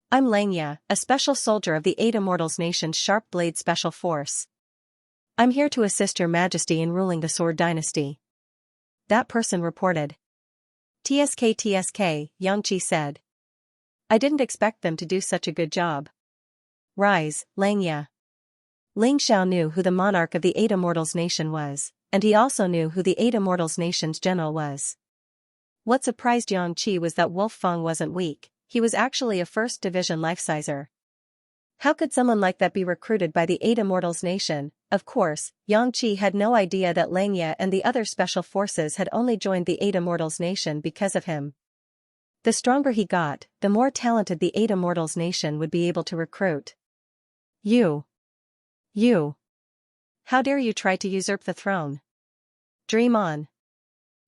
I'm Xianxia, a special soldier of the Eight Immortals Nation's Sharp Blade Special Force. I'm here to assist Your Majesty in ruling the Sword Dynasty. That person reported. TSK, Xianxia said. I didn't expect them to do such a good job. Rise, Xianxia. Ling Xiao knew who the monarch of the Eight Immortals Nation was, and he also knew who the Eight Immortals Nation's general was. What surprised Xianxia was that Wolf Feng wasn't weak, he was actually a First Division life-sizer. How could someone like that be recruited by the Eight Immortals Nation? Of course, Xianxia had no idea that Xianxia and the other special forces had only joined the Eight Immortals Nation because of him. The stronger he got, the more talented the Eight Immortals Nation would be able to recruit. You. How dare you try to usurp the throne? Dream on.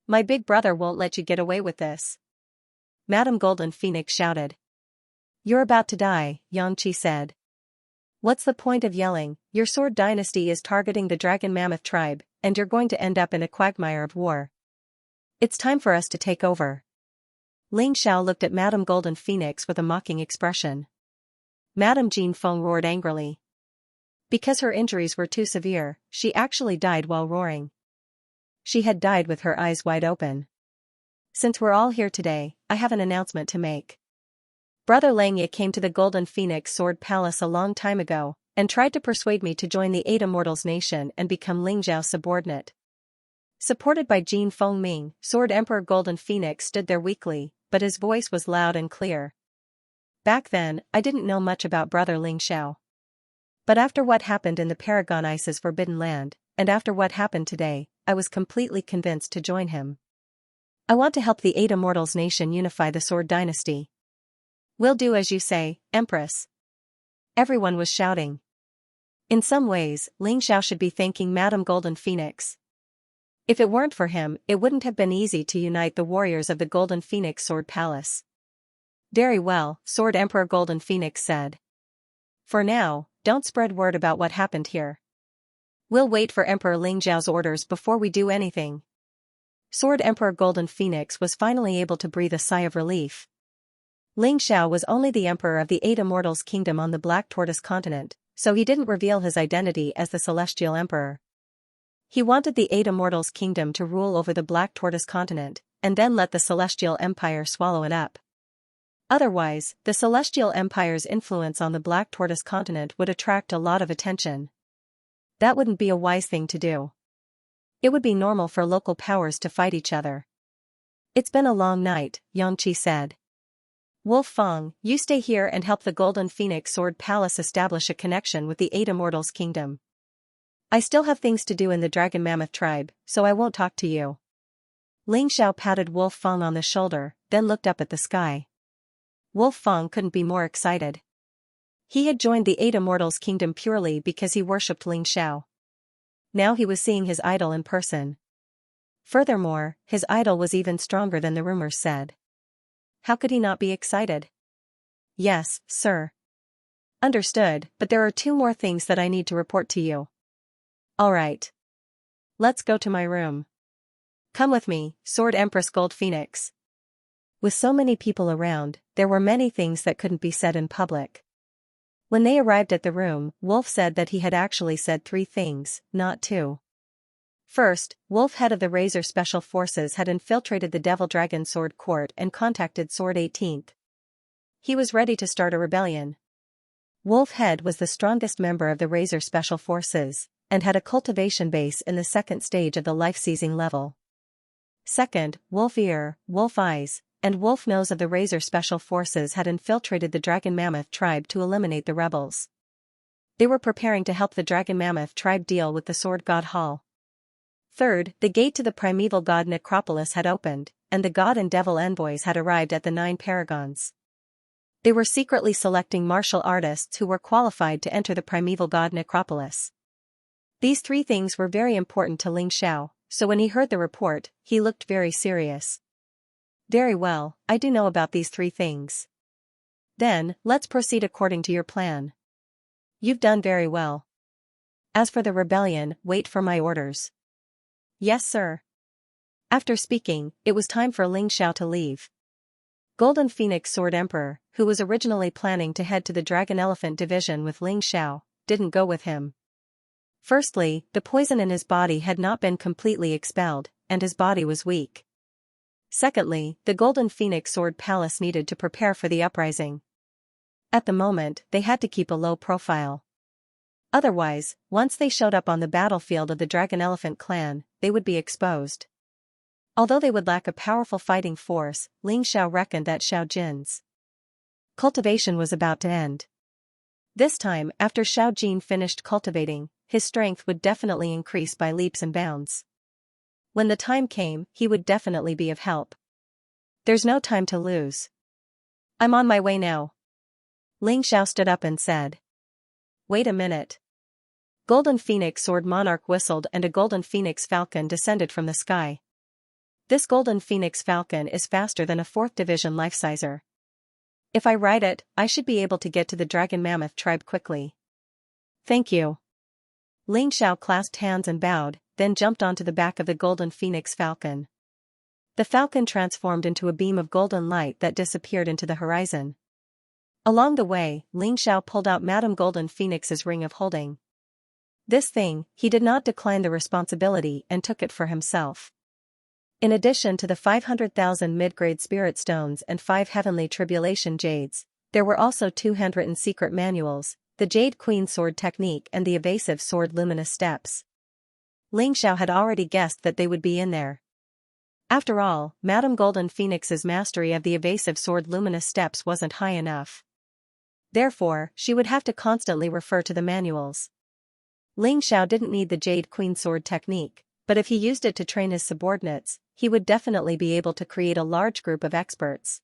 My big brother won't let you get away with this. Madame Golden Phoenix shouted. You're about to die, Xianxia said. What's the point of yelling? Your Sword Dynasty is targeting the Dragon Mammoth tribe, and you're going to end up in a quagmire of war. It's time for us to take over. Ling Xiao looked at Madame Golden Phoenix with a mocking expression. Madame Jin Feng roared angrily. Because her injuries were too severe, she actually died while roaring. She had died with her eyes wide open. Since we're all here today, I have an announcement to make. Brother Xianxia came to the Golden Phoenix Sword Palace a long time ago, and tried to persuade me to join the Eight Immortals Nation and become Ling Xiao's subordinate. Supported by Jin Fengming, Sword Emperor Golden Phoenix stood there weakly, but his voice was loud and clear. Back then, I didn't know much about Brother Ling Xiao. But after what happened in the Paragon Ice's Forbidden Land, and after what happened today, I was completely convinced to join him. I want to help the Eight Immortals Nation unify the Sword Dynasty. We'll do as you say, Empress. Everyone was shouting. In some ways, Ling Xiao should be thanking Madame Golden Phoenix. If it weren't for him, it wouldn't have been easy to unite the warriors of the Golden Phoenix Sword Palace. Very well, Sword Emperor Golden Phoenix said. For now, don't spread word about what happened here. We'll wait for Emperor Ling Xiao's orders before we do anything. Sword Emperor Golden Phoenix was finally able to breathe a sigh of relief. Ling Xiao was only the emperor of the Eight Immortals Kingdom on the Black Tortoise continent, so he didn't reveal his identity as the Celestial Emperor. He wanted the Eight Immortals Kingdom to rule over the Black Tortoise continent, and then let the Celestial Empire swallow it up. Otherwise, the Celestial Empire's influence on the Black Tortoise continent would attract a lot of attention. That wouldn't be a wise thing to do. It would be normal for local powers to fight each other. It's been a long night, Xianxia said. Wolf Fang, you stay here and help the Golden Phoenix Sword Palace establish a connection with the 8 Immortals' kingdom. I still have things to do in the Dragon Mammoth tribe, so I won't talk to you. Ling Xiao patted Wolf Fang on the shoulder, then looked up at the sky. Wolf Fang couldn't be more excited. He had joined the 8 Immortals' kingdom purely because he worshipped Ling Xiao. Now he was seeing his idol in person. Furthermore, his idol was even stronger than the rumors said. How could he not be excited? Yes, sir. Understood, but there are 2 more things that I need to report to you. All right. Let's go to my room. Come with me, Sword Empress Gold Phoenix. With so many people around, there were many things that couldn't be said in public. When they arrived at the room, Wolf said that he had actually said 3 things, not 2. First, Wolf, head of the Razor Special Forces, had infiltrated the Devil Dragon Sword Court and contacted Sword 18th. He was ready to start a rebellion. Wolf Head was the strongest member of the Razor Special Forces, and had a cultivation base in the 2nd stage of the life-seizing level. Second, Wolf Ear, Wolf Eyes, and Wolf Nose of the Razor Special Forces had infiltrated the Dragon Mammoth tribe to eliminate the rebels. They were preparing to help the Dragon Mammoth tribe deal with the Sword God Hall. Third, the gate to the primeval god necropolis had opened, and the god and devil envoys had arrived at the 9 paragons. They were secretly selecting martial artists who were qualified to enter the primeval god necropolis. These 3 things were very important to Ling Xiao, so when he heard the report, he looked very serious. Very well, I do know about these 3 things. Then, let's proceed according to your plan. You've done very well. As for the rebellion, wait for my orders. Yes, sir. After speaking, it was time for Ling Xiao to leave. Golden Phoenix Sword Emperor, who was originally planning to head to the Dragon Elephant Division with Ling Xiao, didn't go with him. Firstly, the poison in his body had not been completely expelled, and his body was weak. Secondly, the Golden Phoenix Sword Palace needed to prepare for the uprising. At the moment, they had to keep a low profile. Otherwise, once they showed up on the battlefield of the Dragon Elephant clan, they would be exposed. Although they would lack a powerful fighting force, Ling Xiao reckoned that Xiao Jin's cultivation was about to end. This time, after Xiao Jin finished cultivating, his strength would definitely increase by leaps and bounds. When the time came, he would definitely be of help. There's no time to lose. I'm on my way now. Ling Xiao stood up and said. Wait a minute. Golden Phoenix Sword Monarch whistled and a Golden Phoenix Falcon descended from the sky. This Golden Phoenix Falcon is faster than a 4th Division life-sizer. If I ride it, I should be able to get to the Dragon Mammoth tribe quickly. Thank you. Ling Xiao clasped hands and bowed, then jumped onto the back of the Golden Phoenix Falcon. The Falcon transformed into a beam of golden light that disappeared into the horizon. Along the way, Ling Xiao pulled out Madame Golden Phoenix's ring of holding. This thing, he did not decline the responsibility and took it for himself. In addition to the 500,000 mid-grade spirit stones and 5 heavenly tribulation jades, there were also 2 handwritten secret manuals, the Jade Queen Sword Technique and the Evasive Sword Luminous Steps. Ling Xiao had already guessed that they would be in there. After all, Madame Golden Phoenix's mastery of the Evasive Sword Luminous Steps wasn't high enough. Therefore, she would have to constantly refer to the manuals. Ling Xiao didn't need the Jade Queen Sword Technique, but if he used it to train his subordinates, he would definitely be able to create a large group of experts.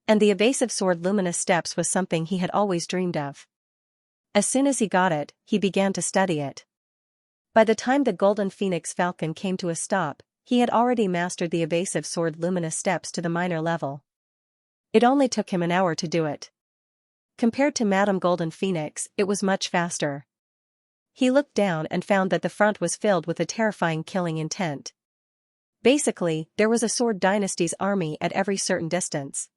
And the Evasive Sword Luminous Steps was something he had always dreamed of. As soon as he got it, he began to study it. By the time the Golden Phoenix Falcon came to a stop, he had already mastered the Evasive Sword Luminous Steps to the minor level. It only took him an hour to do it. Compared to Madame Golden Phoenix, it was much faster. He looked down and found that the front was filled with a terrifying killing intent. Basically, there was a Sword Dynasty's army at every certain distance.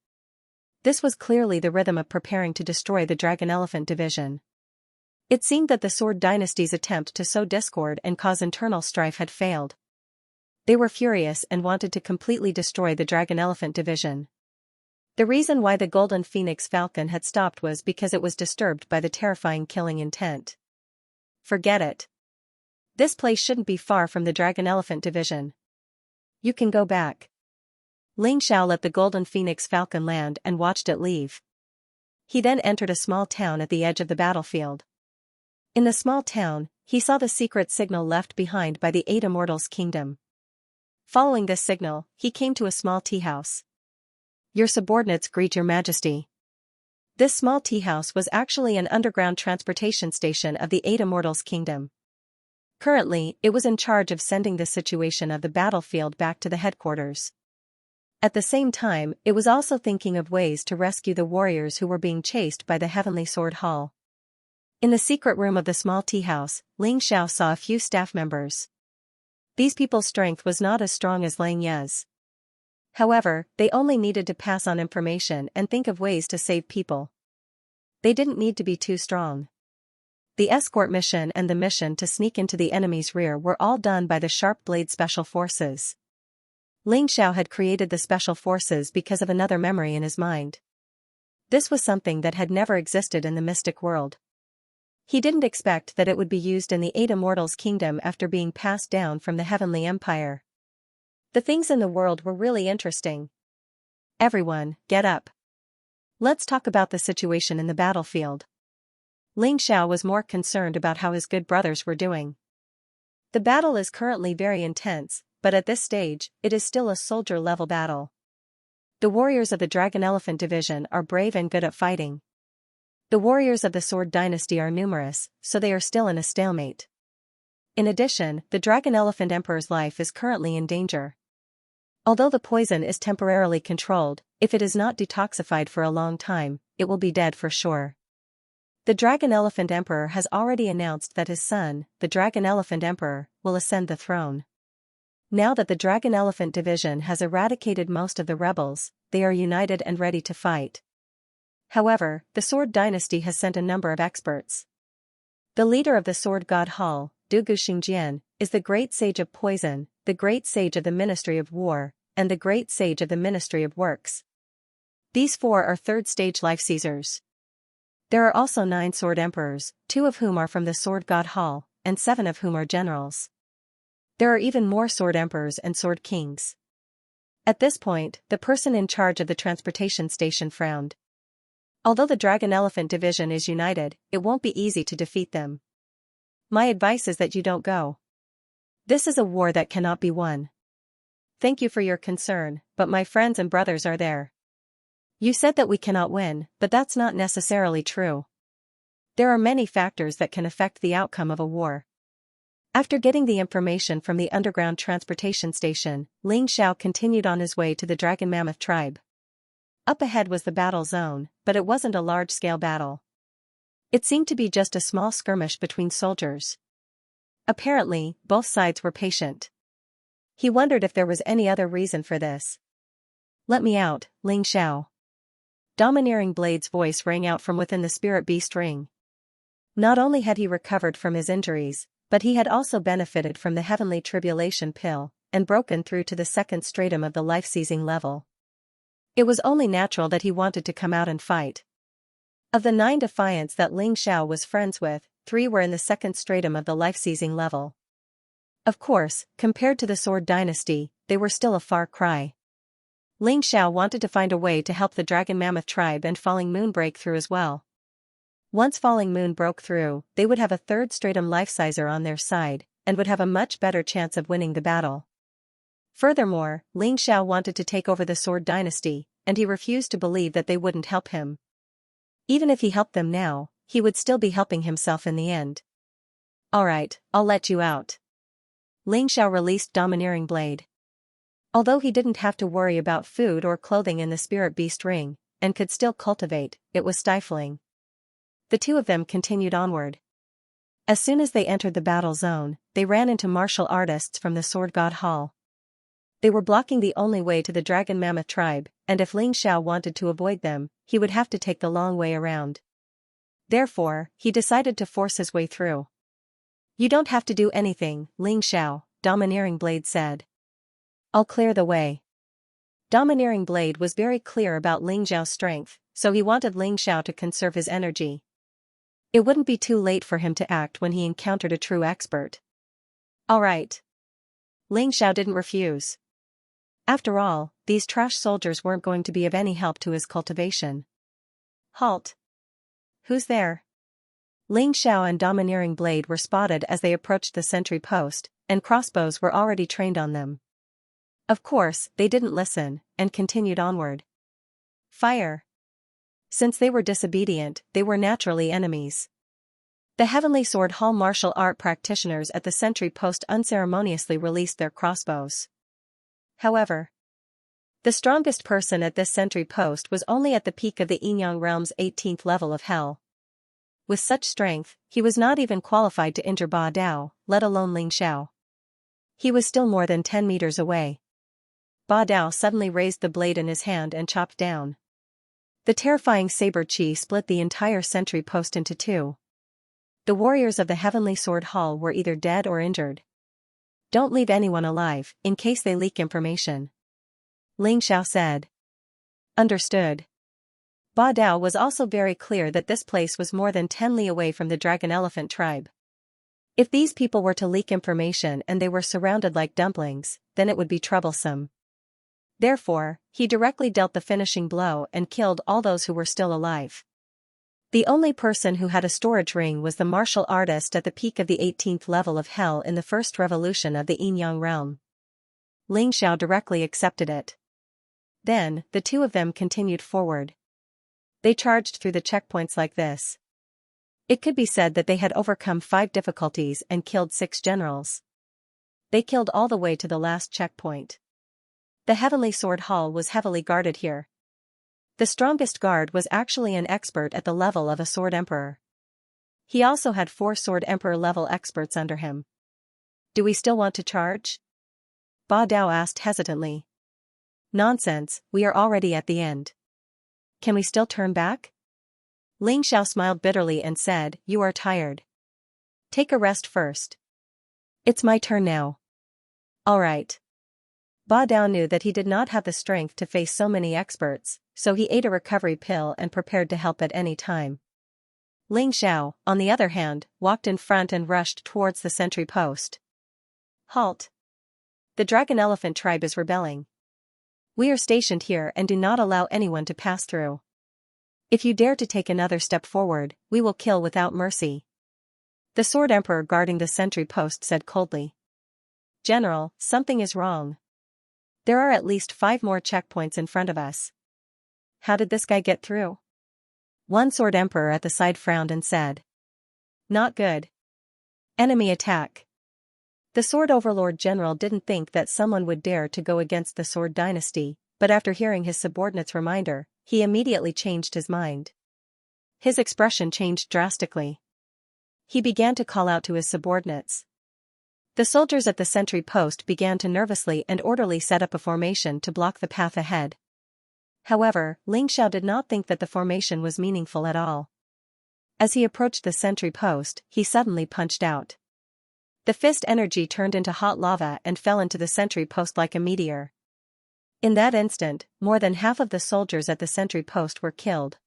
This was clearly the rhythm of preparing to destroy the Dragon Elephant Division. It seemed that the Sword Dynasty's attempt to sow discord and cause internal strife had failed. They were furious and wanted to completely destroy the Dragon Elephant Division. The reason why the Golden Phoenix Falcon had stopped was because it was disturbed by the terrifying killing intent. Forget it. This place shouldn't be far from the Dragon Elephant Division. You can go back. Ling Xiao let the Golden Phoenix Falcon land and watched it leave. He then entered a small town at the edge of the battlefield. In the small town, he saw the secret signal left behind by the 8 Immortals' kingdom. Following this signal, he came to a small tea house. Your subordinates greet your majesty. This small tea house was actually an underground transportation station of the 8 Immortals' kingdom. Currently, it was in charge of sending the situation of the battlefield back to the headquarters. At the same time, it was also thinking of ways to rescue the warriors who were being chased by the Heavenly Sword Hall. In the secret room of the small tea house, Ling Xiao saw a few staff members. These people's strength was not as strong as Lang Ye's. However, they only needed to pass on information and think of ways to save people. They didn't need to be too strong. The escort mission and the mission to sneak into the enemy's rear were all done by the Sharp Blade Special Forces. Ling Xiao had created the Special Forces because of another memory in his mind. This was something that had never existed in the mystic world. He didn't expect that it would be used in the 8 Immortals' kingdom after being passed down from the Heavenly Empire. The things in the world were really interesting. Everyone, get up. Let's talk about the situation in the battlefield. Ling Xiao was more concerned about how his good brothers were doing. The battle is currently very intense, but at this stage, it is still a soldier-level battle. The warriors of the Dragon Elephant Division are brave and good at fighting. The warriors of the Sword Dynasty are numerous, so they are still in a stalemate. In addition, the Dragon Elephant Emperor's life is currently in danger. Although the poison is temporarily controlled, if it is not detoxified for a long time, it will be dead for sure. The Dragon Elephant Emperor has already announced that his son, the Dragon Elephant Emperor, will ascend the throne. Now that the Dragon Elephant Division has eradicated most of the rebels, they are united and ready to fight. However, the Sword Dynasty has sent a number of experts. The leader of the Sword God Hall, Dugu Xingjian, is the Great Sage of Poison, the Great Sage of the Ministry of War, and the Great Sage of the Ministry of Works. These 4 are third-stage life seizers. There are also 9 Sword Emperors, 2 of whom are from the Sword God Hall, and 7 of whom are generals. There are even more Sword Emperors and Sword Kings. At this point, the person in charge of the transportation station frowned. Although the Dragon Elephant Division is united, it won't be easy to defeat them. My advice is that you don't go. This is a war that cannot be won. Thank you for your concern, but my friends and brothers are there. You said that we cannot win, but that's not necessarily true. There are many factors that can affect the outcome of a war. After getting the information from the underground transportation station, Ling Xiao continued on his way to the Dragon Mammoth tribe. Up ahead was the battle zone, but it wasn't a large-scale battle. It seemed to be just a small skirmish between soldiers. Apparently, both sides were patient. He wondered if there was any other reason for this. Let me out, Ling Xiao. Domineering Blade's voice rang out from within the spirit beast ring. Not only had he recovered from his injuries, but he had also benefited from the heavenly tribulation pill, and broken through to the 2nd stratum of the life-seizing level. It was only natural that he wanted to come out and fight. Of the 9 defiants that Ling Xiao was friends with, 3 were in the 2nd stratum of the life-seizing level. Of course, compared to the Sword Dynasty, they were still a far cry. Ling Xiao wanted to find a way to help the Dragon Mammoth tribe and Falling Moon break through as well. Once Falling Moon broke through, they would have a 3rd stratum life-sizer on their side, and would have a much better chance of winning the battle. Furthermore, Ling Xiao wanted to take over the Sword Dynasty, and he refused to believe that they wouldn't help him. Even if he helped them now, he would still be helping himself in the end. Alright, I'll let you out. Ling Xiao released Domineering Blade. Although he didn't have to worry about food or clothing in the Spirit Beast Ring, and could still cultivate, it was stifling. The 2 of them continued onward. As soon as they entered the battle zone, they ran into martial artists from the Sword God Hall. They were blocking the only way to the Dragon Mammoth tribe, and if Ling Xiao wanted to avoid them, he would have to take the long way around. Therefore, he decided to force his way through. You don't have to do anything, Ling Xiao, Domineering Blade said. I'll clear the way. Domineering Blade was very clear about Ling Xiao's strength, so he wanted Ling Xiao to conserve his energy. It wouldn't be too late for him to act when he encountered a true expert. All right. Ling Xiao didn't refuse. After all, these trash soldiers weren't going to be of any help to his cultivation. Halt. Who's there? Ling Xiao and Domineering Blade were spotted as they approached the sentry post, and crossbows were already trained on them. Of course, they didn't listen, and continued onward. Fire. Since they were disobedient, they were naturally enemies. The Heavenly Sword Hall martial art practitioners at the sentry post unceremoniously released their crossbows. However, the strongest person at this sentry post was only at the peak of the Yinyang realm's 18th level of hell. With such strength, he was not even qualified to injure Ba Dao, let alone Ling Xiao. He was still more than 10 meters away. Ba Dao suddenly raised the blade in his hand and chopped down. The terrifying saber chi split the entire sentry post into two. The warriors of the Heavenly Sword Hall were either dead or injured. Don't leave anyone alive, in case they leak information. Ling Xiao said. Understood. Ba Dao was also very clear that this place was more than 10 li away from the Dragon Elephant tribe. If these people were to leak information and they were surrounded like dumplings, then it would be troublesome. Therefore, he directly dealt the finishing blow and killed all those who were still alive. The only person who had a storage ring was the martial artist at the peak of the 18th level of hell in the first revolution of the Yinyang realm. Ling Xiao directly accepted it. Then, the two of them continued forward. They charged through the checkpoints like this. It could be said that they had overcome 5 difficulties and killed 6 generals. They killed all the way to the last checkpoint. The Heavenly Sword Hall was heavily guarded here. The strongest guard was actually an expert at the level of a Sword Emperor. He also had 4 Sword Emperor level experts under him. Do we still want to charge? Ba Dao asked hesitantly. Nonsense, we are already at the end. Can we still turn back? Ling Xiao smiled bitterly and said, You are tired. Take a rest first. It's my turn now. All right. Ba Dao knew that he did not have the strength to face so many experts, so he ate a recovery pill and prepared to help at any time. Ling Xiao, on the other hand, walked in front and rushed towards the sentry post. Halt. The Dragon Elephant tribe is rebelling. We are stationed here and do not allow anyone to pass through. If you dare to take another step forward, we will kill without mercy. The Sword Emperor guarding the sentry post said coldly. General, something is wrong. There are at least 5 more checkpoints in front of us. How did this guy get through? One Sword Emperor at the side frowned and said. Not good. Enemy attack. The Sword Overlord General didn't think that someone would dare to go against the Sword Dynasty, but after hearing his subordinate's reminder, he immediately changed his mind. His expression changed drastically. He began to call out to his subordinates. The soldiers at the sentry post began to nervously and orderly set up a formation to block the path ahead. However, Ling Xiao did not think that the formation was meaningful at all. As he approached the sentry post, he suddenly punched out. The fist energy turned into hot lava and fell into the sentry post like a meteor. In that instant, more than half of the soldiers at the sentry post were killed.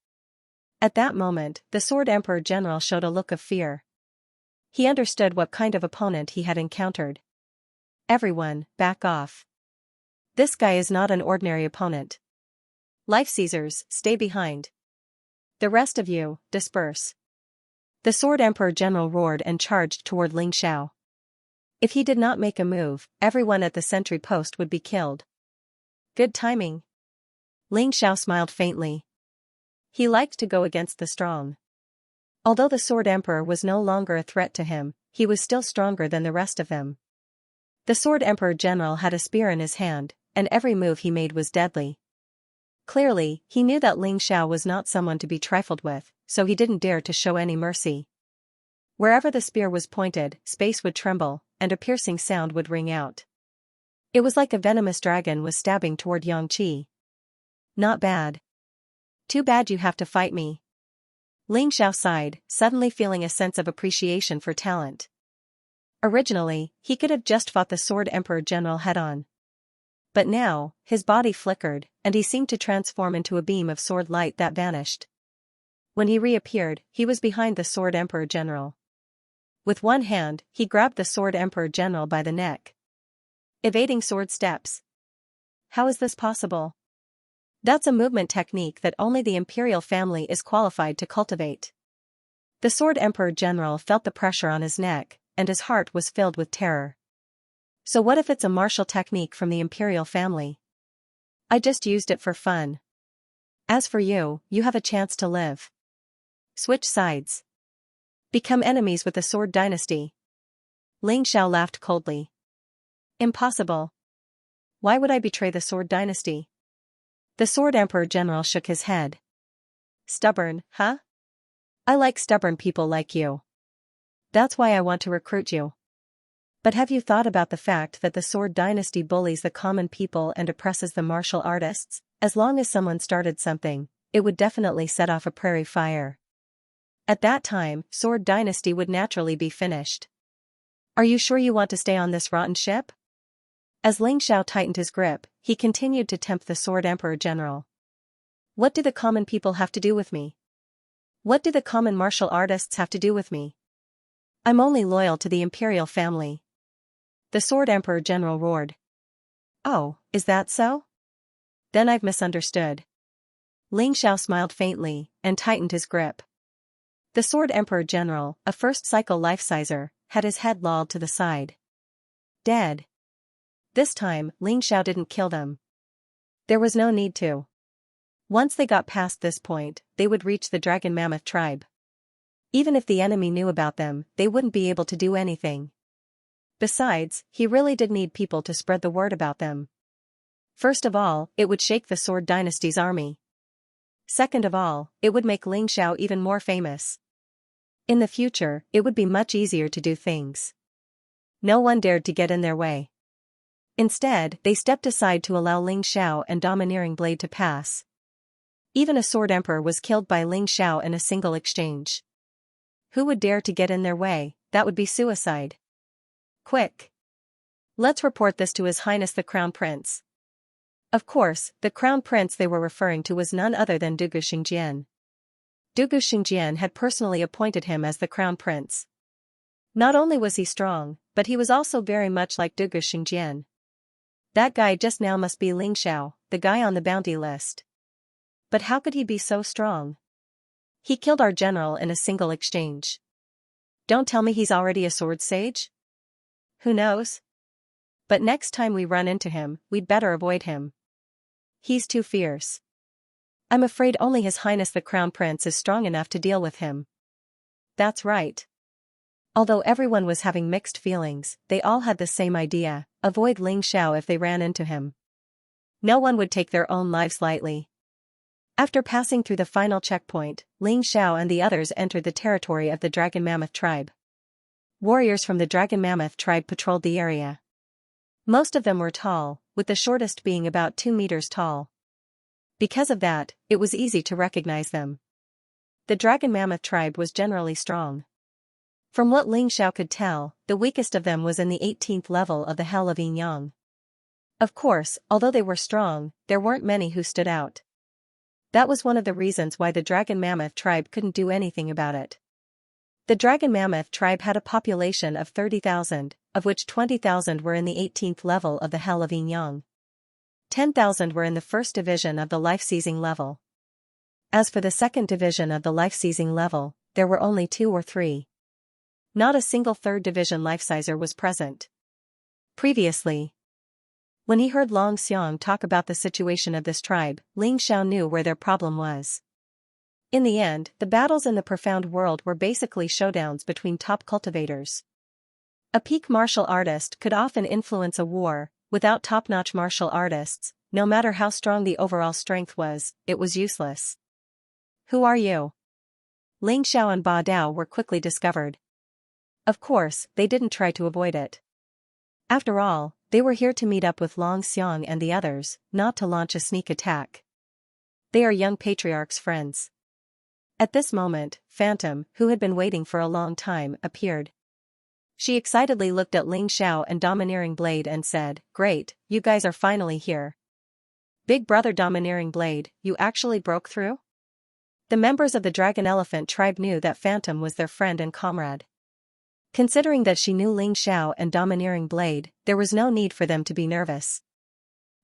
At that moment, the Sword Emperor General showed a look of fear. He understood what kind of opponent he had encountered. Everyone, back off. This guy is not an ordinary opponent. Life Seizers, stay behind. The rest of you, disperse. The Sword Emperor General roared and charged toward Ling Xiao. If he did not make a move, everyone at the sentry post would be killed. Good timing. Ling Xiao smiled faintly. He liked to go against the strong. Although the Sword Emperor was no longer a threat to him, he was still stronger than the rest of them. The Sword Emperor General had a spear in his hand, and every move he made was deadly. Clearly, he knew that Ling Xiao was not someone to be trifled with, so he didn't dare to show any mercy. Wherever the spear was pointed, space would tremble, and a piercing sound would ring out. It was like a venomous dragon was stabbing toward Xianxia. Not bad. Too bad you have to fight me. Ling Xiao sighed, suddenly feeling a sense of appreciation for talent. Originally, he could have just fought the Sword Emperor General head-on. But now, his body flickered, and he seemed to transform into a beam of sword light that vanished. When he reappeared, he was behind the Sword Emperor General. With one hand, he grabbed the Sword Emperor General by the neck, evading sword steps. How is this possible? That's a movement technique that only the Imperial family is qualified to cultivate. The Sword Emperor General felt the pressure on his neck, and his heart was filled with terror. So what if it's a martial technique from the Imperial family? I just used it for fun. As for you, you have a chance to live. Switch sides. Become enemies with the Sword Dynasty. Ling Xiao laughed coldly. Impossible. Why would I betray the Sword Dynasty? The Sword Emperor General shook his head. Stubborn, huh? I like stubborn people like you. That's why I want to recruit you. But have you thought about the fact that the Sword Dynasty bullies the common people and oppresses the martial artists? As long as someone started something, it would definitely set off a prairie fire. At that time, Sword Dynasty would naturally be finished. Are you sure you want to stay on this rotten ship? As Ling Xiao tightened his grip, he continued to tempt the Sword Emperor General. What do the common people have to do with me? What do the common martial artists have to do with me? I'm only loyal to the Imperial family. The Sword Emperor General roared. Oh, is that so? Then I've misunderstood. Ling Xiao smiled faintly, and tightened his grip. The Sword Emperor General, a first-cycle life-sizer, had his head lolled to the side. Dead. This time, Ling Xiao didn't kill them. There was no need to. Once they got past this point, they would reach the Dragon Mammoth tribe. Even if the enemy knew about them, they wouldn't be able to do anything. Besides, he really did need people to spread the word about them. First of all, it would shake the Sword Dynasty's army. Second of all, it would make Ling Xiao even more famous. In the future, it would be much easier to do things. No one dared to get in their way. Instead, they stepped aside to allow Ling Xiao and Domineering Blade to pass. Even a Sword Emperor was killed by Ling Xiao in a single exchange. Who would dare to get in their way? That would be suicide. Quick! Let's report this to His Highness the Crown Prince. Of course, the Crown Prince they were referring to was none other than Dugu Xingjian. Dugu Xingjian had personally appointed him as the Crown Prince. Not only was he strong, but he was also very much like Dugu Xingjian. That guy just now must be Ling Xiao, the guy on the bounty list. But how could he be so strong? He killed our general in a single exchange. Don't tell me he's already a sword sage? Who knows? But next time we run into him, we'd better avoid him. He's too fierce. I'm afraid only His Highness the Crown Prince is strong enough to deal with him. That's right. Although everyone was having mixed feelings, they all had the same idea: avoid Ling Xiao if they ran into him. No one would take their own lives lightly. After passing through the final checkpoint, Ling Xiao and the others entered the territory of the Dragon Mammoth tribe. Warriors from the Dragon Mammoth tribe patrolled the area. Most of them were tall, with the shortest being about 2 meters tall. Because of that, it was easy to recognize them. The Dragon Mammoth tribe was generally strong. From what Ling Xiao could tell, the weakest of them was in the 18th level of the Hell of Yin Yang. Of course, although they were strong, there weren't many who stood out. That was one of the reasons why the Dragon Mammoth tribe couldn't do anything about it. The Dragon Mammoth tribe had a population of 30,000, of which 20,000 were in the 18th level of the Hell of Yin Yang. 10,000 were in the first division of the life-seizing level. As for the second division of the life-seizing level, there were only 2 or 3. Not a single third division life-sizer was present. Previously, when he heard Long Xiang talk about the situation of this tribe, Ling Xiao knew where their problem was. In the end, the battles in the profound world were basically showdowns between top cultivators. A peak martial artist could often influence a war. Without top-notch martial artists, no matter how strong the overall strength was, it was useless. Who are you? Ling Xiao and Ba Dao were quickly discovered. Of course, they didn't try to avoid it. After all, they were here to meet up with Long Xiang and the others, not to launch a sneak attack. They are young patriarch's friends. At this moment, Phantom, who had been waiting for a long time, appeared. She excitedly looked at Ling Xiao and Domineering Blade and said, "Great, you guys are finally here. Big brother Domineering Blade, you actually broke through?" The members of the Dragon Elephant tribe knew that Phantom was their friend and comrade. Considering that she knew Ling Xiao and Domineering Blade, there was no need for them to be nervous.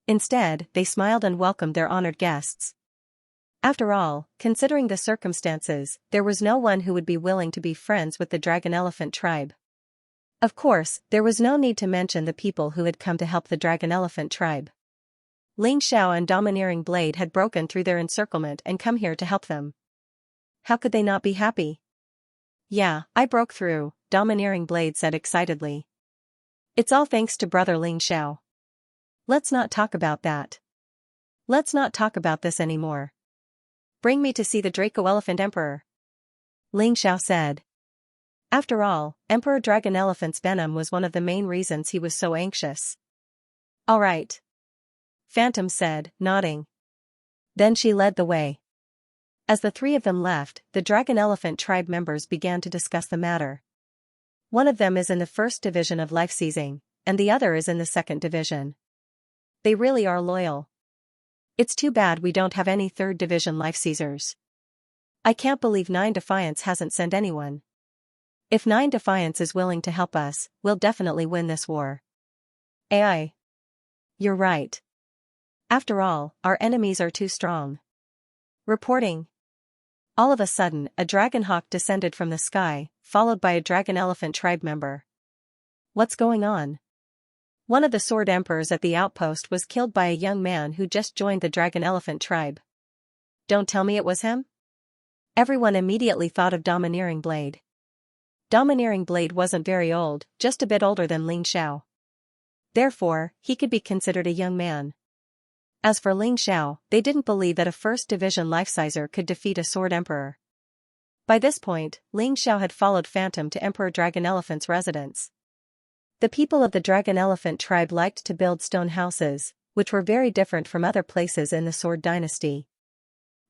Instead, they smiled and welcomed their honored guests. After all, considering the circumstances, there was no one who would be willing to be friends with the Dragon Elephant tribe. Of course, there was no need to mention the people who had come to help the Dragon Elephant tribe. Ling Xiao and Domineering Blade had broken through their encirclement and come here to help them. How could they not be happy? "Yeah, I broke through," Domineering Blade said excitedly. "It's all thanks to brother Ling Xiao. Let's not talk about that. Let's not talk about this anymore. Bring me to see the Draco Elephant Emperor," Ling Xiao said. After all, Emperor Dragon Elephant's venom was one of the main reasons he was so anxious. "All right," Phantom said, nodding. Then she led the way. As the three of them left, the Dragon Elephant tribe members began to discuss the matter. One of them is in the first division of life seizing, and the other is in the second division. They really are loyal. It's too bad we don't have any third division life seizers. I can't believe 9 Defiance hasn't sent anyone. If 9 Defiance is willing to help us, we'll definitely win this war. AI. You're right. After all, our enemies are too strong. Reporting. All of a sudden, a dragon hawk descended from the sky, followed by a Dragon Elephant tribe member. What's going on? One of the Sword Emperors at the outpost was killed by a young man who just joined the Dragon Elephant tribe. Don't tell me it was him? Everyone immediately thought of Domineering Blade. Domineering Blade wasn't very old, just a bit older than Ling Xiao. Therefore, he could be considered a young man. As for Ling Xiao, they didn't believe that a first division life-sizer could defeat a Sword Emperor. By this point, Ling Xiao had followed Phantom to Emperor Dragon Elephant's residence. The people of the Dragon Elephant tribe liked to build stone houses, which were very different from other places in the Sword Dynasty.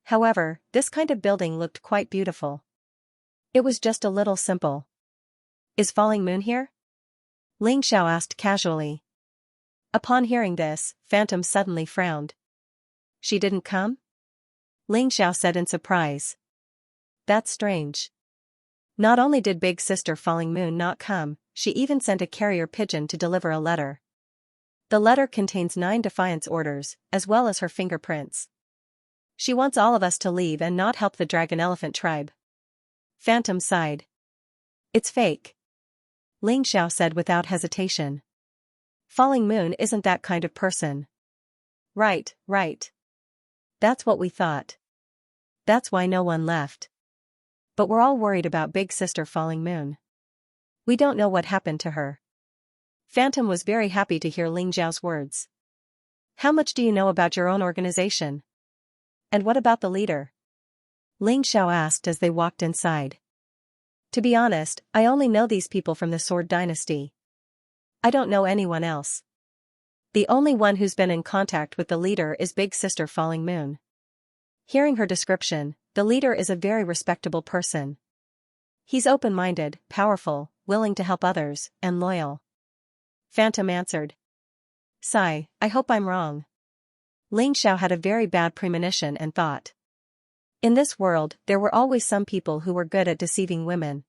However, this kind of building looked quite beautiful. It was just a little simple. "Is Falling Moon here?" Ling Xiao asked casually. Upon hearing this, Phantom suddenly frowned. "She didn't come?" Ling Xiao said in surprise. "That's strange. Not only did Big Sister Falling Moon not come, she even sent a carrier pigeon to deliver a letter. The letter contains 9 Defiance orders, as well as her fingerprints. She wants all of us to leave and not help the Dragon Elephant tribe." Phantom sighed. "It's fake," Ling Xiao said without hesitation. "Falling Moon isn't that kind of person." Right. That's what we thought. That's why no one left. But we're all worried about Big Sister Falling Moon. We don't know what happened to her." Phantom was very happy to hear Ling Xiao's words. "How much do you know about your own organization? And what about the leader?" Ling Xiao asked as they walked inside. "To be honest, I only know these people from the Sword Dynasty. I don't know anyone else. The only one who's been in contact with the leader is Big Sister Falling Moon. Hearing her description, the leader is a very respectable person. He's open-minded, powerful, willing to help others, and loyal." Phantom answered. "Sigh, I hope I'm wrong." Ling Xiao had a very bad premonition and thought. In this world, there were always some people who were good at deceiving women.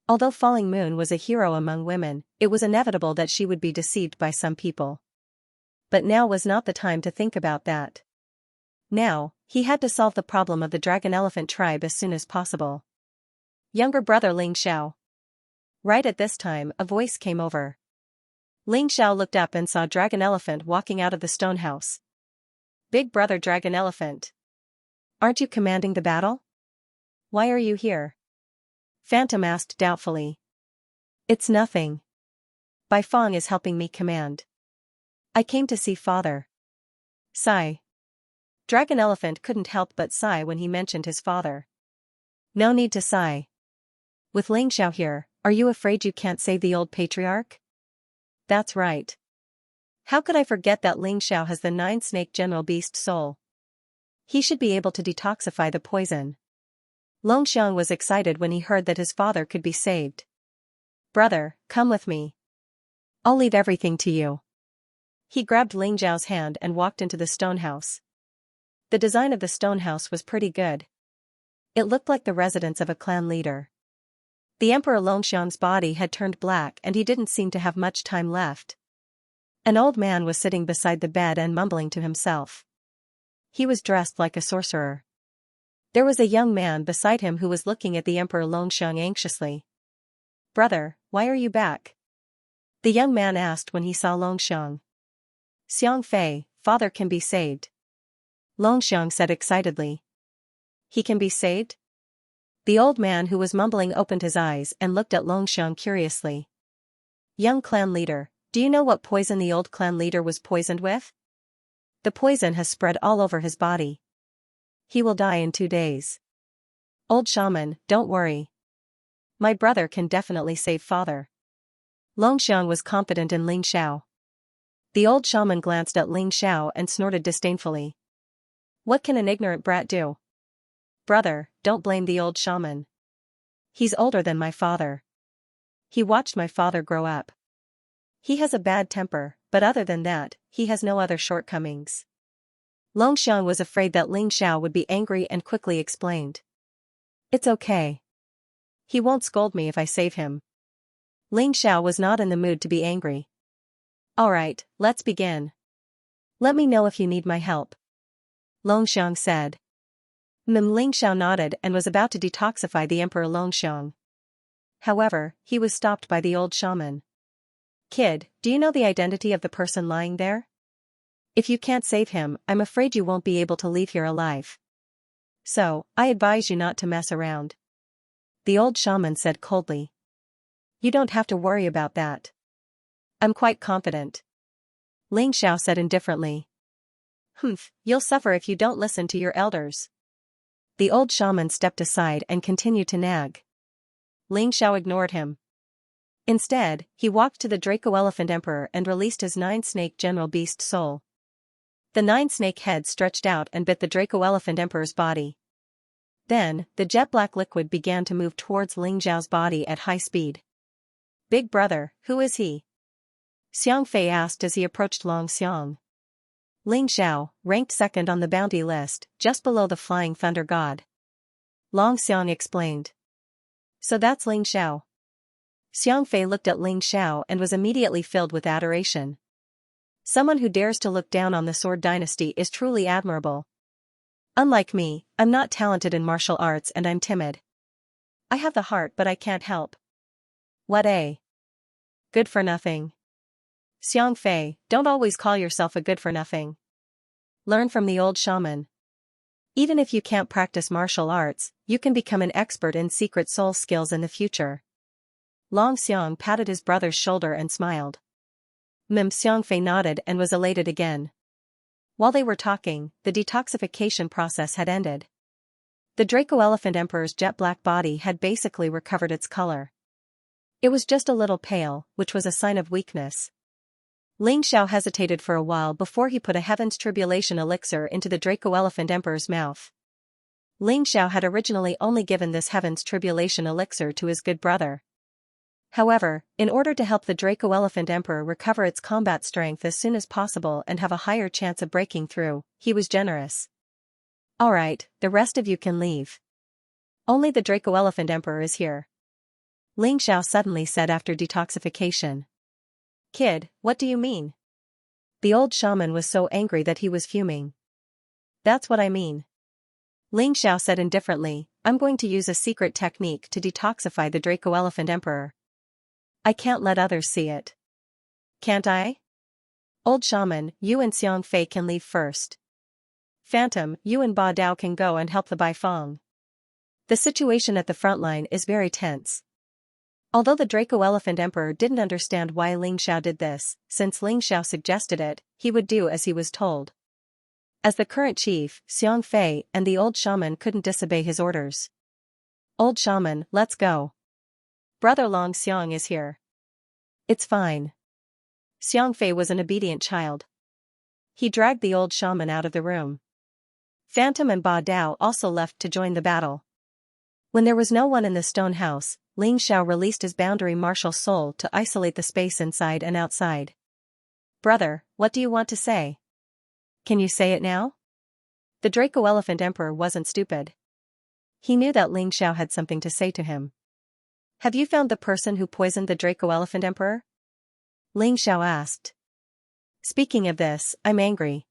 Although Falling Moon was a hero among women, it was inevitable that she would be deceived by some people. But now was not the time to think about that. Now, he had to solve the problem of the Dragon Elephant tribe as soon as possible. "Younger brother Ling Xiao." Right at this time, a voice came over. Ling Xiao looked up and saw Dragon Elephant walking out of the stone house. "Big brother Dragon Elephant. Aren't you commanding the battle? Why are you here?" Phantom asked doubtfully. "It's nothing. Bai Fong is helping me command. I came to see father." Sigh. Dragon Elephant couldn't help but sigh when he mentioned his father. No need to sigh. With Ling Xiao here, are you afraid you can't save the old patriarch? That's right. How could I forget that Ling Xiao has the 9-snake general beast soul? He should be able to detoxify the poison. Long Xiang was excited when he heard that his father could be saved. Brother, come with me. I'll leave everything to you. He grabbed Ling Zhao's hand and walked into the stone house. The design of the stone house was pretty good. It looked like the residence of a clan leader. The Emperor Longxiang's body had turned black and he didn't seem to have much time left. An old man was sitting beside the bed and mumbling to himself. He was dressed like a sorcerer. There was a young man beside him who was looking at the Emperor Longxiang anxiously. Brother, why are you back? The young man asked when he saw Longxiang. Xianxia, father can be saved. Longxiang said excitedly. He can be saved? The old man who was mumbling opened his eyes and looked at Longxiang curiously. Young clan leader, do you know what poison the old clan leader was poisoned with? The poison has spread all over his body. He will die in 2 days. Old shaman, don't worry. My brother can definitely save father. Longxiang was confident in Ling Xiao. The old shaman glanced at Ling Xiao and snorted disdainfully. What can an ignorant brat do? Brother, don't blame the old shaman. He's older than my father. He watched my father grow up. He has a bad temper, but other than that, he has no other shortcomings. Longxiang was afraid that Ling Xiao would be angry and quickly explained. It's okay. He won't scold me if I save him. Ling Xiao was not in the mood to be angry. Alright, let's begin. Let me know if you need my help. Longxiang said. Ling Xiao nodded and was about to detoxify the Emperor Longxiang. However, he was stopped by the old shaman. Kid, do you know the identity of the person lying there? If you can't save him, I'm afraid you won't be able to leave here alive. So, I advise you not to mess around. The old shaman said coldly. You don't have to worry about that. I'm quite confident. Ling Xiao said indifferently. You'll suffer if you don't listen to your elders. The old shaman stepped aside and continued to nag. Ling Xiao ignored him. Instead, he walked to the Draco Elephant Emperor and released his 9-snake general beast soul. The 9-snake head stretched out and bit the Draco Elephant Emperor's body. Then, the jet-black liquid began to move towards Ling Zhao's body at high speed. Big brother, who is he? Xianxia asked as he approached Longxiang. Ling Xiao, ranked second on the bounty list, just below the Flying Thunder God. Longxiang explained. So that's Ling Xiao. Xianxia looked at Ling Xiao and was immediately filled with adoration. Someone who dares to look down on the Sword Dynasty is truly admirable. Unlike me, I'm not talented in martial arts and I'm timid. I have the heart but I can't help. What a good for nothing. Xianxia, don't always call yourself a good for nothing. Learn from the old shaman. Even if you can't practice martial arts, you can become an expert in secret soul skills in the future. Longxiang patted his brother's shoulder and smiled. Xianxia nodded and was elated again. While they were talking, the detoxification process had ended. The Draco Elephant Emperor's jet-black body had basically recovered its color. It was just a little pale, which was a sign of weakness. Ling Xiao hesitated for a while before he put a Heaven's Tribulation elixir into the Draco Elephant Emperor's mouth. Ling Xiao had originally only given this Heaven's Tribulation elixir to his good brother. However, in order to help the Draco Elephant Emperor recover its combat strength as soon as possible and have a higher chance of breaking through, he was generous. Alright, the rest of you can leave. Only the Draco Elephant Emperor is here. Ling Xiao suddenly said after detoxification. Kid, what do you mean? The old shaman was so angry that he was fuming. That's what I mean. Ling Xiao said indifferently, I'm going to use a secret technique to detoxify the Draco Elephant Emperor. I can't let others see it. Can't I? Old shaman, you and Xianxia can leave first. Phantom, you and Ba Dao can go and help the Baifeng. The situation at the front line is very tense. Although the Draco Elephant Emperor didn't understand why Ling Xiao did this, since Ling Xiao suggested it, he would do as he was told. As the current chief, Xianxia and the old shaman couldn't disobey his orders. Old shaman, let's go. Brother Longxiang is here. It's fine. Xianxia was an obedient child. He dragged the old shaman out of the room. Phantom and Ba Dao also left to join the battle. When there was no one in the stone house, Ling Xiao released his boundary martial soul to isolate the space inside and outside. Brother, what do you want to say? Can you say it now? The Draco Elephant Emperor wasn't stupid. He knew that Ling Xiao had something to say to him. Have you found the person who poisoned the Draco Elephant Emperor? Ling Xiao asked. Speaking of this, I'm angry.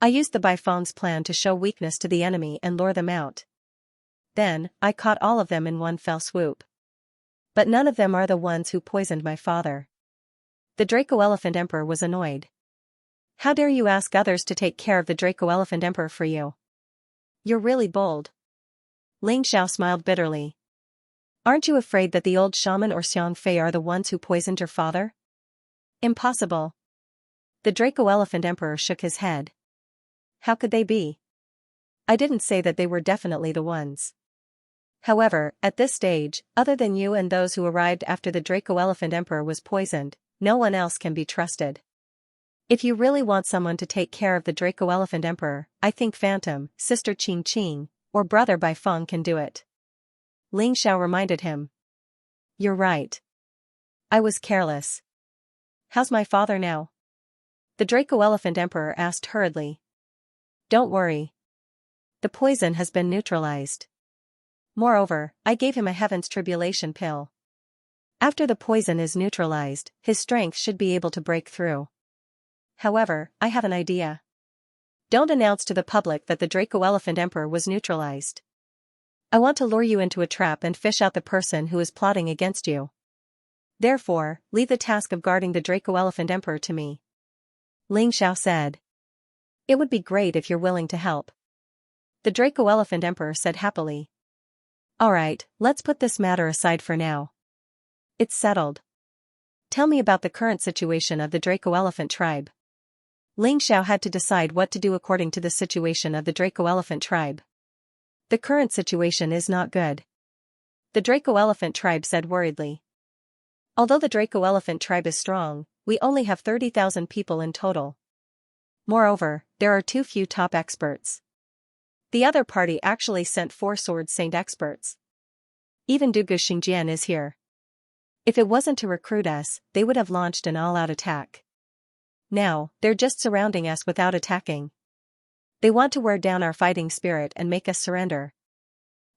I used the Baifeng's plan to show weakness to the enemy and lure them out. Then, I caught all of them in one fell swoop. But none of them are the ones who poisoned my father. The Draco Elephant Emperor was annoyed. How dare you ask others to take care of the Draco Elephant Emperor for you? You're really bold. Ling Xiao smiled bitterly. Aren't you afraid that the old shaman or Xianxia are the ones who poisoned your father? Impossible. The Draco Elephant Emperor shook his head. How could they be? I didn't say that they were definitely the ones. However, at this stage, other than you and those who arrived after the Draco Elephant Emperor was poisoned, no one else can be trusted. If you really want someone to take care of the Draco Elephant Emperor, I think Phantom, Sister Qing Qing, or Brother Baifeng can do it. Ling Xiao reminded him. You're right. I was careless. How's my father now? The Draco Elephant Emperor asked hurriedly. Don't worry. The poison has been neutralized. Moreover, I gave him a Heaven's Tribulation pill. After the poison is neutralized, his strength should be able to break through. However, I have an idea. Don't announce to the public that the Draco Elephant Emperor was neutralized. I want to lure you into a trap and fish out the person who is plotting against you. Therefore, leave the task of guarding the Draco Elephant Emperor to me. Ling Xiao said. It would be great if you're willing to help. The Draco Elephant Emperor said happily. Alright, let's put this matter aside for now. It's settled. Tell me about the current situation of the Draco Elephant tribe. Ling Xiao had to decide what to do according to the situation of the Draco Elephant tribe. The current situation is not good. The Draco Elephant tribe said worriedly. Although the Draco Elephant tribe is strong, we only have 30,000 people in total. Moreover, there are too few top experts. The other party actually sent 4 Sword Saint experts. Even Dugu Xingjian is here. If it wasn't to recruit us, they would have launched an all-out attack. Now, they're just surrounding us without attacking. They want to wear down our fighting spirit and make us surrender.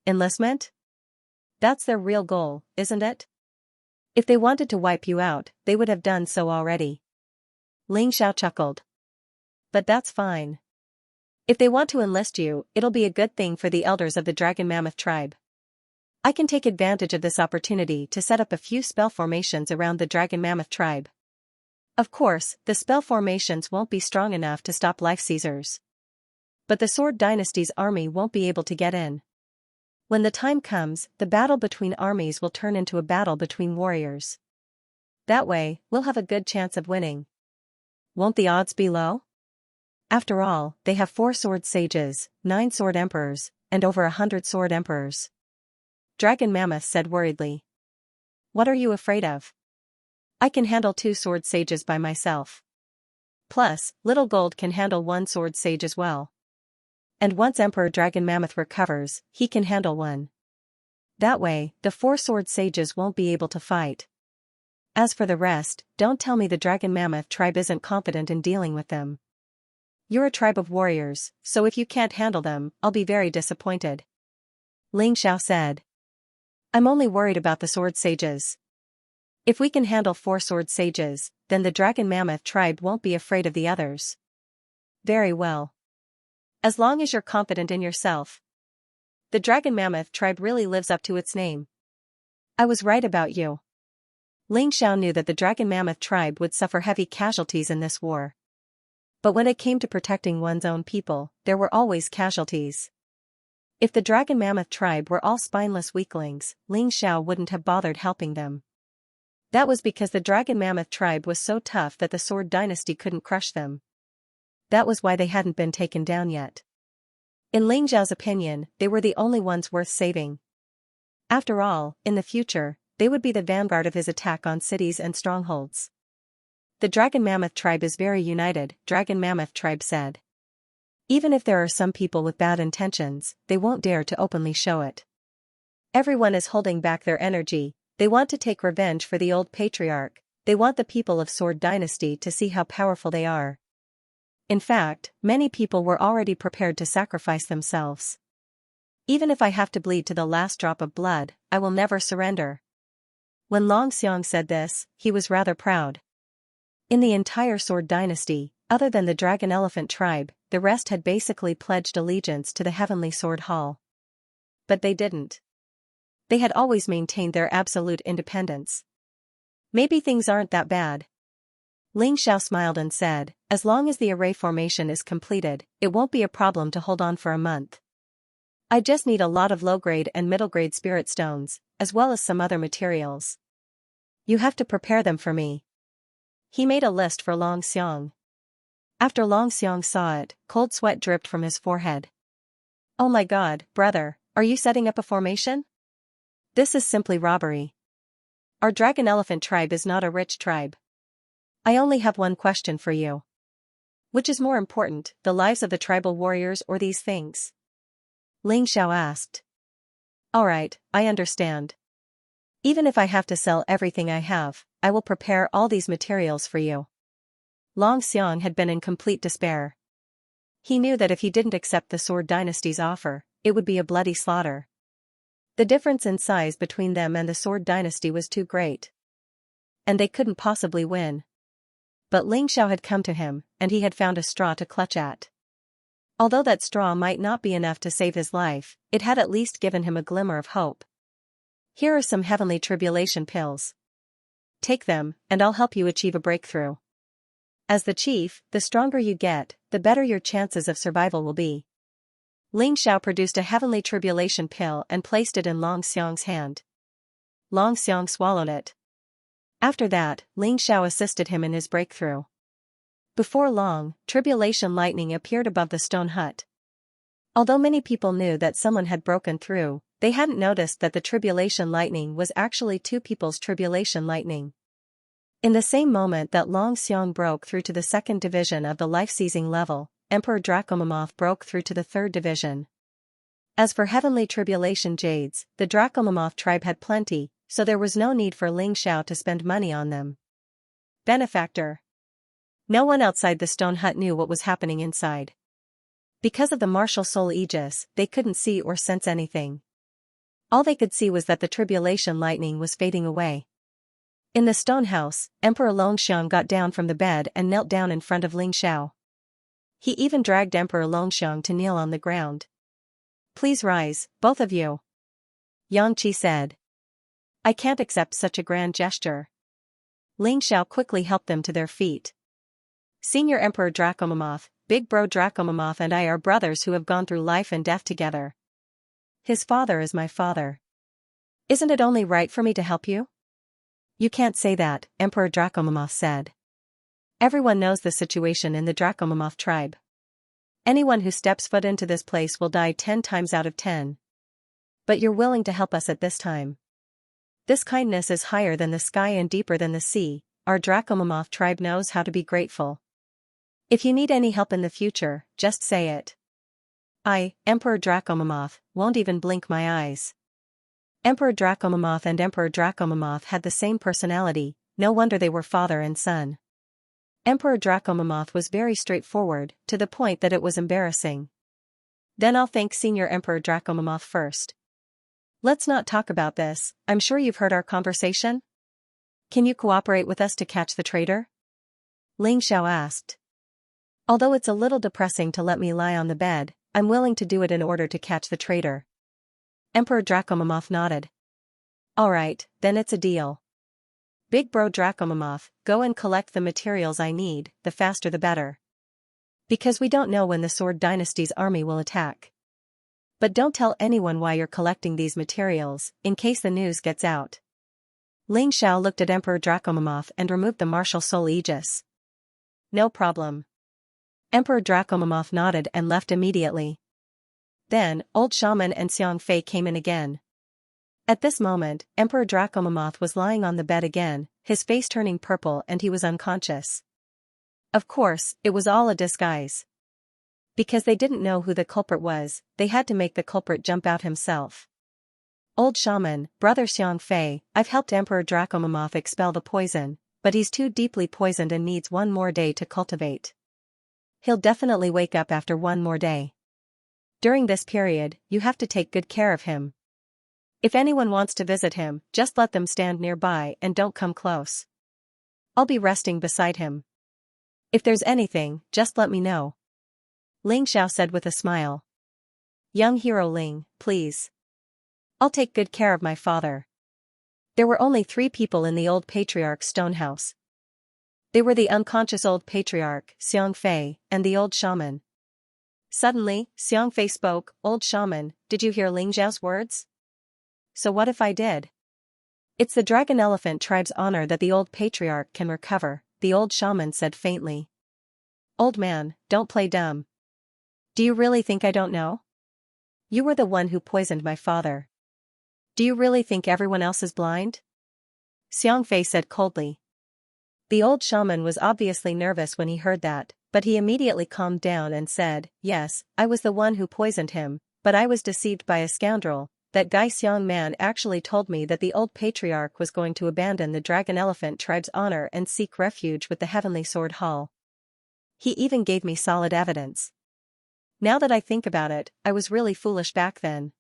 Enlistment? That's their real goal, isn't it? If they wanted to wipe you out, they would have done so already. Ling Xiao chuckled. But that's fine. If they want to enlist you, it'll be a good thing for the elders of the Dragon Mammoth tribe. I can take advantage of this opportunity to set up a few spell formations around the Dragon Mammoth tribe. Of course, the spell formations won't be strong enough to stop Life Seizers. But the Sword Dynasty's army won't be able to get in. When the time comes, the battle between armies will turn into a battle between warriors. That way, we'll have a good chance of winning. Won't the odds be low? After all, they have 4 Sword Sages, 9 Sword Emperors, and over 100 Sword Emperors. Dragon Mammoth said worriedly. What are you afraid of? I can handle 2 Sword Sages by myself. Plus, Little Gold can handle 1 Sword Sage as well. And once Emperor Dragon Mammoth recovers, he can handle 1. That way, the 4 Sword Sages won't be able to fight. As for the rest, don't tell me the Dragon Mammoth tribe isn't confident in dealing with them. You're a tribe of warriors, so if you can't handle them, I'll be very disappointed. Ling Xiao said. I'm only worried about the Sword Sages. If we can handle 4 Sword Sages, then the Dragon Mammoth tribe won't be afraid of the others. Very well. As long as you're confident in yourself. The Dragon Mammoth tribe really lives up to its name. I was right about you. Ling Xiao knew that the Dragon Mammoth tribe would suffer heavy casualties in this war. But when it came to protecting one's own people, there were always casualties. If the Dragon Mammoth tribe were all spineless weaklings, Ling Xiao wouldn't have bothered helping them. That was because the Dragon Mammoth tribe was so tough that the Sword Dynasty couldn't crush them. That was why they hadn't been taken down yet. In Ling Xiao's opinion, they were the only ones worth saving. After all, in the future, they would be the vanguard of his attack on cities and strongholds. The Dragon Mammoth tribe is very united, Dragon Mammoth tribe said. Even if there are some people with bad intentions, they won't dare to openly show it. Everyone is holding back their energy, they want to take revenge for the old patriarch, they want the people of Sword Dynasty to see how powerful they are. In fact, many people were already prepared to sacrifice themselves. Even if I have to bleed to the last drop of blood, I will never surrender. When Xiang said this, he was rather proud. In the entire Sword Dynasty, other than the Dragon Elephant tribe, the rest had basically pledged allegiance to the Heavenly Sword Hall. But they didn't. They had always maintained their absolute independence. Maybe things aren't that bad. Xiao smiled and said, as long as the array formation is completed, it won't be a problem to hold on for a month. I just need a lot of low-grade and middle-grade spirit stones, as well as some other materials. You have to prepare them for me. He made a list for Xiang. After Xiang saw it, cold sweat dripped from his forehead. Oh my god, brother, are you setting up a formation? This is simply robbery. Our Dragon Elephant tribe is not a rich tribe. I only have one question for you. Which is more important, the lives of the tribal warriors or these things? Xiao asked. Alright, I understand. Even if I have to sell everything I have, I will prepare all these materials for you. Xiang had been in complete despair. He knew that if he didn't accept the Sword Dynasty's offer, it would be a bloody slaughter. The difference in size between them and the Sword Dynasty was too great. And they couldn't possibly win. But Xiao had come to him, and he had found a straw to clutch at. Although that straw might not be enough to save his life, it had at least given him a glimmer of hope. Here are some heavenly tribulation pills. Take them, and I'll help you achieve a breakthrough. As the chief, the stronger you get, the better your chances of survival will be. Xiao produced a heavenly tribulation pill and placed it in Xiang's hand. Xiang swallowed it. After that, Xiao assisted him in his breakthrough. Before long, tribulation lightning appeared above the stone hut. Although many people knew that someone had broken through, they hadn't noticed that the tribulation lightning was actually two people's tribulation lightning. In the same moment that Xiang broke through to the second division of the life-seizing level, Emperor Dracomamoth broke through to the third division. As for heavenly tribulation jades, the Dracomamoth tribe had plenty, so there was no need for Xiao to spend money on them. Benefactor. No one outside the stone hut knew what was happening inside. Because of the martial soul aegis, they couldn't see or sense anything. All they could see was that the tribulation lightning was fading away. In the stone house, Emperor Xiang got down from the bed and knelt down in front of Xiao. He even dragged Emperor Xiang to kneel on the ground. Please rise, both of you. Xianxia said. I can't accept such a grand gesture. Xiao quickly helped them to their feet. Senior Emperor Dracomamoth, Big Bro Dracomamoth and I are brothers who have gone through life and death together. His father is my father. Isn't it only right for me to help you? You can't say that, Emperor Dracomamoth said. Everyone knows the situation in the Dracomamoth tribe. Anyone who steps foot into this place will die 10 times out of 10. But you're willing to help us at this time. This kindness is higher than the sky and deeper than the sea. Our Dracomamoth tribe knows how to be grateful. If you need any help in the future, just say it. I, Emperor Dracomamoth, won't even blink my eyes. Emperor Dracomamoth and Emperor Dracomamoth had the same personality, no wonder they were father and son. Emperor Dracomamoth was very straightforward, to the point that it was embarrassing. Then I'll thank Senior Emperor Dracomamoth first. Let's not talk about this, I'm sure you've heard our conversation? Can you cooperate with us to catch the traitor? Xiao asked. Although it's a little depressing to let me lie on the bed, I'm willing to do it in order to catch the traitor. Emperor Dracomamoth nodded. Alright, then it's a deal. Big Bro Dracomamoth, go and collect the materials I need, the faster the better. Because we don't know when the Sword Dynasty's army will attack. But don't tell anyone why you're collecting these materials, in case the news gets out. Xiao looked at Emperor Dracomamoth and removed the martial soul aegis. No problem. Emperor Dracomamoth nodded and left immediately. Then, Old Shaman and Xiang Fei came in again. At this moment, Emperor Dracomamoth was lying on the bed again, his face turning purple and he was unconscious. Of course, it was all a disguise. Because they didn't know who the culprit was, they had to make the culprit jump out himself. Old shaman, Brother Xianxia, I've helped Emperor Dracomamoth expel the poison, but he's too deeply poisoned and needs one more day to cultivate. He'll definitely wake up after one more day. During this period, you have to take good care of him. If anyone wants to visit him, just let them stand nearby and don't come close. I'll be resting beside him. If there's anything, just let me know. Ling Xiao said with a smile. Young hero Ling, please. I'll take good care of my father. There were only 3 people in the old patriarch's stone house. They were the unconscious old patriarch, Xianxia, and the old shaman. Suddenly, Xianxia spoke, Old shaman, did you hear Ling Xiao's words? So what if I did? It's the dragon elephant tribe's honor that the old patriarch can recover, the old shaman said faintly. Old man, don't play dumb. Do you really think I don't know? You were the one who poisoned my father. Do you really think everyone else is blind? Xianxia said coldly. The old shaman was obviously nervous when he heard that, but he immediately calmed down and said, yes, I was the one who poisoned him, but I was deceived by a scoundrel. That guy Xiang Man actually told me that the old patriarch was going to abandon the dragon elephant tribe's honor and seek refuge with the heavenly sword hall. He even gave me solid evidence. Now that I think about it, I was really foolish back then.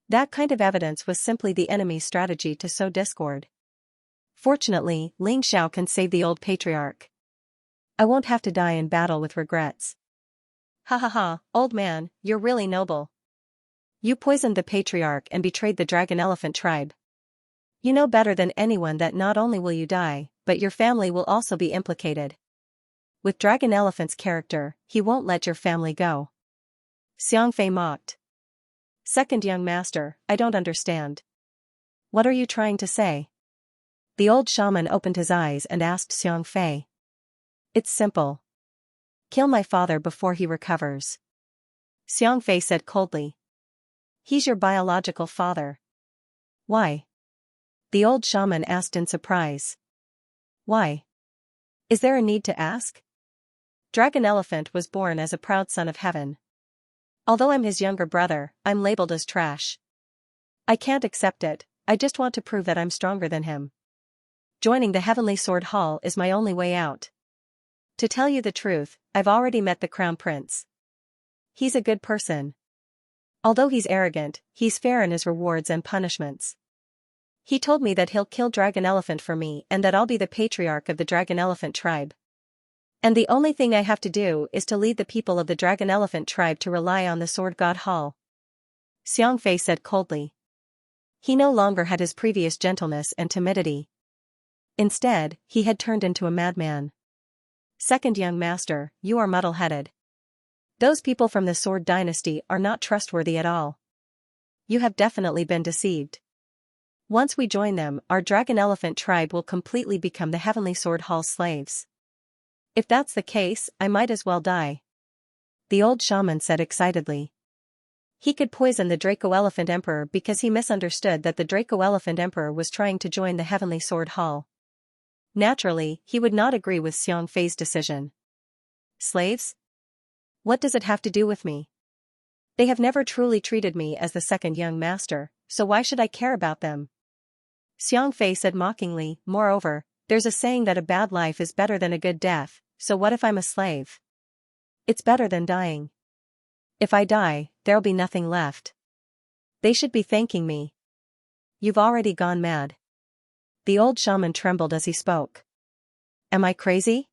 That kind of evidence was simply the enemy's strategy to sow discord. Fortunately, Ling Xiao can save the old patriarch. I won't have to die in battle with regrets. Ha ha ha, old man, you're really noble. You poisoned the patriarch and betrayed the dragon elephant tribe. You know better than anyone that not only will you die, but your family will also be implicated. With dragon elephant's character, he won't let your family go. Xianxia mocked. Second young master, I don't understand. What are you trying to say? The old shaman opened his eyes and asked Xianxia. It's simple. Kill my father before he recovers. Xianxia said coldly. He's your biological father. Why? The old shaman asked in surprise. Why? Is there a need to ask? Dragon Elephant was born as a proud son of heaven. Although I'm his younger brother, I'm labeled as trash. I can't accept it, I just want to prove that I'm stronger than him. Joining the Heavenly Sword Hall is my only way out. To tell you the truth, I've already met the Crown Prince. He's a good person. Although he's arrogant, he's fair in his rewards and punishments. He told me that he'll kill Dragon Elephant for me and that I'll be the patriarch of the Dragon Elephant tribe. And the only thing I have to do is to lead the people of the Dragon Elephant tribe to rely on the Sword God Hall. Xianxia said coldly. He no longer had his previous gentleness and timidity. Instead, he had turned into a madman. Second young master, you are muddle-headed. Those people from the Sword Dynasty are not trustworthy at all. You have definitely been deceived. Once we join them, our Dragon Elephant tribe will completely become the Heavenly Sword Hall slaves. If that's the case, I might as well die. The old shaman said excitedly. He could poison the Draco Elephant Emperor because he misunderstood that the Draco Elephant Emperor was trying to join the Heavenly Sword Hall. Naturally, he would not agree with Xianxia's decision. Slaves? What does it have to do with me? They have never truly treated me as the second young master, so why should I care about them? Xianxia said mockingly, moreover, there's a saying that a bad life is better than a good death, so what if I'm a slave? It's better than dying. If I die, there'll be nothing left. They should be thanking me. You've already gone mad. The old shaman trembled as he spoke. Am I crazy?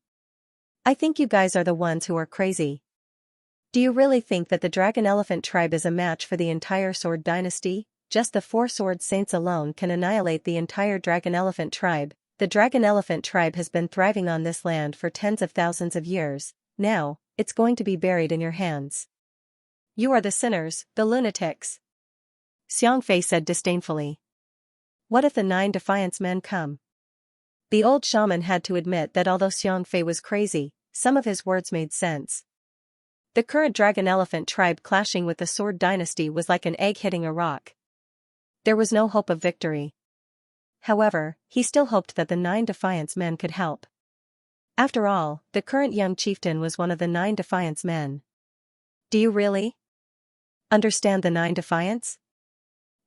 I think you guys are the ones who are crazy. Do you really think that the Dragon Elephant tribe is a match for the entire Sword Dynasty? Just the 4 Sword Saints alone can annihilate the entire Dragon Elephant tribe. The Dragon Elephant tribe has been thriving on this land for tens of thousands of years. Now, it's going to be buried in your hands. You are the sinners, the lunatics. Xianxia said disdainfully. What if the 9 Defiance men come? The old shaman had to admit that although Xianxia was crazy, some of his words made sense. The current Dragon Elephant tribe clashing with the Sword Dynasty was like an egg hitting a rock. There was no hope of victory. However, he still hoped that the 9 Defiance men could help. After all, the current young chieftain was one of the 9 Defiance men. Do you really understand the 9 Defiance?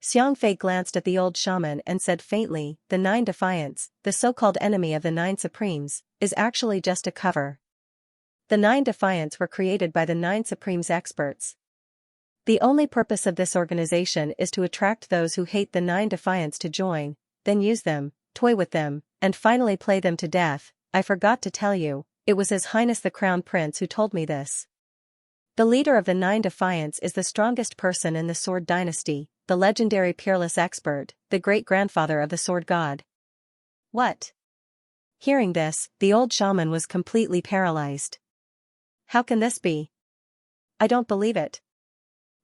Xianxia glanced at the old shaman and said faintly, the Nine Defiants, the so-called enemy of the Nine Supremes, is actually just a cover. The Nine Defiants were created by the Nine Supremes experts. The only purpose of this organization is to attract those who hate the Nine Defiants to join, then use them, toy with them, and finally play them to death. I forgot to tell you, it was His Highness the Crown Prince who told me this. The leader of the Nine Defiants is the strongest person in the Sword Dynasty, the legendary peerless expert, the great-grandfather of the Sword God. What? Hearing this, the old shaman was completely paralyzed. How can this be? I don't believe it.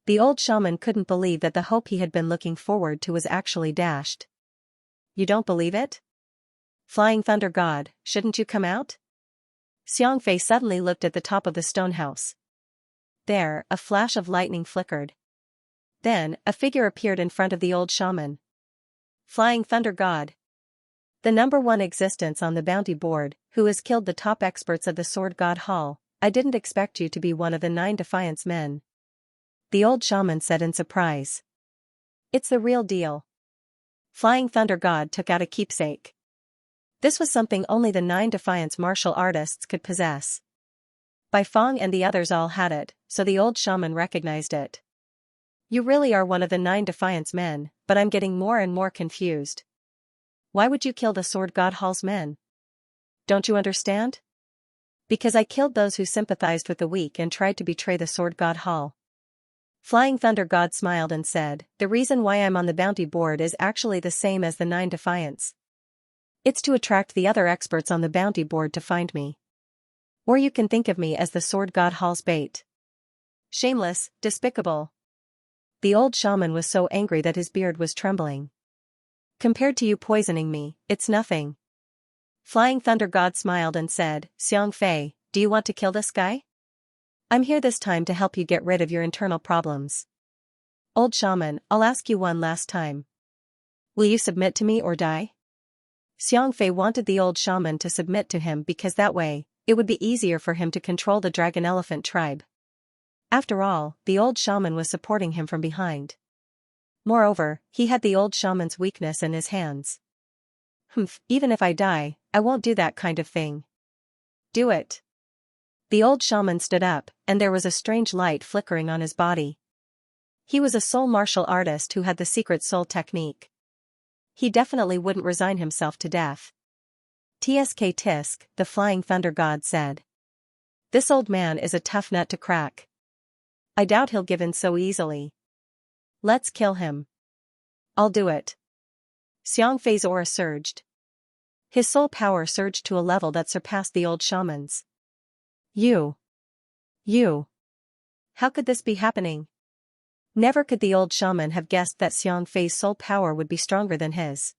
The old shaman couldn't believe that the hope he had been looking forward to was actually dashed. You don't believe it? Flying Thunder God, shouldn't you come out? Xianxia suddenly looked at the top of the stone house. There, a flash of lightning flickered. Then, a figure appeared in front of the old shaman. Flying Thunder God. The #1 existence on the bounty board, who has killed the top experts of the Sword God Hall. I didn't expect you to be one of the Nine Defiance men. The old shaman said in surprise. It's the real deal. Flying Thunder God took out a keepsake. This was something only the Nine Defiance martial artists could possess. Bai Feng and the others all had it, so the old shaman recognized it. You really are one of the Nine Defiance men, but I'm getting more and more confused. Why would you kill the Sword God Hall's men? Don't you understand? Because I killed those who sympathized with the weak and tried to betray the Sword God Hall. Flying Thunder God smiled and said, the reason why I'm on the bounty board is actually the same as the Nine Defiants. It's to attract the other experts on the bounty board to find me. Or you can think of me as the Sword God Hall's bait. Shameless, despicable. The old shaman was so angry that his beard was trembling. Compared to you poisoning me, it's nothing. Flying Thunder God smiled and said, Xianxia, do you want to kill this guy? I'm here this time to help you get rid of your internal problems. Old shaman, I'll ask you one last time. Will you submit to me or die? Xianxia wanted the old shaman to submit to him because that way, it would be easier for him to control the dragon elephant tribe. After all, the old shaman was supporting him from behind. Moreover, he had the old shaman's weakness in his hands. Even if I die, I won't do that kind of thing. Do it. The old shaman stood up, and there was a strange light flickering on his body. He was a soul martial artist who had the secret soul technique. He definitely wouldn't resign himself to death. Tsk tisk, the Flying Thunder God said. This old man is a tough nut to crack. I doubt he'll give in so easily. Let's kill him. I'll do it. Xianxia's aura surged. His soul power surged to a level that surpassed the old shaman's. You. How could this be happening? Never could the old shaman have guessed that Xianxia's soul power would be stronger than his.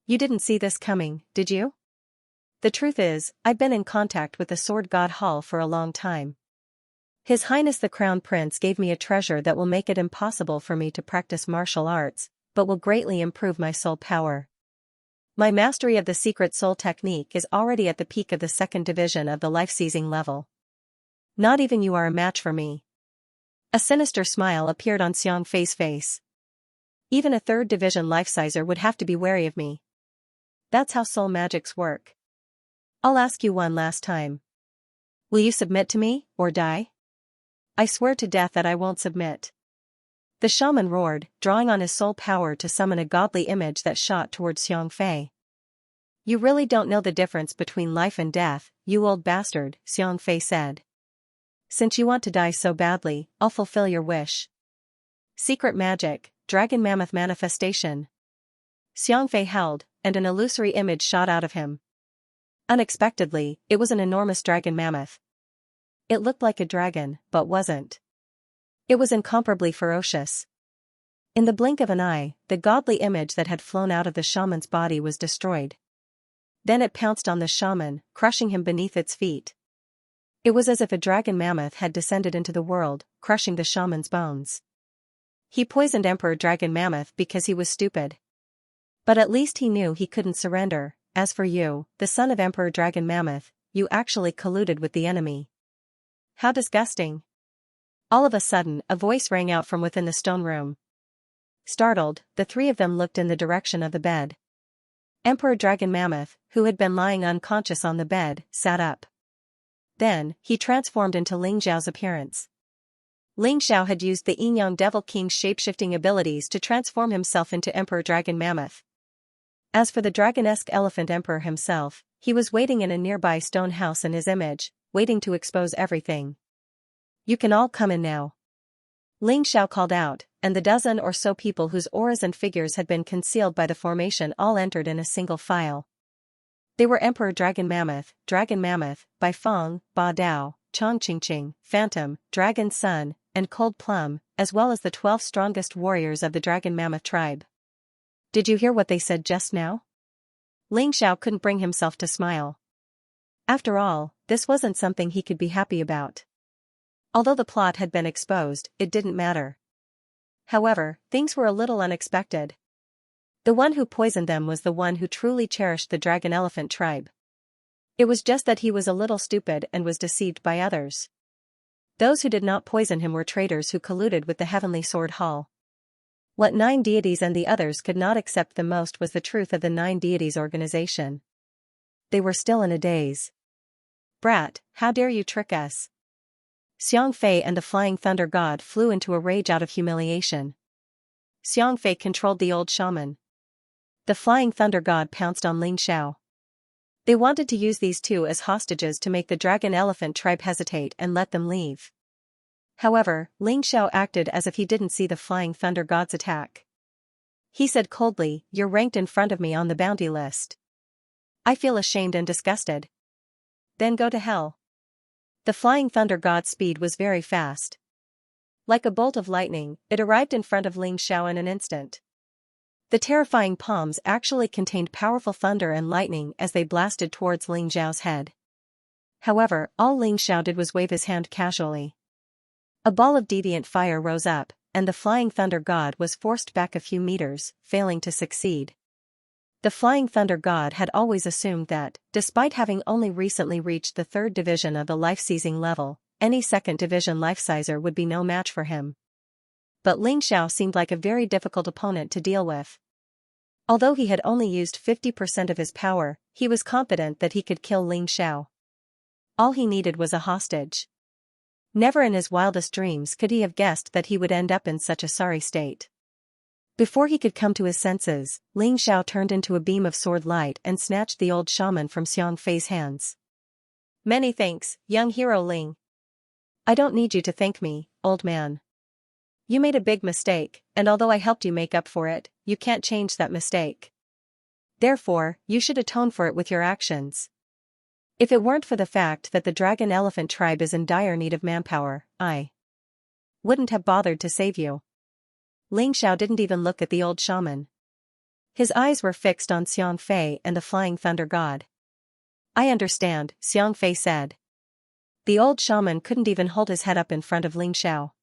You didn't see this coming, did you? The truth is, I've been in contact with the Sword God Hall for a long time. His Highness the Crown Prince gave me a treasure that will make it impossible for me to practice martial arts, but will greatly improve my soul power. My mastery of the secret soul technique is already at the peak of the 2nd division of the life-seizing level. Not even you are a match for me. A sinister smile appeared on Xianxia's face. Even a 3rd division life-sizer would have to be wary of me. That's how soul magics work. I'll ask you one last time. Will you submit to me, or die? I swear to death that I won't submit. The shaman roared, drawing on his soul power to summon a godly image that shot towards Xianxia. You really don't know the difference between life and death, you old bastard, Xianxia said. Since you want to die so badly, I'll fulfill your wish. Secret magic, dragon mammoth manifestation. Xianxia held, and an illusory image shot out of him. Unexpectedly, it was an enormous dragon mammoth. It looked like a dragon, but wasn't. It was incomparably ferocious. In the blink of an eye, the godly image that had flown out of the shaman's body was destroyed. Then it pounced on the shaman, crushing him beneath its feet. It was as if a dragon mammoth had descended into the world, crushing the shaman's bones. He poisoned Emperor Dragon Mammoth because he was stupid. But at least he knew he couldn't surrender. As for you, the son of Emperor Dragon Mammoth, you actually colluded with the enemy. How disgusting. All of a sudden, a voice rang out from within the stone room. Startled, the three of them looked in the direction of the bed. Emperor Dragon Mammoth, who had been lying unconscious on the bed, sat up. Then, he transformed into Ling Xiao's appearance. Ling Xiao had used the Yin-Yang Devil King's shapeshifting abilities to transform himself into Emperor Dragon Mammoth. As for the dragon-esque elephant emperor himself, he was waiting in a nearby stone house in his image, waiting to expose everything. "You can all come in now," Ling Xiao called out, and the dozen or so people whose auras and figures had been concealed by the formation all entered in a single file. They were Emperor Dragon Mammoth, Bai Feng, Ba Dao, Chong Qingqing, Phantom, Dragon Sun, and Cold Plum, as well as the 12 strongest warriors of the Dragon Mammoth tribe. "Did you hear what they said just now?" Ling Xiao couldn't bring himself to smile. After all, this wasn't something he could be happy about. Although the plot had been exposed, it didn't matter. However, things were a little unexpected. The one who poisoned them was the one who truly cherished the Dragon Elephant tribe. It was just that he was a little stupid and was deceived by others. Those who did not poison him were traitors who colluded with the Heavenly Sword Hall. What 9 deities and the others could not accept the most was the truth of the 9 deities organization. They were still in a daze. "Brat, how dare you trick us?" Xianxia and the Flying Thunder God flew into a rage out of humiliation. Xianxia controlled the old shaman. The Flying Thunder God pounced on Ling Xiao. They wanted to use these two as hostages to make the Dragon Elephant tribe hesitate and let them leave. However, Ling Xiao acted as if he didn't see the Flying Thunder God's attack. He said coldly, "You're ranked in front of me on the bounty list. I feel ashamed and disgusted." "Then go to hell." The Flying Thunder God's speed was very fast. Like a bolt of lightning, it arrived in front of Ling Xiao in an instant. The terrifying palms actually contained powerful thunder and lightning as they blasted towards Ling Xiao's head. However, all Ling Xiao did was wave his hand casually. A ball of deviant fire rose up, and the Flying Thunder God was forced back a few meters, failing to succeed. The Flying Thunder God had always assumed that, despite having only recently reached the 3rd division of the life-seizing level, any 2nd division life-sizer would be no match for him. But Ling Xiao seemed like a very difficult opponent to deal with. Although he had only used 50% of his power, he was confident that he could kill Ling Xiao. All he needed was a hostage. Never in his wildest dreams could he have guessed that he would end up in such a sorry state. Before he could come to his senses, Ling Xiao turned into a beam of sword light and snatched the old shaman from Xianxia's hands. "Many thanks, young hero Ling. I don't need you to thank me, old man. You made a big mistake, and although I helped you make up for it, you can't change that mistake. Therefore, you should atone for it with your actions. If it weren't for the fact that the Dragon Elephant tribe is in dire need of manpower, I wouldn't have bothered to save you." Ling Xiao didn't even look at the old shaman. His eyes were fixed on Xianxia and the Flying Thunder God. "I understand," Xianxia said. The old shaman couldn't even hold his head up in front of Ling Xiao.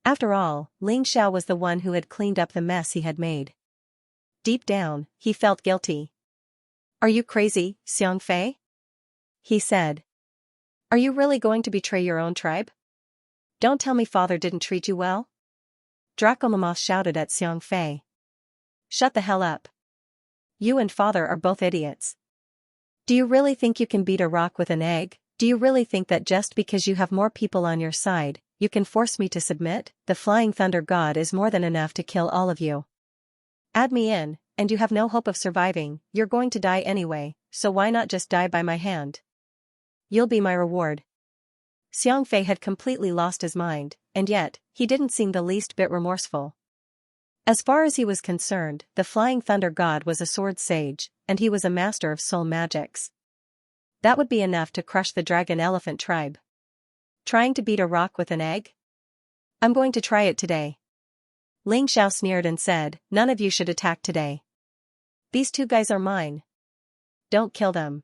After all, Ling Xiao was the one who had cleaned up the mess he had made. Deep down, he felt guilty. "Are you crazy, Xianxia?" he said. "Are you really going to betray your own tribe? Don't tell me father didn't treat you well?" Dracomamoth shouted at Xianxia. "Shut the hell up. You and father are both idiots. Do you really think you can beat a rock with an egg? Do you really think that just because you have more people on your side, you can force me to submit? The Flying Thunder God is more than enough to kill all of you. Add me in, and you have no hope of surviving. You're going to die anyway, so why not just die by my hand? You'll be my reward." Xianxia had completely lost his mind, and yet, he didn't seem the least bit remorseful. As far as he was concerned, the Flying Thunder God was a sword sage, and he was a master of soul magics. That would be enough to crush the Dragon Elephant tribe. Trying to beat a rock with an egg? I'm going to try it today. Ling Xiao sneered and said, "None of you should attack today. These 2 guys are mine. Don't kill them.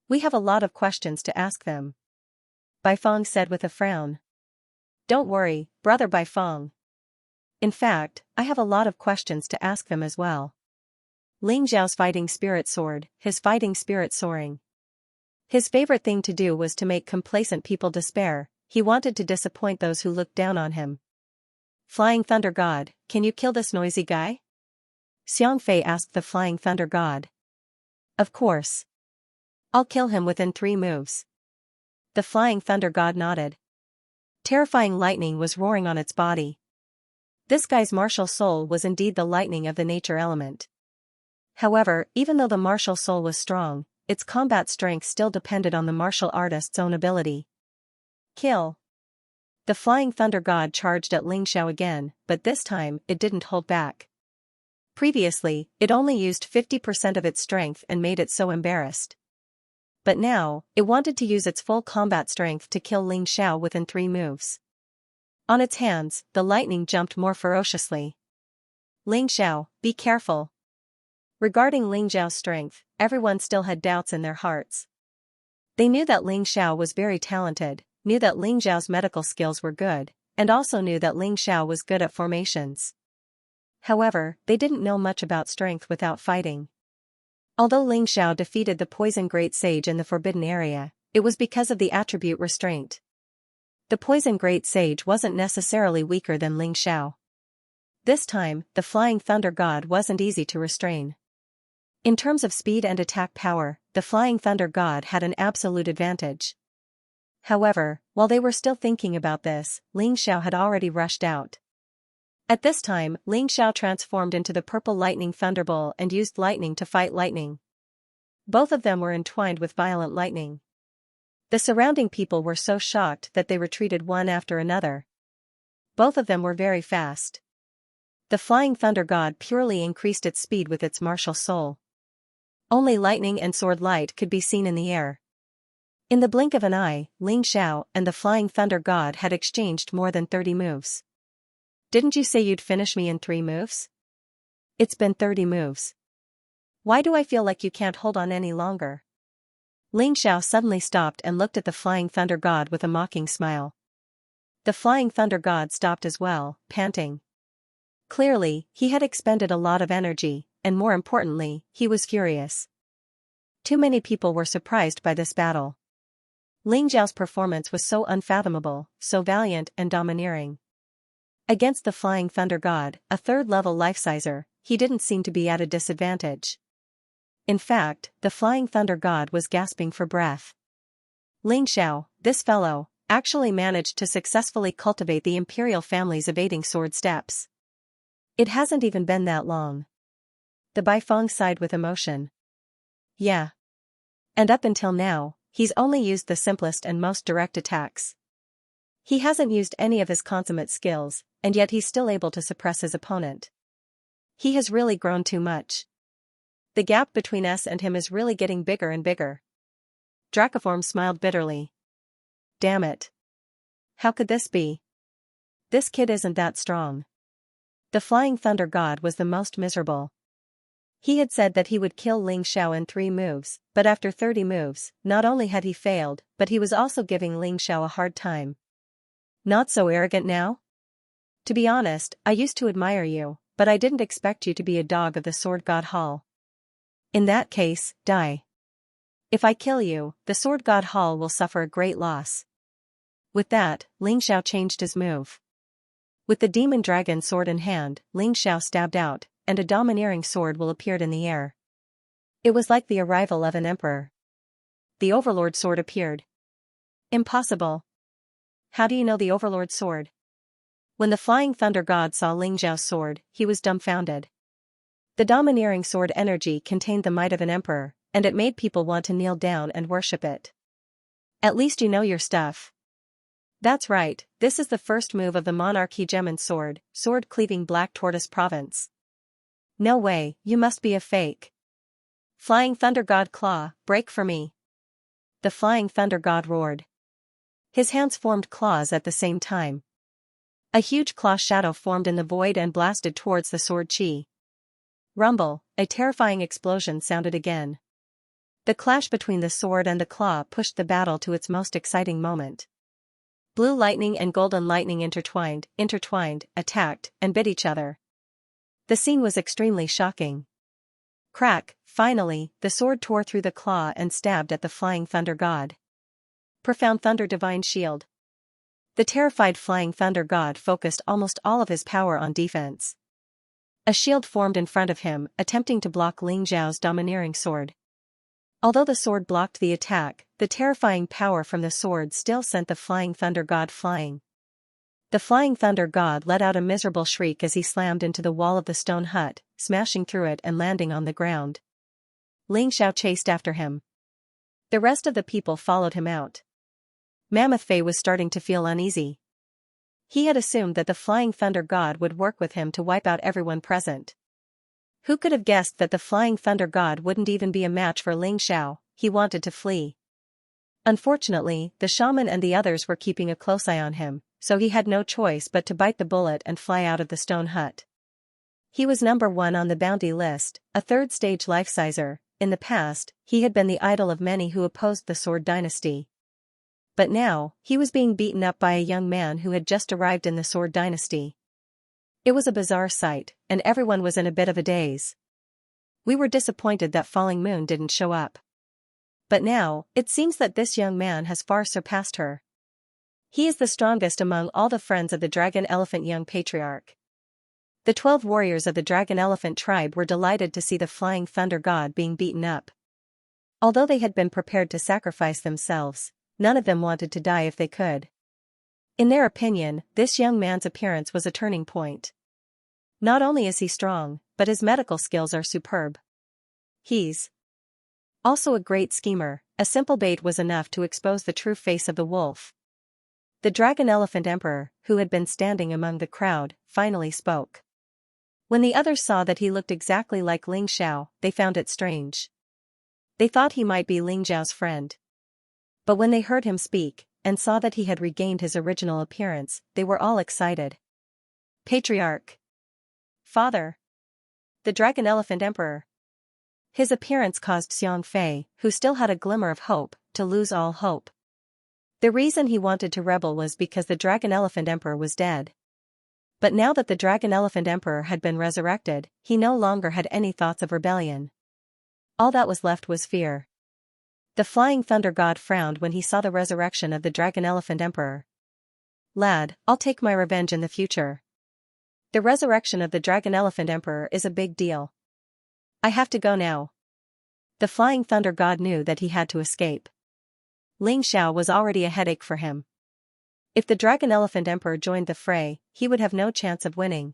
We have a lot of questions to ask them." Bai Feng said with a frown. "Don't worry, brother Bai Feng. In fact, I have a lot of questions to ask them as well." Ling Xiao's fighting spirit soared, his fighting spirit soaring. His favorite thing to do was to make complacent people despair. He wanted to disappoint those who looked down on him. Flying Thunder God, can you kill this noisy guy? Xianxia asked the Flying Thunder God. Of course. I'll kill him within 3 moves. The Flying Thunder God nodded. Terrifying lightning was roaring on its body. This guy's martial soul was indeed the lightning of the nature element. However, even though the martial soul was strong, its combat strength still depended on the martial artist's own ability. Kill. The Flying Thunder God charged at Xianxia again, but this time, it didn't hold back. Previously, it only used 50% of its strength and made it so embarrassed. But now, it wanted to use its full combat strength to kill Xianxia within 3 moves. On its hands, the lightning jumped more ferociously. Xianxia, be careful. Regarding Xiao's strength, everyone still had doubts in their hearts. They knew that Xiao was very talented, knew that Xiao's medical skills were good, and also knew that Xiao was good at formations. However, they didn't know much about strength without fighting. Although Xiao defeated the Poison Great Sage in the Forbidden Area, it was because of the attribute Restraint. The Poison Great Sage wasn't necessarily weaker than Xiao. This time, the Flying Thunder God wasn't easy to restrain. In terms of speed and attack power, the Flying Thunder God had an absolute advantage. However, while they were still thinking about this, Xiao had already rushed out. At this time, Xiao transformed into the Purple Lightning Thunderbolt and used lightning to fight lightning. Both of them were entwined with violent lightning. The surrounding people were so shocked that they retreated one after another. Both of them were very fast. The Flying Thunder God purely increased its speed with its martial soul. Only lightning and sword light could be seen in the air. In the blink of an eye, Xiao and the Flying Thunder God had exchanged more than 30 moves. Didn't you say you'd finish me in 3 moves? It's been 30 moves. Why do I feel like you can't hold on any longer? Xiao suddenly stopped and looked at the Flying Thunder God with a mocking smile. The Flying Thunder God stopped as well, panting. Clearly, he had expended a lot of energy, and more importantly, he was furious. Too many people were surprised by this battle. Xiao's performance was so unfathomable, so valiant and domineering. Against the Flying Thunder God, a 3rd-level life-sizer, he didn't seem to be at a disadvantage. In fact, the Flying Thunder God was gasping for breath. Xiao, this fellow, actually managed to successfully cultivate the imperial family's evading sword steps. It hasn't even been that long. The Baifeng sighed with emotion. Yeah. And up until now, he's only used the simplest and most direct attacks. He hasn't used any of his consummate skills, and yet he's still able to suppress his opponent. He has really grown too much. The gap between us and him is really getting bigger and bigger. Dracoform smiled bitterly. Damn it. How could this be? This kid isn't that strong. The Flying Thunder God was the most miserable. He had said that he would kill Xiao in 3 moves, but after 30 moves, not only had he failed, but he was also giving Xiao a hard time. Not so arrogant now? To be honest, I used to admire you, but I didn't expect you to be a dog of the Sword God Hall. In that case, die. If I kill you, the Sword God Hall will suffer a great loss. With that, Xiao changed his move. With the Demon Dragon sword in hand, Xiao stabbed out, and a domineering sword will appeared in the air. It was like the arrival of an emperor. The Overlord sword appeared. Impossible. How do you know the Overlord sword? When the Flying Thunder God saw Xiao's sword, he was dumbfounded. The domineering sword energy contained the might of an emperor, and it made people want to kneel down and worship it. At least you know your stuff. That's right, this is the first move of the Monarch Hegemon sword, sword-cleaving Black Tortoise Province. No way, you must be a fake. Flying Thunder God Claw, break for me. The Flying Thunder God roared. His hands formed claws at the same time. A huge claw shadow formed in the void and blasted towards the sword chi. Rumble, a terrifying explosion sounded again. The clash between the sword and the claw pushed the battle to its most exciting moment. Blue lightning and golden lightning intertwined, attacked, and bit each other. The scene was extremely shocking. Crack, finally, the sword tore through the claw and stabbed at the Flying Thunder God. Profound Thunder Divine Shield. The terrified Flying Thunder God focused almost all of his power on defense. A shield formed in front of him, attempting to block Ling Xiao's domineering sword. Although the sword blocked the attack, the terrifying power from the sword still sent the Flying Thunder God flying. The Flying Thunder God let out a miserable shriek as he slammed into the wall of the stone hut, smashing through it and landing on the ground. Ling Xiao chased after him. The rest of the people followed him out. Mammoth Fei was starting to feel uneasy. He had assumed that the Flying Thunder God would work with him to wipe out everyone present. Who could have guessed that the Flying Thunder God wouldn't even be a match for Ling Xiao? He wanted to flee. Unfortunately, the shaman and the others were keeping a close eye on him, so he had no choice but to bite the bullet and fly out of the stone hut. He was number 1 on the bounty list, a third-stage life-sizer. In the past, he had been the idol of many who opposed the Sword Dynasty. But now, he was being beaten up by a young man who had just arrived in the Sword Dynasty. It was a bizarre sight, and everyone was in a bit of a daze. We were disappointed that Falling Moon didn't show up. But now, it seems that this young man has far surpassed her. He is the strongest among all the friends of the Dragon Elephant Young Patriarch. The 12 warriors of the Dragon Elephant tribe were delighted to see the Flying Thunder God being beaten up. Although they had been prepared to sacrifice themselves, none of them wanted to die if they could. In their opinion, this young man's appearance was a turning point. Not only is he strong, but his medical skills are superb. He's also a great schemer. A simple bait was enough to expose the true face of the wolf. The Dragon Elephant Emperor, who had been standing among the crowd, finally spoke. When the others saw that he looked exactly like Ling Xiao, they found it strange. They thought he might be Ling Xiao's friend. But when they heard him speak, and saw that he had regained his original appearance, they were all excited. Patriarch. Father. The Dragon Elephant Emperor. His appearance caused Xianxia, who still had a glimmer of hope, to lose all hope. The reason he wanted to rebel was because the Dragon Elephant Emperor was dead. But now that the Dragon Elephant Emperor had been resurrected, he no longer had any thoughts of rebellion. All that was left was fear. The Flying Thunder God frowned when he saw the resurrection of the Dragon Elephant Emperor. Lad, I'll take my revenge in the future. The resurrection of the Dragon Elephant Emperor is a big deal. I have to go now. The Flying Thunder God knew that he had to escape. Ling Xiao was already a headache for him. If the Dragon Elephant Emperor joined the fray, he would have no chance of winning.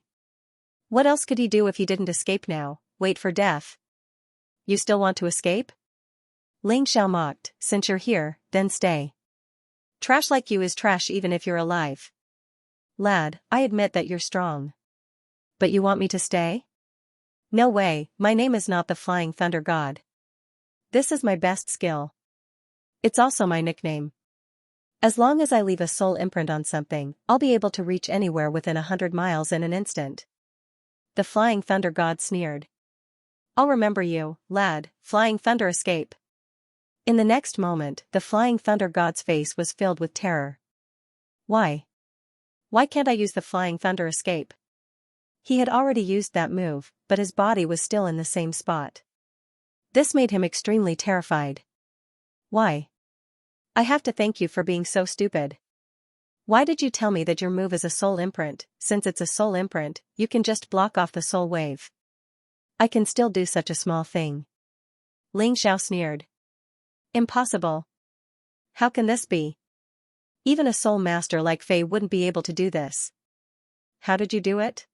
What else could he do if he didn't escape now? Wait for death? You still want to escape? Ling Xiao mocked. Since you're here, then stay. Trash like you is trash even if you're alive. Lad, I admit that you're strong. But you want me to stay? No way, my name is not the Flying Thunder God. This is my best skill. It's also my nickname. As long as I leave a soul imprint on something, I'll be able to reach anywhere within 100 miles in an instant. The Flying Thunder God sneered. I'll remember you, lad. Flying Thunder escape. In the next moment, the Flying Thunder God's face was filled with terror. Why? Why can't I use the Flying Thunder escape? He had already used that move, but his body was still in the same spot. This made him extremely terrified. Why? I have to thank you for being so stupid. Why did you tell me that your move is a soul imprint? Since it's a soul imprint, you can just block off the soul wave. I can still do such a small thing. Ling Xiao sneered. Impossible. How can this be? Even a soul master like Fei wouldn't be able to do this. How did you do it?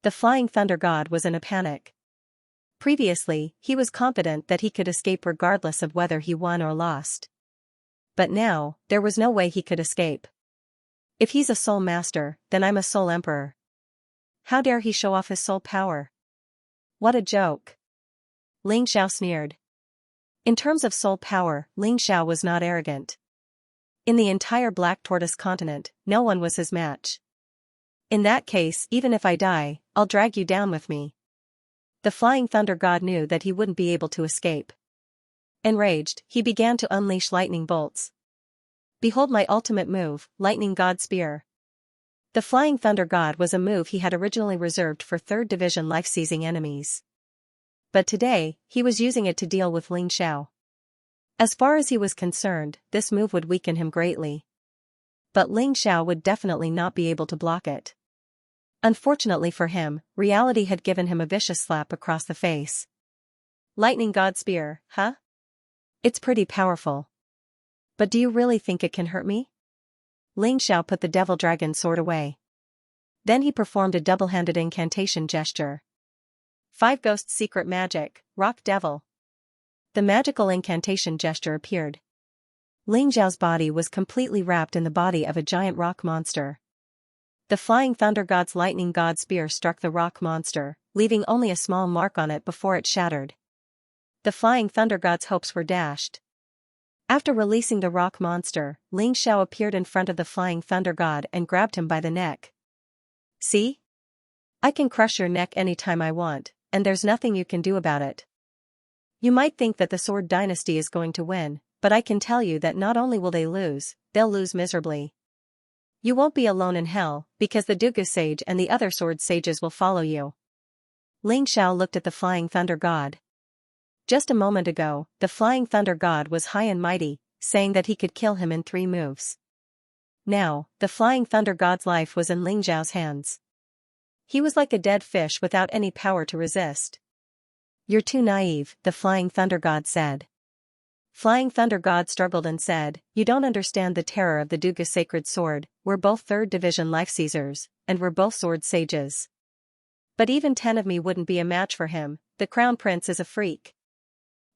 The Flying Thunder God was in a panic. Previously, he was confident that he could escape regardless of whether he won or lost. But now, there was no way he could escape. If he's a soul master, then I'm a soul emperor. How dare he show off his soul power? What a joke. Ling Xiao sneered. In terms of soul power, Ling Xiao was not arrogant. In the entire Black Tortoise continent, no one was his match. In that case, even if I die, I'll drag you down with me. The Flying Thunder God knew that he wouldn't be able to escape. Enraged, he began to unleash lightning bolts. Behold my ultimate move, Lightning God Spear. The Flying Thunder God was a move he had originally reserved for 3rd Division life-seizing enemies. But today, he was using it to deal with Ling Xiao. As far as he was concerned, this move would weaken him greatly. but Ling Xiao would definitely not be able to block it. Unfortunately for him, reality had given him a vicious slap across the face. Lightning God Spear, huh? It's pretty powerful. But do you really think it can hurt me? Ling Xiao put the devil dragon sword away. Then he performed a double-handed incantation gesture. 5 Ghosts Secret Magic, Rock Devil. The magical incantation gesture appeared. Ling Xiao's body was completely wrapped in the body of a giant rock monster. The Flying Thunder God's Lightning God Spear struck the rock monster, leaving only a small mark on it before it shattered. The Flying Thunder God's hopes were dashed. After releasing the rock monster, Ling Xiao appeared in front of the Flying Thunder God and grabbed him by the neck. See? I can crush your neck anytime I want, and there's nothing you can do about it. You might think that the Sword Dynasty is going to win, but I can tell you that not only will they lose, they'll lose miserably. You won't be alone in hell, because the Dugu Sage and the other Sword Sages will follow you. Ling Xiao looked at the Flying Thunder God. Just a moment ago, the Flying Thunder God was high and mighty, saying that he could kill him in 3 moves. Now, the Flying Thunder God's life was in Ling Xiao's hands. He was like a dead fish without any power to resist. You're too naive, the Flying Thunder God said. Flying Thunder God struggled and said, you don't understand the terror of the Dugu Sacred Sword, we're both 3rd Division Life Seizers, and we're both Sword Sages. But even 10 of me wouldn't be a match for him, the Crown Prince is a freak.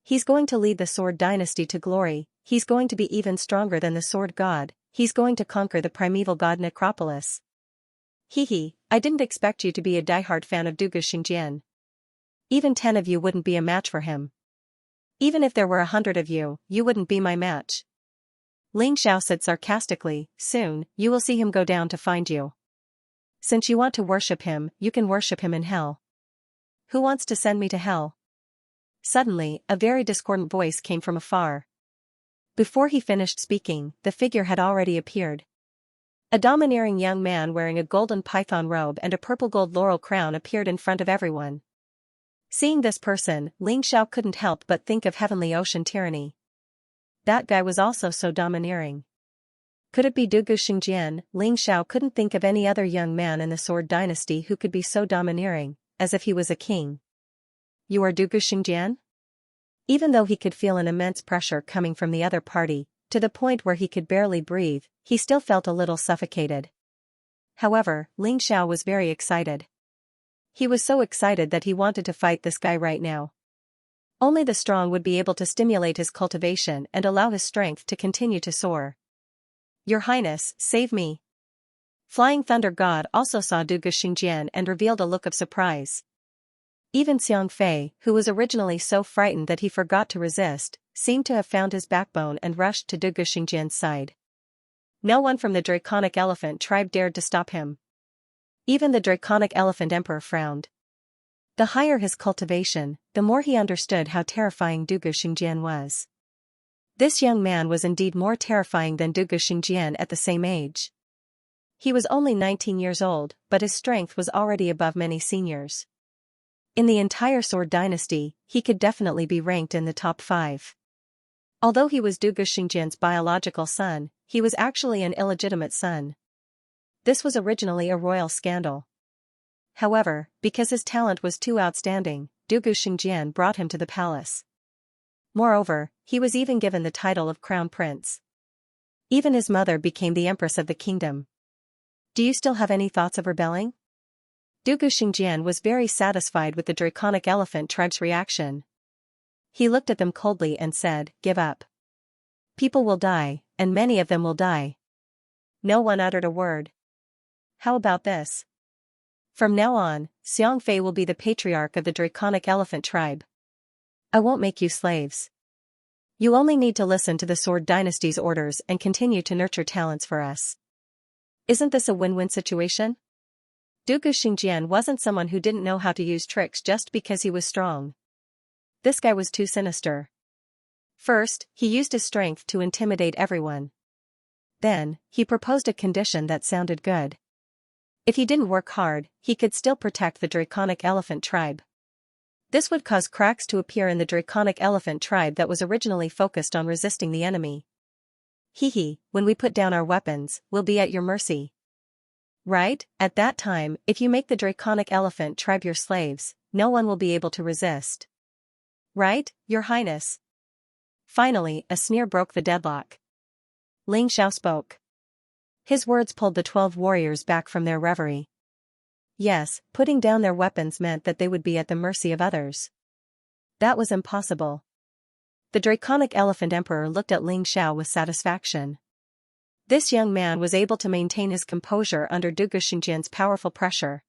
He's going to lead the Sword Dynasty to glory, he's going to be even stronger than the Sword God, he's going to conquer the primeval god Necropolis. Hee, I didn't expect you to be a diehard fan of Dugu Xingjian. Even 10 of you wouldn't be a match for him. Even if there were 100 of you, you wouldn't be my match. Ling Xiao said sarcastically, soon, you will see him go down to find you. Since you want to worship him, you can worship him in hell. Who wants to send me to hell? Suddenly, a very discordant voice came from afar. Before he finished speaking, the figure had already appeared. A domineering young man wearing a golden python robe and a purple-gold laurel crown appeared in front of everyone. Seeing this person, Ling Xiao couldn't help but think of Heavenly Ocean Tyranny. That guy was also so domineering. Could it be Dugu Xingjian? Ling Xiao couldn't think of any other young man in the Sword Dynasty who could be so domineering, as if he was a king. You are Dugu Xingjian? Even though he could feel an immense pressure coming from the other party, to the point where he could barely breathe, he still felt a little suffocated. However, Ling Xiao was very excited. He was so excited that he wanted to fight this guy right now. Only the strong would be able to stimulate his cultivation and allow his strength to continue to soar. Your Highness, save me. Flying Thunder God also saw Dugu Xingjian and revealed a look of surprise. Even Xiang Fei, who was originally so frightened that he forgot to resist, seemed to have found his backbone and rushed to Dugu Xingjian's side. No one from the Draconic Elephant tribe dared to stop him. Even the Draconic Elephant Emperor frowned. The higher his cultivation, the more he understood how terrifying Dugu Xingjian was. This young man was indeed more terrifying than Dugu Xingjian at the same age. He was only 19 years old, but his strength was already above many seniors. In the entire Sword Dynasty, he could definitely be ranked in the top 5. Although he was Dugu Xingjian's biological son, he was actually an illegitimate son. This was originally a royal scandal. However, because his talent was too outstanding, Dugu Xingjian brought him to the palace. Moreover, he was even given the title of Crown Prince. Even his mother became the Empress of the kingdom. Do you still have any thoughts of rebelling? Dugu Xingjian was very satisfied with the Draconic Elephant tribe's reaction. He looked at them coldly and said, give up. People will die, and many of them will die. No one uttered a word. How about this? From now on, Xiang Fei will be the patriarch of the Draconic Elephant tribe. I won't make you slaves. You only need to listen to the Sword Dynasty's orders and continue to nurture talents for us. Isn't this a win-win situation? Dugu Xingjian wasn't someone who didn't know how to use tricks just because he was strong. This guy was too sinister. First, he used his strength to intimidate everyone. Then, he proposed a condition that sounded good. If he didn't work hard, he could still protect the Draconic Elephant tribe. This would cause cracks to appear in the Draconic Elephant tribe that was originally focused on resisting the enemy. Hee, when we put down our weapons, we'll be at your mercy. Right? At that time, if you make the draconic elephant tribe your slaves, no one will be able to resist. Right, Your Highness? Finally, a sneer broke the deadlock. Ling Xiao spoke. His words pulled the 12 warriors back from their reverie. Yes, putting down their weapons meant that they would be at the mercy of others. That was impossible. The draconic elephant emperor looked at Ling Xiao with satisfaction. This young man was able to maintain his composure under Dugu Xingjian's powerful pressure.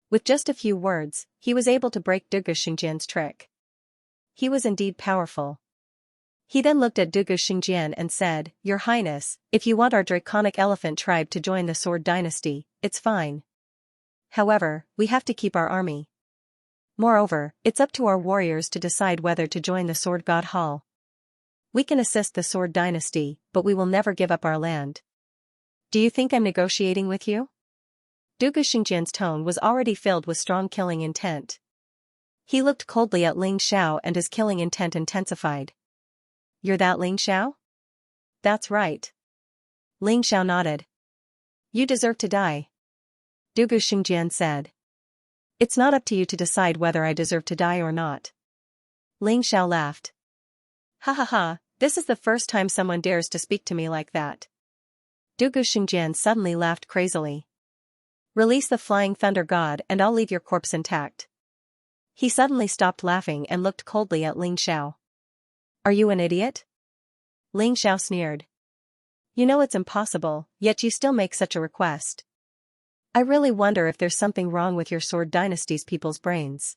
With just a few words, he was able to break Dugu Xingjian's trick. He was indeed powerful. He then looked at Dugu Xingjian and said, Your Highness, if you want our draconic elephant tribe to join the Sword Dynasty, it's fine. However, we have to keep our army. Moreover, it's up to our warriors to decide whether to join the Sword God Hall. We can assist the Sword Dynasty, but we will never give up our land. Do you think I'm negotiating with you? Dugu Xingjian's tone was already filled with strong killing intent. He looked coldly at Ling Xiao and his killing intent intensified. You're that Ling Xiao? That's right. Ling Xiao nodded. You deserve to die. Dugu Xingjian said. It's not up to you to decide whether I deserve to die or not. Ling Xiao laughed. Ha ha ha, this is the first time someone dares to speak to me like that. Dugu Xingjian suddenly laughed crazily. Release the flying thunder god and I'll leave your corpse intact. He suddenly stopped laughing and looked coldly at Ling Xiao. Are you an idiot? Ling Xiao sneered. You know it's impossible, yet you still make such a request. I really wonder if there's something wrong with your Sword Dynasty's people's brains.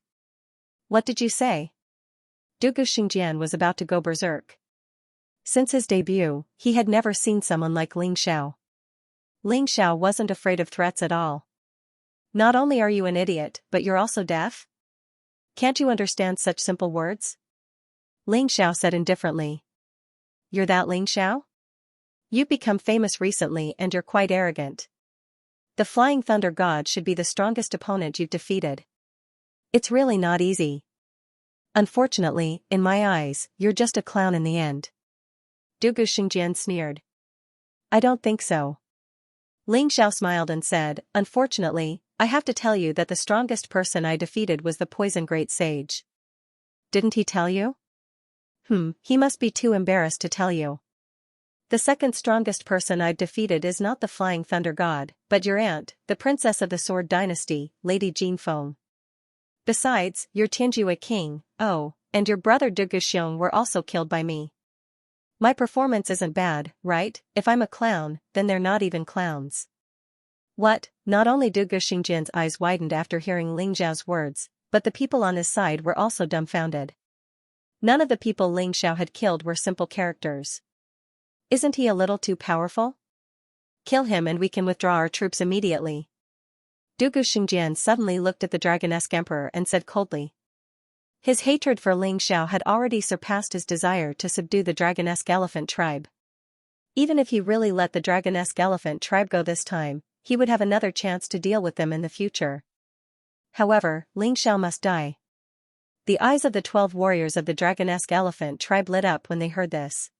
What did you say? Dugu Xingjian was about to go berserk. Since his debut, he had never seen someone like Ling Xiao. Ling Xiao wasn't afraid of threats at all. Not only are you an idiot, but you're also deaf? Can't you understand such simple words? Ling Xiao said indifferently. You're that Ling Xiao? You've become famous recently and you're quite arrogant. The Flying Thunder God should be the strongest opponent you've defeated. It's really not easy. Unfortunately, in my eyes, you're just a clown in the end. Dugu Xingjian sneered. I don't think so. Ling Xiao smiled and said, Unfortunately, I have to tell you that the strongest person I defeated was the Poison Great Sage. Didn't he tell you? He must be too embarrassed to tell you. The second strongest person I've defeated is not the Flying Thunder God, but your aunt, the princess of the Sword Dynasty, Lady Jin Feng. Besides, your Tianjue king, and your brother Dugu Xiong were also killed by me. My performance isn't bad, right? If I'm a clown, then they're not even clowns. What? Not only Dugu Xingjian's eyes widened after hearing Ling Xiao's words, but the people on his side were also dumbfounded. None of the people Ling Xiao had killed were simple characters. Isn't he a little too powerful? Kill him and we can withdraw our troops immediately. Dugu Xingjian suddenly looked at the dragonesque emperor and said coldly. His hatred for Ling Xiao had already surpassed his desire to subdue the dragonesque elephant tribe. Even if he really let the dragonesque elephant tribe go this time, he would have another chance to deal with them in the future. However, Ling Xiao must die. The eyes of the 12 warriors of the dragonesque elephant tribe lit up when they heard this.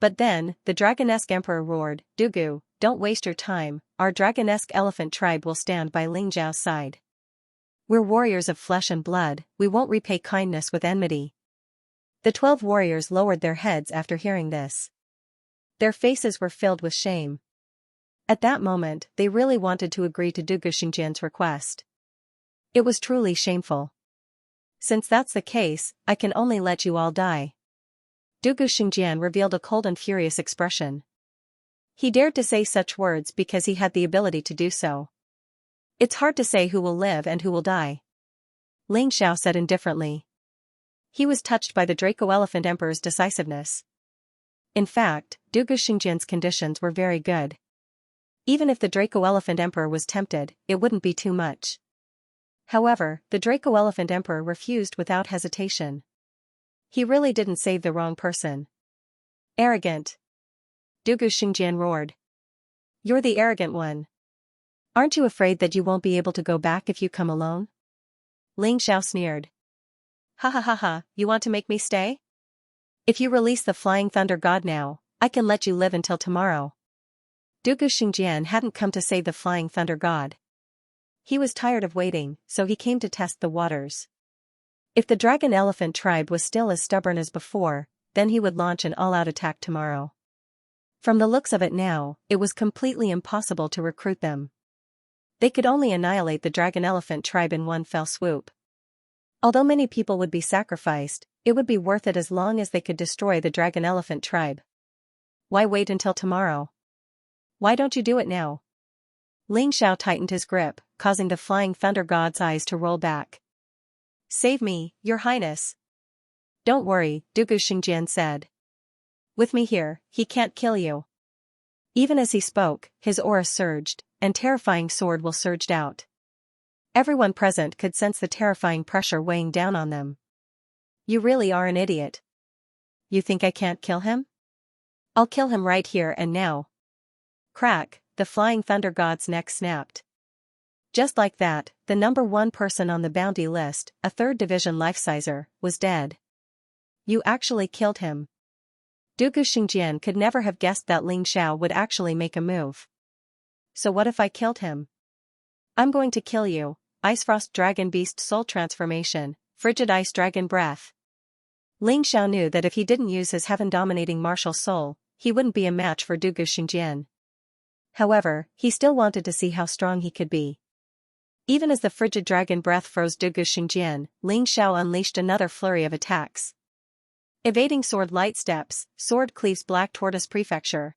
But then, the dragonesque emperor roared, Dugu, don't waste your time, our dragonesque elephant tribe will stand by Ling Xiao's side. We're warriors of flesh and blood, we won't repay kindness with enmity. The 12 warriors lowered their heads after hearing this. Their faces were filled with shame. At that moment, they really wanted to agree to Dugu Xingjian's request. It was truly shameful. Since that's the case, I can only let you all die. Dugu Xingjian revealed a cold and furious expression. He dared to say such words because he had the ability to do so. It's hard to say who will live and who will die. Ling Xiao said indifferently. He was touched by the Draco Elephant Emperor's decisiveness. In fact, Dugu Xingjian's conditions were very good. Even if the Draco Elephant Emperor was tempted, it wouldn't be too much. However, the Draco Elephant Emperor refused without hesitation. He really didn't save the wrong person. Arrogant. Dugu Xingjian roared. You're the arrogant one. Aren't you afraid that you won't be able to go back if you come alone? Ling Xiao sneered. Ha ha ha ha, you want to make me stay? If you release the Flying Thunder God now, I can let you live until tomorrow. Dugu Xingjian hadn't come to save the flying thunder god. He was tired of waiting, so he came to test the waters. If the dragon elephant tribe was still as stubborn as before, then he would launch an all-out attack tomorrow. From the looks of it now, it was completely impossible to recruit them. They could only annihilate the dragon elephant tribe in one fell swoop. Although many people would be sacrificed, it would be worth it as long as they could destroy the dragon elephant tribe. Why wait until tomorrow? Why don't you do it now? Ling Xiao tightened his grip, causing the flying thunder god's eyes to roll back. Save me, Your Highness. Don't worry, Dugu Xingjian said. With me here, he can't kill you. Even as he spoke, his aura surged, and terrifying sword will surged out. Everyone present could sense the terrifying pressure weighing down on them. You really are an idiot. You think I can't kill him? I'll kill him right here and now. Crack, the flying thunder god's neck snapped. Just like that, the number one person on the bounty list, a 3rd division life-sizer, was dead. You actually killed him. Dugu Xingjian could never have guessed that Ling Xiao would actually make a move. So what if I killed him? I'm going to kill you. Ice Frost Dragon Beast Soul Transformation, Frigid Ice Dragon Breath. Ling Xiao knew that if he didn't use his heaven-dominating martial soul, he wouldn't be a match for Dugu Xingjian. However, he still wanted to see how strong he could be. Even as the frigid dragon breath froze Dugu Xingjian, Ling Xiao unleashed another flurry of attacks. Evading sword light steps, sword cleaves Black Tortoise Prefecture.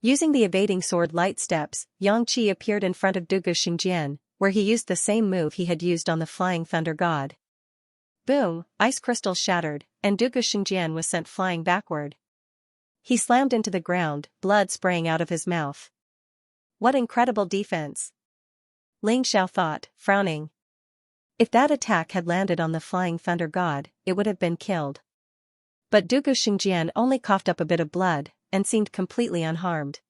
Using the evading sword light steps, Xianxia appeared in front of Dugu Xingjian, where he used the same move he had used on the flying thunder god. Boom, ice crystals shattered, and Dugu Xingjian was sent flying backward. He slammed into the ground, blood spraying out of his mouth. What incredible defense! Ling Xiao thought, frowning. If that attack had landed on the flying thunder god, it would have been killed. But Dugu Xingjian only coughed up a bit of blood, and seemed completely unharmed.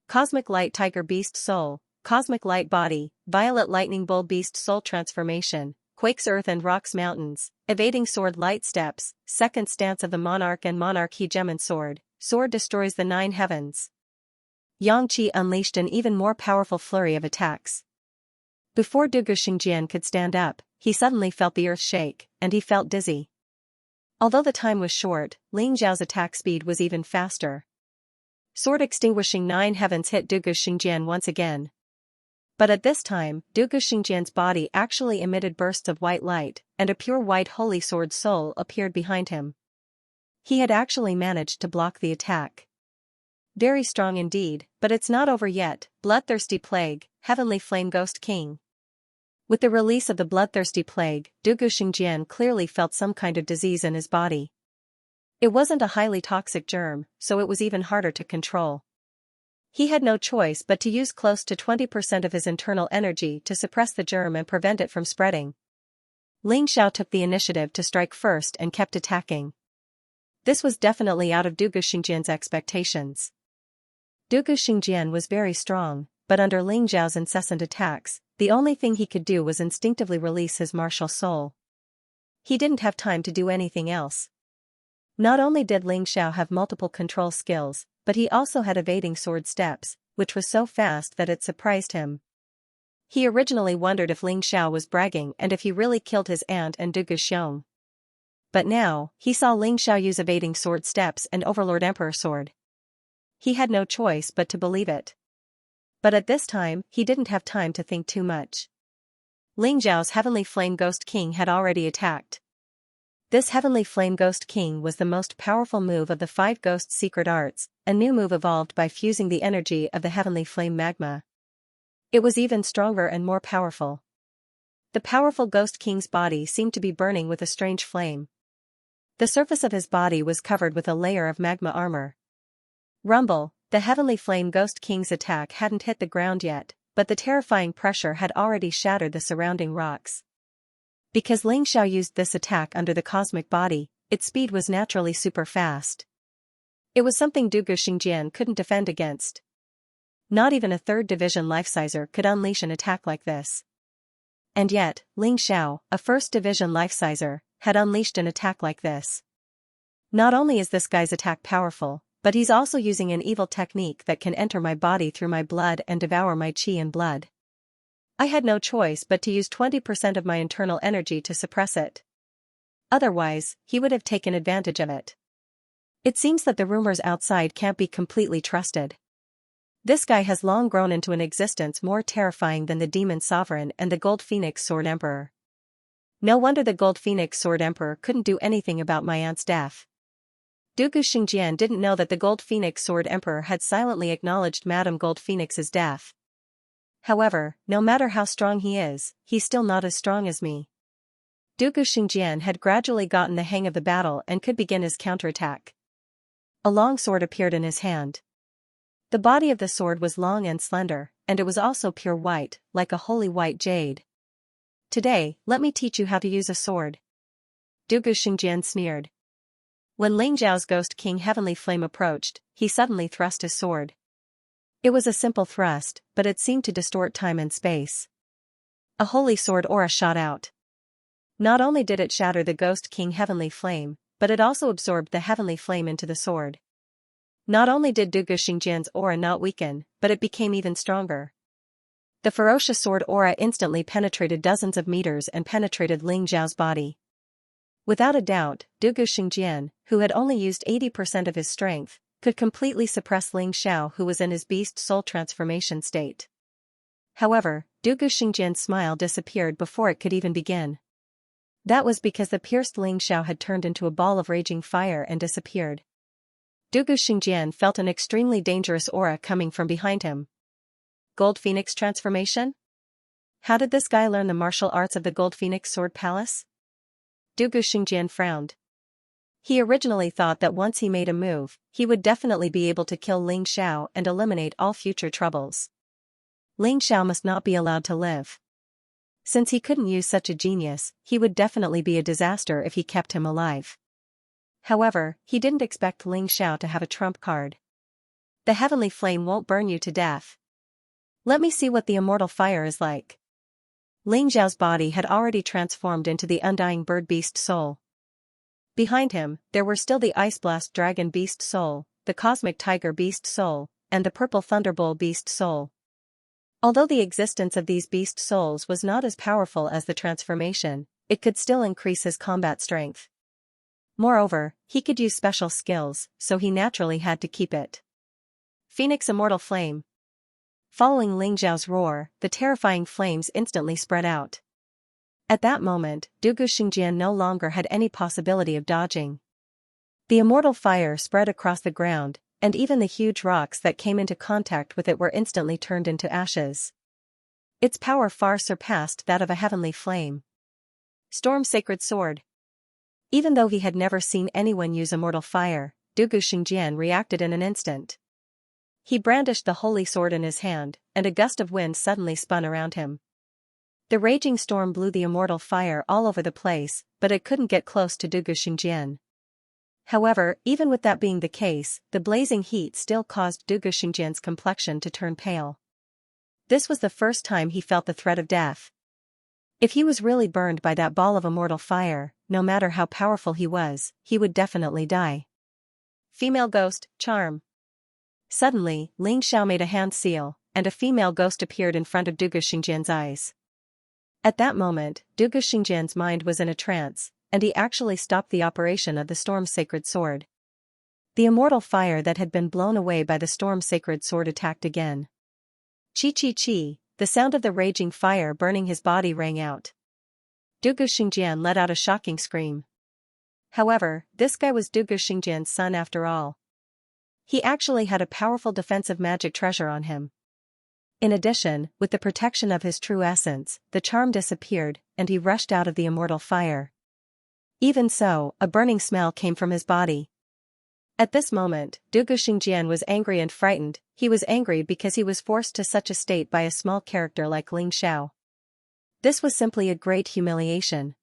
Cosmic Light Tiger Beast Soul, Cosmic Light Body, Violet Lightning Bull Beast Soul Transformation, Quakes Earth and Rocks Mountains, Evading Sword Light Steps, Second Stance of the Monarch and Monarch Hegemon Sword, Sword Destroys the 9 Heavens. Yangqi unleashed an even more powerful flurry of attacks. Before Dugu Xingjian could stand up, he suddenly felt the earth shake, and he felt dizzy. Although the time was short, Ling Xiao's attack speed was even faster. Sword extinguishing 9 heavens hit Dugu Xingjian once again. But at this time, Dugu Xingjian's body actually emitted bursts of white light, and a pure white holy sword soul appeared behind him. He had actually managed to block the attack. Very strong indeed, but it's not over yet. Bloodthirsty Plague, Heavenly Flame Ghost King. With the release of the bloodthirsty plague, Dugu Xingjian clearly felt some kind of disease in his body. It wasn't a highly toxic germ, so it was even harder to control. He had no choice but to use close to 20% of his internal energy to suppress the germ and prevent it from spreading. Ling Xiao took the initiative to strike first and kept attacking. This was definitely out of Dugu Xingjian's expectations. Dugu Xingjian was very strong, but under Ling Xiao's incessant attacks, the only thing he could do was instinctively release his martial soul. He didn't have time to do anything else. Not only did Ling Xiao have multiple control skills, but he also had evading sword steps, which was so fast that it surprised him. He originally wondered if Ling Xiao was bragging and if he really killed his aunt and Dugu Xiong. But now, he saw Ling Xiao use evading sword steps and Overlord Emperor Sword. He had no choice but to believe it. But at this time, he didn't have time to think too much. Ling Xiao's Heavenly Flame Ghost King had already attacked. This Heavenly Flame Ghost King was the most powerful move of the 5 Ghost Secret Arts, a new move evolved by fusing the energy of the Heavenly Flame Magma. It was even stronger and more powerful. The powerful Ghost King's body seemed to be burning with a strange flame. The surface of his body was covered with a layer of magma armor. Rumble, the Heavenly Flame Ghost King's attack hadn't hit the ground yet, but the terrifying pressure had already shattered the surrounding rocks. Because Ling Xiao used this attack under the cosmic body, its speed was naturally super fast. It was something Dugu Xingjian couldn't defend against. Not even a 3rd division life-sizer could unleash an attack like this. And yet, Ling Xiao, a 1st division life-sizer, had unleashed an attack like this. Not only is this guy's attack powerful, But he's also using an evil technique that can enter my body through my blood and devour my chi and blood. I had no choice but to use 20% of my internal energy to suppress it. Otherwise, he would have taken advantage of it. It seems that the rumors outside can't be completely trusted. This guy has long grown into an existence more terrifying than the Demon Sovereign and the Gold Phoenix Sword Emperor. No wonder the Gold Phoenix Sword Emperor couldn't do anything about my aunt's death. Dugu Xingjian didn't know that the Gold Phoenix Sword Emperor had silently acknowledged Madame Gold Phoenix's death. However, no matter how strong he is, he's still not as strong as me. Dugu Xingjian had gradually gotten the hang of the battle and could begin his counterattack. A long sword appeared in his hand. The body of the sword was long and slender, and it was also pure white, like a holy white jade. Today, let me teach you how to use a sword. Dugu Xingjian sneered. When Ling Zhao's Ghost King Heavenly Flame approached, he suddenly thrust his sword. It was a simple thrust, but it seemed to distort time and space. A holy sword aura shot out. Not only did it shatter the Ghost King Heavenly Flame, but it also absorbed the Heavenly Flame into the sword. Not only did Dugu Xingjian's aura not weaken, but it became even stronger. The ferocious sword aura instantly penetrated dozens of meters and penetrated Ling Zhao's body. Without a doubt, Dugu Xingjian, who had only used 80% of his strength, could completely suppress Ling Xiao, who was in his beast soul transformation state. However, Dugu Xingjian's smile disappeared before it could even begin. That was because the pierced Ling Xiao had turned into a ball of raging fire and disappeared. Dugu Xingjian felt an extremely dangerous aura coming from behind him. Gold Phoenix transformation? How did this guy learn the martial arts of the Gold Phoenix Sword Palace? Dugu Xingjian frowned. He originally thought that once he made a move, he would definitely be able to kill Ling Xiao and eliminate all future troubles. Ling Xiao must not be allowed to live. Since he couldn't use such a genius, he would definitely be a disaster if he kept him alive. However, he didn't expect Ling Xiao to have a trump card. The Heavenly Flame won't burn you to death. Let me see what the immortal fire is like. Ling Zhao's body had already transformed into the undying bird beast soul. Behind him, there were still the Ice Blast Dragon beast soul, the Cosmic Tiger beast soul, and the Purple Thunderbolt beast soul. Although the existence of these beast souls was not as powerful as the transformation, it could still increase his combat strength. Moreover, he could use special skills, so he naturally had to keep it. Phoenix Immortal Flame. Following Ling Zhao's roar, the terrifying flames instantly spread out. At that moment, Dugu Xingjian no longer had any possibility of dodging. The immortal fire spread across the ground, and even the huge rocks that came into contact with it were instantly turned into ashes. Its power far surpassed that of a heavenly flame. Storm Sacred Sword. Even though he had never seen anyone use immortal fire, Dugu Xingjian reacted in an instant. He brandished the holy sword in his hand, and a gust of wind suddenly spun around him. The raging storm blew the immortal fire all over the place, but it couldn't get close to Dugu Xingjian. However, even with that being the case, the blazing heat still caused Dugu Xingjian's complexion to turn pale. This was the first time he felt the threat of death. If he was really burned by that ball of immortal fire, no matter how powerful he would definitely die. Female Ghost, Charm. Suddenly, Ling Xiao made a hand seal, and a female ghost appeared in front of Dugu Xingjian's eyes. At that moment, Dugu Xingjian's mind was in a trance, and he actually stopped the operation of the Storm Sacred Sword. The immortal fire that had been blown away by the Storm Sacred Sword attacked again. Chi chi chi, the sound of the raging fire burning his body rang out. Dugu Xingjian let out a shocking scream. However, this guy was Dugu Xingjian's son after all. He actually had a powerful defensive magic treasure on him. In addition, with the protection of his true essence, the charm disappeared, and he rushed out of the immortal fire. Even so, a burning smell came from his body. At this moment, Dugu Xingjian was angry and frightened. He was angry because he was forced to such a state by a small character like Ling Xiao. This was simply a great humiliation.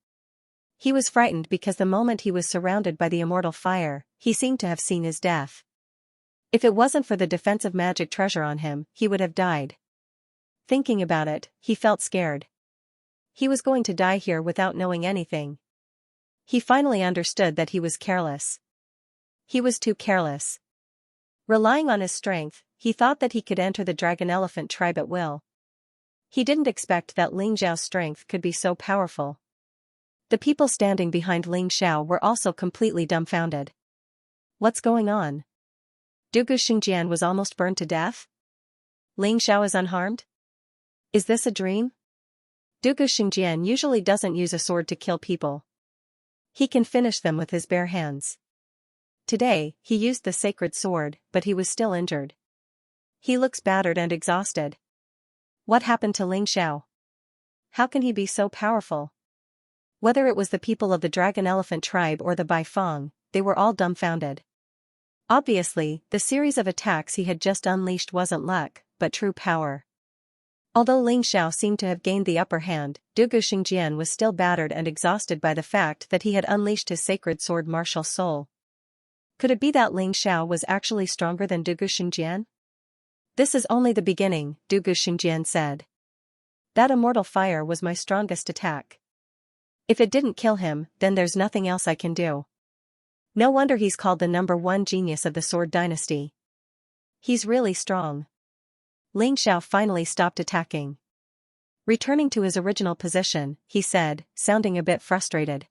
He was frightened because the moment he was surrounded by the immortal fire, he seemed to have seen his death. If it wasn't for the defensive magic treasure on him, he would have died. Thinking about it, he felt scared. He was going to die here without knowing anything. He finally understood that he was careless. He was too careless. Relying on his strength, he thought that he could enter the dragon-elephant tribe at will. He didn't expect that Ling Xiao's strength could be so powerful. The people standing behind Ling Xiao were also completely dumbfounded. What's going on? Dugu Xingjian was almost burned to death? Ling Xiao is unharmed? Is this a dream? Dugu Xingjian usually doesn't use a sword to kill people. He can finish them with his bare hands. Today, he used the sacred sword, but he was still injured. He looks battered and exhausted. What happened to Ling Xiao? How can he be so powerful? Whether it was the people of the dragon-elephant tribe or the Baifeng, they were all dumbfounded. Obviously, the series of attacks he had just unleashed wasn't luck, but true power. Although Ling Xiao seemed to have gained the upper hand, Dugu Xingjian was still battered and exhausted by the fact that he had unleashed his sacred sword martial soul. Could it be that Ling Xiao was actually stronger than Dugu Xingjian? This is only the beginning, Dugu Xingjian said. That immortal fire was my strongest attack. If it didn't kill him, then there's nothing else I can do. No wonder he's called the #1 genius of the Sword Dynasty. He's really strong. Ling Xiao finally stopped attacking. Returning to his original position, he said, sounding a bit frustrated.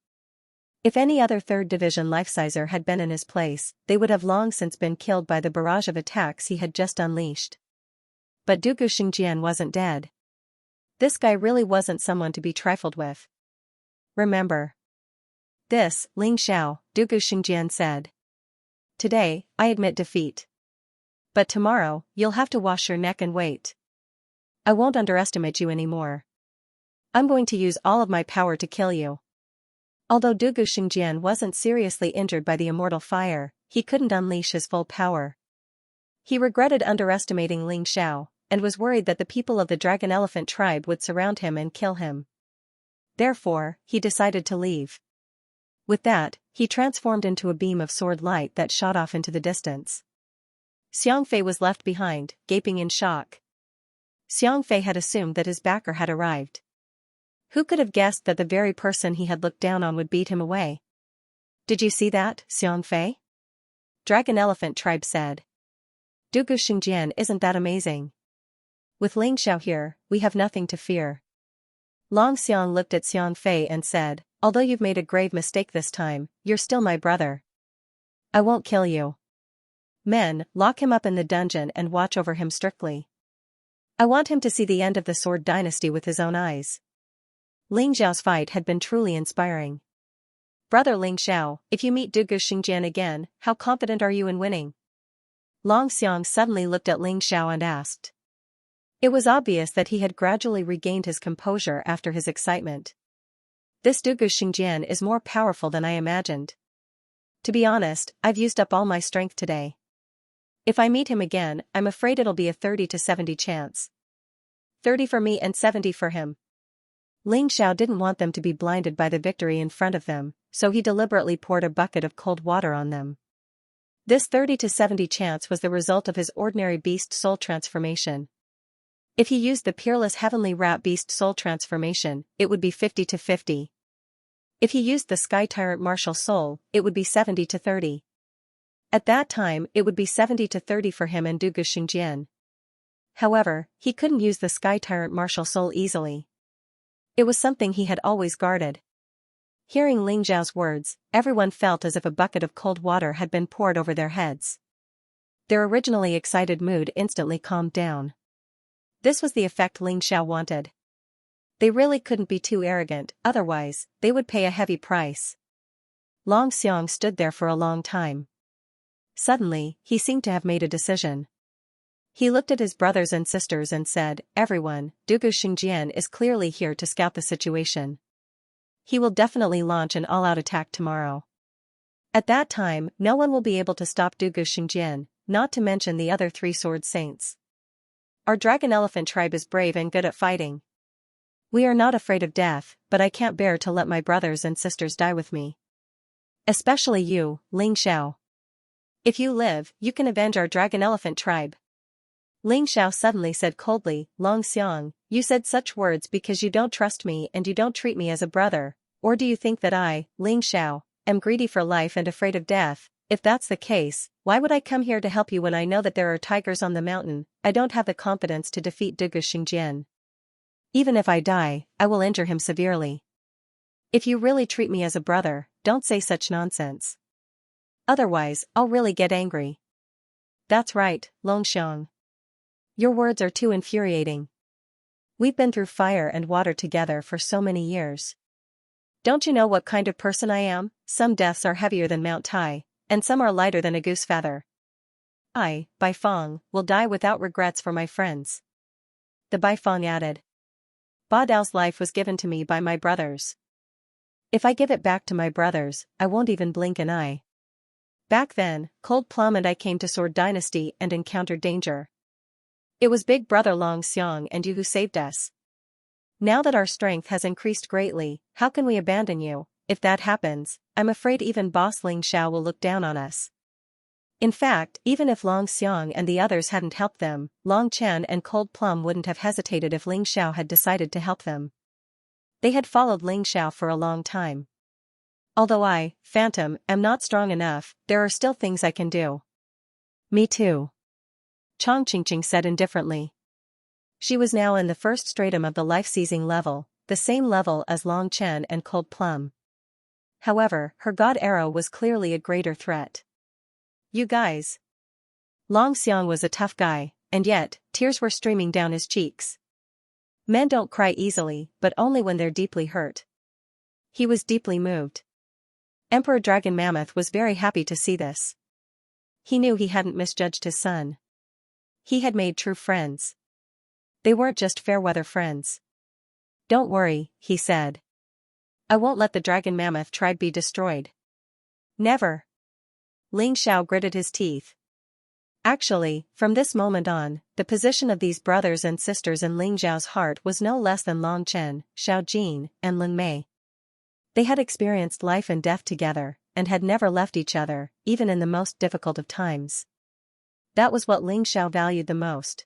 If any other 3rd Division life-sizer had been in his place, they would have long since been killed by the barrage of attacks he had just unleashed. But Dugu Xingjian wasn't dead. This guy really wasn't someone to be trifled with. Remember this, Ling Xiao, Dugu Xingjian said. Today, I admit defeat. But tomorrow, you'll have to wash your neck and wait. I won't underestimate you anymore. I'm going to use all of my power to kill you. Although Dugu Xingjian wasn't seriously injured by the immortal fire, he couldn't unleash his full power. He regretted underestimating Ling Xiao, and was worried that the people of the dragon-elephant tribe would surround him and kill him. Therefore, he decided to leave. With that, he transformed into a beam of sword light that shot off into the distance. Xianxia was left behind, gaping in shock. Xianxia had assumed that his backer had arrived. Who could have guessed that the very person he had looked down on would beat him away? Did you see that, Xianxia? Dragon-elephant tribe said. Dugu Xingjian isn't that amazing. With Ling Xiao here, we have nothing to fear. Long Xiang looked at Xianxia and said, although you've made a grave mistake this time, you're still my brother. I won't kill you. Men, lock him up in the dungeon and watch over him strictly. I want him to see the end of the Sword Dynasty with his own eyes. Ling Xiao's fight had been truly inspiring. Brother Ling Xiao, if you meet Dugu Xingjian again, how confident are you in winning? Long Xiang suddenly looked at Ling Xiao and asked. It was obvious that he had gradually regained his composure after his excitement. This Dugu Xingjian is more powerful than I imagined. To be honest, I've used up all my strength today. If I meet him again, I'm afraid it'll be a 30 to 70 chance. 30 for me and 70 for him. Ling Xiao didn't want them to be blinded by the victory in front of them, so he deliberately poured a bucket of cold water on them. This 30 to 70 chance was the result of his ordinary beast soul transformation. If he used the peerless heavenly rat beast soul transformation, it would be 50 to 50. If he used the sky tyrant martial soul, it would be 70 to 30. At that time, it would be 70 to 30 for him and Dugu Xingjian. However, he couldn't use the sky tyrant martial soul easily. It was something he had always guarded. Hearing Ling Xiao's words, everyone felt as if a bucket of cold water had been poured over their heads. Their originally excited mood instantly calmed down. This was the effect Ling Xiao wanted. They really couldn't be too arrogant, otherwise, they would pay a heavy price. Long Xiang stood there for a long time. Suddenly, he seemed to have made a decision. He looked at his brothers and sisters and said, everyone, Dugu Xingjian is clearly here to scout the situation. He will definitely launch an all-out attack tomorrow. At that time, no one will be able to stop Dugu Xingjian, not to mention the other 3 sword saints. Our dragon-elephant tribe is brave and good at fighting. We are not afraid of death, but I can't bear to let my brothers and sisters die with me. Especially you, Ling Xiao. If you live, you can avenge our dragon-elephant tribe. Ling Xiao suddenly said coldly, Long Xiang, you said such words because you don't trust me and you don't treat me as a brother, or do you think that I, Ling Xiao, am greedy for life and afraid of death, if that's the case, why would I come here to help you when I know that there are tigers on the mountain? I don't have the confidence to defeat Xingjian. Even if I die, I will injure him severely. If you really treat me as a brother, don't say such nonsense. Otherwise, I'll really get angry. That's right, Longxiang. Your words are too infuriating. We've been through fire and water together for so many years. Don't you know what kind of person I am? Some deaths are heavier than Mount Tai, and some are lighter than a goose feather. I, Baifeng, will die without regrets for my friends. The Baifeng added. Ba Dao's life was given to me by my brothers. If I give it back to my brothers, I won't even blink an eye. Back then, Cold Plum and I came to Sword Dynasty and encountered danger. It was Big Brother Long Xiang and you who saved us. Now that our strength has increased greatly, how can we abandon you? If that happens, I'm afraid even Boss Ling Xiao will look down on us. In fact, even if Long Xiang and the others hadn't helped them, Long Chen and Cold Plum wouldn't have hesitated if Ling Xiao had decided to help them. They had followed Ling Xiao for a long time. Although I, Phantom, am not strong enough, there are still things I can do. Me too. Chong Qingqing said indifferently. She was now in the first stratum of the life-seizing level, the same level as Long Chen and Cold Plum. However, her god arrow was clearly a greater threat. You guys. Long Xiang was a tough guy, and yet, tears were streaming down his cheeks. Men don't cry easily, but only when they're deeply hurt. He was deeply moved. Emperor Dragon Mammoth was very happy to see this. He knew he hadn't misjudged his son. He had made true friends. They weren't just fair-weather friends. Don't worry, he said. I won't let the Dragon Mammoth tribe be destroyed. Never. Ling Xiao gritted his teeth. Actually, from this moment on, the position of these brothers and sisters in Ling Xiao's heart was no less than Long Chen, Xiao Jin, and Ling Mei. They had experienced life and death together, and had never left each other, even in the most difficult of times. That was what Ling Xiao valued the most.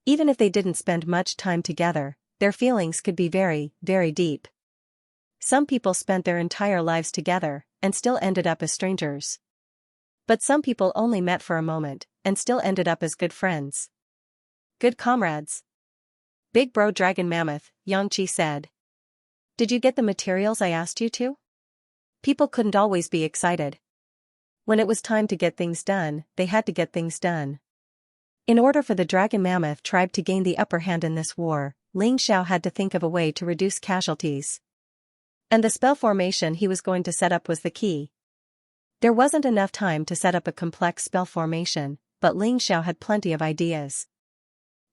Even if they didn't spend much time together, their feelings could be very, very deep. Some people spent their entire lives together, and still ended up as strangers. But some people only met for a moment, and still ended up as good friends. Good comrades. Big Bro Dragon Mammoth, Xianxia said. Did you get the materials I asked you to? People couldn't always be excited. When it was time to get things done, they had to get things done. In order for the Dragon Mammoth tribe to gain the upper hand in this war, Ling Xiao had to think of a way to reduce casualties. And the spell formation he was going to set up was the key. There wasn't enough time to set up a complex spell formation, but Ling Xiao had plenty of ideas.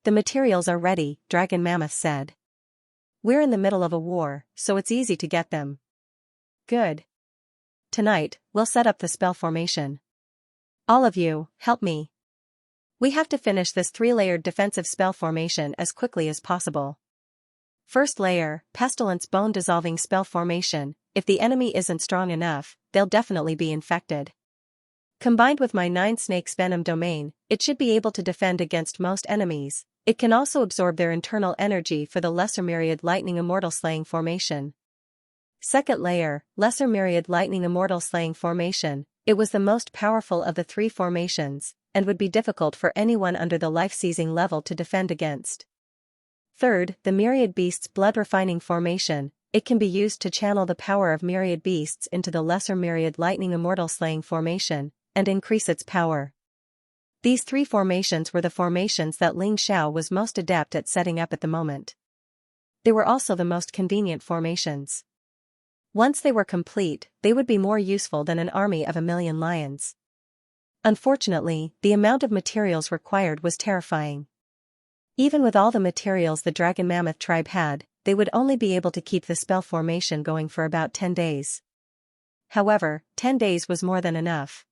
The materials are ready, Dragon Mammoth said. We're in the middle of a war, so it's easy to get them. Good. Tonight, we'll set up the spell formation. All of you, help me. We have to finish this 3-layered defensive spell formation as quickly as possible. First layer, Pestilence Bone-Dissolving Spell Formation. If the enemy isn't strong enough, they'll definitely be infected. Combined with my 9 Snakes Venom Domain, it should be able to defend against most enemies. It can also absorb their internal energy for the Lesser Myriad Lightning Immortal Slaying Formation. Second layer, Lesser Myriad Lightning Immortal Slaying Formation. It was the most powerful of the 3 formations, and would be difficult for anyone under the life-seizing level to defend against. Third, the Myriad Beasts Blood Refining Formation. It can be used to channel the power of Myriad Beasts into the Lesser Myriad Lightning Immortal Slaying Formation, and increase its power. These 3 formations were the formations that Ling Xiao was most adept at setting up at the moment. They were also the most convenient formations. Once they were complete, they would be more useful than an army of 1,000,000 lions. Unfortunately, the amount of materials required was terrifying. Even with all the materials the Dragon Mammoth tribe had, they would only be able to keep the spell formation going for about 10 days. However, 10 days was more than enough.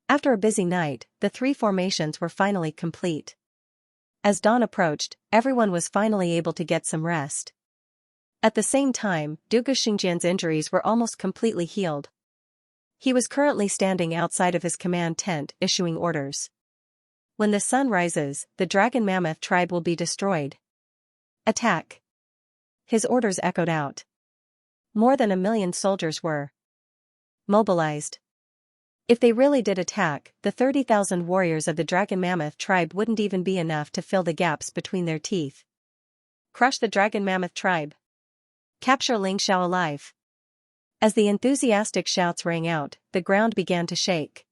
After a busy night, the 3 formations were finally complete. As dawn approached, everyone was finally able to get some rest. At the same time, Xingjian's injuries were almost completely healed. He was currently standing outside of his command tent, issuing orders. When the sun rises, the Dragon Mammoth tribe will be destroyed. Attack! His orders echoed out. More than 1,000,000 soldiers were mobilized. If they really did attack, the 30,000 warriors of the Dragon Mammoth tribe wouldn't even be enough to fill the gaps between their teeth. Crush the Dragon Mammoth tribe. Capture Ling Xiao alive. As the enthusiastic shouts rang out, the ground began to shake.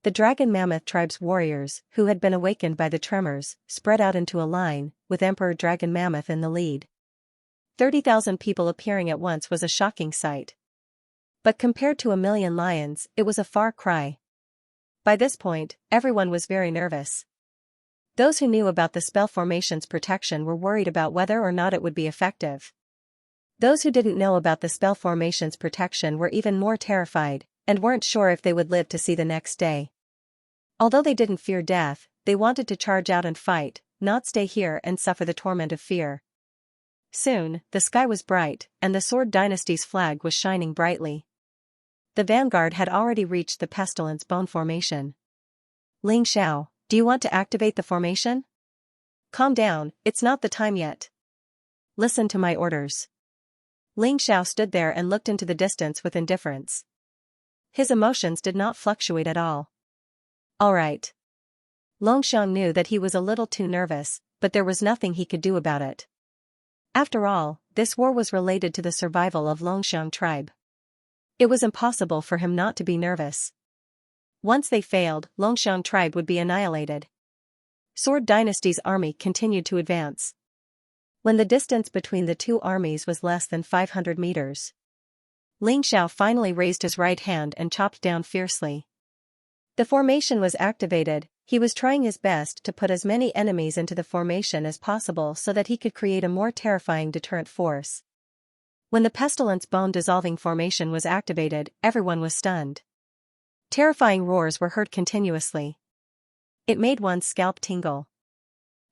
The Dragon Mammoth tribe's warriors, who had been awakened by the tremors, spread out into a line, with Emperor Dragon Mammoth in the lead. 30,000 people appearing at once was a shocking sight. But compared to 1,000,000 lions, it was a far cry. By this point, everyone was very nervous. Those who knew about the spell formation's protection were worried about whether or not it would be effective. Those who didn't know about the spell formation's protection were even more terrified, and weren't sure if they would live to see the next day. Although they didn't fear death, they wanted to charge out and fight, not stay here and suffer the torment of fear. Soon, the sky was bright, and the Sword Dynasty's flag was shining brightly. The vanguard had already reached the Pestilence Bone Formation. Ling Xiao, do you want to activate the formation? Calm down, it's not the time yet. Listen to my orders. Ling Xiao stood there and looked into the distance with indifference. His emotions did not fluctuate at all. All right. Longsheng knew that he was a little too nervous, but there was nothing he could do about it. After all, this war was related to the survival of Longsheng tribe. It was impossible for him not to be nervous. Once they failed, Longsheng tribe would be annihilated. Sword Dynasty's army continued to advance. When the distance between the two armies was less than 500 meters, Ling Xiao finally raised his right hand and chopped down fiercely. The formation was activated. He was trying his best to put as many enemies into the formation as possible so that he could create a more terrifying deterrent force. When the Pestilence Bone Dissolving Formation was activated, everyone was stunned. Terrifying roars were heard continuously. It made one's scalp tingle.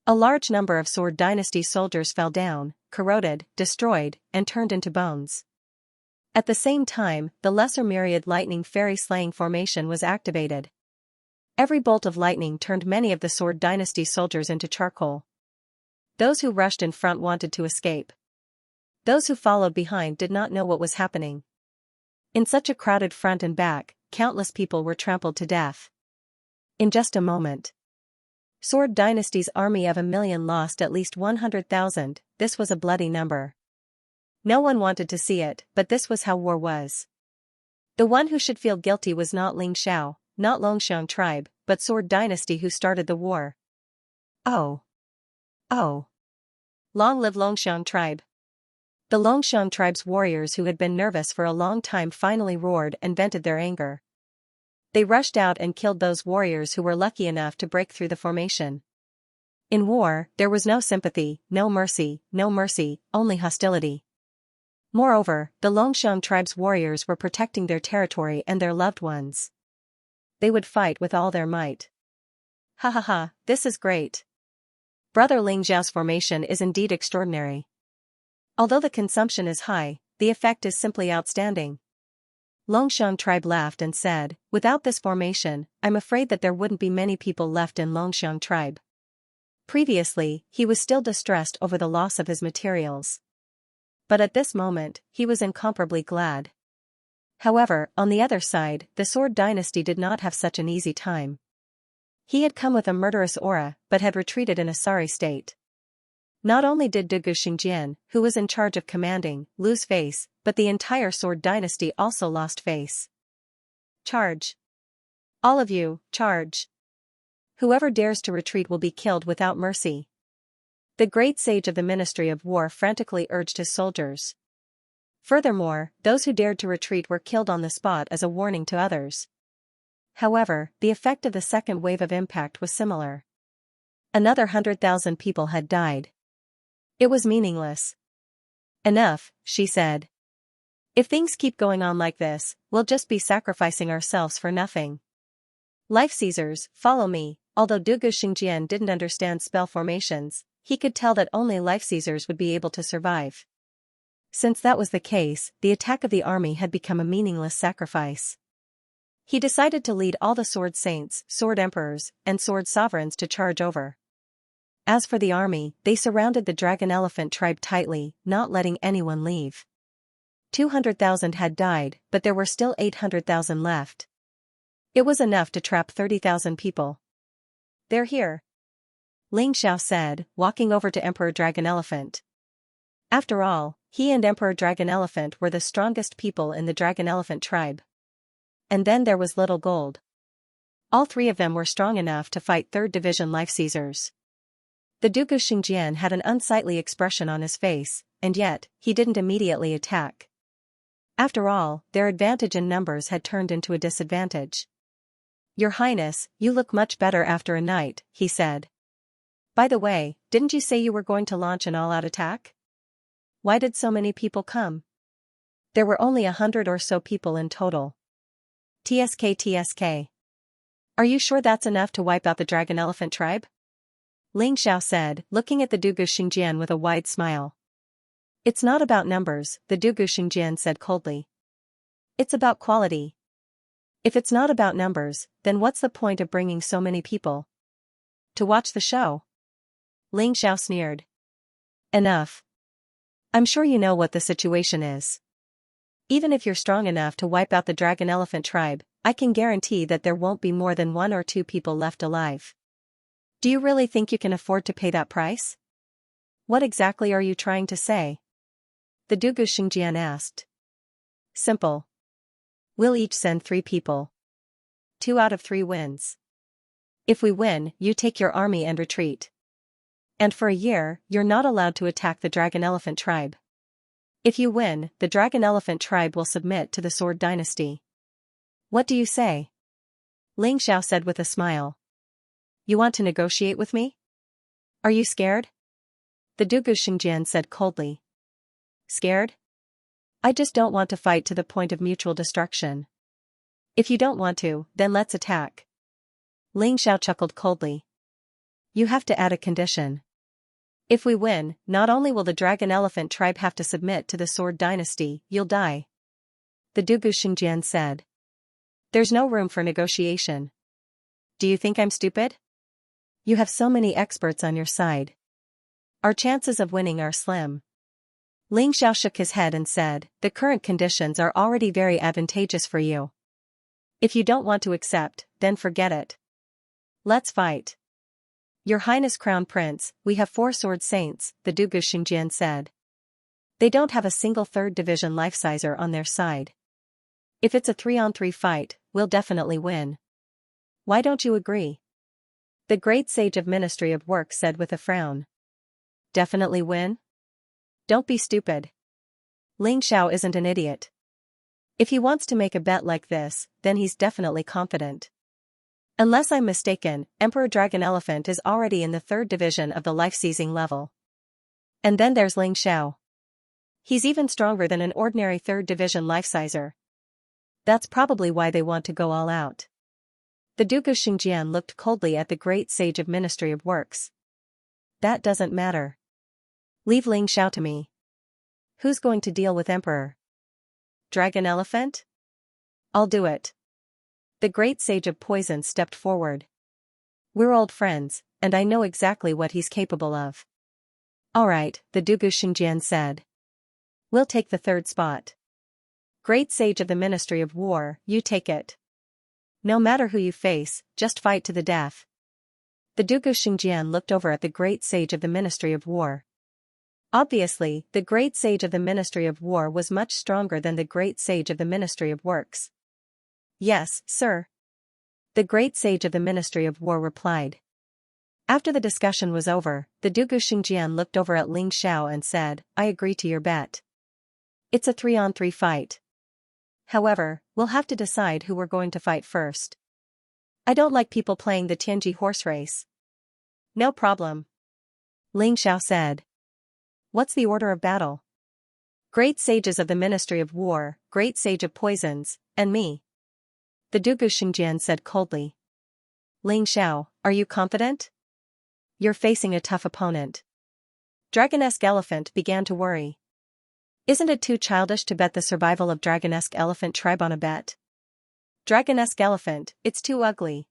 A large number of Sword Dynasty soldiers fell down, corroded, destroyed, and turned into bones. At the same time, the Lesser Myriad Lightning Fairy Slaying Formation was activated. Every bolt of lightning turned many of the Sword Dynasty soldiers into charcoal. Those who rushed in front wanted to escape. Those who followed behind did not know what was happening. In such a crowded front and back, countless people were trampled to death. In just a moment, Sword Dynasty's army of 1,000,000 lost at least 100,000. This was a bloody number. No one wanted to see it, but this was how war was. The one who should feel guilty was not Ling Xiao, not Longsheng tribe, but Sword Dynasty who started the war. Oh! Oh! Long live Longsheng tribe! The Longsheng tribe's warriors who had been nervous for a long time finally roared and vented their anger. They rushed out and killed those warriors who were lucky enough to break through the formation. In war, there was no sympathy, no mercy, only hostility. Moreover, the Longsheng tribe's warriors were protecting their territory and their loved ones. They would fight with all their might. Ha ha ha, this is great. Brother Ling Xiao's formation is indeed extraordinary. Although the consumption is high, the effect is simply outstanding. Longsheng tribe laughed and said, without this formation, I'm afraid that there wouldn't be many people left in Longsheng tribe. Previously, he was still distressed over the loss of his materials. But at this moment, he was incomparably glad. However, on the other side, the Sword Dynasty did not have such an easy time. He had come with a murderous aura, but had retreated in a sorry state. Not only did Dugu Xingjian, who was in charge of commanding, lose face, but the entire Sword Dynasty also lost face. Charge! All of you, charge! Whoever dares to retreat will be killed without mercy. The great sage of the Ministry of War frantically urged his soldiers. Furthermore, those who dared to retreat were killed on the spot as a warning to others. However, the effect of the second wave of impact was similar. Another 100,000 people had died. It was meaningless. Enough, she said. If things keep going on like this, we'll just be sacrificing ourselves for nothing. Life Caesars, follow me. Although Dugu Xingjian didn't understand spell formations, he could tell that only Life Caesars would be able to survive. Since that was the case, the attack of the army had become a meaningless sacrifice. He decided to lead all the Sword Saints, Sword Emperors, and Sword Sovereigns to charge over. As for the army, they surrounded the Dragon Elephant tribe tightly, not letting anyone leave. 200,000 had died, but there were still 800,000 left. It was enough to trap 30,000 people. They're here, Ling Xiao said, walking over to Emperor Dragon Elephant. After all, he and Emperor Dragon Elephant were the strongest people in the Dragon Elephant tribe. And then there was Little Gold. All three of them were strong enough to fight 3rd Division Life Seizers. The Duke of Xingjian had an unsightly expression on his face, and yet, he didn't immediately attack. After all, their advantage in numbers had turned into a disadvantage. Your Highness, you look much better after a night, he said. By the way, didn't you say you were going to launch an all-out attack? Why did so many people come? There were only 100 or so people in total. TSK. Are you sure that's enough to wipe out the Dragon Elephant tribe? Ling Xiao said, looking at the Dugu Xingjian with a wide smile. It's not about numbers, the Dugu Xingjian said coldly. It's about quality. If it's not about numbers, then what's the point of bringing so many people? To watch the show? Ling Xiao sneered. Enough. I'm sure you know what the situation is. Even if you're strong enough to wipe out the Dragon Elephant tribe, I can guarantee that there won't be more than 1 or 2 people left alive. Do you really think you can afford to pay that price? What exactly are you trying to say? The Dugu Xingjian asked. Simple. We'll each send 3 people. 2 out of 3 wins. If we win, you take your army and retreat. And for a year, you're not allowed to attack the Dragon Elephant tribe. If you win, the Dragon Elephant tribe will submit to the Sword Dynasty. What do you say? Ling Xiao said with a smile. You want to negotiate with me? Are you scared? The Dugu Xingjian said coldly. Scared? I just don't want to fight to the point of mutual destruction. If you don't want to, then let's attack. Ling Xiao chuckled coldly. You have to add a condition. If we win, not only will the Dragon Elephant tribe have to submit to the Sword Dynasty, you'll die. The Dugu Xingjian said. There's no room for negotiation. Do you think I'm stupid? You have so many experts on your side. Our chances of winning are slim. Ling Xiao shook his head and said, the current conditions are already very advantageous for you. If you don't want to accept, then forget it. Let's fight. Your Highness Crown Prince, we have 4 Sword Saints, the Dugu Xingjian said. They don't have a single 3rd Division Life Sizer on their side. If it's a 3-on-3 fight, we'll definitely win. Why don't you agree? The Great Sage of Ministry of Work said with a frown. Definitely win? Don't be stupid. Ling Xiao isn't an idiot. If he wants to make a bet like this, then he's definitely confident. Unless I'm mistaken, Emperor Dragon Elephant is already in the 3rd division of the life-seizing level. And then there's Ling Xiao. He's even stronger than an ordinary 3rd division life-sizer. That's probably why they want to go all out. The Dugu Xingjian looked coldly at the Great Sage of Ministry of Works. That doesn't matter. Leave Ling Xiao to me. Who's going to deal with Emperor Dragon Elephant? I'll do it. The Great Sage of Poison stepped forward. We're old friends, and I know exactly what he's capable of. All right, the Dugu Xingjian said. We'll take the 3rd spot. Great Sage of the Ministry of War, you take it. No matter who you face, just fight to the death. The Dugu Xingjian looked over at the Great Sage of the Ministry of War. Obviously, the Great Sage of the Ministry of War was much stronger than the Great Sage of the Ministry of Works. Yes, sir. The Great Sage of the Ministry of War replied. After the discussion was over, the Dugu Xingjian looked over at Ling Xiao and said, I agree to your bet. It's a 3-on-3 fight. However, we'll have to decide who we're going to fight first. I don't like people playing the Tianji horse race. No problem. Ling Xiao said. What's the order of battle? Great Sages of the Ministry of War, Great Sage of Poisons, and me. The Dugu Xingjian said coldly. Ling Xiao, are you confident? You're facing a tough opponent. Dragonesque Elephant began to worry. Isn't it too childish to bet the survival of Dragonesque Elephant tribe on a bet? Dragonesque Elephant, it's too ugly.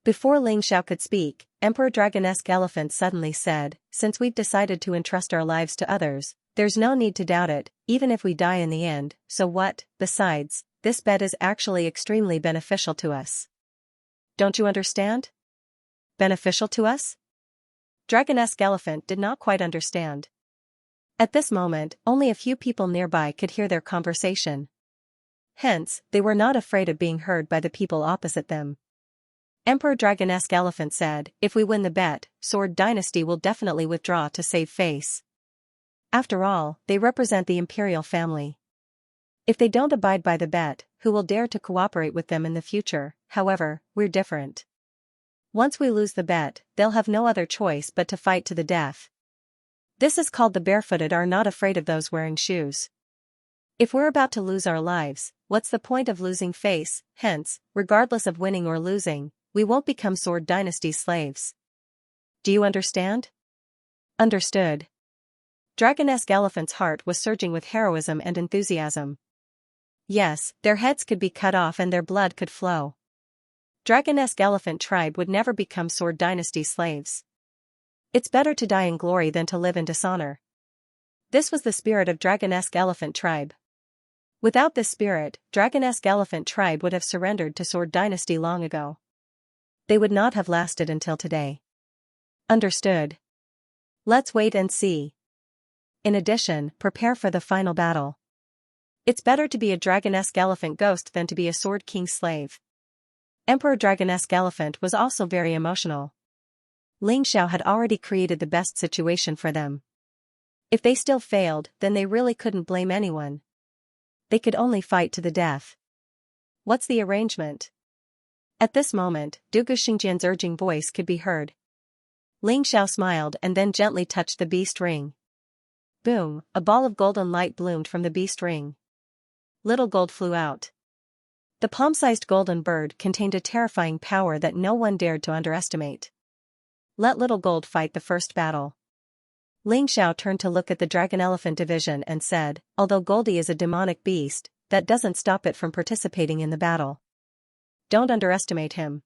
Before Ling Xiao could speak, Emperor Dragonesque Elephant suddenly said, since we've decided to entrust our lives to others, there's no need to doubt it, even if we die in the end, so what? Besides, this bet is actually extremely beneficial to us. Don't you understand? Beneficial to us? Dragonesque Elephant did not quite understand. At this moment, only a few people nearby could hear their conversation. Hence, they were not afraid of being heard by the people opposite them. Emperor Dragonesque Elephant said, "If we win the bet, Sword Dynasty will definitely withdraw to save face. After all, they represent the imperial family. If they don't abide by the bet, who will dare to cooperate with them in the future? However, we're different. Once we lose the bet, they'll have no other choice but to fight to the death. This is called the barefooted are not afraid of those wearing shoes. If we're about to lose our lives, what's the point of losing face? Hence, regardless of winning or losing, we won't become Sword Dynasty slaves. Do you understand?" Understood. Dragonesque Elephant's heart was surging with heroism and enthusiasm. Yes, their heads could be cut off and their blood could flow. Dragonesque Elephant tribe would never become Sword Dynasty slaves. It's better to die in glory than to live in dishonor. This was the spirit of Dragonesque Elephant tribe. Without this spirit, Dragonesque Elephant tribe would have surrendered to Sword Dynasty long ago. They would not have lasted until today. Understood. Let's wait and see. In addition, prepare for the final battle. It's better to be a Dragonesque Elephant ghost than to be a Sword King slave. Emperor Dragonesque Elephant was also very emotional. Xianxia had already created the best situation for them. If they still failed, then they really couldn't blame anyone. They could only fight to the death. What's the arrangement? At this moment, Dugu Xingjian's urging voice could be heard. Xianxia smiled and then gently touched the beast ring. Boom, a ball of golden light bloomed from the beast ring. Little Gold flew out. The palm-sized golden bird contained a terrifying power that no one dared to underestimate. Let Little Gold fight the first battle. Xianxia turned to look at the Dragon Elephant division and said, "Although Goldie is a demonic beast, that doesn't stop it from participating in the battle. Don't underestimate him.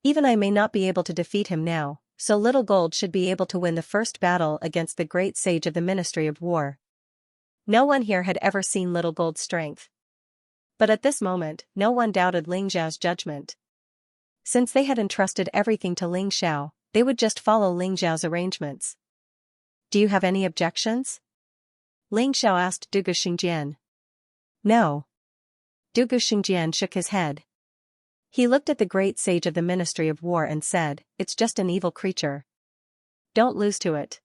Even I may not be able to defeat him now, so Little Gold should be able to win the first battle against the great sage of the Ministry of War." No one here had ever seen Little Gold's strength. But at this moment, no one doubted Xiao's judgment. Since they had entrusted everything to Xiao, they would just follow Xiao's arrangements. "Do you have any objections?" Xiao asked Dugu Xingjian. "No." Dugu Xingjian shook his head. He looked at the great sage of the Ministry of War and said, "It's just an evil creature. Don't lose to it.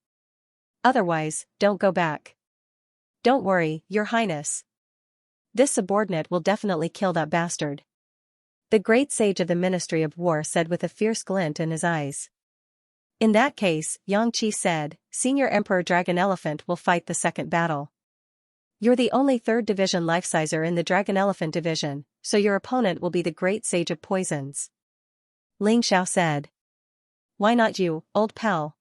Otherwise, don't go back." "Don't worry, Your Highness. This subordinate will definitely kill that bastard," the great sage of the Ministry of War said with a fierce glint in his eyes. "In that case," Xianxia said, "Senior Emperor Dragon Elephant will fight the second battle. You're the only 3rd Division life-sizer in the Dragon Elephant Division, so your opponent will be the Great Sage of Poisons." Xiao said. "Why not you, old pal?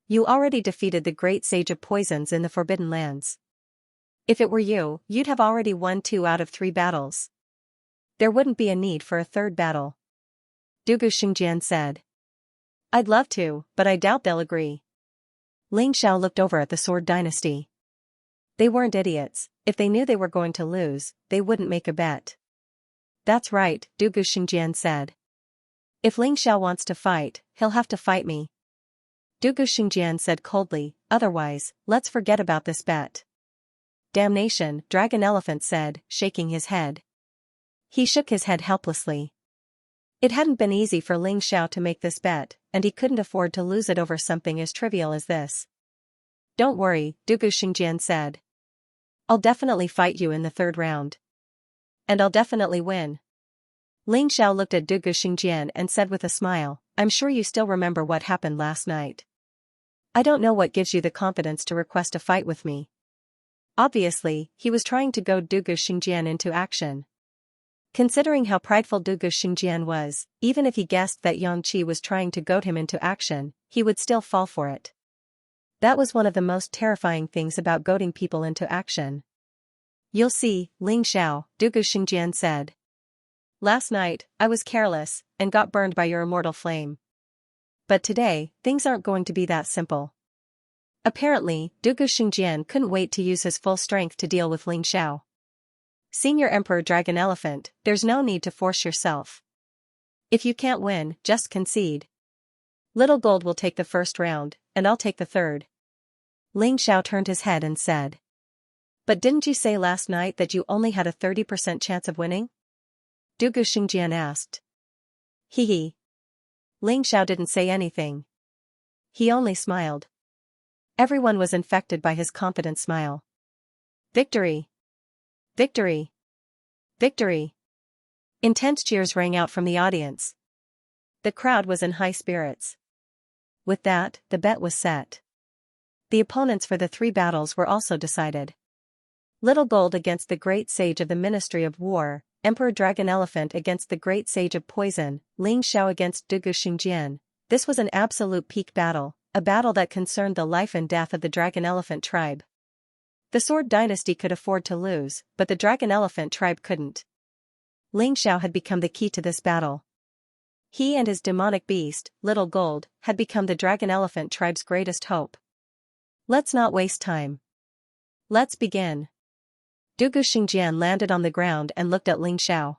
You already defeated the Great Sage of Poisons in the Forbidden Lands. If it were you, you'd have already won 2 out of 3 battles. There wouldn't be a need for a 3rd battle." Dugu Xingjian said. "I'd love to, but I doubt they'll agree." Xiao looked over at the Sword Dynasty. They weren't idiots. If they knew they were going to lose, they wouldn't make a bet. "That's right," Dugu Xingjian said. "If Xiao wants to fight, he'll have to fight me." Dugu Xingjian said coldly, "Otherwise, let's forget about this bet." "Damnation," Dragon Elephant said, shaking his head. He shook his head helplessly. It hadn't been easy for Xiao to make this bet, and he couldn't afford to lose it over something as trivial as this. "Don't worry," Dugu Xingjian said. "I'll definitely fight you in the 3rd round. And I'll definitely win." Xiao looked at Dugu Xingjian and said with a smile, "I'm sure you still remember what happened last night. I don't know what gives you the confidence to request a fight with me." Obviously, he was trying to goad Dugu Xingjian into action. Considering how prideful Dugu Xingjian was, even if he guessed that Xianxia was trying to goad him into action, he would still fall for it. That was one of the most terrifying things about goading people into action. "You'll see, Xiao," Dugu Xingjian said. "Last night, I was careless, and got burned by your immortal flame. But today, things aren't going to be that simple." Apparently, Dugu Xingjian couldn't wait to use his full strength to deal with Xiao. Senior Emperor Dragon Elephant, there's no need to force yourself. If you can't win, just concede. Little Gold will take the first round, and I'll take the third. Ling Xiao turned his head and said. But didn't you say last night that you only had a 30% chance of winning? Dugu Xingjian asked. Hee hee. Ling Xiao didn't say anything. He only smiled. Everyone was infected by his confident smile. Victory! Victory! Victory! Intense cheers rang out from the audience. The crowd was in high spirits. With that, the bet was set. The opponents for the 3 battles were also decided. Little Gold against the Great Sage of the Ministry of War, Emperor Dragon Elephant against the Great Sage of Poison, Ling Xiao against Dugu Xingjian. This was an absolute peak battle, a battle that concerned the life and death of the Dragon Elephant tribe. The Sword Dynasty could afford to lose, but the Dragon Elephant tribe couldn't. Ling Xiao had become the key to this battle. He and his demonic beast, Little Gold, had become the Dragon Elephant tribe's greatest hope. Let's not waste time. Let's begin. Dugu Xingjian landed on the ground and looked at Ling Xiao.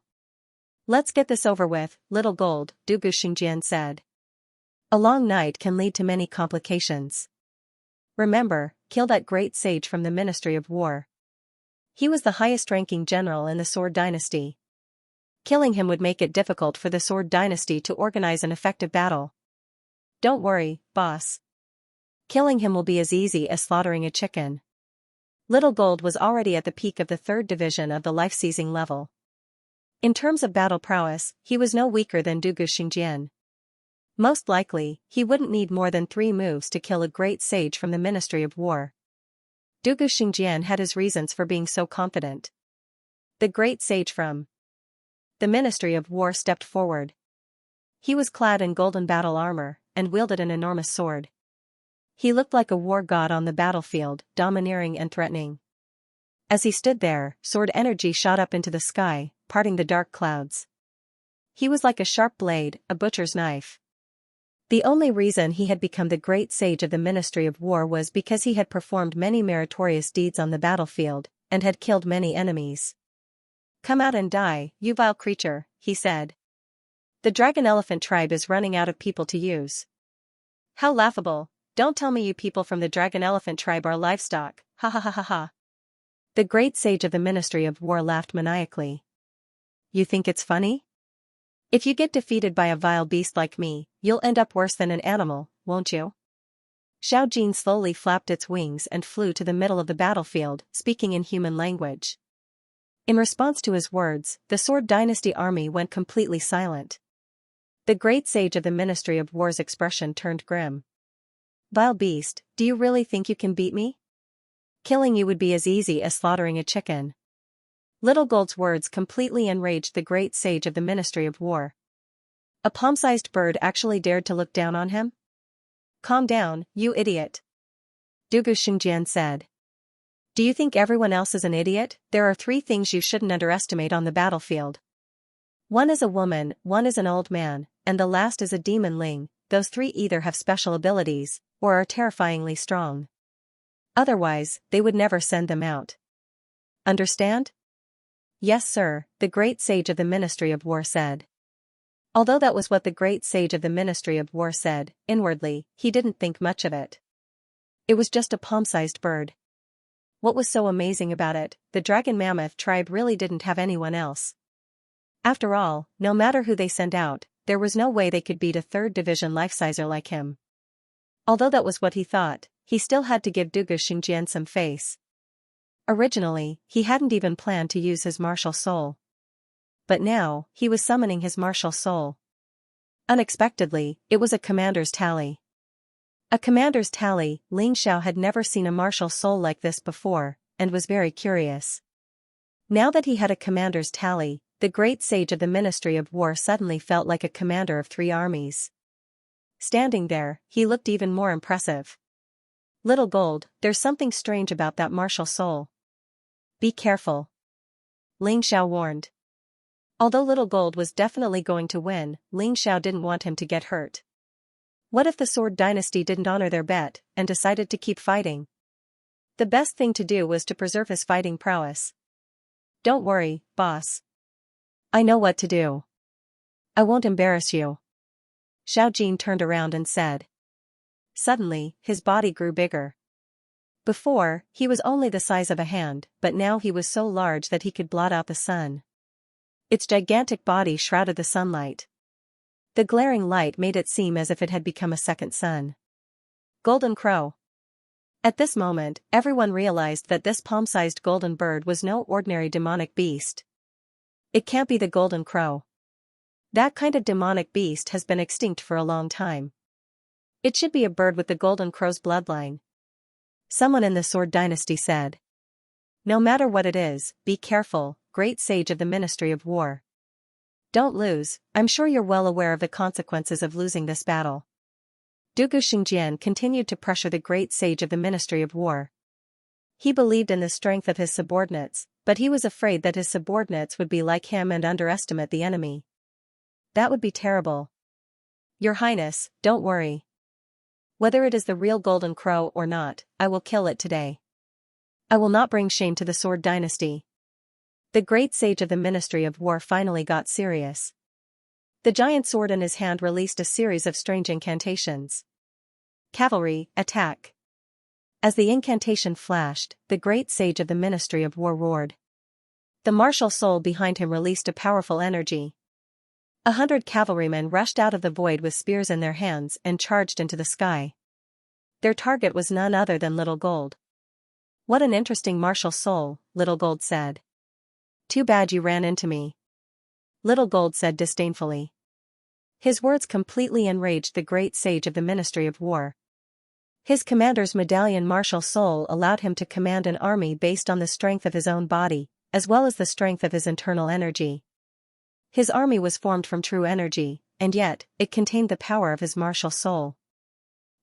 Let's get this over with, Little Gold, Dugu Xingjian said. A long night can lead to many complications. Remember, kill that great sage from the Ministry of War. He was the highest-ranking general in the Sword Dynasty. Killing him would make it difficult for the Sword Dynasty to organize an effective battle. Don't worry, boss. Killing him will be as easy as slaughtering a chicken. Little Gold was already at the peak of the 3rd division of the life-seizing level. In terms of battle prowess, he was no weaker than Dugu Xingjian. Most likely, he wouldn't need more than 3 moves to kill a great sage from the Ministry of War. Dugu Xingjian had his reasons for being so confident. The great sage from the Ministry of War stepped forward. He was clad in golden battle armor, and wielded an enormous sword. He looked like a war god on the battlefield, domineering and threatening. As he stood there, sword energy shot up into the sky, parting the dark clouds. He was like a sharp blade, a butcher's knife. The only reason he had become the great sage of the Ministry of War was because he had performed many meritorious deeds on the battlefield, and had killed many enemies. Come out and die, you vile creature, he said. The Dragon Elephant tribe is running out of people to use. How laughable. Don't tell me you people from the Dragon Elephant tribe are livestock, ha ha ha ha ha. The great sage of the Ministry of War laughed maniacally. You think it's funny? If you get defeated by a vile beast like me, you'll end up worse than an animal, won't you? Xiao Jin slowly flapped its wings and flew to the middle of the battlefield, speaking in human language. In response to his words, the Sword Dynasty army went completely silent. The great sage of the Ministry of War's expression turned grim. Vile beast, do you really think you can beat me? Killing you would be as easy as slaughtering a chicken. Little Gold's words completely enraged the great sage of the Ministry of War. A palm-sized bird actually dared to look down on him? Calm down, you idiot. Dugu Xingjian said. Do you think everyone else is an idiot? There are 3 things you shouldn't underestimate on the battlefield. One is a woman, one is an old man, and the last is a demon ling. Those 3 either have special abilities, or are terrifyingly strong. Otherwise, they would never send them out. Understand? Yes sir, the great sage of the Ministry of War said. Although that was what the great sage of the Ministry of War said, inwardly, he didn't think much of it. It was just a palm-sized bird. What was so amazing about it? The Dragon Mammoth tribe really didn't have anyone else. After all, no matter who they sent out, there was no way they could beat a 3rd division life-sizer like him. Although that was what he thought, he still had to give Dugu Xingjian some face. Originally, he hadn't even planned to use his martial soul. But now, he was summoning his martial soul. Unexpectedly, it was a commander's tally. A commander's tally. Ling Xiao had never seen a martial soul like this before, and was very curious. Now that he had a commander's tally, the great sage of the Ministry of War suddenly felt like a commander of 3 armies. Standing there, he looked even more impressive. Little Gold, there's something strange about that martial soul. Be careful. Ling Xiao warned. Although Little Gold was definitely going to win, Ling Xiao didn't want him to get hurt. What if the Sword Dynasty didn't honor their bet, and decided to keep fighting? The best thing to do was to preserve his fighting prowess. Don't worry, boss. I know what to do. I won't embarrass you. Xiaojin turned around and said. Suddenly, his body grew bigger. Before, he was only the size of a hand, but now he was so large that he could blot out the sun. Its gigantic body shrouded the sunlight. The glaring light made it seem as if it had become a second sun. Golden Crow. At this moment, everyone realized that this palm-sized golden bird was no ordinary demonic beast. It can't be the Golden Crow. That kind of demonic beast has been extinct for a long time. It should be a bird with the Golden Crow's bloodline. Someone in the Sword Dynasty said. No matter what it is, be careful, great sage of the Ministry of War. Don't lose, I'm sure you're well aware of the consequences of losing this battle. Dugu Xingjian continued to pressure the great sage of the Ministry of War. He believed in the strength of his subordinates, but he was afraid that his subordinates would be like him and underestimate the enemy. That would be terrible. Your Highness, don't worry. Whether it is the real Golden Crow or not, I will kill it today. I will not bring shame to the Sword Dynasty. The great sage of the Ministry of War finally got serious. The giant sword in his hand released a series of strange incantations. Cavalry, attack. As the incantation flashed, the great sage of the Ministry of War roared. The martial soul behind him released a powerful energy. 100 cavalrymen rushed out of the void with spears in their hands and charged into the sky. Their target was none other than Little Gold. What an interesting martial soul, Little Gold said. Too bad you ran into me. Little Gold said disdainfully. His words completely enraged the great sage of the Ministry of War. His commander's medallion martial soul allowed him to command an army based on the strength of his own body, as well as the strength of his internal energy. His army was formed from true energy, and yet, it contained the power of his martial soul.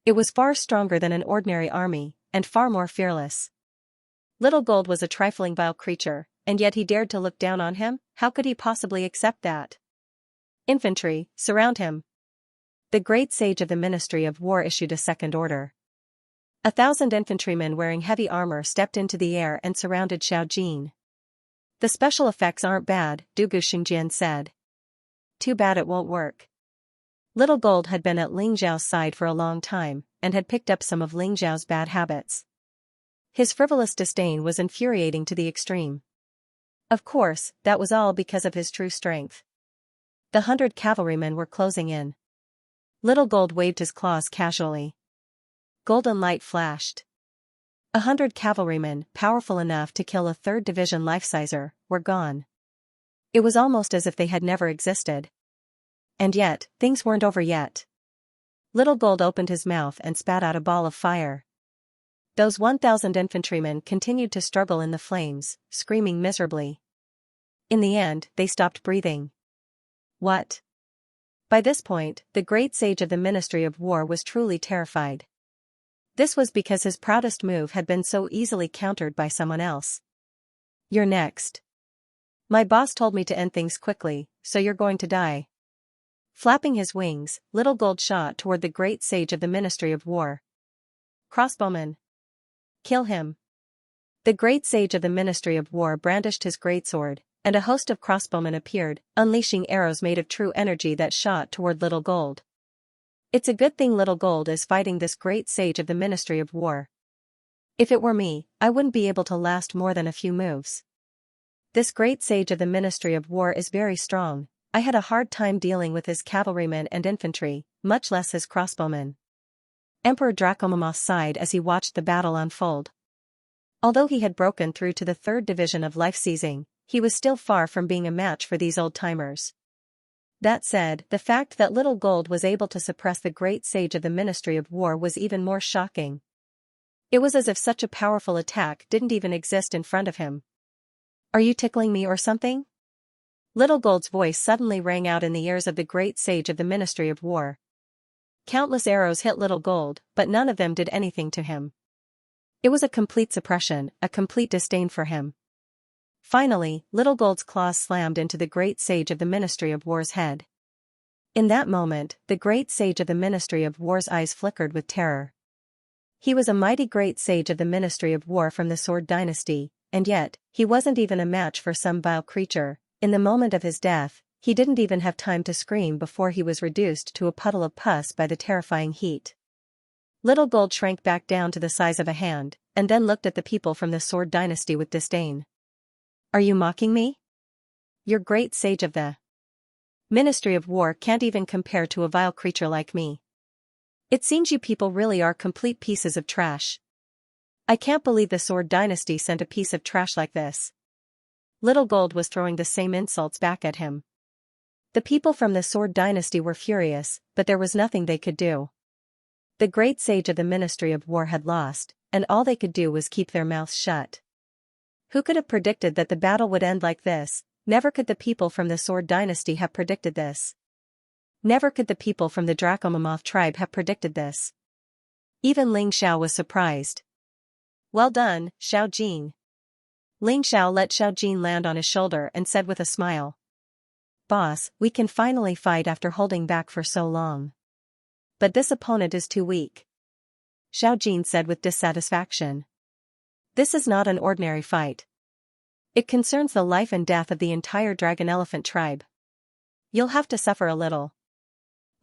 It was far stronger than an ordinary army, and far more fearless. Little Gold was a trifling vile creature, and yet he dared to look down on him. How could he possibly accept that? Infantry, surround him. The great sage of the Ministry of War issued a second order. 1,000 infantrymen wearing heavy armor stepped into the air and surrounded Xiaojin. The special effects aren't bad, Dugu Xingjian said. Too bad it won't work. Little Gold had been at Ling Zhao's side for a long time, and had picked up some of Ling Zhao's bad habits. His frivolous disdain was infuriating to the extreme. Of course, that was all because of his true strength. The 100 cavalrymen were closing in. Little Gold waved his claws casually. Golden light flashed. 100 cavalrymen, powerful enough to kill a 3rd Division life-sizer, were gone. It was almost as if they had never existed. And yet, things weren't over yet. Little Gold opened his mouth and spat out a ball of fire. Those 1,000 infantrymen continued to struggle in the flames, screaming miserably. In the end, they stopped breathing. What? By this point, the great sage of the Ministry of War was truly terrified. This was because his proudest move had been so easily countered by someone else. You're next. My boss told me to end things quickly, so you're going to die. Flapping his wings, Little Gold shot toward the great sage of the Ministry of War. Crossbowman. Kill him. The great sage of the Ministry of War brandished his greatsword, and a host of crossbowmen appeared, unleashing arrows made of true energy that shot toward Little Gold. It's a good thing Little Gold is fighting this great sage of the Ministry of War. If it were me, I wouldn't be able to last more than a few moves. This great sage of the Ministry of War is very strong. I had a hard time dealing with his cavalrymen and infantry, much less his crossbowmen. Emperor Dracomamos sighed as he watched the battle unfold. Although he had broken through to the 3rd Division of life-seizing, he was still far from being a match for these old-timers. That said, the fact that Little Gold was able to suppress the great sage of the Ministry of War was even more shocking. It was as if such a powerful attack didn't even exist in front of him. Are you tickling me or something? Little Gold's voice suddenly rang out in the ears of the great sage of the Ministry of War. Countless arrows hit Little Gold, but none of them did anything to him. It was a complete suppression, a complete disdain for him. Finally, Little Gold's claws slammed into the great sage of the Ministry of War's head. In that moment, the great sage of the Ministry of War's eyes flickered with terror. He was a mighty great sage of the Ministry of War from the Sword Dynasty, and yet, he wasn't even a match for some vile creature. In the moment of his death, he didn't even have time to scream before he was reduced to a puddle of pus by the terrifying heat. Little Gold shrank back down to the size of a hand, and then looked at the people from the Sword Dynasty with disdain. Are you mocking me? Your great sage of the Ministry of War can't even compare to a vile creature like me. It seems you people really are complete pieces of trash. I can't believe the Sword Dynasty sent a piece of trash like this. Little Gold was throwing the same insults back at him. The people from the Sword Dynasty were furious, but there was nothing they could do. The great sage of the Ministry of War had lost, and all they could do was keep their mouths shut. Who could have predicted that the battle would end like this? Never could the people from the Sword Dynasty have predicted this. Never could the people from the Dracomamoth tribe have predicted this. Even Ling Xiao was surprised. Well done, Xiao Jin. Ling Xiao let Xiao Jin land on his shoulder and said with a smile. Boss, we can finally fight after holding back for so long. But this opponent is too weak. Xiao Jin said with dissatisfaction. This is not an ordinary fight. It concerns the life and death of the entire Dragon Elephant tribe. You'll have to suffer a little.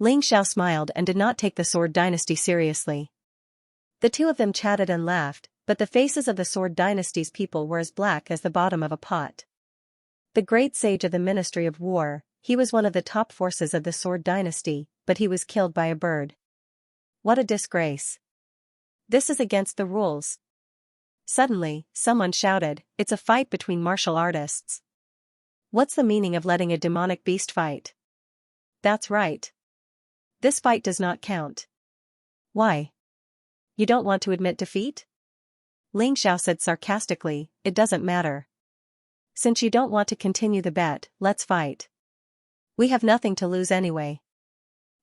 Ling Xiao smiled and did not take the Sword Dynasty seriously. The two of them chatted and laughed, but the faces of the Sword Dynasty's people were as black as the bottom of a pot. The great sage of the Ministry of War, he was one of the top forces of the Sword Dynasty, but he was killed by a bird. What a disgrace. This is against the rules. Suddenly, someone shouted, it's a fight between martial artists. What's the meaning of letting a demonic beast fight? That's right. This fight does not count. Why? You don't want to admit defeat? Ling Xiao said sarcastically, it doesn't matter. Since you don't want to continue the bet, let's fight. We have nothing to lose anyway.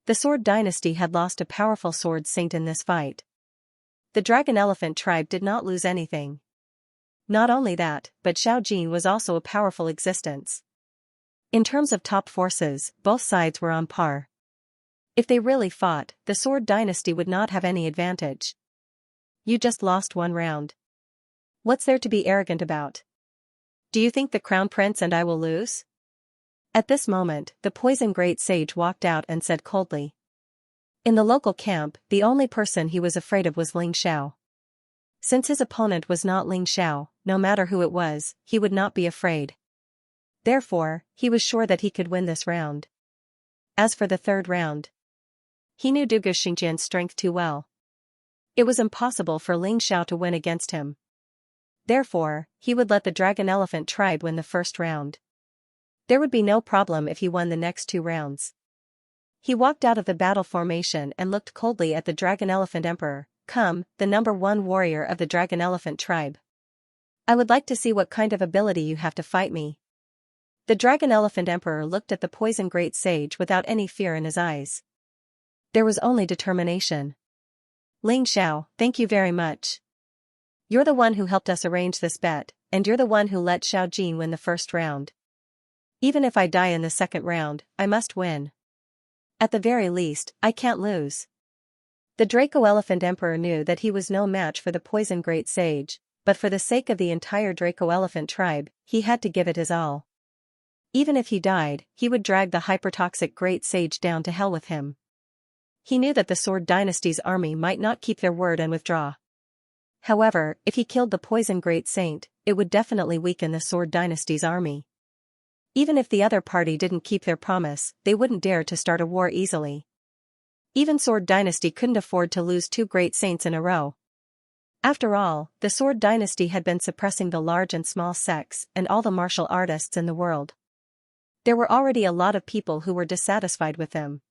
The Sword Dynasty had lost a powerful sword saint in this fight. The Dragon Elephant tribe did not lose anything. Not only that, but Xiao Jin was also a powerful existence. In terms of top forces, both sides were on par. If they really fought, the Sword Dynasty would not have any advantage. You just lost one round. What's there to be arrogant about? Do you think the Crown Prince and I will lose? At this moment, the Poison Great Sage walked out and said coldly. In the local camp, the only person he was afraid of was Ling Xiao. Since his opponent was not Ling Xiao, no matter who it was, he would not be afraid. Therefore, he was sure that he could win this round. As for the third round, he knew Dugu Xingjian's strength too well. It was impossible for Ling Xiao to win against him. Therefore, he would let the Dragon Elephant tribe win the first round. There would be no problem if he won the next two rounds. He walked out of the battle formation and looked coldly at the Dragon Elephant Emperor. Come, the number one warrior of the Dragon Elephant tribe. I would like to see what kind of ability you have to fight me. The Dragon Elephant Emperor looked at the Poison Great Sage without any fear in his eyes. There was only determination. Ling Xiao, thank you very much. You're the one who helped us arrange this bet, and you're the one who let Xiao Jin win the first round. Even if I die in the second round, I must win. At the very least, I can't lose. The Draco Elephant Emperor knew that he was no match for the Poison Great Sage, but for the sake of the entire Draco Elephant tribe, he had to give it his all. Even if he died, he would drag the hypertoxic Great Sage down to hell with him. He knew that the Sword Dynasty's army might not keep their word and withdraw. However, if he killed the Poison Great Saint, it would definitely weaken the Sword Dynasty's army. Even if the other party didn't keep their promise, they wouldn't dare to start a war easily. Even Sword Dynasty couldn't afford to lose two great saints in a row. After all, the Sword Dynasty had been suppressing the large and small sects and all the martial artists in the world. There were already a lot of people who were dissatisfied with them.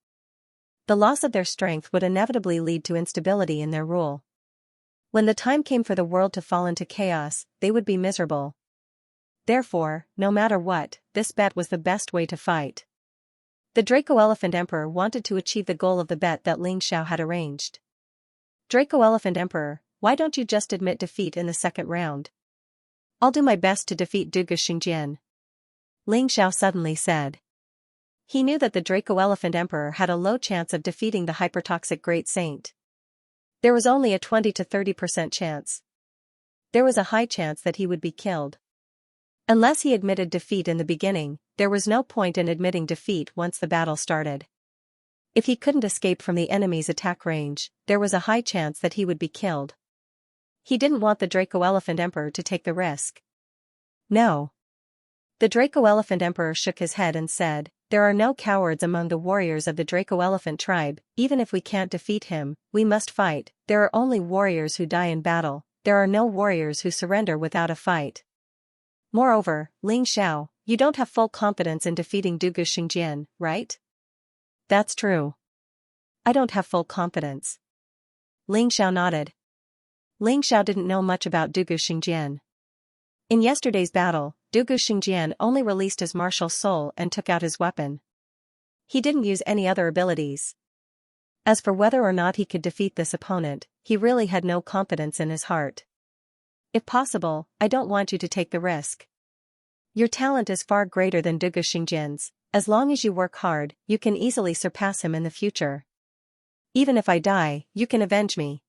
The loss of their strength would inevitably lead to instability in their rule. When the time came for the world to fall into chaos, they would be miserable. Therefore, no matter what, this bet was the best way to fight. The Draco Elephant Emperor wanted to achieve the goal of the bet that Ling Xiao had arranged. Draco Elephant Emperor, why don't you just admit defeat in the second round? I'll do my best to defeat Dugu Xingjian. Ling Xiao suddenly said. He knew that the Draco Elephant Emperor had a low chance of defeating the hypertoxic Great Saint. There was only a 20 to 30% chance. there was a high chance that he would be killed. Unless he admitted defeat in the beginning, there was no point in admitting defeat once the battle started. If he couldn't escape from the enemy's attack range, there was a high chance that he would be killed. He didn't want the Draco Elephant Emperor to take the risk. No. The Draco Elephant Emperor shook his head and said, "There are no cowards among the warriors of the Draco Elephant tribe. Even if we can't defeat him, we must fight. There are only warriors who die in battle. There are no warriors who surrender without a fight." Moreover, Ling Xiao, you don't have full confidence in defeating Dugu Xingjian, right? That's true. I don't have full confidence. Ling Xiao nodded. Ling Xiao didn't know much about Dugu Xingjian. In yesterday's battle, Dugu Xingjian only released his martial soul and took out his weapon. He didn't use any other abilities. As for whether or not he could defeat this opponent, he really had no confidence in his heart. If possible, I don't want you to take the risk. Your talent is far greater than Dugu Xingjian's. As long as you work hard, you can easily surpass him in the future. Even if I die, you can avenge me.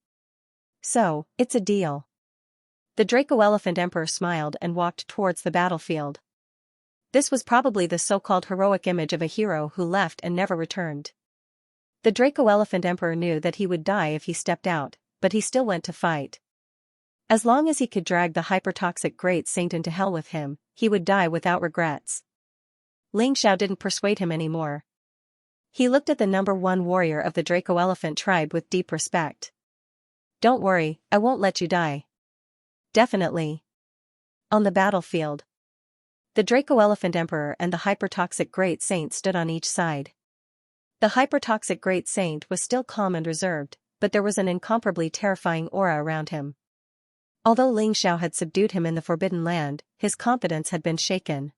So, it's a deal. The Draco Elephant Emperor smiled and walked towards the battlefield. This was probably the so-called heroic image of a hero who left and never returned. The Draco Elephant Emperor knew that he would die if he stepped out, but he still went to fight. As long as he could drag the hypertoxic Great Saint into hell with him, he would die without regrets. Ling Xiao didn't persuade him anymore. He looked at the number one warrior of the Draco Elephant tribe with deep respect. Don't worry, I won't let you die. Definitely. On the battlefield, the Draco Elephant Emperor and the hypertoxic Great Saint stood on each side. The hypertoxic Great Saint was still calm and reserved, but there was an incomparably terrifying aura around him. Although Ling Xiao had subdued him in the Forbidden Land, his confidence had been shaken.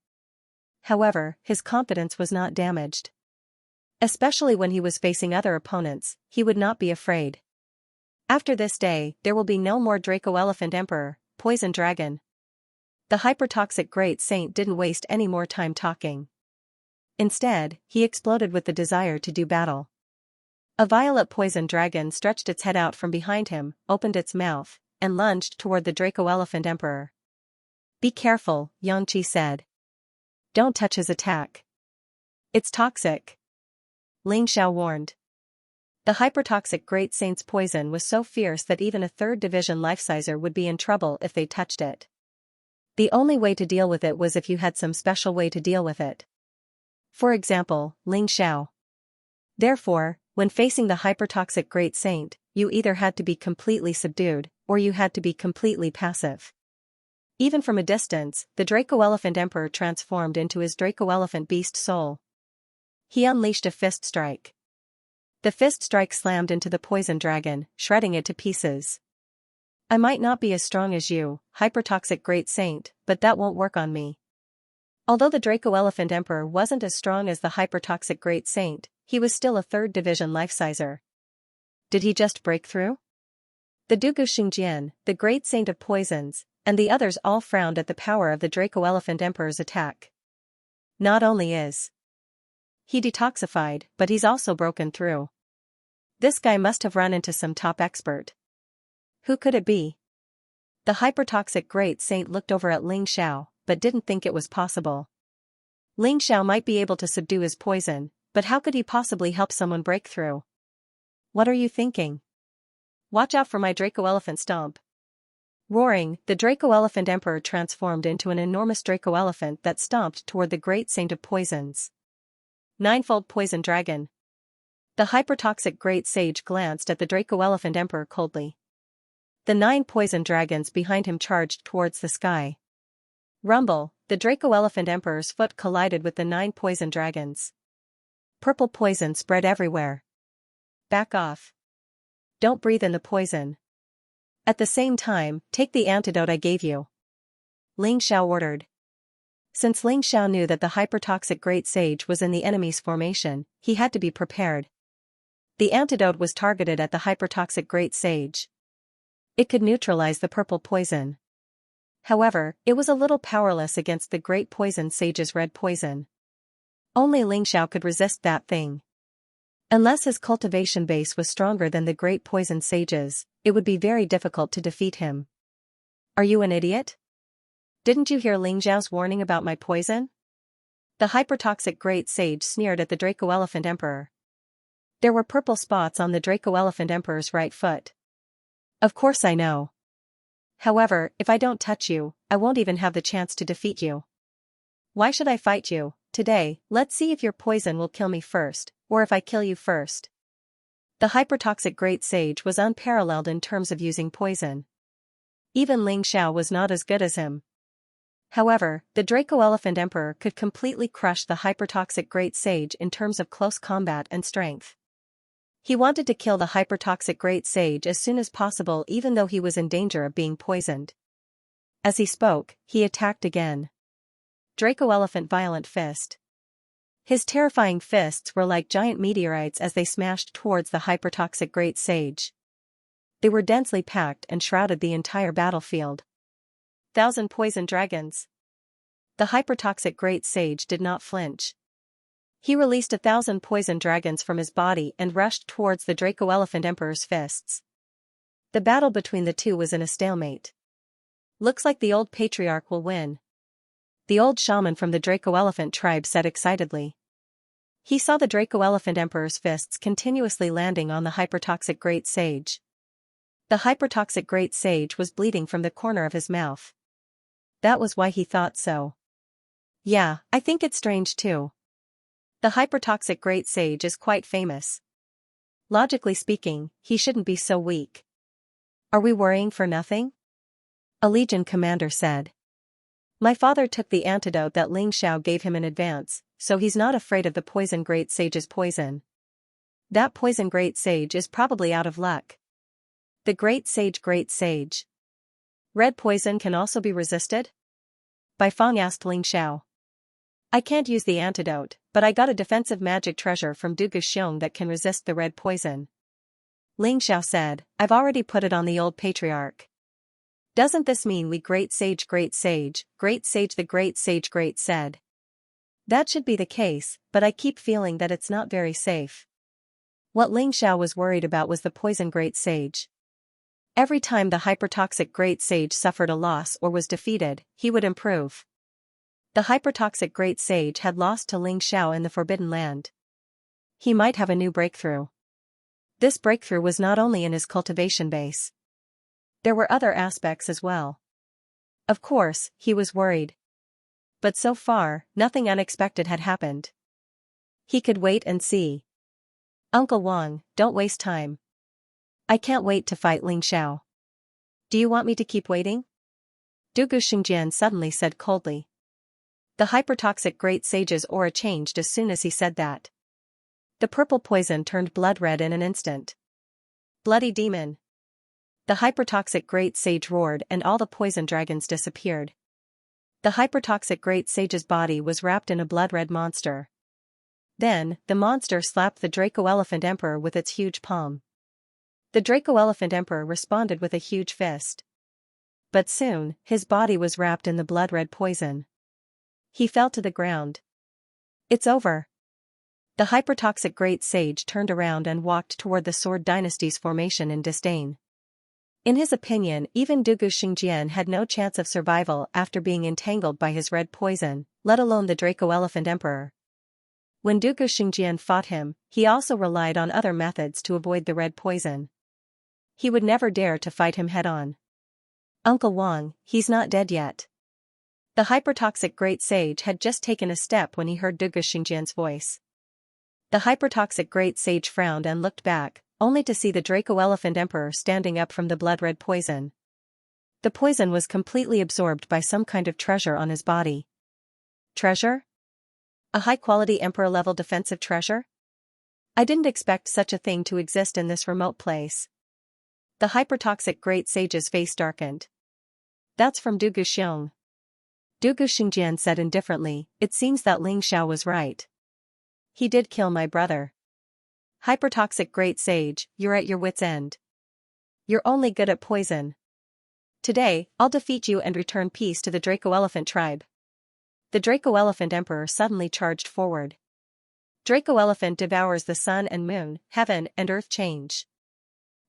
However, his confidence was not damaged. Especially when he was facing other opponents, he would not be afraid. After this day, there will be no more Draco Elephant Emperor, Poison Dragon. The hypertoxic Great Saint didn't waste any more time talking. Instead, he exploded with the desire to do battle. A violet poison dragon stretched its head out from behind him, opened its mouth, and lunged toward the Draco Elephant Emperor. Be careful, Xianxia said. Don't touch his attack. It's toxic. Ling Xiao warned. The hypertoxic Great Saint's poison was so fierce that even a third division life-sizer would be in trouble if they touched it. The only way to deal with it was if you had some special way to deal with it. For example, Ling Xiao. Therefore, when facing the hypertoxic Great Saint, you either had to be completely subdued, or you had to be completely passive. Even from a distance, the Draco Elephant Emperor transformed into his Draco Elephant Beast soul. He unleashed a fist strike. The fist strike slammed into the poison dragon, shredding it to pieces. I might not be as strong as you, hypertoxic Great Saint, but that won't work on me. Although the Draco Elephant Emperor wasn't as strong as the hypertoxic Great Saint, he was still a third division life-sizer. Did he just break through? The Dugu Xingjian, the Great Saint of Poisons, and the others all frowned at the power of the Draco Elephant Emperor's attack. Not only is he detoxified, but he's also broken through. This guy must have run into some top expert. Who could it be? The hypertoxic Great Saint looked over at Ling Xiao, but didn't think it was possible. Ling Xiao might be able to subdue his poison, but how could he possibly help someone break through? What are you thinking? Watch out for my Draco Elephant Stomp. Roaring, the Draco Elephant Emperor transformed into an enormous Draco Elephant that stomped toward the Great Saint of Poisons. Ninefold Poison Dragon. The hypertoxic Great Sage glanced at the Draco Elephant Emperor coldly. The 9 poison dragons behind him charged towards the sky. Rumble, the Draco Elephant Emperor's foot collided with the 9 poison dragons. Purple poison spread everywhere. Back off. Don't breathe in the poison. At the same time, take the antidote I gave you. Ling Xiao ordered. Since Ling Xiao knew that the hypertoxic Great Sage was in the enemy's formation, he had to be prepared. The antidote was targeted at the hypertoxic Great Sage. It could neutralize the purple poison. However, it was a little powerless against the Great Poison Sage's red poison. Only Ling Xiao could resist that thing. Unless his cultivation base was stronger than the Great Poison Sage's, it would be very difficult to defeat him. Are you an idiot? Didn't you hear Ling Xiao's warning about my poison? The hypertoxic great sage sneered at the Draco Elephant Emperor. There were purple spots on the Draco Elephant Emperor's right foot. Of course I know. However, if I don't touch you, I won't even have the chance to defeat you. Why should I fight you? Today, let's see if your poison will kill me first, or if I kill you first. The hypertoxic great sage was unparalleled in terms of using poison. Even Ling Xiao was not as good as him. However, the Draco Elephant Emperor could completely crush the hypertoxic great sage in terms of close combat and strength. He wanted to kill the hypertoxic great sage as soon as possible even though he was in danger of being poisoned. As he spoke, he attacked again. Draco Elephant Violent Fist. His terrifying fists were like giant meteorites as they smashed towards the hypertoxic great sage. They were densely packed and shrouded the entire battlefield. 1,000 poison dragons. The hypertoxic great sage did not flinch. He released 1,000 poison dragons from his body and rushed towards the Draco Elephant Emperor's fists. The battle between the two was in a stalemate. Looks like the old patriarch will win. The old shaman from the Draco Elephant tribe said excitedly. He saw the Draco Elephant Emperor's fists continuously landing on the hypertoxic great sage. The hypertoxic great sage was bleeding from the corner of his mouth. That was why he thought so. Yeah, I think it's strange too. The hypertoxic great sage is quite famous. Logically speaking, he shouldn't be so weak. Are we worrying for nothing? A legion commander said. My father took the antidote that Ling Xiao gave him in advance, so he's not afraid of the poison great sage's poison. That poison great sage is probably out of luck. The great sage. Red poison can also be resisted? Bai Fang asked Ling Xiao. I can't use the antidote, but I got a defensive magic treasure from Du Guxiong that can resist the red poison. Ling Xiao said, I've already put it on the old patriarch. Doesn't this mean we great sage the great sage said. That should be the case, but I keep feeling that it's not very safe. What Ling Xiao was worried about was the poison great sage. Every time the hypertoxic great sage suffered a loss or was defeated, he would improve. The hypertoxic great sage had lost to Ling Xiao in the Forbidden Land. He might have a new breakthrough. This breakthrough was not only in his cultivation base. There were other aspects as well. Of course, he was worried. But so far, nothing unexpected had happened. He could wait and see. Uncle Wang, don't waste time. I can't wait to fight Ling Xiao. Do you want me to keep waiting? Du Guxiong suddenly said coldly. The hypertoxic great sage's aura changed as soon as he said that. The purple poison turned blood red in an instant. Bloody demon! The hypertoxic great sage roared and all the poison dragons disappeared. The hypertoxic great sage's body was wrapped in a blood-red monster. Then, the monster slapped the Draco Elephant Emperor with its huge palm. The Draco Elephant Emperor responded with a huge fist. But soon, his body was wrapped in the blood-red poison. He fell to the ground. It's over. The hypertoxic great sage turned around and walked toward the Sword Dynasty's formation in disdain. In his opinion, even Du Guxiong had no chance of survival after being entangled by his red poison, let alone the Draco Elephant Emperor. When Du Guxiong fought him, he also relied on other methods to avoid the red poison. He would never dare to fight him head-on. Uncle Wang, he's not dead yet. The hypertoxic great sage had just taken a step when he heard Du Guxiong's voice. The hypertoxic great sage frowned and looked back, only to see the Draco Elephant Emperor standing up from the blood-red poison. The poison was completely absorbed by some kind of treasure on his body. Treasure? A high-quality Emperor-level defensive treasure? I didn't expect such a thing to exist in this remote place. The hypertoxic great sage's face darkened. That's from Du Guxiong. Du Guxiong said indifferently, it seems that Ling Xiao was right. He did kill my brother. Hypertoxic great sage, you're at your wit's end. You're only good at poison. Today, I'll defeat you and return peace to the Draco Elephant tribe. The Draco Elephant Emperor suddenly charged forward. Draco Elephant devours the sun and moon, heaven and earth change.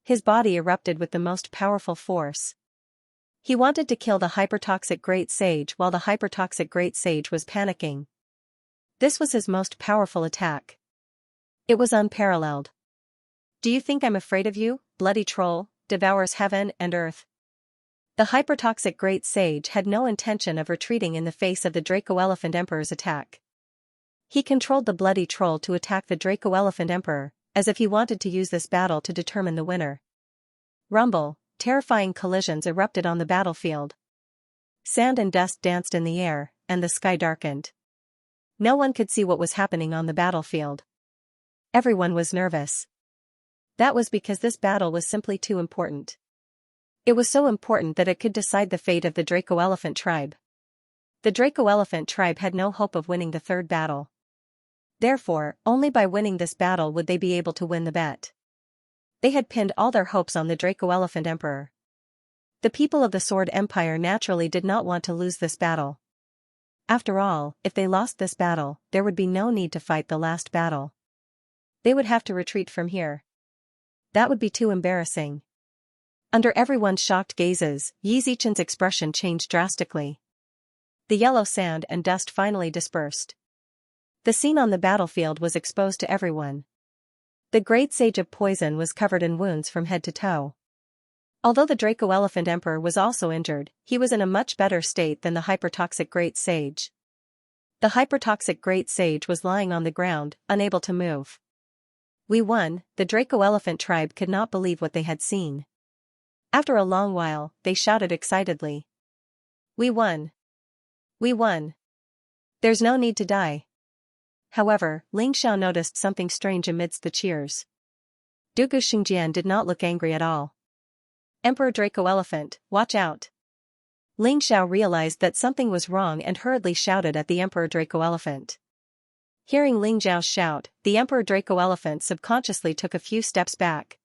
His body erupted with the most powerful force. He wanted to kill the hypertoxic Great Sage while the hypertoxic Great Sage was panicking. This was his most powerful attack. It was unparalleled. Do you think I'm afraid of you, bloody troll, devours heaven and earth? The hypertoxic Great Sage had no intention of retreating in the face of the Draco-Elephant Emperor's attack. He controlled the bloody troll to attack the Draco-Elephant Emperor, as if he wanted to use this battle to determine the winner. Rumble, terrifying collisions erupted on the battlefield. Sand and dust danced in the air, and the sky darkened. No one could see what was happening on the battlefield. Everyone was nervous. That was because this battle was simply too important. It was so important that it could decide the fate of the Draco-Elephant tribe. The Draco-Elephant tribe had no hope of winning the third battle. Therefore, only by winning this battle would they be able to win the bet. They had pinned all their hopes on the Draco-Elephant Emperor. The people of the Sword Empire naturally did not want to lose this battle. After all, if they lost this battle, there would be no need to fight the last battle. They would have to retreat from here. That would be too embarrassing. Under everyone's shocked gazes, Yi Zichen's expression changed drastically. The yellow sand and dust finally dispersed. The scene on the battlefield was exposed to everyone. The Great Sage of Poison was covered in wounds from head to toe. Although the Draco-Elephant Emperor was also injured, he was in a much better state than the hypertoxic Great Sage. The hypertoxic Great Sage was lying on the ground, unable to move. We won, the Draco-Elephant tribe could not believe what they had seen. After a long while, they shouted excitedly. We won! We won! There's no need to die. However, Ling Xiao noticed something strange amidst the cheers. Dugu Xingjian did not look angry at all. Emperor Draco-Elephant, watch out! Ling Xiao realized that something was wrong and hurriedly shouted at the Emperor Draco-Elephant. Hearing Ling Xiao's shout, the Emperor Draco-Elephant subconsciously took a few steps back.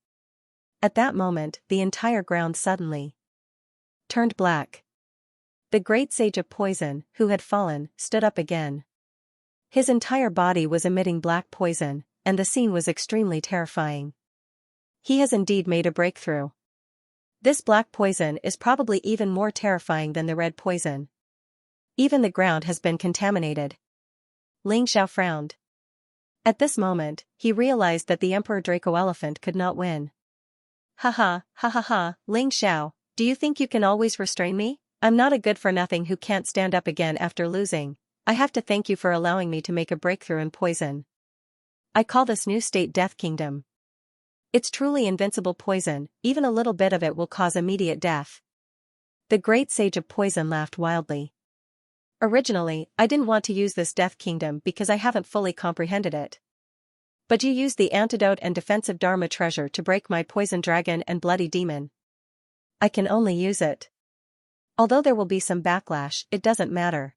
At that moment, the entire ground suddenly turned black. The Great Sage of Poison, who had fallen, stood up again. His entire body was emitting black poison, and the scene was extremely terrifying. He has indeed made a breakthrough. This black poison is probably even more terrifying than the red poison. Even the ground has been contaminated. Ling Xiao frowned. At this moment, he realized that the Emperor Draco-Elephant could not win. Ha ha, Ling Xiao, do you think you can always restrain me? I'm not a good-for-nothing who can't stand up again after losing. I have to thank you for allowing me to make a breakthrough in poison. I call this new state Death Kingdom. It's truly invincible poison, even a little bit of it will cause immediate death. The Great Sage of Poison laughed wildly. Originally, I didn't want to use this Death Kingdom because I haven't fully comprehended it. But you used the antidote and defensive Dharma treasure to break my poison dragon and bloody demon. I can only use it. Although there will be some backlash, it doesn't matter.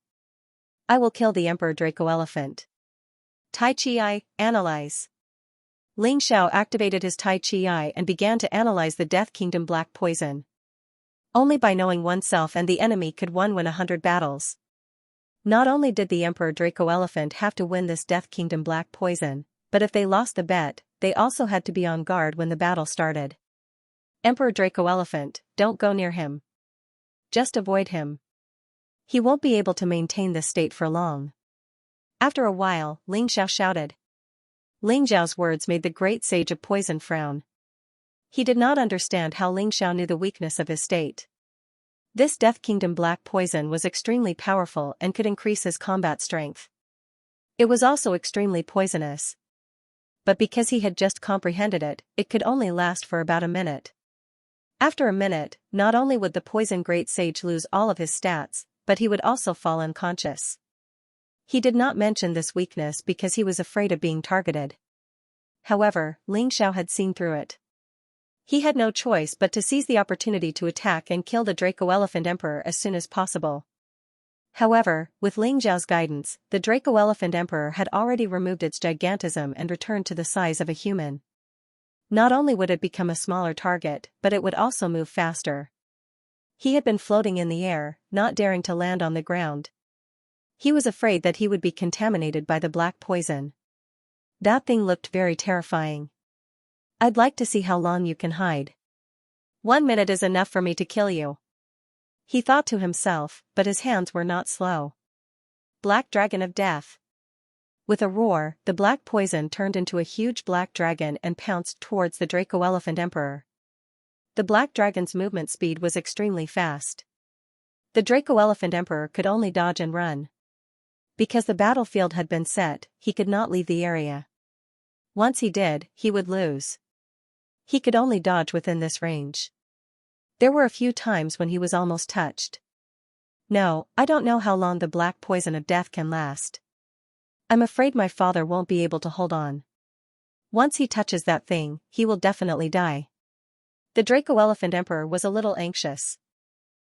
I will kill the Emperor Draco-Elephant. Tai Chi, analyze. Ling Xiao activated his Tai Chi and began to analyze the Death Kingdom black poison. Only by knowing oneself and the enemy could one win 100 battles. Not only did the Emperor Draco-Elephant have to win this Death Kingdom black poison, but if they lost the bet, they also had to be on guard when the battle started. Emperor Draco-Elephant, don't go near him. Just avoid him. He won't be able to maintain this state for long. After a while, Ling Xiao shouted. Ling Xiao's words made the Great Sage of Poison frown. He did not understand how Ling Xiao knew the weakness of his state. This Death Kingdom black poison was extremely powerful and could increase his combat strength. It was also extremely poisonous. But because he had just comprehended it, it could only last for about a minute. After a minute, not only would the poison Great Sage lose all of his stats, but he would also fall unconscious. He did not mention this weakness because he was afraid of being targeted. However, Ling Xiao had seen through it. He had no choice but to seize the opportunity to attack and kill the Draco-Elephant Emperor as soon as possible. However, with Ling Xiao's guidance, the Draco-Elephant Emperor had already removed its gigantism and returned to the size of a human. Not only would it become a smaller target, but it would also move faster. He had been floating in the air, not daring to land on the ground. He was afraid that he would be contaminated by the black poison. That thing looked very terrifying. I'd like to see how long you can hide. 1 minute is enough for me to kill you. He thought to himself, but his hands were not slow. Black Dragon of Death. With a roar, the black poison turned into a huge black dragon and pounced towards the Draco-Elephant Emperor. The black dragon's movement speed was extremely fast. The Draco-Elephant Emperor could only dodge and run. Because the battlefield had been set, he could not leave the area. Once he did, he would lose. He could only dodge within this range. There were a few times when he was almost touched. No, I don't know how long the black poison of death can last. I'm afraid my father won't be able to hold on. Once he touches that thing, he will definitely die. The Draco-Elephant Emperor was a little anxious.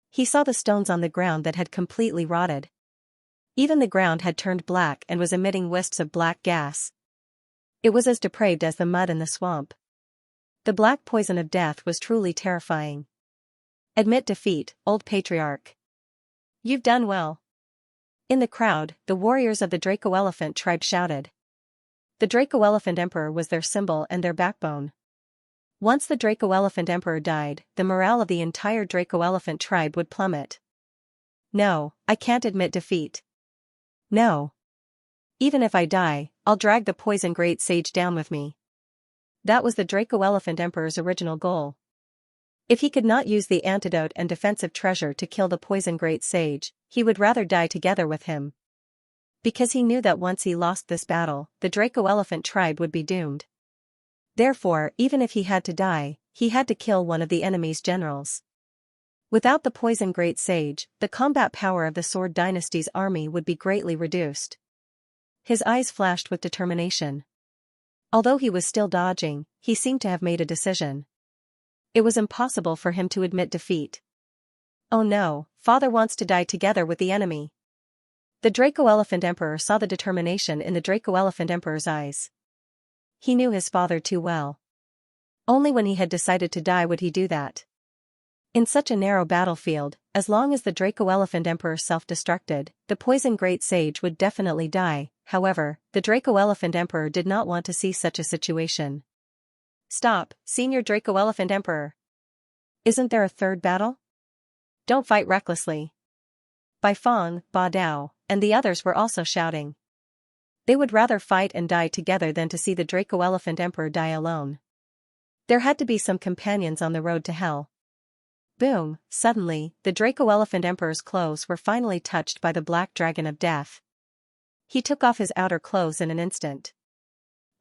He saw the stones on the ground that had completely rotted. Even the ground had turned black and was emitting wisps of black gas. It was as depraved as the mud in the swamp. The black poison of death was truly terrifying. Admit defeat, old patriarch. You've done well. In the crowd, the warriors of the Draco-Elephant tribe shouted. The Draco-Elephant Emperor was their symbol and their backbone. Once the Draco-Elephant Emperor died, the morale of the entire Draco-Elephant tribe would plummet. No, I can't admit defeat. No. Even if I die, I'll drag the poison great sage down with me. That was the Draco-Elephant Emperor's original goal. If he could not use the antidote and defensive treasure to kill the poison great sage, he would rather die together with him. Because he knew that once he lost this battle, the Draco-Elephant tribe would be doomed. Therefore, even if he had to die, he had to kill one of the enemy's generals. Without the poison great sage, the combat power of the Sword Dynasty's army would be greatly reduced. His eyes flashed with determination. Although he was still dodging, he seemed to have made a decision. It was impossible for him to admit defeat. Oh no, father wants to die together with the enemy. The Draco-Elephant Emperor saw the determination in the Draco-Elephant Emperor's eyes. He knew his father too well. Only when he had decided to die would he do that. In such a narrow battlefield, as long as the Draco-Elephant Emperor self-destructed, the poison great sage would definitely die. However, the Draco-Elephant Emperor did not want to see such a situation. Stop, Senior Draco-Elephant Emperor. Isn't there a third battle? Don't fight recklessly. Bai Feng, Ba Dao, and the others were also shouting. They would rather fight and die together than to see the Draco-Elephant Emperor die alone. There had to be some companions on the road to hell. Boom, suddenly, the Draco-Elephant Emperor's clothes were finally touched by the Black Dragon of Death. He took off his outer clothes in an instant.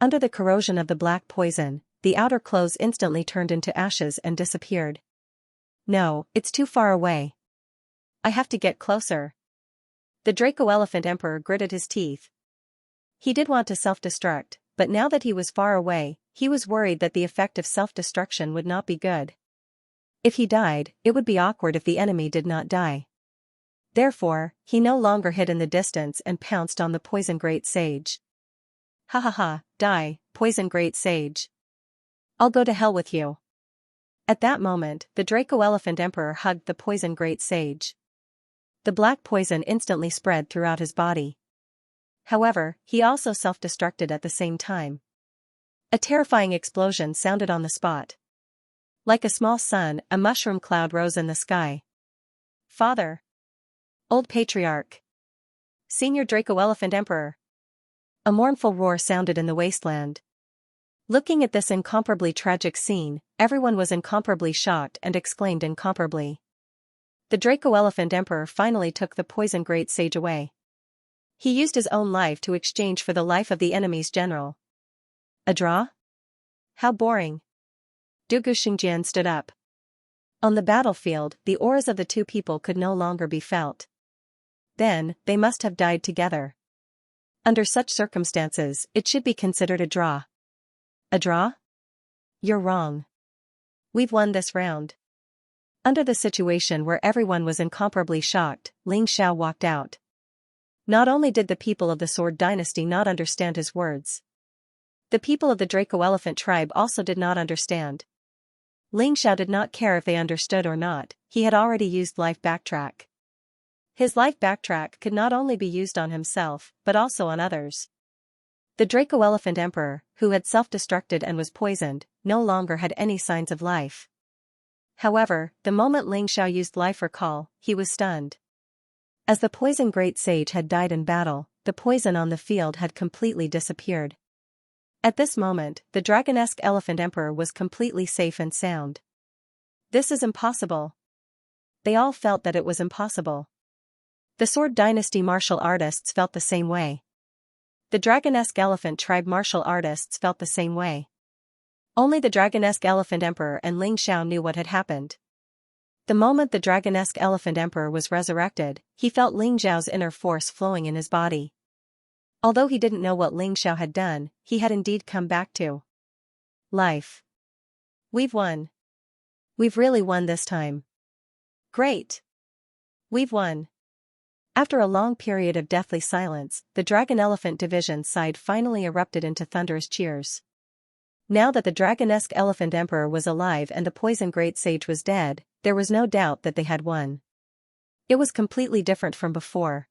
Under the corrosion of the black poison, the outer clothes instantly turned into ashes and disappeared. No, it's too far away. I have to get closer. The Draco-Elephant Emperor gritted his teeth. He did want to self-destruct, but now that he was far away, he was worried that the effect of self-destruction would not be good. If he died, it would be awkward if the enemy did not die. Therefore, he no longer hid in the distance and pounced on the poison great sage. Ha ha ha, die, poison great sage. I'll go to hell with you. At that moment, the Draco-Elephant Emperor hugged the poison great sage. The black poison instantly spread throughout his body. However, he also self-destructed at the same time. A terrifying explosion sounded on the spot. Like a small sun, a mushroom cloud rose in the sky. Father! Old Patriarch! Senior Draco-Elephant Emperor! A mournful roar sounded in the wasteland. Looking at this incomparably tragic scene, everyone was incomparably shocked and exclaimed incomparably. The Draco-Elephant Emperor finally took the poison great sage away. He used his own life to exchange for the life of the enemy's general. A draw? How boring. Dugu Xingjian stood up. On the battlefield, the auras of the two people could no longer be felt. Then, they must have died together. Under such circumstances, it should be considered a draw. A draw? You're wrong. We've won this round. Under the situation where everyone was incomparably shocked, Ling Xiao walked out. Not only did the people of the Sword Dynasty not understand his words. The people of the Draco-Elephant tribe also did not understand. Ling Xiao did not care if they understood or not, he had already used Life Backtrack. His Life Backtrack could not only be used on himself, but also on others. The Draco-Elephant Emperor, who had self-destructed and was poisoned, no longer had any signs of life. However, the moment Ling Xiao used Life Recall, he was stunned. As the poison great sage had died in battle, the poison on the field had completely disappeared. At this moment, the dragonesque elephant emperor was completely safe and sound. This is impossible. They all felt that it was impossible. The Sword Dynasty martial artists felt the same way. The dragonesque elephant tribe martial artists felt the same way. Only the dragonesque elephant emperor and Ling Xiao knew what had happened. The moment the dragonesque elephant emperor was resurrected, he felt Ling Xiao's inner force flowing in his body. Although he didn't know what Ling Xiao had done, he had indeed come back to life. We've won. We've really won this time. Great. We've won. After a long period of deathly silence, the Dragon Elephant Division side finally erupted into thunderous cheers. Now that the dragonesque elephant emperor was alive and the poison great sage was dead, there was no doubt that they had won. It was completely different from before.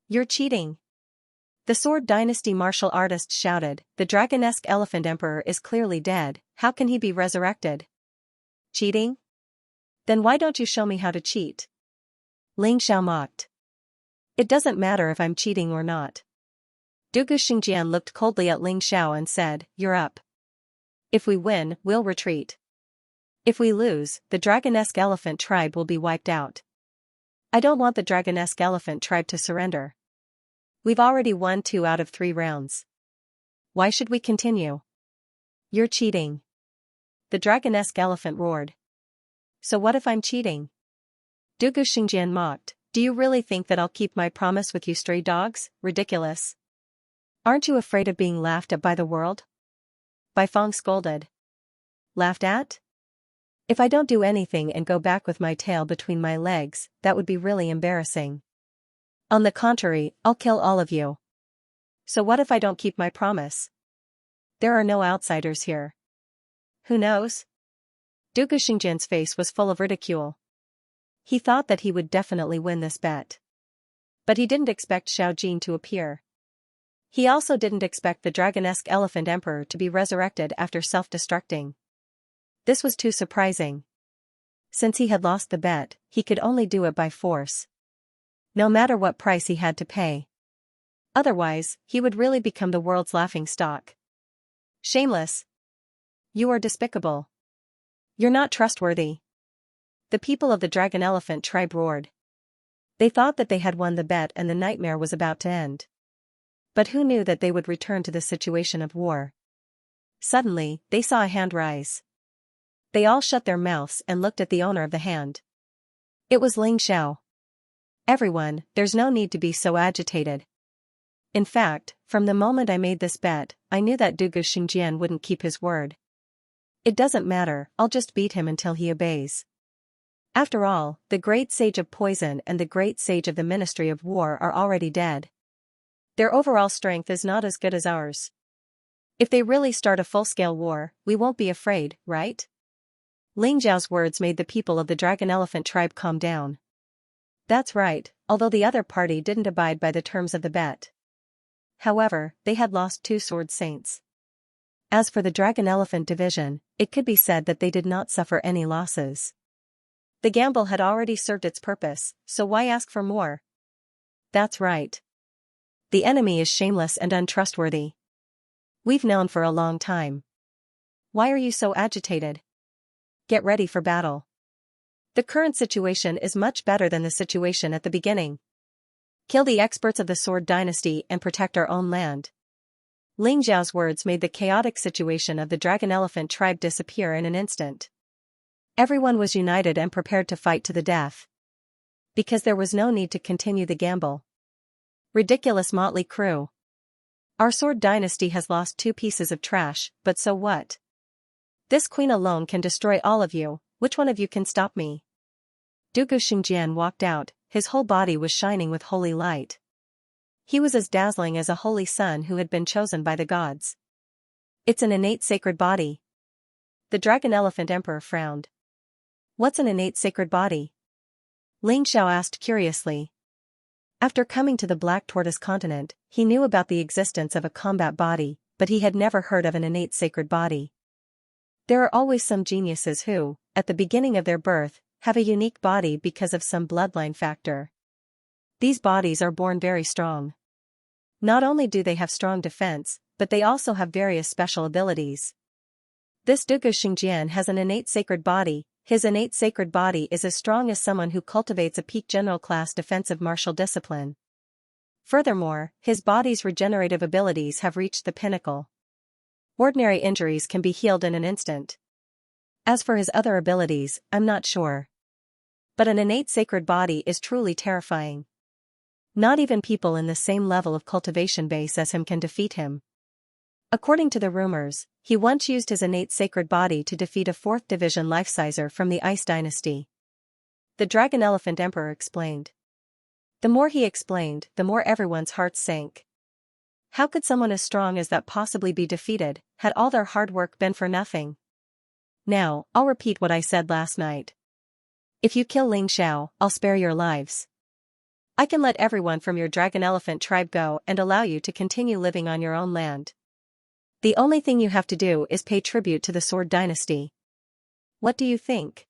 You're cheating. The Sword Dynasty martial artist shouted, the dragonesque elephant emperor is clearly dead, how can he be resurrected? Cheating? Then why don't you show me how to cheat? Ling Xiao mocked. It doesn't matter if I'm cheating or not. Dugu Xingjian looked coldly at Ling Xiao and said, you're up. If we win, we'll retreat. If we lose, the dragonesque elephant tribe will be wiped out. I don't want the dragonesque elephant tribe to surrender. We've already won 2 out of 3 rounds. Why should we continue? You're cheating. The dragonesque elephant roared. So what if I'm cheating? Dugu Xingjian mocked. Do you really think that I'll keep my promise with you stray dogs? Ridiculous. Aren't you afraid of being laughed at by the world? Bai Fong scolded. Laughed at? If I don't do anything and go back with my tail between my legs, that would be really embarrassing. On the contrary, I'll kill all of you. So what if I don't keep my promise? There are no outsiders here. Who knows? Dugu Xingjian's face was full of ridicule. He thought that he would definitely win this bet. But he didn't expect Xiao Jin to appear. He also didn't expect the dragonesque elephant emperor to be resurrected after self-destructing. This was too surprising. Since he had lost the bet, he could only do it by force. No matter what price he had to pay. Otherwise, he would really become the world's laughingstock. Shameless. You are despicable. You're not trustworthy. The people of the Dragon Elephant tribe roared. They thought that they had won the bet and the nightmare was about to end. But who knew that they would return to the situation of war? Suddenly, they saw a hand rise. They all shut their mouths and looked at the owner of the hand. It was Ling Xiao. Everyone, there's no need to be so agitated. In fact, from the moment I made this bet, I knew that Dugu Xingjian wouldn't keep his word. It doesn't matter, I'll just beat him until he obeys. After all, the great sage of poison and the great sage of the Ministry of War are already dead. Their overall strength is not as good as ours. If they really start a full-scale war, we won't be afraid, right? Ling Zhao's words made the people of the Dragon Elephant tribe calm down. That's right, although the other party didn't abide by the terms of the bet. However, they had lost 2 sword saints. As for the Dragon Elephant division, it could be said that they did not suffer any losses. The gamble had already served its purpose, so why ask for more? That's right. The enemy is shameless and untrustworthy. We've known for a long time. Why are you so agitated? Get ready for battle. The current situation is much better than the situation at the beginning. Kill the experts of the Sword Dynasty and protect our own land. Ling Zhao's words made the chaotic situation of the Dragon Elephant tribe disappear in an instant. Everyone was united and prepared to fight to the death. Because there was no need to continue the gamble. Ridiculous motley crew. Our Sword Dynasty has lost 2 pieces of trash, but so what? This queen alone can destroy all of you, which one of you can stop me? Dugu Xingjian walked out, his whole body was shining with holy light. He was as dazzling as a holy sun who had been chosen by the gods. It's an innate sacred body. The Dragon Elephant Emperor frowned. What's an innate sacred body? Ling Xiao asked curiously. After coming to the Black Tortoise continent, he knew about the existence of a combat body, but he had never heard of an innate sacred body. There are always some geniuses who, at the beginning of their birth, have a unique body because of some bloodline factor. These bodies are born very strong. Not only do they have strong defense, but they also have various special abilities. This Dugu Xingjian has an innate sacred body. His innate sacred body is as strong as someone who cultivates a peak general class defensive martial discipline. Furthermore, his body's regenerative abilities have reached the pinnacle. Ordinary injuries can be healed in an instant. As for his other abilities, I'm not sure. But an innate sacred body is truly terrifying. Not even people in the same level of cultivation base as him can defeat him. According to the rumors, he once used his innate sacred body to defeat a 4th division life-sizer from the Ice Dynasty. The Dragon Elephant Emperor explained. The more he explained, the more everyone's hearts sank. How could someone as strong as that possibly be defeated, had all their hard work been for nothing? Now, I'll repeat what I said last night. If you kill Ling Xiao, I'll spare your lives. I can let everyone from your Dragon Elephant tribe go and allow you to continue living on your own land. The only thing you have to do is pay tribute to the Sword Dynasty. What do you think?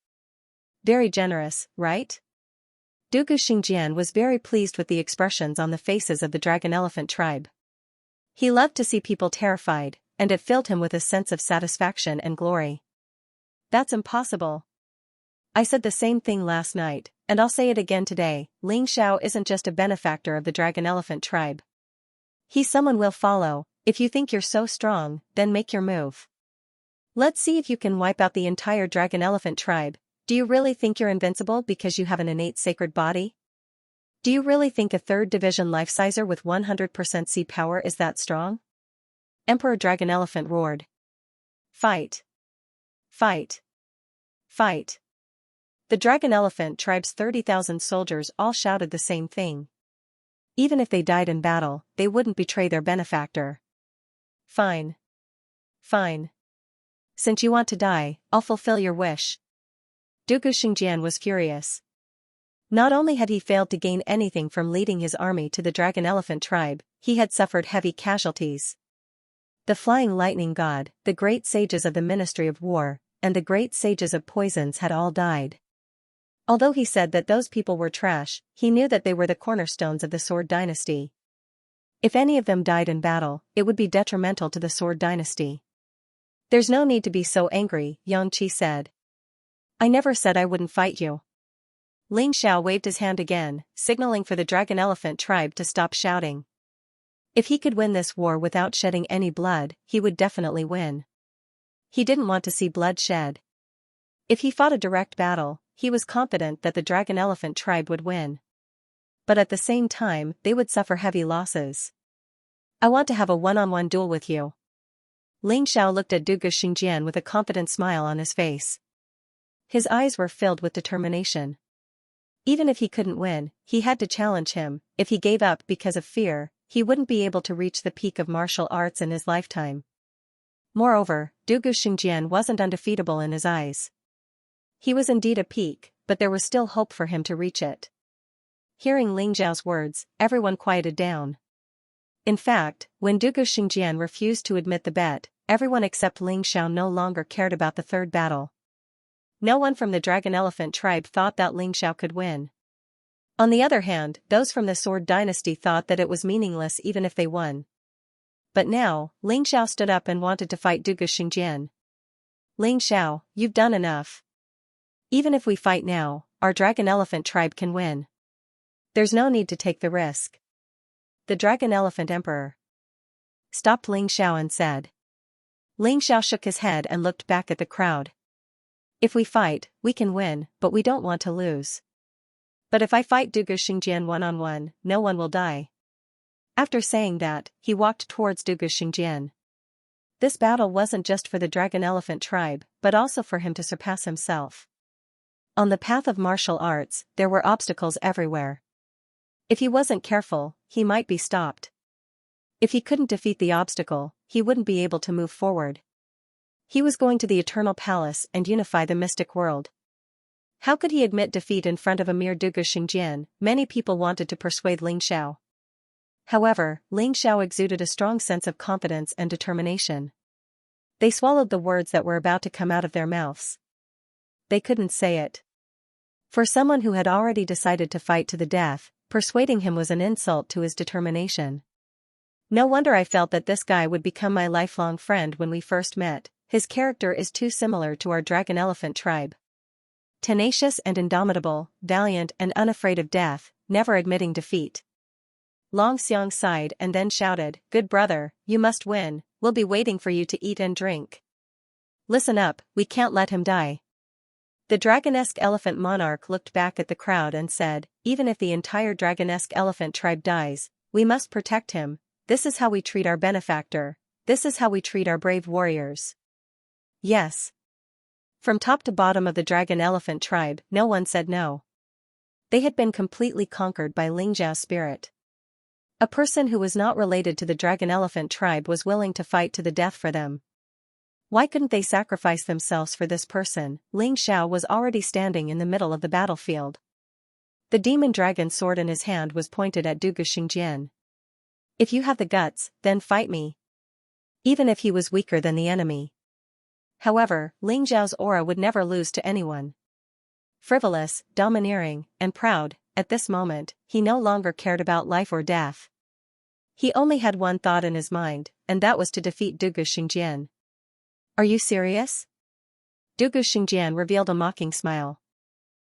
Very generous, right? Dugu Xingjian was very pleased with the expressions on the faces of the Dragon Elephant tribe. He loved to see people terrified, and it filled him with a sense of satisfaction and glory. That's impossible. I said the same thing last night, and I'll say it again today. Ling Xiao isn't just a benefactor of the Dragon Elephant tribe. He's someone we'll follow. If you think you're so strong, then make your move. Let's see if you can wipe out the entire Dragon Elephant tribe. Do you really think you're invincible because you have an innate sacred body? Do you really think a 3rd division life-sizer with 100% C power is that strong? Emperor Dragon Elephant roared. Fight! Fight! Fight! The Dragon Elephant tribe's 30,000 soldiers all shouted the same thing. Even if they died in battle, they wouldn't betray their benefactor. Fine. Fine. Since you want to die, I'll fulfill your wish. Dugu Xingjian was furious. Not only had he failed to gain anything from leading his army to the Dragon Elephant tribe, he had suffered heavy casualties. The Flying Lightning God, the great sages of the Ministry of War, and the great sages of poisons had all died. Although he said that those people were trash, he knew that they were the cornerstones of the Sword Dynasty. If any of them died in battle, it would be detrimental to the Sword Dynasty. There's no need to be so angry, Xianxia said. I never said I wouldn't fight you. Ling Xiao waved his hand again, signaling for the Dragon Elephant tribe to stop shouting. If he could win this war without shedding any blood, he would definitely win. He didn't want to see blood shed. If he fought a direct battle, he was confident that the Dragon Elephant tribe would win. But at the same time, they would suffer heavy losses. I want to have a one-on-one duel with you. Ling Xiao looked at Dugu Xingjian with a confident smile on his face. His eyes were filled with determination. Even if he couldn't win, he had to challenge him. If he gave up because of fear, he wouldn't be able to reach the peak of martial arts in his lifetime. Moreover, Dugu Xingjian wasn't undefeatable in his eyes. He was indeed a peak, but there was still hope for him to reach it. Hearing Ling Xiao's words, everyone quieted down. In fact, when Dugu Xingjian refused to admit the bet, everyone except Ling Xiao no longer cared about the 3rd battle. No one from the Dragon Elephant tribe thought that Ling Xiao could win. On the other hand, those from the Sword Dynasty thought that it was meaningless even if they won. But now, Ling Xiao stood up and wanted to fight Dugu Xingjian. Ling Xiao, you've done enough. Even if we fight now, our Dragon Elephant tribe can win. There's no need to take the risk. The Dragon Elephant Emperor stopped Ling Xiao and said. Ling Xiao shook his head and looked back at the crowd. If we fight, we can win, but we don't want to lose. But if I fight Dugu Xingjian one-on-one, no one will die. After saying that, he walked towards Dugu Xingjian. This battle wasn't just for the Dragon Elephant tribe, but also for him to surpass himself. On the path of martial arts, there were obstacles everywhere. If he wasn't careful, he might be stopped. If he couldn't defeat the obstacle, he wouldn't be able to move forward. He was going to the Eternal Palace and unify the mystic world. How could he admit defeat in front of a mere Dugu Xingjian? Many people wanted to persuade Ling Xiao. However, Ling Xiao exuded a strong sense of confidence and determination. They swallowed the words that were about to come out of their mouths. they couldn't say it. For someone who had already decided to fight to the death, persuading him was an insult to his determination. No wonder I felt that this guy would become my lifelong friend when we first met. His character is too similar to our dragon elephant tribe. Tenacious and indomitable, valiant and unafraid of death, never admitting defeat. Long Xiang sighed and then shouted, "Good brother, you must win, we'll be waiting for you to eat and drink. Listen up, we can't let him die." The dragonesque elephant monarch looked back at the crowd and said, "Even if the entire dragonesque elephant tribe dies, we must protect him. This is how we treat our benefactor. This is how we treat our brave warriors." Yes. From top to bottom of the dragon elephant tribe, no one said no. They had been completely conquered by Ling Zhao's spirit. A person who was not related to the dragon elephant tribe was willing to fight to the death for them. Why couldn't they sacrifice themselves for this person? Ling Xiao was already standing in the middle of the battlefield. The demon dragon sword in his hand was pointed at Dugu Xingjian. "If you have the guts, then fight me." Even if he was weaker than the enemy. However, Ling Zhao's aura would never lose to anyone. Frivolous, domineering, and proud, at this moment, he no longer cared about life or death. He only had one thought in his mind, and that was to defeat Dugu Xingjian. "Are you serious?" Dugu Xingjian revealed a mocking smile.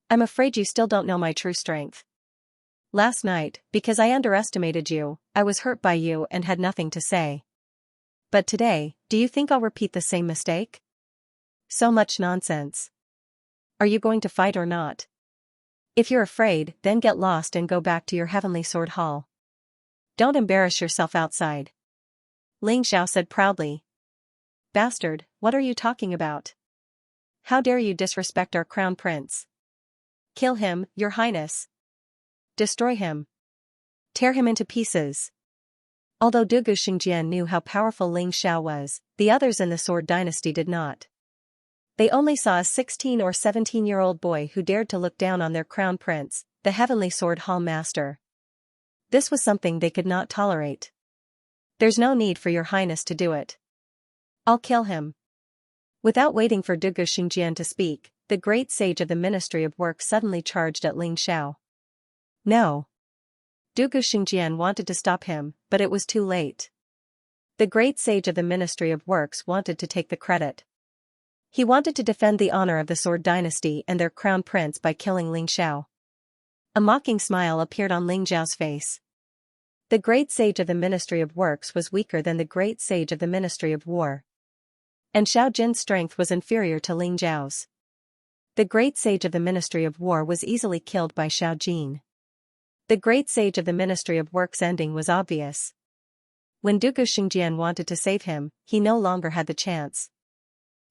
"I'm afraid you still don't know my true strength. Last night, because I underestimated you, I was hurt by you and had nothing to say. But today, do you think I'll repeat the same mistake? So much nonsense. Are you going to fight or not? If you're afraid, then get lost and go back to your heavenly sword hall. Don't embarrass yourself outside." Ling Xiao said proudly. "Bastard, what are you talking about? How dare you disrespect our crown prince? Kill him, your highness. Destroy him. Tear him into pieces." Although Dugu Xingjian knew how powerful Ling Xiao was, the others in the Sword Dynasty did not. They only saw a 16 or 17-year-old boy who dared to look down on their crown prince, the heavenly sword hall master. This was something they could not tolerate. "There's no need for your highness to do it. I'll kill him." Without waiting for Dugu Xingjian to speak, the great sage of the Ministry of Work suddenly charged at Ling Xiao. No. Dugu Xingjian wanted to stop him, but it was too late. The great sage of the Ministry of Works wanted to take the credit. He wanted to defend the honor of the Sword Dynasty and their crown prince by killing Ling Xiao. A mocking smile appeared on Ling Zhao's face. The great sage of the Ministry of Works was weaker than the great sage of the Ministry of War. And Xiao Jin's strength was inferior to Ling Zhao's. The great sage of the Ministry of War was easily killed by Xiao Jin. The great sage of the Ministry of Works' ending was obvious. When Dugu Xingjian wanted to save him, he no longer had the chance.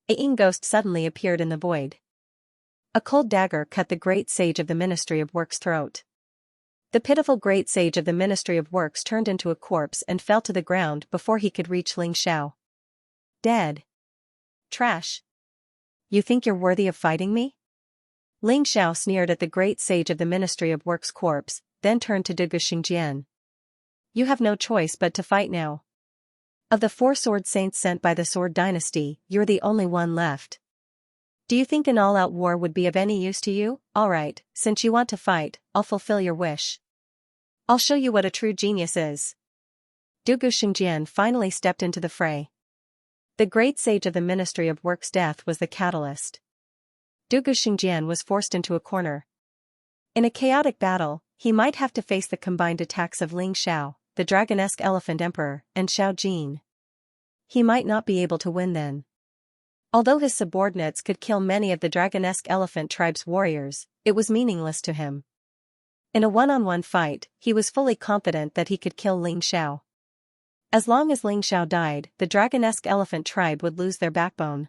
A yin ghost suddenly appeared in the void. A cold dagger cut the great sage of the Ministry of Works' throat. The pitiful great sage of the Ministry of Works turned into a corpse and fell to the ground before he could reach Ling Xiao. "Dead. Trash. You think you're worthy of fighting me?" Ling Xiao sneered at the great sage of the Ministry of Works' corpse, then turned to Dugu Xingjian. "You have no choice but to fight now. Of the 4 sword saints sent by the Sword Dynasty, you're the only one left. Do you think an all-out war would be of any use to you? Alright, since you want to fight, I'll fulfill your wish. I'll show you what a true genius is." Dugu Xingjian finally stepped into the fray. The great sage of the Ministry of Works' death was the catalyst. Dugu Xingjian was forced into a corner. In a chaotic battle, he might have to face the combined attacks of Ling Xiao, the dragonesque elephant emperor, and Xiao Jin. He might not be able to win then. Although his subordinates could kill many of the dragonesque elephant tribe's warriors, it was meaningless to him. In a one-on-one fight, he was fully confident that he could kill Ling Xiao. As long as Ling Xiao died, the dragonesque elephant tribe would lose their backbone.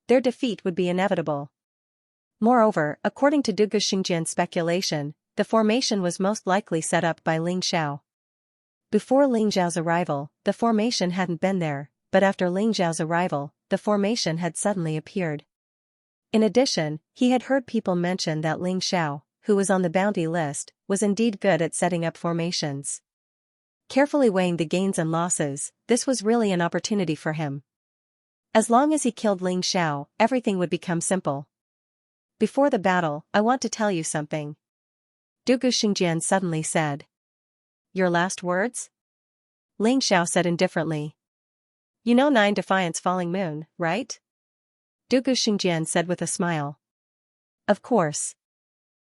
Their defeat would be inevitable. Moreover, according to Dugu Xingjian's speculation, the formation was most likely set up by Ling Xiao. Before Ling Zhao's arrival, the formation hadn't been there, but after Ling Zhao's arrival, the formation had suddenly appeared. In addition, he had heard people mention that Ling Xiao, who was on the bounty list, was indeed good at setting up formations. Carefully weighing the gains and losses, this was really an opportunity for him. As long as he killed Ling Xiao, everything would become simple. Before the battle, I want to tell you something. Dugu Xingjian suddenly said. Your last words? Ling Xiao said indifferently. You know 9 Defiance Falling Moon, right? Dugu Xingjian said with a smile. Of course.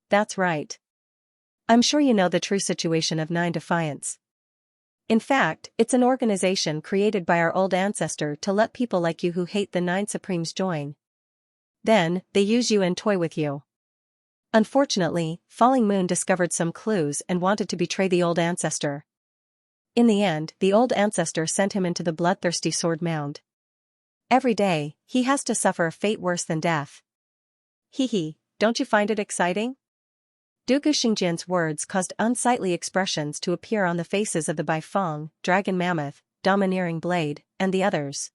That's right. I'm sure you know the true situation of 9 Defiance. In fact, it's an organization created by our old ancestor to let people like you who hate the 9 Supremes join. Then, they use you and toy with you. Unfortunately, Falling Moon discovered some clues and wanted to betray the old ancestor. In the end, the old ancestor sent him into the bloodthirsty sword mound. Every day, he has to suffer a fate worse than death. Hee, don't you find it exciting? Dugu Xingjian's words caused unsightly expressions to appear on the faces of the Baifeng, Dragon Mammoth, Domineering Blade, and the others.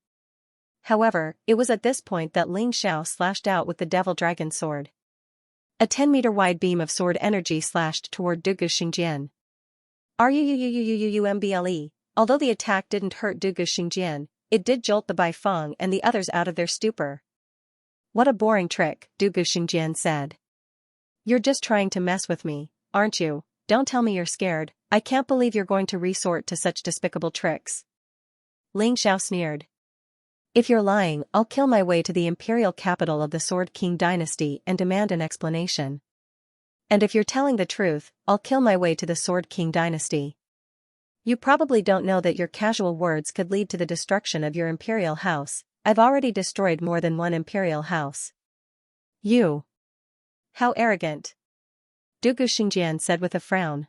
However, it was at this point that Ling Xiao slashed out with the Devil Dragon Sword. A 10-meter-wide beam of sword energy slashed toward Dugu Xingjian. Rumble. Although the attack didn't hurt Dugu Xingjian, it did jolt the Baifeng and the others out of their stupor. What a boring trick, Dugu Xingjian said. You're just trying to mess with me, aren't you? Don't tell me you're scared. I can't believe you're going to resort to such despicable tricks. Ling Xiao sneered. If you're lying, I'll kill my way to the imperial capital of the Sword King dynasty and demand an explanation. And if you're telling the truth, I'll kill my way to the Sword King dynasty. You probably don't know that your casual words could lead to the destruction of your imperial house. I've already destroyed more than one imperial house. You. How arrogant. Dugu Xingjian said with a frown.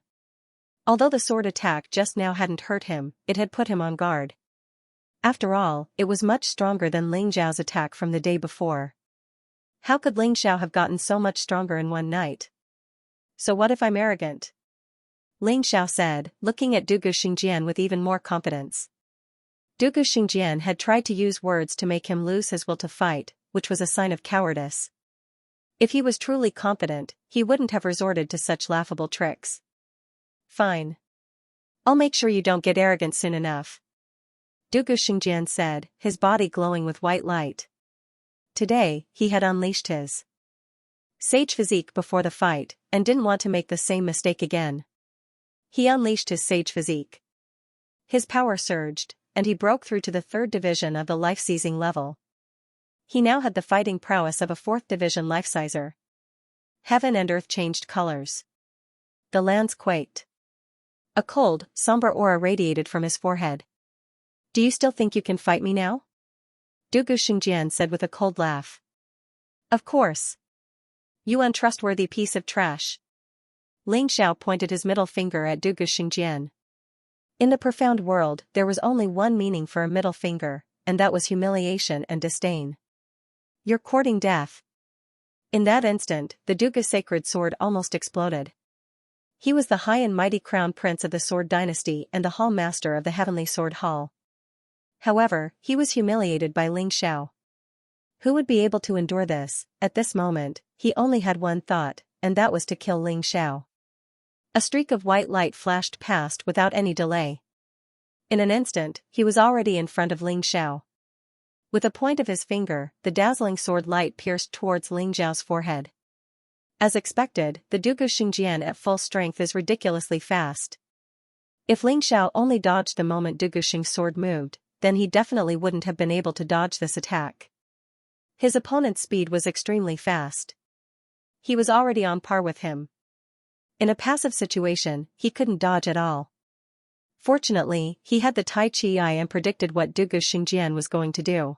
Although the sword attack just now hadn't hurt him, it had put him on guard. After all, it was much stronger than Ling Xiao's attack from the day before. How could Ling Xiao have gotten so much stronger in one night? So what if I'm arrogant? Ling Xiao said, looking at Dugu Xingjian with even more confidence. Dugu Xingjian had tried to use words to make him lose his will to fight, which was a sign of cowardice. If he was truly confident, he wouldn't have resorted to such laughable tricks. Fine. I'll make sure you don't get arrogant soon enough. Dugu Xingjian said, his body glowing with white light. Today, he had unleashed his sage physique before the fight, and didn't want to make the same mistake again. He unleashed his sage physique. His power surged, and he broke through to the 3rd division of the life-seizing level. He now had the fighting prowess of a 4th division life-sizer. Heaven and earth changed colors. The lands quaked. A cold, somber aura radiated from his forehead. Do you still think you can fight me now? Dugu Xingjian said with a cold laugh. Of course. You untrustworthy piece of trash. Ling Xiao pointed his middle finger at Dugu Xingjian. In the profound world, there was only one meaning for a middle finger, and that was humiliation and disdain. You're courting death. In that instant, the Dugu sacred sword almost exploded. He was the high and mighty crown prince of the sword dynasty and the hall master of the heavenly sword hall. However, he was humiliated by Ling Xiao. Who would be able to endure this? At this moment, he only had one thought, and that was to kill Ling Xiao. A streak of white light flashed past without any delay. In an instant, he was already in front of Ling Xiao. With a point of his finger, the dazzling sword light pierced towards Ling Xiao's forehead. As expected, the Dugu Xingjian at full strength is ridiculously fast. If Ling Xiao only dodged the moment Dugu Xing's sword moved, then he definitely wouldn't have been able to dodge this attack. His opponent's speed was extremely fast. He was already on par with him. In a passive situation, he couldn't dodge at all. Fortunately, he had the Tai Chi eye and predicted what Dugu Xingjian was going to do.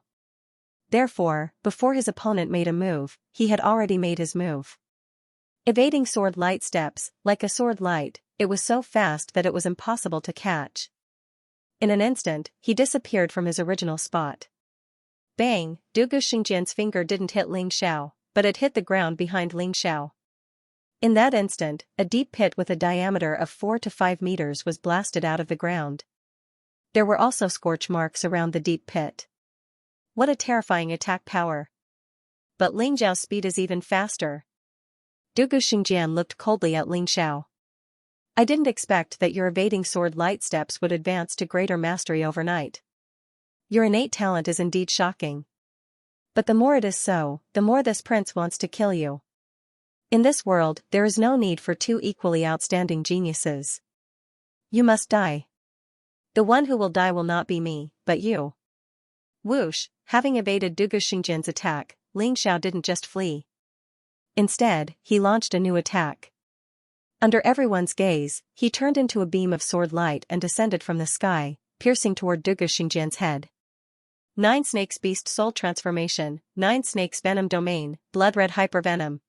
Therefore, before his opponent made a move, he had already made his move. Evading sword light steps, like a sword light, it was so fast that it was impossible to catch. In an instant, he disappeared from his original spot. Bang! Dugu Xingjian's finger didn't hit Ling Xiao, but it hit the ground behind Ling Xiao. In that instant, a deep pit with a diameter of 4 to 5 meters was blasted out of the ground. There were also scorch marks around the deep pit. What a terrifying attack power! But Ling Xiao's speed is even faster. Dugu Xingjian looked coldly at Ling Xiao. I didn't expect that your evading sword light steps would advance to greater mastery overnight. Your innate talent is indeed shocking. But the more it is so, the more this prince wants to kill you. In this world, there is no need for two equally outstanding geniuses. You must die. The one who will die will not be me, but you. Whoosh, having evaded Dugu Xingjian's attack, Ling Xiao didn't just flee. Instead, he launched a new attack. Under everyone's gaze, he turned into a beam of sword light and descended from the sky, piercing toward Dugu Xingjian's head. 9 Snakes Beast Soul Transformation, 9 Snakes Venom Domain, Blood-Red Hypervenom.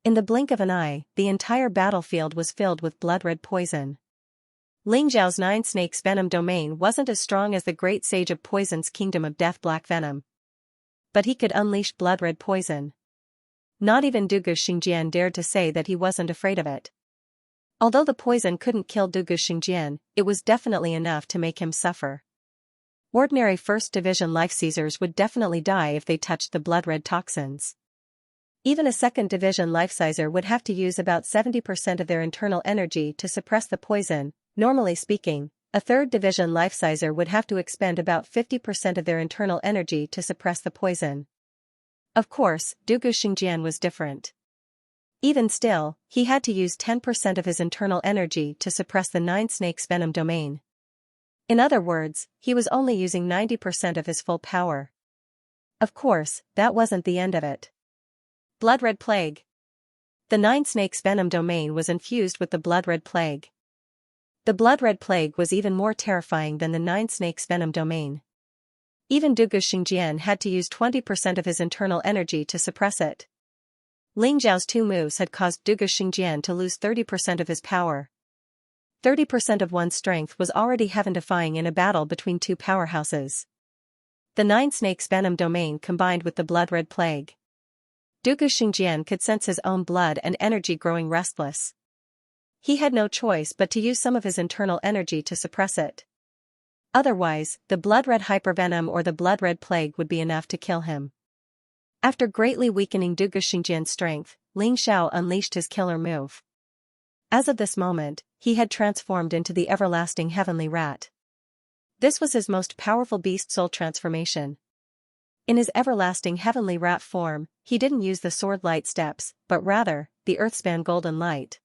In the blink of an eye, the entire battlefield was filled with blood-red poison. Ling Xiao's 9 Snakes Venom Domain wasn't as strong as the Great Sage of Poison's Kingdom of Death Black Venom. But he could unleash blood-red poison. Not even Dugu Xingjian dared to say that he wasn't afraid of it. Although the poison couldn't kill Dugu Xingjian, it was definitely enough to make him suffer. Ordinary 1st Division Life Seizers would definitely die if they touched the blood-red toxins. Even a 2nd Division Life Sizer would have to use about 70% of their internal energy to suppress the poison. Normally speaking, a 3rd Division Life Sizer would have to expend about 50% of their internal energy to suppress the poison. Of course, Dugu Xingjian was different. Even still, he had to use 10% of his internal energy to suppress the 9 Snakes Venom Domain. In other words, he was only using 90% of his full power. Of course, that wasn't the end of it. Blood-Red Plague. The 9 Snakes Venom Domain was infused with the Blood-Red Plague. The Blood-Red Plague was even more terrifying than the 9 Snakes Venom Domain. Even Dugu Xingjian had to use 20% of his internal energy to suppress it. Ling Xiao's 2 moves had caused Dugu Xingjian to lose 30% of his power. 30% of one's strength was already heaven-defying in a battle between 2 powerhouses. The 9 Snakes Venom Domain combined with the Blood-Red Plague. Dugu Xingjian could sense his own blood and energy growing restless. He had no choice but to use some of his internal energy to suppress it. Otherwise, the Blood-Red Hypervenom or the Blood-Red Plague would be enough to kill him. After greatly weakening Dugu Xingjian's strength, Ling Xiao unleashed his killer move. As of this moment, he had transformed into the everlasting heavenly rat. This was his most powerful beast soul transformation. In his everlasting heavenly rat form, he didn't use the sword light steps, but rather, the Earthspan Golden Light.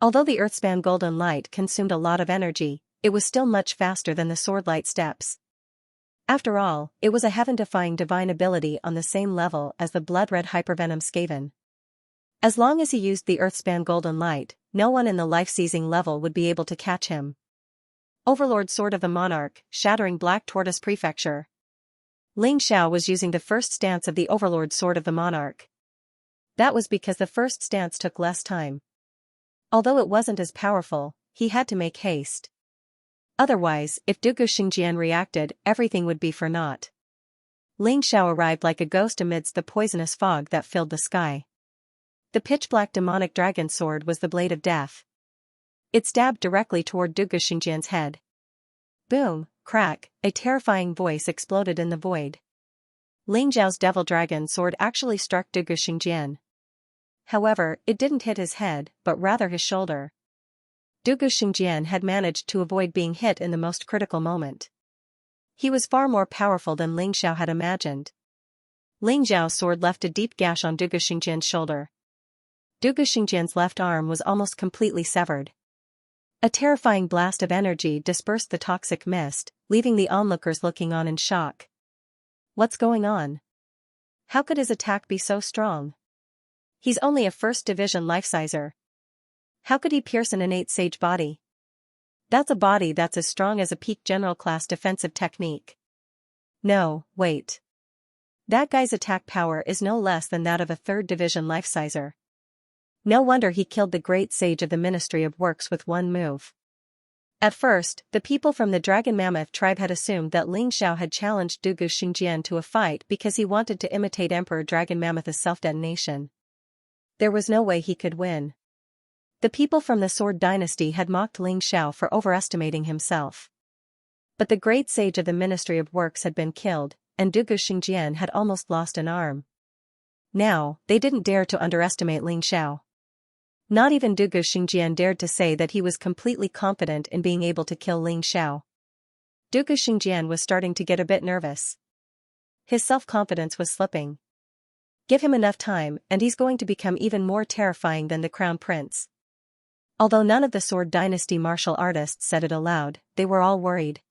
Although the Earthspan Golden Light consumed a lot of energy, it was still much faster than the sword light steps. After all, it was a heaven-defying divine ability on the same level as the Blood-Red Hypervenom Skaven. As long as he used the Earthspan Golden Light, no one in the life-seizing level would be able to catch him. Overlord Sword of the Monarch, shattering Black Tortoise Prefecture. Ling Xiao was using the first stance of the Overlord Sword of the Monarch. That was because the first stance took less time. Although it wasn't as powerful, he had to make haste. Otherwise, if Dugu Xingjian reacted, everything would be for naught. Ling Xiao arrived like a ghost amidst the poisonous fog that filled the sky. The pitch-black demonic dragon sword was the blade of death. It stabbed directly toward Dugu Xingjian's head. Boom, crack, a terrifying voice exploded in the void. Ling Xiao's devil dragon sword actually struck Dugu Xingjian. However, it didn't hit his head, but rather his shoulder. Dugu Xingjian had managed to avoid being hit in the most critical moment. He was far more powerful than Ling Xiao had imagined. Ling Xiao's sword left a deep gash on Dugu Xingjian's shoulder. Dugu Xingjian's left arm was almost completely severed. A terrifying blast of energy dispersed the toxic mist, leaving the onlookers looking on in shock. What's going on? How could his attack be so strong? He's only a 1st Division Life Sizer. How could he pierce an innate sage body? That's a body that's as strong as a peak general class defensive technique. No, wait. That guy's attack power is no less than that of a 3rd Division Life Sizer. No wonder he killed the great sage of the Ministry of Works with one move. At first, the people from the Dragon Mammoth tribe had assumed that Ling Xiao had challenged Dugu Xingjian to a fight because he wanted to imitate Emperor Dragon Mammoth's self-detonation. There was no way he could win. The people from the Sword Dynasty had mocked Ling Xiao for overestimating himself. But the great sage of the Ministry of Works had been killed, and Dugu Xingjian had almost lost an arm. Now, they didn't dare to underestimate Ling Xiao. Not even Dugu Xingjian dared to say that he was completely confident in being able to kill Ling Xiao. Dugu Xingjian was starting to get a bit nervous. His self-confidence was slipping. Give him enough time and he's going to become even more terrifying than the crown prince. Although none of the Sword Dynasty martial artists said it aloud, they were all worried.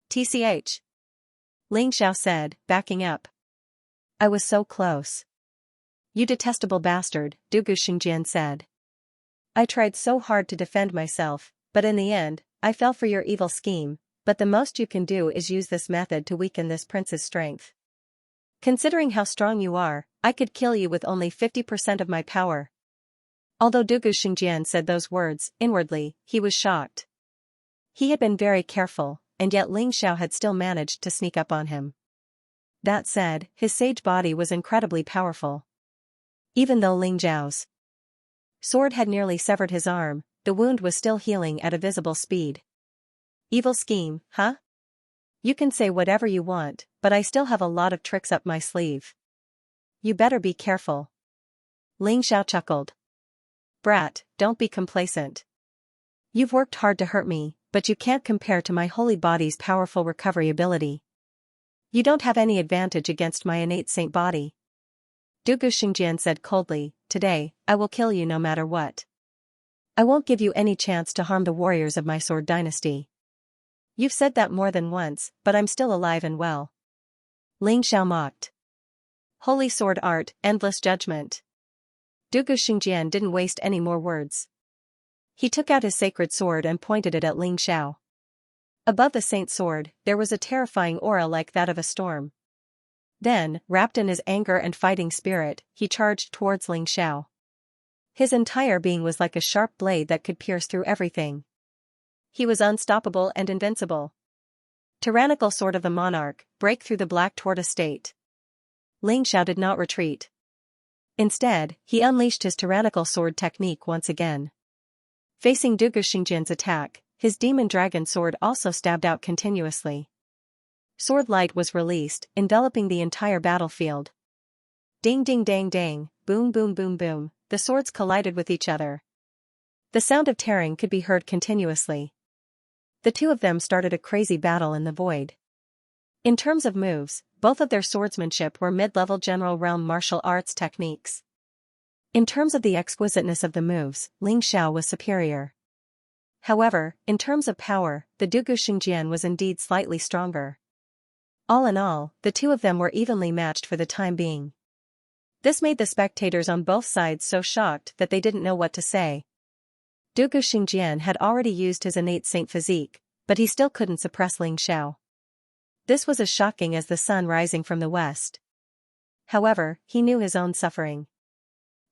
TCH. Ling Xiao said, backing up. I was so close. You detestable bastard, Dugu Xingjian said. I tried so hard to defend myself, but in the end, I fell for your evil scheme, but the most you can do is use this method to weaken this prince's strength. Considering how strong you are, I could kill you with only 50% of my power. Although Dugu Xingjian said those words, inwardly, he was shocked. He had been very careful, and yet Ling Xiao had still managed to sneak up on him. That said, his sage body was incredibly powerful. Even though Ling Xiao's sword had nearly severed his arm, the wound was still healing at a visible speed. Evil scheme, huh? You can say whatever you want, but I still have a lot of tricks up my sleeve. You better be careful. Ling Xiao chuckled. Brat, don't be complacent. You've worked hard to hurt me, but you can't compare to my holy body's powerful recovery ability. You don't have any advantage against my innate saint body. Dugu Xingjian said coldly, today, I will kill you no matter what. I won't give you any chance to harm the warriors of my Sword Dynasty. You've said that more than once, but I'm still alive and well. Ling Xiao mocked. Holy sword art, endless judgment. Dugu Xingjian didn't waste any more words. He took out his sacred sword and pointed it at Ling Xiao. Above the saint's sword, there was a terrifying aura like that of a storm. Then, wrapped in his anger and fighting spirit, he charged towards Ling Xiao. His entire being was like a sharp blade that could pierce through everything. He was unstoppable and invincible. Tyrannical sword of the monarch, break through the black tortoise state. Ling Xiao did not retreat. Instead, he unleashed his tyrannical sword technique once again. Facing Dugu Xingjian's attack, his demon dragon sword also stabbed out continuously. Sword light was released, enveloping the entire battlefield. Ding ding dang dang, boom boom boom boom, the swords collided with each other. The sound of tearing could be heard continuously. The two of them started a crazy battle in the void. In terms of moves, both of their swordsmanship were mid-level general realm martial arts techniques. In terms of the exquisiteness of the moves, Ling Xiao was superior. However, in terms of power, the Dugu Xingjian was indeed slightly stronger. All in all, the two of them were evenly matched for the time being. This made the spectators on both sides so shocked that they didn't know what to say. Dugu Xingjian had already used his innate saint physique, but he still couldn't suppress Ling Xiao. This was as shocking as the sun rising from the west. However, he knew his own suffering.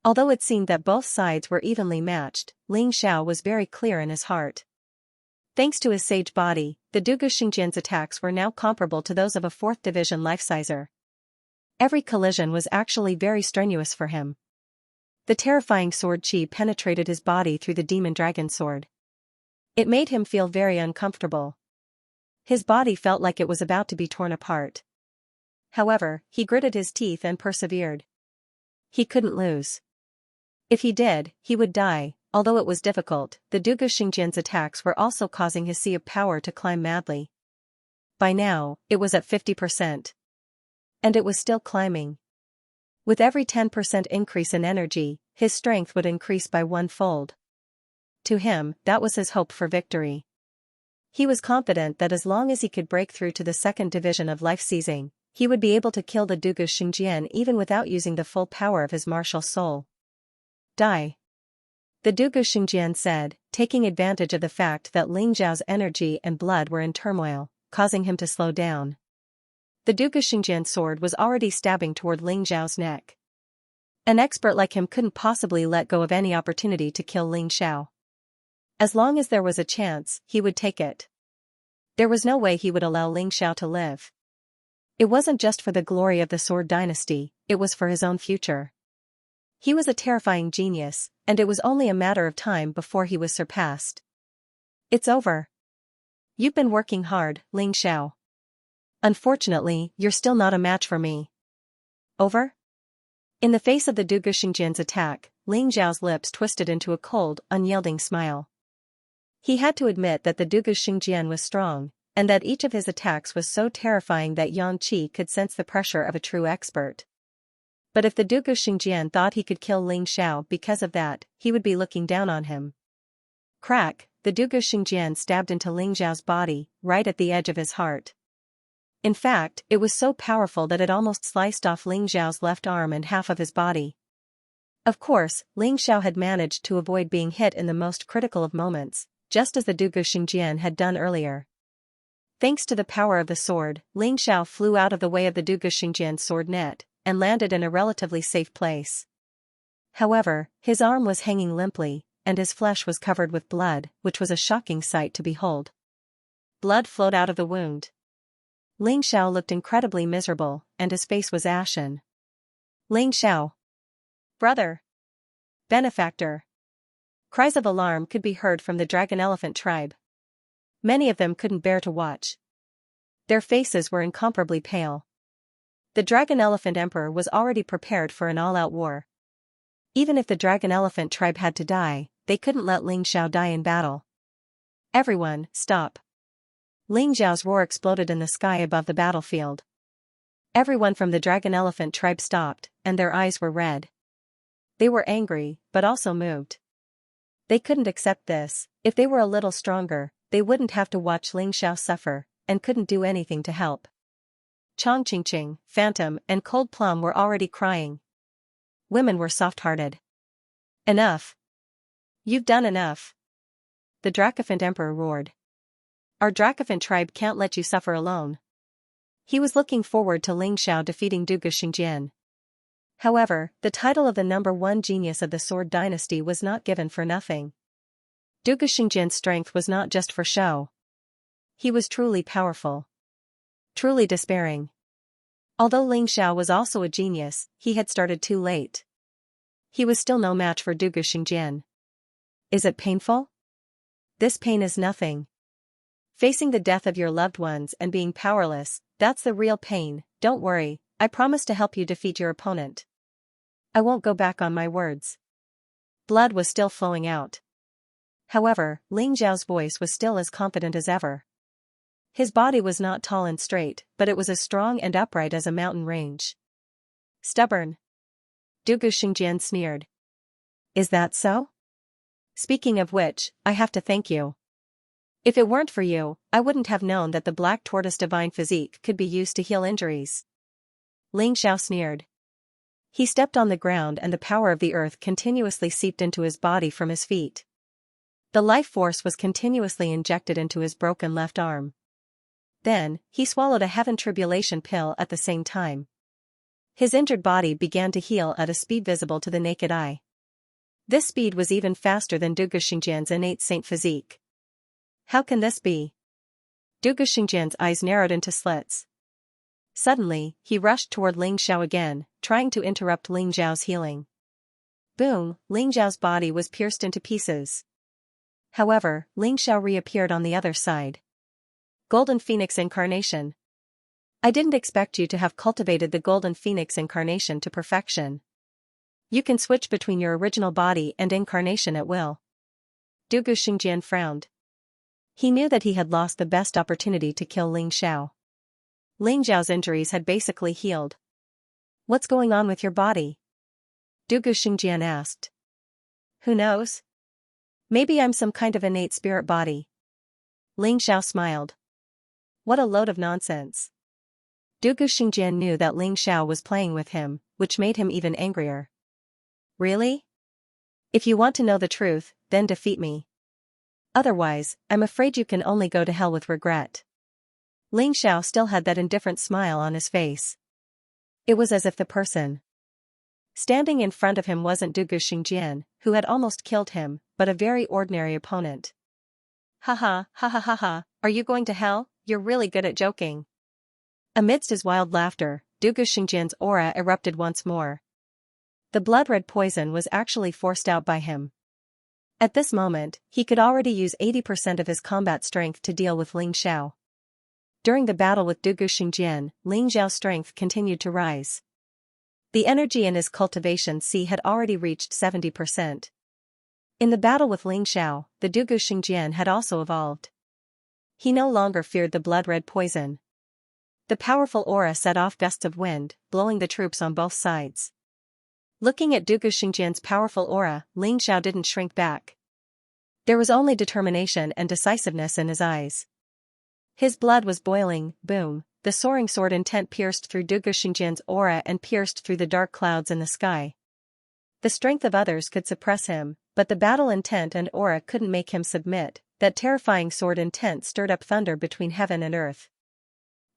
Although it seemed that both sides were evenly matched, Ling Xiao was very clear in his heart. Thanks to his sage body, the Dugu Xingjian's attacks were now comparable to those of a 4th division life-sizer. Every collision was actually very strenuous for him. The terrifying sword chi penetrated his body through the demon dragon sword. It made him feel very uncomfortable. His body felt like it was about to be torn apart. However, he gritted his teeth and persevered. He couldn't lose. If he did, he would die. Although it was difficult, the Dugu Xingjian's attacks were also causing his sea of power to climb madly. By now, it was at 50%. And it was still climbing. With every 10% increase in energy, his strength would increase by 1-fold. To him, that was his hope for victory. He was confident that as long as he could break through to the 2nd division of life-seizing, he would be able to kill the Dugu Xingjian even without using the full power of his martial soul. Die. The Dugu Xingjian said, taking advantage of the fact that Ling Xiao's energy and blood were in turmoil, causing him to slow down. The Dugu Xingjian's sword was already stabbing toward Ling Xiao's neck. An expert like him couldn't possibly let go of any opportunity to kill Ling Xiao. As long as there was a chance, he would take it. There was no way he would allow Ling Xiao to live. It wasn't just for the glory of the Sword Dynasty, it was for his own future. He was a terrifying genius, and it was only a matter of time before he was surpassed. It's over. You've been working hard, Ling Xiao. Unfortunately, you're still not a match for me. Over? In the face of the Dugu Xingjian's attack, Ling Xiao's lips twisted into a cold, unyielding smile. He had to admit that the Dugu Xingjian was strong, and that each of his attacks was so terrifying that Yan Qi could sense the pressure of a true expert. But if the Dugu Xingjian thought he could kill Ling Xiao because of that, he would be looking down on him. Crack, the Dugu Xingjian stabbed into Ling Xiao's body, right at the edge of his heart. In fact, it was so powerful that it almost sliced off Ling Xiao's left arm and half of his body. Of course, Ling Xiao had managed to avoid being hit in the most critical of moments, just as the Dugu Xingjian had done earlier. Thanks to the power of the sword, Ling Xiao flew out of the way of the Dugu Xingjian's sword net, and landed in a relatively safe place. However, his arm was hanging limply, and his flesh was covered with blood, which was a shocking sight to behold. Blood flowed out of the wound. Ling Xiao looked incredibly miserable, and his face was ashen. Ling Xiao. Brother. Benefactor. Cries of alarm could be heard from the dragon elephant tribe. Many of them couldn't bear to watch. Their faces were incomparably pale. The dragon elephant emperor was already prepared for an all-out war. Even if the dragon elephant tribe had to die, they couldn't let Ling Xiao die in battle. Everyone, stop. Ling Xiao's roar exploded in the sky above the battlefield. Everyone from the dragon elephant tribe stopped, and their eyes were red. They were angry, but also moved. They couldn't accept this. If they were a little stronger, they wouldn't have to watch Ling Xiao suffer, and couldn't do anything to help. Chong Qingqing, Phantom, and Cold Plum were already crying. Women were soft-hearted. Enough. You've done enough. The Dracophant Emperor roared. Our Dracophant tribe can't let you suffer alone. He was looking forward to Ling Xiao defeating Dugu Xingjian. However, the title of the #1 genius of the Sword Dynasty was not given for nothing. Dugu Xingjian's strength was not just for show. He was truly powerful. Truly despairing. Although Ling Xiao was also a genius, he had started too late. He was still no match for Dugu Xingjian. Is it painful? This pain is nothing. Facing the death of your loved ones and being powerless, that's the real pain. Don't worry, I promise to help you defeat your opponent. I won't go back on my words. Blood was still flowing out. However, Ling Xiao's voice was still as confident as ever. His body was not tall and straight, but it was as strong and upright as a mountain range. Stubborn. Dugu Xingjian sneered. Is that so? Speaking of which, I have to thank you. If it weren't for you, I wouldn't have known that the Black Tortoise Divine Physique could be used to heal injuries. Ling Xiao sneered. He stepped on the ground and the power of the earth continuously seeped into his body from his feet. The life force was continuously injected into his broken left arm. Then, he swallowed a heaven tribulation pill at the same time. His injured body began to heal at a speed visible to the naked eye. This speed was even faster than Dugu Xingjian's innate saint physique. How can this be? Dugu Xingjian's eyes narrowed into slits. Suddenly, he rushed toward Ling Xiao again, trying to interrupt Ling Xiao's healing. Boom, Ling Xiao's body was pierced into pieces. However, Ling Xiao reappeared on the other side. Golden Phoenix Incarnation. I didn't expect you to have cultivated the Golden Phoenix Incarnation to perfection. You can switch between your original body and incarnation at will. Dugu Xingjian frowned. He knew that he had lost the best opportunity to kill Ling Xiao. Ling Xiao's injuries had basically healed. What's going on with your body? Dugu Xingjian asked. Who knows? Maybe I'm some kind of innate spirit body. Ling Xiao smiled. What a load of nonsense. Dugu Xingjian knew that Ling Xiao was playing with him, which made him even angrier. Really? If you want to know the truth, then defeat me. Otherwise, I'm afraid you can only go to hell with regret. Ling Xiao still had that indifferent smile on his face. It was as if the person standing in front of him wasn't Dugu Xingjian, who had almost killed him, but a very ordinary opponent. Ha ha ha, are you going to hell? You're really good at joking. Amidst his wild laughter, Dugu Xingjian's aura erupted once more. The blood-red poison was actually forced out by him. At this moment, he could already use 80% of his combat strength to deal with Ling Xiao. During the battle with Dugu Xingjian, Ling Xiao's strength continued to rise. The energy in his cultivation C had already reached 70%. In the battle with Ling Xiao, the Dugu Xingjian had also evolved. He no longer feared the blood-red poison. The powerful aura set off gusts of wind, blowing the troops on both sides. Looking at Dugu Xingjian's powerful aura, Ling Xiao didn't shrink back. There was only determination and decisiveness in his eyes. His blood was boiling. Boom, the soaring sword intent pierced through Dugu Xingjian's aura and pierced through the dark clouds in the sky. The strength of others could suppress him, but the battle intent and aura couldn't make him submit. That terrifying sword intent stirred up thunder between heaven and earth.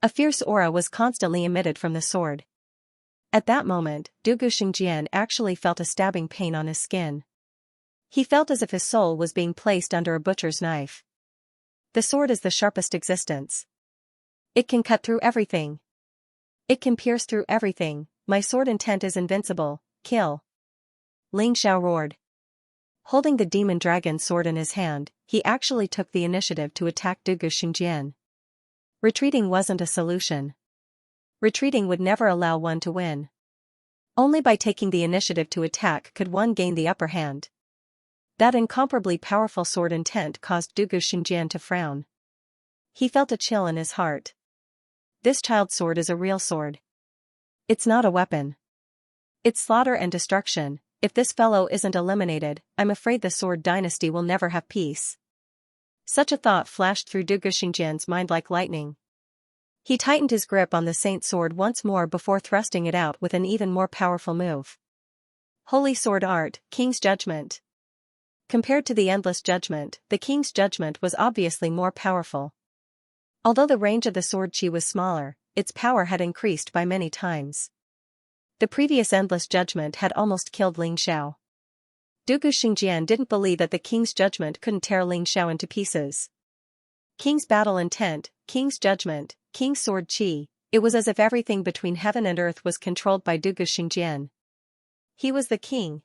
A fierce aura was constantly emitted from the sword. At that moment, Dugu Xingjian actually felt a stabbing pain on his skin. He felt as if his soul was being placed under a butcher's knife. The sword is the sharpest existence. It can cut through everything. It can pierce through everything. My sword intent is invincible. Kill. Ling Xiao roared. Holding the demon dragon sword in his hand, he actually took the initiative to attack Dugu Xingjian. Retreating wasn't a solution. Retreating would never allow one to win. Only by taking the initiative to attack could one gain the upper hand. That incomparably powerful sword intent caused Dugu Xingjian to frown. He felt a chill in his heart. This child's sword is a real sword. It's not a weapon. It's slaughter and destruction. If this fellow isn't eliminated, I'm afraid the Sword Dynasty will never have peace. Such a thought flashed through Dugu Xingjian's mind like lightning. He tightened his grip on the Saint's sword once more before thrusting it out with an even more powerful move. Holy Sword Art, King's Judgment. Compared to the Endless Judgment, the King's Judgment was obviously more powerful. Although the range of the sword chi was smaller, its power had increased by many times. The previous Endless Judgment had almost killed Ling Xiao. Dugu Xingjian didn't believe that the King's Judgment couldn't tear Ling Xiao into pieces. King's Battle Intent, King's Judgment, King's Sword Chi, it was as if everything between heaven and earth was controlled by Dugu Xingjian. He was the king.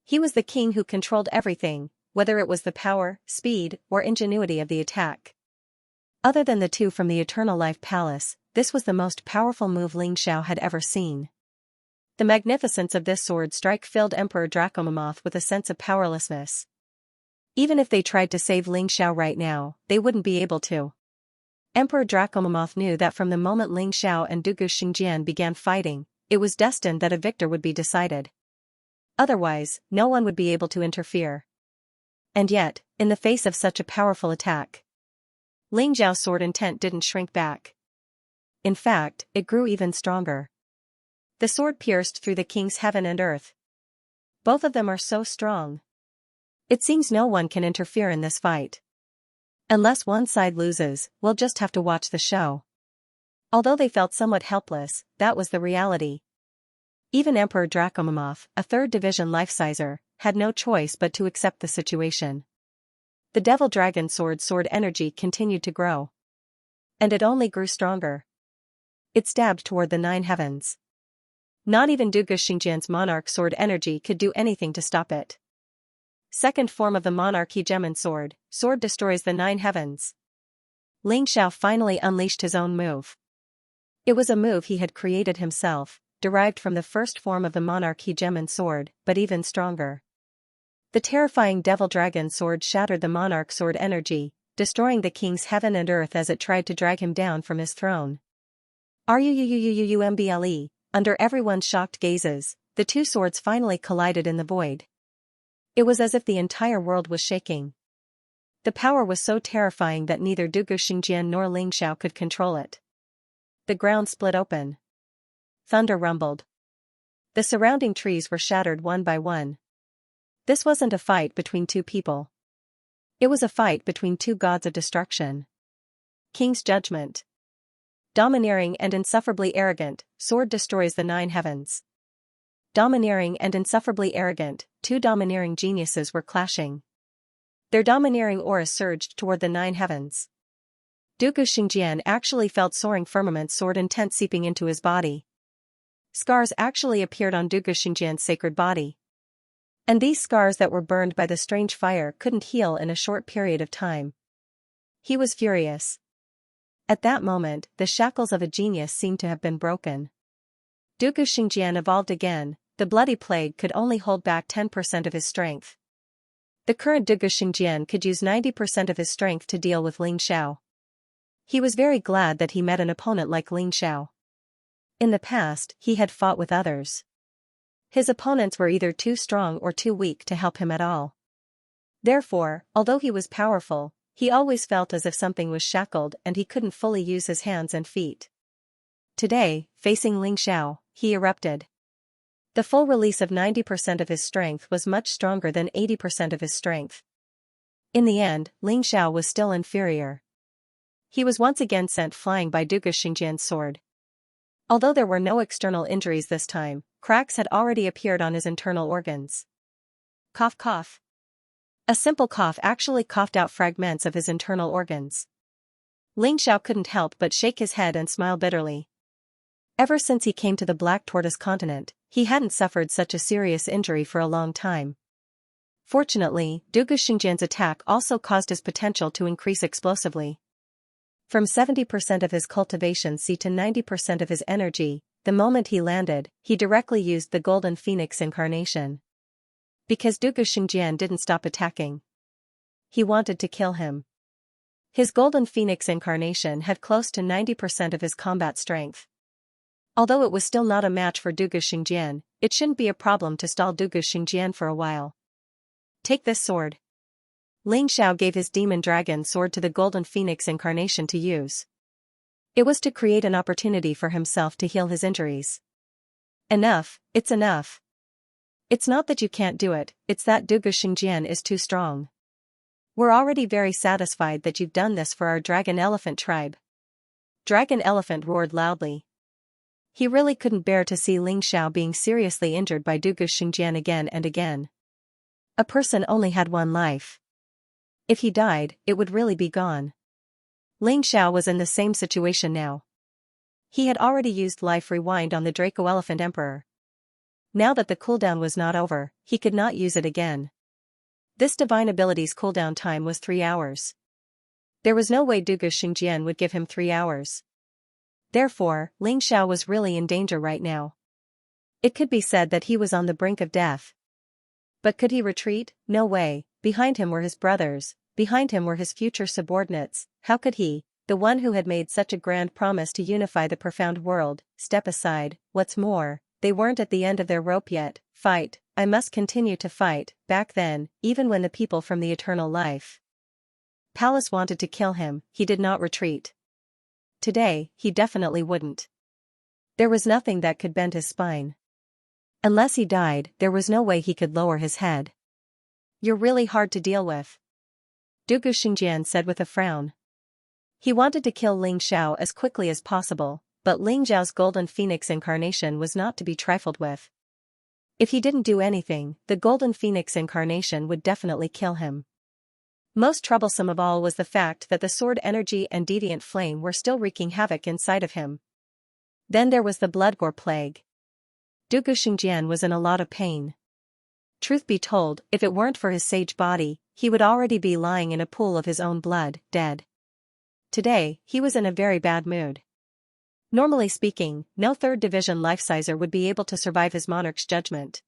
He was the king who controlled everything, whether it was the power, speed, or ingenuity of the attack. Other than the two from the Eternal Life Palace, this was the most powerful move Ling Xiao had ever seen. The magnificence of this sword strike filled Emperor Dracomamoth with a sense of powerlessness. Even if they tried to save Ling Xiao right now, they wouldn't be able to. Emperor Dracomamoth knew that from the moment Ling Xiao and Dugu Xingjian began fighting, it was destined that a victor would be decided. Otherwise, no one would be able to interfere. And yet, in the face of such a powerful attack, Ling Xiao's sword intent didn't shrink back. In fact, it grew even stronger. The sword pierced through the king's heaven and earth. Both of them are so strong. It seems no one can interfere in this fight. Unless one side loses, we'll just have to watch the show. Although they felt somewhat helpless, that was the reality. Even Emperor Dracomamoth, a 3rd Division life-sizer, had no choice but to accept the situation. The Devil Dragon sword energy continued to grow. And it only grew stronger. It stabbed toward the 9 heavens. Not even Dugu Xingjian's Monarch sword energy could do anything to stop it. Second form of the Monarch Hegemon sword destroys the 9 heavens. Ling Xiao finally unleashed his own move. It was a move he had created himself, derived from the first form of the Monarch Hegemon sword, but even stronger. The terrifying Devil Dragon sword shattered the Monarch sword energy, destroying the king's heaven and earth as it tried to drag him down from his throne. RUUUUUMBLE. Under everyone's shocked gazes, the two swords finally collided in the void. It was as if the entire world was shaking. The power was so terrifying that neither Dugu Xingjian nor Ling Xiao could control it. The ground split open. Thunder rumbled. The surrounding trees were shattered one by one. This wasn't a fight between two people. It was a fight between two gods of destruction. King's Judgment. Domineering and insufferably arrogant, sword destroys the 9 heavens. Domineering and insufferably arrogant, two domineering geniuses were clashing. Their domineering aura surged toward the 9 heavens. Dugu Xingjian actually felt soaring firmament sword intent seeping into his body. Scars actually appeared on Dugu Xingjian's sacred body. And these scars that were burned by the strange fire couldn't heal in a short period of time. He was furious. At that moment, the shackles of a genius seemed to have been broken. Dugu Xingjian evolved again. The bloody plague could only hold back 10% of his strength. The current Dugu Xingjian could use 90% of his strength to deal with Ling Xiao. He was very glad that he met an opponent like Ling Xiao. In the past, he had fought with others. His opponents were either too strong or too weak to help him at all. Therefore, although he was powerful, he always felt as if something was shackled and he couldn't fully use his hands and feet. Today, facing Ling Xiao, he erupted. The full release of 90% of his strength was much stronger than 80% of his strength. In the end, Ling Xiao was still inferior. He was once again sent flying by Dugu Xingjian's sword. Although there were no external injuries this time, cracks had already appeared on his internal organs. Cough cough. A simple cough actually coughed out fragments of his internal organs. Ling Xiao couldn't help but shake his head and smile bitterly. Ever since he came to the Black Tortoise continent, he hadn't suffered such a serious injury for a long time. Fortunately, Dugu Xingjian's attack also caused his potential to increase explosively. From 70% of his cultivation C to 90% of his energy, the moment he landed, he directly used the Golden Phoenix incarnation. Because Dugu Xingjian didn't stop attacking. He wanted to kill him. His Golden Phoenix incarnation had close to 90% of his combat strength. Although it was still not a match for Dugu Xingjian, it shouldn't be a problem to stall Dugu Xingjian for a while. Take this sword. Ling Xiao gave his demon dragon sword to the Golden Phoenix incarnation to use. It was to create an opportunity for himself to heal his injuries. Enough, it's enough. It's not that you can't do it, it's that Dugu Xingjian is too strong. We're already very satisfied that you've done this for our Dragon Elephant tribe. Dragon Elephant roared loudly. He really couldn't bear to see Ling Xiao being seriously injured by Dugu Xingjian again and again. A person only had one life. If he died, it would really be gone. Ling Xiao was in the same situation now. He had already used Life Rewind on the Draco Elephant Emperor. Now that the cooldown was not over, he could not use it again. This divine ability's cooldown time was 3 hours. There was no way Dugu Xingjian would give him 3 hours. Therefore, Ling Xiao was really in danger right now. It could be said that he was on the brink of death. But could he retreat? No way. Behind him were his brothers, behind him were his future subordinates. How could he, the one who had made such a grand promise to unify the profound world, step aside? What's more, they weren't at the end of their rope yet. Fight, I must continue to fight. Back then, even when the people from the Eternal Life Palace wanted to kill him, he did not retreat. Today, he definitely wouldn't. There was nothing that could bend his spine. Unless he died, there was no way he could lower his head. You're really hard to deal with, Dugu Xingjian said with a frown. He wanted to kill Ling Xiao as quickly as possible, but Ling Xiao's Golden Phoenix incarnation was not to be trifled with. If he didn't do anything, the Golden Phoenix incarnation would definitely kill him. Most troublesome of all was the fact that the sword energy and deviant flame were still wreaking havoc inside of him. Then there was the bloodgore plague. Dugu Xingjian was in a lot of pain. Truth be told, if it weren't for his sage body, he would already be lying in a pool of his own blood, dead. Today, he was in a very bad mood. Normally speaking, no 3rd Division life-sizer would be able to survive his monarch's judgment.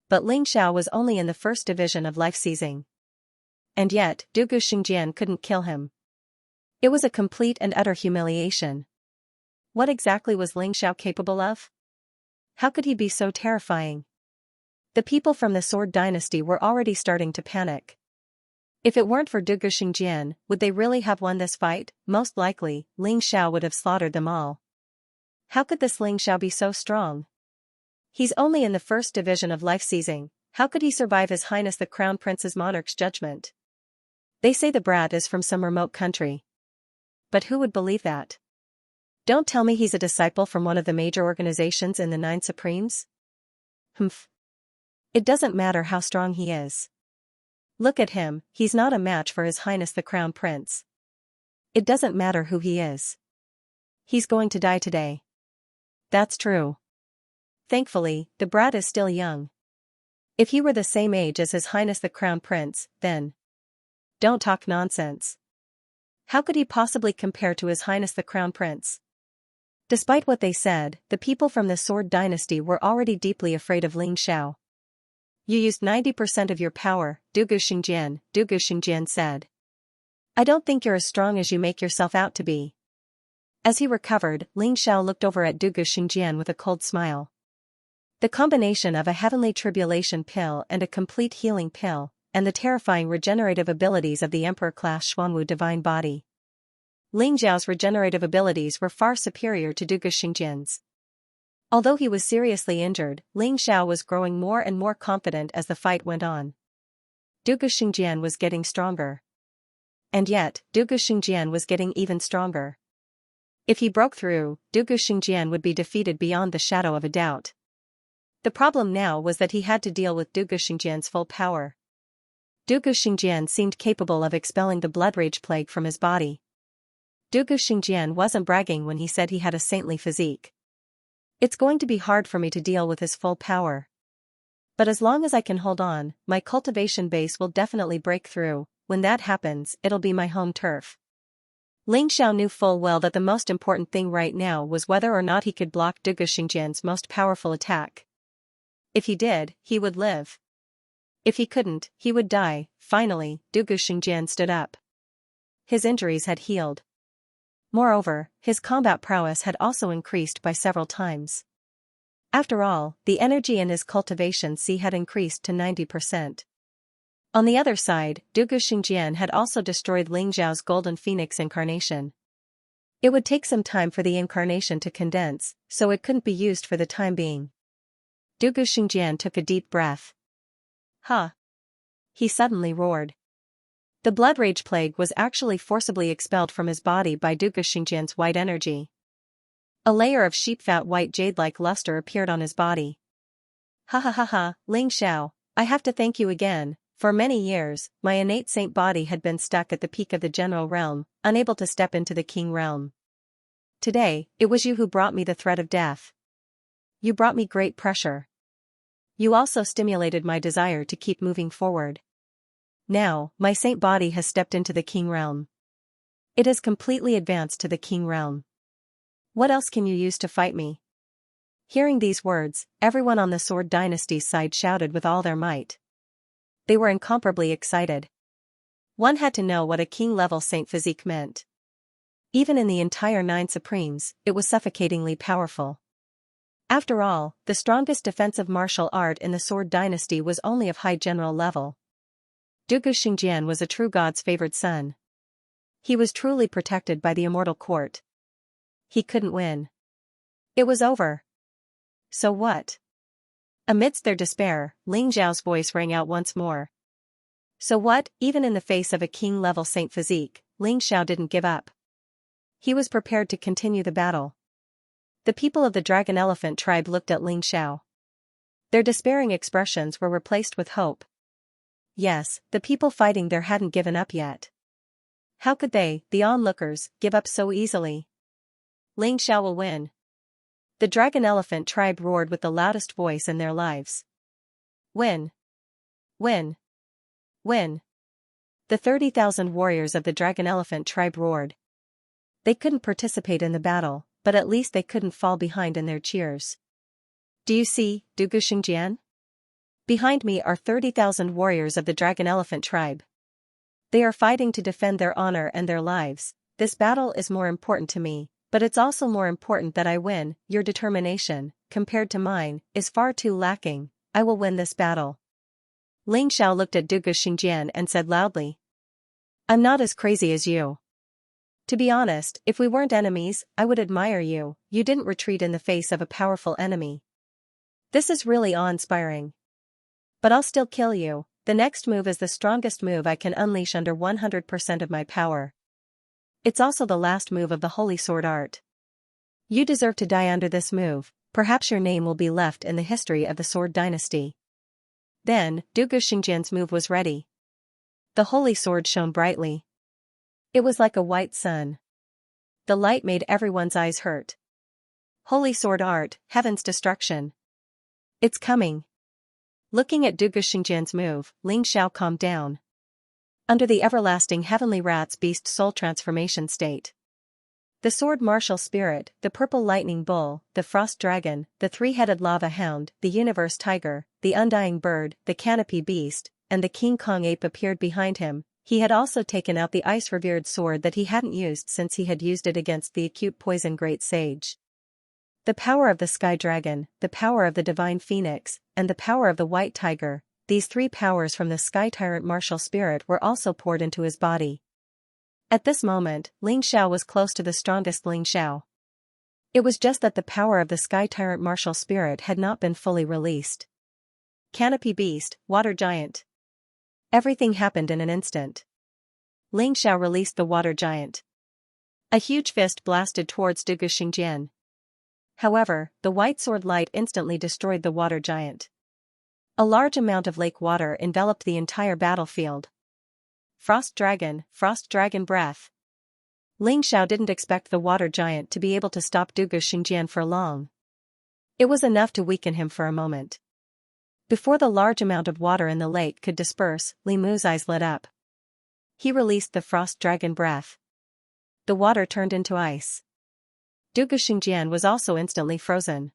But Ling Xiao was only in the 1st Division of life-seizing. And yet, Dugu Xingjian couldn't kill him. It was a complete and utter humiliation. What exactly was Ling Xiao capable of? How could he be so terrifying? The people from the Sword Dynasty were already starting to panic. If it weren't for Dugu Xingjian, would they really have won this fight? Most likely, Ling Xiao would have slaughtered them all. How could this Ling Xiao be so strong? He's only in the 1st Division of life-seizing. How could he survive His Highness the Crown Prince's monarch's judgment? They say the brat is from some remote country. But who would believe that? Don't tell me he's a disciple from one of the major organizations in the 9 Supremes? Humph. It doesn't matter how strong he is. Look at him, he's not a match for His Highness the Crown Prince. It doesn't matter who he is. He's going to die today. That's true. Thankfully, the brat is still young. If he were the same age as His Highness the Crown Prince, then... Don't talk nonsense. How could he possibly compare to His Highness the Crown Prince? Despite what they said, the people from the Sword Dynasty were already deeply afraid of Ling Xiao. You used 90% of your power, Dugu Xingjian said. I don't think you're as strong as you make yourself out to be. As he recovered, Ling Xiao looked over at Dugu Xingjian with a cold smile. The combination of a heavenly tribulation pill and a complete healing pill, and the terrifying regenerative abilities of the Emperor-class Xuanwu divine body. Ling Xiao's regenerative abilities were far superior to Dugu Xingjian's. Although he was seriously injured, Ling Xiao was growing more and more confident as the fight went on. Dugu Xingjian was getting stronger. And yet, Dugu Xingjian was getting even stronger. If he broke through, Dugu Xingjian would be defeated beyond the shadow of a doubt. The problem now was that he had to deal with Dugu Xingjian's full power. Dugu Xingjian seemed capable of expelling the blood rage plague from his body. Dugu Xingjian wasn't bragging when he said he had a saintly physique. It's going to be hard for me to deal with his full power. But as long as I can hold on, my cultivation base will definitely break through. When that happens, it'll be my home turf. Ling Xiao knew full well that the most important thing right now was whether or not he could block Dugu Xingjian's most powerful attack. If he did, he would live. If he couldn't, he would die. Finally, Dugu Xingjian stood up. His injuries had healed. Moreover, his combat prowess had also increased by several times. After all, the energy in his cultivation C had increased to 90%. On the other side, Dugu Xingjian had also destroyed Ling Xiao's golden phoenix incarnation. It would take some time for the incarnation to condense, so it couldn't be used for the time being. Dugu Xingjian took a deep breath. Huh! He suddenly roared. The blood rage plague was actually forcibly expelled from his body by Dugu Xingjian's white energy. A layer of sheep-fat white jade-like luster appeared on his body. Ha ha ha ha, Ling Xiao, I have to thank you again. For many years, my innate saint body had been stuck at the peak of the general realm, unable to step into the king realm. Today, it was you who brought me the threat of death. You brought me great pressure. You also stimulated my desire to keep moving forward. Now, my saint body has stepped into the king realm. It has completely advanced to the king realm. What else can you use to fight me? Hearing these words, everyone on the Sword Dynasty's side shouted with all their might. They were incomparably excited. One had to know what a king-level saint physique meant. Even in the entire 9 Supremes, it was suffocatingly powerful. After all, the strongest defensive martial art in the Sword Dynasty was only of high general level. Dugu Xingjian was a true god's favored son. He was truly protected by the immortal court. He couldn't win. It was over. So what? Amidst their despair, Ling Xiao's voice rang out once more. So what? Even in the face of a king-level saint physique, Ling Xiao didn't give up. He was prepared to continue the battle. The people of the Dragon Elephant tribe looked at Ling Xiao. Their despairing expressions were replaced with hope. Yes, the people fighting there hadn't given up yet. How could they, the onlookers, give up so easily? Ling Xiao will win. The Dragon Elephant tribe roared with the loudest voice in their lives. Win! Win! Win! The 30,000 warriors of the Dragon Elephant tribe roared. They couldn't participate in the battle, but at least they couldn't fall behind in their cheers. Do you see, Dugu Xingjian? Behind me are 30,000 warriors of the Dragon Elephant tribe. They are fighting to defend their honor and their lives. This battle is more important to me, but it's also more important that I win. Your determination, compared to mine, is far too lacking. I will win this battle. Ling Xiao looked at Dugu Xingjian and said loudly. I'm not as crazy as you. To be honest, if we weren't enemies, I would admire you. You didn't retreat in the face of a powerful enemy. This is really awe-inspiring. But I'll still kill you. The next move is the strongest move I can unleash under 100% of my power. It's also the last move of the Holy Sword Art. You deserve to die under this move. Perhaps your name will be left in the history of the Sword Dynasty. Then, Dugu Xingjian's move was ready. The holy sword shone brightly. It was like a white sun. The light made everyone's eyes hurt. Holy Sword Art, Heaven's Destruction. It's coming. Looking at Dugu Xingjian's move, Ling Xiao calmed down. Under the everlasting heavenly rat's beast soul transformation state. The sword martial spirit, the purple lightning bull, the frost dragon, the three-headed lava hound, the universe tiger, the undying bird, the canopy beast, and the King Kong ape appeared behind him. He had also taken out the ice-revered sword that he hadn't used since he had used it against the acute poison great sage. The power of the sky dragon, the power of the divine phoenix, and the power of the white tiger, these three powers from the sky tyrant martial spirit were also poured into his body. At this moment, Ling Xiao was close to the strongest Ling Xiao. It was just that the power of the sky tyrant martial spirit had not been fully released. Canopy beast, water giant. Everything happened in an instant. Ling Xiao released the water giant. A huge fist blasted towards Dugu Xingjian. However, the white sword light instantly destroyed the water giant. A large amount of lake water enveloped the entire battlefield. Frost dragon breath. Ling Xiao didn't expect the water giant to be able to stop Dugu Xingjian for long. It was enough to weaken him for a moment. Before the large amount of water in the lake could disperse, Li Mu's eyes lit up. He released the frost dragon breath. The water turned into ice. Dugu Xingjian was also instantly frozen.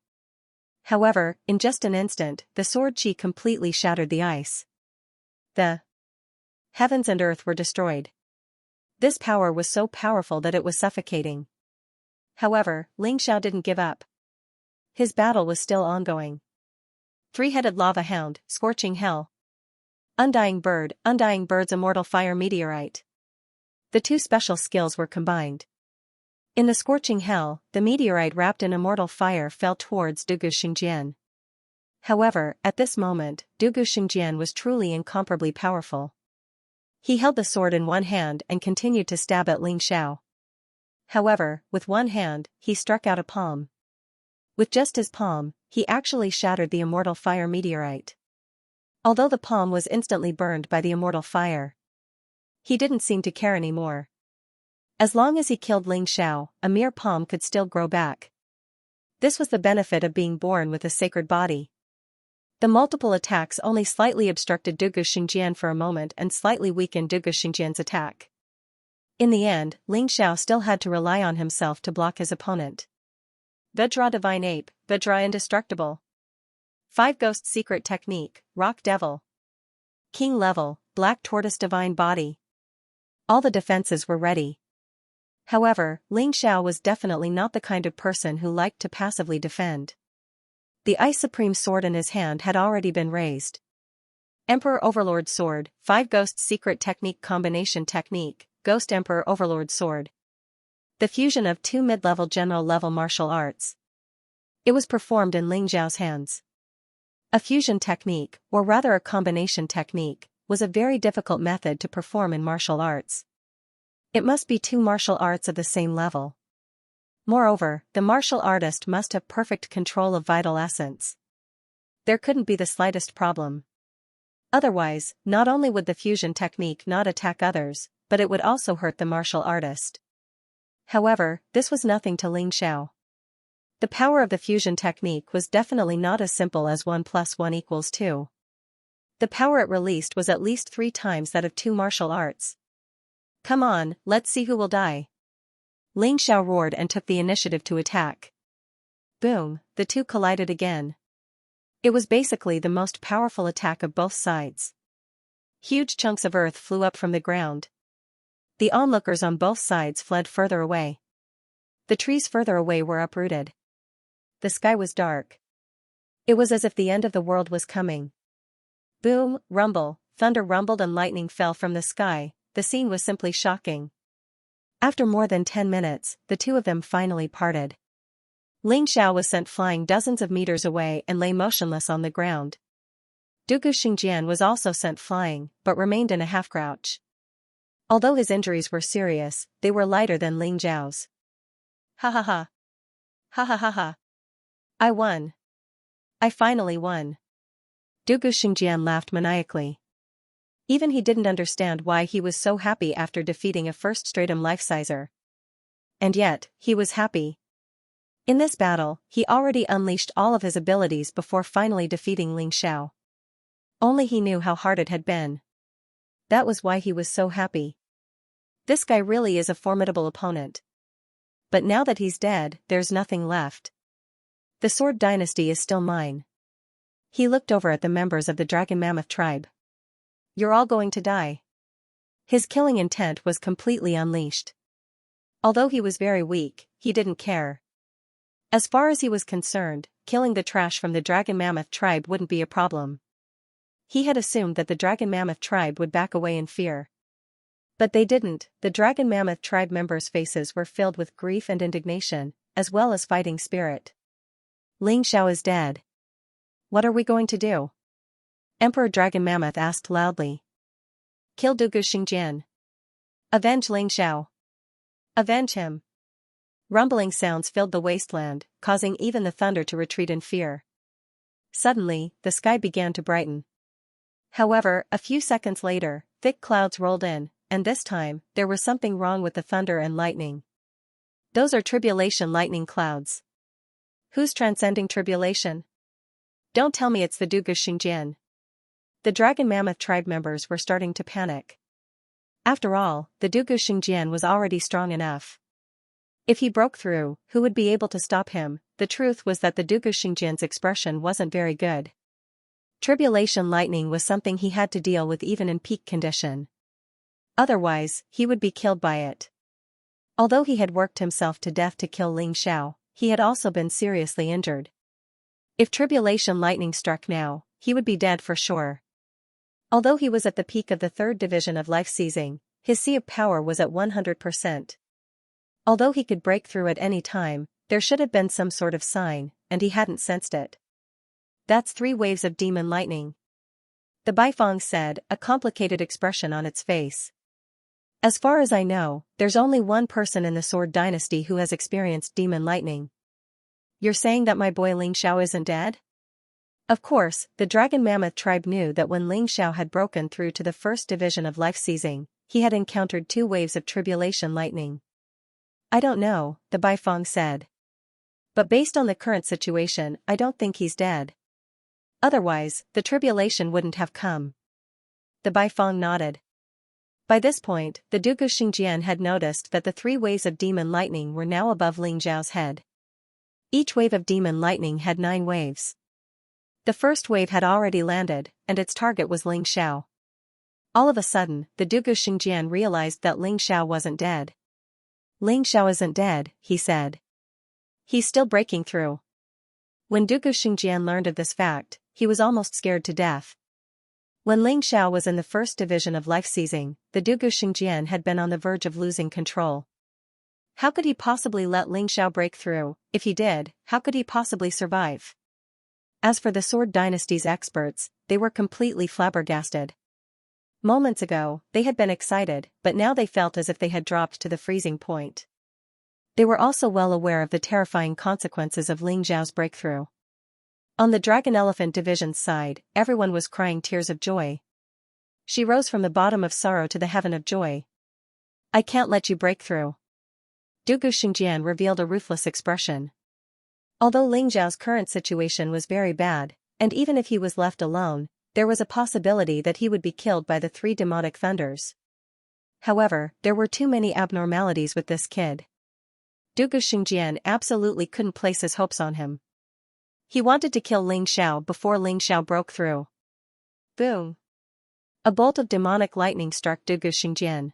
However, in just an instant, the sword chi completely shattered the ice. The heavens and earth were destroyed. This power was so powerful that it was suffocating. However, Ling Xiao didn't give up. His battle was still ongoing. Three-headed lava hound, scorching hell. Undying bird's immortal fire meteorite. The two special skills were combined. In the scorching hell, the meteorite wrapped in immortal fire fell towards Dugu Xingjian. However, at this moment, Dugu Xingjian was truly incomparably powerful. He held the sword in one hand and continued to stab at Ling Xiao. However, with one hand, he struck out a palm. With just his palm, he actually shattered the immortal fire meteorite. Although the palm was instantly burned by the immortal fire, he didn't seem to care anymore. As long as he killed Ling Xiao, a mere palm could still grow back. This was the benefit of being born with a sacred body. The multiple attacks only slightly obstructed Dugu Xingjian for a moment and slightly weakened Dugu Xingjian's attack. In the end, Ling Xiao still had to rely on himself to block his opponent. Vajra Divine Ape, Vajra Indestructible. 5 Ghost Secret Technique, Rock Devil. King Level, Black Tortoise Divine Body. All the defenses were ready. However, Ling Xiao was definitely not the kind of person who liked to passively defend. The Ice Supreme Sword in his hand had already been raised. Emperor Overlord Sword, 5 Ghost Secret Technique Combination Technique, Ghost Emperor Overlord Sword. The fusion of 2 mid-level general-level martial arts. It was performed in Ling Xiao's hands. A fusion technique, or rather a combination technique, was a very difficult method to perform in martial arts. It must be 2 martial arts of the same level. Moreover, the martial artist must have perfect control of vital essence. There couldn't be the slightest problem. Otherwise, not only would the fusion technique not attack others, but it would also hurt the martial artist. However, this was nothing to Ling Xiao. The power of the fusion technique was definitely not as simple as 1 + 1 = 2. The power it released was at least 3 times that of 2 martial arts. Come on, let's see who will die. Ling Xiao roared and took the initiative to attack. Boom, the two collided again. It was basically the most powerful attack of both sides. Huge chunks of earth flew up from the ground. The onlookers on both sides fled further away. The trees further away were uprooted. The sky was dark. It was as if the end of the world was coming. Boom, rumble, thunder rumbled and lightning fell from the sky. The scene was simply shocking. After more than 10 minutes, the two of them finally parted. Ling Xiao was sent flying dozens of meters away and lay motionless on the ground. Dugu Xingjian was also sent flying, but remained in a half-crouch. Although his injuries were serious, they were lighter than Ling Xiao's. Ha ha ha. Ha ha ha ha. I won. I finally won. Dugu Xingjian laughed maniacally. Even he didn't understand why he was so happy after defeating a first stratum life-sizer. And yet, he was happy. In this battle, he already unleashed all of his abilities before finally defeating Ling Xiao. Only he knew how hard it had been. That was why he was so happy. This guy really is a formidable opponent. But now that he's dead, there's nothing left. The Sword Dynasty is still mine. He looked over at the members of the Dragon Mammoth tribe. You're all going to die. His killing intent was completely unleashed. Although he was very weak, he didn't care. As far as he was concerned, killing the trash from the dragon mammoth tribe wouldn't be a problem. He had assumed that the dragon mammoth tribe would back away in fear. But they didn't. The dragon mammoth tribe members' faces were filled with grief and indignation, as well as fighting spirit. Ling Xiao is dead. What are we going to do? Emperor Dragon Mammoth asked loudly. Kill Dugu Xingjian. Avenge Ling Xiao. Avenge him. Rumbling sounds filled the wasteland, causing even the thunder to retreat in fear. Suddenly, the sky began to brighten. However, a few seconds later, thick clouds rolled in, and this time, there was something wrong with the thunder and lightning. Those are tribulation lightning clouds. Who's transcending tribulation? Don't tell me it's the Dugu Xingjian. The Dragon Mammoth tribe members were starting to panic. After all, the Dugu Xingjian was already strong enough. If he broke through, who would be able to stop him? The truth was that the Dugu Xingjian's expression wasn't very good. Tribulation lightning was something he had to deal with even in peak condition. Otherwise, he would be killed by it. Although he had worked himself to death to kill Ling Xiao, he had also been seriously injured. If tribulation lightning struck now, he would be dead for sure. Although he was at the peak of the 3rd division of life seizing, his sea of power was at 100%. Although he could break through at any time, there should have been some sort of sign, and he hadn't sensed it. That's 3 waves of demon lightning. The Baifeng said, a complicated expression on its face. As far as I know, there's only one person in the Sword Dynasty who has experienced demon lightning. You're saying that my boy Ling Xiao isn't dead? Of course, the Dragon Mammoth tribe knew that when Ling Xiao had broken through to the 1st division of life seizing, he had encountered 2 waves of tribulation lightning. I don't know, the Baifeng said. But based on the current situation, I don't think he's dead. Otherwise, the tribulation wouldn't have come. The Baifeng nodded. By this point, the Dugu Xingjian had noticed that the 3 waves of demon lightning were now above Ling Xiao's head. Each wave of demon lightning had 9 waves. The first wave had already landed, and its target was Ling Xiao. All of a sudden, the Dugu Xingjian realized that Ling Xiao wasn't dead. Ling Xiao isn't dead, he said. He's still breaking through. When Dugu Xingjian learned of this fact, he was almost scared to death. When Ling Xiao was in the 1st division of life seizing, the Dugu Xingjian had been on the verge of losing control. How could he possibly let Ling Xiao break through? If he did, how could he possibly survive? As for the Sword Dynasty's experts, they were completely flabbergasted. Moments ago, they had been excited, but now they felt as if they had dropped to the freezing point. They were also well aware of the terrifying consequences of Ling Xiao's breakthrough. On the Dragon Elephant Division's side, everyone was crying tears of joy. She rose from the bottom of sorrow to the heaven of joy. I can't let you break through. Dugu Xingjian revealed a ruthless expression. Although Ling Xiao's current situation was very bad, and even if he was left alone, there was a possibility that he would be killed by the 3 demonic thunders. However, there were too many abnormalities with this kid. Dugu Xingjian absolutely couldn't place his hopes on him. He wanted to kill Ling Xiao before Ling Xiao broke through. Boom! A bolt of demonic lightning struck Dugu Xingjian.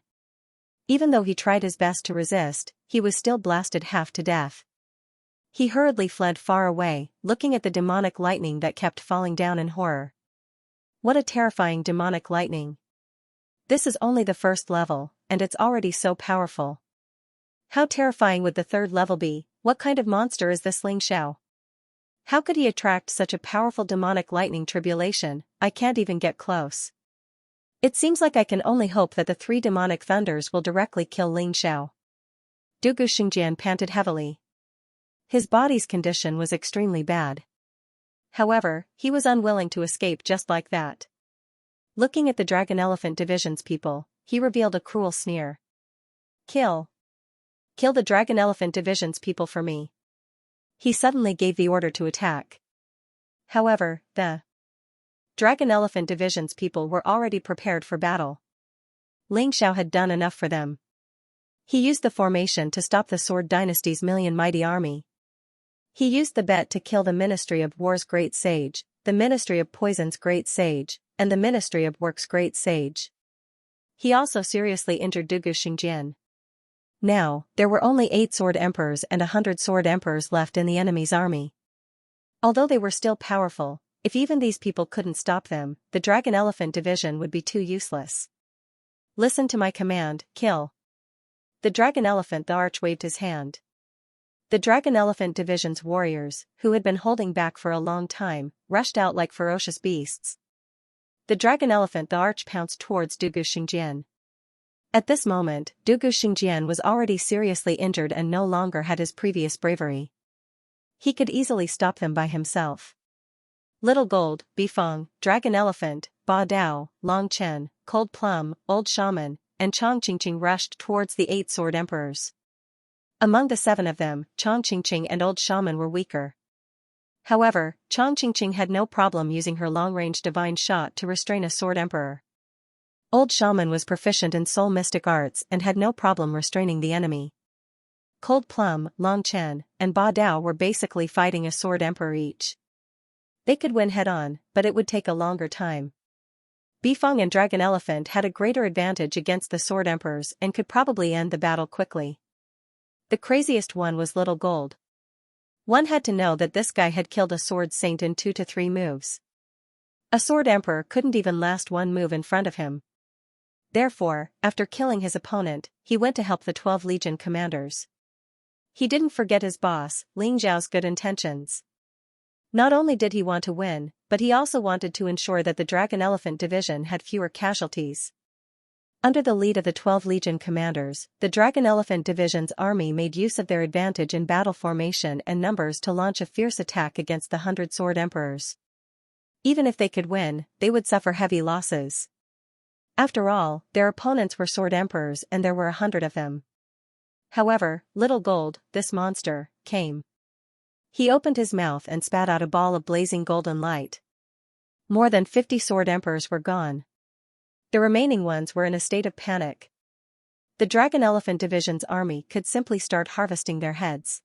Even though he tried his best to resist, he was still blasted half to death. He hurriedly fled far away, looking at the demonic lightning that kept falling down in horror. What a terrifying demonic lightning. This is only the 1st level, and it's already so powerful. How terrifying would the 3rd level be? What kind of monster is this Ling Xiao? How could he attract such a powerful demonic lightning tribulation? I can't even get close. It seems like I can only hope that the 3 demonic thunders will directly kill Ling Xiao. Dugu Xingjian panted heavily. His body's condition was extremely bad. However, he was unwilling to escape just like that. Looking at the Dragon Elephant Division's people, he revealed a cruel sneer. Kill. Kill the Dragon Elephant Division's people for me. He suddenly gave the order to attack. However, the Dragon Elephant Division's people were already prepared for battle. Ling Xiao had done enough for them. He used the formation to stop the Sword Dynasty's million mighty army. He used the bet to kill the Ministry of War's Great Sage, the Ministry of Poison's Great Sage, and the Ministry of Work's Great Sage. He also seriously injured Dugu Xingjian. Now, there were only 8 sword emperors and 100 sword emperors left in the enemy's army. Although they were still powerful, if even these people couldn't stop them, the Dragon Elephant Division would be too useless. Listen to my command, kill. The Dragon Elephant the Arch waved his hand. The Dragon Elephant Division's warriors, who had been holding back for a long time, rushed out like ferocious beasts. The Dragon Elephant the Arch pounced towards Dugu Xingjian. At this moment, Dugu Xingjian was already seriously injured and no longer had his previous bravery. He could easily stop them by himself. Little Gold, Bifeng, Dragon Elephant, Ba Dao, Long Chen, Cold Plum, Old Shaman, and Chong Qingqing rushed towards the 8 sword emperors. Among the 7 of them, Chong Qingqing and Old Shaman were weaker. However, Chong Qingqing had no problem using her long-range divine shot to restrain a sword emperor. Old Shaman was proficient in soul mystic arts and had no problem restraining the enemy. Cold Plum, Long Chen, and Ba Dao were basically fighting a sword emperor each. They could win head-on, but it would take a longer time. Bifeng and Dragon Elephant had a greater advantage against the sword emperors and could probably end the battle quickly. The craziest one was Little Gold. One had to know that this guy had killed a sword saint in 2 to 3 moves. A sword emperor couldn't even last 1 move in front of him. Therefore, after killing his opponent, he went to help the 12 Legion commanders. He didn't forget his boss, Ling Zhao's good intentions. Not only did he want to win, but he also wanted to ensure that the Dragon Elephant Division had fewer casualties. Under the lead of the 12 Legion commanders, the Dragon Elephant Division's army made use of their advantage in battle formation and numbers to launch a fierce attack against the 100 sword emperors. Even if they could win, they would suffer heavy losses. After all, their opponents were sword emperors and there were 100 of them. However, Little Gold, this monster, came. He opened his mouth and spat out a ball of blazing golden light. More than 50 sword emperors were gone. The remaining ones were in a state of panic. The Dragon Elephant Division's army could simply start harvesting their heads.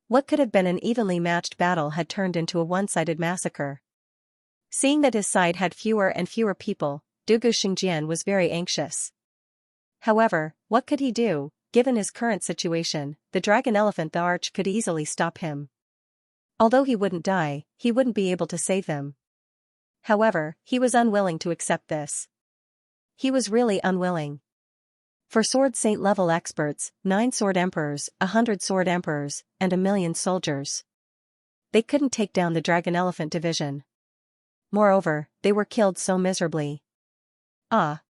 What could have been an evenly matched battle had turned into a one-sided massacre. Seeing that his side had fewer and fewer people, Dugu Xingjian was very anxious. However, what could he do? Given his current situation, the Dragon Elephant the Arch could easily stop him. Although he wouldn't die, he wouldn't be able to save them. However, he was unwilling to accept this. He was really unwilling. For Sword Saint level experts, 9 sword emperors, 100 sword emperors, and 1,000,000 soldiers. They couldn't take down the Dragon Elephant Division. Moreover, they were killed so miserably. Ah!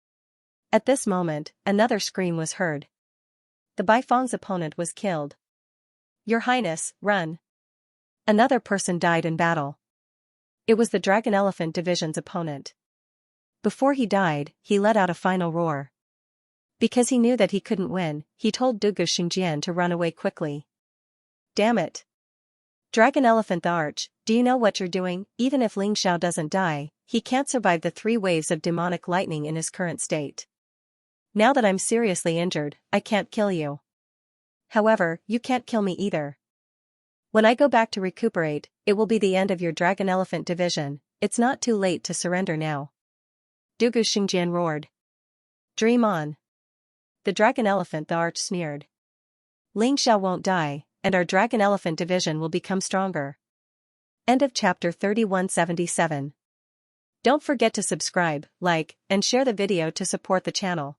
At this moment, another scream was heard. The Bifeng's opponent was killed. Your Highness, run! Another person died in battle. It was the Dragon Elephant Division's opponent. Before he died, he let out a final roar. Because he knew that he couldn't win, he told Dugu Xingjian to run away quickly. Damn it! Dragon Elephant the Arch, do you know what you're doing? Even if Ling Xiao doesn't die, he can't survive the 3 waves of demonic lightning in his current state. Now that I'm seriously injured, I can't kill you. However, you can't kill me either. When I go back to recuperate, it will be the end of your Dragon Elephant Division. It's not too late to surrender now. Dugu Xingjian roared. Dream on. The Dragon Elephant the Arch sneered. Ling Xiao won't die, and our Dragon Elephant Division will become stronger. End of chapter 3177. Don't forget to subscribe, like, and share the video to support the channel.